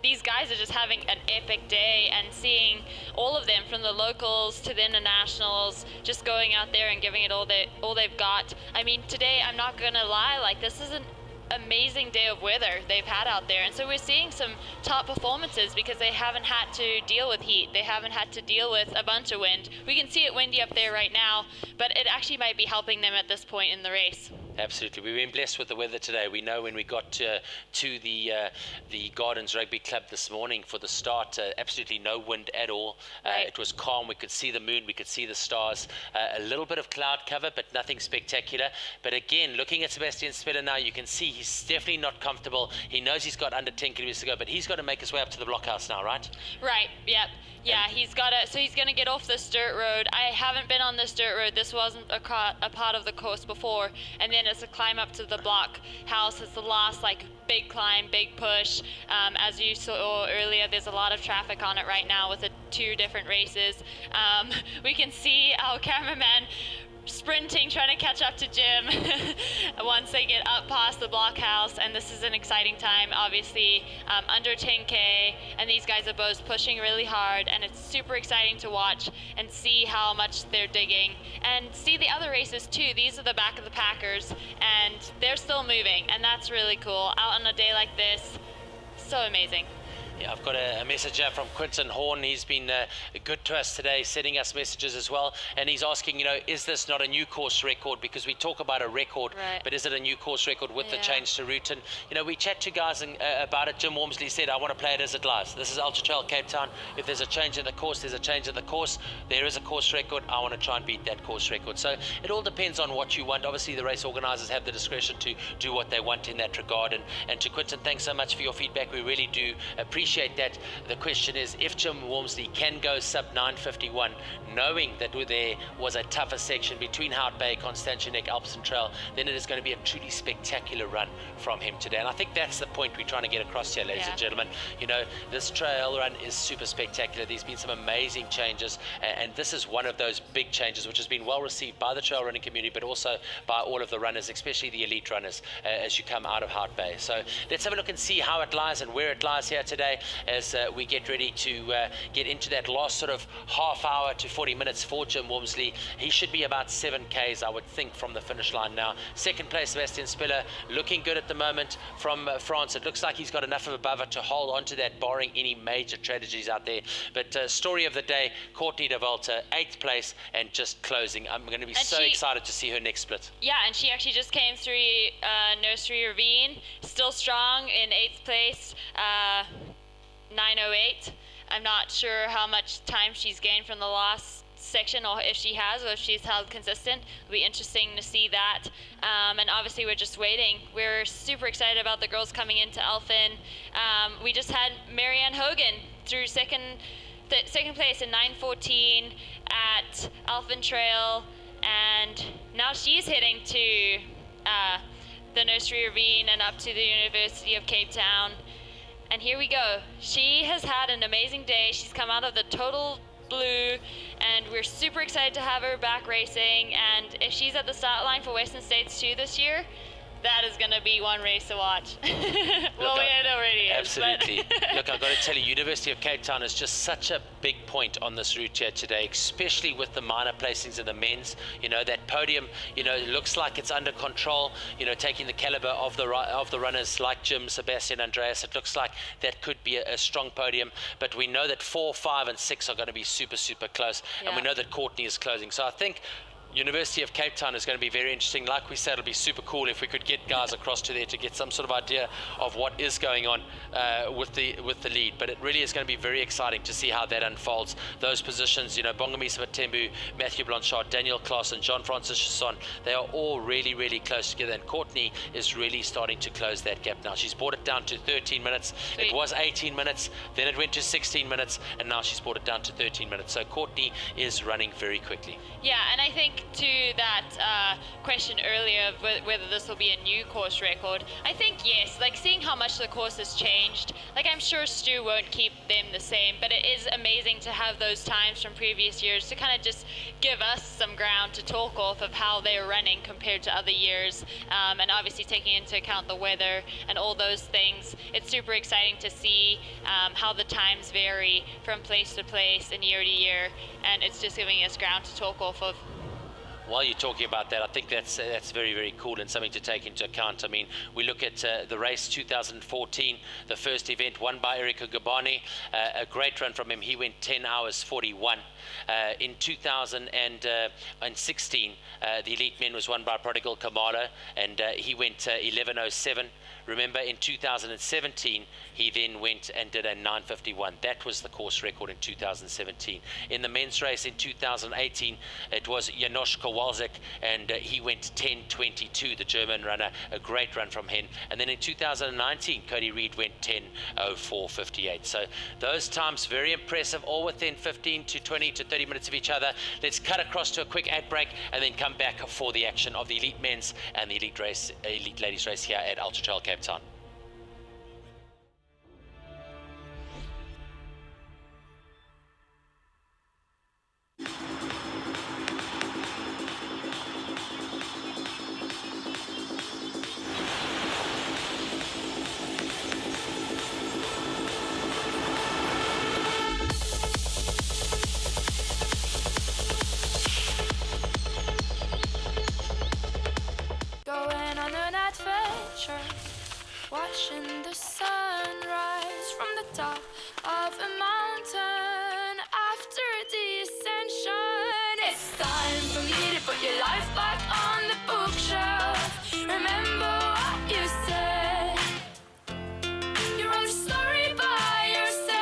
E: These guys are just having an epic day, and seeing all of them, from the locals to the internationals, just going out there and giving it all they've got. I mean, today, I'm not gonna lie, like, this isn't amazing day of weather they've had out there, and so we're seeing some top performances because they haven't had to deal with heat, they haven't had to deal with a bunch of wind. We can see it windy up there right now, but it actually might be helping them at this point in the race.
L: Absolutely. We've been blessed with the weather today. We know when we got to the Gardens Rugby Club this morning for the start, absolutely no wind at all. It was calm. We could see the moon. We could see the stars. A little bit of cloud cover, but nothing spectacular. But again, looking at Sebastien Spehler now, you can see he's definitely not comfortable. He knows he's got under 10 kilometers to go, but he's got to make his way up to the blockhouse now, right?
E: Right. Yep. Yeah, he's going to get off this dirt road. I haven't been on this dirt road. This wasn't a part of the course before. And then it's a climb up to the block house. It's the last big climb, big push. As you saw earlier, there's a lot of traffic on it right now with the 2 different races. We can see our cameraman sprinting, trying to catch up to Jim once they get up past the blockhouse, and this is an exciting time, obviously under 10K, and these guys are both pushing really hard, and it's super exciting to watch and see how much they're digging, and see the other races too. These are the back of the packers, and they're still moving, and that's really cool. Out on a day like this, so amazing.
L: Yeah, I've got a message here from Quinton Horn. He's been good to us today, sending us messages as well. And he's asking, is this not a new course record? Because we talk about a record, but is it a new course record with the change to route? And, we chat to guys about it. Jim Walmsley said, I want to play it as it lies. This is Ultra Trail Cape Town. If there's a change in the course, there's a change in the course. There is a course record. I want to try and beat that course record. So it all depends on what you want. Obviously, the race organisers have the discretion to do what they want in that regard. And to Quinton, thanks so much for your feedback. We really do appreciate that. The question is, if Jim Walmsley can go sub 9:51, knowing that there was a tougher section between Hout Bay, Constantianek, Alpes and Trail, then it is going to be a truly spectacular run from him today. And I think that's the point we're trying to get across here, ladies and gentlemen. This trail run is super spectacular. There's been some amazing changes, and this is one of those big changes which has been well received by the trail running community, but also by all of the runners, especially the elite runners, as you come out of Hout Bay. So let's have a look and see how it lies and where it lies here today, as we get ready to get into that last sort of half hour to 40 minutes for Jim Walmsley. He should be about 7Ks, I would think, from the finish line now. Second place, Sebastien Spehler, looking good at the moment from France. It looks like he's got enough of a buffer to hold on to that, barring any major tragedies out there. But story of the day, Courtney Dauwalter, 8th place and just closing. I'm going to be so excited to see her next split.
E: Yeah, and she actually just came through Nursery Ravine, still strong in 8th place. 9:08. I'm not sure how much time she's gained from the last section, or if she has, or if she's held consistent. It'll be interesting to see that. And obviously we're just waiting. We're super excited about the girls coming into Elfin. We just had Marianne Hogan through second place in 9:14 at Elfin Trail, and now she's heading to the Nursery Ravine and up to the University of Cape Town. And here we go. She has had an amazing day. She's come out of the total blue, and we're super excited to have her back racing. And if she's at the start line for Western States 2 this year, that is going to be one race to watch. Well, it already is.
L: Absolutely. Look, I've got to tell you, University of Cape Town is just such a big point on this route here today, especially with the minor placings of the men's. That podium, looks like it's under control, taking the caliber of the runners like Jim, Sebastien, Andreas. It looks like that could be a strong podium, but we know that 4, 5 and 6 are going to be super, super close, and we know that Courtney is closing. So I think University of Cape Town is going to be very interesting. Like we said, it'll be super cool if we could get guys across to there to get some sort of idea of what is going on with the lead. But it really is going to be very exciting to see how that unfolds. Those positions, Bongomisa Matembu, Mathieu Blanchard, Daniel Claassen, John Francis Chasson, they are all really, really close together. And Courtney is really starting to close that gap now. She's brought it down to 13 minutes. It was 18 minutes, then it went to 16 minutes, and now she's brought it down to 13 minutes. So Courtney is running very quickly.
E: Yeah, and I think to that question earlier of whether this will be a new course record, I think yes. Seeing how much the course has changed, I'm sure Stu won't keep them the same, but it is amazing to have those times from previous years to kind of just give us some ground to talk off of how they're running compared to other years, and obviously taking into account the weather and all those things. It's super exciting to see how the times vary from place to place and year to year, and it's just giving us ground to talk off of.
L: while you're talking about that, I think that's very, very cool and something to take into account. I mean, we look at the race 2014, the first event won by Erica Gabani, a great run from him. He went 10 hours 41. In 2016, the elite men was won by Prodigal Kamala, and he went 11:07. Remember, in 2017, he then went and did a 9:51. That was the course record in 2017. In the men's race in 2018, it was Janos Kowalczyk, and he went 10:22, the German runner, a great run from him. And then in 2019, Cody Reed went 10:04:58. So those times, very impressive, all within 15 to 20 to 30 minutes of each other. Let's cut across to a quick ad break and then come back for the action of the elite men's and the elite ladies race here at Ultra Trail Cape Town.
D: Going on an adventure, watching the sunrise from the top of a mountain after descension. It's time for me to put your life back on the bookshelf. Remember what you said. You wrote a story by yourself.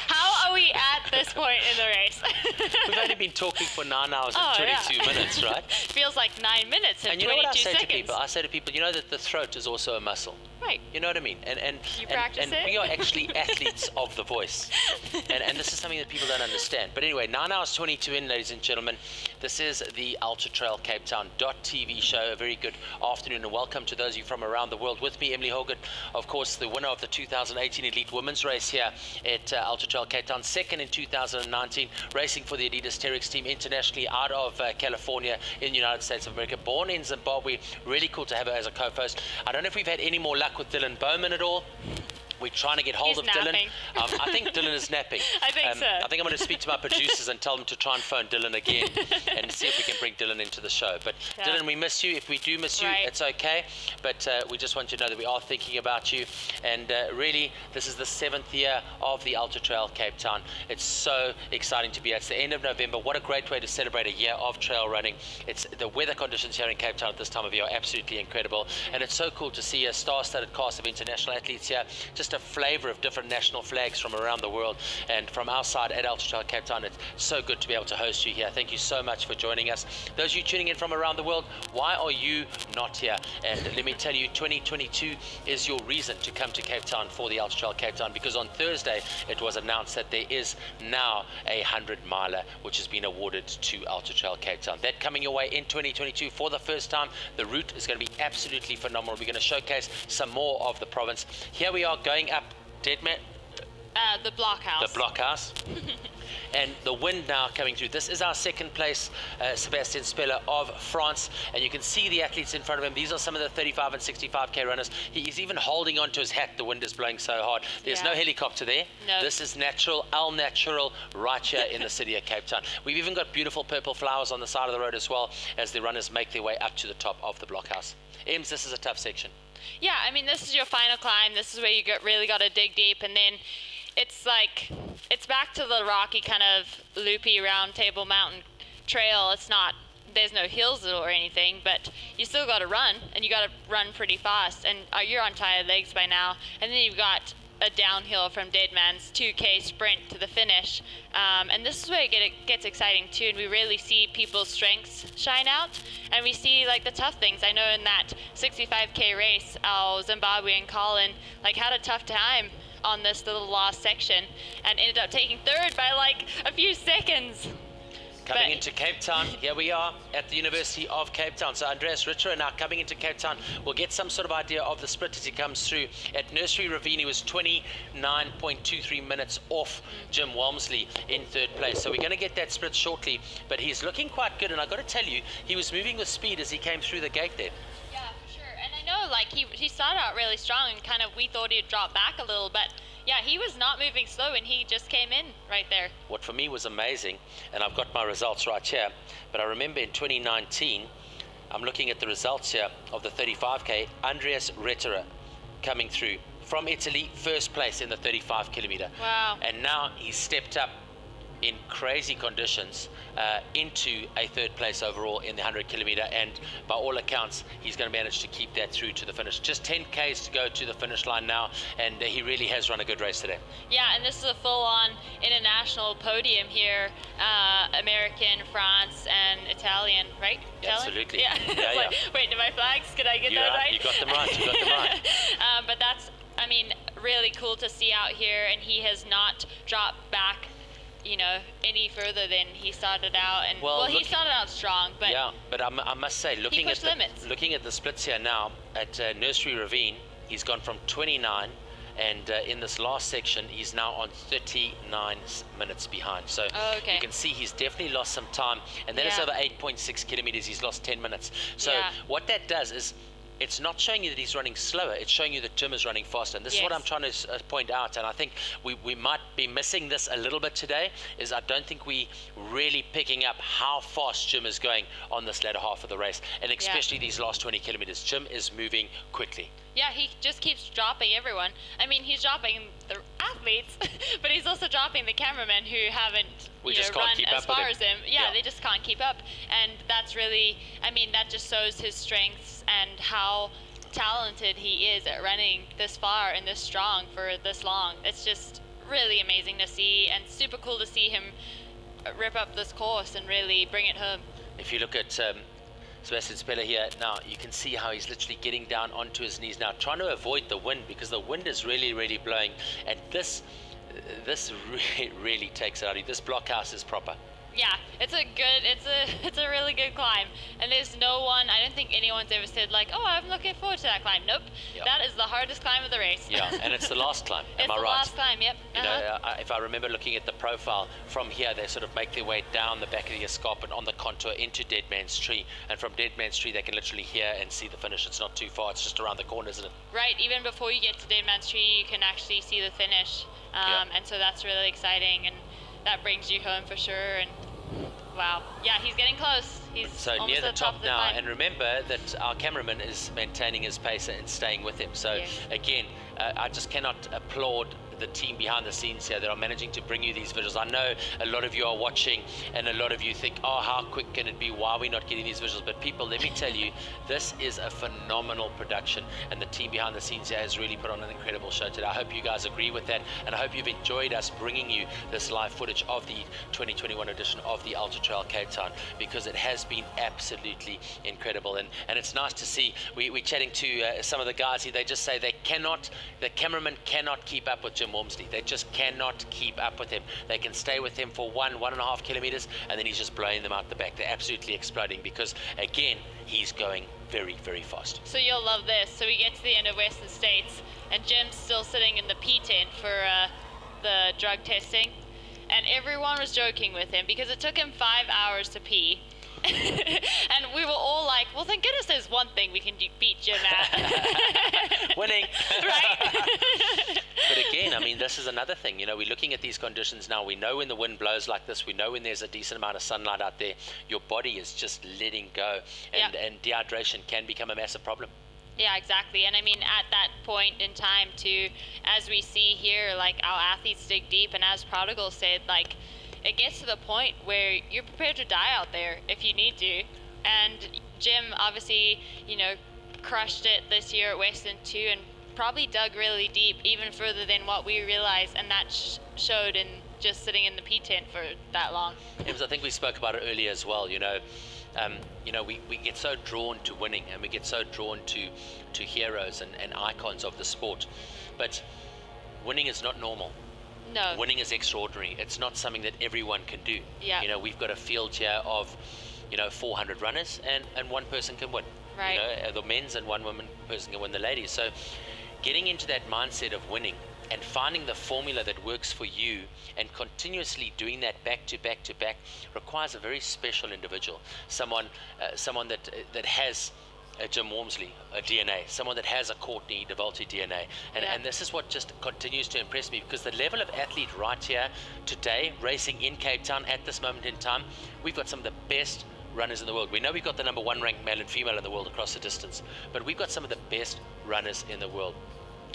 E: How are we at this point in the race?
L: We've only been talking for 9 hours and 22 minutes, right?
E: Feels like 9 minutes and 22 seconds.
L: You know what I say to people? I say to people, you know that the throat is also a muscle.
E: Right.
L: You know what I mean? And we are actually athletes of the voice. And this is something that people don't understand. But anyway, 9 hours 22 in, ladies and gentlemen. This is the Ultra Trail Cape Town .tv show. A very good afternoon and welcome to those of you from around the world. With me, Emily Hogan, of course, the winner of the 2018 Elite Women's Race here at Ultra Trail Cape Town. Second in 2019, racing for the Adidas Terex team internationally out of California in the United States of America. Born in Zimbabwe. Really cool to have her as a co-host. I don't know if we've had any more luck with Dylan Bowman at all. We're trying to get hold of
E: napping.
L: Dylan. I think Dylan is napping.
E: I think so.
L: I think I'm going to speak to my producers and tell them to try and phone Dylan again and see if we can bring Dylan into the show. But Dylan, we miss you. If we do miss you, it's okay. But we just want you to know that we are thinking about you. And really, this is the 7th year of the Ultra Trail Cape Town. It's so exciting to be here. It's the end of November. What a great way to celebrate a year of trail running. It's the weather conditions here in Cape Town at this time of year are absolutely incredible. And it's so cool to see a star-studded cast of international athletes here. Just a flavor of different national flags from around the world, and from our side at Ultra Trail Cape Town, it's so good to be able to host you here. Thank you so much for joining us. Those of you tuning in from around the world, why are you not here? And let me tell you, 2022 is your reason to come to Cape Town for the Ultra Trail Cape Town, because on Thursday it was announced that there is now a 100-miler which has been awarded to Ultra Trail Cape Town. That coming your way in 2022 for the first time. The route is going to be absolutely phenomenal. We're going to showcase some more of the province. Here we are going up Deadman.
E: The blockhouse.
L: The blockhouse. and the wind now coming through. This is our second place, Sebastien Spehler of France, and you can see the athletes in front of him. These are some of the 35 and 65k runners. He's even holding onto his hat. The wind is blowing so hard. There's no helicopter there.
E: No.
L: This is natural, al natural, right here in the city of Cape Town. We've even got beautiful purple flowers on the side of the road as well as the runners make their way up to the top of the blockhouse. Ems, this is a tough section.
E: Yeah, I mean, this is your final climb. This is where you really got to dig deep, and then it's like, it's back to the rocky kind of loopy round table mountain trail. It's not, there's no hills or anything, but you still got to run, and you got to run pretty fast, and you're on tired legs by now. And then you've got a downhill from Deadman's 2K sprint to the finish, and this is where it gets exciting too, and we really see people's strengths shine out, and we see like the tough things. I know in that 65k race, our Zimbabwean Colin like had a tough time on this little last section and ended up taking third by like a few seconds.
L: Coming into Cape Town, here we are at the University of Cape Town. So Andreas Ritter now coming into Cape Town. We'll get some sort of idea of the split as he comes through. At Nursery Ravine, he was 29.23 minutes off Jim Walmsley in third place. So we're going to get that split shortly, but he's looking quite good. And I've got to tell you, he was moving with speed as he came through the gate there.
E: Yeah, for sure. And I know like he started out really strong, and kind of we thought he'd drop back a little, but yeah, he was not moving slow, and he just came in right there.
L: What for me was amazing, and I've got my results right here, but I remember in 2019, I'm looking at the results here of the 35k, Andreas Ritter coming through from Italy, first place in the 35 kilometer.
E: Wow.
L: And now he's stepped up in crazy conditions into a third place overall in the 100 kilometer, and by all accounts he's going to manage to keep that through to the finish. Just 10k's to go to the finish line now, and he really has run a good race today.
E: Yeah, and this is a full-on international podium here, American, France, and Italian, right?
L: Yeah,
E: Italian?
L: absolutely.
E: Yeah.
L: Yeah,
E: Like, wait, did my flags? Could I get that right?
L: You got them right. You got them right.
E: But that's, I mean, really cool to see out here, and he has not dropped back, you know, any further than he started out. And well, he started out strong, but
L: yeah, but I must say, looking at the splits here now at Nursery Ravine, he's gone from 29, and in this last section he's now on 39 minutes behind. So you can see he's definitely lost some time, and that is over 8.6 kilometers. He's lost 10 minutes. So what that does is, it's not showing you that he's running slower, it's showing you that Jim is running faster. And this is what I'm trying to point out, and I think we might be missing this a little bit today, is I don't think we really picking up how fast Jim is going on this latter half of the race, and especially these last 20 kilometers. Jim is moving quickly.
E: Yeah, he just keeps dropping everyone. I mean, he's dropping the athletes, but he's also dropping the cameramen who haven't run as far as him. Yeah, they just can't keep up. And that's really, I mean, that just shows his strengths and how talented he is at running this far and this strong for this long. It's just really amazing to see, and super cool to see him rip up this course and really bring it home.
L: If you look at Sebastien Spehler here now, you can see how he's literally getting down onto his knees now, trying to avoid the wind, because the wind is really, really blowing, and this really takes it out of you. This blockhouse is proper.
E: Yeah, it's a really good climb, and there's no one, I don't think anyone's ever said like, oh, I'm looking forward to that climb. Nope, that is the hardest climb of the race.
L: Yeah, and it's the last climb. Am I right?
E: It's the last climb, yep.
L: You know, if I remember looking at the profile from here, they sort of make their way down the back of the escarpment on the contour into Dead Man's Tree, and from Dead Man's Tree they can literally hear and see the finish. It's not too far, it's just around the corner, isn't it?
E: Right, even before you get to Dead Man's Tree you can actually see the finish, and so that's really exciting, and that brings you home for sure. And wow, yeah, he's getting close. He's
L: so near the top now, and remember that our cameraman is maintaining his pace and staying with him. So again, I just cannot applaud the team behind the scenes here that are managing to bring you these visuals. I know a lot of you are watching, and a lot of you think, oh, how quick can it be? Why are we not getting these visuals? But people, let me tell you, this is a phenomenal production, and the team behind the scenes here has really put on an incredible show today. I hope you guys agree with that, and I hope you've enjoyed us bringing you this live footage of the 2021 edition of the Ultra Trail Cape Town, because it has been absolutely incredible, and it's nice to see. We're chatting to some of the guys here. They just say the cameraman cannot keep up with Jim Walmsley. They just cannot keep up with him. They can stay with him for 1.5 kilometers, and then he's just blowing them out the back. They're absolutely exploding, because again, he's going very, very fast.
E: So you'll love this. So we get to the end of Western States, and Jim's still sitting in the P tent for the drug testing, and everyone was joking with him because it took him 5 hours to pee. And we were all like, well, thank goodness there's one thing we can beat Jim at.
L: Winning.
E: Right.
L: But again, I mean, this is another thing. You know, we're looking at these conditions now. We know when the wind blows like this. We know when there's a decent amount of sunlight out there. Your body is just letting go. And dehydration can become a massive problem.
E: Yeah, exactly. And I mean, at that point in time, too, as we see here, like, our athletes dig deep. And as Prodigal said, like, it gets to the point where you're prepared to die out there if you need to. And Jim obviously, you know, crushed it this year at Western too, and probably dug really deep, even further than what we realized, and that showed in just sitting in the P tent for that long.
L: I think we spoke about it earlier as well. You know, we get so drawn to winning, and we get so drawn to heroes and icons of the sport, but winning is not normal.
E: No.
L: Winning is extraordinary. It's not something that everyone can do.
E: Yeah.
L: You know, we've got a field here of, 400 runners, and one person can win.
E: Right.
L: You know, the men's, and one person can win the ladies. So getting into that mindset of winning and finding the formula that works for you and continuously doing that back to back to back requires a very special individual. Someone that has a Jim Walmsley, a DNA, someone that has a Courtney Dauwalter DNA. And this is what just continues to impress me, because the level of athlete right here today, racing in Cape Town at this moment in time, we've got some of the best runners in the world. We know we've got the #1 ranked male and female in the world across the distance, but we've got some of the best runners in the world.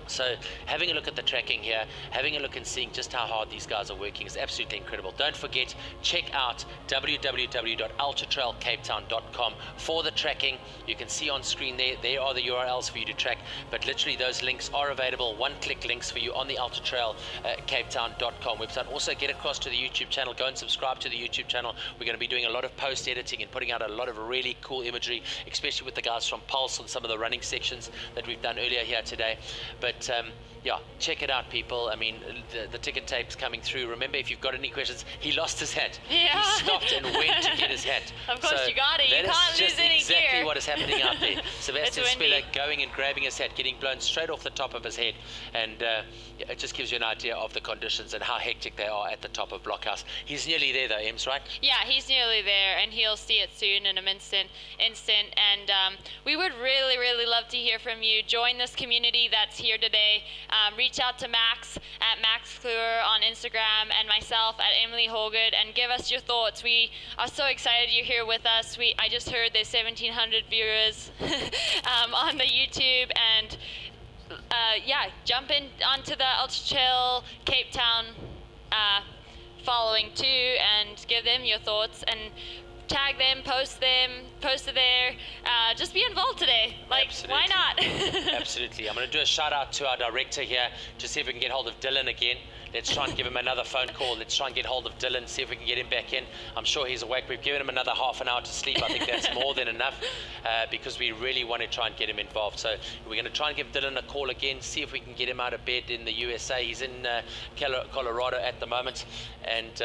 L: So having a look at the tracking here, having a look and seeing just how hard these guys are working is absolutely incredible. Don't forget, check out www.ultratrailcapetown.com for the tracking. You can see on screen there are the URLs for you to track, but literally those links are available, one-click links for you on the ultratrailcapetown.com website. Also get across to the YouTube channel, go and subscribe to the YouTube channel. We're going to be doing a lot of post-editing and putting out a lot of really cool imagery, especially with the guys from Pulse on some of the running sections that we've done earlier here today. But yeah, check it out, people. I mean, the ticket tape's coming through. Remember, if you've got any questions, he lost his hat.
E: Yeah.
L: He stopped and went to get his hat.
E: Of course, you got it. You can't lose any
L: exactly
E: gear.
L: What is happening out there. Sebastien Spehler going and grabbing his hat, getting blown straight off the top of his head. And it just gives you an idea of the conditions and how hectic they are at the top of Blockhouse. He's nearly there, though, Ems, right?
E: Yeah, he's nearly there, and he'll see it soon in an instant. And we would really, really love to hear from you. Join this community that's here today. Reach out to Max at Max Kluwer on Instagram, and myself at Emily Holgood, and give us your thoughts. We are so excited you're here with us. I just heard there's 1,700 viewers on the YouTube, and yeah, jump in onto the Ultra Trail Cape Town following too, and give them your thoughts, and tag them, post it there. Just be involved today. Like,
L: absolutely.
E: Why not?
L: Absolutely. I'm going to do a shout out to our director here to see if we can get hold of Dylan again. Let's try and give him another phone call. Let's try and get hold of Dylan, see if we can get him back in. I'm sure he's awake. We've given him another half an hour to sleep. I think that's more than enough because we really want to try and get him involved. So we're going to try and give Dylan a call again, see if we can get him out of bed in the USA. He's in Colorado at the moment, and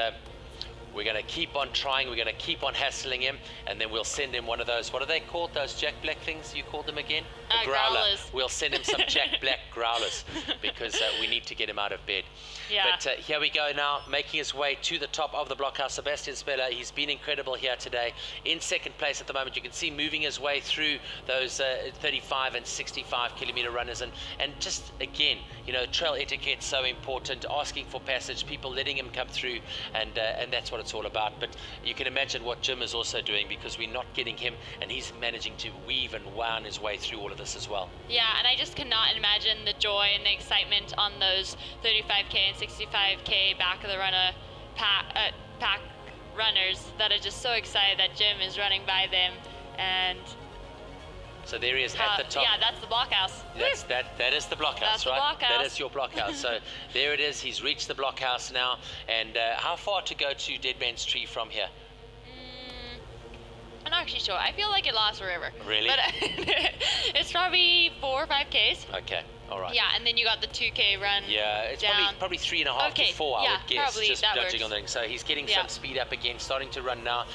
L: we're going to keep on trying. We're going to keep on hassling him, and then we'll send him one of those, what are they called, those Jack Black things you called them again? The
E: growlers.
L: We'll send him some Jack Black growlers because we need to get him out of bed.
E: Yeah.
L: But here we go now, making his way to the top of the Blockhouse, Sebastien Spehler. He's been incredible here today. In second place at the moment, you can see moving his way through those 35 and 65 kilometer runners, and just again, you know, trail etiquette so important, asking for passage, people letting him come through, and that's what it's all about. But you can imagine what Jim is also doing, because we're not getting him, and he's managing to weave and wound his way through all of this as well.
E: Yeah, and I just cannot imagine the joy and the excitement on those 35K and 65K back of the runner pack runners that are just so excited that Jim is running by them. And
L: so there he is at the top.
E: Yeah, that's the Blockhouse.
L: That is the Blockhouse,
E: that's
L: right?
E: The Blockhouse.
L: That is your Blockhouse. So there it is. He's reached the Blockhouse now. And how far to go to Dead Man's Tree from here?
E: I'm not actually sure. I feel like it lasts forever.
L: Really?
E: But it's probably 4 or 5 Ks.
L: Okay, all right.
E: Yeah, and then you got the 2K run.
L: Yeah, it's
E: down.
L: probably 3.5 to 4, I would guess,
E: probably,
L: just judging on the thing. So he's getting some speed up again, starting to run now.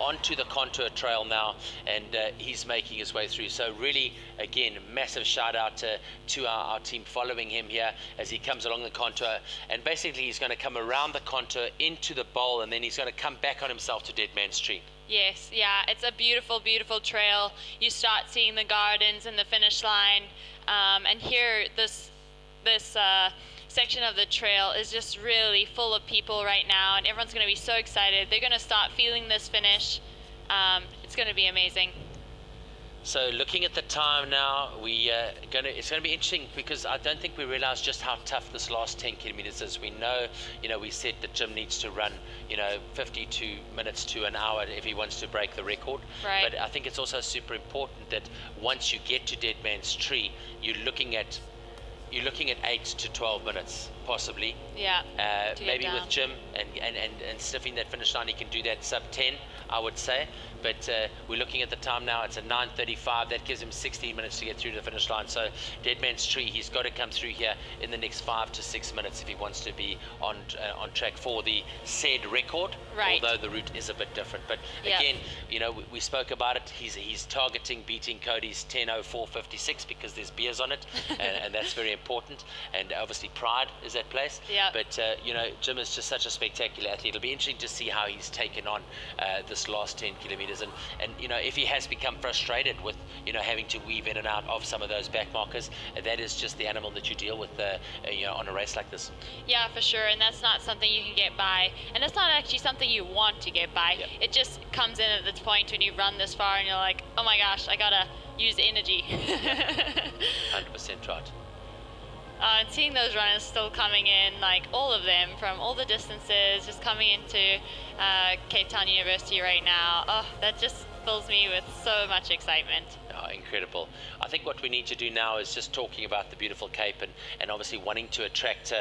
L: onto the contour trail now, and he's making his way through. So really, again, massive shout out to our team following him here as he comes along the contour, and basically he's going to come around the contour into the bowl, and then he's going to come back on himself to Dead Man's Tree.
E: Yes, yeah, it's a beautiful, beautiful trail. You start seeing the gardens and the finish line, and here this section of the trail is just really full of people right now, and everyone's going to be so excited. They're going to start feeling this finish. It's going to be amazing.
L: So looking at the time now, it's going to be interesting, because I don't think we realize just how tough this last 10 kilometers is. We know, we said that Jim needs to run, 52 minutes to an hour if he wants to break the record.
E: Right.
L: But I think it's also super important that once you get to Dead Man's Tree, you're looking at 8 to 12 minutes, possibly.
E: Yeah.
L: Maybe with Jim and sniffing that finish line, he can do that sub 10, I would say. But we're looking at the time now, it's a 9:35. That gives him 16 minutes to get through to the finish line. So Dead Man's Tree, he's got to come through here in the next 5 to 6 minutes if he wants to be on track for the said record.
E: Right.
L: Although the route is a bit different. But again, we spoke about it. He's targeting beating Cody's 10:04:56 because there's beers on it, and that's very important. And obviously Pride is at place.
E: Yeah.
L: But Jim is just such a spectacular athlete. It'll be interesting to see how he's taken on this last 10 kilometers. And if he has become frustrated with having to weave in and out of some of those back markers, that is just the animal that you deal with on a race like this.
E: Yeah, for sure. And that's not something you can get by, and it's not actually something you want to get by.
L: Yeah.
E: It just comes in at this point when you run this far and you're like, oh my gosh, I gotta use energy.
L: 100% right.
E: And seeing those runners still coming in, like all of them from all the distances, just coming into Cape Town University right now, oh, that just fills me with so much excitement.
L: Oh, incredible. I think what we need to do now is just talking about the beautiful Cape, and obviously wanting to attract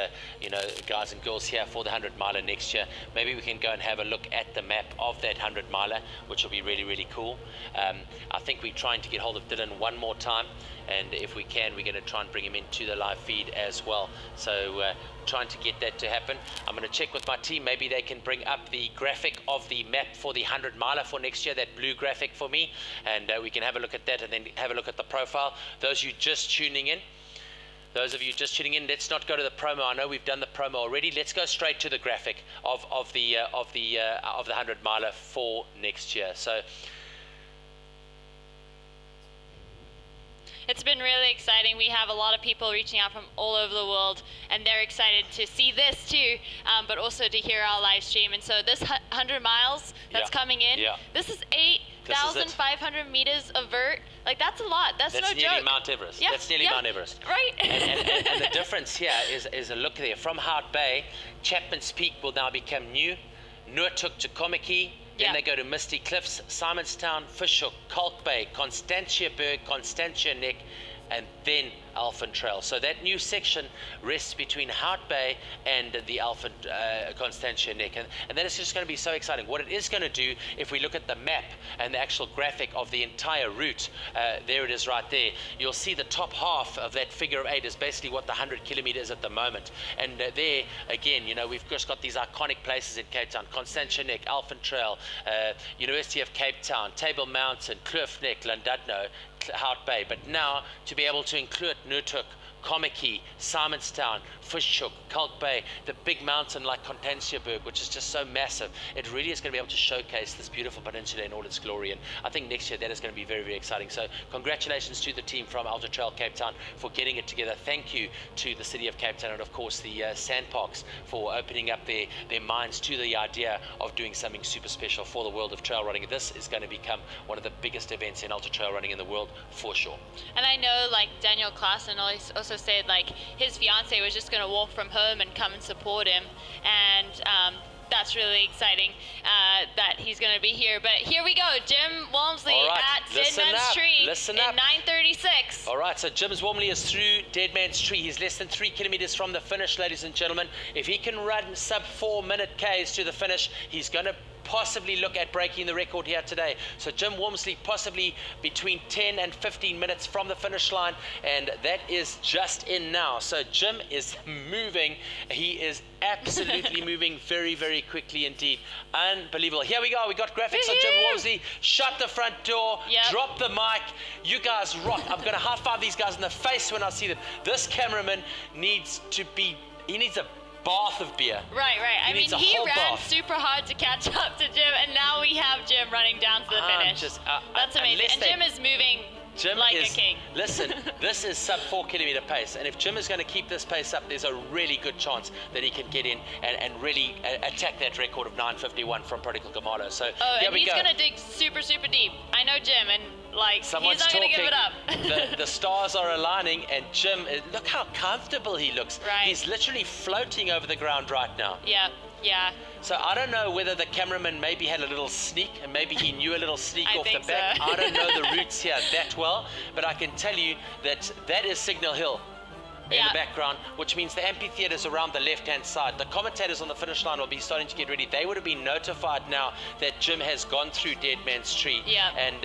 L: guys and girls here for the 100 miler next year. Maybe we can go and have a look at the map of that 100 miler, which will be really, really cool. I think we're trying to get hold of Dylan one more time, and if we can, we're going to try and bring him into the live feed as well. So trying to get that to happen. I'm going to check with my team. Maybe they can bring up the graphic of the map for the 100 miler for next year, that blue graphic for me, and we can have a look at that and then have a look at the profile. Those of you just tuning in, let's not go to the promo. I know we've done the promo already. Let's go straight to the graphic of the 100 miler for next year. So
E: it's been really exciting. We have a lot of people reaching out from all over the world, and they're excited to see this too, but also to hear our live stream. And so this 100 miles that's coming in, this is 8,500 meters of vert. Like, that's a lot. That's no joke.
L: That's nearly Mount Everest. That's nearly Mount Everest.
E: Right.
L: and the difference here is a look there. From Hout Bay, Chapman's Peak will now become new. Noordhoek to Kommetjie. Then they go to Misty Cliffs, Simonstown, Fishhook, Kalk Bay, Constantiaberg, Constantia Neck, and then Alphen Trail. So that new section rests between Hout Bay and the Alphen Constantia Neck, and that is just going to be so exciting. What it is going to do, if we look at the map and the actual graphic of the entire route, there it is right there. You'll see the top half of that figure of 8 is basically what the 100 kilometers at the moment. And there again, we've just got these iconic places in Cape Town: Constantia Neck, Alphen Trail, University of Cape Town, Table Mountain, Kloof Neck, Llandudno, Hout Bay. But now to be able to include Noordhoek, Kommetjie, Simonstown, Fishhook, Kalk Bay, the big mountain like Constantiaberg, which is just so massive, it really is going to be able to showcase this beautiful peninsula in all its glory. And I think next year that is going to be very, very exciting. So congratulations to the team from Ultra Trail Cape Town for getting it together. Thank you to the city of Cape Town and of course the Sandparks for opening up their minds to the idea of doing something super special for the world of trail running. This is going to become one of the biggest events in ultra trail running in the world for sure.
E: And I know, like, Daniel Klaassen also said, like, his fiance was just going to walk from home and come and support him, and that's really exciting that he's going to be here. But here we go, Jim Walmsley at Dead Man's Tree in 9:36.
L: All right, so Jim's Walmsley is through Dead Man's Tree. He's less than 3 kilometers from the finish, ladies and gentlemen. If he can run sub 4 minute Ks to the finish, he's going to possibly look at breaking the record here today. So Jim Walmsley possibly between 10 and 15 minutes from the finish line, and that is just in now. So Jim is moving. He is absolutely moving very, very quickly indeed. Unbelievable. Here we go. We got graphics on Jim Walmsley. Shut the front door. Drop the mic. You guys rock. I'm going to high five these guys in the face when I see them. This cameraman needs to be, he needs a bath of beer.
E: Right. I mean, he ran super hard to catch up to Jim, and now we have Jim running down to the finish. That's amazing. And Jim is moving like a king.
L: Listen, this is sub 4 kilometer pace, and if Jim is going to keep this pace up, there's a really good chance that he can get in and really attack that record of 9:51 from Prodigal Kamalo. So here we go.
E: He's going to dig super, super deep. I know Jim, and like,
L: someone's
E: he's not going to give it up.
L: the stars are aligning, and Jim, look how comfortable he looks.
E: Right.
L: He's literally floating over the ground right now.
E: Yeah.
L: So I don't know whether the cameraman maybe had a little sneak, and maybe he knew a little sneak off the back.
E: So.
L: I don't know the routes here that well, but I can tell you that is Signal Hill in the background, which means the amphitheater is around the left-hand side. The commentators on the finish line will be starting to get ready. They would have been notified now that Jim has gone through Dead Man's Tree. And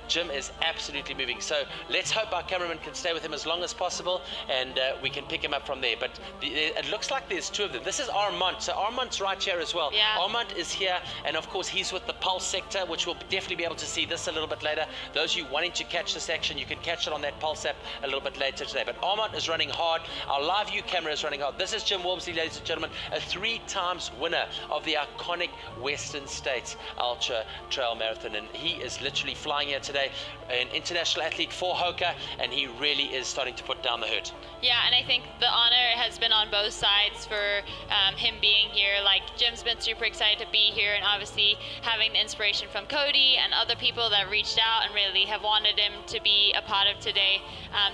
L: Jim is absolutely moving. So let's hope our cameraman can stay with him as long as possible, and we can pick him up from there. But it looks like there's two of them. This is Armand. So Armand's right here as well. Armand is here, and of course he's with the Pulse sector, which we'll definitely be able to see this a little bit later. Those of you wanting to catch this action, you can catch it on that Pulse app a little bit later today. But Armand is running hard. Our live view camera is running hard. This is Jim Walmsley, ladies and gentlemen, a 3 times winner of the iconic Western States Ultra Trail Marathon, and he is literally flying here today, an international athlete for Hoka, and he really is starting to put down the hurt.
E: Yeah, and I think the honor has been on both sides for him being here. Like, Jim's been super excited to be here, and obviously having the inspiration from Cody and other people that reached out and really have wanted him to be a part of today.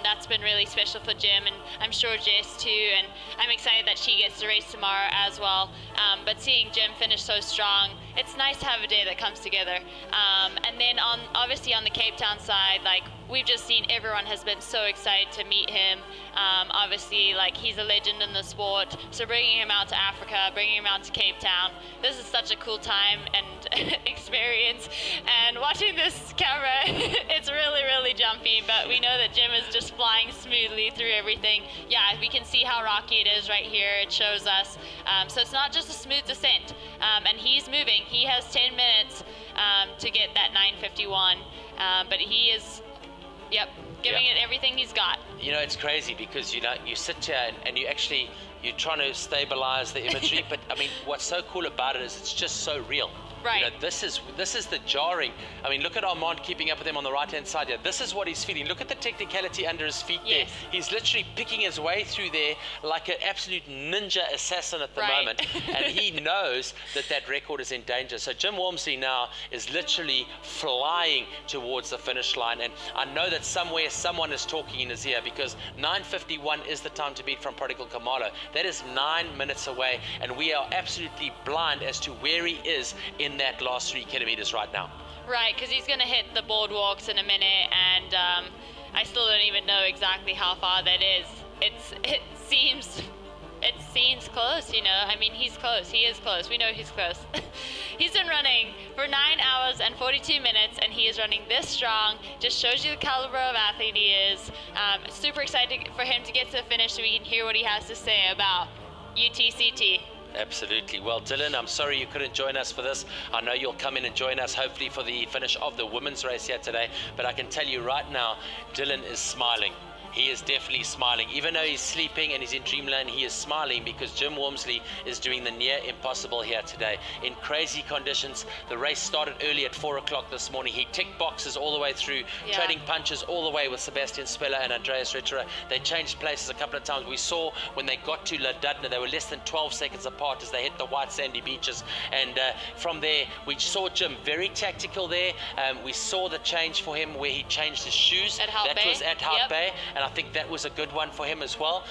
E: That's been really special for Jim, and I'm sure Jess too, and I'm excited that she gets to race tomorrow as well. But seeing Jim finish so strong, it's nice to have a day that comes together. And then obviously on the Cape Town side, like, we've just seen everyone has been so excited to meet him. Obviously, like, he's a legend in the sport, so bringing him out to Africa, bringing him out to Cape Town, this is such a cool time and experience. And watching this camera, it's really, really jumpy, but we know that Jim is just flying smoothly through everything. Yeah, we can see how rocky it is right here. It shows us. So it's not just a smooth descent, and he's moving. He has 10 minutes to get that 9:51, but he is giving it everything he's got.
L: You know, it's crazy because, you know, you sit here and you're trying to stabilize the imagery, but I mean, what's so cool about it is it's just so real.
E: Right.
L: You know, this is the jarring. I mean, look at Armand keeping up with him on the right-hand side here. This is what he's feeling. Look at the technicality under his feet there. He's literally picking his way through there like an absolute ninja assassin at the moment. And he knows that record is in danger. So Jim Walmsley now is literally flying towards the finish line. And I know that somewhere someone is talking in his ear, because 9:51 is the time to beat from Prodigal Kamalo. That is 9 minutes away, and we are absolutely blind as to where he is in that last 3 kilometers right now.
E: Right, because he's going to hit the boardwalks in a minute, and I still don't even know exactly how far that is. It seems close, you know. I mean, he's close. He is close. We know he's close. He's been running for 9 hours and 42 minutes, and he is running this strong. Just shows you the caliber of athlete he is. Super excited for him to get to the finish so we can hear what he has to say about UTCT.
L: Absolutely. Well, Dylan, I'm sorry you couldn't join us for this. I know you'll come in and join us hopefully for the finish of the women's race here today, but I can tell you right now, Dylan is smiling. He is definitely smiling. Even though he's sleeping and he's in dreamland, he is smiling because Jim Walmsley is doing the near impossible here today. In crazy conditions, the race started early at 4 o'clock this morning. He ticked boxes all the way through, trading punches all the way with Sebastien Spehler and Andreas Rittera. They changed places a couple of times. We saw when they got to La Dudna, they were less than 12 seconds apart as they hit the white sandy beaches. And from there, we saw Jim very tactical there. We saw the change for him where he changed his shoes.
E: At Hout Bay.
L: That was at Hout Bay. And I think that was a good one for him as well.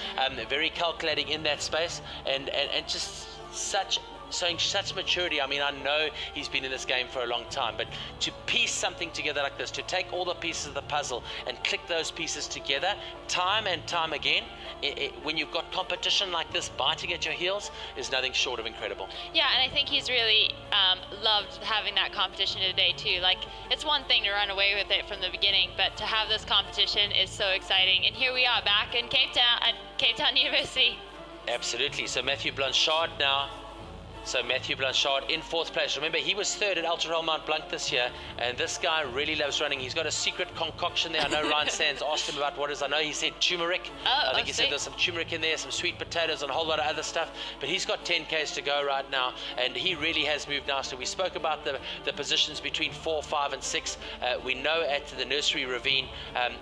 L: Very calculating in that space, and just such showing such maturity. I mean, I know he's been in this game for a long time, but to piece something together like this, to take all the pieces of the puzzle and click those pieces together time and time again, when you've got competition like this biting at your heels, is nothing short of incredible.
E: Yeah, and I think he's really loved having that competition today too. Like, it's one thing to run away with it from the beginning, but to have this competition is so exciting. And here we are back in Cape Town at Cape Town University.
L: Absolutely. So Mathieu Blanchard now. So Mathieu Blanchard in 4th place. Remember, he was 3rd at Ultra Trail Mont Blanc this year, and this guy really loves running. He's got a secret concoction there. I know Ryan Sands asked him about what it is. I know he said turmeric. I think he said there's some turmeric in there, some sweet potatoes, and a whole lot of other stuff. But he's got 10 Ks to go right now, and he really has moved nicely. We spoke about the positions between 4, 5, and 6. We know at the Nursery Ravine,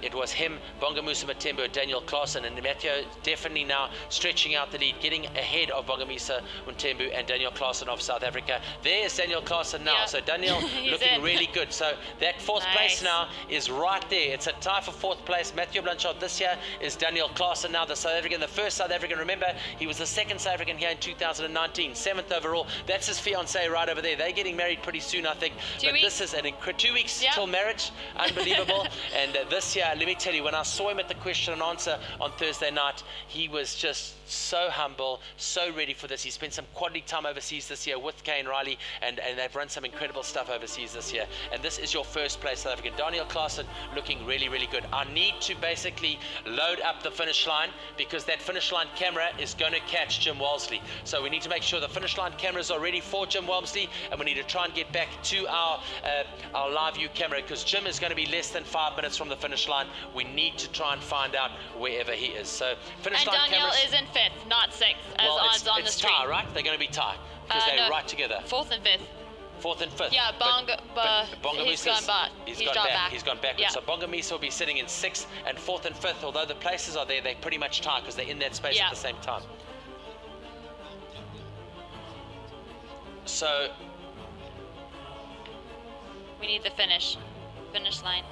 L: it was him, Bongamusa Matembo, Daniel Claassen, and Mathieu definitely now stretching out the lead, getting ahead of Bongamusa Matembo and Daniel Claassen of South Africa. There's Daniel Claassen now. So Daniel looking really good. So that 4th place now is right there. It's a tie for 4th place. Mathieu Blanchard this year is Daniel Claassen now, the South African, the first South African. Remember, he was the 2nd South African here in 2019, 7th overall. That's his fiancée right over there. They're getting married pretty soon, I think.
E: 2 weeks.
L: This is an 2 weeks till marriage. Unbelievable. And this year, let me tell you, when I saw him at the question and answer on Thursday night, he was just so humble, so ready for this. He spent some quality time overseas this year with Kane Riley, and they've run some incredible stuff overseas this year. And this is your 1st place South African. Daniel Claassen looking really, really good. I need to basically load up the finish line, because that finish line camera is going to catch Jim Walmsley. So we need to make sure the finish line cameras are ready for Jim Walmsley, and we need to try and get back to our live view camera, because Jim is going to be less than 5 minutes from the finish line. We need to try and find out wherever he is. So finish line
E: Daniel
L: cameras.
E: is in 5th, not 6th, as odds on the street.
L: It's tie, right? They're going to be tie, because they're right together.
E: 4th and 5th.
L: 4th and 5th.
E: Yeah, he's gone back.
L: He's gone backwards.
E: Yeah.
L: So Bongamisa will be sitting in 6th, and 4th and 5th, although the places are there, they pretty much tie, because they're in that space at the same time. So
E: we need the finish line.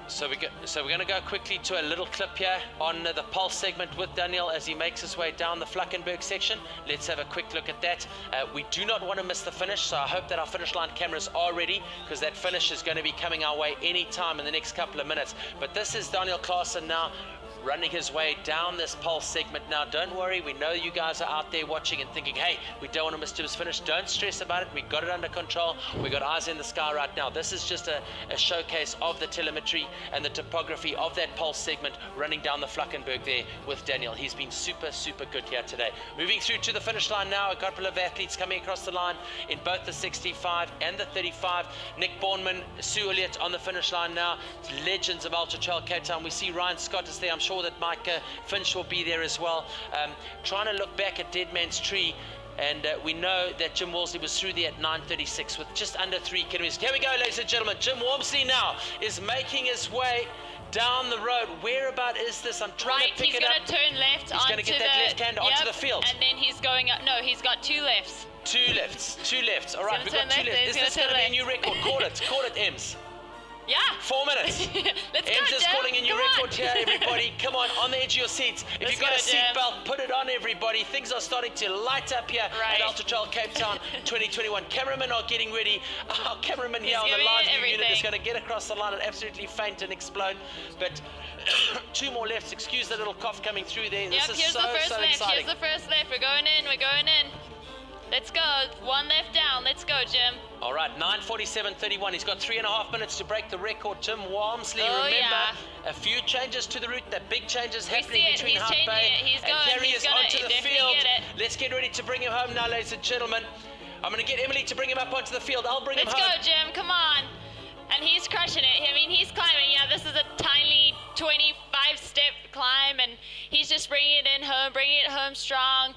L: So we're going to go quickly to a little clip here on the pulse segment with Daniel as he makes his way down the Fluckenberg section. Let's have a quick look at that. We do not want to miss the finish, so I hope that our finish line cameras are ready, because that finish is going to be coming our way any time in the next couple of minutes. But this is Daniel Claassen now, running his way down this pulse segment now. Don't worry, we know you guys are out there watching and thinking, hey, we don't want to miss Jim's finish. Don't stress about it. We got it under control. We got eyes in the sky right now. This is just a showcase of the telemetry and the topography of that pulse segment running down the Fluckenberg there with Daniel. He's been super, super good here today. Moving through to the finish line now, a couple of athletes coming across the line in both the 65 and the 35. Nick Bourneman, Sue Elliott on the finish line now. Legends of Ultra Trail Cape Town. We see Ryan Scott is there. I'm sure that Mike Finch will be there as well. Trying to look back at Dead Man's Tree, and we know that Jim Walmsley was through there at 9:36 with just under 3 kilometers. Here we go, ladies and gentlemen. Jim Walmsley now is making his way down the road. Whereabout is this? I'm trying to pick it up.
E: He's going to turn left.
L: He's going to get that left hand onto the field.
E: And then he's going up. No, he's got 2 lefts.
L: 2 lefts. All right, we've got 2 lefts. Is this going to be a new record? Call it, Ems.
E: Yeah.
L: 4 minutes.
E: Let's
L: Ems
E: go,
L: is calling a new record here, everybody. Come on the edge of your seats. If you've got a seatbelt, put it on, everybody. Things are starting to light up here at Ultra Trail Cape Town 2021. Cameramen are getting ready. Our cameraman here on the live view unit is going to get across the line and absolutely faint and explode. But 2 more lefts. Excuse the little cough coming through there.
E: Yep,
L: This is
E: here's
L: so
E: the first left.
L: exciting.
E: Here's the first left. We're going in. Let's go. 1 left down. Let's go, Jim.
L: All right, 9:47.31. He's got 3.5 minutes to break the record. Jim Walmsley, remember, a few changes to the route. The big changes happening between Hart Bay and Kerry is onto the field. Let's get ready to bring him home now, ladies and gentlemen. I'm going to get Emily to bring him up onto the field. I'll bring him home.
E: Let's go, Jim. Come on. And he's crushing it. I mean, he's climbing. Yeah, this is a tiny 25-step climb, and he's just bringing it home strong.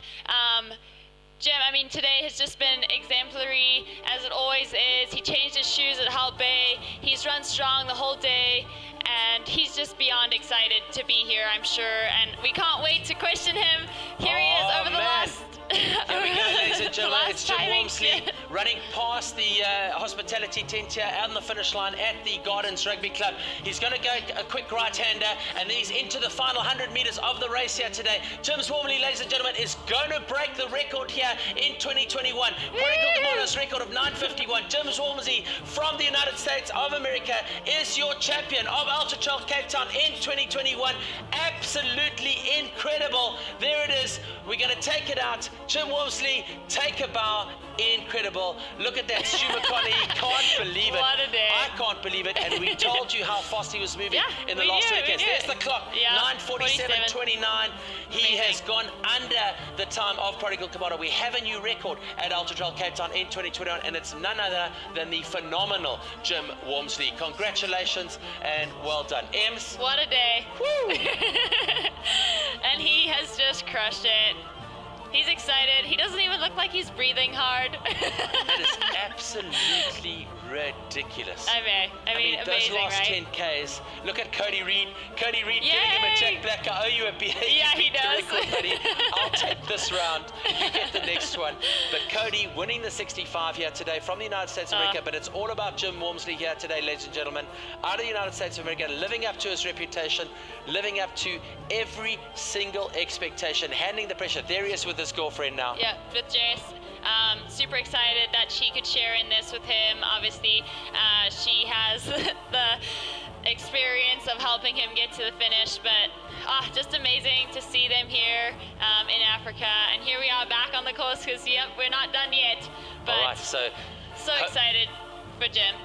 E: Jim, I mean, today has just been exemplary, as it always is. He changed his shoes at Halt Bay. He's run strong the whole day, and he's just beyond excited to be here, I'm sure. And we can't wait to question him. Here he is over the last
L: Here we go, ladies and gentlemen.
E: Last
L: It's Jim
E: timing.
L: Walmsley running past the hospitality tent here out on the finish line at the Gardens Rugby Club. He's going to go a quick right-hander, and then he's into the final 100 meters of the race here today. Jim Walmsley, ladies and gentlemen, is going to break the record here in 2021. Prodigal Comando's record of 9:51. Jim Walmsley from the United States of America is your champion of Ultra Trail Cape Town in 2021. Absolutely incredible. There it is. We're going to take it out. Jim Walmsley, take a bow. Incredible. Look at that. Stu McConney, can't believe it.
E: What a day.
L: I can't believe it. And we told you how fast he was moving in the last weekend. There's the clock. 9:47.29. He has gone under the time of Prodigal Commando. We have a new record at Ultra Trail Cape Town in 2021, and it's none other than the phenomenal Jim Walmsley. Congratulations and well done. Ems.
E: What a day. Woo! And he has just crushed it. He's excited. He doesn't even look like he's breathing hard.
L: That is absolutely ridiculous.
E: I mean,
L: those
E: amazing,
L: last
E: right?
L: 10Ks. Look at Cody Reed. Cody Reed giving him a Jack Black. I owe you a beer.
E: Yeah, he does.
L: Record, buddy. I'll take this round. You get the next one. But Cody winning the 65 here today from the United States of America. But it's all about Jim Walmsley here today, ladies and gentlemen. Out of the United States of America, living up to his reputation, living up to every single expectation, handling the pressure. There he is with his girlfriend now.
E: Yeah, with Jess. Super excited that she could share in this with him. Obviously, she has the experience of helping him get to the finish, but just amazing to see them here in Africa. And here we are back on the coast because, we're not done yet. But
L: all right, so
E: excited for Jim.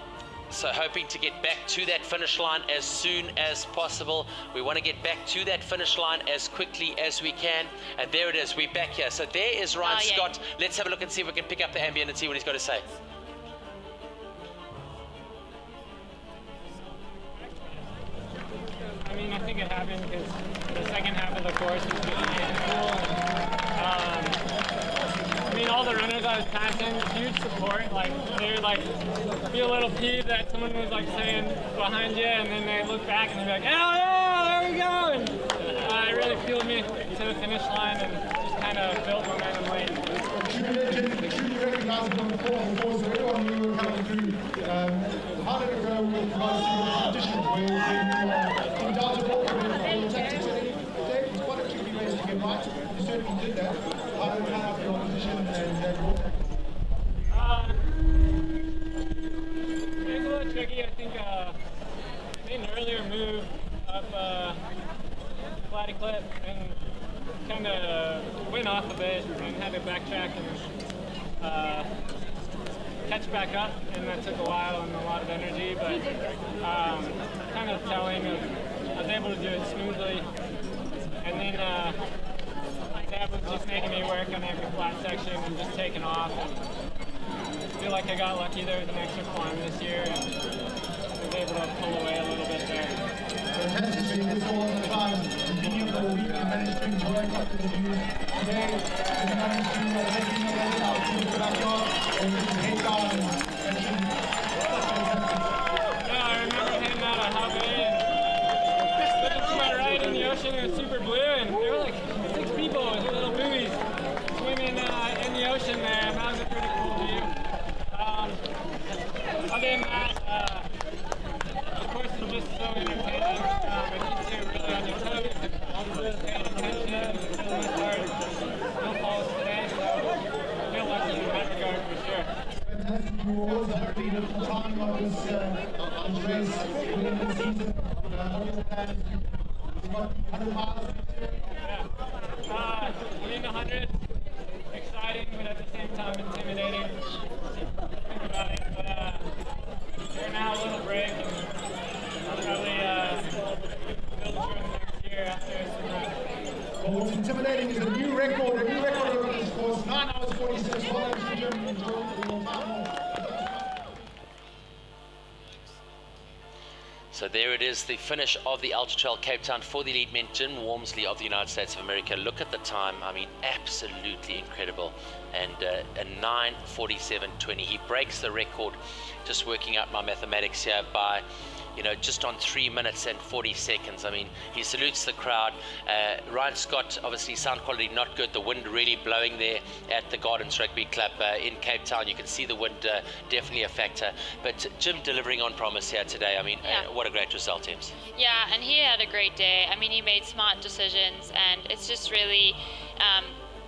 L: So hoping to get back to that finish line as soon as possible. We want to get back to that finish line as quickly as we can. And there it is, we're back here. So there is Ryan Scott. Let's have a look and see if we can pick up the ambient and see what he's got to say.
R: I mean, I think it happened because the second half of the course was really cool. I mean, all the runners I was passing, huge support. Like, they would like feel a little peeved that someone was like saying behind you, and then they look back and they're like, "Oh yeah, there we go!" And it really fueled me to the finish line and just kind of built momentum late.
O: Truly recognizable on the course, so everyone knew we were coming through. How did it go with regards to the conditions? Where you in Delta Walk, the tactics, Dave was quite a tricky race to get right. You certainly did that. How did it pan out for your position and your tactics?
R: It was a little tricky. I think made an earlier move up Flatty Clip and kind of went off a bit and had to backtrack and catch back up, and that took a while and a lot of energy, but kind of telling of I was able to do it smoothly, and then Dad was just making me work on every flat section and just taking off, and I feel like I got lucky. There was an extra climb this year and was able to pull away a little bit there.
O: Fantastic, so you did all the time. Continue for a week and managed to enjoy what you do. Today, you managed to take it out to the backyard and head down and
R: I remember heading out of Hot Bay and looking to my right in the ocean, it was super blue, and there were like 6 people with little buoys swimming in the ocean there, and that was a pretty cool view. Other than that, the course is just so entertaining. It keeps you really on your toes, and paying attention, and for the most part, no falls today, so I feel lucky in that regard for sure.
O: fantastic. You also have been at the time of this race within the season. What are your plans? What, 100 miles?
R: Winning 100, exciting, but at the same time intimidating. Think about it, but they're now a little break, and I'll probably build through next year after this.
O: Well, what's intimidating is a new record over this course, 9 hours 46. Well done to Jim. Enjoy your time.
L: So there it is, the finish of the Ultra Trail Cape Town for the elite men, Jim Walmsley of the United States of America. Look at the time, I mean, absolutely incredible. And a 9:47.20. He breaks the record, just working out my mathematics here, by just on 3 minutes and 40 seconds. I mean, he salutes the crowd. Ryan Scott, obviously sound quality not good. The wind really blowing there at the Gardens Rugby Club in Cape Town. You can see the wind definitely a factor. But Jim delivering on promise here today. I mean, what a great result, Ems.
E: Yeah, and he had a great day. I mean, he made smart decisions, and it's just really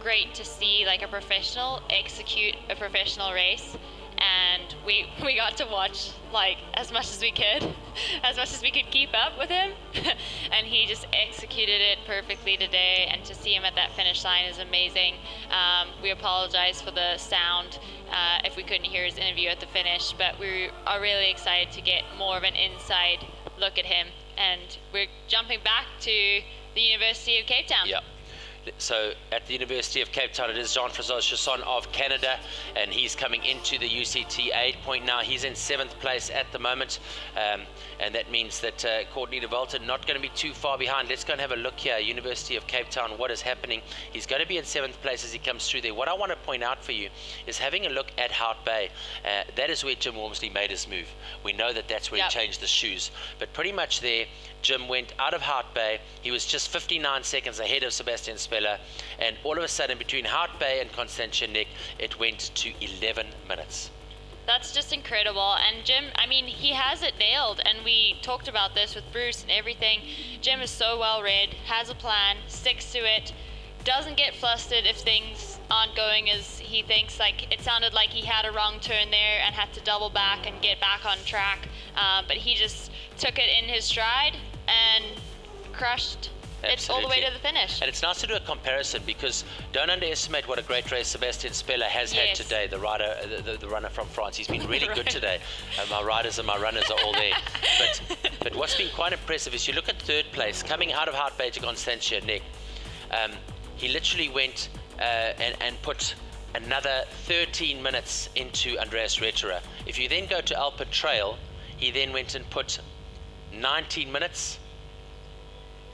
E: great to see like a professional execute a professional race. And we got to watch like as much as we could keep up with him. And he just executed it perfectly today, and to see him at that finish line is amazing. We apologize for the sound if we couldn't hear his interview at the finish, but we are really excited to get more of an inside look at him. And we're jumping back to the University of Cape Town.
L: Yeah. So at the University of Cape Town, it is Jean-François Chasson of Canada, and he's coming into the UCT 8 point now. He's in 7th place at the moment, and that means that Courtney Dauwalter not going to be too far behind. Let's go and have a look here. University of Cape Town, what is happening? He's going to be in 7th place as he comes through there. What I want to point out for you is having a look at Hout Bay. That is where Jim Walmsley made his move. We know that that's where he changed the shoes, but pretty much there Jim went out of Hout Bay. He was just 59 seconds ahead of Sebastien Spehler, and all of a sudden between Hout Bay and Constantia Neck it went to 11 minutes.
E: That's just incredible. And Jim, I mean, he has it nailed, and we talked about this with Bruce and everything. Jim is so well read, has a plan, sticks to it, doesn't get flustered if things aren't going as he thinks. Like, it sounded like he had a wrong turn there and had to double back and get back on track, but he just took it in his stride and crushed it all the way to the finish.
L: And it's nice to do a comparison, because don't underestimate what a great race Sebastien Spehler has had today, the rider, the runner from France. He's been really good today. My riders and my runners are all there. But what's been quite impressive is you look at 3rd place, coming out of Hout Bay to Constantia Neck. He literally went and put another 13 minutes into Andreas Retterer. If you then go to Alpen Trail, he then went and put 19 minutes.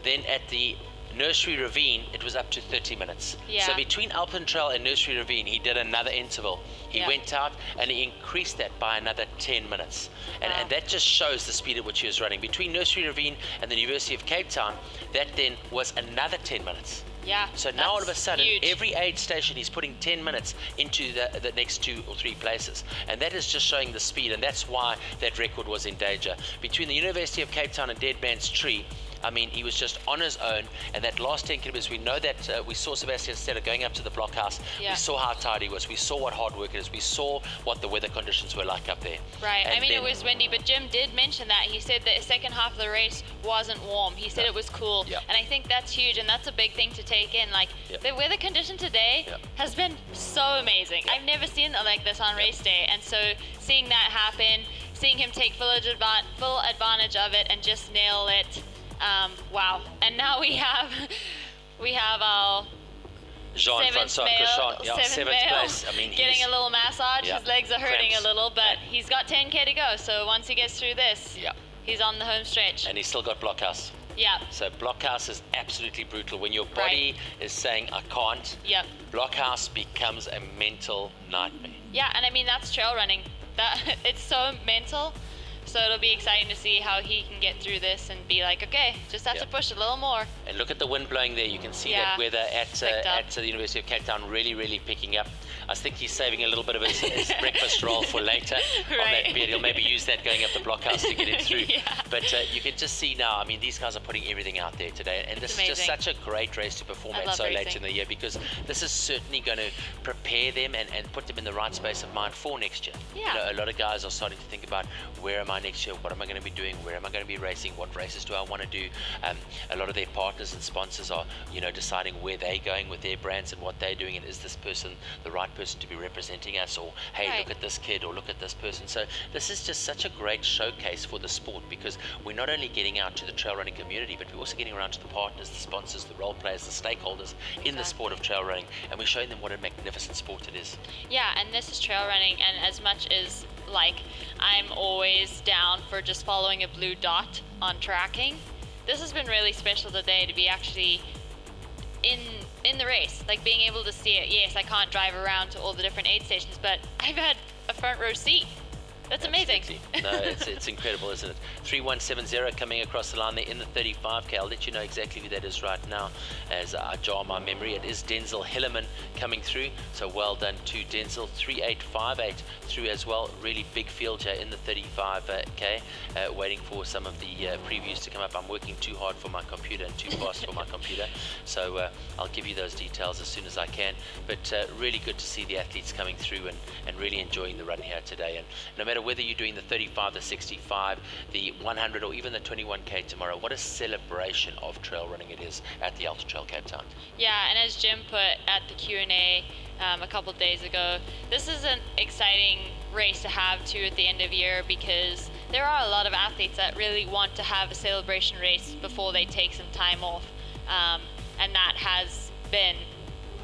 L: Then at the Nursery Ravine, it was up to 30 minutes.
E: Yeah.
L: So between Alpen Trail and Nursery Ravine, he did another interval. He went out and he increased that by another 10 minutes. And that just shows the speed at which he was running. Between Nursery Ravine and the University of Cape Town, that then was another 10 minutes.
E: Yeah.
L: So now all of a sudden, every aid station he's putting 10 minutes into the next 2 or 3 places. And that is just showing the speed, and that's why that record was in danger. Between the University of Cape Town and Dead Man's Tree, I mean, he was just on his own, and that last 10 kilometers, we know that we saw Sebastien Spehler going up to the blockhouse. We saw how tired he was. We saw what hard work it is. We saw what the weather conditions were like up there.
E: Right. And I mean, it was windy, but Jim did mention that. He said that the second half of the race wasn't warm. He said it was cool. And I think that's huge, and that's a big thing to take in. Like, the weather condition today has been so amazing. I've never seen it like this on race day, and so seeing that happen, seeing him take full advantage of it and just nail it. Wow. And now we have our
L: Jean-François Chasson, 7th place. I mean,
E: getting a little massage. His legs are hurting a little, but he's got 10K to go. So once he gets through this, he's on the home stretch.
L: And he's still got blockhouse.
E: Yeah.
L: So blockhouse is absolutely brutal. When your body is saying, I can't, blockhouse becomes a mental nightmare.
E: Yeah, and I mean, that's trail running. It's so mental. So it'll be exciting to see how he can get through this and be like, okay, just have to push a little more.
L: And look at the wind blowing there. You can see that weather at the University of Cape Town really, really picking up. I think he's saving a little bit of his breakfast roll for later on that beard. He'll maybe use that going up the blockhouse to get him through. But you can just see now, I mean, these guys are putting everything out there today. And this is just such a great race to perform at so late in the year, because this is certainly going to prepare them and put them in the right space of mind for next year. You know, a lot of guys are starting to think about, where am I next year? What am I going to be doing? Where am I going to be racing? What races do I want to do? A lot of their partners and sponsors are, you know, deciding where they're going with their brands and what they're doing, and is this person the right person to be representing us, or hey, look at this kid, or look at this person. So this is just such a great showcase for the sport, because we're not only getting out to the trail running community, but we're also getting around to the partners, the sponsors, the role players, the stakeholders in the sport of trail running, and we're showing them what a magnificent sport it is.
E: Yeah, and this is trail running, and as much as like I'm always down for just following a blue dot on tracking, this has been really special today to be actually in the race, like being able to see it. Yes, I can't drive around to all the different aid stations, but I've had a front row seat That's amazing.
L: No, it's incredible, isn't it? 3170 coming across the line there in the 35K. I'll let you know exactly who that is right now as I jar my memory. It is Denzel Hillerman coming through, so well done to Denzel. 3858 through as well. Really big field here in the 35K. Waiting for some of the previews to come up. I'm working too hard for my computer and too fast for my computer, so I'll give you those details as soon as I can. But really good to see the athletes coming through and really enjoying the run here today. And no matter whether you're doing the 35, the 65, the 100 or even the 21K tomorrow, what a celebration of trail running it is at the Ultra Trail Cape Town.
E: Yeah, and as Jim put at the Q&A a couple days ago, this is an exciting race to have too at the end of year, because there are a lot of athletes that really want to have a celebration race before they take some time off, and that has been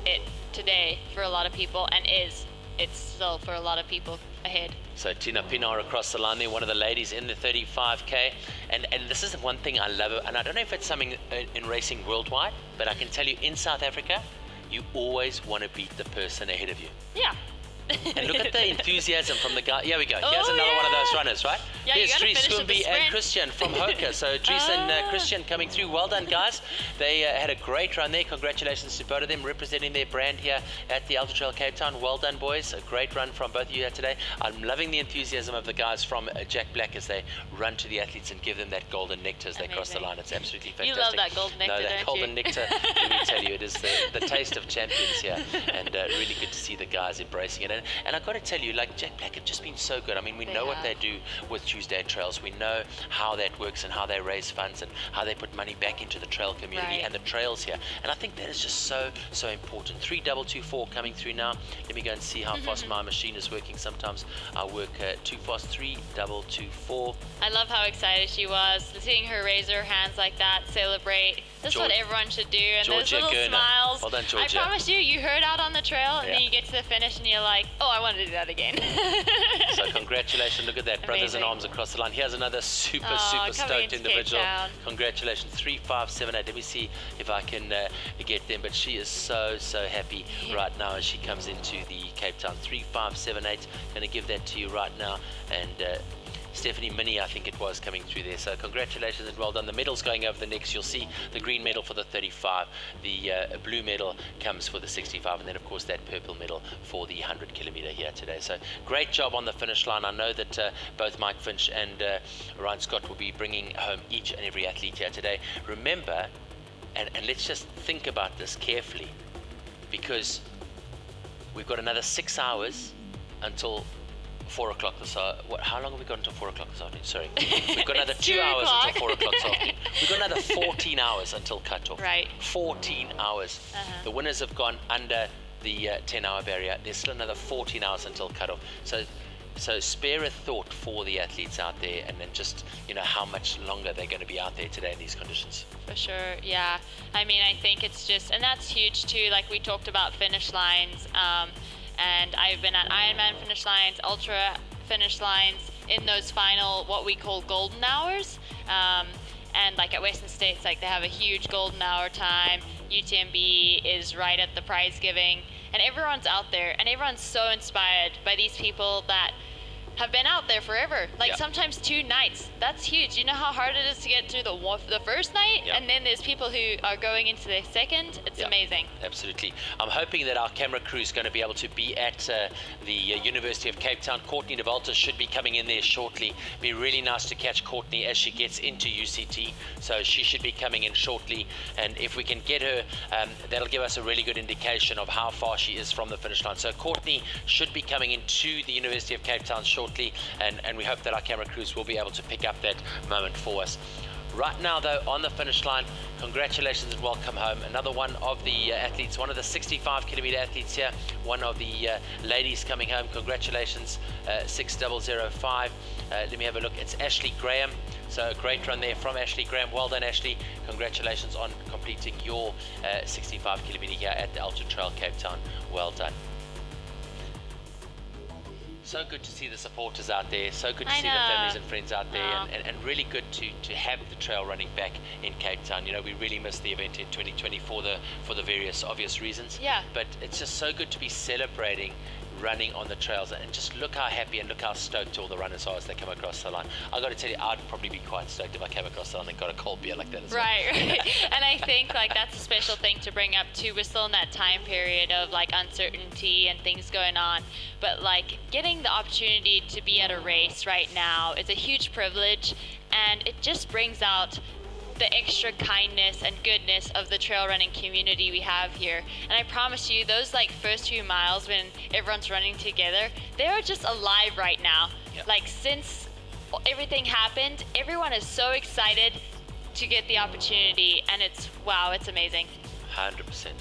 E: it today for a lot of people, and it's still for a lot of people ahead.
L: So Tina Pinar across the line there, one of the ladies in the 35K, and this is the one thing I love, and I don't know if it's something in racing worldwide, but I can tell you in South Africa, you always want to beat the person ahead of you.
E: Yeah.
L: And look at the enthusiasm from the guy. Here we go. Here's another one of those runners, right?
E: Yeah,
L: here's Dries,
E: Swimby
L: and Christian from Hoka. So Dries and Christian coming through. Well done, guys. They had a great run there. Congratulations to both of them representing their brand here at the Ultra Trail Cape Town. Well done, boys. A great run from both of you here today. I'm loving the enthusiasm of the guys from Jack Black as they run to the athletes and give them that golden nectar as they cross the line. It's absolutely fantastic.
E: You love that golden nectar,
L: No, that
E: don't
L: golden
E: you?
L: nectar, let me tell you, it is the taste of champions here, and really good to see the guys embracing it. And I've got to tell you, like Jack Black have just been so good. I mean, we know what they do with Tuesday Trails. We know how that works and how they raise funds and how they put money back into the trail community and the trails here. And I think that is just so important. 3224 coming through now. Let me go and see how fast my machine is working. Sometimes I work too fast. 3224.
E: I love how excited she was. Seeing her raise her hands like that, celebrate. That's what everyone should do. And those little smiles.
L: Well done, Georgia.
E: I promise you heard out on the trail, and then you get to the finish and you're like, oh, I want to do that again.
L: So congratulations, look at that, brothers in arms across the line. Here's another super stoked individual. Congratulations, 3578. Let me see if I can get them, but she is so happy right now as she comes into the Cape Town. 3578, going to give that to you right now, and Stephanie Minnie, I think it was, coming through there. So congratulations and well done. The medal's going over the necks. You'll see the green medal for the 35, the blue medal comes for the 65, and then of course that purple medal for the 100 kilometer here today. So great job on the finish line. I know that both Mike Finch and Ryan Scott will be bringing home each and every athlete here today. Remember, and let's just think about this carefully, because we've got another 6 hours until 4 o'clock how long have we got until 4 o'clock this afternoon? Sorry. We've got another 2 hours until 4 o'clock this afternoon. We've got another 14 hours until cutoff.
E: Right.
L: 14 hours. The winners have gone under the 10-hour barrier. There's still another 14 hours until cutoff. So spare a thought for the athletes out there, and then just, you know, how much longer they're going to be out there today in these conditions.
E: For sure, yeah. I mean, I think it's just, and that's huge too, like we talked about finish lines, and I've been at Ironman finish lines, ultra finish lines, in those final, what we call golden hours. And like at Western States, like they have a huge golden hour time. UTMB is right at the prize giving, and everyone's out there, and everyone's so inspired by these people that have been out there forever, like sometimes 2 nights. That's huge. You know how hard it is to get through the first night, and then there's people who are going into their second. It's amazing.
L: Absolutely. I'm hoping that our camera crew is going to be able to be at the University of Cape Town. Courtney Dauwalter should be coming in there shortly. Be really nice to catch Courtney as she gets into UCT, so she should be coming in shortly, and if we can get her, that'll give us a really good indication of how far she is from the finish line. So Courtney should be coming into the University of Cape Town shortly, and we hope that our camera crews will be able to pick up that moment for us. Right now though, on the finish line, congratulations and welcome home. Another one of the athletes, one of the 65 kilometer athletes here, one of the ladies coming home. Congratulations, 6005. Let me have a look. It's Ashley Graham. So a great run there from Ashley Graham. Well done, Ashley. Congratulations on completing your 65 kilometer here at the Ultra Trail Cape Town. Well done. So good to see the supporters out there, so good to see the families and friends out there, and really good to have the trail running back in Cape Town. You know, we really missed the event in 2020 for the various obvious reasons.
E: Yeah.
L: But it's just so good to be celebrating running on the trails, and just look how happy and look how stoked all the runners are as they come across the line. I got to tell you, I'd probably be quite stoked if I came across the line and got a cold beer like that as well.
E: Right. And I think like that's a special thing to bring up too. We're still in that time period of like uncertainty and things going on, but like getting the opportunity to be at a race right now is a huge privilege, and it just brings out the extra kindness and goodness of the trail running community we have here. And I promise you, those like first few miles when everyone's running together, they're just alive right now.
L: Yeah.
E: Like since everything happened, everyone is so excited to get the opportunity, and it's wow, it's amazing.
L: 100%.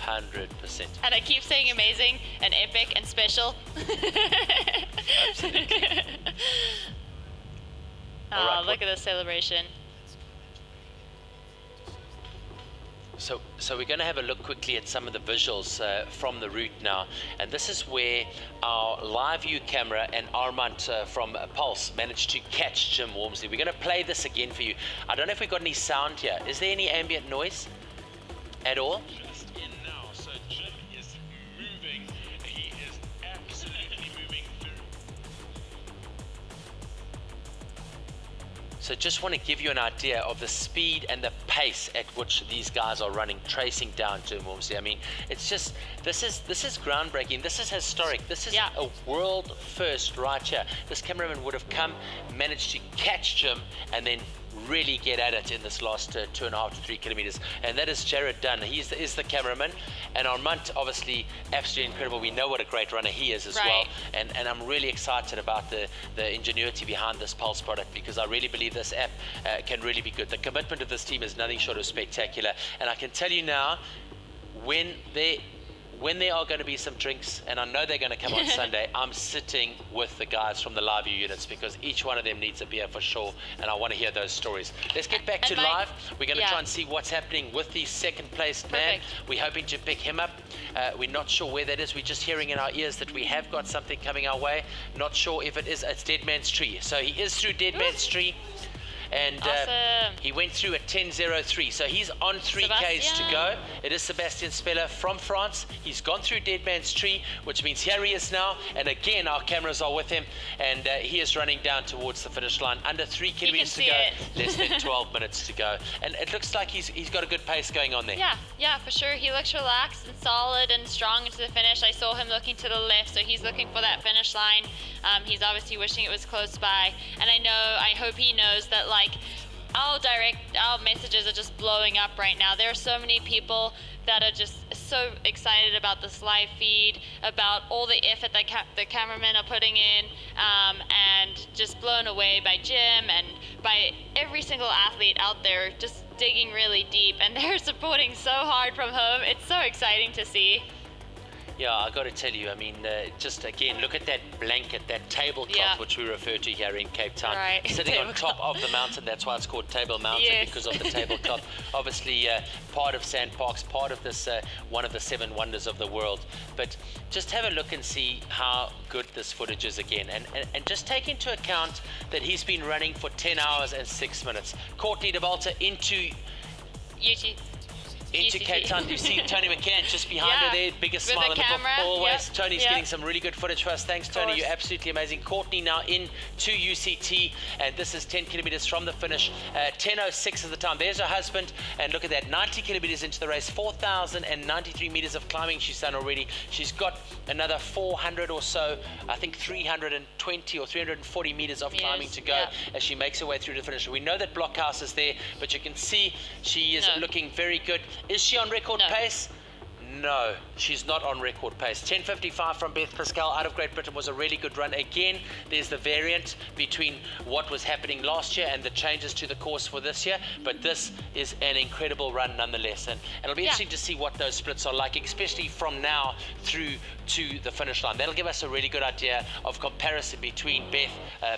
L: 100%.
E: And I keep saying amazing and epic and special.
L: Absolutely.
E: Oh,
L: right,
E: look at the celebration.
L: So we're going to have a look quickly at some of the visuals from the route now, and this is where our live view camera and Armand from Pulse managed to catch Jim Walmsley. We're going to play this again for you. I don't know if we've got any sound here. Is there any ambient noise at all?
O: Just in now, so Jim is moving. He is absolutely moving through.
L: So just want to give you an idea of the speed and the pace at which these guys are running, tracing down Jim Walmsley. I mean, it's just, this is groundbreaking. This is historic. This is a world first right here. This cameraman would have come, managed to catch Jim, and then really get at it in this last 2.5 to 3 kilometers. And that is Jared Dunn. He is the cameraman, and Armand, obviously absolutely incredible. We know what a great runner he is as well, and I'm really excited about the ingenuity behind this Pulse product, because I really believe this app can really be good. The commitment of this team is nothing short of spectacular, and I can tell you now, when there are going to be some drinks, and I know they're going to come on Sunday, I'm sitting with the guys from the live view units, because each one of them needs a beer for sure, and I want to hear those stories. Let's get back to live. We're going to try and see what's happening with the second placed man. We're hoping to pick him up. We're not sure where that is. We're just hearing in our ears that we have got something coming our way. Not sure if it's Dead Man's Tree. So he is through Dead Man's Tree. And he went through at 10:03, so he's on 3 Ks to go. It is Sebastien Spehler from France. He's gone through Dead Man's Tree, which means here he is now, and again our cameras are with him, and he is running down towards the finish line. Under 3 kilometers to go, less than 12 minutes to go, and it looks like he's got a good pace going on there.
E: Yeah, for sure. He looks relaxed and solid and strong into the finish. I saw him looking to the left, so he's looking for that finish line. He's obviously wishing it was close by, and I hope he knows that like our messages are just blowing up right now. There are so many people that are just so excited about this live feed, about all the effort that the cameramen are putting in, and just blown away by Jim and by every single athlete out there just digging really deep, and they're supporting so hard from home. It's so exciting to see.
L: Yeah, I got to tell you, I mean, just again, look at that blanket, that tabletop, which we refer to here in Cape Town, sitting on top of the mountain. That's why it's called Table Mountain, because of the tabletop. Obviously, part of Sand Parks, part of this, one of the 7 wonders of the world. But just have a look and see how good this footage is again. And just take into account that he's been running for 10 hours and 6 minutes. Courtney Dauwalter into Cape Town. You see Tony McCann just behind her there, biggest smile in the book always. Tony's getting some really good footage for us. Thanks, Tony, you're absolutely amazing. Courtney now in to UCT, and this is 10 kilometers from the finish. 10:06 is the time. There's her husband, and look at that, 90 kilometers into the race, 4,093 meters of climbing she's done already. She's got another 400 or so, I think 320 or 340 meters of climbing to go as she makes her way through the finish. We know that Blockhouse is there, but you can see she is looking very good. Is she on record pace? No, she's not on record pace. 10:55 from Beth Pascal out of Great Britain was a really good run. Again, there's the variant between what was happening last year and the changes to the course for this year, but this is an incredible run nonetheless, and it'll be interesting to see what those splits are like, especially from now through to the finish line. That'll give us a really good idea of comparison between Beth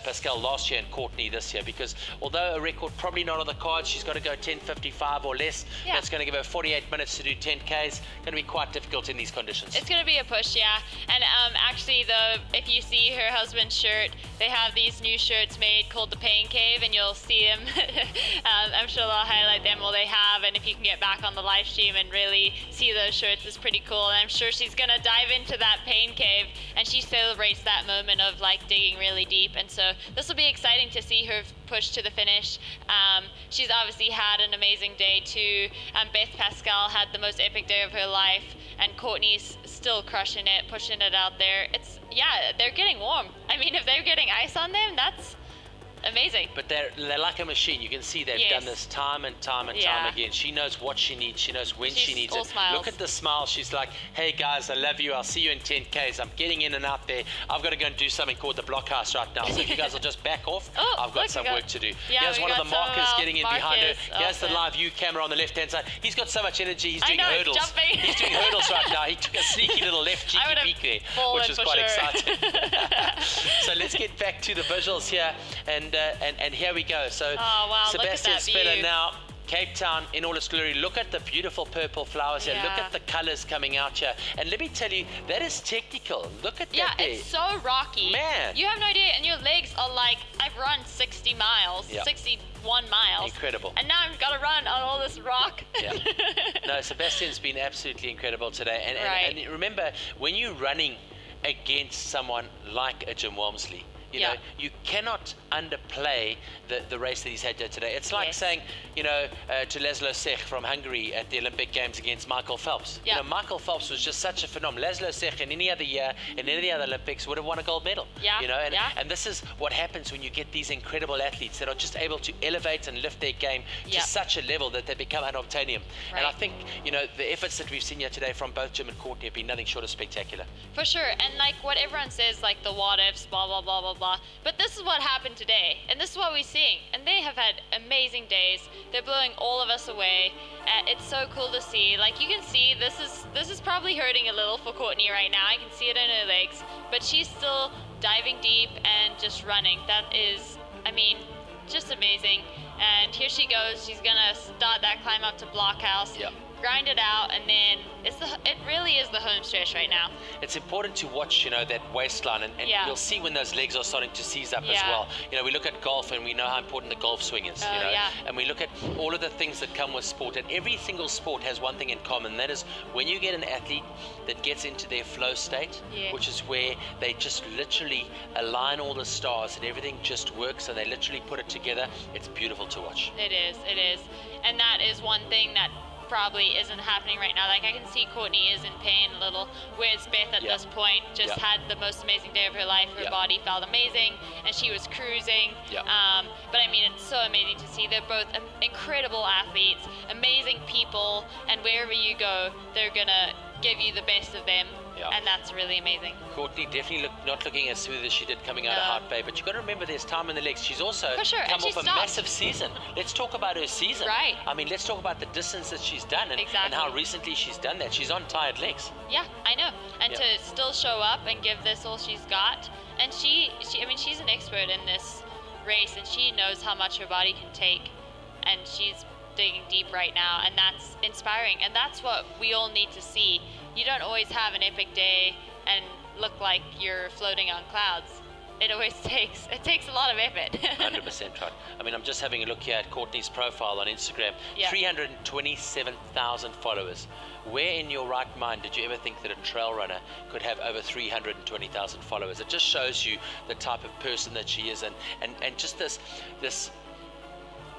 L: Pascal last year and Courtney this year, because although a record probably not on the cards, she's got to go 10:55 or less. That's going to give her 48 minutes to do 10 Ks. Going to be quite difficult in these conditions.
E: It's going to be a push, and actually if you see her husband's shirt, they have these new shirts made called the Pain Cave, and you'll see him I'm sure they'll highlight them, or they have, and if you can get back on the live stream and really see those shirts, it's pretty cool. And I'm sure she's gonna dive into that pain cave, and she celebrates that moment of like digging really deep. And so this will be exciting to see her push to the finish. She's obviously had an amazing day too. Beth Pascal had the most epic day of her life, and Courtney's still crushing it, pushing it out there. It's, yeah, they're getting warm. I mean, if they're getting ice on them, that's amazing.
L: But they're like a machine. You can see they've done this time and time and time again. She knows what she needs. She knows when she needs it.
E: Smiles.
L: Look at the smile. She's like, hey guys, I love you. I'll see you in 10Ks. I'm getting in and out there. I've got to go and do something called the blockhouse right now. So if you guys will just back off, I've got some work to do. Here's one of the markers getting in behind her. Here's the live view camera on the left-hand side. He's got so much energy. He's doing hurdles.
E: Jumping.
L: He's doing hurdles right now. He took a sneaky little left cheeky peek there, which is quite exciting. So let's get back to the visuals here, and here we go. So Sebastien Spehler now, Cape Town in all its glory. Look at the beautiful purple flowers here. Look at the colors coming out here. And let me tell you, that is technical. Look at that there.
E: It's so rocky. Man. You have no idea, and your legs are like, I've run 60 miles, 61 miles.
L: Incredible.
E: And now I've got to run on all this rock.
L: No, Sebastian's been absolutely incredible today. And remember, when you're running against someone like a Jim Walmsley, you know, you cannot underplay the race that he's had today. It's like saying, you know, to Laszlo Sech from Hungary at the Olympic Games against Michael Phelps. You know, Michael Phelps was just such a phenomenon. Laszlo Sech in any other year, in any other Olympics, would have won a gold medal. You know, and this is what happens when you get these incredible athletes that are just able to elevate and lift their game to such a level that they become unobtainium. And I think, you know, the efforts that we've seen here today from both Jim and Courtney have been nothing short of spectacular.
E: For sure. And like what everyone says, like the what ifs, blah, blah, blah, blah, blah. But this is what happened today, and this is what we're seeing. And they have had amazing days. They're blowing all of us away. It's so cool to see. Like you can see, this is probably hurting a little for Courtney right now. I can see it in her legs, but she's still diving deep and just running. That is, I mean, just amazing. And here she goes. She's gonna start that climb up to Blockhouse. Grind it out, and then it really is the home stretch right now.
L: It's important to watch, you know, that waistline, and you'll see when those legs are starting to seize up as well. You know, we look at golf, and we know how important the golf swing is, you know, and we look at all of the things that come with sport, and every single sport has one thing in common, and that is when you get an athlete that gets into their flow state, which is where they just literally align all the stars and everything just works, and they literally put it together. It's beautiful to watch.
E: It is, and that is one thing that probably isn't happening right now. Like I can see Courtney is in pain a little, whereas Beth at this point just had the most amazing day of her life. Her body felt amazing, and she was cruising. But I mean, it's so amazing to see. They're both incredible athletes, amazing people, and wherever you go, they're gonna give you the best of them. And that's really amazing.
L: Courtney definitely not looking as smooth as she did coming out of Hart Bay, but you've got to remember there's time in the legs. She's also come off a massive season. Let's talk about her season. I mean, let's talk about the distance that she's done and how recently she's done that. She's on tired legs.
E: Yeah, I know. And to still show up and give this all she's got. And I mean, she's an expert in this race, and she knows how much her body can take. And she's digging deep right now, and that's inspiring. And that's what we all need to see. You don't always have an epic day and look like you're floating on clouds. It always takes a lot of effort.
L: 100% right. I mean, I'm just having a look here at Courtney's profile on Instagram. 327,000 followers. Where in your right mind did you ever think that a trail runner could have over 320,000 followers? It just shows you the type of person that she is, and just this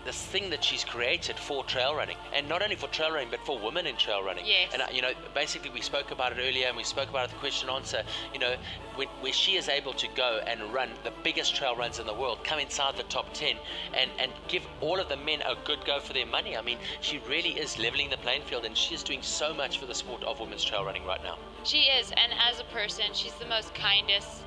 L: thing that she's created for trail running, and not only for trail running but for women in trail running. And you know, basically we spoke about it earlier, and we spoke about it, the question answer, you know, where she is able to go and run the biggest trail runs in the world, come inside the top 10 and give all of the men a good go for their money. I mean, she really is leveling the playing field, and she is doing so much for the sport of women's trail running right now.
E: She is, and as a person, she's the most kindest,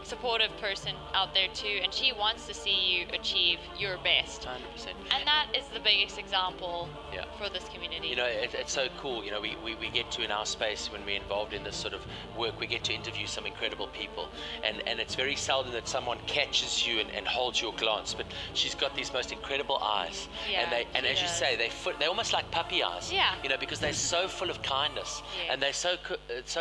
E: supportive person out there too, and she wants to see you achieve your best.
L: 100%.
E: And that is the biggest example for this community.
L: You know, it's so cool. You know, we get to, in our space, when we're involved in this sort of work, we get to interview some incredible people, and it's very seldom that someone catches you and holds your glance, but she's got these most incredible eyes, and as you say, they're almost like puppy eyes. You know, because they're so full of kindness, and they're so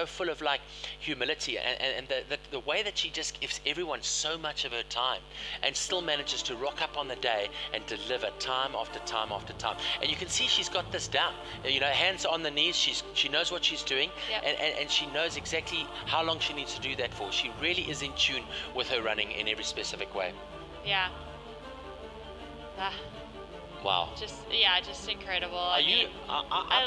L: full of like humility, and the way that she just just gives everyone so much of her time and still manages to rock up on the day and deliver time after time after time. And you can see she's got this down. You know, hands on the knees, she knows what she's doing, and she knows exactly how long she needs to do that for. She really is in tune with her running in every specific way.
E: Yeah.
L: Wow.
E: Just incredible.
L: I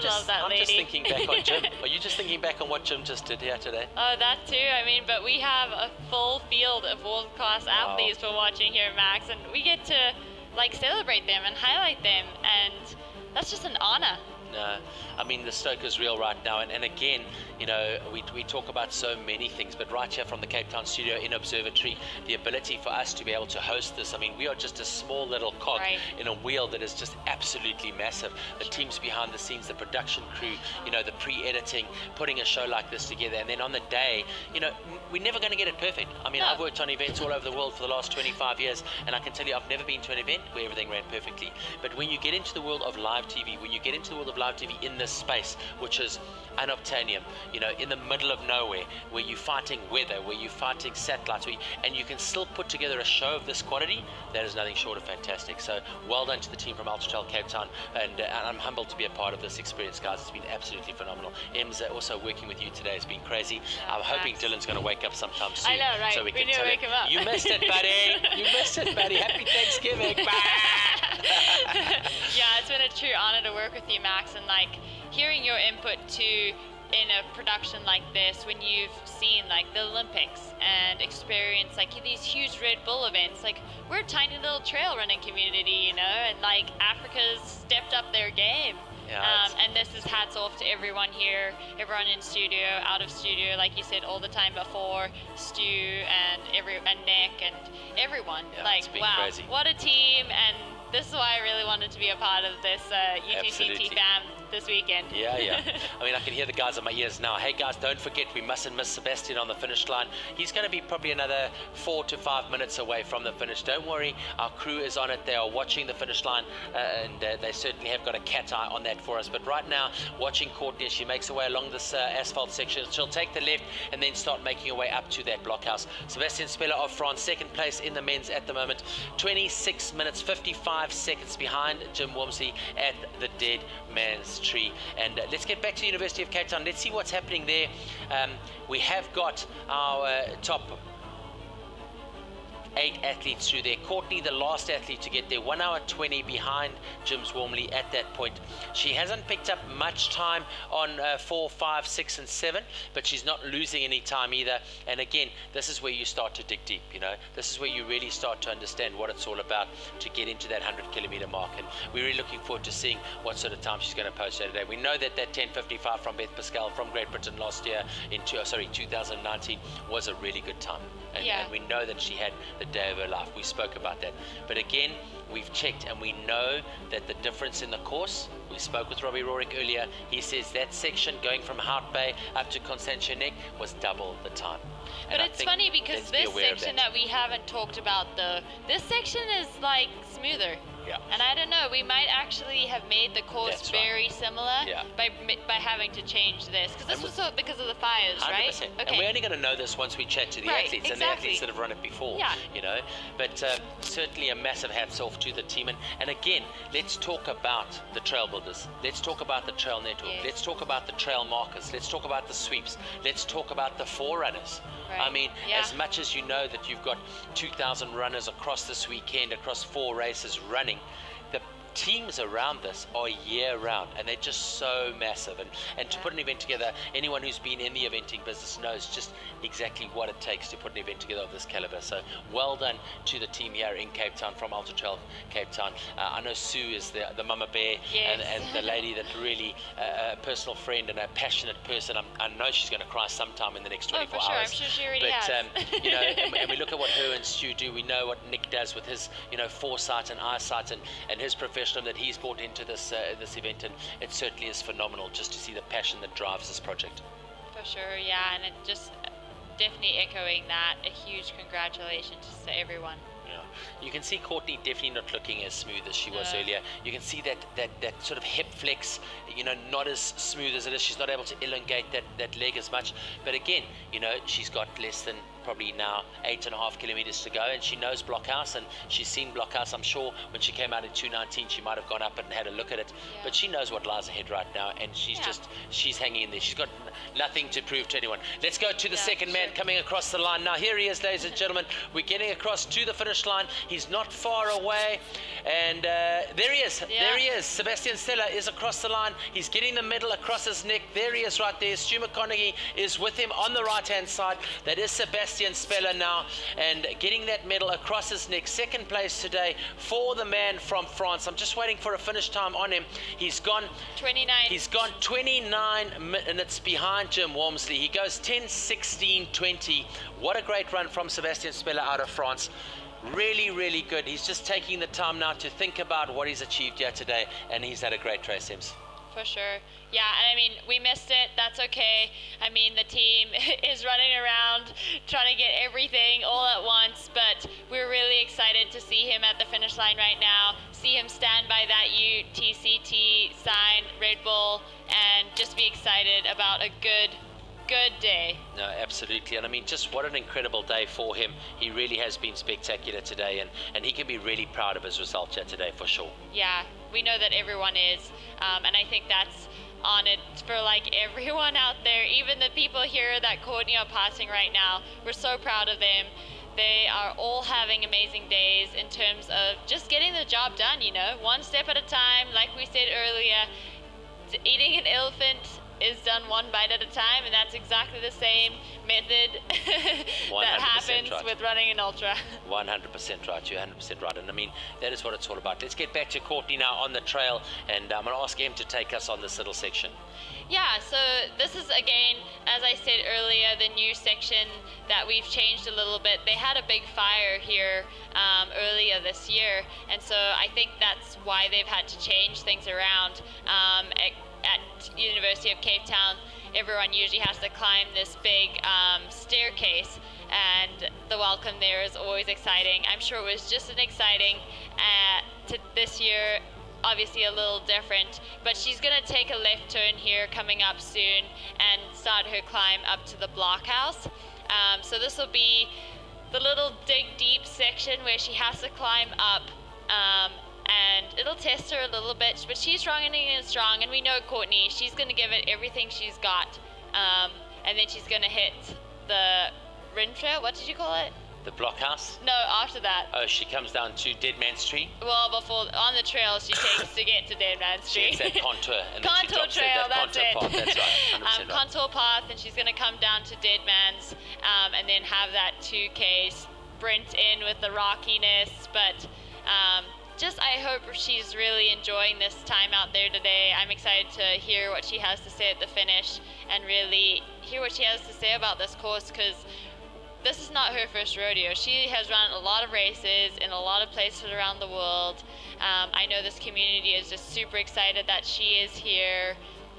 E: love that lady.
L: I'm just thinking back on Jim. Are you just thinking back on what Jim just did here today?
E: Oh, that too. I mean, but we have a full field of world-class athletes we're watching here, Max, and we get to like celebrate them and highlight them, and that's just an honor.
L: No, I mean, the stoke is real right now, and again, you know, we talk about so many things, but right here from the Cape Town studio in Observatory, the ability for us to be able to host this, I mean, we are just a small little cog in a wheel that is just absolutely massive. The teams behind the scenes, the production crew, you know, the pre-editing, putting a show like this together, and then on the day, you know, we're never going to get it perfect. I mean, I've worked on events all over the world for the last 25 years, and I can tell you I've never been to an event where everything ran perfectly. But when you get into the world of live TV, when you get into the world of live TV in this space, which is unobtainium, you know, in the middle of nowhere, where you're fighting weather, where you're fighting satellites, and you can still put together a show of this quality, that is nothing short of fantastic. So well done to the team from Ultra Trail Cape Town, and I'm humbled to be a part of this experience, guys. It's been absolutely phenomenal. Em's also working with you today has been crazy. I'm hoping Dylan's going to wake up sometime soon.
E: I know, right?
L: So we can
E: need to wake him up.
L: You missed it, buddy. You missed it, buddy. Happy Thanksgiving.
E: Yeah, it's been a true honor to work with you, Max, and like hearing your input too in a production like this, when you've seen like the Olympics and experienced like these huge Red Bull events. Like, we're a tiny little trail running community, you know, and like Africa's stepped up their game. And this is hats off to everyone here, everyone in studio, out of studio, like you said, all the time before, Stu and Nick and everyone. Like, wow,
L: crazy.
E: What a team, and this is why I really wanted to be a part of this UTCT fam this weekend.
L: Yeah. I mean, I can hear the guys in my ears now. Hey guys, don't forget, we mustn't miss Sebastien on the finish line. He's going to be probably another 4 to 5 minutes away from the finish. Don't worry, our crew is on it. They are watching the finish line, and they certainly have got a cat eye on that for us. But right now, watching Courtney as she makes her way along this asphalt section. She'll take the left and then start making her way up to that blockhouse. Sebastien Spehler of France, second place in the men's at the moment, 26 minutes 55 seconds behind Jim Walmsley at the dead man's tree. And let's get back to the University of Cape Town. Let's see what's happening there. We have got our top 8 athletes through there. Courtney, the last athlete to get there, 1 hour 20 behind Jim's Walmsley at that point. She hasn't picked up much time on 4, 5, 6 and 7, but she's not losing any time either. And again, this is where you start to dig deep, you know. This is where you really start to understand what it's all about to get into that 100-kilometer mark. And we're really looking forward to seeing what sort of time she's going to post today. We know that 10:55 from Beth Pascal from Great Britain last year in 2019 was a really good time. And we know that she had the day of her life. We spoke about that. But again, we've checked and we know that the difference in the course, we spoke with Robbie Rorick earlier, he says that section going from Hout Bay up to Constantia Neck was double the time.
E: But it's funny because this section that we haven't talked about, this section is like smoother.
L: Yeah.
E: And I don't know, we might actually have made the course very similar by having to change this, because this was because of the fires,
L: 100%.
E: right? Okay.
L: And we're only going to know this once we chat to the athletes and the athletes that have run it before.
E: Yeah.
L: You know, but certainly a massive hats off to the team. And again, let's talk about the trail builders. Let's talk about the trail network.
E: Yes.
L: Let's talk about the trail markers. Let's talk about the sweeps. Let's talk about the forerunners.
E: Right.
L: I mean, as much as you know that you've got 2,000 runners across this weekend, across 4 races running, the teams around this are year round, and they're just so massive. And to put an event together, anyone who's been in the eventing business knows just exactly what it takes to put an event together of this caliber. So well done to the team here in Cape Town from Ultra Trail Cape Town. I know Sue is the mama bear, and the lady that really a personal friend and a passionate person. I know she's going to cry sometime in the next 24 hours.
E: I'm sure she already has.
L: You know, and we look at what her and Stu do. We know what Nick does with his, you know, foresight and eyesight and his professionalism that he's brought into this event, and it certainly is phenomenal just to see the passion that drives this project.
E: For sure, yeah, and it just definitely echoing that, a huge congratulations to everyone.
L: You can see Courtney definitely not looking as smooth as she was earlier. You can see that sort of hip flex, you know, not as smooth as it is. She's not able to elongate that leg as much. But again, you know, she's got less than probably now 8.5 kilometers to go, and she knows Blockhouse, and she's seen Blockhouse. I'm sure when she came out in 2019 she might have gone up and had a look at it, but she knows what lies ahead right now, and she's hanging in there. She's got nothing to prove to anyone. Let's go to the second man coming across the line now. Here he is, ladies and gentlemen. We're getting across to the finish line. He's not far away, and there he is. There he is. Sebastien Spehler is across the line. He's getting the medal across his neck. There he is right there. Stu McConaughey is with him on the right hand side. That is Sebastien Spehler now, and getting that medal across his neck. Second place today for the man from France. I'm just waiting for a finish time on him. He's gone 29. He's gone 29 minutes behind Jim Walmsley. He goes 10:16:20. What a great run from Sebastien Spehler out of France. Really, really good. He's just taking the time now to think about what he's achieved here today, and he's had a great race, Sims.
E: For sure. Yeah, and I mean, we missed it. That's okay. I mean, the team is running around trying to get everything all at once, but we're really excited to see him at the finish line right now, see him stand by that UTCT sign, Red Bull, and just be excited about a good day.
L: No, absolutely. And I mean, just what an incredible day for him. He really has been spectacular today, and he can be really proud of his result here today for sure.
E: Yeah, we know that everyone is, and I think that's on it for like everyone out there, even the people here that Courtney are passing right now. We're so proud of them. They are all having amazing days in terms of just getting the job done, you know, one step at a time. Like we said earlier, eating an elephant is done one bite at a time, and that's exactly the same method that happens
L: right.
E: with running an ultra.
L: 100% right, you're 100% right, and I mean, that is what it's all about. Let's get back to Courtney now on the trail, and I'm going to ask him to take us on this little section.
E: Yeah, so this is, again, as I said earlier, the new section that we've changed a little bit. They had a big fire here earlier this year, and so I think that's why they've had to change things around. At University of Cape Town, everyone usually has to climb this big staircase, and the welcome there is always exciting. I'm sure it was just as exciting to this year, obviously a little different, but she's going to take a left turn here coming up soon and start her climb up to the blockhouse. So this will be the little dig deep section where she has to climb up, and it'll test her a little bit, but she's running and strong, and we know Courtney, she's going to give it everything she's got, and then she's going to hit the rim trail. What did you call it?
L: The blockhouse?
E: No, after that.
L: Oh, she comes down to Dead Man's Tree?
E: Well, before, on the trail she takes to get to Dead Man's Tree.
L: She has that contour. And
E: contour trail, that's it.
L: Path, that's right,
E: contour path, and she's going to come down to Dead Man's, and then have that 2K sprint in with the rockiness, but just I hope she's really enjoying this time out there today. I'm excited to hear what she has to say at the finish, and really hear what she has to say about this course, because this is not her first rodeo. She has run a lot of races in a lot of places around the world. I know this community is just super excited that she is here,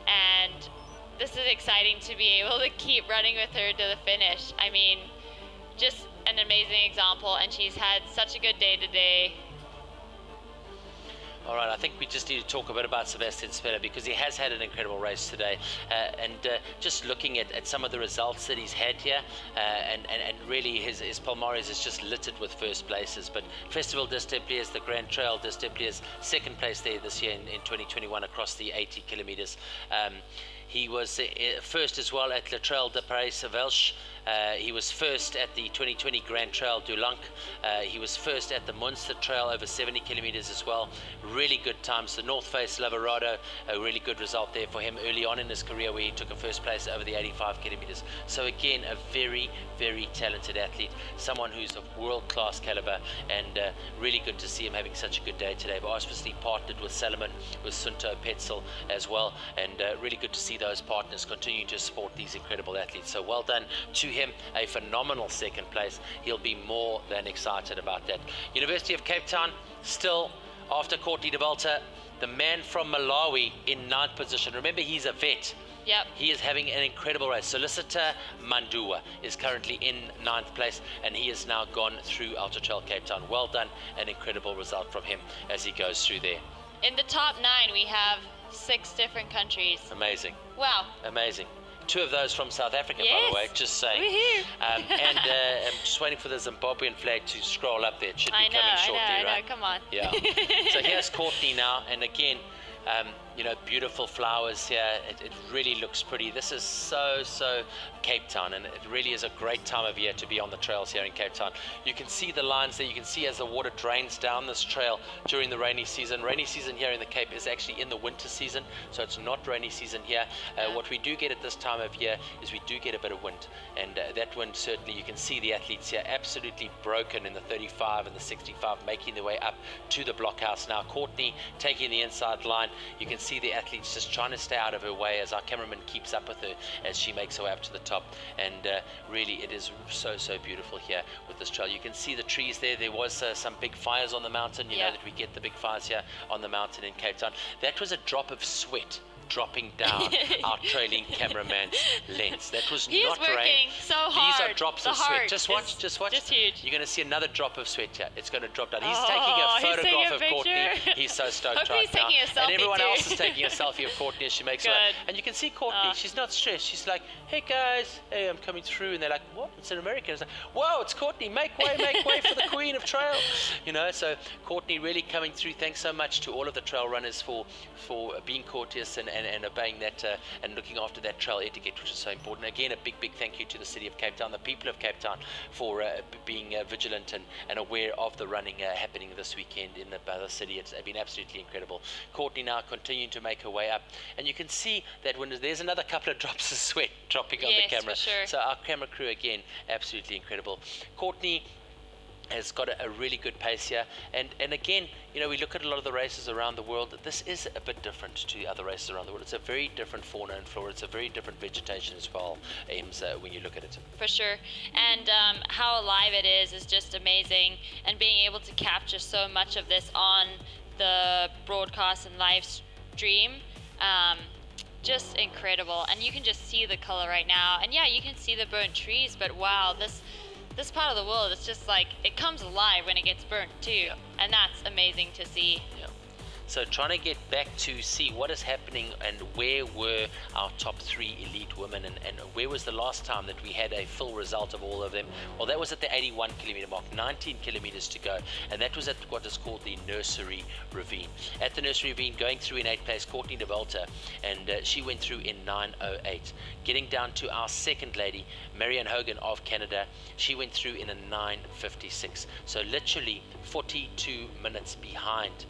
E: and this is exciting to be able to keep running with her to the finish. I mean, just an amazing example, and she's had such a good day today.
L: All right, I think we just need to talk a bit about Sebastien Spehler, because he has had an incredible race today, and just looking at some of the results that he's had here, and really his palmares is just littered with first places. But Festival des Templiers, the Grand Trail des Templiers, second place there this year in 2021 across the 80 kilometers. He was first as well at Le Trail de Paris-Savelche. He was first at the 2020 Grand Trail du Lanc. He was first at the Munster Trail over 70 kilometers as well. Really good times. The North Face Lavorado, a really good result there for him early on in his career, where he took a first place over the 85 kilometers. So again, a very, very talented athlete, someone who's of world-class caliber, and really good to see him having such a good day today. But obviously partnered with Salomon, with Sunto Petzel as well, and really good to see those partners continue to support these incredible athletes. So well done to him, a phenomenal second place. He'll be more than excited about that. University of Cape Town, still after Courtney Dauwalter, the man from Malawi in 9th position. Remember, he's a vet.
E: Yep.
L: He is having an incredible race. Solicitor Mandua is currently in 9th place, and he has now gone through Ultra Trail Cape Town. Well done, an incredible result from him as he goes through there.
E: In the top 9, we have 6 different countries.
L: Amazing.
E: Wow.
L: Amazing. 2 of those from South Africa, by
E: Yes.
L: the way, just saying.
E: Woohoo.
L: And I'm just waiting for the Zimbabwean flag to scroll up there. It should be
E: I know,
L: coming shortly,
E: I know,
L: right?
E: come on.
L: Yeah. So here's Courtney now, and again, you know, beautiful flowers here. It really looks pretty. This is so Cape Town, and it really is a great time of year to be on the trails here in Cape Town. You can see the lines there. You can see as the water drains down this trail during the rainy season. Rainy season here in the Cape is actually in the winter season, so it's not rainy season here. What we do get at this time of year is we do get a bit of wind, and that wind certainly, you can see the athletes here absolutely broken in the 35 and the 65, making their way up to the blockhouse now. Courtney taking the inside line. You can see the athletes just trying to stay out of her way as our cameraman keeps up with her as she makes her way up to the top. And really, it is so beautiful here with this trail. You can see the trees there. There was some big fires on the mountain. You know that we get the big fires here on the mountain in Cape Town. That was a drop of sweat dropping down our trailing cameraman's lens. That was
E: He's
L: not
E: working
L: rain.
E: so hard.
L: These are drops
E: The
L: of sweat.
E: heart
L: Just watch, just watch.
E: just huge.
L: You're going to see another drop of sweat here. It's going to drop down. He's
E: Oh,
L: taking a
E: he's taking
L: photograph
E: a
L: of
E: picture.
L: Courtney. He's so stoked
E: Hopefully
L: right
E: he's
L: now.
E: taking a
L: And
E: selfie
L: everyone
E: too.
L: else is taking a selfie of Courtney as she makes her way.
E: Good.
L: And you can see Courtney. She's not stressed. She's like, hey guys, hey, I'm coming through. And they're like, what? It's an American. It's like, whoa, it's Courtney. Make way for the queen of trail. You know, so Courtney really coming through. Thanks so much to all of the trail runners for being courteous and obeying that and looking after that trail etiquette, which is so important. Again, a big thank you to the city of Cape Town, the people of Cape Town, for being vigilant and aware of the running happening this weekend in the city. It's been absolutely incredible. Courtney now continuing to make her way up, and you can see that when there's another couple of drops of sweat dropping on the camera.
E: For sure.
L: So our camera crew, again, absolutely incredible. Courtney has got a really good pace here, and again, you know, we look at a lot of the races around the world. This is a bit different to the other races around the world. It's a very different fauna and flora. It's a very different vegetation as well, when you look at it.
E: For sure. And how alive it is just amazing, and being able to capture so much of this on the broadcast and live stream, just incredible. And you can just see the color right now, and yeah, you can see the burnt trees, but wow, this part of the world, it's just like, it comes alive when it gets burnt too. And that's amazing to see.
L: Yeah. So trying to get back to see what is happening and where were our top 3 elite women, and where was the last time that we had a full result of all of them. Well, that was at the 81 kilometer mark, 19 kilometers to go, and that was at what is called the Nursery Ravine. At the Nursery Ravine, going through in 8th place, Courtney Dauwalter, and she went through in 9:08. Getting down to our second lady, Marianne Hogan of Canada, she went through in a 9:56. So literally 42 minutes behind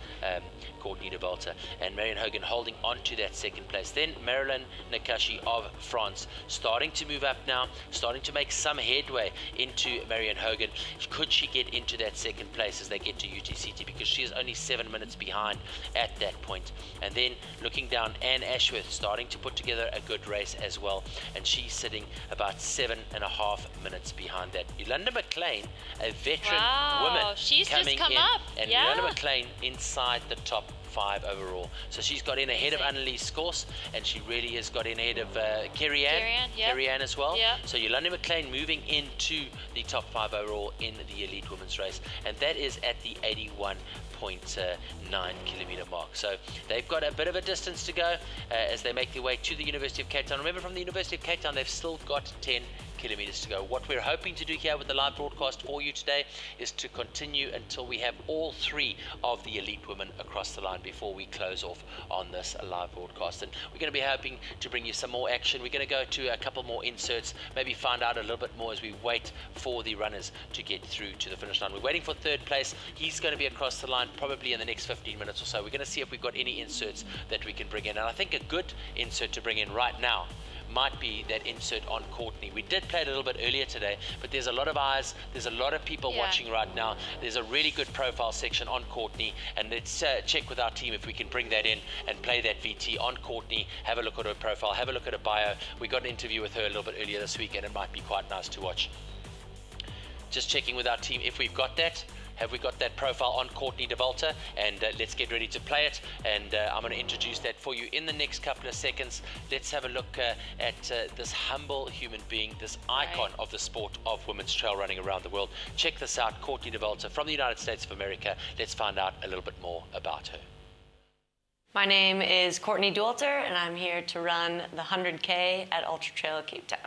L: Courtney Dauwalter, and Marianne Hogan holding on to that second place. Then Marilyn Nakashi of France starting to move up now, starting to make some headway into Marianne Hogan. Could she get into that second place as they get to UTCT, because she is only 7 minutes behind at that point. And then looking down, Anne Ashworth starting to put together a good race as well, and she's sitting about 7.5 minutes behind that. Yolanda McLean, a veteran woman,
E: she's
L: coming
E: just come
L: in,
E: up.
L: and
E: Yeah.
L: Yolanda McLean inside the top 5 overall. So she's got in ahead of Annalise Scourse, and she really has got in ahead of Kerry Ann as well.
E: Yeah.
L: So Yolanda McLean moving into the top 5 overall in the elite women's race, and that is at the 81.9 kilometer mark. So they've got a bit of a distance to go as they make their way to the University of Cape Town. Remember, from the University of Cape Town, they've still got 10 kilometers to go. What we're hoping to do here with the live broadcast for you today is to continue until we have all 3 of the elite women across the line before we close off on this live broadcast. And we're going to be hoping to bring you some more action. We're going to go to a couple more inserts, maybe find out a little bit more as we wait for the runners to get through to the finish line. We're waiting for 3rd place. He's going to be across the line probably in the next 15 minutes or so. We're going to see if we've got any inserts that we can bring in, and I think a good insert to bring in right now might be that insert on Courtney. We did play it a little bit earlier today, but there's a lot of eyes, there's a lot of people watching right now. There's a really good profile section on Courtney, and let's check with our team if we can bring that in and play that VT on Courtney. Have a look at her profile, have a look at her bio. We got an interview with her a little bit earlier this week, and it might be quite nice to watch. Just checking with our team if we've got that. Have we got that profile on Courtney Dauwalter? And let's get ready to play it, and I'm going to introduce that for you in the next couple of seconds. Let's have a look at this humble human being, this icon of the sport of women's trail running around the world. Check this out, Courtney Dauwalter from the United States of America. Let's find out a little bit more about her.
B: My name is Courtney Dauwalter, and I'm here to run the 100K at Ultra Trail Cape Town.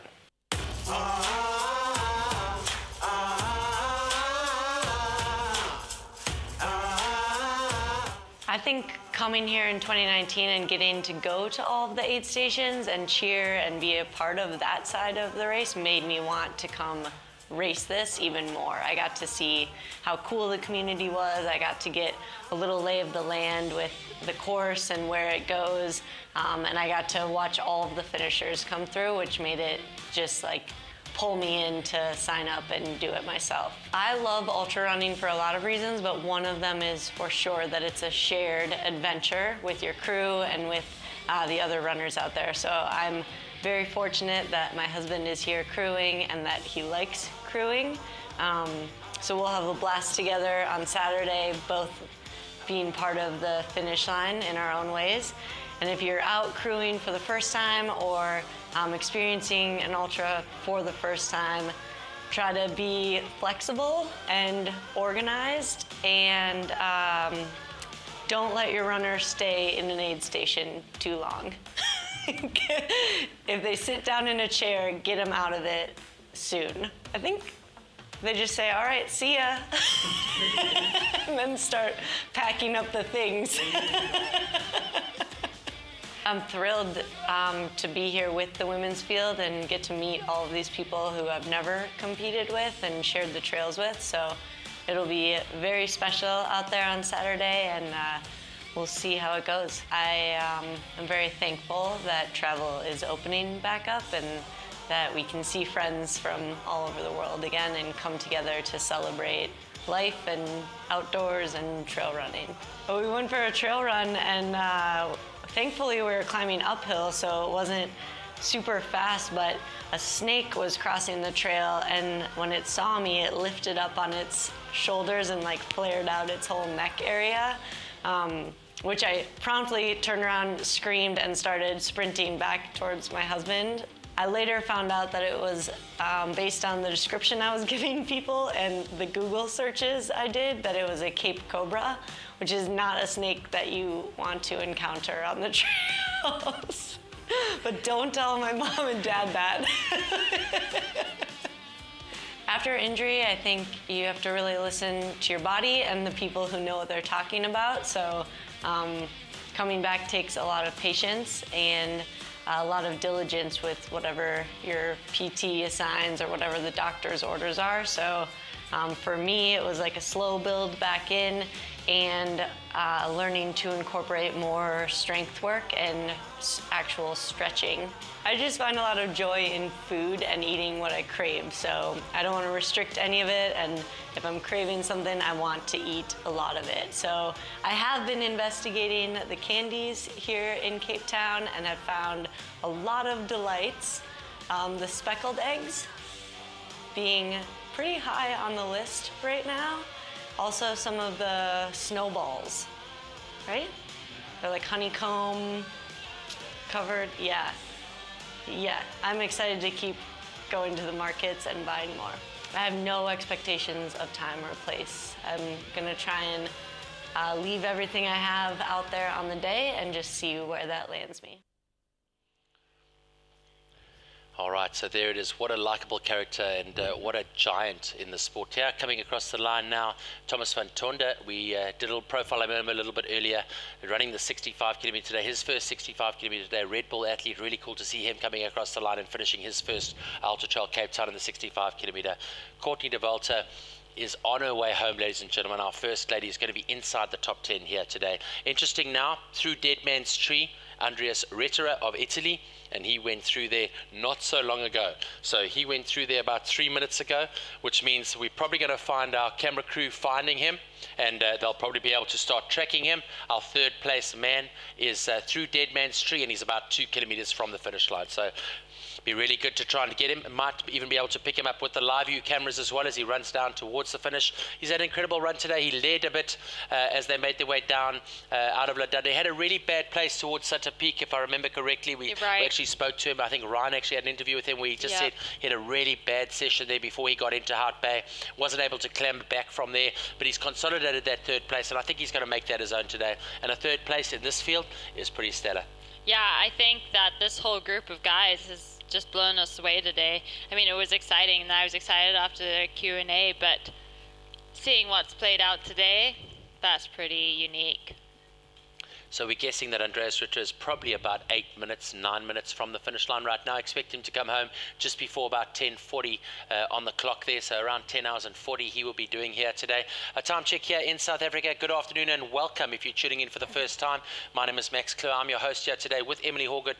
B: I think coming here in 2019 and getting to go to all of the aid stations and cheer and be a part of that side of the race made me want to come race this even more. I got to see how cool the community was. I got to get a little lay of the land with the course and where it goes. And I got to watch all of the finishers come through, which made it just like pull me in to sign up and do it myself. I love ultra running for a lot of reasons, but one of them is for sure that it's a shared adventure with your crew and with the other runners out there. So I'm very fortunate that my husband is here crewing and that he likes crewing. So we'll have a blast together on Saturday, both being part of the finish line in our own ways. And if you're out crewing for the first time or experiencing an ultra for the first time, try to be flexible and organized, and don't let your runner stay in an aid station too long. If they sit down in a chair, get them out of it soon. I think they just say, all right, see ya, and then start packing up the things. I'm thrilled to be here with the women's field and get to meet all of these people who I've never competed with and shared the trails with. So it'll be very special out there on Saturday, and we'll see how it goes. I am very thankful that travel is opening back up and that we can see friends from all over the world again and come together to celebrate life and outdoors and trail running. But we went for a trail run, and thankfully we were climbing uphill, so it wasn't super fast, but a snake was crossing the trail, and when it saw me, it lifted up on its shoulders and like flared out its whole neck area, which I promptly turned around, screamed, and started sprinting back towards my husband. I later found out that it was based on the description I was giving people and the Google searches I did, that it was a Cape Cobra, which is not a snake that you want to encounter on the trails. But don't tell my mom and dad that. After injury, I think you have to really listen to your body and the people who know what they're talking about. So coming back takes a lot of patience and a lot of diligence with whatever your PT assigns or whatever the doctor's orders are. So for me, it was like a slow build back in, and learning to incorporate more strength work and actual stretching. I just find a lot of joy in food and eating what I crave, so I don't want to restrict any of it, and if I'm craving something, I want to eat a lot of it. So I have been investigating the candies here in Cape Town and have found a lot of delights. The speckled eggs being pretty high on the list right now. Also some of the snowballs, right? They're like honeycomb covered, yeah. Yeah, I'm excited to keep going to the markets and buying more. I have no expectations of time or place. I'm gonna try and leave everything I have out there on the day and just see where that lands me.
L: All right, so there it is. What a likable character, and what a giant in the sport. Here, coming across the line now, Thomas van Tonde. We did a little profile of him a little bit earlier, running the 65 kilometer today, his first 65 kilometer today, Red Bull athlete. Really cool to see him coming across the line and finishing his first Ultra Trail Cape Town in the 65 kilometer. Courtney Dauwalter is on her way home, ladies and gentlemen. Our first lady is going to be inside the top 10 here today. Interesting now, through Dead Man's Tree, Andreas Retterer of Italy, and he went through there not so long ago. So he went through there about 3 minutes ago, which means we're probably going to find our camera crew finding him, and they'll probably be able to start tracking him. Our third place man is through Dead Man's Tree, and he's about 2 kilometers from the finish line. So be really good to try and get him. Might even be able to pick him up with the live view cameras as well as he runs down towards the finish. He's had an incredible run today. He led a bit as they made their way down out of Ladade. They had a really bad place towards Sutter Peak, if I remember correctly. We actually spoke to him. I think Ryan actually had an interview with him where he just said he had a really bad session there before he got into Hout Bay. Wasn't able to climb back from there, but he's consolidated that third place, and I think he's going to make that his own today. And a third place in this field is pretty stellar.
E: Yeah, I think that this whole group of guys has just blown us away today. I mean, it was exciting, and I was excited after the Q&A, but seeing what's played out today, that's pretty unique.
L: So we're guessing that Andreas Ritter is probably about 9 minutes from the finish line right now. Expect him to come home just before about 10:40 on the clock there. So around 10 hours and 40 he will be doing here today. A time check here in South Africa. Good afternoon and welcome if you're tuning in for the first time. My name is Max Clue. I'm your host here today with Emily Horgan,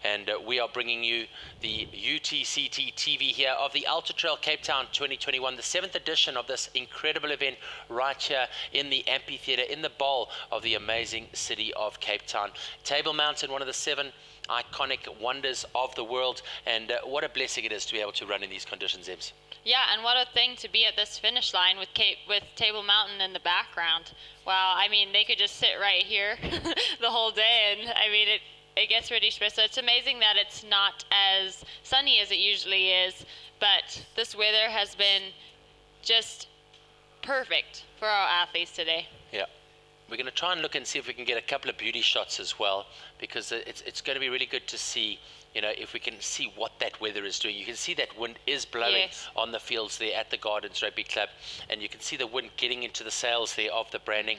L: and we are bringing you the UTCT TV here of the Ultra Trail Cape Town 2021, the 7th edition of this incredible event right here in the amphitheater in the bowl of the amazing city of Cape Town. Table Mountain, one of the 7 iconic wonders of the world, and what a blessing it is to be able to run in these conditions, Ems.
E: Yeah, and what a thing to be at this finish line with Table Mountain in the background. Wow, I mean, they could just sit right here the whole day, and I mean, it gets pretty special. It's amazing that it's not as sunny as it usually is, but this weather has been just perfect for our athletes today.
L: Yeah. We're going to try and look and see if we can get a couple of beauty shots as well, because it's going to be really good to see, you know, if we can see what that weather is doing. You can see that wind is blowing on the fields there at the Gardens Rugby Club, and you can see the wind getting into the sails there of the branding.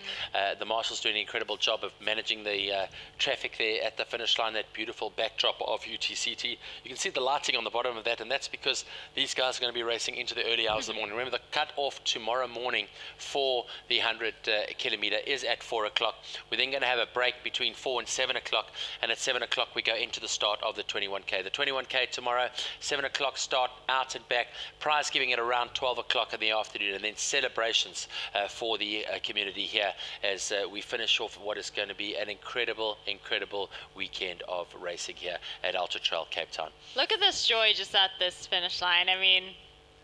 L: The marshals doing an incredible job of managing the traffic there at the finish line, that beautiful backdrop of UTCT. You can see the lighting on the bottom of that, and that's because these guys are going to be racing into the early hours of the morning. Remember, the cut-off tomorrow morning for the 100 kilometer is at 4 o'clock. We're then going to have a break between 4 and 7 o'clock, and at 7 o'clock we go into the start of the 21K. The 21K tomorrow, 7 o'clock start, out and back, prize giving at around 12 o'clock in the afternoon, and then celebrations for the community here as we finish off what is going to be an incredible weekend of racing here at Ultra Trail Cape Town.
E: Look at this joy just at this finish line. I mean,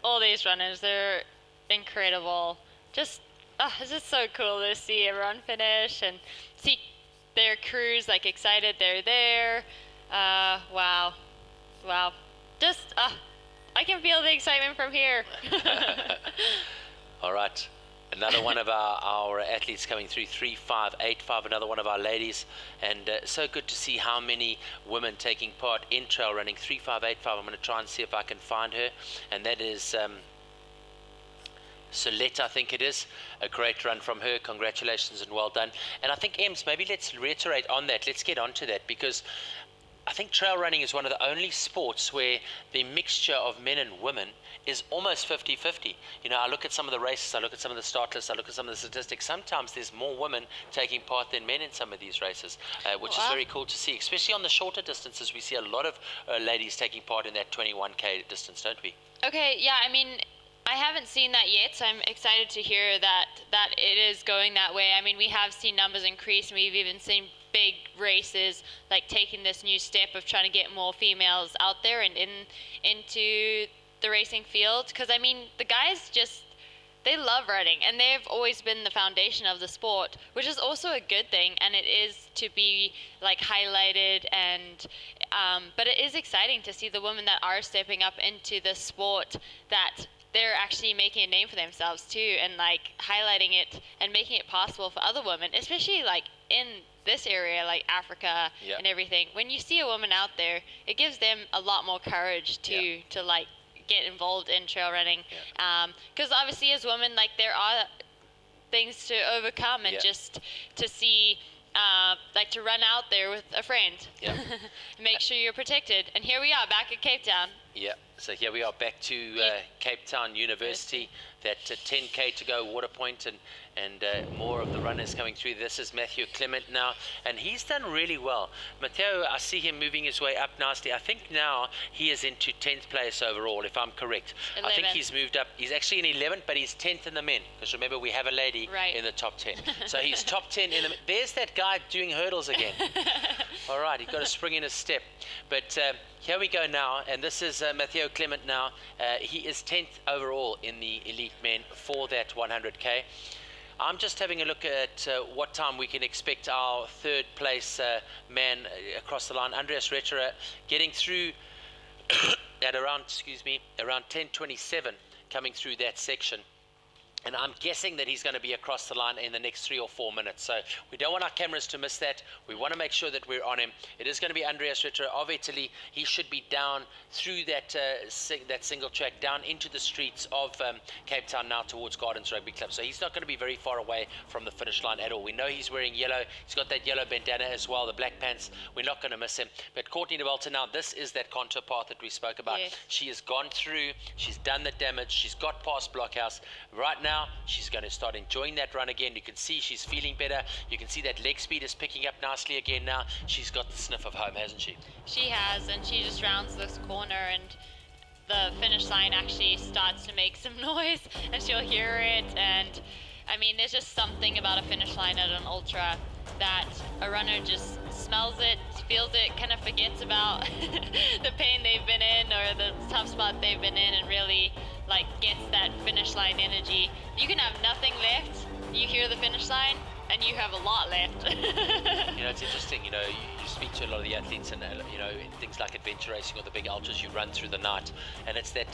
E: all these runners, they're incredible. Just it's just so cool to see everyone finish and see their crews like excited they're there. Wow. Just I can feel the excitement from here.
L: All right, another one of our athletes coming through, 3585, another one of our ladies, and so good to see how many women taking part in trail running. 3585, I'm going to try and see if I can find her, and that is Solette, I think it is. A great run from her. Congratulations and well done. And I think, Ems, maybe let's reiterate on that. Let's get onto that, because I think trail running is one of the only sports where the mixture of men and women is almost 50-50. You know, I look at some of the races, I look at some of the start lists, I look at some of the statistics. Sometimes there's more women taking part than men in some of these races, which is very cool to see. Especially on the shorter distances, we see a lot of ladies taking part in that 21K distance, don't we?
E: Okay, yeah, I mean, I haven't seen that yet, so I'm excited to hear that it is going that way. I mean, we have seen numbers increase, and we've even seen big races like taking this new step of trying to get more females out there and into the racing field. Because I mean, the guys they love running, and they've always been the foundation of the sport, which is also a good thing, and it is to be like highlighted. And but it is exciting to see the women that are stepping up into the sport, that they're actually making a name for themselves too, and like highlighting it and making it possible for other women, especially like in this area like Africa and everything. When you see a woman out there, it gives them a lot more courage to like get involved in trail running, because obviously as women, like, there are things to overcome, and just to see like to run out there with a friend, make sure you're protected. And here we are back at Cape Town.
L: Yeah, so here we are back to Cape Town University, that 10K to go, water point, and more of the runners coming through. This is Mathieu Clement now, and he's done really well. Mathieu, I see him moving his way up nicely. I think now he is into 10th place overall, if I'm correct.
E: 11th.
L: I think he's moved up. He's actually in 11th, but he's 10th in the men, because remember, we have a lady in the top 10. So he's top 10 in the men. There's that guy doing hurdles again. All right, he got a spring in his step. But here we go now, and this is Mathieu Clement now. He is 10th overall in the elite men for that 100K. I'm just having a look at what time we can expect our third place man across the line. Andreas Ritter getting through at around, around 10:27, coming through that section. And I'm guessing that he's going to be across the line in the next 3 or 4 minutes. So we don't want our cameras to miss that. We want to make sure that we're on him. It is going to be Andreas Ritter of Italy. He should be down through that that single track, down into the streets of Cape Town now towards Gardens Rugby Club. So he's not going to be very far away from the finish line at all. We know he's wearing yellow. He's got that yellow bandana as well, the black pants. We're not going to miss him. But Courtney Dauwalter now, this is that contour path that we spoke about.
E: Yes.
L: She has gone through. She's done the damage. She's got past Blockhouse. Right now, she's going to start enjoying that run again. You can see she's feeling better. You can see that leg speed is picking up nicely again now. She's got the sniff of home, hasn't she?
E: She has, and she just rounds this corner and the finish line actually starts to make some noise and she'll hear it. And I mean, there's just something about a finish line at an ultra that a runner just smells it, feels it, kind of forgets about the pain they've been in or the tough spot they've been in, and really like gets that finish line energy. You can have nothing left, you hear the finish line, and you have a lot left.
L: You know, it's interesting, you know, you speak to a lot of the athletes and, you know, in things like adventure racing or the big ultras, you run through the night, and it's that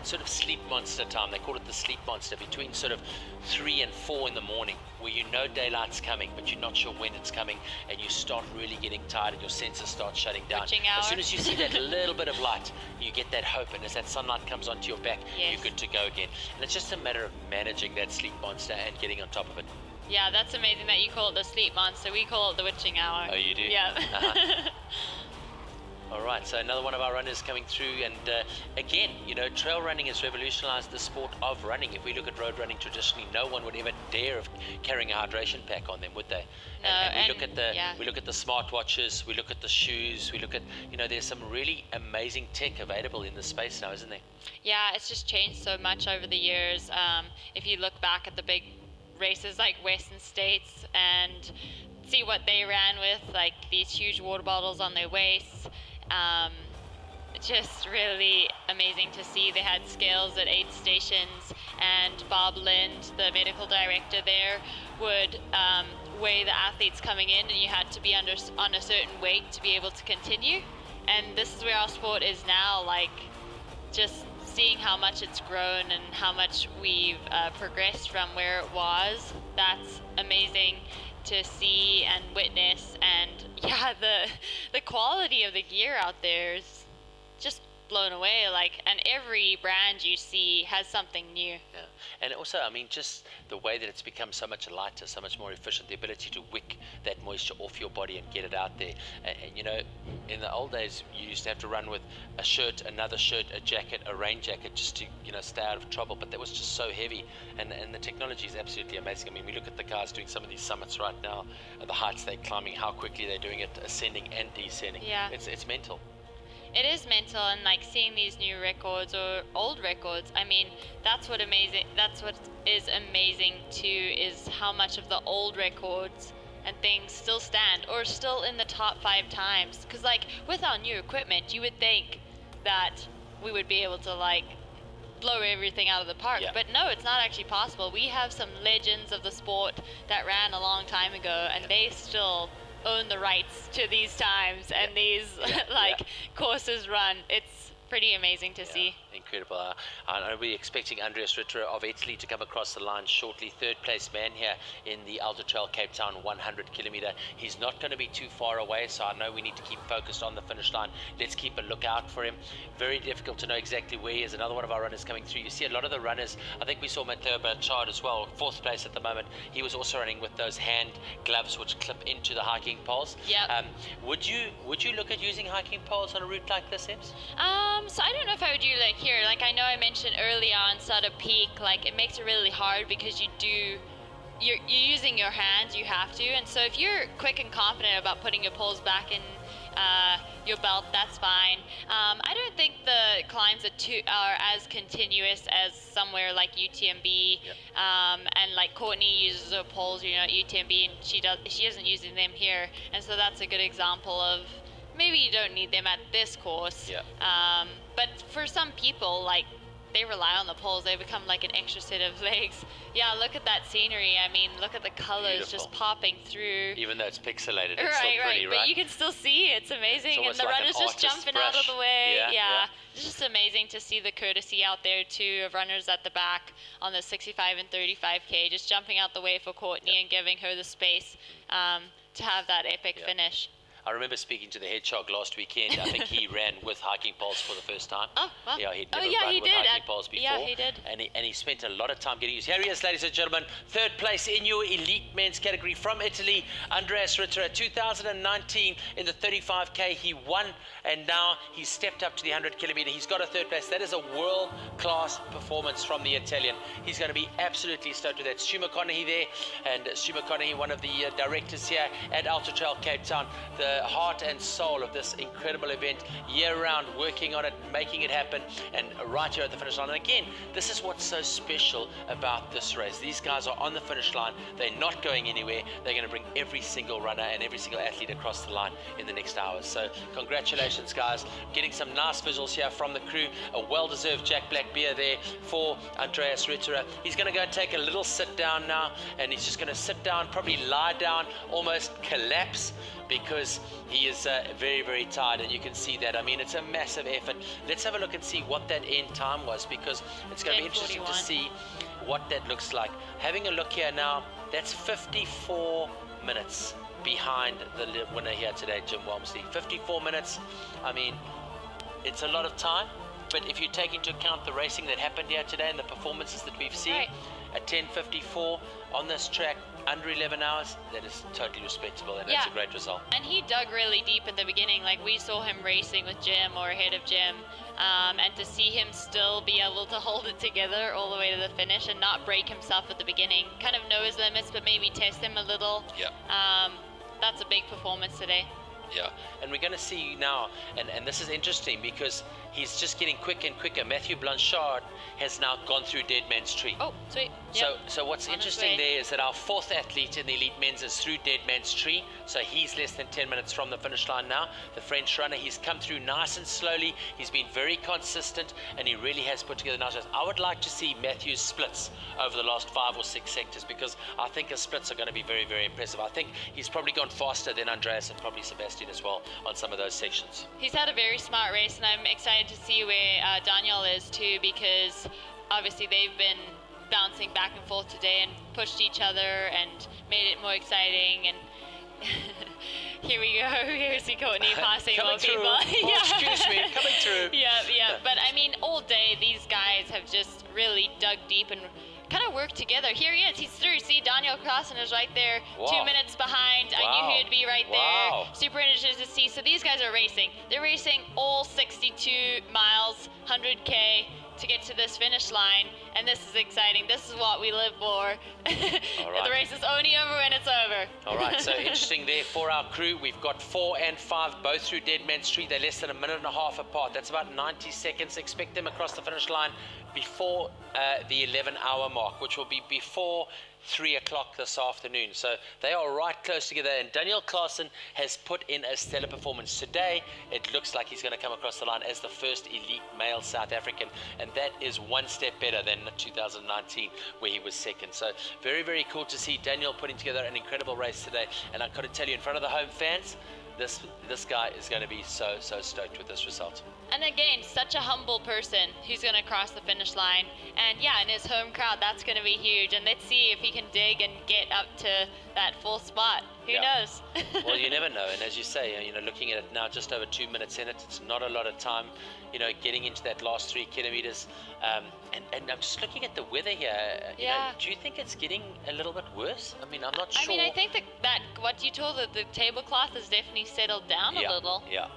L: sort of sleep monster time. They call it the sleep monster, between sort of 3 and 4 in the morning, where you know daylight's coming, but you're not sure when it's coming, and you start really getting tired and your senses start shutting down. As soon as you see that little bit of light, you get that hope, and as that sunlight comes onto your back,
E: yes,
L: you're good to go again. And it's just a matter of managing that sleep monster and getting on top of it.
E: Yeah, that's amazing that you call it the sleep monster. We call it the witching hour.
L: Oh, you do?
E: Yeah.
L: All right, so another one of our runners coming through, and again, you know, trail running has revolutionized the sport of running. If we look at road running traditionally, no one would ever dare of carrying a hydration pack on them, would they?
E: No,
L: and we look at the smartwatches, we look at the shoes, we look at, you know, there's some really amazing tech available in this space now, isn't there?
E: Yeah, it's just changed so much over the years. If you look back at the big races like Western States and see what they ran with, like these huge water bottles on their waists, just really amazing to see. They had scales at 8 stations, and Bob Lind, the medical director there, would weigh the athletes coming in, and you had to be on a certain weight to be able to continue. And this is where our sport is now, like just seeing how much it's grown and how much we've progressed from where it was. That's amazing to see and witness. And yeah, the quality of the gear out there is just blown away. Like, and every brand you see has something new.
L: Yeah. And also, I mean, just the way that it's become so much lighter, so much more efficient, the ability to wick that moisture off your body and get it out there. And you know, in the old days, you used to have to run with a shirt, another shirt, a jacket, a rain jacket, just to, you know, stay out of trouble. But that was just so heavy, and the technology is absolutely amazing. I mean, we look at the guys doing some of these summits right now, the heights they're climbing, how quickly they're doing it, ascending and descending.
E: Yeah.
L: It's mental.
E: It is mental, and like seeing these new records or old records, I mean, that's what is amazing too, is how much of the old records and things still stand or still in the top 5 times. Because like with our new equipment, you would think that we would be able to like blow everything out of the park, but no, it's not actually possible. We have some legends of the sport that ran a long time ago, and they still own the rights to these times and these courses run. It's pretty amazing to see.
L: Incredible. Are we expecting Andreas Ritter of Italy to come across the line shortly? 3rd place man here in the Ultra Trail Cape Town 100 kilometer. He's not going to be too far away, so I know we need to keep focused on the finish line. Let's keep a lookout for him. Very difficult to know exactly where he is. Another one of our runners coming through. You see a lot of the runners, I think we saw Mathieu Blanchard as well, 4th place at the moment. He was also running with those hand gloves which clip into the hiking poles.
E: Yeah.
L: Would you look at using hiking poles on a route like this, Sebs?
E: So I don't know if I would do like here. Like I know I mentioned earlier on Sutter Peak, like it makes it really hard because you're using your hands, you have to. And so if you're quick and confident about putting your poles back in your belt, that's fine. I don't think the climbs are as continuous as somewhere like UTMB. And like Courtney uses her poles, you know, at UTMB, and she doesn't use them here. And so that's a good example of maybe you don't need them at this course. But for some people, like they rely on the poles. They become like an extra set of legs. Yeah, look at that scenery. I mean, look at the colors
L: Beautiful.
E: just popping through.
L: Even though it's pixelated, it's
E: Right,
L: still pretty,
E: right. But you can still see. It's amazing. And
L: almost
E: the
L: like an
E: runners just
L: artist's
E: jumping out of the
L: brush.
E: way.
L: Yeah, yeah.
E: It's just amazing to see the courtesy out there too of runners at the back on the 65 and 35K, just jumping out the way for Courtney and giving her the space to have that epic finish.
L: I remember speaking to the hedgehog last weekend. I think he ran with hiking poles for the first time.
E: Oh, well.
L: Yeah, he'd never
E: yeah,
L: run
E: he
L: with
E: did.
L: hiking poles before.
E: Yeah, he did.
L: And he spent a lot of time getting used. Here he is, ladies and gentlemen. Third place in your elite men's category from Italy, Andreas Ritter. 2019 in the 35K, he won, and now he's stepped up to the 100 kilometer. He's got a third place. That is a world-class performance from the Italian. He's going to be absolutely stoked with that. Stu McConaughey there, and Stu McConaughey, one of the directors here at Ultra Trail Cape Town, the heart and soul of this incredible event, year-round, working on it, making it happen, and right here at the finish line. And again, this is what's so special about this race. These guys are on the finish line. They're not going anywhere. They're going to bring every single runner and every single athlete across the line in the next hours. So congratulations, guys. Getting some nice visuals here from the crew. A well-deserved Jack Black beer there for Andreas Ritter. He's going to go and take a little sit down now, and he's just going to sit down, probably lie down, almost collapse, because he is very, very tired, and you can see that. I mean, it's a massive effort. Let's have a look and see what that end time was, because it's going to be interesting to see what that looks like. Having a look here now, that's 54 minutes behind the winner here today, Jim Walmsley. 54 minutes. I mean, it's a lot of time, but if you take into account the racing that happened here today and the performances that we've seen, at 10:54 on this track, under 11 hours, that is totally respectable, and that's a great result.
E: And he dug really deep in the beginning. Like, we saw him racing with Jim or ahead of Jim, and to see him still be able to hold it together all the way to the finish and not break himself at the beginning, kind of know his limits, but maybe test him a little.
L: Yeah.
E: That's a big performance today.
L: Yeah, and we're going to see now, and this is interesting because he's just getting quicker and quicker. Mathieu Blanchard has now gone through Dead Man's Tree.
E: Oh, sweet.
L: So what's interesting there is that our fourth athlete in the elite men's is through Dead Man's Tree, so he's less than 10 minutes from the finish line now. The French runner, he's come through nice and slowly. He's been very consistent, and he really has put together nice race. I would like to see Matthew's splits over the last 5 or 6 sectors, because I think his splits are going to be very, very impressive. I think he's probably gone faster than Andreas and probably Sebastien as well on some of those sections.
E: He's had a very smart race, and I'm excited to see where Daniel is too, because obviously they've been bouncing back and forth today and pushed each other and made it more exciting. And here we go. Here's Courtney passing more people.
L: Oh, excuse me, coming through.
E: Yeah. But I mean, all day these guys have just really dug deep and kind of worked together. Here he is. He's through. See, Daniel Clausen is right there, 2 minutes behind. I knew he'd be right there. Super interested to see. So these guys are racing. They're racing all 62 miles, 100K to get to this finish line, and this is exciting. This is what we live for. The race is only over when it's over.
L: All right, so interesting there for our crew. We've got 4 and 5 both through Dead Man's Tree. They're less than a minute and a half apart. That's about 90 seconds. Expect them across the finish line before the 11-hour mark, which will be before 3 o'clock this afternoon. So they are right close together, and Daniel Clausen has put in a stellar performance. Today, it looks like he's going to come across the line as the first elite male South African, and that is one step better than 2019, where he was second. So very, very cool to see Daniel putting together an incredible race today. And I've got to tell you, in front of the home fans, this guy is going to be so stoked with this result.
E: And again, such a humble person who's going to cross the finish line. And yeah, in his home crowd, that's going to be huge. And let's see if he can dig and get up to that 4th spot. Who knows?
L: Well, you never know. And as you say, looking at it now, just over 2 minutes in it, it's not a lot of time, getting into that last 3 kilometers. And I'm just looking at the weather here. Do you think it's getting a little bit worse? I mean, I'm not sure.
E: I mean, I think that what you told, the tablecloth has definitely settled down a little.
L: Yeah.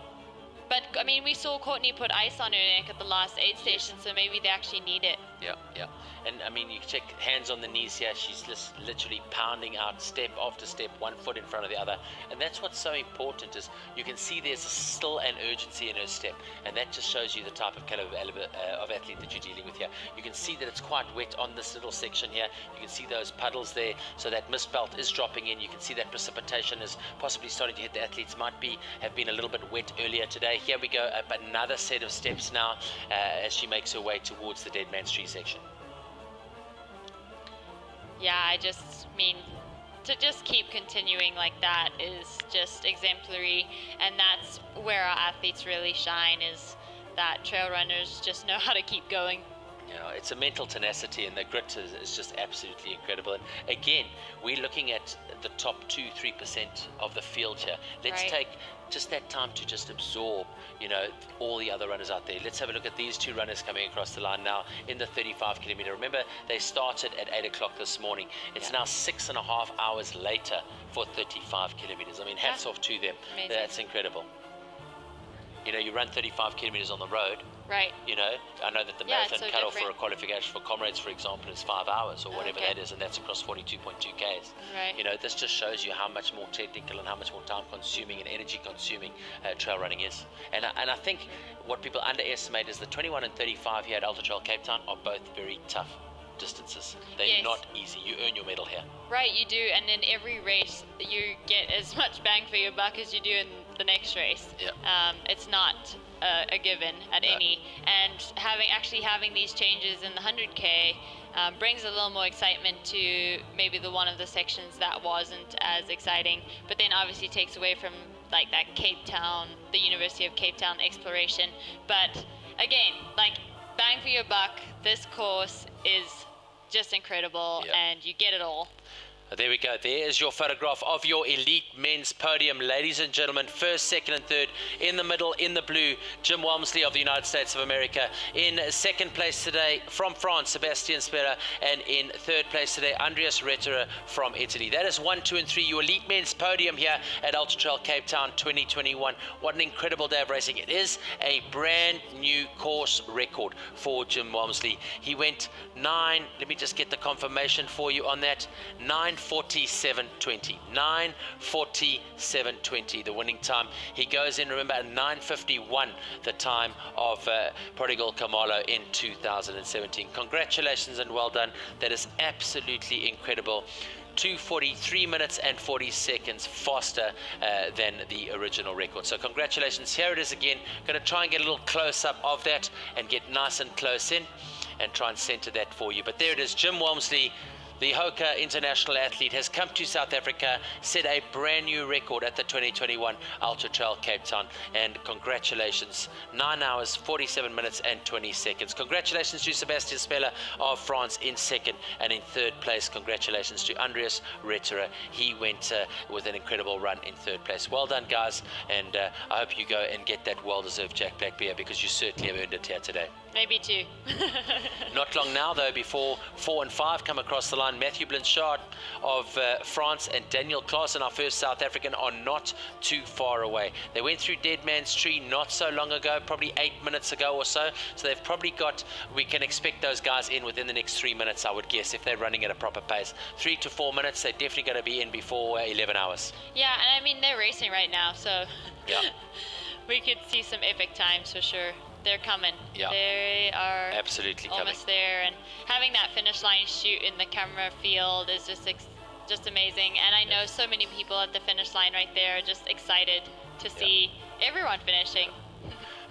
E: But, I mean, we saw Courtney put ice on her neck at the last aid station, so maybe they actually need it.
L: Yeah, yeah. And I mean, you check hands on the knees here. She's just literally pounding out step after step, one foot in front of the other. And that's what's so important, is you can see there's still an urgency in her step. And that just shows you the type of caliber of athlete that you're dealing with here. You can see that it's quite wet on this little section here. You can see those puddles there. So that mist belt is dropping in. You can see that precipitation is possibly starting to hit the athletes. Might have been a little bit wet earlier today. Here we go, up another set of steps now as she makes her way towards the Dead Man's Tree section.
E: Yeah, I just mean, to just keep continuing like that is just exemplary, and that's where our athletes really shine, is that trail runners just know how to keep going.
L: You know, it's a mental tenacity, and the grit is just absolutely incredible. And again, we're looking at the top 2-3% of the field here. Let's take just that time to just absorb, you know, all the other runners out there. Let's have a look at these two runners coming across the line now in the 35 kilometer. Remember, they started at 8 o'clock this morning. It's now 6.5 hours later for 35 kilometers. I mean, hats off to them.
E: Amazing.
L: That's incredible. You know, you run 35 kilometers on the road.
E: Right.
L: You know, I know that the marathon cutoff for a qualification for comrades, for example, is 5 hours or whatever that is, and that's across 42.2 Ks.
E: Right.
L: You know, this just shows you how much more technical and how much more time consuming and energy consuming trail running is. And I think what people underestimate is the 21 and 35 here at Ultra Trail Cape Town are both very tough distances. They're not easy. You earn your medal here.
E: Right, you do, and in every race you get as much bang for your buck as you do in the next race.
L: Yeah.
E: It's not a given at any, and having these changes in the 100K brings a little more excitement to maybe the one of the sections that wasn't as exciting, but then obviously takes away from like that Cape Town, the University of Cape Town exploration. But again, like, bang for your buck, this course is just incredible, and you get it all.
L: There we go. There is your photograph of your elite men's podium. Ladies and gentlemen, first, second and third. In the middle, in the blue, Jim Walmsley of the United States of America. In second place today from France, Sebastien Spehler. And in third place today, Andreas Retterer from Italy. That is 1, 2 and 3, your elite men's podium here at Ultra Trail Cape Town 2021. What an incredible day of racing. It is a brand new course record for Jim Walmsley. He went 9, let me just get the confirmation for you on that, 9:47:20. 9:47:20, the winning time. He goes in, remember, at 9:51, the time of Prodigal Kamalo in 2017. Congratulations and well done. That is absolutely incredible. 2:43 minutes and 40 seconds faster than the original record. So congratulations. Here it is again. Going to try and get a little close up of that and get nice and close in and try and center that for you. But there it is, Jim Walmsley, the Hoka international athlete, has come to South Africa, set a brand new record at the 2021 Ultra Trail Cape Town, and congratulations. 9 hours, 47 minutes and 20 seconds. Congratulations to Sebastien Spehler of France in second, and in third place, congratulations to Andreas Retterer. He went with an incredible run in third place. Well done, guys, and I hope you go and get that well-deserved Jack Black beer, because you certainly have earned it here today.
E: Maybe 2.
L: Not long now, though, before 4 and 5 come across the line. Mathieu Blanchard of France and Daniel Claassen, our first South African, are not too far away. They went through Dead Man's Tree not so long ago, probably 8 minutes ago or so. So they've probably got, we can expect those guys in within the next 3 minutes, I would guess, if they're running at a proper pace. 3 to 4 minutes, they're definitely going to be in before 11 hours.
E: Yeah, and I mean, they're racing right now, so
L: yeah,
E: we could see some epic times for sure. They're coming.
L: Yeah.
E: They are
L: absolutely
E: almost there, and having that finish line shoot in the camera field is just amazing. And I know so many people at the finish line right there are just excited to see everyone finishing.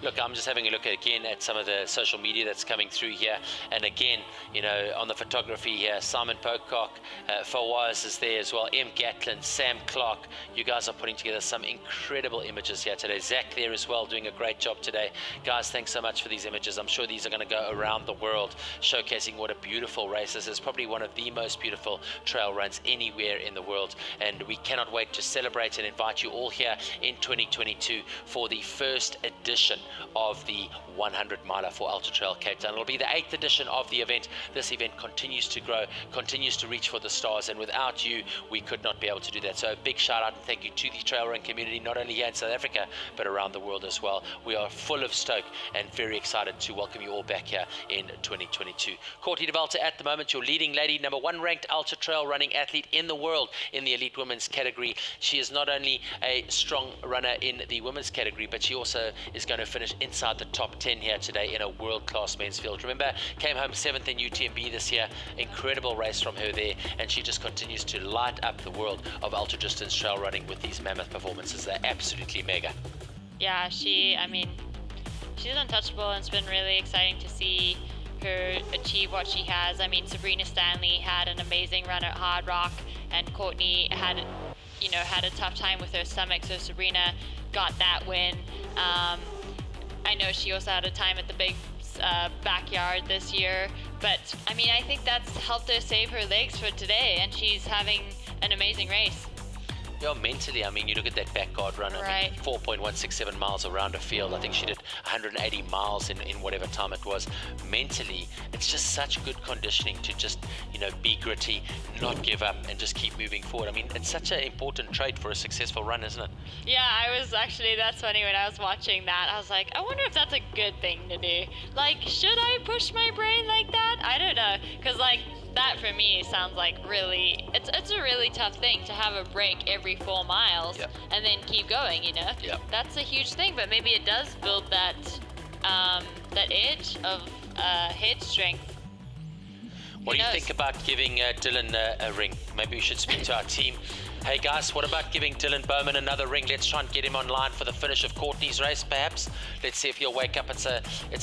L: Look, I'm just having a look again at some of the social media that's coming through here. And again, you know, on the photography here, Simon Pocock, Fawaz is there as well, M. Gatlin, Sam Clark. You guys are putting together some incredible images here today. Zach there as well, doing a great job today. Guys, thanks so much for these images. I'm sure these are going to go around the world, showcasing what a beautiful race this is. Probably one of the most beautiful trail runs anywhere in the world. And we cannot wait to celebrate and invite you all here in 2022 for the first edition of the 100 miler for Ultra Trail Cape Town. It'll be the 8th edition of the event. This event continues to grow, continues to reach for the stars, and without you, we could not be able to do that. So a big shout out and thank you to the trail running community, not only here in South Africa, but around the world as well. We are full of stoke and very excited to welcome you all back here in 2022. Courtney Dauwalter at the moment, your leading lady, number 1 ranked ultra trail running athlete in the world in the elite women's category. She is not only a strong runner in the women's category, but she also is going to finish inside the top 10 here today in a world-class men's field. Remember, came home 7th in UTMB this year. Incredible race from her there, and she just continues to light up the world of ultra distance trail running with these mammoth performances. They're absolutely mega.
E: Yeah, she's untouchable, and it's been really exciting to see her achieve what she has. I mean, Sabrina Stanley had an amazing run at Hard Rock, and Courtney had a tough time with her stomach, so Sabrina got that win. I know she also had a time at the big backyard this year, but I mean, I think that's helped her save her legs for today, and she's having an amazing race.
L: Yeah, mentally, I mean, you look at that backyard run, I mean, 4.167 miles around a field. I think she did 180 miles in whatever time it was. Mentally, it's just such good conditioning to just, be gritty, not give up, and just keep moving forward. I mean, it's such an important trait for a successful run, isn't it?
E: Yeah, that's funny, when I was watching that, I was like, I wonder if that's a good thing to do. Like, should I push my brain like that? I don't know, because that for me sounds like it's a really tough thing to have a break every 4 miles and then keep going, That's a huge thing, but maybe it does build that edge of head strength.
L: What do you think about giving Dylan a ring? Maybe we should speak to our team. Hey guys, what about giving Dylan Bowman another ring? Let's try and get him online for the finish of Courtney's race, perhaps. Let's see if he'll wake up. It's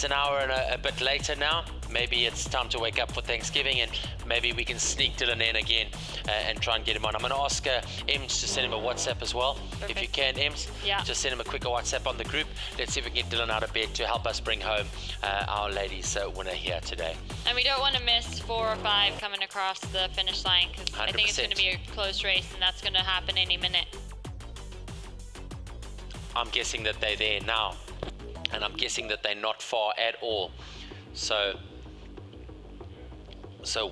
L: an hour and a bit later now. Maybe it's time to wake up for Thanksgiving, and maybe we can sneak Dylan in again and try and get him on. I'm going to ask Ems to send him a WhatsApp as well. Perfect. If you can, Ems, just send him a quick WhatsApp on the group. Let's see if we can get Dylan out of bed to help us bring home our ladies winner here today.
E: And we don't want to miss 4 or 5 coming across the finish line, because I think it's going to be a close race, and that's going to happen any minute.
L: I'm guessing that they're there now, and I'm guessing that they're not far at all. So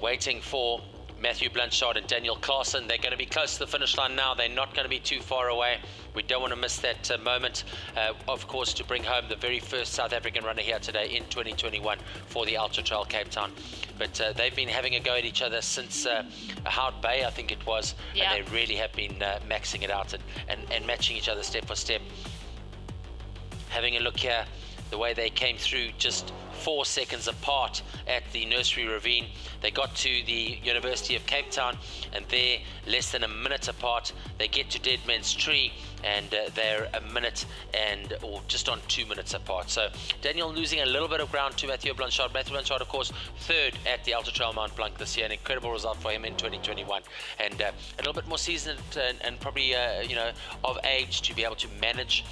L: waiting for Mathieu Blanchard and Daniel Claassen. They're going to be close to the finish line now. They're not going to be too far away. We don't want to miss that moment, of course, to bring home the very first South African runner here today in 2021 for the Ultra Trail Cape Town. But they've been having a go at each other since Hout Bay, I think it was, and they really have been maxing it out and matching each other step for step. Having a look here, the way they came through, just 4 seconds apart at the Nursery Ravine. They got to the University of Cape Town, and they're less than a minute apart. They get to Dead Man's Tree, and they're a minute or just on 2 minutes apart. So Daniel losing a little bit of ground to Mathieu Blanchard. Mathieu Blanchard, of course, 3rd at the Ultra Trail Mount Blanc this year. An incredible result for him in 2021, and a little bit more seasoned and probably of age to be able to manage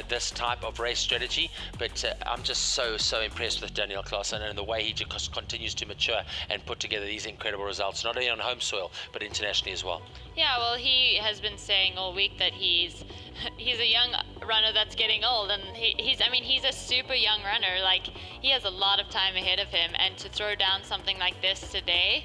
L: this type of race strategy. But I'm just so impressed with Daniel Claassen and the way he just continues to mature and put together these incredible results, not only on home soil but internationally as well.
E: Yeah, well, he has been saying all week that he's a young runner that's getting old, and he's a super young runner. Like, he has a lot of time ahead of him, and to throw down something like this today,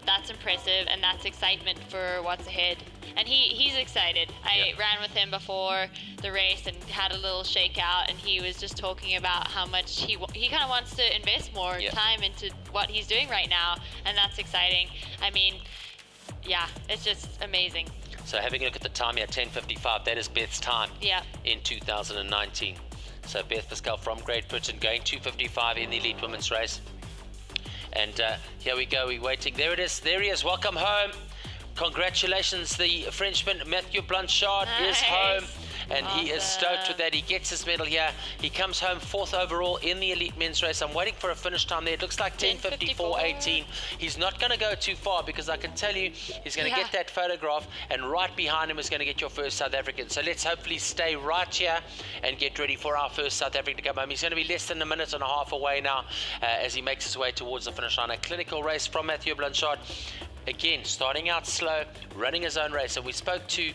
E: that's impressive, and that's excitement for what's ahead. And he's excited. I ran with him before the race and had a little shakeout, and he was just talking about how much he kind of wants to invest more time into what he's doing right now, and that's exciting. I mean, yeah, it's just amazing.
L: So having a look at the time here, 10:55, that is Beth's time in 2019. So Beth Pascal from Great Britain going 2:55 in the elite women's race. And here we go, we're waiting. There it is, there he is, welcome home. Congratulations, the Frenchman Mathieu Blanchard is home, and he is stoked with that. He gets his medal here. He comes home 4th overall in the elite men's race. I'm waiting for a finish time there. It looks like 10:54.18. He's not going to go too far, because I can tell you he's going to get that photograph, and right behind him is going to get your first South African. So let's hopefully stay right here and get ready for our first South African to come home. He's going to be less than a minute and a half away now as he makes his way towards the finish line. A clinical race from Mathieu Blanchard. Again, starting out slow, running his own race. And we spoke to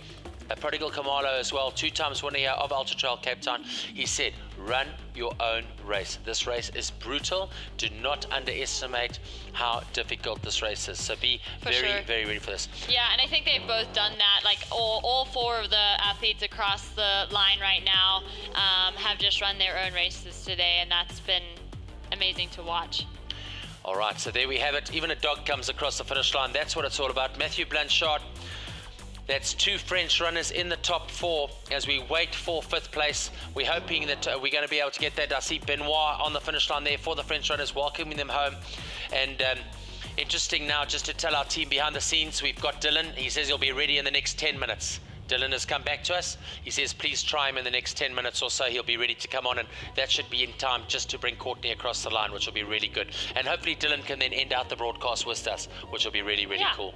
L: Prodigal Kamalo as well, 2 times winner here of Ultra Trail Cape Town. He said, run your own race. This race is brutal. Do not underestimate how difficult this race is. So be very ready for this.
E: Yeah, and I think they've both done that. Like all 4 of the athletes across the line right now have just run their own races today, and that's been amazing to watch.
L: All right, so there we have it. Even a dog comes across the finish line. That's what it's all about. Mathieu Blanchard. That's 2 French runners in the top 4 as we wait for 5th place. We're hoping that we're going to be able to get that. I see Benoit on the finish line there for the French runners, welcoming them home. And interesting now, just to tell our team behind the scenes, we've got Dylan. He says he'll be ready in the next 10 minutes. Dylan has come back to us. He says, please try him in the next 10 minutes or so. He'll be ready to come on, and that should be in time just to bring Courtney across the line, which will be really good. And hopefully Dylan can then end out the broadcast with us, which will be really cool.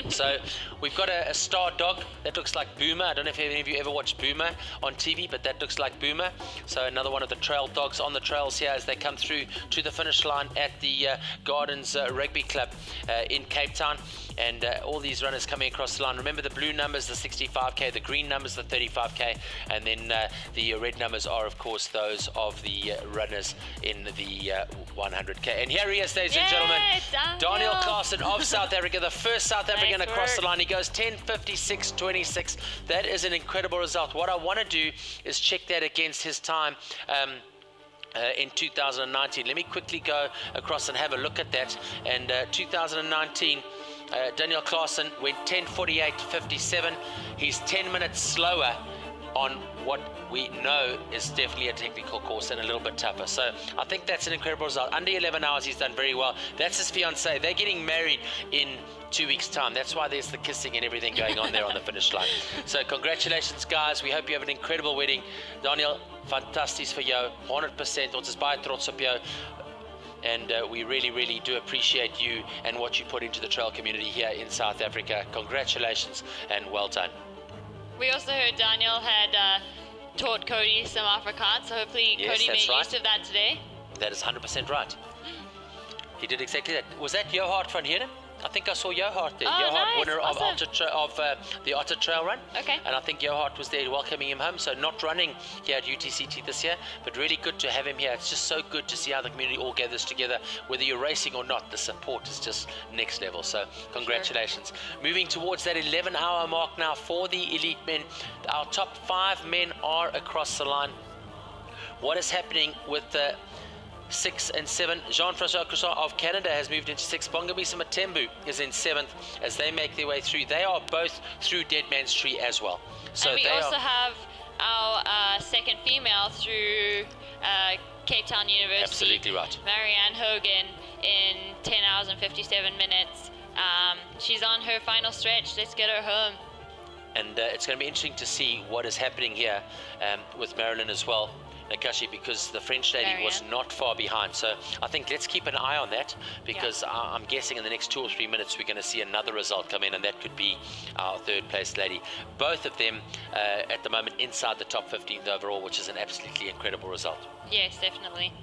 L: So we've got a star dog that looks like Boomer. I don't know if any of you ever watched Boomer on TV, but that looks like Boomer. So another one of the trail dogs on the trails here as they come through to the finish line at the Gardens Rugby Club in Cape Town. And all these runners coming across the line. Remember, the blue numbers, the 65k, the green numbers, the 35k, and then the red numbers are, of course, those of the runners in the 100k. And here he is, ladies and gentlemen, Daniel Claassen of South Africa, the first South African across the line. He goes 10:56.26. That is an incredible result. What I want to do is check that against his time in 2019. Let me quickly go across and have a look at that. And 2019, Daniel Claassen went 10:48.57. He's 10 minutes slower on what we know is definitely a technical course and a little bit tougher. So I think that's an incredible result. Under 11 hours, he's done very well. That's his fiancée. They're getting married in 2 weeks' time. That's why there's the kissing and everything going on there on the finish line. So congratulations, guys. We hope you have an incredible wedding. Daniel, fantasties for jou. 100%. Ons is baie trots op jou. And we really do appreciate you and what you put into the trail community here in South Africa. Congratulations and well done.
E: We also heard Daniel had taught Cody some Afrikaans, so hopefully Cody made use of that today.
L: That is 100% right. He did exactly that. Was that Johart van Heerden? I think I saw Johart there.
E: Oh,
L: Johart,
E: nice.
L: winner of,
E: Awesome.
L: the Otter Trail Run.
E: Okay.
L: And I think Johart was there welcoming him home. So not running here at UTCT this year, but really good to have him here. It's just so good to see how the community all gathers together. Whether you're racing or not, the support is just next level. So congratulations. Sure. Moving towards that 11-hour mark now for the elite men. Our top 5 men are across the line. What is happening with the 6 and 7? Jean-François Croissant of Canada has moved into 6. Bongabisa Matembu is in 7th as they make their way through. They are both through Dead Man's Tree as well. So
E: and we also have our second female through Cape Town University.
L: Absolutely right.
E: Marianne Hogan in 10 hours and 57 minutes. She's on her final stretch. Let's get her home.
L: And it's going to be interesting to see what is happening here with Marilyn as well. Nakashi, because the French lady was not far behind. So I think let's keep an eye on that, because I'm guessing in the next 2 or 3 minutes we're going to see another result come in, and that could be our 3rd place lady. Both of them at the moment inside the top 15th overall, which is an absolutely incredible result.
E: Yes, definitely.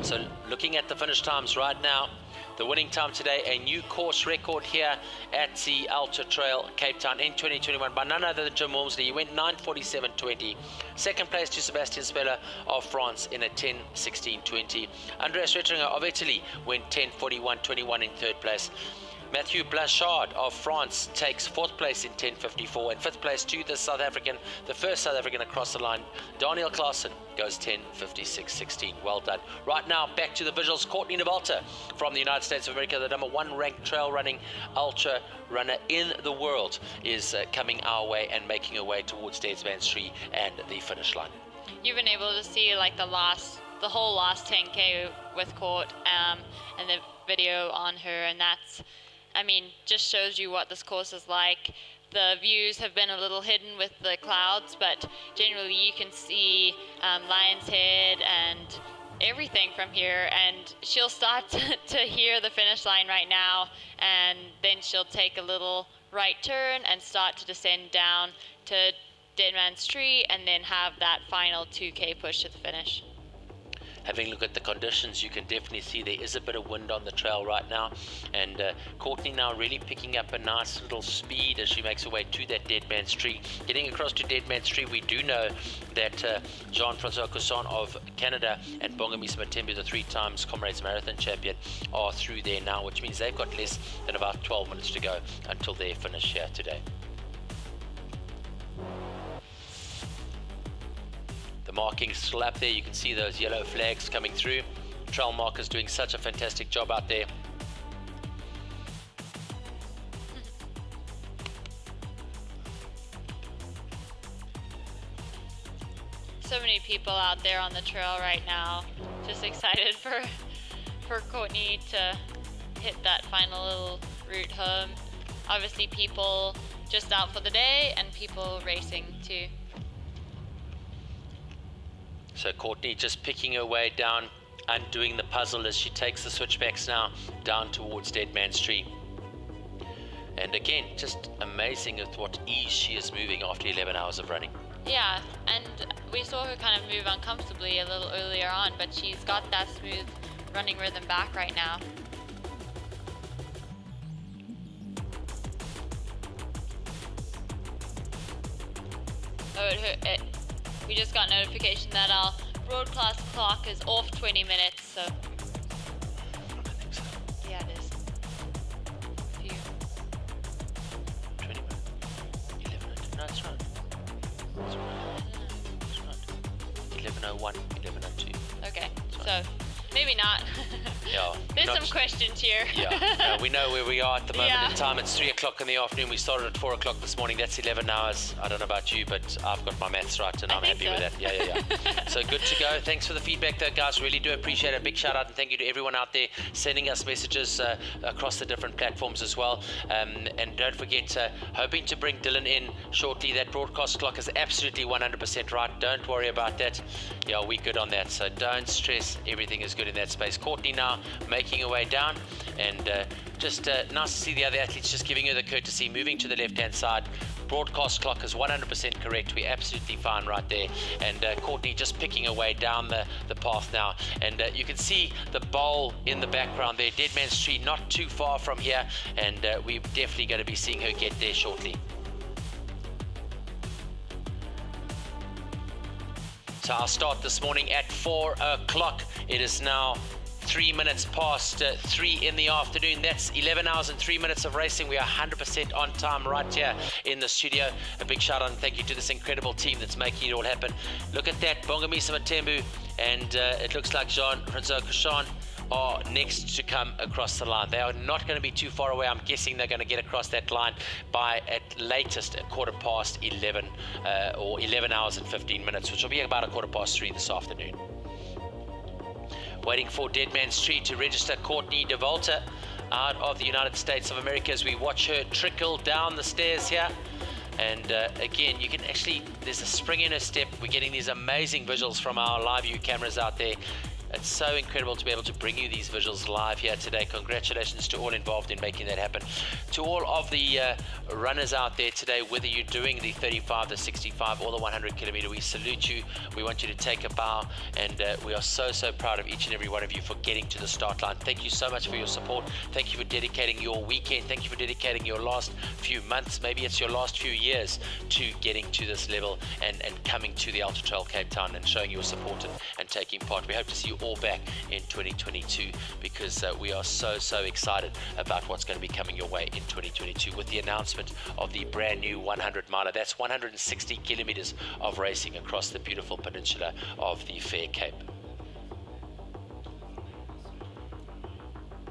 L: So looking at the finish times right now, the winning time today, a new course record here at the Ultra Trail Cape Town in 2021 by none other than Jim Walmsley. He went 9:47.20. Second place to Sebastien Spehler of France in a 10:16.20. Andreas Rettinger of Italy went 10:41.21 in 3rd place. Mathieu Blanchard of France takes 4th place in 10:54, and 5th place to the South African, the first South African across the line, Daniel Claassen, goes 10:56.16. Well done. Right now, back to the visuals. Courtney Dauwalter from the United States of America, the #1 ranked trail running ultra runner in the world, is coming our way and making her way towards Dead Man's Tree and the finish line.
E: You've been able to see like the whole last 10K with Court and the video on her, and that's, I mean, just shows you what this course is like. The views have been a little hidden with the clouds, but generally you can see Lion's Head and everything from here, and she'll start to hear the finish line right now, and then she'll take a little right turn and start to descend down to Dead Man's Tree, and then have that final 2K push to the finish.
L: having a look at the conditions, you can definitely see there is a bit of wind on the trail right now, and Courtney now really picking up a nice little speed as she makes her way to that Dead Man's Tree. Getting across to Dead Man's Tree, we do know that Jean-Francois Cousson of Canada and Bongomisa Matembu, the 3 times Comrades Marathon champion, are through there now, which means they've got less than about 12 minutes to go until their finish here today. The markings still up there, you can see those yellow flags coming through. Trail markers doing such a fantastic job out there.
E: So many people out there on the trail right now, just excited for Courtney to hit that final little route home. Obviously people just out for the day and people racing too.
L: So Courtney just picking her way down, undoing the puzzle as she takes the switchbacks now down towards Dead Man's Tree. And again, just amazing with what ease she is moving after 11 hours of running.
E: Yeah, and we saw her kind of move uncomfortably a little earlier on, but she's got that smooth running rhythm back right now. Oh, we just got notification that our broadcast clock is off 20 minutes, so. Yeah, it is. Phew.
L: 20 minutes. 11. No, it's right. It's right. 11:01, 11:02.
E: Okay, so maybe not.
L: Yeah.
E: There's some questions here.
L: Yeah, we know where we are at the moment
E: Yeah.
L: in time. It's 3 o'clock in the afternoon. We started at 4 o'clock this morning. That's 11 hours. I don't know about you, but I've got my maths right and I'm happy with that. Yeah. So good to go. Thanks for the feedback though, guys. Really do appreciate it. A big shout out and thank you to everyone out there sending us messages across the different platforms as well. And don't forget, hoping to bring Dylan in shortly. That broadcast clock is absolutely 100% right. Don't worry about that. Yeah, we're good on that. So don't stress. Everything is good in that space. Courtney now making her way down, and just nice to see the other athletes just giving her the courtesy, moving to the left hand side. Broadcast clock is 100% correct. We're absolutely fine right there, and Courtney just picking her way down the path now, and you can see the bowl in the background there. Dead Man's Tree not too far from here, and we're definitely going to be seeing her get there shortly. So I'll start this morning at 4 o'clock. It is now 3 minutes past 3 in the afternoon. That's 11 hours and 3 minutes of racing. We are 100% on time right here in the studio. A big shout out and thank you to this incredible team that's making it all happen. Look at that, Bongomisa Matembu, and it looks like Jean-Francois Cousson are next to come across the line. They are not going to be too far away. I'm guessing they're going to get across that line by at latest a 11:15 or 11 hours and 15 minutes, which will be about 3:15 this afternoon. Waiting for Dead Man's Tree to register Courtney Dauwalter out of the United States of America as we watch her trickle down the stairs here. And again, you can actually, there's a spring in her step. We're getting these amazing visuals from our live view cameras out there. It's so incredible to be able to bring you these visuals live here today. Congratulations to all involved in making that happen. To all of the runners out there today, whether you're doing the 35, the 65, or the 100 kilometer, we salute you. We want you to take a bow, and we are so proud of each and every one of you for getting to the start line. Thank you so much for your support. Thank you for dedicating your weekend. Thank you for dedicating your last few months, maybe it's your last few years, to getting to this level and coming to the Ultra Trail Cape Town and showing your support and taking part. We hope to see you all back in 2022, because we are so excited about what's going to be coming your way in 2022 with the announcement of the brand new 100 miler. That's 160 kilometers of racing across the beautiful peninsula of the Fair Cape.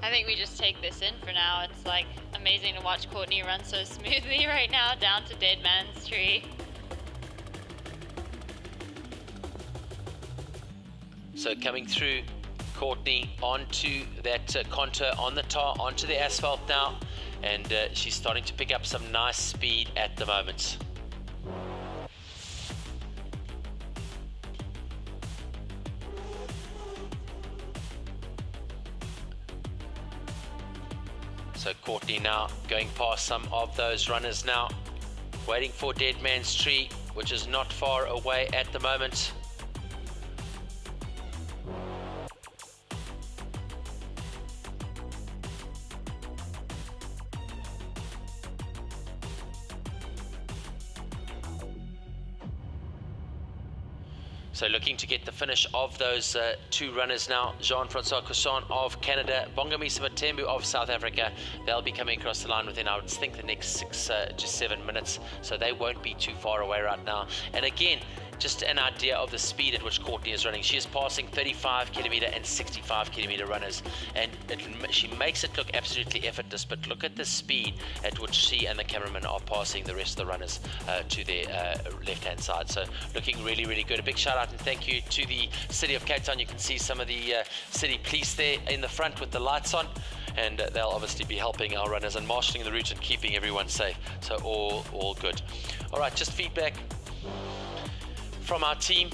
E: I think we just take this in for now. It's like amazing to watch Courtney run so smoothly right now down to Dead Man's Tree.
L: So coming through, Courtney onto that contour on the tar, onto the asphalt now, and she's starting to pick up some nice speed at the moment. So Courtney now going past some of those runners now, waiting for Dead Man's Tree, which is not far away at the moment. So looking to get the finish of those two runners now. Jean-Francois Cochon of Canada, Bongamisa Matembu of South Africa. They'll be coming across the line within, I would think, the next 6 to 7 minutes. So they won't be too far away right now. And again, just an idea of the speed at which Courtney is running. She is passing 35 kilometer and 65 kilometer runners, and she makes it look absolutely effortless, but look at the speed at which she and the cameraman are passing the rest of the runners to their left-hand side. So looking really, really good. A big shout out and thank you to the City of Cape Town. You can see some of the city police there in the front with the lights on, and they'll obviously be helping our runners and marshalling the route and keeping everyone safe. So all good. All right, just feedback from our team.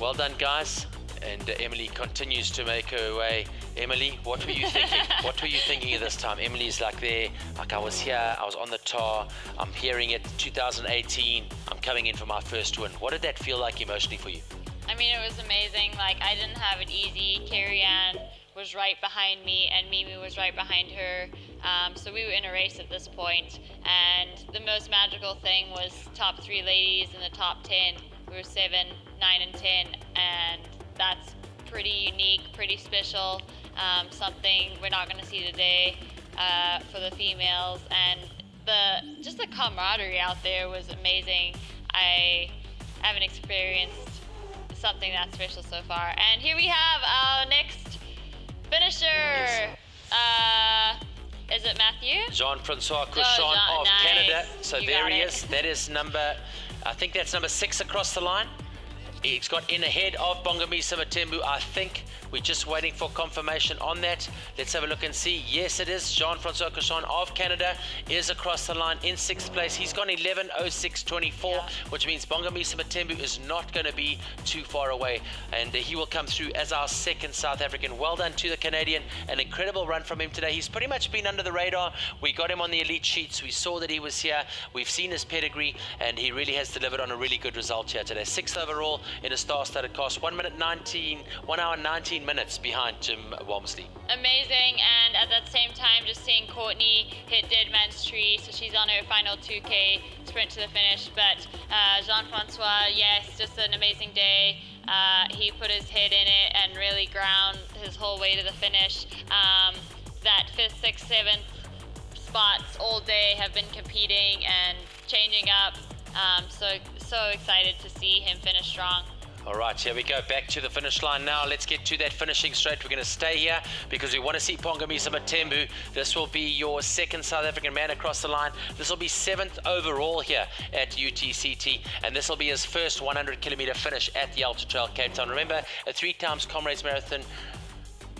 L: Well done, guys. And Emily continues to make her way. Emily, what were you thinking? What were you thinking at this time? Emily's like there, like I was here, I was on the tar, I'm hearing it, 2018, I'm coming in for my first win. What did that feel like emotionally for you?
E: I mean, it was amazing. Like, I didn't have it easy. Carrie-Ann was right behind me and Mimi was right behind her. So we were in a race at this point. And the most magical thing was top 3 ladies in the top 10. We were 7, 9, and 10, and that's pretty unique, pretty special, something we're not going to see today for the females. And just the camaraderie out there was amazing. I haven't experienced something that special so far. And here we have our next finisher. Yes. Is it Mathieu?
L: Jean-Francois Cochon of
E: nice.
L: Canada. So
E: You
L: there
E: got
L: he
E: it.
L: is. That is I think that's number 6 across the line. He's got in ahead of Bongamisa Matembu, I think. We're just waiting for confirmation on that. Let's have a look and see. Yes, it is. Jean-Francois Cochon of Canada is across the line in 6th place. He's gone 11:06:24, which means Bongamisa Matembu is not going to be too far away. And he will come through as our 2nd South African. Well done to the Canadian. An incredible run from him today. He's pretty much been under the radar. We got him on the elite sheets. We saw that he was here. We've seen his pedigree, and he really has delivered on a really good result here today. 6th overall in a star-studded course. 1 hour 19 minutes behind Jim Walmsley.
E: Amazing, and at that same time, just seeing Courtney hit Dead Man's Tree, so she's on her final 2K sprint to the finish. But Jean-Francois, yes, just an amazing day. He put his head in it and really ground his whole way to the finish. That 5th, 6th, 7th spots all day have been competing and changing up. So excited to see him finish strong.
L: All right, here we go, back to the finish line now. Let's get to that finishing straight. We're going to stay here because we want to see Bongamisa Matembu. This will be your 2nd South African man across the line. This will be 7th overall here at UTCT, and this will be his first 100-kilometer finish at the Ultra Trail Cape Town. Remember, a 3-time Comrades Marathon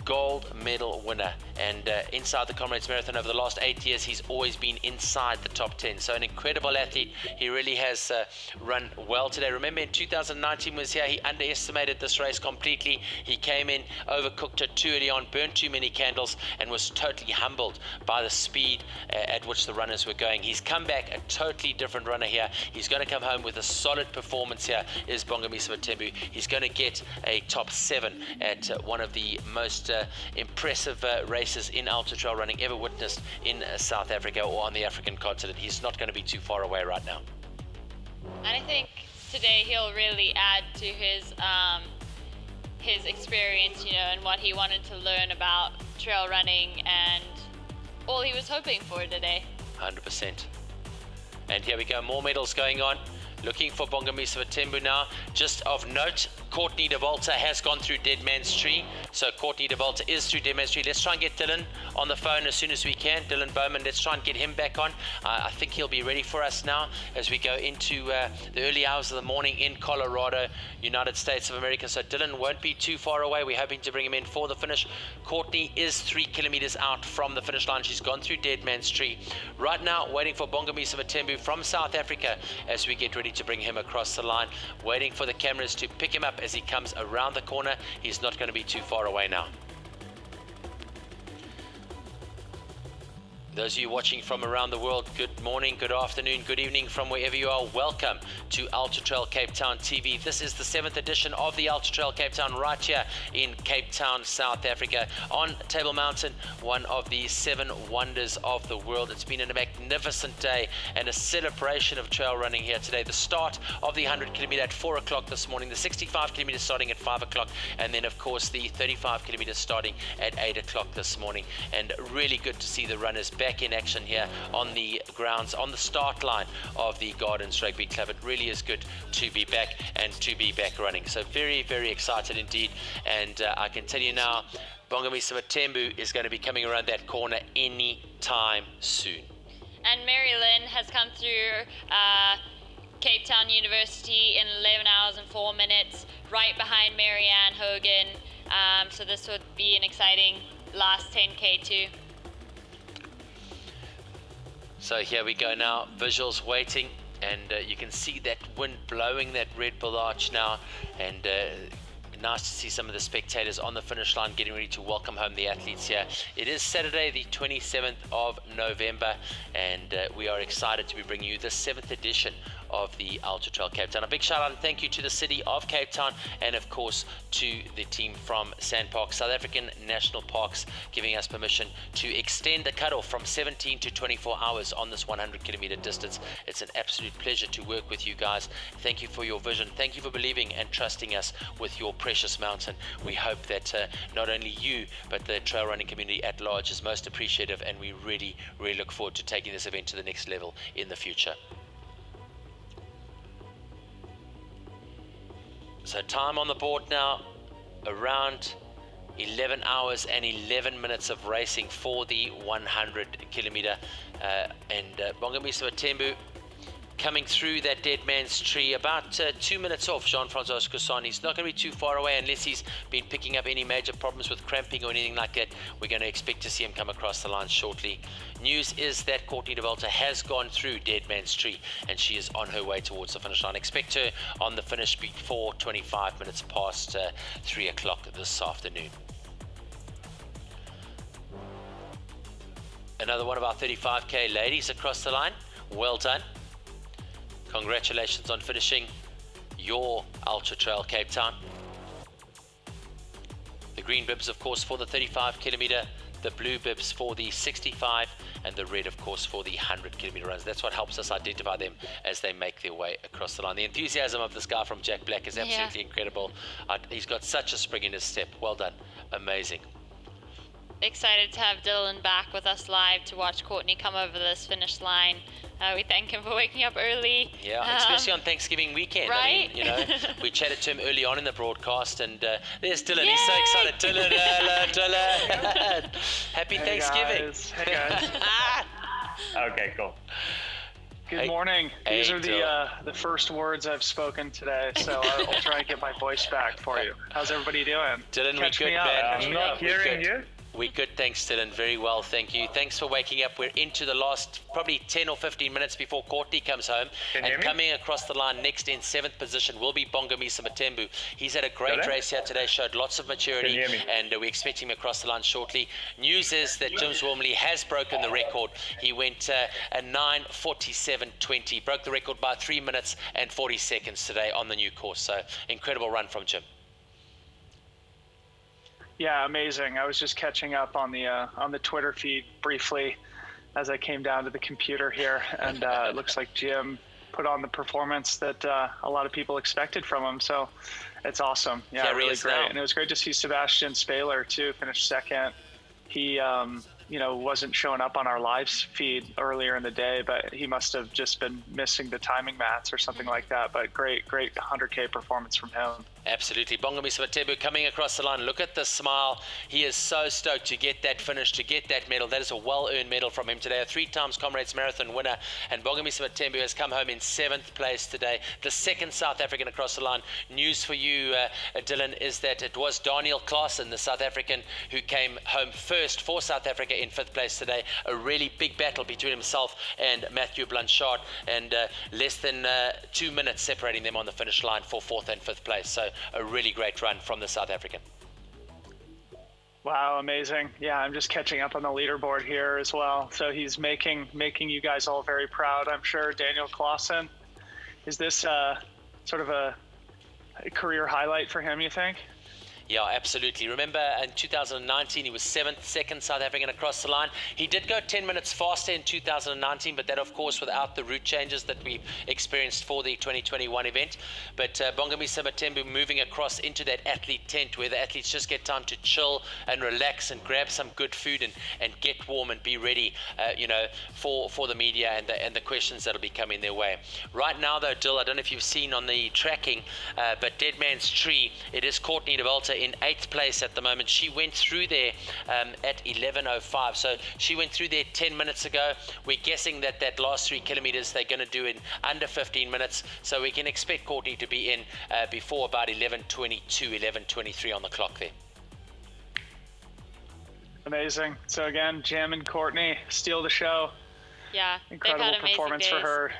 L: gold medal winner, and inside the Comrades Marathon over the last 8 years, he's always been inside the top 10. So an incredible athlete. He really has run well today. Remember, in 2019 was here, he underestimated this race completely. He came in, overcooked it too early on, burned too many candles, and was totally humbled by the speed at which the runners were going. He's come back a totally different runner here. He's going to come home with a solid performance here, is Bongamisa Matembu. He's going to get a top 7 at one of the most impressive races in ultra trail running ever witnessed in South Africa or on the African continent. He's not going to be too far away right now.
E: And I think today he'll really add to his experience, and what he wanted to learn about trail running and all he was hoping for today.
L: 100%. And here we go, more medals going on. Looking for Bongamisa Matembu now. Just of note, Courtney Dauwalter has gone through Dead Man's Tree. So Courtney Dauwalter is through Dead Man's Tree. Let's try and get Dylan on the phone as soon as we can. Dylan Bowman, let's try and get him back on. I think he'll be ready for us now as we go into the early hours of the morning in Colorado, United States of America. So Dylan won't be too far away. We're hoping to bring him in for the finish. Courtney is 3 kilometers out from the finish line. She's gone through Dead Man's Tree. Right now, waiting for Bongamisa Matembu from South Africa as we get ready to bring him across the line, waiting for the cameras to pick him up as he comes around the corner. He's not going to be too far away now. Those of you watching from around the world, good morning, good afternoon, good evening from wherever you are. Welcome to Ultra Trail Cape Town TV. This is the 7th edition of the Ultra Trail Cape Town right here in Cape Town, South Africa, on Table Mountain, one of the 7 wonders of the world. It's been a magnificent day and a celebration of trail running here today. The start of the 100 kilometer at 4 o'clock this morning, the 65 kilometers starting at 5 o'clock, and then of course the 35 kilometers starting at 8 o'clock this morning. And really good to see the runners back in action here on the grounds, on the start line of the Gardens Rugby Club. It really is good to be back and to be back running. So very, very excited indeed. And I can tell you now, Bongomisa Matembu is going to be coming around that corner any time soon.
E: And Mary Lynn has come through Cape Town University in 11 hours and 4 minutes, right behind Marianne Hogan. So this would be an exciting last 10K too.
L: So here we go now, visuals waiting, and you can see that wind blowing that Red Bull arch now, and nice to see some of the spectators on the finish line getting ready to welcome home the athletes here. It is Saturday the 27th of November, and we are excited to be bringing you the 7th edition of the Ultra Trail Cape Town. A big shout out and thank you to the city of Cape Town, and of course to the team from Sandpark, South African National Parks, giving us permission to extend the cutoff from 17 to 24 hours on this 100 kilometer distance. It's an absolute pleasure to work with you guys. Thank you for your vision. Thank you for believing and trusting us with your precious mountain. We hope that not only you, but the trail running community at large is most appreciative, and we really, really look forward to taking this event to the next level in the future. So time on the board now, around 11 hours and 11 minutes of racing for the 100 kilometer. And Bongomisa Matembu coming through that dead man's tree, about 2 minutes off Jean-Francois Cousson. He's not going to be too far away unless he's been picking up any major problems with cramping or anything like that. We're going to expect to see him come across the line shortly. News is that Courtney Dauwalter has gone through dead man's tree, and she is on her way towards the finish line. Expect her on the finish before 25 minutes past 3 o'clock this afternoon. Another one of our 35k ladies across the line. Well done. Congratulations on finishing your Ultra Trail Cape Town. The green bibs, of course, for the 35 kilometer, the blue bibs for the 65, and the red, of course, for the 100 kilometer runs. That's what helps us identify them as they make their way across the line. The enthusiasm of this guy from Jack Black is absolutely incredible. He's got such a spring in his step. Well done. Amazing.
E: Excited to have Dylan back with us live to watch Courtney come over this finish line. We thank him for waking up early.
L: Yeah, especially on Thanksgiving weekend.
E: Right?
L: I mean, you know, we chatted to him early on in the broadcast, and there's Dylan. Yay! He's so excited. Dylan. Happy Thanksgiving.
F: Guys. Hey guys. Okay, cool. Good morning. These are the first words I've spoken today, so I'll try and get my voice back for you. How's everybody doing?
L: Dylan,
F: Catch
L: we good,
F: me up.
L: man.
F: I'm not hearing you.
L: We good, thanks Dylan, very well, thank you. Thanks for waking up. We're into the last probably 10 or 15 minutes before Courtney comes home. And coming across the line next in 7th position will be Bongomisa Matembu. He's had a great race here today, showed lots of maturity, and we expect him across the line shortly. News is that James Walmsley has broken the record. He went a 9:47.20, broke the record by 3 minutes and 40 seconds today on the new course. So incredible run from Jim.
F: Yeah, amazing. I was just catching up on the Twitter feed briefly as I came down to the computer here, and it looks like Jim put on the performance that a lot of people expected from him. So it's awesome. Yeah, really great. And it was great to see Sebastien Spehler too finish second. He wasn't showing up on our live feed earlier in the day, but he must have just been missing the timing mats or something like that. But great 100K performance from him.
L: Absolutely. Bongomisa Matembu coming across the line. Look at the smile. He is so stoked to get that finish, to get that medal. That is a well-earned medal from him today. A 3-time Comrades Marathon winner. And Bongomisa Matembu has come home in 7th place today. The second South African across the line. News for you, Dylan, is that it was Daniel Klaassen, the South African, who came home first for South Africa in 5th place today. A really big battle between himself and Mathieu Blanchard, and less than 2 minutes separating them on the finish line for 4th and 5th place. So a really great run from the South African.
F: Wow, amazing. Yeah, I'm just catching up on the leaderboard here as well. So he's making you guys all very proud, I'm sure. Daniel Clausen, is this sort of a career highlight for him, you think?
L: Yeah, absolutely. Remember, in 2019, he was 7th, second South African across the line. He did go 10 minutes faster in 2019, but that, of course, without the route changes that we experienced for the 2021 event. But Bongomisa Matembu moving across into that athlete tent where the athletes just get time to chill and relax and grab some good food and get warm and be ready, for the media and the questions that'll be coming their way. Right now, though, Dill, I don't know if you've seen on the tracking, but Dead Man's Tree, it is Courtney Dauwalter in 8th place at the moment. She went through there at 11:05, so she went through there 10 minutes ago. We're guessing that last 3 kilometers they're going to do in under 15 minutes, so we can expect Courtney to be in before about 11:22, 11:23 on the clock there.
F: Amazing. So again, Jim and Courtney steal the show.
E: Yeah,
F: incredible performance for her.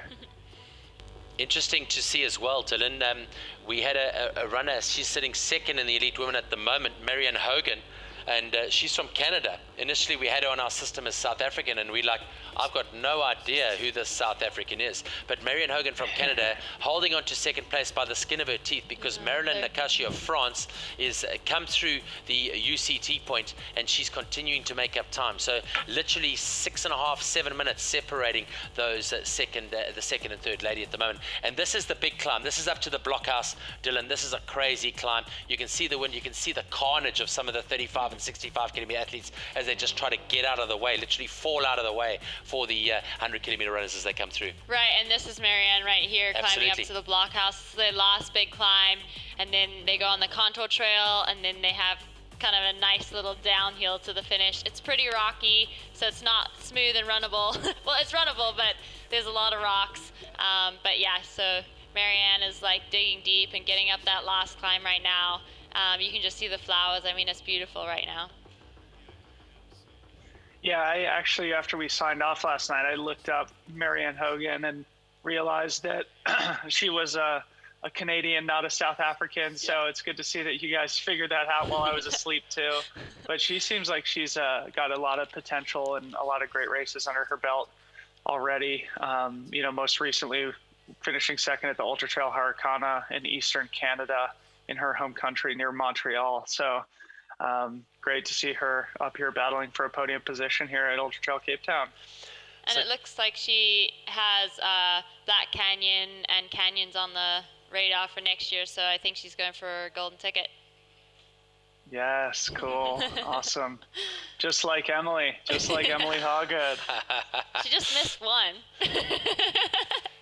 L: Interesting to see as well, Dylan. We had a runner, she's sitting second in the elite women at the moment, Marianne Hogan, and she's from Canada. Initially we had her on our system as South African, and we like, I've got no idea who this South African is. But Marianne Hogan from Canada holding on to second place by the skin of her teeth, because Marilyn Nakashi of France is come through the UCT point, and she's continuing to make up time. So literally 6.5, 7 minutes separating those the second and third lady at the moment. And this is the big climb. This is up to the blockhouse, Dylan. This is a crazy climb. You can see the wind. You can see the carnage of some of the 35 and 65 kilometer athletes as they just try to get out of the way, literally fall out of the way for the 100 kilometer runners as they come through.
E: Right, and this is Marianne right here climbing up to the blockhouse. It's the last big climb, and then they go on the contour trail, and then they have kind of a nice little downhill to the finish. It's pretty rocky, so it's not smooth and runnable. Well, it's runnable, but there's a lot of rocks. But yeah, so Marianne is like digging deep and getting up that last climb right now. You can just see the flowers. I mean, it's beautiful right now.
F: Yeah, I actually, after we signed off last night, I looked up Marianne Hogan and realized that she was a Canadian, not a South African. So it's good to see that you guys figured that out while I was asleep too. But she seems like she's got a lot of potential and a lot of great races under her belt already. Most recently finishing second at the Ultra Trail Harikana in Eastern Canada in her home country near Montreal. So great to see her up here battling for a podium position here at Ultra Trail Cape Town.
E: And it looks like she has Black Canyon and Canyons on the radar for next year, so I think she's going for a golden ticket.
F: Yes, cool. Awesome. Just like Emily Hawgood.
E: She just missed one.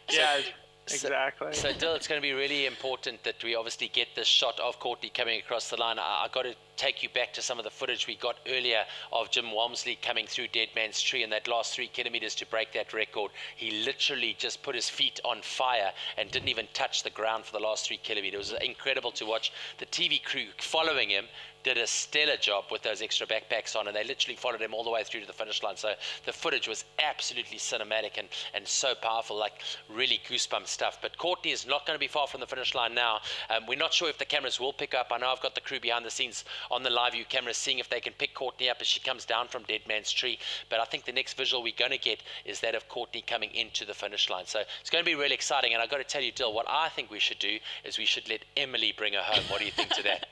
F: Yeah, exactly.
L: So Dill, it's going to be really important that we obviously get this shot of Courtney coming across the line. I got to take you back to some of the footage we got earlier of Jim Walmsley coming through Dead Man's Tree in that last 3 kilometers to break that record. He literally just put his feet on fire and didn't even touch the ground for the last 3 kilometers. It was incredible to watch. The TV crew following him did a stellar job with those extra backpacks on, and they literally followed him all the way through to the finish line. So the footage was absolutely cinematic and so powerful, like really goosebump stuff. But Courtney is not going to be far from the finish line now. We're not sure if the cameras will pick up. I know I've got the crew behind the scenes on the live view cameras seeing if they can pick Courtney up as she comes down from Dead Man's Tree. But I think the next visual we're going to get is that of Courtney coming into the finish line. So it's going to be really exciting. And I've got to tell you, Dill, what I think we should do is we should let Emily bring her home. What do you think to that?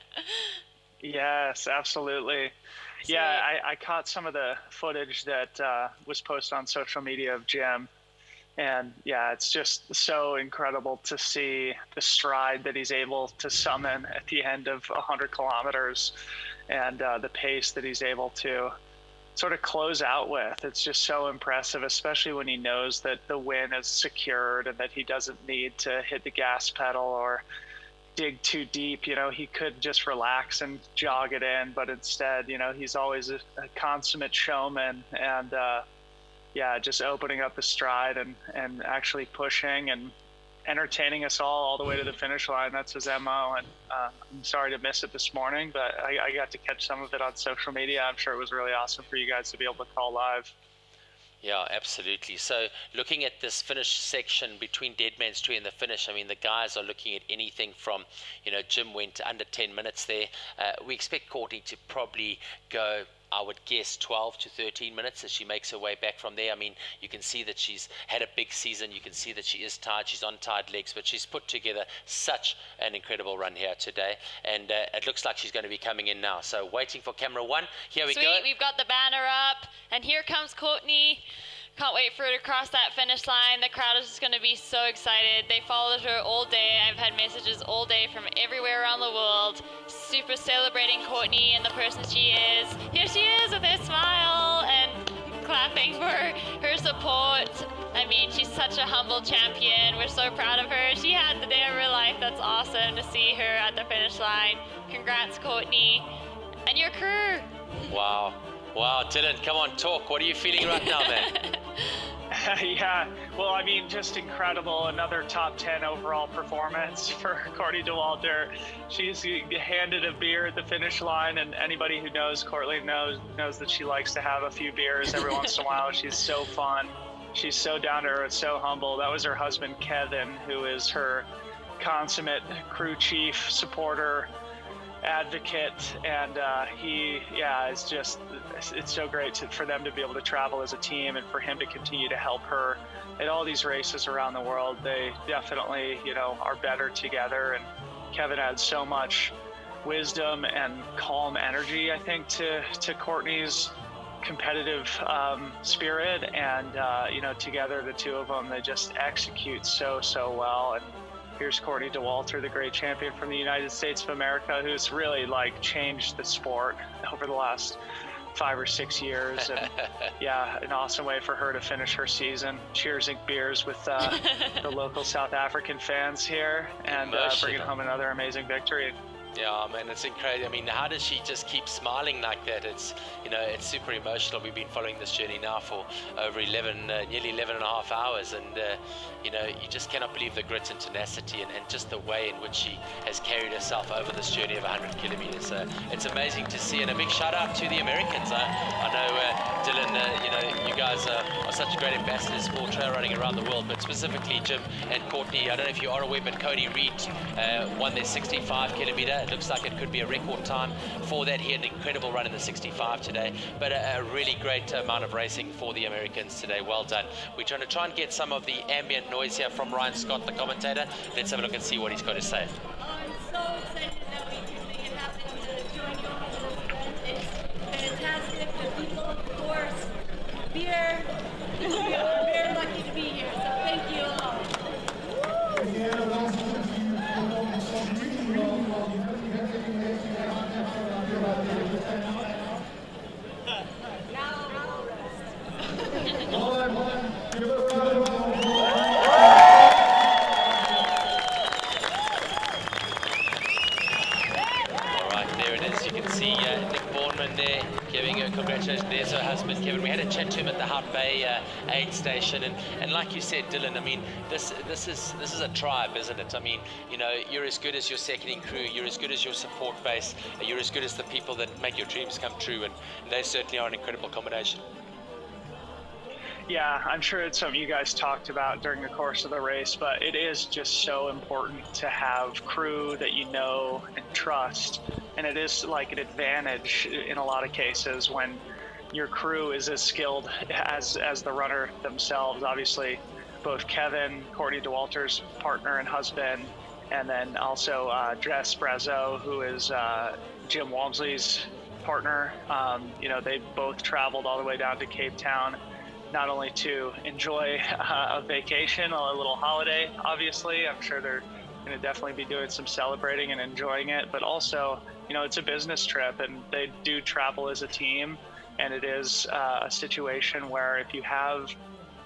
F: Yes, absolutely. Yeah, I caught some of the footage that was posted on social media of Jim. And yeah, it's just so incredible to see the stride that he's able to summon at the end of 100 kilometers and the pace that he's able to sort of close out with. It's just so impressive, especially when he knows that the win is secured and that he doesn't need to hit the gas pedal or dig too deep. He could just relax and jog it in, but instead, he's always a consummate showman and just opening up the stride and actually pushing and entertaining us all the way to the finish line. That's his MO, and I'm sorry to miss it this morning, but I got to catch some of it on social media. I'm sure it was really awesome for you guys to be able to call live.
L: Yeah, absolutely. So looking at this finish section between Deadman's Tree and the finish, I mean, the guys are looking at anything from, you know, Jim went under 10 minutes there. We expect Courtney to probably go, I would guess, 12 to 13 minutes as she makes her way back from there. I mean, you can see that she's had a big season. You can see that she is tired. She's on tired legs, but she's put together such an incredible run here today. And it looks like she's going to be coming in now. So waiting for camera one. Here we go.
E: Sweet, we've got the banner up, and here comes Courtney. Can't wait for her to cross that finish line. The crowd is just going to be so excited. They followed her all day. I've had messages all day from everywhere around the world, super celebrating Courtney and the person she is. Here she is with her smile and clapping for her support. I mean, she's such a humble champion. We're so proud of her. She had the day of her life. That's awesome to see her at the finish line. Congrats, Courtney. And your crew.
L: Wow. Wow, Dylan, come on, talk. What are you feeling right now, man?
F: Yeah, well, I mean, just incredible. Another top 10 overall performance for Courtney Dauwalter. She's handed a beer at the finish line, and anybody who knows Courtney knows that she likes to have a few beers every once in a while. She's so fun. She's so down to earth, so humble. That was her husband, Kevin, who is her consummate crew chief, supporter, advocate, and it's so great for them to be able to travel as a team and for him to continue to help her at all these races around the world. They definitely, are better together, and Kevin adds so much wisdom and calm energy, I think, to Courtney's competitive spirit, and together the two of them, they just execute so well. And here's Courtney Dauwalter, the great champion from the United States of America, who's really changed the sport over the last 5 or 6 years. And yeah, an awesome way for her to finish her season, cheersing beers with the local South African fans here, and bringing home another amazing victory.
L: Yeah, man, it's incredible. I mean, how does she just keep smiling like that? It's, it's super emotional. We've been following this journey now for over nearly 11 and a half hours. And, you just cannot believe the grit and tenacity and just the way in which she has carried herself over this journey of 100 kilometers. So it's amazing to see. And a big shout out to the Americans. I know, Dylan, you guys are such great ambassadors for trail running around the world, but specifically Jim and Courtney. I don't know if you are aware, but Cody Reed won their 65 kilometer. It looks like it could be a record time for that. He had an incredible run in the 65 today, but a really great amount of racing for the Americans today. Well done. We're trying to get some of the ambient noise here from Ryan Scott, the commentator. Let's have a look and see what he's got to say.
C: I'm so excited that we can make it happen to join you on this event. It's fantastic. The people, of course, beer. We are very lucky to be here, so thank you all.
L: Congratulations, there's her husband Kevin. We had a chat to him at the Hout Bay aid station, and like you said, Dylan, I mean, this is a tribe, isn't it? I mean, you're as good as your seconding crew, you're as good as your support base, you're as good as the people that make your dreams come true, and they certainly are an incredible combination.
F: Yeah, I'm sure it's something you guys talked about during the course of the race, but it is just so important to have crew that you know and trust. And it is like an advantage in a lot of cases when your crew is as skilled as the runner themselves. Obviously, both Kevin, Courtney Dauwalter's partner and husband, and then also Jess Brazeau, who is Jim Walmsley's partner. They both traveled all the way down to Cape Town, not only to enjoy a vacation, a little holiday, obviously. I'm sure they're going to definitely be doing some celebrating and enjoying it, but also, it's a business trip, and they do travel as a team, and it is a situation where if you have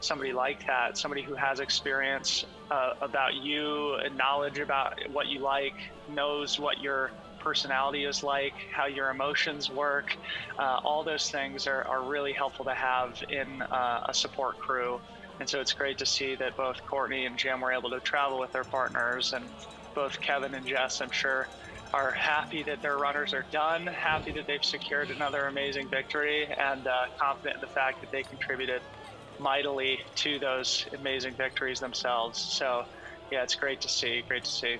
F: somebody like that, somebody who has experience about you and knowledge about what you like, knows what your personality is like, how your emotions work, all those things are really helpful to have in a support crew. And so it's great to see that both Courtney and Jim were able to travel with their partners, and both Kevin and Jess, I'm sure, are happy that their runners are done, happy that they've secured another amazing victory, and confident in the fact that they contributed mightily to those amazing victories themselves. So yeah, it's great to see, great to see.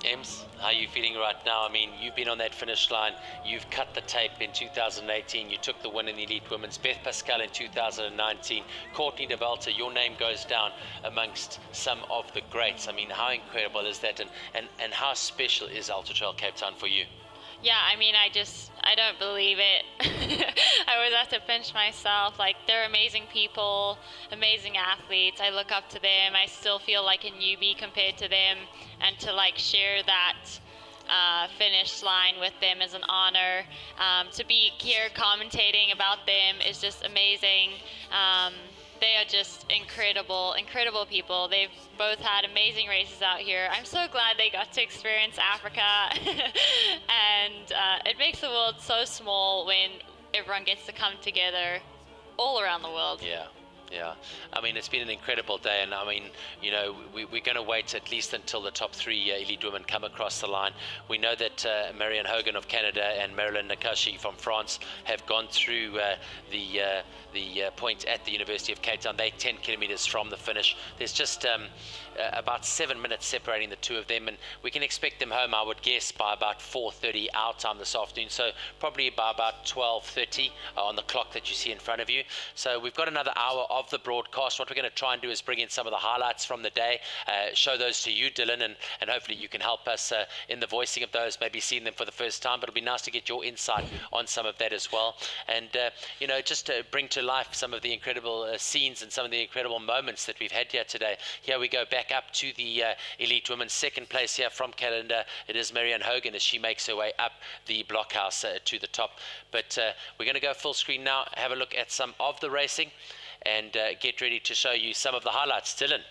L: Ems, how are you feeling right now? I mean, you've been on that finish line. You've cut the tape in 2018. You took the win in the Elite Women's. Beth Pascal in 2019. Courtney Dauwalter, your name goes down amongst some of the greats. I mean, how incredible is that? And how special is Ultra Trail Cape Town for you?
E: Yeah, I mean, I don't believe it. I always have to pinch myself. Like, they're amazing people, amazing athletes. I look up to them. I still feel like a newbie compared to them. And to, like, share that finish line with them is an honor. To be here commentating about them is just amazing. They are just incredible people. They've both had amazing races out here. I'm so glad they got to experience Africa. And it makes the world so small when everyone gets to come together all around the world.
L: Yeah. Yeah, I mean, it's been an incredible day, and I mean, you know, we're going to wait at least until the top three elite women come across the line. We know that Marianne Hogan of Canada and Marilyn Nakashi from France have gone through the point at the University of Cape Town. They're 10 kilometers from the finish. There's just about 7 minutes separating the two of them, and we can expect them home, I would guess, by about 4:30 our time this afternoon, so probably by about 12:30 on the clock that you see in front of you. So we've got another hour of the broadcast. What we're going to try and do is bring in some of the highlights from the day, show those to you, Dylan, and hopefully you can help us in the voicing of those, maybe seeing them for the first time, but it'll be nice to get your insight on some of that as well, and you know, just to bring to life some of the incredible scenes and some of the incredible moments that we've had here today. Here we go back up to the elite women's second place here from Canada. It is Marianne Hogan as she makes her way up the blockhouse to the top. But we're going to go full screen now, have a look at some of the racing, and get ready to show you some of the highlights. Dylan.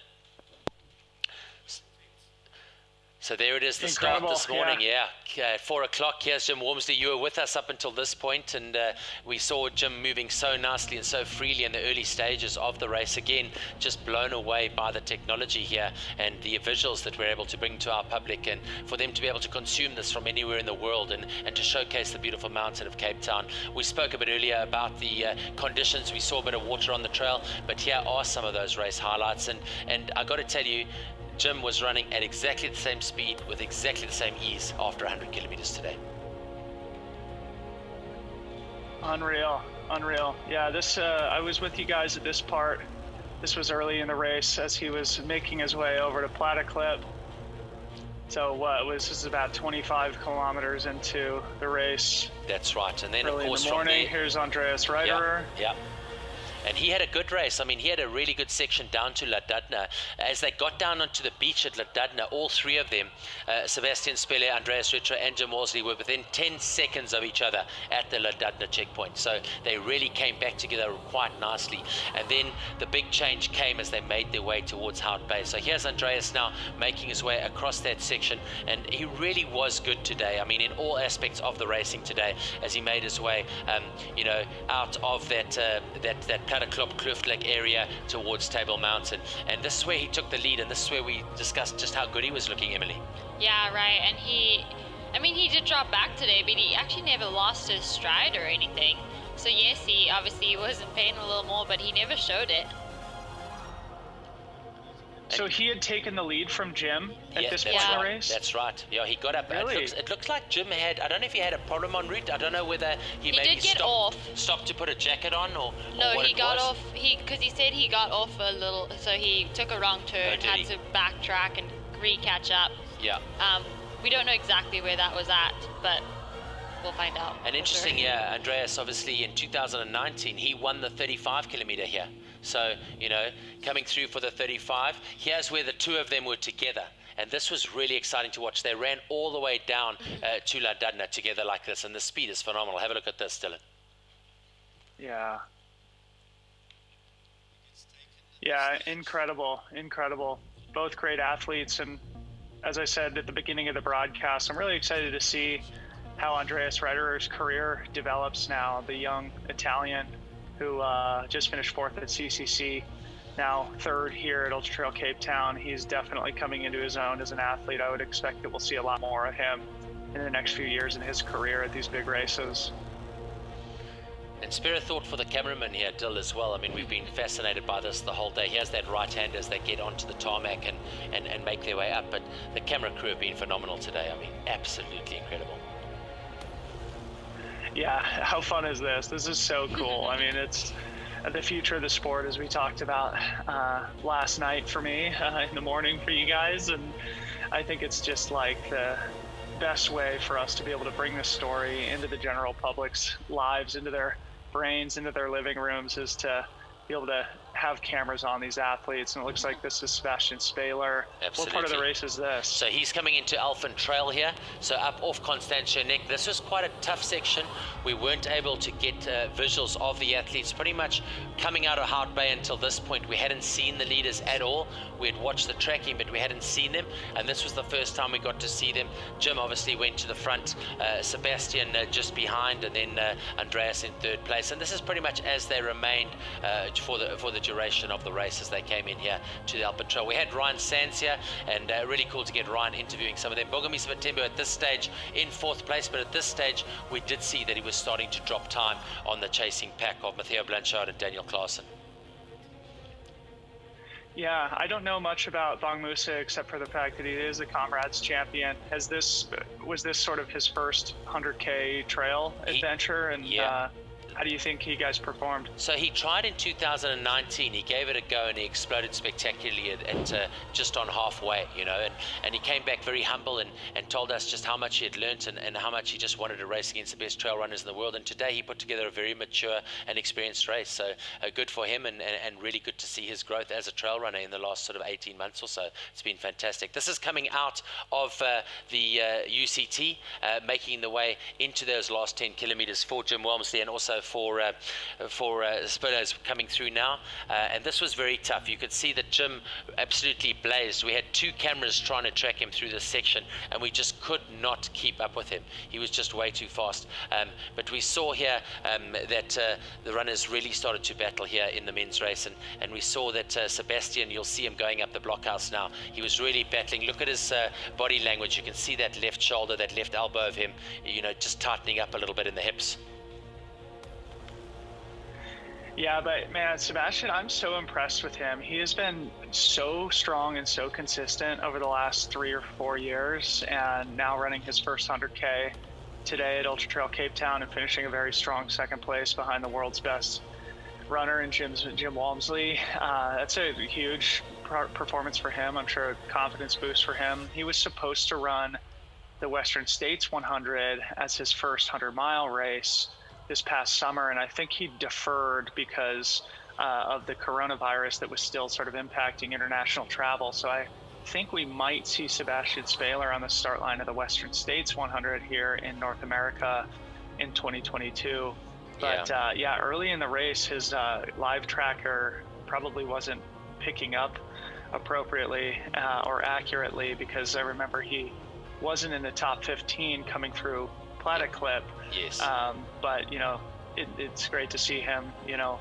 L: So there it is, the start this morning, yeah. 4 o'clock, here's Jim Walmsley. You were with us up until this point, and we saw Jim moving so nicely and so freely in the early stages of the race. Again, just blown away by the technology here and the visuals that we're able to bring to our public, and for them to be able to consume this from anywhere in the world and to showcase the beautiful mountain of Cape Town. We spoke a bit earlier about the conditions. We saw a bit of water on the trail, but here are some of those race highlights, and I got to tell you, Jim was running at exactly the same speed with exactly the same ease after 100 kilometers today.
F: Unreal, unreal. Yeah, this I was with you guys at this part. This was early in the race as he was making his way over to Plataclip. So this is about 25 kilometers into the race.
L: That's right, and then
F: early
L: of course
F: in the morning,
L: from there,
F: here's Andreas Reuterer.
L: Yeah. And he had a good race. I mean, he had a really good section down to La Dudna. As they got down onto the beach at La Dudna, all three of them, Sebastien, Spehler, Andreas Reuterer and Jim Walmsley, were within 10 seconds of each other at the La Dudna checkpoint. So they really came back together quite nicely. And then the big change came as they made their way towards Hout Bay. So here's Andreas now making his way across that section. And he really was good today. I mean, in all aspects of the racing today, as he made his way, you know, out of that Plataclop Cliff Lake area towards Table Mountain. And this is where he took the lead, and this is where we discussed just how good he was looking, Emily.
E: Yeah, right. And he did drop back today, but he actually never lost his stride or anything. So yes, he obviously was in pain a little more, but he never showed it.
F: So he had taken the lead from Jim at this point in the race?
L: That's right. Yeah, he got up.
F: Really?
L: It looks like Jim had, I don't know if he had a problem en route. I don't know whether he maybe stopped to put a jacket on or
E: no,
L: what
E: he got off, because he said he got off a little, so he took a wrong turn, had to backtrack and re-catch up.
L: Yeah.
E: We don't know exactly where that was at, but we'll find out.
L: And interesting, yeah, Andreas, obviously in 2019, he won the 35 kilometer here. So, you know, coming through for the 35, here's where the two of them were together. And this was really exciting to watch. They ran all the way down to La Dudna together like this, and the speed is phenomenal. Have a look at this, Dylan.
F: Yeah. Yeah, incredible, incredible. Both great athletes, and as I said at the beginning of the broadcast, I'm really excited to see how Andreas Reuterer's career develops now, the young Italian who just finished 4th at CCC, now 3rd here at Ultra Trail Cape Town. He's definitely coming into his own as an athlete. I would expect that we'll see a lot more of him in the next few years in his career at these big races.
L: And Spehler thought for the cameraman here, Dill, as well. I mean, we've been fascinated by this the whole day. He has that right hand as they get onto the tarmac and make their way up. But the camera crew have been phenomenal today. I mean, absolutely incredible.
F: Yeah, how fun is this? This is so cool. I mean, it's the future of the sport, as we talked about last night for me, in the morning for you guys. And I think it's just like the best way for us to be able to bring this story into the general public's lives, into their brains, into their living rooms, is to be able to have cameras on these athletes. And it looks like this is Sebastien Spehler.
L: Absolutely.
F: What part of the race is this?
L: So he's coming into Alphen Trail here, so up off Constantia Neck. This was quite a tough section. We weren't able to get visuals of the athletes pretty much coming out of Hout Bay until this point. We hadn't seen the leaders at all. We had watched the tracking, but we hadn't seen them, and this was the first time we got to see them. Jim obviously went to the front, Sebastien just behind, and then Andreas in third place. And this is pretty much as they remained for the duration of the race as they came in here to the Alphen Trail. We had Ryan Sands here, and really cool to get Ryan interviewing some of them. Bogomis Matembo at this stage in fourth place, but at this stage we did see that he was starting to drop time on the chasing pack of Mathieu Blanchard and Daniel Klaassen.
F: Yeah, I don't know much about Bang Musa except for the fact that he is a Comrades champion. Was this sort of his first 100K trail adventure? And
L: yeah.
F: How do you think you guys performed?
L: So he tried in 2019. He gave it a go and he exploded spectacularly at just on halfway, you know. And he came back very humble and told us just how much he had learnt and how much he just wanted to race against the best trail runners in the world. And today he put together a very mature and experienced race. So good for him and really good to see his growth as a trail runner in the last sort of 18 months or so. It's been fantastic. This is coming out of the UCT, making the way into those last 10 kilometers for Jim Walmsley and also for Spehler coming through now, and this was very tough. You could see that Jim absolutely blazed. We had two cameras trying to track him through this section, and we just could not keep up with him. He was just way too fast. But we saw here that the runners really started to battle here in the men's race, and we saw that Sebastien, you'll see him going up the blockhouse now. He was really battling. Look at his body language. You can see that left shoulder, that left elbow of him, you know, just tightening up a little bit in the hips.
F: Yeah, but man, Sebastien, I'm so impressed with him. He has been so strong and so consistent over the last 3 or 4 years, and now running his first 100K today at Ultra Trail Cape Town and finishing a very strong second place behind the world's best runner in Jim Walmsley. That's a huge performance for him. I'm sure a confidence boost for him. He was supposed to run the Western States 100 as his first 100-mile race this past summer, and I think he deferred because of the coronavirus that was still sort of impacting international travel. So I think we might see Sebastien Spehler on the start line of the Western States 100 here in North America in 2022. But yeah, early in the race, his live tracker probably wasn't picking up appropriately or accurately, because I remember he wasn't in the top 15 coming through Plataclip.
L: Yes.
F: But you know, it's great to see him. You know,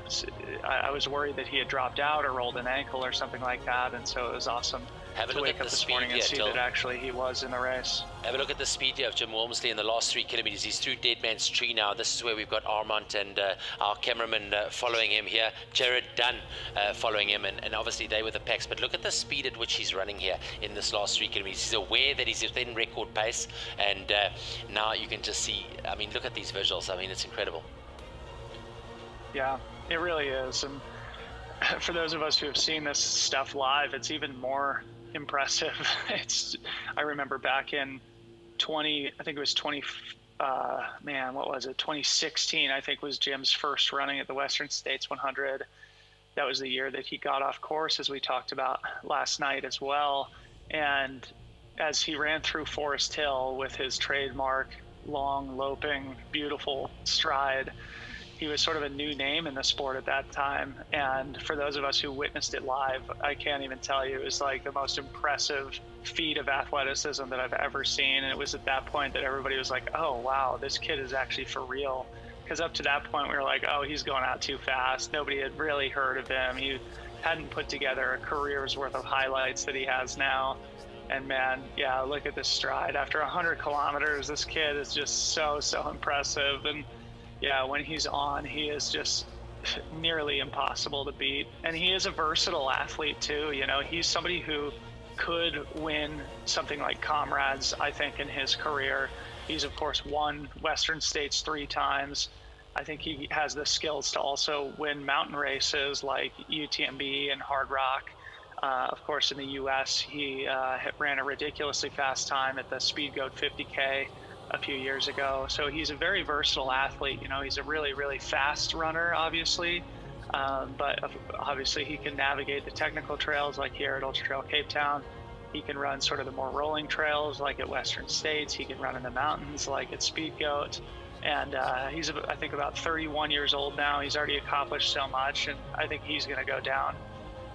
F: I was worried that he had dropped out or rolled an ankle or something like that, and so it was awesome to wake up this morning and see that actually he was in the race.
L: Have a look at the speed here of Jim Walmsley in the last 3 kilometers. He's through Dead Man's Tree now. This is where we've got Armand and our cameraman following him here. Jared Dunn following him, and obviously they were the packs. But look at the speed at which he's running here in this last 3 kilometers. He's aware that he's within record pace, and now you can just see, I mean, look at these visuals. I mean, it's incredible.
F: Yeah, it really is. And for those of us who have seen this stuff live, it's even more impressive. I remember back in 2016, I think was Jim's first running at the Western States 100. That was the year that he got off course, as we talked about last night as well. And as he ran through Forest Hill with his trademark long, loping, beautiful stride, he was sort of a new name in the sport at that time. And for those of us who witnessed it live, I can't even tell you, it was like the most impressive feat of athleticism that I've ever seen. And it was at that point that everybody was like, oh, wow, this kid is actually for real. Because up to that point, we were like, oh, he's going out too fast. Nobody had really heard of him. He hadn't put together a career's worth of highlights that he has now. And man, yeah, look at this stride. After 100 kilometers, this kid is just so impressive. And yeah, when he's on, he is just nearly impossible to beat. And he is a versatile athlete too. You know, he's somebody who could win something like Comrades, I think, in his career. He's of course won Western States 3 times. I think he has the skills to also win mountain races like UTMB and Hard Rock. Of course, in the US, he ran a ridiculously fast time at the Speed Goat 50K a few years ago. So he's a very versatile athlete. You know, he's a really, really fast runner, obviously. But obviously he can navigate the technical trails like here at Ultra Trail Cape Town. He can run sort of the more rolling trails like at Western States. He can run in the mountains like at Speed Goat. And he's, I think, about 31 years old now. He's already accomplished so much, and I think he's going to go down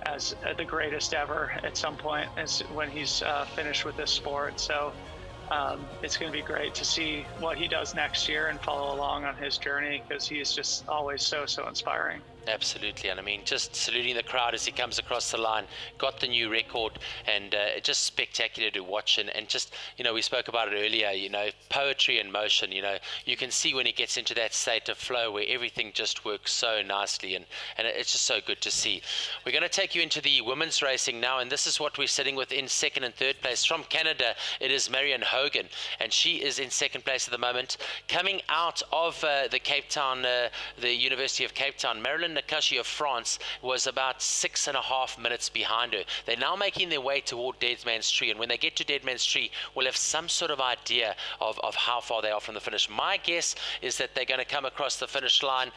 F: as the greatest ever at some point when he's finished with this sport. So it's going to be great to see what he does next year and follow along on his journey, because he is just always so inspiring.
L: Absolutely, and I mean, just saluting the crowd as he comes across the line, got the new record, and just spectacular to watch. And just, you know, we spoke about it earlier, you know, poetry in motion. You know, you can see when he gets into that state of flow where everything just works so nicely, and it's just so good to see. We're going to take you into the women's racing now, and this is what we're sitting with in second and third place. From Canada, it is Marion Hogan, and she is in second place at the moment. Coming out of the Cape Town, the University of Cape Town, Marilyn Nakashi of France was about 6.5 minutes behind her. They're now making their way toward Dead Man's Tree, and when they get to Dead Man's Tree, we'll have some sort of idea of how far they are from the finish. My guess is that they're going to come across the finish line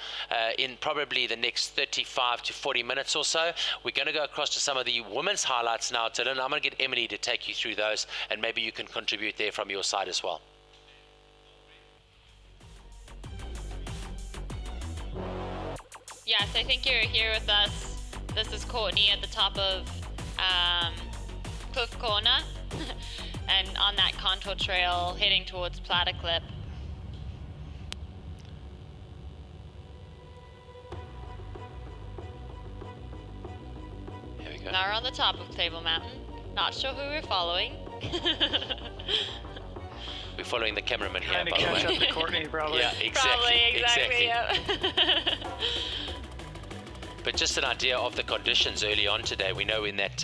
L: in probably the next 35 to 40 minutes or so. We're going to go across to some of the women's highlights now, Dylan. I'm going to get Emily to take you through those, and maybe you can contribute there from your side as well.
E: Yes, I think you're here with us. This is Courtney at the top of Cliff Corner and on that contour trail heading towards Platterclip.
L: Here we go.
E: Now we're on the top of Table Mountain. Not sure who we're following.
L: We're following the cameraman here, by the way.
F: Trying to catch up to Courtney, probably.
L: Yeah, exactly.
E: Yeah.
L: But just an idea of the conditions early on today. We know when that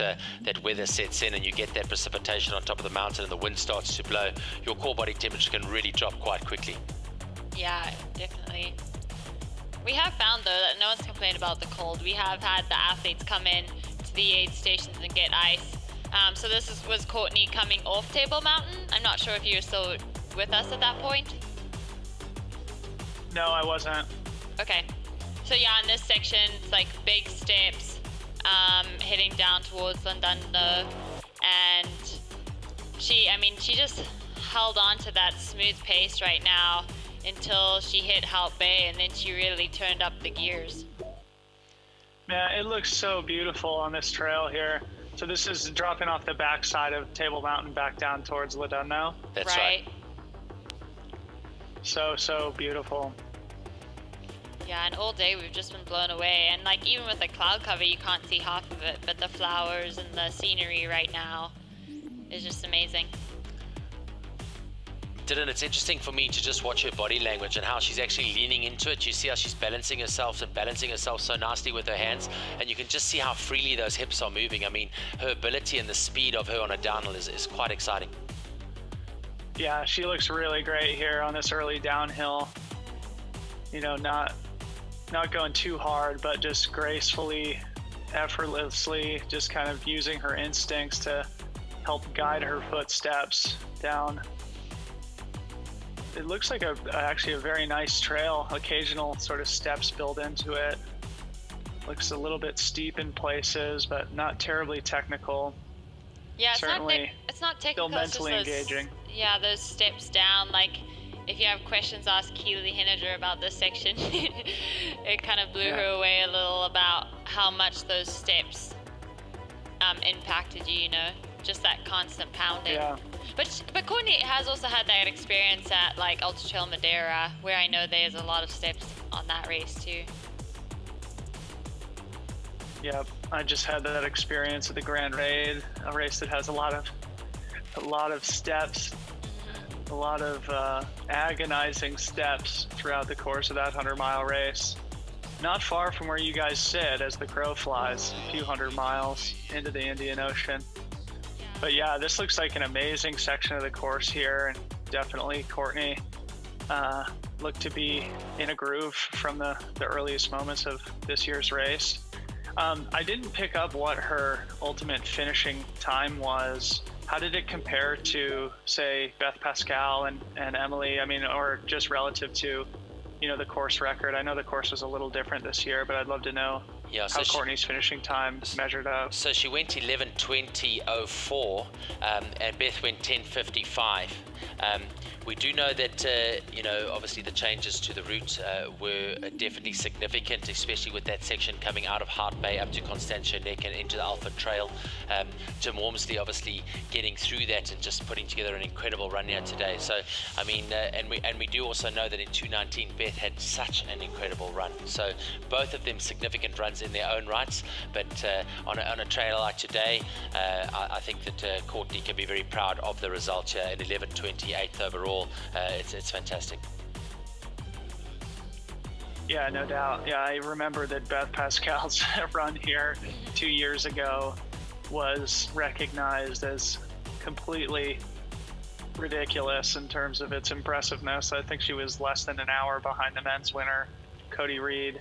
L: weather sets in and you get that precipitation on top of the mountain and the wind starts to blow, your core body temperature can really drop quite quickly.
E: Yeah, definitely. We have found, though, that no one's complained about the cold. We have had the athletes come in to the aid stations and get ice. So this was Courtney coming off Table Mountain. I'm not sure if you were still with us at that point.
F: No, I wasn't.
E: Okay. So yeah, in this section, it's like big steps heading down towards Londunda, and she just held on to that smooth pace right now until she hit Halt Bay, and then she really turned up the gears.
F: Yeah, it looks so beautiful on this trail here. So this is dropping off the backside of Table Mountain back down towards Ladunno.
L: That's right.
F: So beautiful.
E: Yeah, and all day we've just been blown away, and like even with the cloud cover you can't see half of it, but the flowers and the scenery right now is just amazing.
L: Dylan, it's interesting for me to just watch her body language and how she's actually leaning into it. You see how she's balancing herself so nicely with her hands, and you can just see how freely those hips are moving. I mean, her ability and the speed of her on a downhill is quite exciting.
F: Yeah, she looks really great here on this early downhill. You know, not going too hard, but just gracefully, effortlessly, just kind of using her instincts to help guide her footsteps down. It looks like actually a very nice trail. Occasional sort of steps built into it. Looks a little bit steep in places, but not terribly technical.
E: Yeah,
F: Certainly
E: it's not technical.
F: Still mentally engaging.
E: Yeah, those steps down, like if you have questions, ask Keely Henniger about this section. It kind of blew her away a little about how much those steps impacted you, you know, just that constant pounding.
F: Yeah.
E: But Courtney has also had that experience at like Ultra Trail Madeira, where I know there's a lot of steps on that race too.
F: Yep, I just had that experience at the Grand Raid, a race that has a lot of steps. a lot of agonizing steps throughout the course of that 100-mile race. Not far from where you guys sit as the crow flies, a few hundred miles into the Indian Ocean. But yeah, this looks like an amazing section of the course here, and definitely Courtney looked to be in a groove from the earliest moments of this year's race. I didn't pick up what her ultimate finishing time was. How did it compare to, say, Beth Pascal and Emily? I mean, or just relative to, you know, the course record? I know the course was a little different this year, but I'd love to know how Courtney's finishing time measured up.
L: So she went 11:20:04, and Beth went 10:55. We do know that, you know, obviously the changes to the route were definitely significant, especially with that section coming out of Hart Bay up to Constantia Neck and into the Alpha Trail. Jim Walmsley obviously getting through that and just putting together an incredible run here today. So, I mean, and we do also know that in 2:19, Beth had such an incredible run. So both of them significant runs in their own rights, but on a trail like today, I think that Courtney can be very proud of the result here at 11:28 overall. It's fantastic.
F: Yeah, no doubt. Yeah, I remember that Beth Pascal's run here 2 years ago was recognized as completely ridiculous in terms of its impressiveness. I think she was less than an hour behind the men's winner, Cody Reed,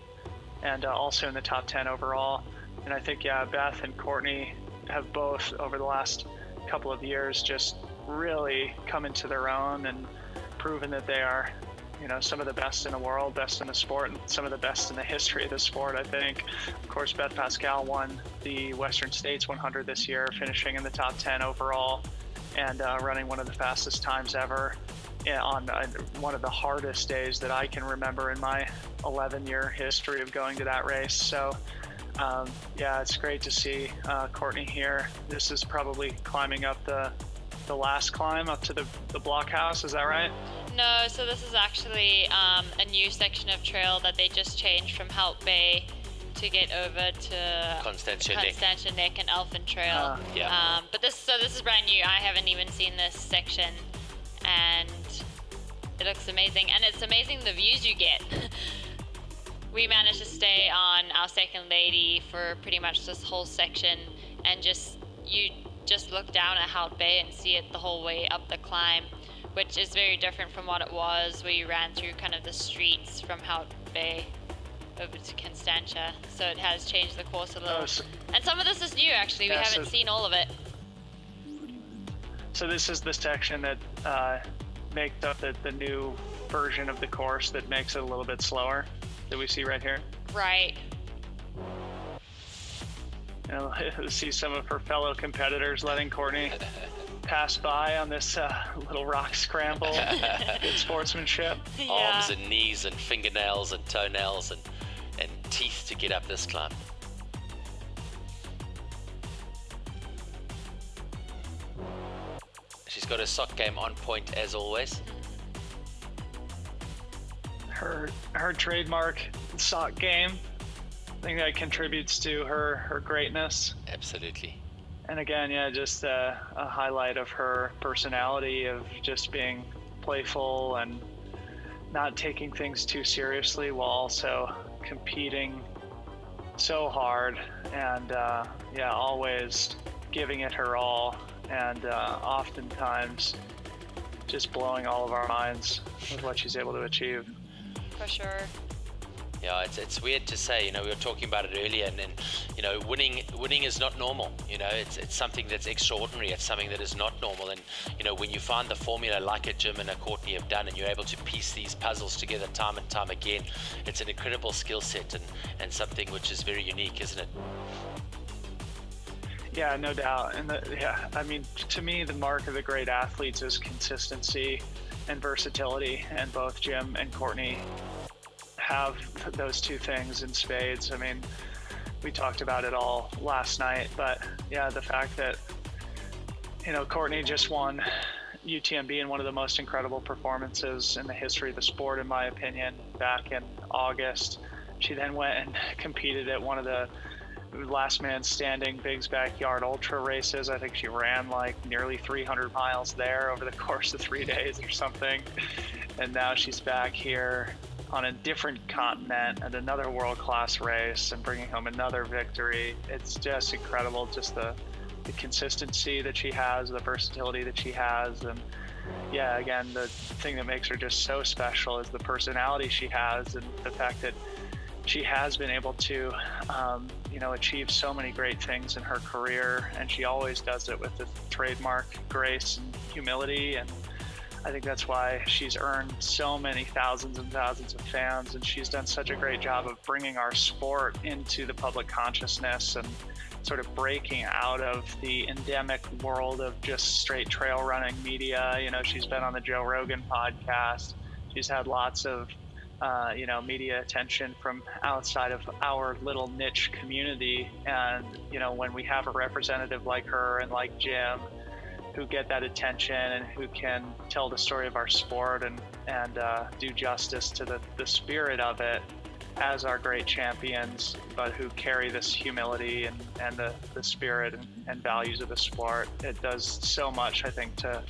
F: and also in the top 10 overall. And I think, yeah, Beth and Courtney have both over the last couple of years just really come into their own and proven that they are, you know, some of the best in the world, best in the sport, and some of the best in the history of the sport, I think. Of course, Beth Pascal won the Western States 100 this year, finishing in the top 10 overall and running one of the fastest times ever on one of the hardest days that I can remember in my 11-year history of going to that race. So yeah, it's great to see Courtney here. This is probably climbing up the last climb up to the blockhouse, is that right?
E: No, so this is actually a new section of trail that they just changed from Hout Bay to get over to
L: Constantia
E: Neck and Elfin Trail.
L: Yeah.
E: But this is brand new. I haven't even seen this section, and it looks amazing. And it's amazing the views you get. We managed to stay on our second lady for pretty much this whole section, and you just look down at Hout Bay and see it the whole way up the climb, which is very different from what it was where you ran through kind of the streets from Hout Bay over to Constantia. So it has changed the course a little. And some of this is new, actually. We haven't seen all of it.
F: So this is the section that makes up the new version of the course that makes it a little bit slower that we see right here.
E: Right.
F: You know, see some of her fellow competitors letting Courtney pass by on this little rock scramble. Good sportsmanship.
E: Yeah.
L: Arms and knees and fingernails and toenails and teeth to get up this climb. She's got her sock game on point as always.
F: Her trademark sock game. I think that contributes to her greatness.
L: Absolutely.
F: And again, yeah, just a highlight of her personality of just being playful and not taking things too seriously while also competing so hard and yeah, always giving it her all and oftentimes just blowing all of our minds with what she's able to achieve.
E: For sure.
L: Yeah, it's weird to say, you know, we were talking about it earlier, and you know, winning is not normal. You know, it's something that's extraordinary. It's something that is not normal. And you know, when you find the formula like a Jim and a Courtney have done, and you're able to piece these puzzles together time and time again, it's an incredible skill set and something which is very unique, isn't it?
F: Yeah, no doubt. And yeah, I mean, to me, the mark of the great athletes is consistency and versatility, and both Jim and Courtney have those two things in spades. I mean, we talked about it all last night, but yeah, the fact that, you know, Courtney just won UTMB in one of the most incredible performances in the history of the sport, in my opinion, back in August. She then went and competed at one of the last man standing Big's Backyard Ultra races. I think she ran like nearly 300 miles there over the course of 3 days or something. And now she's back here on a different continent at another world-class race and bringing home another victory. It's just incredible, just the consistency that she has, the versatility that she has. And yeah, again, the thing that makes her just so special is the personality she has and the fact that she has been able to, achieve so many great things in her career, and she always does it with the trademark grace and humility. And I think that's why she's earned so many thousands and thousands of fans, and she's done such a great job of bringing our sport into the public consciousness and sort of breaking out of the endemic world of just straight trail running media. She's been on the Joe Rogan podcast. She's had lots of media attention from outside of our little niche community. And, when we have a representative like her and like Jim who get that attention and who can tell the story of our sport and do justice to the spirit of it as our great champions, but who carry this humility and the spirit and values of the sport, it does so much, I think, to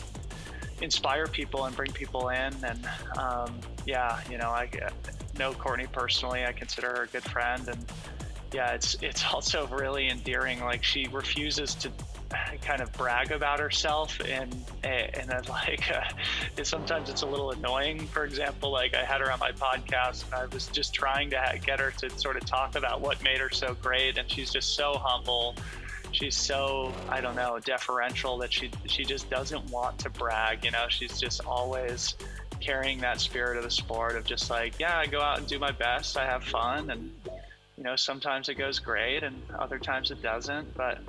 F: inspire people and bring people in. And I know Courtney personally. I consider her a good friend, and yeah, it's also really endearing. Like, she refuses to kind of brag about herself, and sometimes it's a little annoying. For example, like, I had her on my podcast and I was just trying to get her to sort of talk about what made her so great, and she's just so humble. She's so, deferential that she just doesn't want to brag. She's just always carrying that spirit of the sport of just like, yeah, I go out and do my best. I have fun, and sometimes it goes great and other times it doesn't. But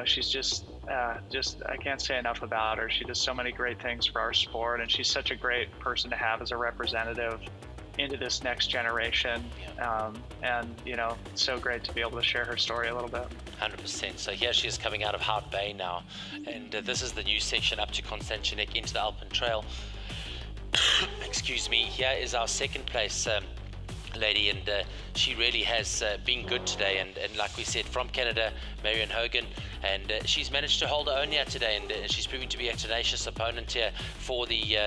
F: she's just I can't say enough about her. She does so many great things for our sport, and she's such a great person to have as a representative into this next generation. It's so great to be able to share her story a little bit.
L: 100%. So here she is coming out of Hout Bay now, and this is the new section up to Constantinek into the Alpen Trail. Excuse me. Here is our second place lady, and she really has been good today, and like we said, from Canada, Marion Hogan, and she's managed to hold her own here today, and she's proving to be a tenacious opponent here for the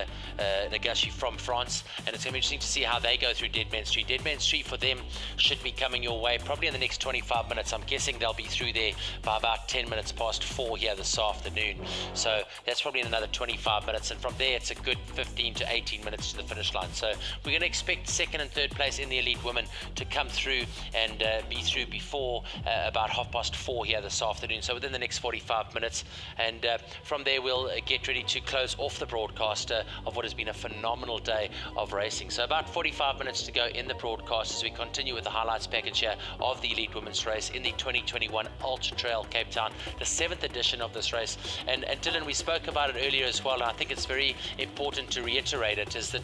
L: Nagashi from France. And it's going to be interesting to see how they go through Dead Man Street. Dead Man Street for them should be coming your way probably in the next 25 minutes. I'm guessing they'll be through there by about 10 minutes past 4 here this afternoon, so that's probably in another 25 minutes, and from there it's a good 15 to 18 minutes to the finish line. So we're going to expect second and third place in the elite women to come through and be through before about 4:30 here this afternoon, so within the next 45 minutes. And from there we'll get ready to close off the broadcast of what has been a phenomenal day of racing. So about 45 minutes to go in the broadcast as we continue with the highlights package here of the elite women's race in the 2021 Ultra Trail Cape Town, the 7th edition of this race. And Dylan, we spoke about it earlier as well, and I think it's very important to reiterate it, is that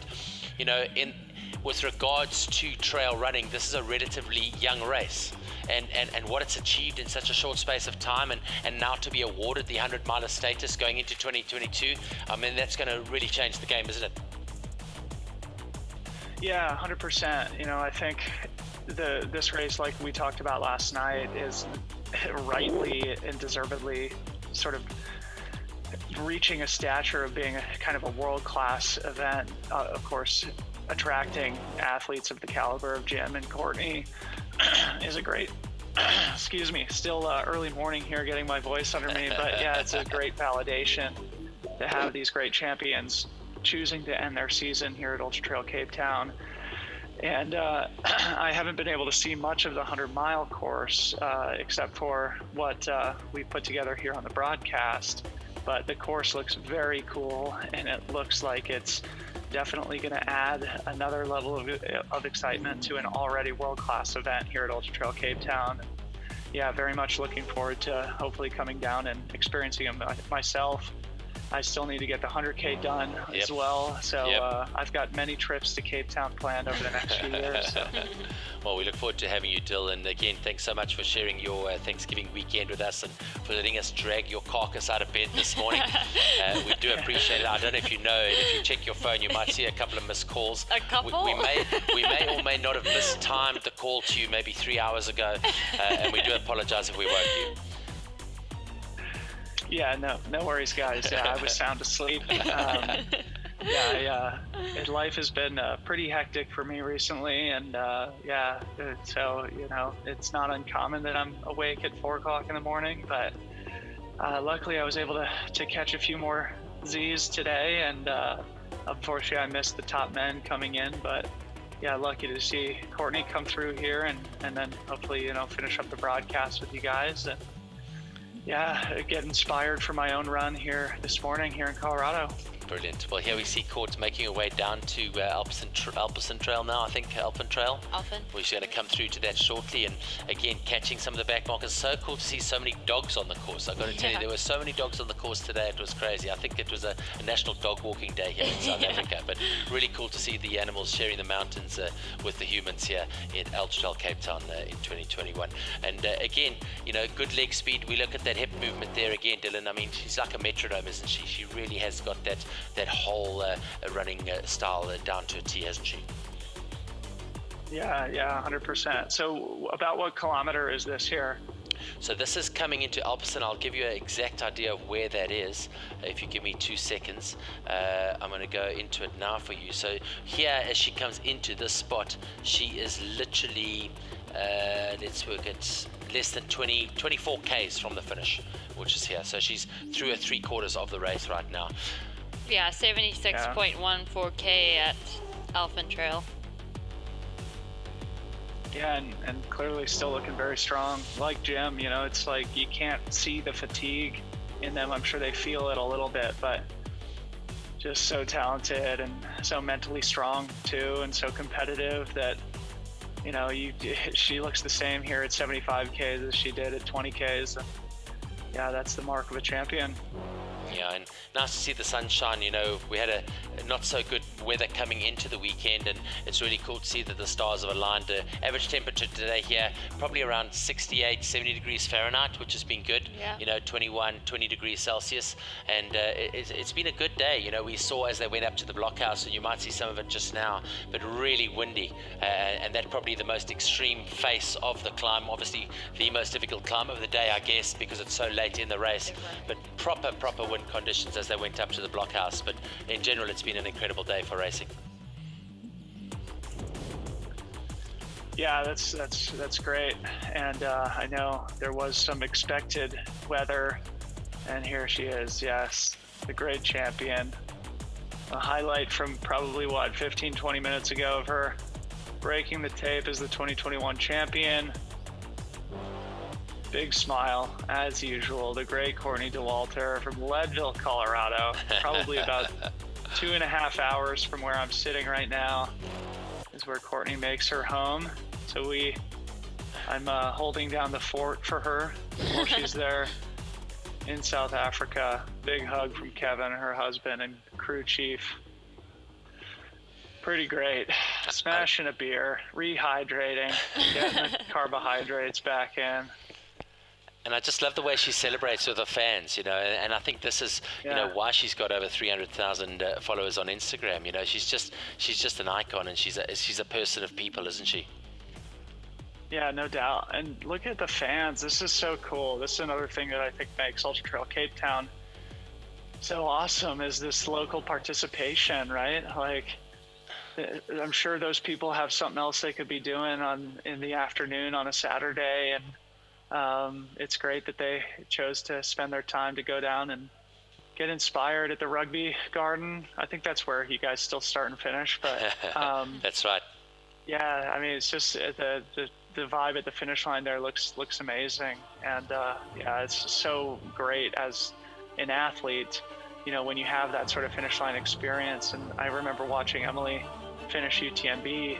L: with regards to trail running, this is a relatively young race, and what it's achieved in such a short space of time, and now to be awarded the 100-miler status going into 2022, I mean, that's going to really change the game, isn't it?
F: Yeah, 100%. I think this race, like we talked about last night, is rightly and deservedly sort of reaching a stature of being a kind of a world-class event. Of course, attracting athletes of the caliber of Jim and Courtney is a great, excuse me, still early morning here, getting my voice under me, but yeah, it's a great validation to have these great champions choosing to end their season here at Ultra Trail Cape Town. And I haven't been able to see much of the 100-mile course except for what we put together here on the broadcast, but the course looks very cool, and it looks like it's definitely going to add another level of excitement to an already world-class event here at Ultra Trail Cape Town. Yeah, very much looking forward to hopefully coming down and experiencing them myself. I still need to get the 100K done as well. So I've got many trips to Cape Town planned over the next few years. So.
L: Well, we look forward to having you, Dill. And again, thanks so much for sharing your Thanksgiving weekend with us and for letting us drag your carcass out of bed this morning. We do appreciate it. I don't know if you know, if you check your phone, you might see a couple of missed calls.
E: A couple?
L: We may or may not have mistimed the call to you maybe 3 hours ago, and we do apologize if we woke you.
F: Yeah, no worries, guys. Yeah, I was sound asleep. Life has been pretty hectic for me recently, and so it's not uncommon that I'm awake at 4 o'clock in the morning. But luckily, I was able to catch a few more Z's today, and unfortunately, I missed the top men coming in. But yeah, lucky to see Courtney come through here, and then hopefully finish up the broadcast with you guys. And yeah, get inspired for my own run here this morning here in Colorado.
L: Brilliant. Well, here we see Court making her way down to Alpecin Trail now, I think. Alpin Trail.
E: Alpin.
L: We're going to come through to that shortly, and again, catching some of the back markers. So cool to see so many dogs on the course. I've got to tell you, there were so many dogs on the course today. It was crazy. I think it was a national dog walking day here in South Africa, but really cool to see the animals sharing the mountains with the humans here at Ultra Trail Cape Town in 2021. And again, good leg speed. We look at that hip movement there again, Dylan. I mean, she's like a metronome, isn't she? She really has got that whole running style down to a T, hasn't she?
F: Yeah, 100%. So about what kilometer is this here?
L: So this is coming into Alpecin. I'll give you an exact idea of where that is if you give me 2 seconds. I'm going to go into it now for you. So here, as she comes into this spot, she is literally, let's work it, less than 24 Ks from the finish, which is here. So she's through 3/4 of the race right now.
E: Yeah, 76.14K at Alpin Trail.
F: Yeah, and clearly still looking very strong. Like Jim, it's like you can't see the fatigue in them. I'm sure they feel it a little bit, but just so talented and so mentally strong too, and so competitive that, she looks the same here at 75Ks as she did at 20Ks. And yeah, that's the mark of a champion.
L: Yeah, and nice to see the sunshine. We had a not so good weather coming into the weekend, and it's really cool to see that the stars have aligned. The average temperature today here, probably around 68, 70 degrees Fahrenheit, which has been good.
E: Yeah.
L: 20 degrees Celsius, and it's been a good day. We saw as they went up to the blockhouse, and you might see some of it just now, but really windy, and that's probably the most extreme face of the climb. Obviously, the most difficult climb of the day, I guess, because it's so late in the race, but proper wind conditions as they went up to the blockhouse. But in general, it's been an incredible day for racing.
F: Yeah, that's great. And I know there was some expected weather, and here she is. Yes, the great champion. A highlight from probably 15-20 minutes ago of her breaking the tape as the 2021 champion. Big smile, as usual. The great Courtney Dauwalter from Leadville, Colorado. Probably about 2.5 hours from where I'm sitting right now is where Courtney makes her home. So I'm holding down the fort for her while she's there in South Africa. Big hug from Kevin, her husband, and crew chief. Pretty great. Smashing a beer, rehydrating, getting the carbohydrates back in.
L: And I just love the way she celebrates with her fans, and I think this is, why she's got over 300,000 followers on Instagram. She's just an icon, and she's a person of people, isn't she?
F: Yeah, no doubt. And look at the fans. This is so cool. This is another thing that I think makes Ultra Trail Cape Town so awesome, is this local participation, right? Like, I'm sure those people have something else they could be doing in the afternoon on a Saturday, and it's great that they chose to spend their time to go down and get inspired at the rugby garden. I think that's where you guys still start and finish, but
L: that's right.
F: Yeah, I mean, it's just the vibe at the finish line there looks amazing, and yeah, it's just so great as an athlete, when you have that sort of finish line experience. And I remember watching Emily finish UTMB.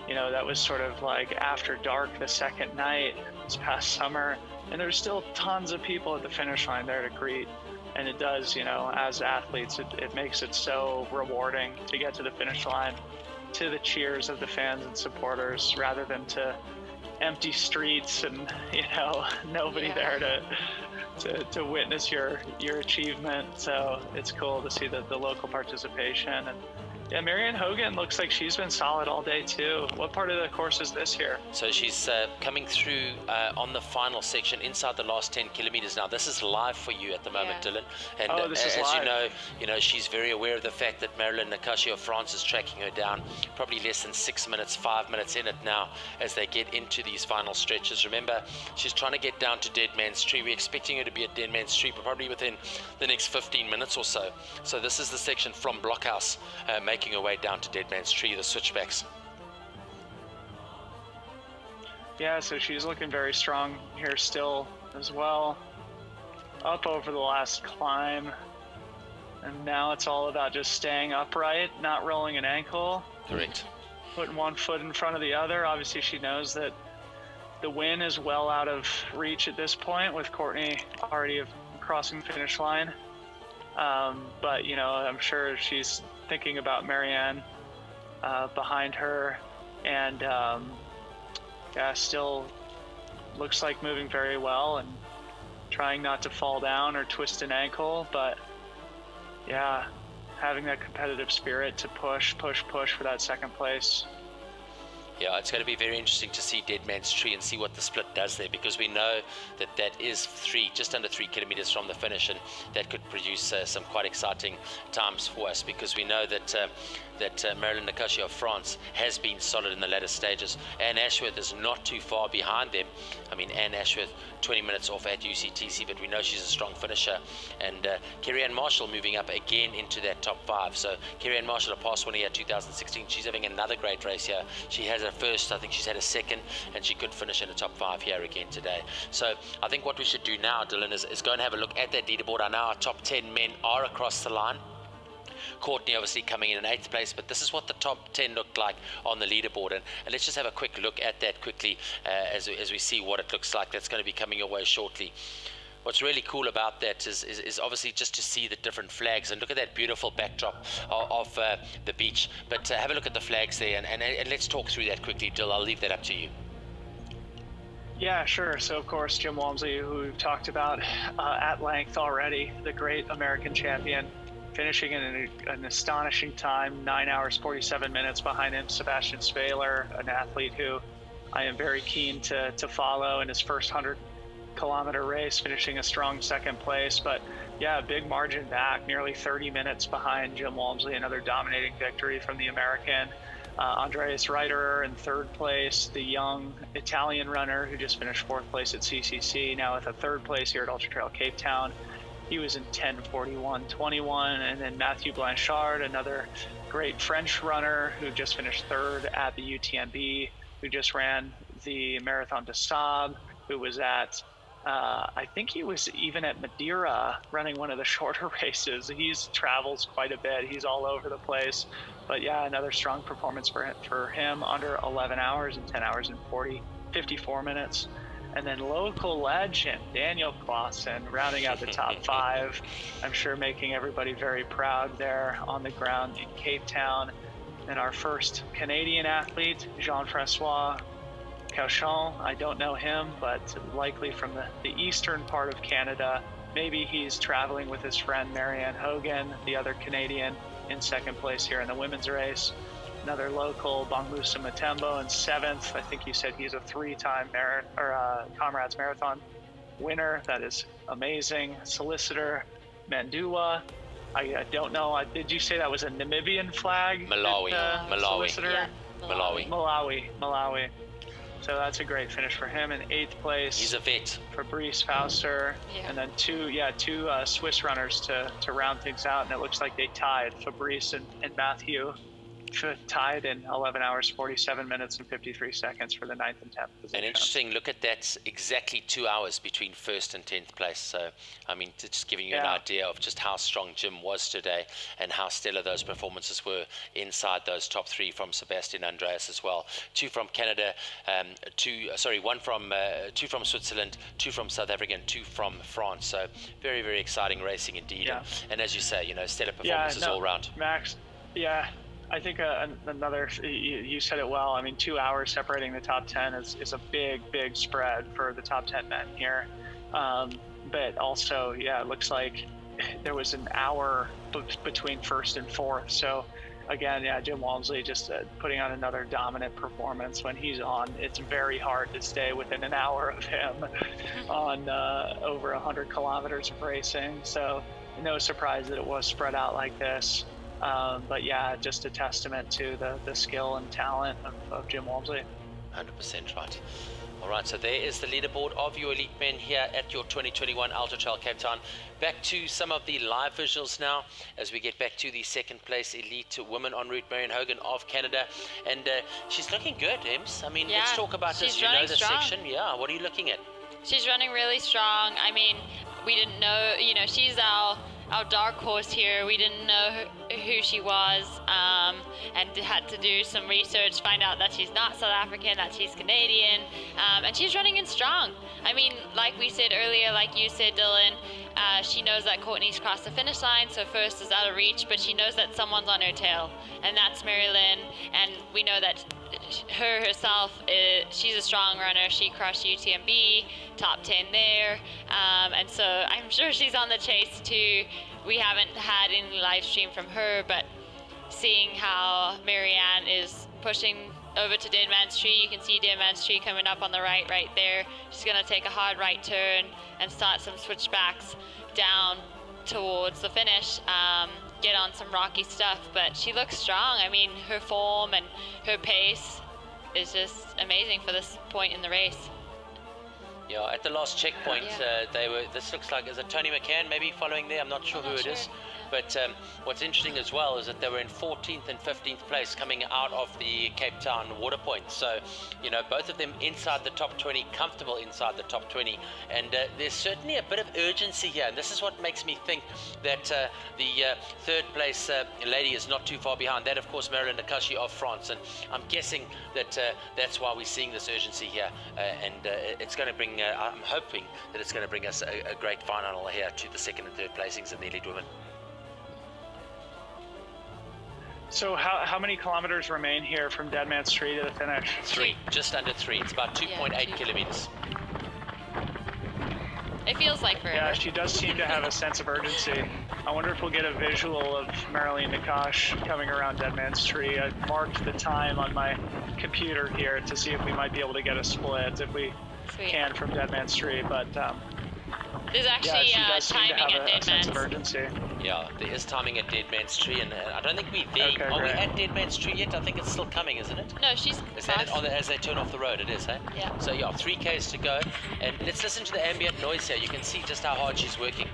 F: That was sort of like after dark the second night this past summer, and there's still tons of people at the finish line there to greet And it does, you know, as athletes, it makes it so rewarding to get to the finish line, to the cheers of the fans and supporters, rather than to empty streets and, you know, nobody there to witness your achievement. So it's cool to see the local participation. And yeah, Marianne Hogan looks like she's been solid all day too. What part of the course is this here?
L: So she's coming through on the final section inside the last 10 kilometers. Now this is live for you at the moment, Dylan. And
F: this is
L: as
F: live.
L: you know, she's very aware of the fact that Marilyn Nakashi of France is tracking her down, probably less than 6 minutes, 5 minutes in it now as they get into these final stretches. Remember, she's trying to get down to Dead Man's Tree. We're expecting her to be at Dead Man's Tree, but probably within the next 15 minutes or so. So this is the section from Blockhouse, making her way down to Dead Man's Tree, the switchbacks.
F: Yeah, so she's looking very strong here still as well. Up over the last climb. And now it's all about just staying upright, not rolling an ankle.
L: Correct.
F: Putting one foot in front of the other. Obviously she knows that the win is well out of reach at this point, with Courtney already crossing the finish line. But, you know, I'm sure she's thinking about Marianne behind her, and yeah, still looks like moving very well and trying not to fall down or twist an ankle, but yeah, having that competitive spirit to push for that second place.
L: Yeah, it's going to be very interesting to see Dead Man's Tree and see what the split does there, because we know that that is just under 3 kilometers from the finish, and that could produce some quite exciting times for us, because we know that Marilyn Nakashi of France has been solid in the latter stages. Anne Ashworth is not too far behind them. I mean, Anne Ashworth 20 minutes off at UTCT, but we know she's a strong finisher. And Kerry-Ann Marshall moving up again into that top 5. So Kerry-Ann Marshall, a past winner here 2016, she's having another great race here. She has a first, I think she's had a second, and she could finish in the top 5 here again today. So I think what we should do now, Dylan, is go and have a look at that leaderboard. I know our top 10 men are across the line. Courtney obviously coming in 8th place, but this is what the top 10 looked like on the leaderboard, and let's just have a quick look at that quickly as we see what it looks like. That's going to be coming your way shortly. What's really cool about that is obviously just to see the different flags, and look at that beautiful backdrop of the beach. But have a look at the flags there, and let's talk through that quickly, Dill. I'll leave that up to you.
F: Yeah, sure. So, of course, Jim Walmsley, who we've talked about at length already, the great American champion, finishing in an astonishing time, 9 hours, 47 minutes. Behind him, Sebastien Spehler, an athlete who I am very keen to follow in his first 100-kilometer race, finishing a strong 2nd place. But yeah, a big margin back, nearly 30 minutes behind Jim Walmsley, another dominating victory from the American. Andreas Reiterer in 3rd place, the young Italian runner who just finished 4th place at CCC, now with a 3rd place here at Ultra Trail Cape Town. He was in 10:41.21, and then Mathieu Blanchard, another great French runner who just finished 3rd at the UTMB, who just ran the Marathon des Sables, who was at, I think he was even at Madeira running one of the shorter races. He travels quite a bit. He's all over the place. But yeah, another strong performance for him, under 11 hours and 10 hours and 54 minutes. And then local legend Daniel Clausen rounding out the top 5. I'm sure making everybody very proud there on the ground in Cape Town. And our first Canadian athlete, Jean-Francois Cauchon. I don't know him, but likely from the eastern part of Canada. Maybe he's traveling with his friend Marianne Hogan, the other Canadian, in 2nd place here in the women's race. Another local, Bongmusa Matembo, in 7th. I think you said he's a 3-time Comrades Marathon winner. That is amazing. Solicitor Mandua. I don't know. Did you say that was a Namibian flag?
L: Malawi.
F: Solicitor?
L: Yeah.
F: Malawi. So that's a great finish for him. In 8th place,
L: he's a vet.
F: Fabrice Fauster, and then two Swiss runners to round things out, and it looks like they tied, Fabrice and Mathieu. tied in 11 hours, 47 minutes, and 53 seconds for the 9th and 10th position.
L: An interesting look at that, exactly 2 hours between 1st and 10th place. So, I mean, just giving you an idea of just how strong Jim was today and how stellar those performances were inside those top 3 from Sebastien and Andreas as well. 2 from Canada, 2 from Switzerland, 2 from South Africa, and 2 from France. So, very, very exciting racing indeed.
F: Yeah.
L: And as you say, you know, stellar performances all round.
F: Max, I think another, you said it well. I mean, 2 hours separating the top 10 is a big spread for the top 10 men here. But also, it looks like there was an hour between 1st and 4th. So again, Jim Walmsley just putting on another dominant performance. When he's on, it's very hard to stay within an hour of him on over 100 kilometers of racing. So no surprise that it was spread out like this. But just a testament to the skill and talent of Jim Walmsley.
L: 100% right. All right, so there is the leaderboard of your elite men here at your 2021 Ultra Trail Cape Town. Back to some of the live visuals now as we get back to the 2nd place elite woman en route, Marion Hogan of Canada. And she's looking good, Ems. I mean, let's talk about this. You know the section. Yeah, what are you looking at?
E: She's running really strong. I mean, we didn't know, she's our dark horse here. We didn't know who she was, and had to do some research, find out that she's not South African, that she's Canadian, and she's running in strong. I mean, like we said earlier, like you said, Dylan, she knows that Courtney's crossed the finish line, so 1st is out of reach, but she knows that someone's on her tail, and that's Mary Lynn, and we know that her herself, she's a strong runner. She crossed UTMB, top 10 there, and so I'm sure she's on the chase too. We haven't had any live stream from her, but seeing how Marianne is pushing over to Dead Man's Tree, you can see Dead Man's Tree coming up on the right there. She's going to take a hard right turn and start some switchbacks down towards the finish, get on some rocky stuff, but she looks strong. I mean, her form and her pace is just amazing for this point in the race.
L: Yeah, at the last checkpoint, this looks like, is it Tony McCann maybe following there? I'm not sure who it is. But what's interesting as well is that they were in 14th and 15th place coming out of the Cape Town water point. So, both of them inside the top 20, comfortable inside the top 20. And there's certainly a bit of urgency here. And this is what makes me think that the 3rd place lady is not too far behind. That, of course, Marilyn Nakashi of France. And I'm guessing that that's why we're seeing this urgency here. And it's going to bring, I'm hoping that it's going to bring us a great final here to the 2nd and 3rd placings in the elite women.
F: So how many kilometers remain here from Dead Man's Tree to the finish?
L: 3, just under 3. It's about 2.8 kilometers.
E: It feels like forever.
F: Yeah, she does seem to have a sense of urgency. I wonder if we'll get a visual of Marilyn Nakash coming around Dead Man's Tree. I marked the time on my computer here to see if we might be able to get a split if we can from Dead Man's Tree, but
E: there's actually timing at Dead Man's
F: Tree.
L: Yeah, there is timing at Dead Man's Tree, and I don't think we're there.
F: Okay,
L: Are we at Dead Man's Tree yet? I think it's still coming, isn't it?
E: No, she's
L: Is that it, as they turn off the road? It is, hey?
E: Yeah.
L: So 3Ks to go, and let's listen to the ambient noise here. You can see just how hard she's working.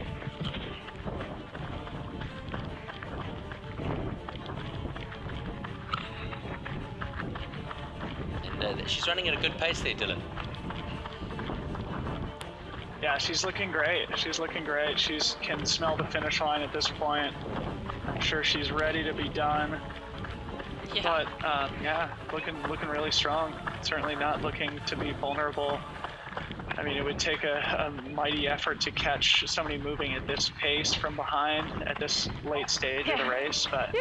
L: And she's running at a good pace there, Dylan.
F: Yeah, she's looking great. She's looking great. She can smell the finish line at this point. I'm sure she's ready to be done.
E: Yeah.
F: But looking really strong. Certainly not looking to be vulnerable. I mean, it would take a mighty effort to catch somebody moving at this pace from behind at this late stage of the race. But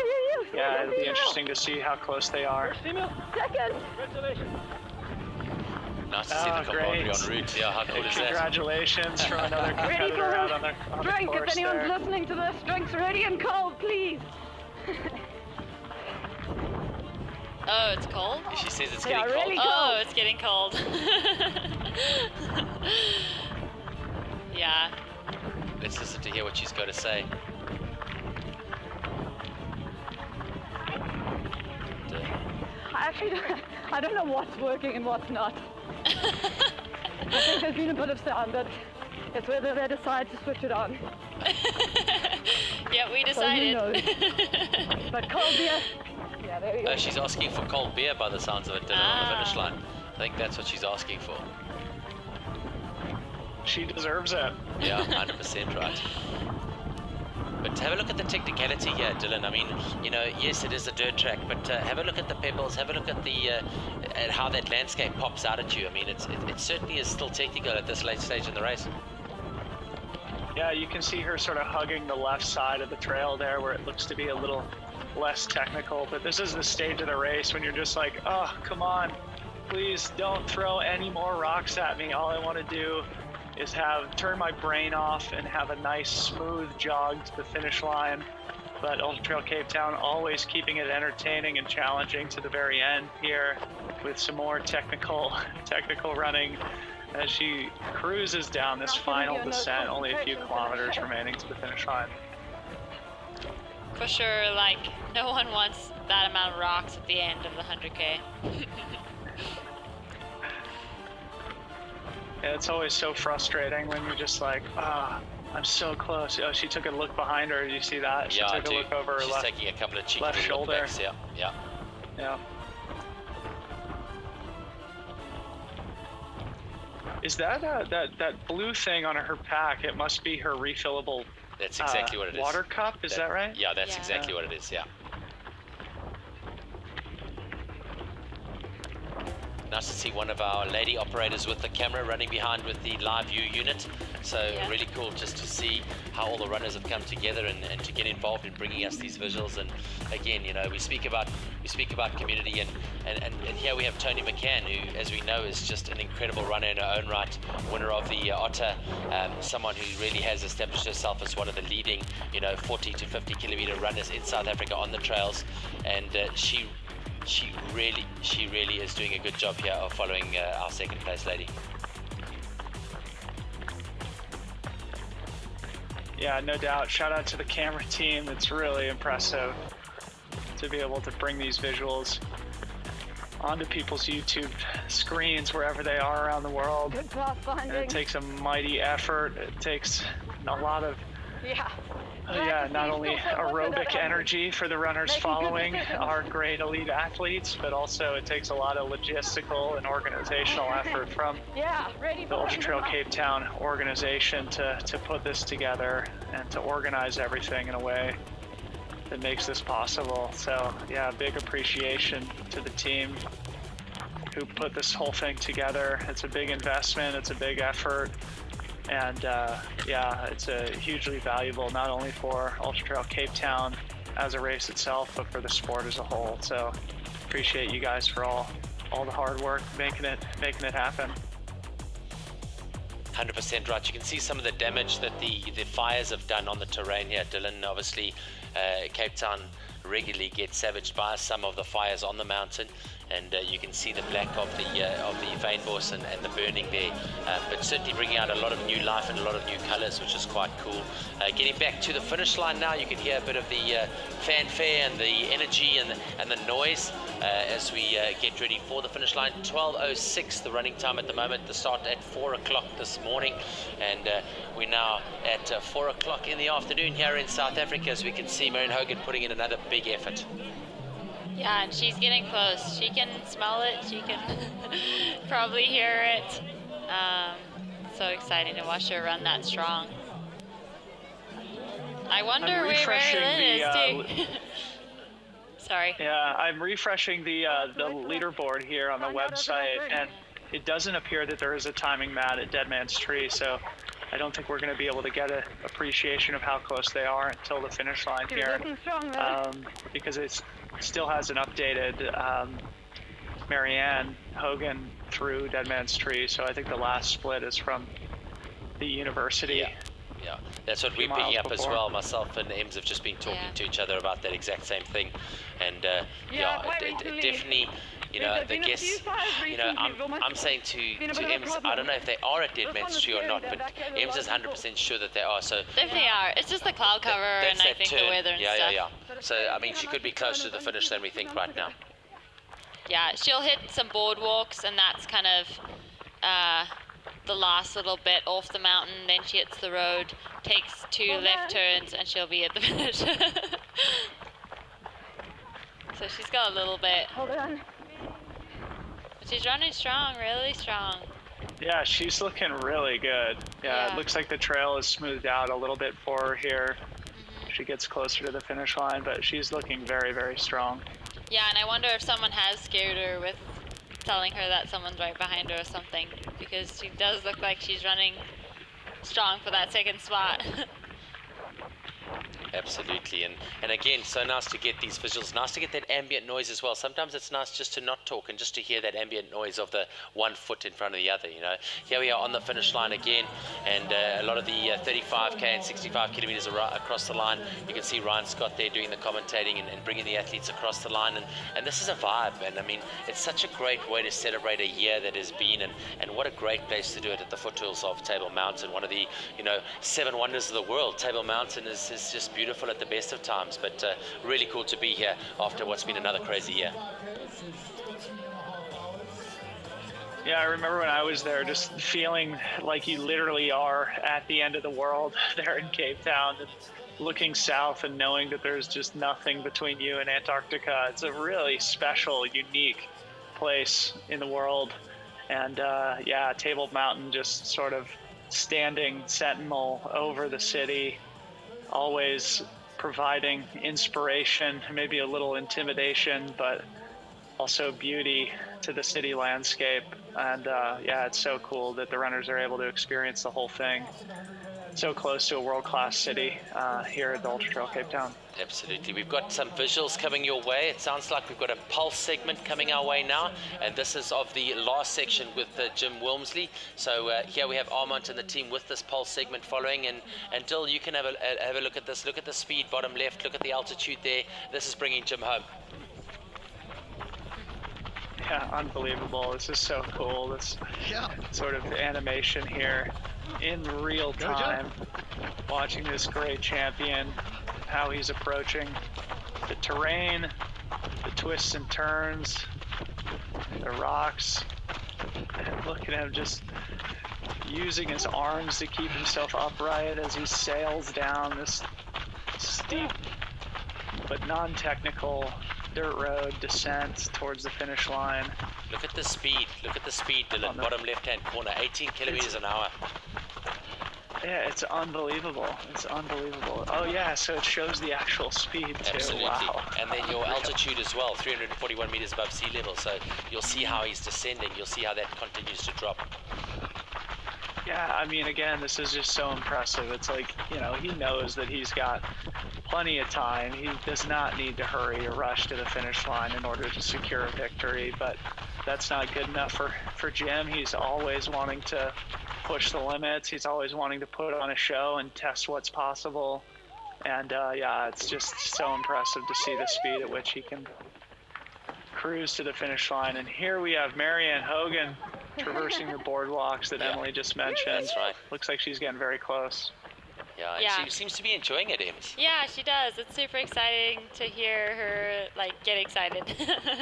F: yeah, it'll be interesting to see how close they are.
C: Second.
K: Congratulations.
L: Nice to see the camaraderie en route. Yeah, how cool is that?
F: Congratulations from another competitor out on the
C: Drink,
F: course
C: if anyone's
F: there.
C: listening to this, drinks ready and cold, please.
E: Oh, it's cold?
L: She says it's getting cold.
C: Really cold.
E: Oh, it's getting cold. Yeah.
L: Let's listen to hear what she's got to say.
C: I don't know what's working and what's not. I think there's been a bit of sound, but it's whether they decide to switch it on.
E: Yeah, we decided.
C: So who knows? But cold beer, yeah.
A: Yeah, there we go.
L: She's asking for cold beer by the sounds of it, Dylan, on the finish line. I think that's what she's asking for.
F: She deserves it.
L: Yeah, 100% right. But have a look at the technicality here, Dylan. I mean, you know, yes, it is a dirt track, but have a look at the pebbles. Have a look at the at how that landscape pops out at you. I mean, it certainly is still technical at this late stage in the race.
F: Yeah, you can see her sort of hugging the left side of the trail there, where it looks to be a little less technical. But this is the stage of the race when you're just like, oh, come on, please don't throw any more rocks at me. All I want to do is turn my brain off and have a nice smooth jog to the finish line. But Ultra Trail Cape Town always keeping it entertaining and challenging to the very end here with some more technical running as she cruises down this final descent, only a few kilometers remaining to the finish line.
E: For sure, like, no one wants that amount of rocks at the end of the 100K.
F: Yeah, it's always so frustrating when you're just like, I'm so close. Oh, she took a look behind her. Did you see that? She took a look over her
L: She's taking a couple of cheeky
F: left shoulder.
L: Backs. Yeah.
F: Is that that blue thing on her pack? It must be her refillable.
L: That's exactly what it is.
F: Water cup, is that right?
L: Yeah, that's exactly what it is. Yeah. Nice to see one of our lady operators with the camera running behind with the live view unit. So really cool just to see how all the runners have come together and to get involved in bringing us these visuals. And again, you know, we speak about community, and here we have Tony McCann, who, as we know, is just an incredible runner in her own right, winner of the Otter, someone who really has established herself as one of the leading, you know, 40 to 50 kilometer runners in South Africa on the trails, and she really is doing a good job here of following our second place lady.
F: Yeah, no doubt. Shout out to the camera team. It's really impressive to be able to bring these visuals onto people's YouTube screens wherever they are around the world.
A: Good pathfinding.
F: And it takes a mighty effort. It takes a lot of not only aerobic energy for the runners following our great elite athletes, but also it takes a lot of logistical and organizational effort from the Ultra Trail Cape Town organization to put this together and to organize everything in a way that makes this possible. So yeah, big appreciation to the team who put this whole thing together. It's a big investment, it's a big effort. And it's hugely valuable, not only for Ultra Trail Cape Town as a race itself, but for the sport as a whole. So appreciate you guys for all the hard work making it happen.
L: 100% right. You can see some of the damage that the fires have done on the terrain here, Dylan. Obviously, Cape Town regularly gets savaged by some of the fires on the mountain, and you can see the black of the veinboss and the burning there, but certainly bringing out a lot of new life and a lot of new colors, which is quite cool. Getting back to the finish line now, you can hear a bit of the fanfare and the energy and the noise as we get ready for the finish line. 12:06 the running time at the moment. The start at 4 o'clock this morning, and we're now at 4 o'clock in the afternoon here in South Africa, as we can see Marion Hogan putting in another big effort.
E: Yeah, and she's getting close. She can smell it. She can probably hear it. So exciting to watch her run that strong. I wonder where Marilyn is too. Sorry.
F: Yeah, I'm refreshing the leaderboard here on the website, and it doesn't appear that there is a timing mat at Dead Man's Tree, so I don't think we're going to be able to get an appreciation of how close they are until the finish line here, because it still hasn't updated Marianne Hogan through Dead Man's Tree, so I think the last split is from the university.
L: Yeah, that's what we're picking up as well. Myself and Ems have just been talking to each other about that exact same thing, and it definitely, you know, the guests, you know, I'm saying to Ems, I don't know if they are at Dead Man's Tree or not, but Ems is 100% sure that they are. So
E: definitely are. It's just the cloud cover and I think the weather and stuff.
L: Yeah. So I mean, she could be closer to the finish than we think right now.
E: Yeah, she'll hit some boardwalks, and that's kind of the last little bit off the mountain. Then she hits the road, takes 2 left turns, and she'll be at the finish. So she's got a little bit.
S: Hold on.
E: But she's running strong, really strong.
F: Yeah, she's looking really good. Yeah, it looks like the trail is smoothed out a little bit for her here. She gets closer to the finish line, but she's looking very, very strong.
E: Yeah, and I wonder if someone has scared her with telling her that someone's right behind her or something, because she does look like she's running strong for that second spot.
L: Absolutely, and again, so nice to get these visuals, nice to get that ambient noise as well. Sometimes it's nice just to not talk and just to hear that ambient noise of the one foot in front of the other, you know. Here we are on the finish line again, and a lot of the 35k and 65 kilometers across the line. You can see Ryan Scott there doing the commentating and bringing the athletes across the line, and this is a vibe, and I mean, it's such a great way to celebrate a year that has been, and what a great place to do it at the foothills of Table Mountain, one of the, you know, 7 wonders of the world. Table Mountain is just beautiful at the best of times, but really cool to be here after what's been another crazy year.
F: Yeah, I remember when I was there just feeling like you literally are at the end of the world there in Cape Town, and looking south and knowing that there's just nothing between you and Antarctica. It's a really special, unique place in the world. And yeah, Table Mountain just sort of standing sentinel over the city, always providing inspiration, maybe a little intimidation, but also beauty to the city landscape. And yeah, it's so cool that the runners are able to experience the whole thing so close to a world-class city here at the Ultra Trail Cape Town.
L: Absolutely. We've got some visuals coming your way. It sounds like we've got a pulse segment coming our way now, and this is of the last section with Jim Walmsley. So here we have Armand and the team with this pulse segment following, and Dill, you can have a look at this. Look at the speed, bottom left. Look at the altitude there. This is bringing Jim home.
F: Yeah, unbelievable. This is so cool. This sort of animation here in real time, watching this great champion, how he's approaching the terrain, the twists and turns, the rocks, and look at him just using his arms to keep himself upright as he sails down this steep but non-technical dirt road descent towards the finish line.
L: Look at the speed, Dylan, bottom left-hand corner, 18 kilometers an hour.
F: Yeah, it's unbelievable. It's unbelievable. Oh yeah, so it shows the actual speed too.
L: Absolutely.
F: Wow.
L: And then your altitude as well, 341 meters above sea level. So you'll see how he's descending. You'll see how that continues to drop.
F: Yeah, I mean, again, this is just so impressive. It's like, you know, he knows that he's got plenty of time. He does not need to hurry or rush to the finish line in order to secure a victory, but that's not good enough for Jim. He's always wanting to push the limits. He's always wanting to put on a show and test what's possible. And yeah, it's just so impressive to see the speed at which he can cruise to the finish line. And here we have Marianne Hogan traversing the boardwalks that Emily just mentioned.
L: That's right.
F: Looks like she's getting very close.
L: Yeah, and she seems to be enjoying it, Ems.
E: Yeah, she does. It's super exciting to hear her, like, get excited.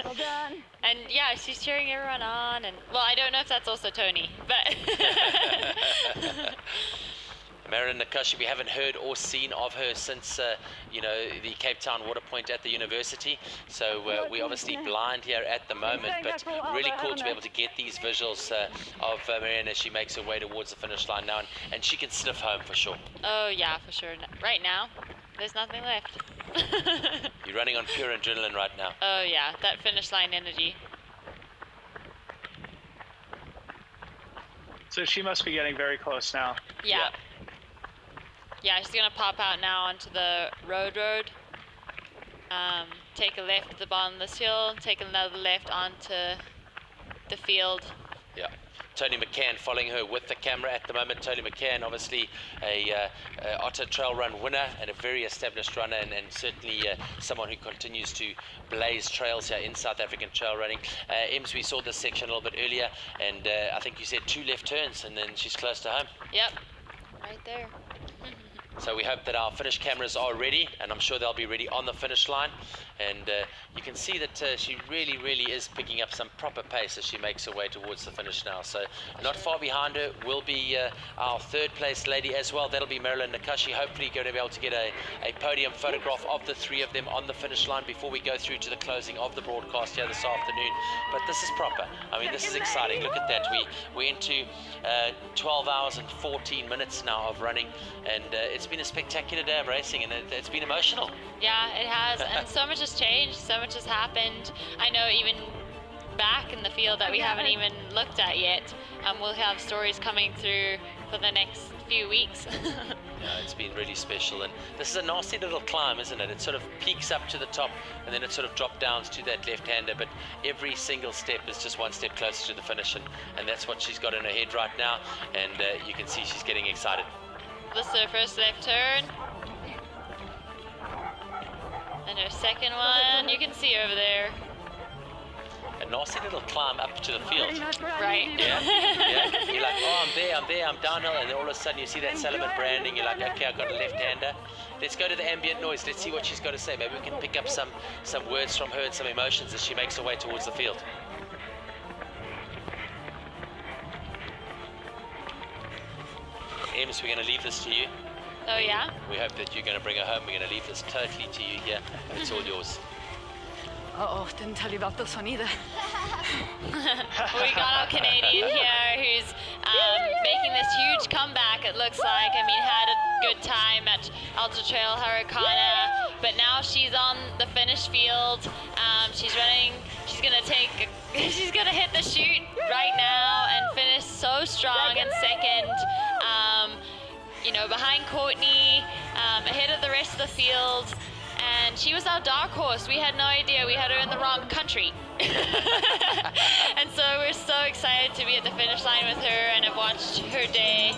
S: Well done.
E: And yeah, she's cheering everyone on, and, well, I don't know if that's also Tony, but...
L: Marilyn Nakashi, we haven't heard or seen of her since, you know, the Cape Town water point at the university. So we're obviously blind here at the moment, but really cool to be able to get these visuals of Marianne as she makes her way towards the finish line now, and she can sniff home for sure.
E: Oh yeah, for sure. Right now, there's nothing left.
L: You're running on pure adrenaline right now.
E: Oh yeah, that finish line energy.
F: So she must be getting very close now.
E: Yeah. Yeah, she's gonna pop out now onto the road, take a left at the bottom of this hill, take another left onto the field.
L: Yeah. Tony McCann following her with the camera at the moment. Tony McCann, obviously a Otter Trail Run winner and a very established runner, and certainly someone who continues to blaze trails here in South African trail running. Ems, we saw this section a little bit earlier, and I think you said 2 left turns, and then she's close to home.
E: Yep, right there.
L: So we hope that our finish cameras are ready, and I'm sure they'll be ready on the finish line. And you can see that she really is picking up some proper pace as she makes her way towards the finish now. So not far behind her will be our third place lady as well. That'll be Marilyn Nakashi. Hopefully going to be able to get a podium photograph of the three of them on the finish line before we go through to the closing of the broadcast here this afternoon. But this is proper. I mean, this is exciting. Look at that. We're into 12 hours and 14 minutes now of running, and it's been a spectacular day of racing, and it's been emotional.
E: Yeah, it has, and so much has changed, so much has happened. I know even back in the field that we haven't even looked at yet, we'll have stories coming through for the next few weeks.
L: Yeah, it's been really special, and this is a nasty little climb, isn't it? It sort of peaks up to the top, and then it sort of drops down to that left-hander, but every single step is just one step closer to the finish, and that's what she's got in her head right now, and you can see she's getting excited.
E: This is her first left turn. And her second one, you can see over there.
L: A nasty little climb up to the field.
E: Right.
L: Yeah. You're like, oh, I'm there, I'm downhill, and then all of a sudden you see that Salomon branding, you're like, okay, I've got a left-hander. Let's go to the ambient noise, let's see what she's got to say. Maybe we can pick up some words from her and some emotions as she makes her way towards the field. Ems, we're going to leave this to you.
E: Oh, yeah?
L: We hope that you're going to bring her home. We're going to leave this totally to you here. It's all yours.
J: Uh-oh, didn't tell you about this one either.
E: We got our Canadian here who's making this huge comeback, it looks like. I mean, had a good time at Ultra Trail Hurricane, but now she's on the finish field. She's running, she's gonna hit the chute right now and finish so strong in second. You know, behind Courtney, ahead of the rest of the field. And she was our dark horse. We had no idea. We had her in the wrong country. And so we're so excited to be at the finish line with her and have watched her day.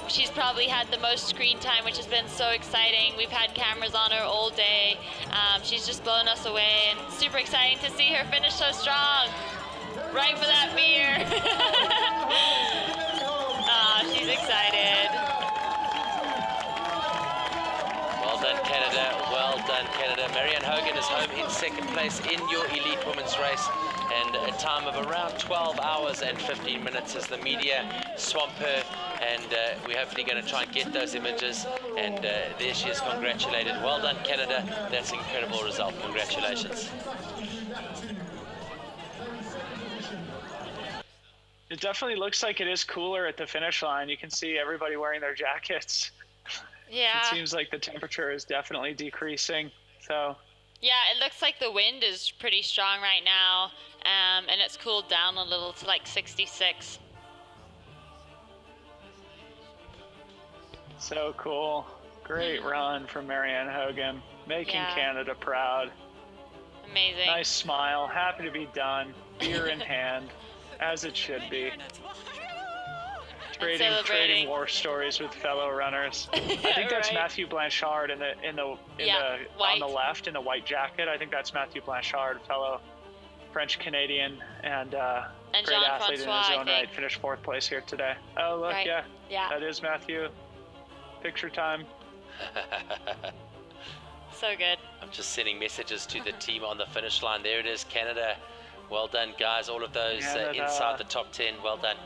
E: She's probably had the most screen time, which has been so exciting. We've had cameras on her all day. She's just blown us away, and super exciting to see her finish so strong. Right for that beer. She's excited.
L: Well done, Canada. Well done, Canada. Marianne Hogan is home in second place in your elite women's race, and a time of around 12 hours and 15 minutes as the media swamp her, and we're hopefully going to try and get those images, and there she is, congratulated. Well done, Canada. That's an incredible result. Congratulations.
F: It definitely looks like it is cooler at the finish line. You can see everybody wearing their jackets.
E: Yeah.
F: It seems like the temperature is definitely decreasing. So.
E: Yeah, it looks like the wind is pretty strong right now, and it's cooled down a little to like 66.
F: So cool. Great run from Marianne Hogan, making Canada proud.
E: Amazing.
F: Nice smile, happy to be done, beer in hand, as it should be. Trading war stories with fellow runners. I think that's Mathieu Blanchard on the left in the white jacket. I think that's Mathieu Blanchard, fellow French Canadian and great athlete in his own right. Finished fourth place here today. Oh look, yeah, that is Mathieu. Picture time.
E: So good.
L: I'm just sending messages to the team on the finish line. There it is, Canada. Well done, guys. All of those inside the top 10. Well done.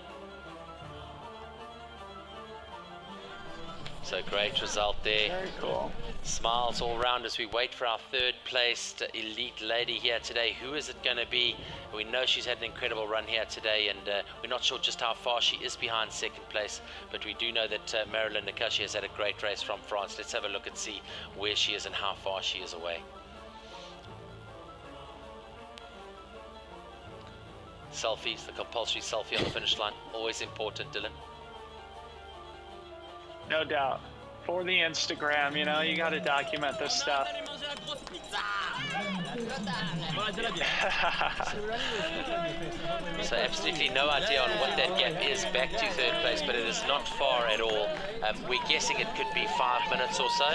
L: So great result there.
F: Very cool.
L: Smiles all around as we wait for our third placed elite lady here today. Who is it going to be? We know she's had an incredible run here today, and we're not sure just how far she is behind second place, but we do know that Marilyn Nakashi has had a great race from France. Let's have a look and see where she is and how far she is away. Selfies, the compulsory selfie on the finish line, always important, Dylan.
F: No doubt. For the Instagram, you know, you got to document this stuff.
L: So absolutely no idea on what that gap is back to third place, but it is not far at all. We're guessing it could be 5 minutes or so.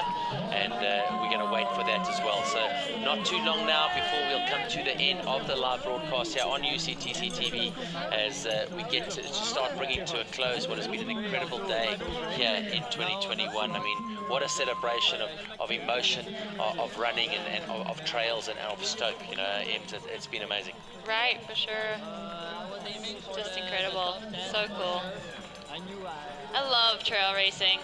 L: and we're going to wait for that as well. So not too long now before we'll come to the end of the live broadcast here on UTCT TV as we get to start bringing to a close what has been an incredible day here in 2021. I mean, what a celebration of emotion, of running and of trails and of Stoke. You know, it's been amazing.
E: Right, for sure. Just incredible. So cool. I love trail racing.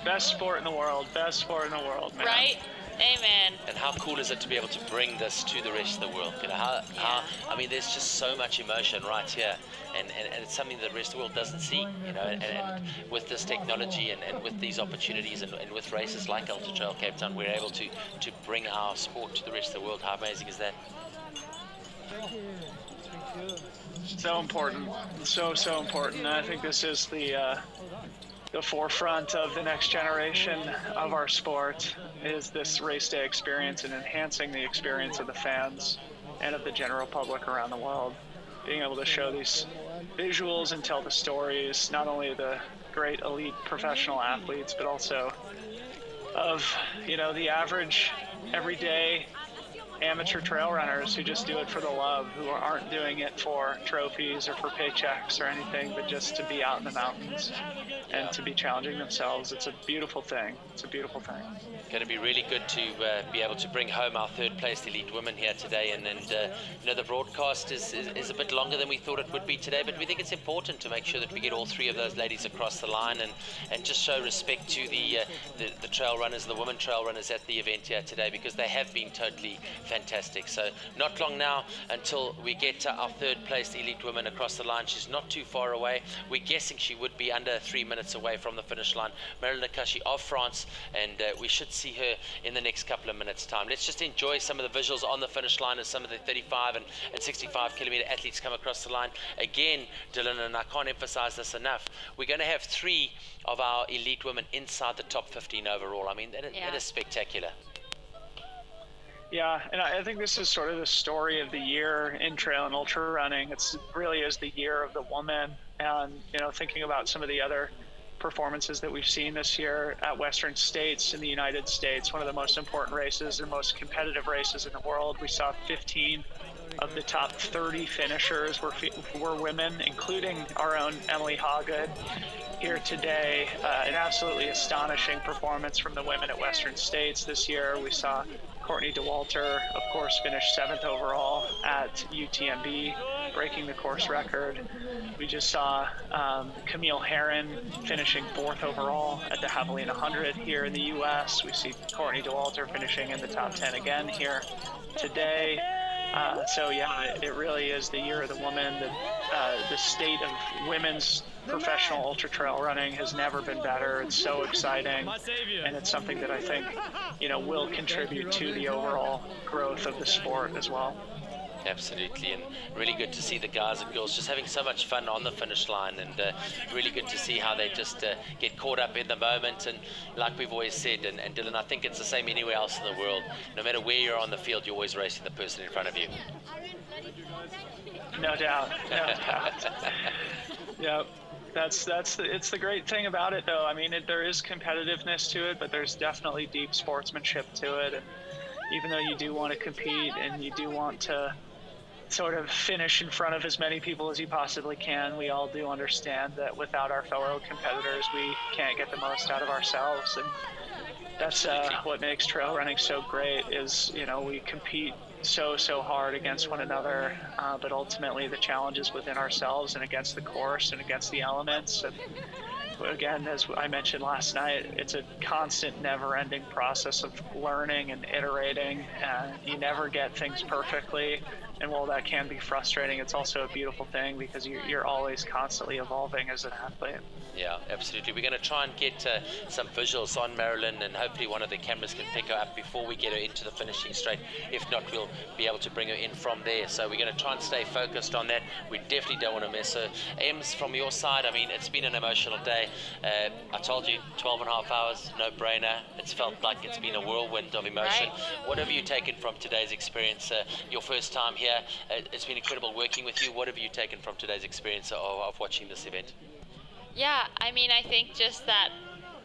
F: Best sport in the world. Best sport in the world, man.
E: Right? Amen.
L: And how cool is it to be able to bring this to the rest of the world? You know, I mean, there's just so much emotion right here, and it's something that the rest of the world doesn't see. You know, and with this technology and with these opportunities and with races like Ultra Trail Cape Town, we're able to bring our sport to the rest of the world. How amazing is that?
F: So important, so important. I think this is the forefront of the next generation of our sport, is this race day experience and enhancing the experience of the fans and of the general public around the world. Being able to show these visuals and tell the stories, not only of the great elite professional athletes, but also of, you know, the average everyday amateur trail runners who just do it for the love, who aren't doing it for trophies or for paychecks or anything, but just to be out in the mountains and to be challenging themselves. It's a beautiful thing. It's a beautiful thing.
L: Going to be really good to be able to bring home our third place elite women here today, and you know, the broadcast is a bit longer than we thought it would be today, but we think it's important to make sure that we get all three of those ladies across the line and just show respect to the trail runners, the women trail runners at the event here today, because they have been totally fantastic. So not long now until we get our third place elite woman across the line. She's not too far away. We're guessing she would be under 3 minutes away from the finish line. Marilyn Nakashi of France, and we should see her in the next couple of minutes time. Let's just enjoy some of the visuals on the finish line as some of the 35 and 65 kilometer athletes come across the line. Again, Dylan, and I can't emphasize this enough, we're going to have 3 of our elite women inside the top 15 overall. I mean, that is spectacular.
F: Yeah, and I think this is sort of the story of the year in trail and ultra running. It really is the year of the woman, and you know, thinking about some of the other performances that we've seen this year at Western States in the United States, one of the most important races and most competitive races in the world. We saw 15 of the top 30 finishers were women, including our own Emily Hawgood here today. An absolutely astonishing performance from the women at Western States this year. We saw Courtney Dauwalter, of course, finished 7th overall at UTMB, breaking the course record. We just saw Camille Herron finishing 4th overall at the Javelin 100 here in the U.S. We see Courtney Dauwalter finishing in the top 10 again here today. So yeah, it really is the year of the woman. The state of women's professional ultra trail running has never been better. It's so exciting, and it's something that I think, you know, will contribute to the overall growth of the sport as well.
L: Absolutely, and really good to see the guys and girls just having so much fun on the finish line, and really good to see how they just get caught up in the moment. And like we've always said, and Dylan, I think it's the same anywhere else in the world, no matter where you're on the field, you're always racing the person in front of you.
F: No doubt, no doubt. Yep. It's the great thing about it, though. I mean, there is competitiveness to it, but there's definitely deep sportsmanship to it. And even though you do want to compete and you do want to sort of finish in front of as many people as you possibly can, we all do understand that without our fellow competitors, we can't get the most out of ourselves. And that's what makes trail running so great, is, you know, we compete so hard against one another, but ultimately the challenge is within ourselves and against the course and against the elements. And again, as I mentioned last night, it's a constant, never-ending process of learning and iterating, and you never get things perfectly. And while that can be frustrating, it's also a beautiful thing, because you're always constantly evolving as an athlete.
L: Yeah, absolutely. We're going to try and get some visuals on Marilyn, and hopefully one of the cameras can pick her up before we get her into the finishing straight. If not, we'll be able to bring her in from there. So we're going to try and stay focused on that. We definitely don't want to miss her. Ems, from your side, I mean, it's been an emotional day. I told you, 12 and a half hours, no brainer. It's felt like it's been a whirlwind of emotion. Right. What have you taken from today's experience? Your first time here, it's been incredible working with you. What have you taken from today's experience of watching this event?
E: Yeah, I mean, I think just that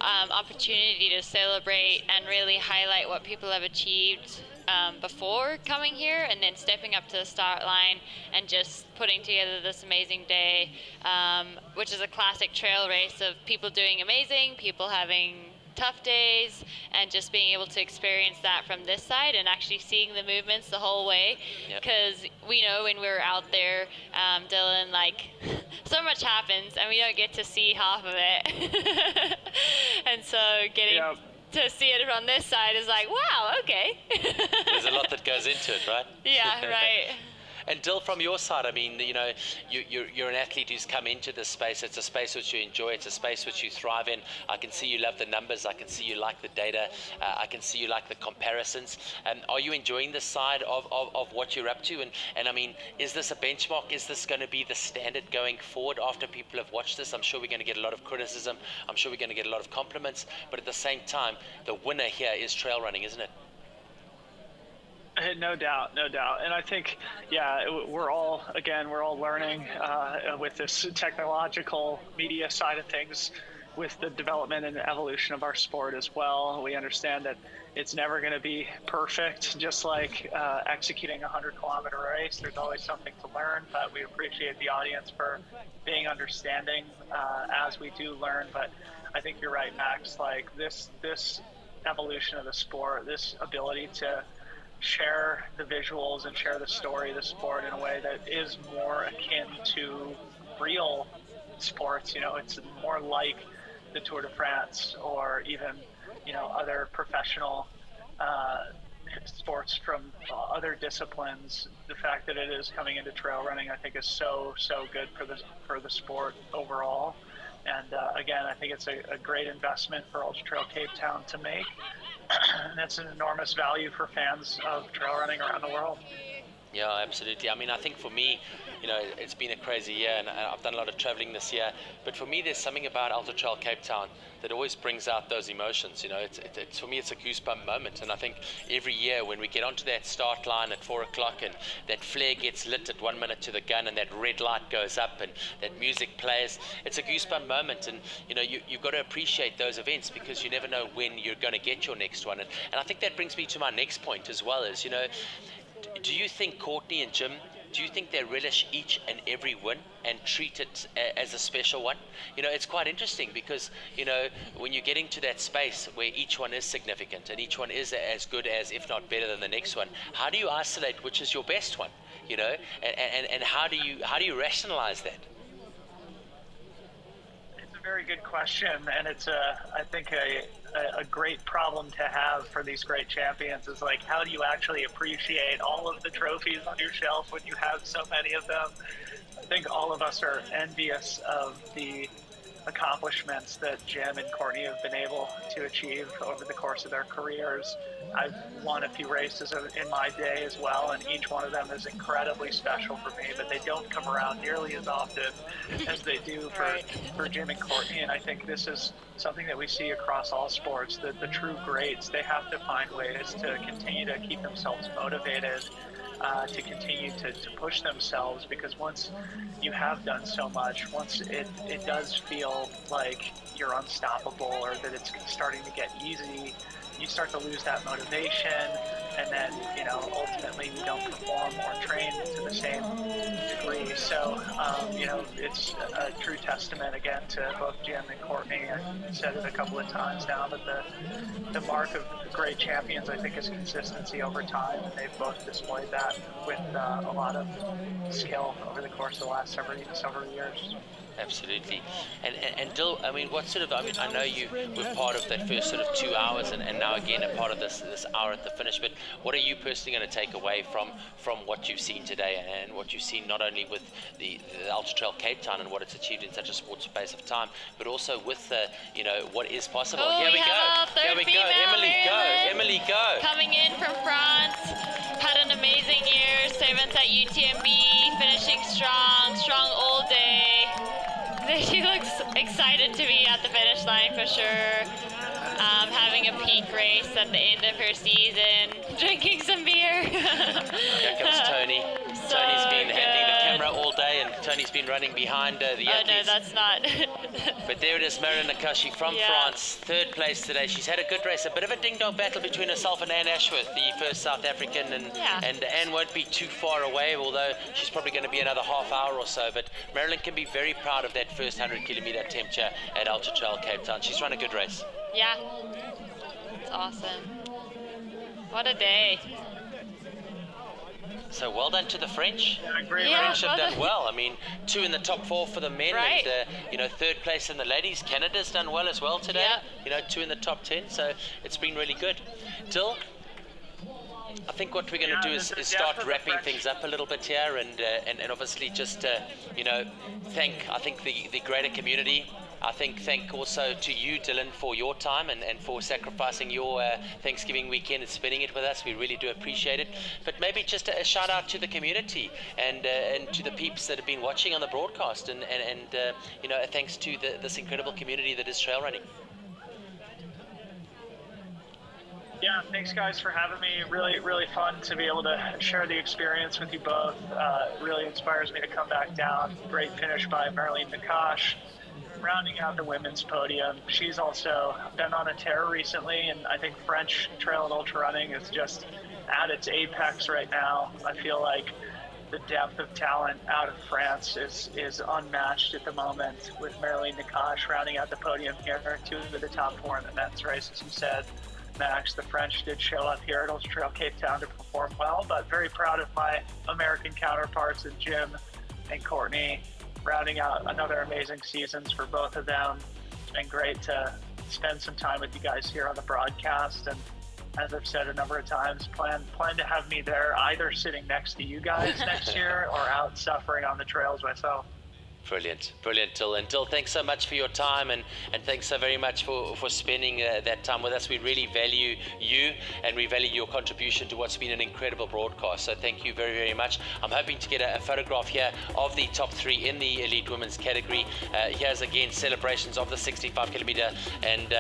E: opportunity to celebrate and really highlight what people have achieved before coming here, and then stepping up to the start line and just putting together this amazing day, which is a classic trail race of people doing amazing, people having tough days, and just being able to experience that from this side and actually seeing the movements the whole way. Because we know when we're out there, Dylan, like so much happens and we don't get to see half of it. And so getting to see it on this side is like, wow, okay.
L: There's a lot that goes into it, right?
E: Yeah, right.
L: And Dill, from your side, I mean, you know, you're an athlete who's come into this space. It's a space which you enjoy. It's a space which you thrive in. I can see you love the numbers. I can see you like the data. I can see you like the comparisons. Are you enjoying this side of what you're up to? And I mean, is this a benchmark? Is this going to be the standard going forward after people have watched this? I'm sure we're going to get a lot of criticism. I'm sure we're going to get a lot of compliments. But at the same time, the winner here is trail running, isn't it?
F: No doubt, no doubt. And I think, yeah, we're all learning with this technological media side of things, with the development and evolution of our sport as well. We understand that it's never going to be perfect, just like executing a 100-kilometer race. There's always something to learn, but we appreciate the audience for being understanding as we do learn. But I think you're right, Max, like this evolution of the sport, this ability to share the visuals and share the story of the sport in a way that is more akin to real sports. You know, it's more like the Tour de France or even, you know, other professional sports from other disciplines. The fact that it is coming into trail running, I think, is so good for the sport overall. And again, I think it's a great investment for Ultra Trail Cape Town to make. And that's an enormous value for fans of trail running around the world.
L: Yeah, absolutely. I mean, I think for me, you know, it's been a crazy year, and I've done a lot of traveling this year. But for me, there's something about Ultra Trail Cape Town that always brings out those emotions. You know, it's for me, it's a goosebump moment. And I think every year when we get onto that start line at 4 o'clock and that flare gets lit at 1 minute to the gun and that red light goes up and that music plays, it's a goosebump moment. And, you know, you've got to appreciate those events because you never know when you're going to get your next one. And I think that brings me to my next point as well, is, you know, do you think Courtney and Jim, do you think they relish each and every win and treat it as a special one? You know, it's quite interesting because, you know, when you're getting to that space where each one is significant and each one is as good as, if not better than the next one, how do you isolate which is your best one? You know, and how do you rationalize that?
F: It's a very good question, and it's I think a great problem to have for these great champions is, like, how do you actually appreciate all of the trophies on your shelf when you have so many of them? I think all of us are envious of the accomplishments that Jim and Courtney have been able to achieve over the course of their careers. I've won a few races in my day as well, and each one of them is incredibly special for me, but they don't come around nearly as often as they do for Jim and Courtney. And I think this is something that we see across all sports, that the true greats, they have to find ways to continue to keep themselves motivated, to continue to push themselves, because once you have done so much, once it does feel like you're unstoppable or that it's starting to get easy, you start to lose that motivation, and then, you know, ultimately you don't perform or train to the same degree. So, you know, it's a true testament again to both Jim and Courtney. I've said it a couple of times now, but the mark of great champions, I think, is consistency over time, and they've both displayed that with a lot of skill over the course of the last several years.
L: Absolutely. And Dill, I mean, what sort of, I mean, I know you were part of that first sort of 2 hours and now again a part of this hour at the finish, but what are you personally going to take away from what you've seen today and what you've seen not only with the Ultra Trail Cape Town and what it's achieved in such a short space of time, but also with, you know, what is possible?
E: Oh,
L: Here we go.
E: Here we go.
L: Emily, go.
E: Coming in from France, had an amazing year, 7th at UTMB, finishing strong all day. She looks excited to be at the finish line for sure. Having a peak race at the end of her season, drinking some beer.
L: Here comes Tony.
E: So
L: Tony's been handling the camera all day, and Tony's been running behind the athletes.
E: Oh no, that's not.
L: But there it is, Marion Nakashi from France, 3rd place today. She's had a good race, a bit of a ding-dong battle between herself and Anne Ashworth, the first South African, and Anne won't be too far away, although she's probably going to be another half hour or so. But Marilyn can be very proud of that first 100-kilometer attempt here at Ultra Trail Cape Town. She's run a good race.
E: Yeah, it's awesome. What a day.
L: So well done to the French.
F: Great
L: French have
E: well
L: done well. I mean, 2 in the top 4 for the men,
E: right.
L: and 3rd place in the ladies. Canada's done well as well today. 2 in the top 10. So it's been really good. Dill, I think what we're going to do is start wrapping things up a little bit here, and obviously just thank the greater community. I thank also to you, Dylan, for your time and for sacrificing your Thanksgiving weekend and spending it with us. We really do appreciate it. But maybe just a shout out to the community and to the peeps that have been watching on the broadcast, and thanks to this incredible community that is trail running.
F: Yeah, thanks guys for having me. Really, really fun to be able to share the experience with you both. Really inspires me to come back down. Great finish by Marlene Nakash. Rounding out the women's podium. She's also been on a tear recently, and I think French trail and ultra running is just at its apex right now. I feel like the depth of talent out of France is unmatched at the moment, with Marlene Nakash rounding out the podium here. 2 of the top 4 in the men's race, as you said, Max. The French did show up here at Ultra Trail Cape Town to perform well, but very proud of my American counterparts in Jim and Courtney, rounding out another amazing seasons for both of them. It's been great to spend some time with you guys here on the broadcast, and as I've said a number of times, plan to have me there, either sitting next to you guys next year or out suffering on the trails myself.
L: Brilliant, Dill. And Dill, thanks so much for your time, and thanks so very much for spending that time with us. We really value you, and we value your contribution to what's been an incredible broadcast. So thank you very, very much. I'm hoping to get a photograph here of the top 3 in the elite women's category. Here's again celebrations of the 65-kilometer, and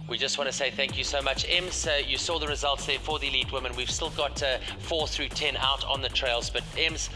L: we just want to say thank you so much. Ems, you saw the results there for the elite women. We've still got 4 through 10 out on the trails, but Ems,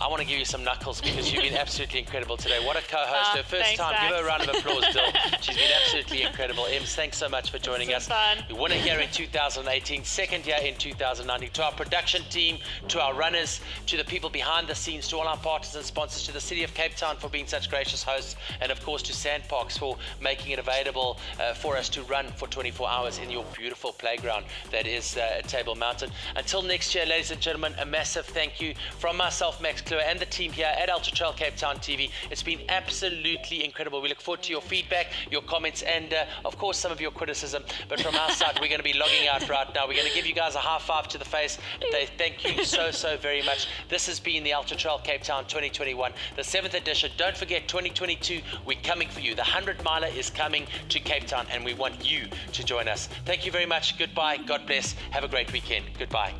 L: I want to give you some knuckles because you've been absolutely incredible today. What a co-host. Her first time.
E: Max.
L: Give her a round of applause, Dill. She's been absolutely incredible. Ems, thanks so much for joining us.
E: Fun.
L: We won it here in 2018, second year in 2019. To our production team, to our runners, to the people behind the scenes, to all our partners and sponsors, to the City of Cape Town for being such gracious hosts, and of course to Sandparks for making it available for us to run for 24 hours in your beautiful playground that is Table Mountain. Until next year, ladies and gentlemen, a massive thank you from myself, Max Kluwer, and the team here at Ultra Trail Cape Town TV. It's been absolutely incredible. We look forward to your feedback, your comments, and of course some of your criticism. But from our side, we're going to be logging out right now. We're going to give you guys a high five to the face. Thank you so very much. This has been the Ultra Trail Cape Town 2021, the 7th edition. Don't forget, 2022, we're coming for you. The 100-miler is coming to Cape Town, and we want you to join us. Thank you very much. Goodbye. God bless. Have a great weekend. Goodbye.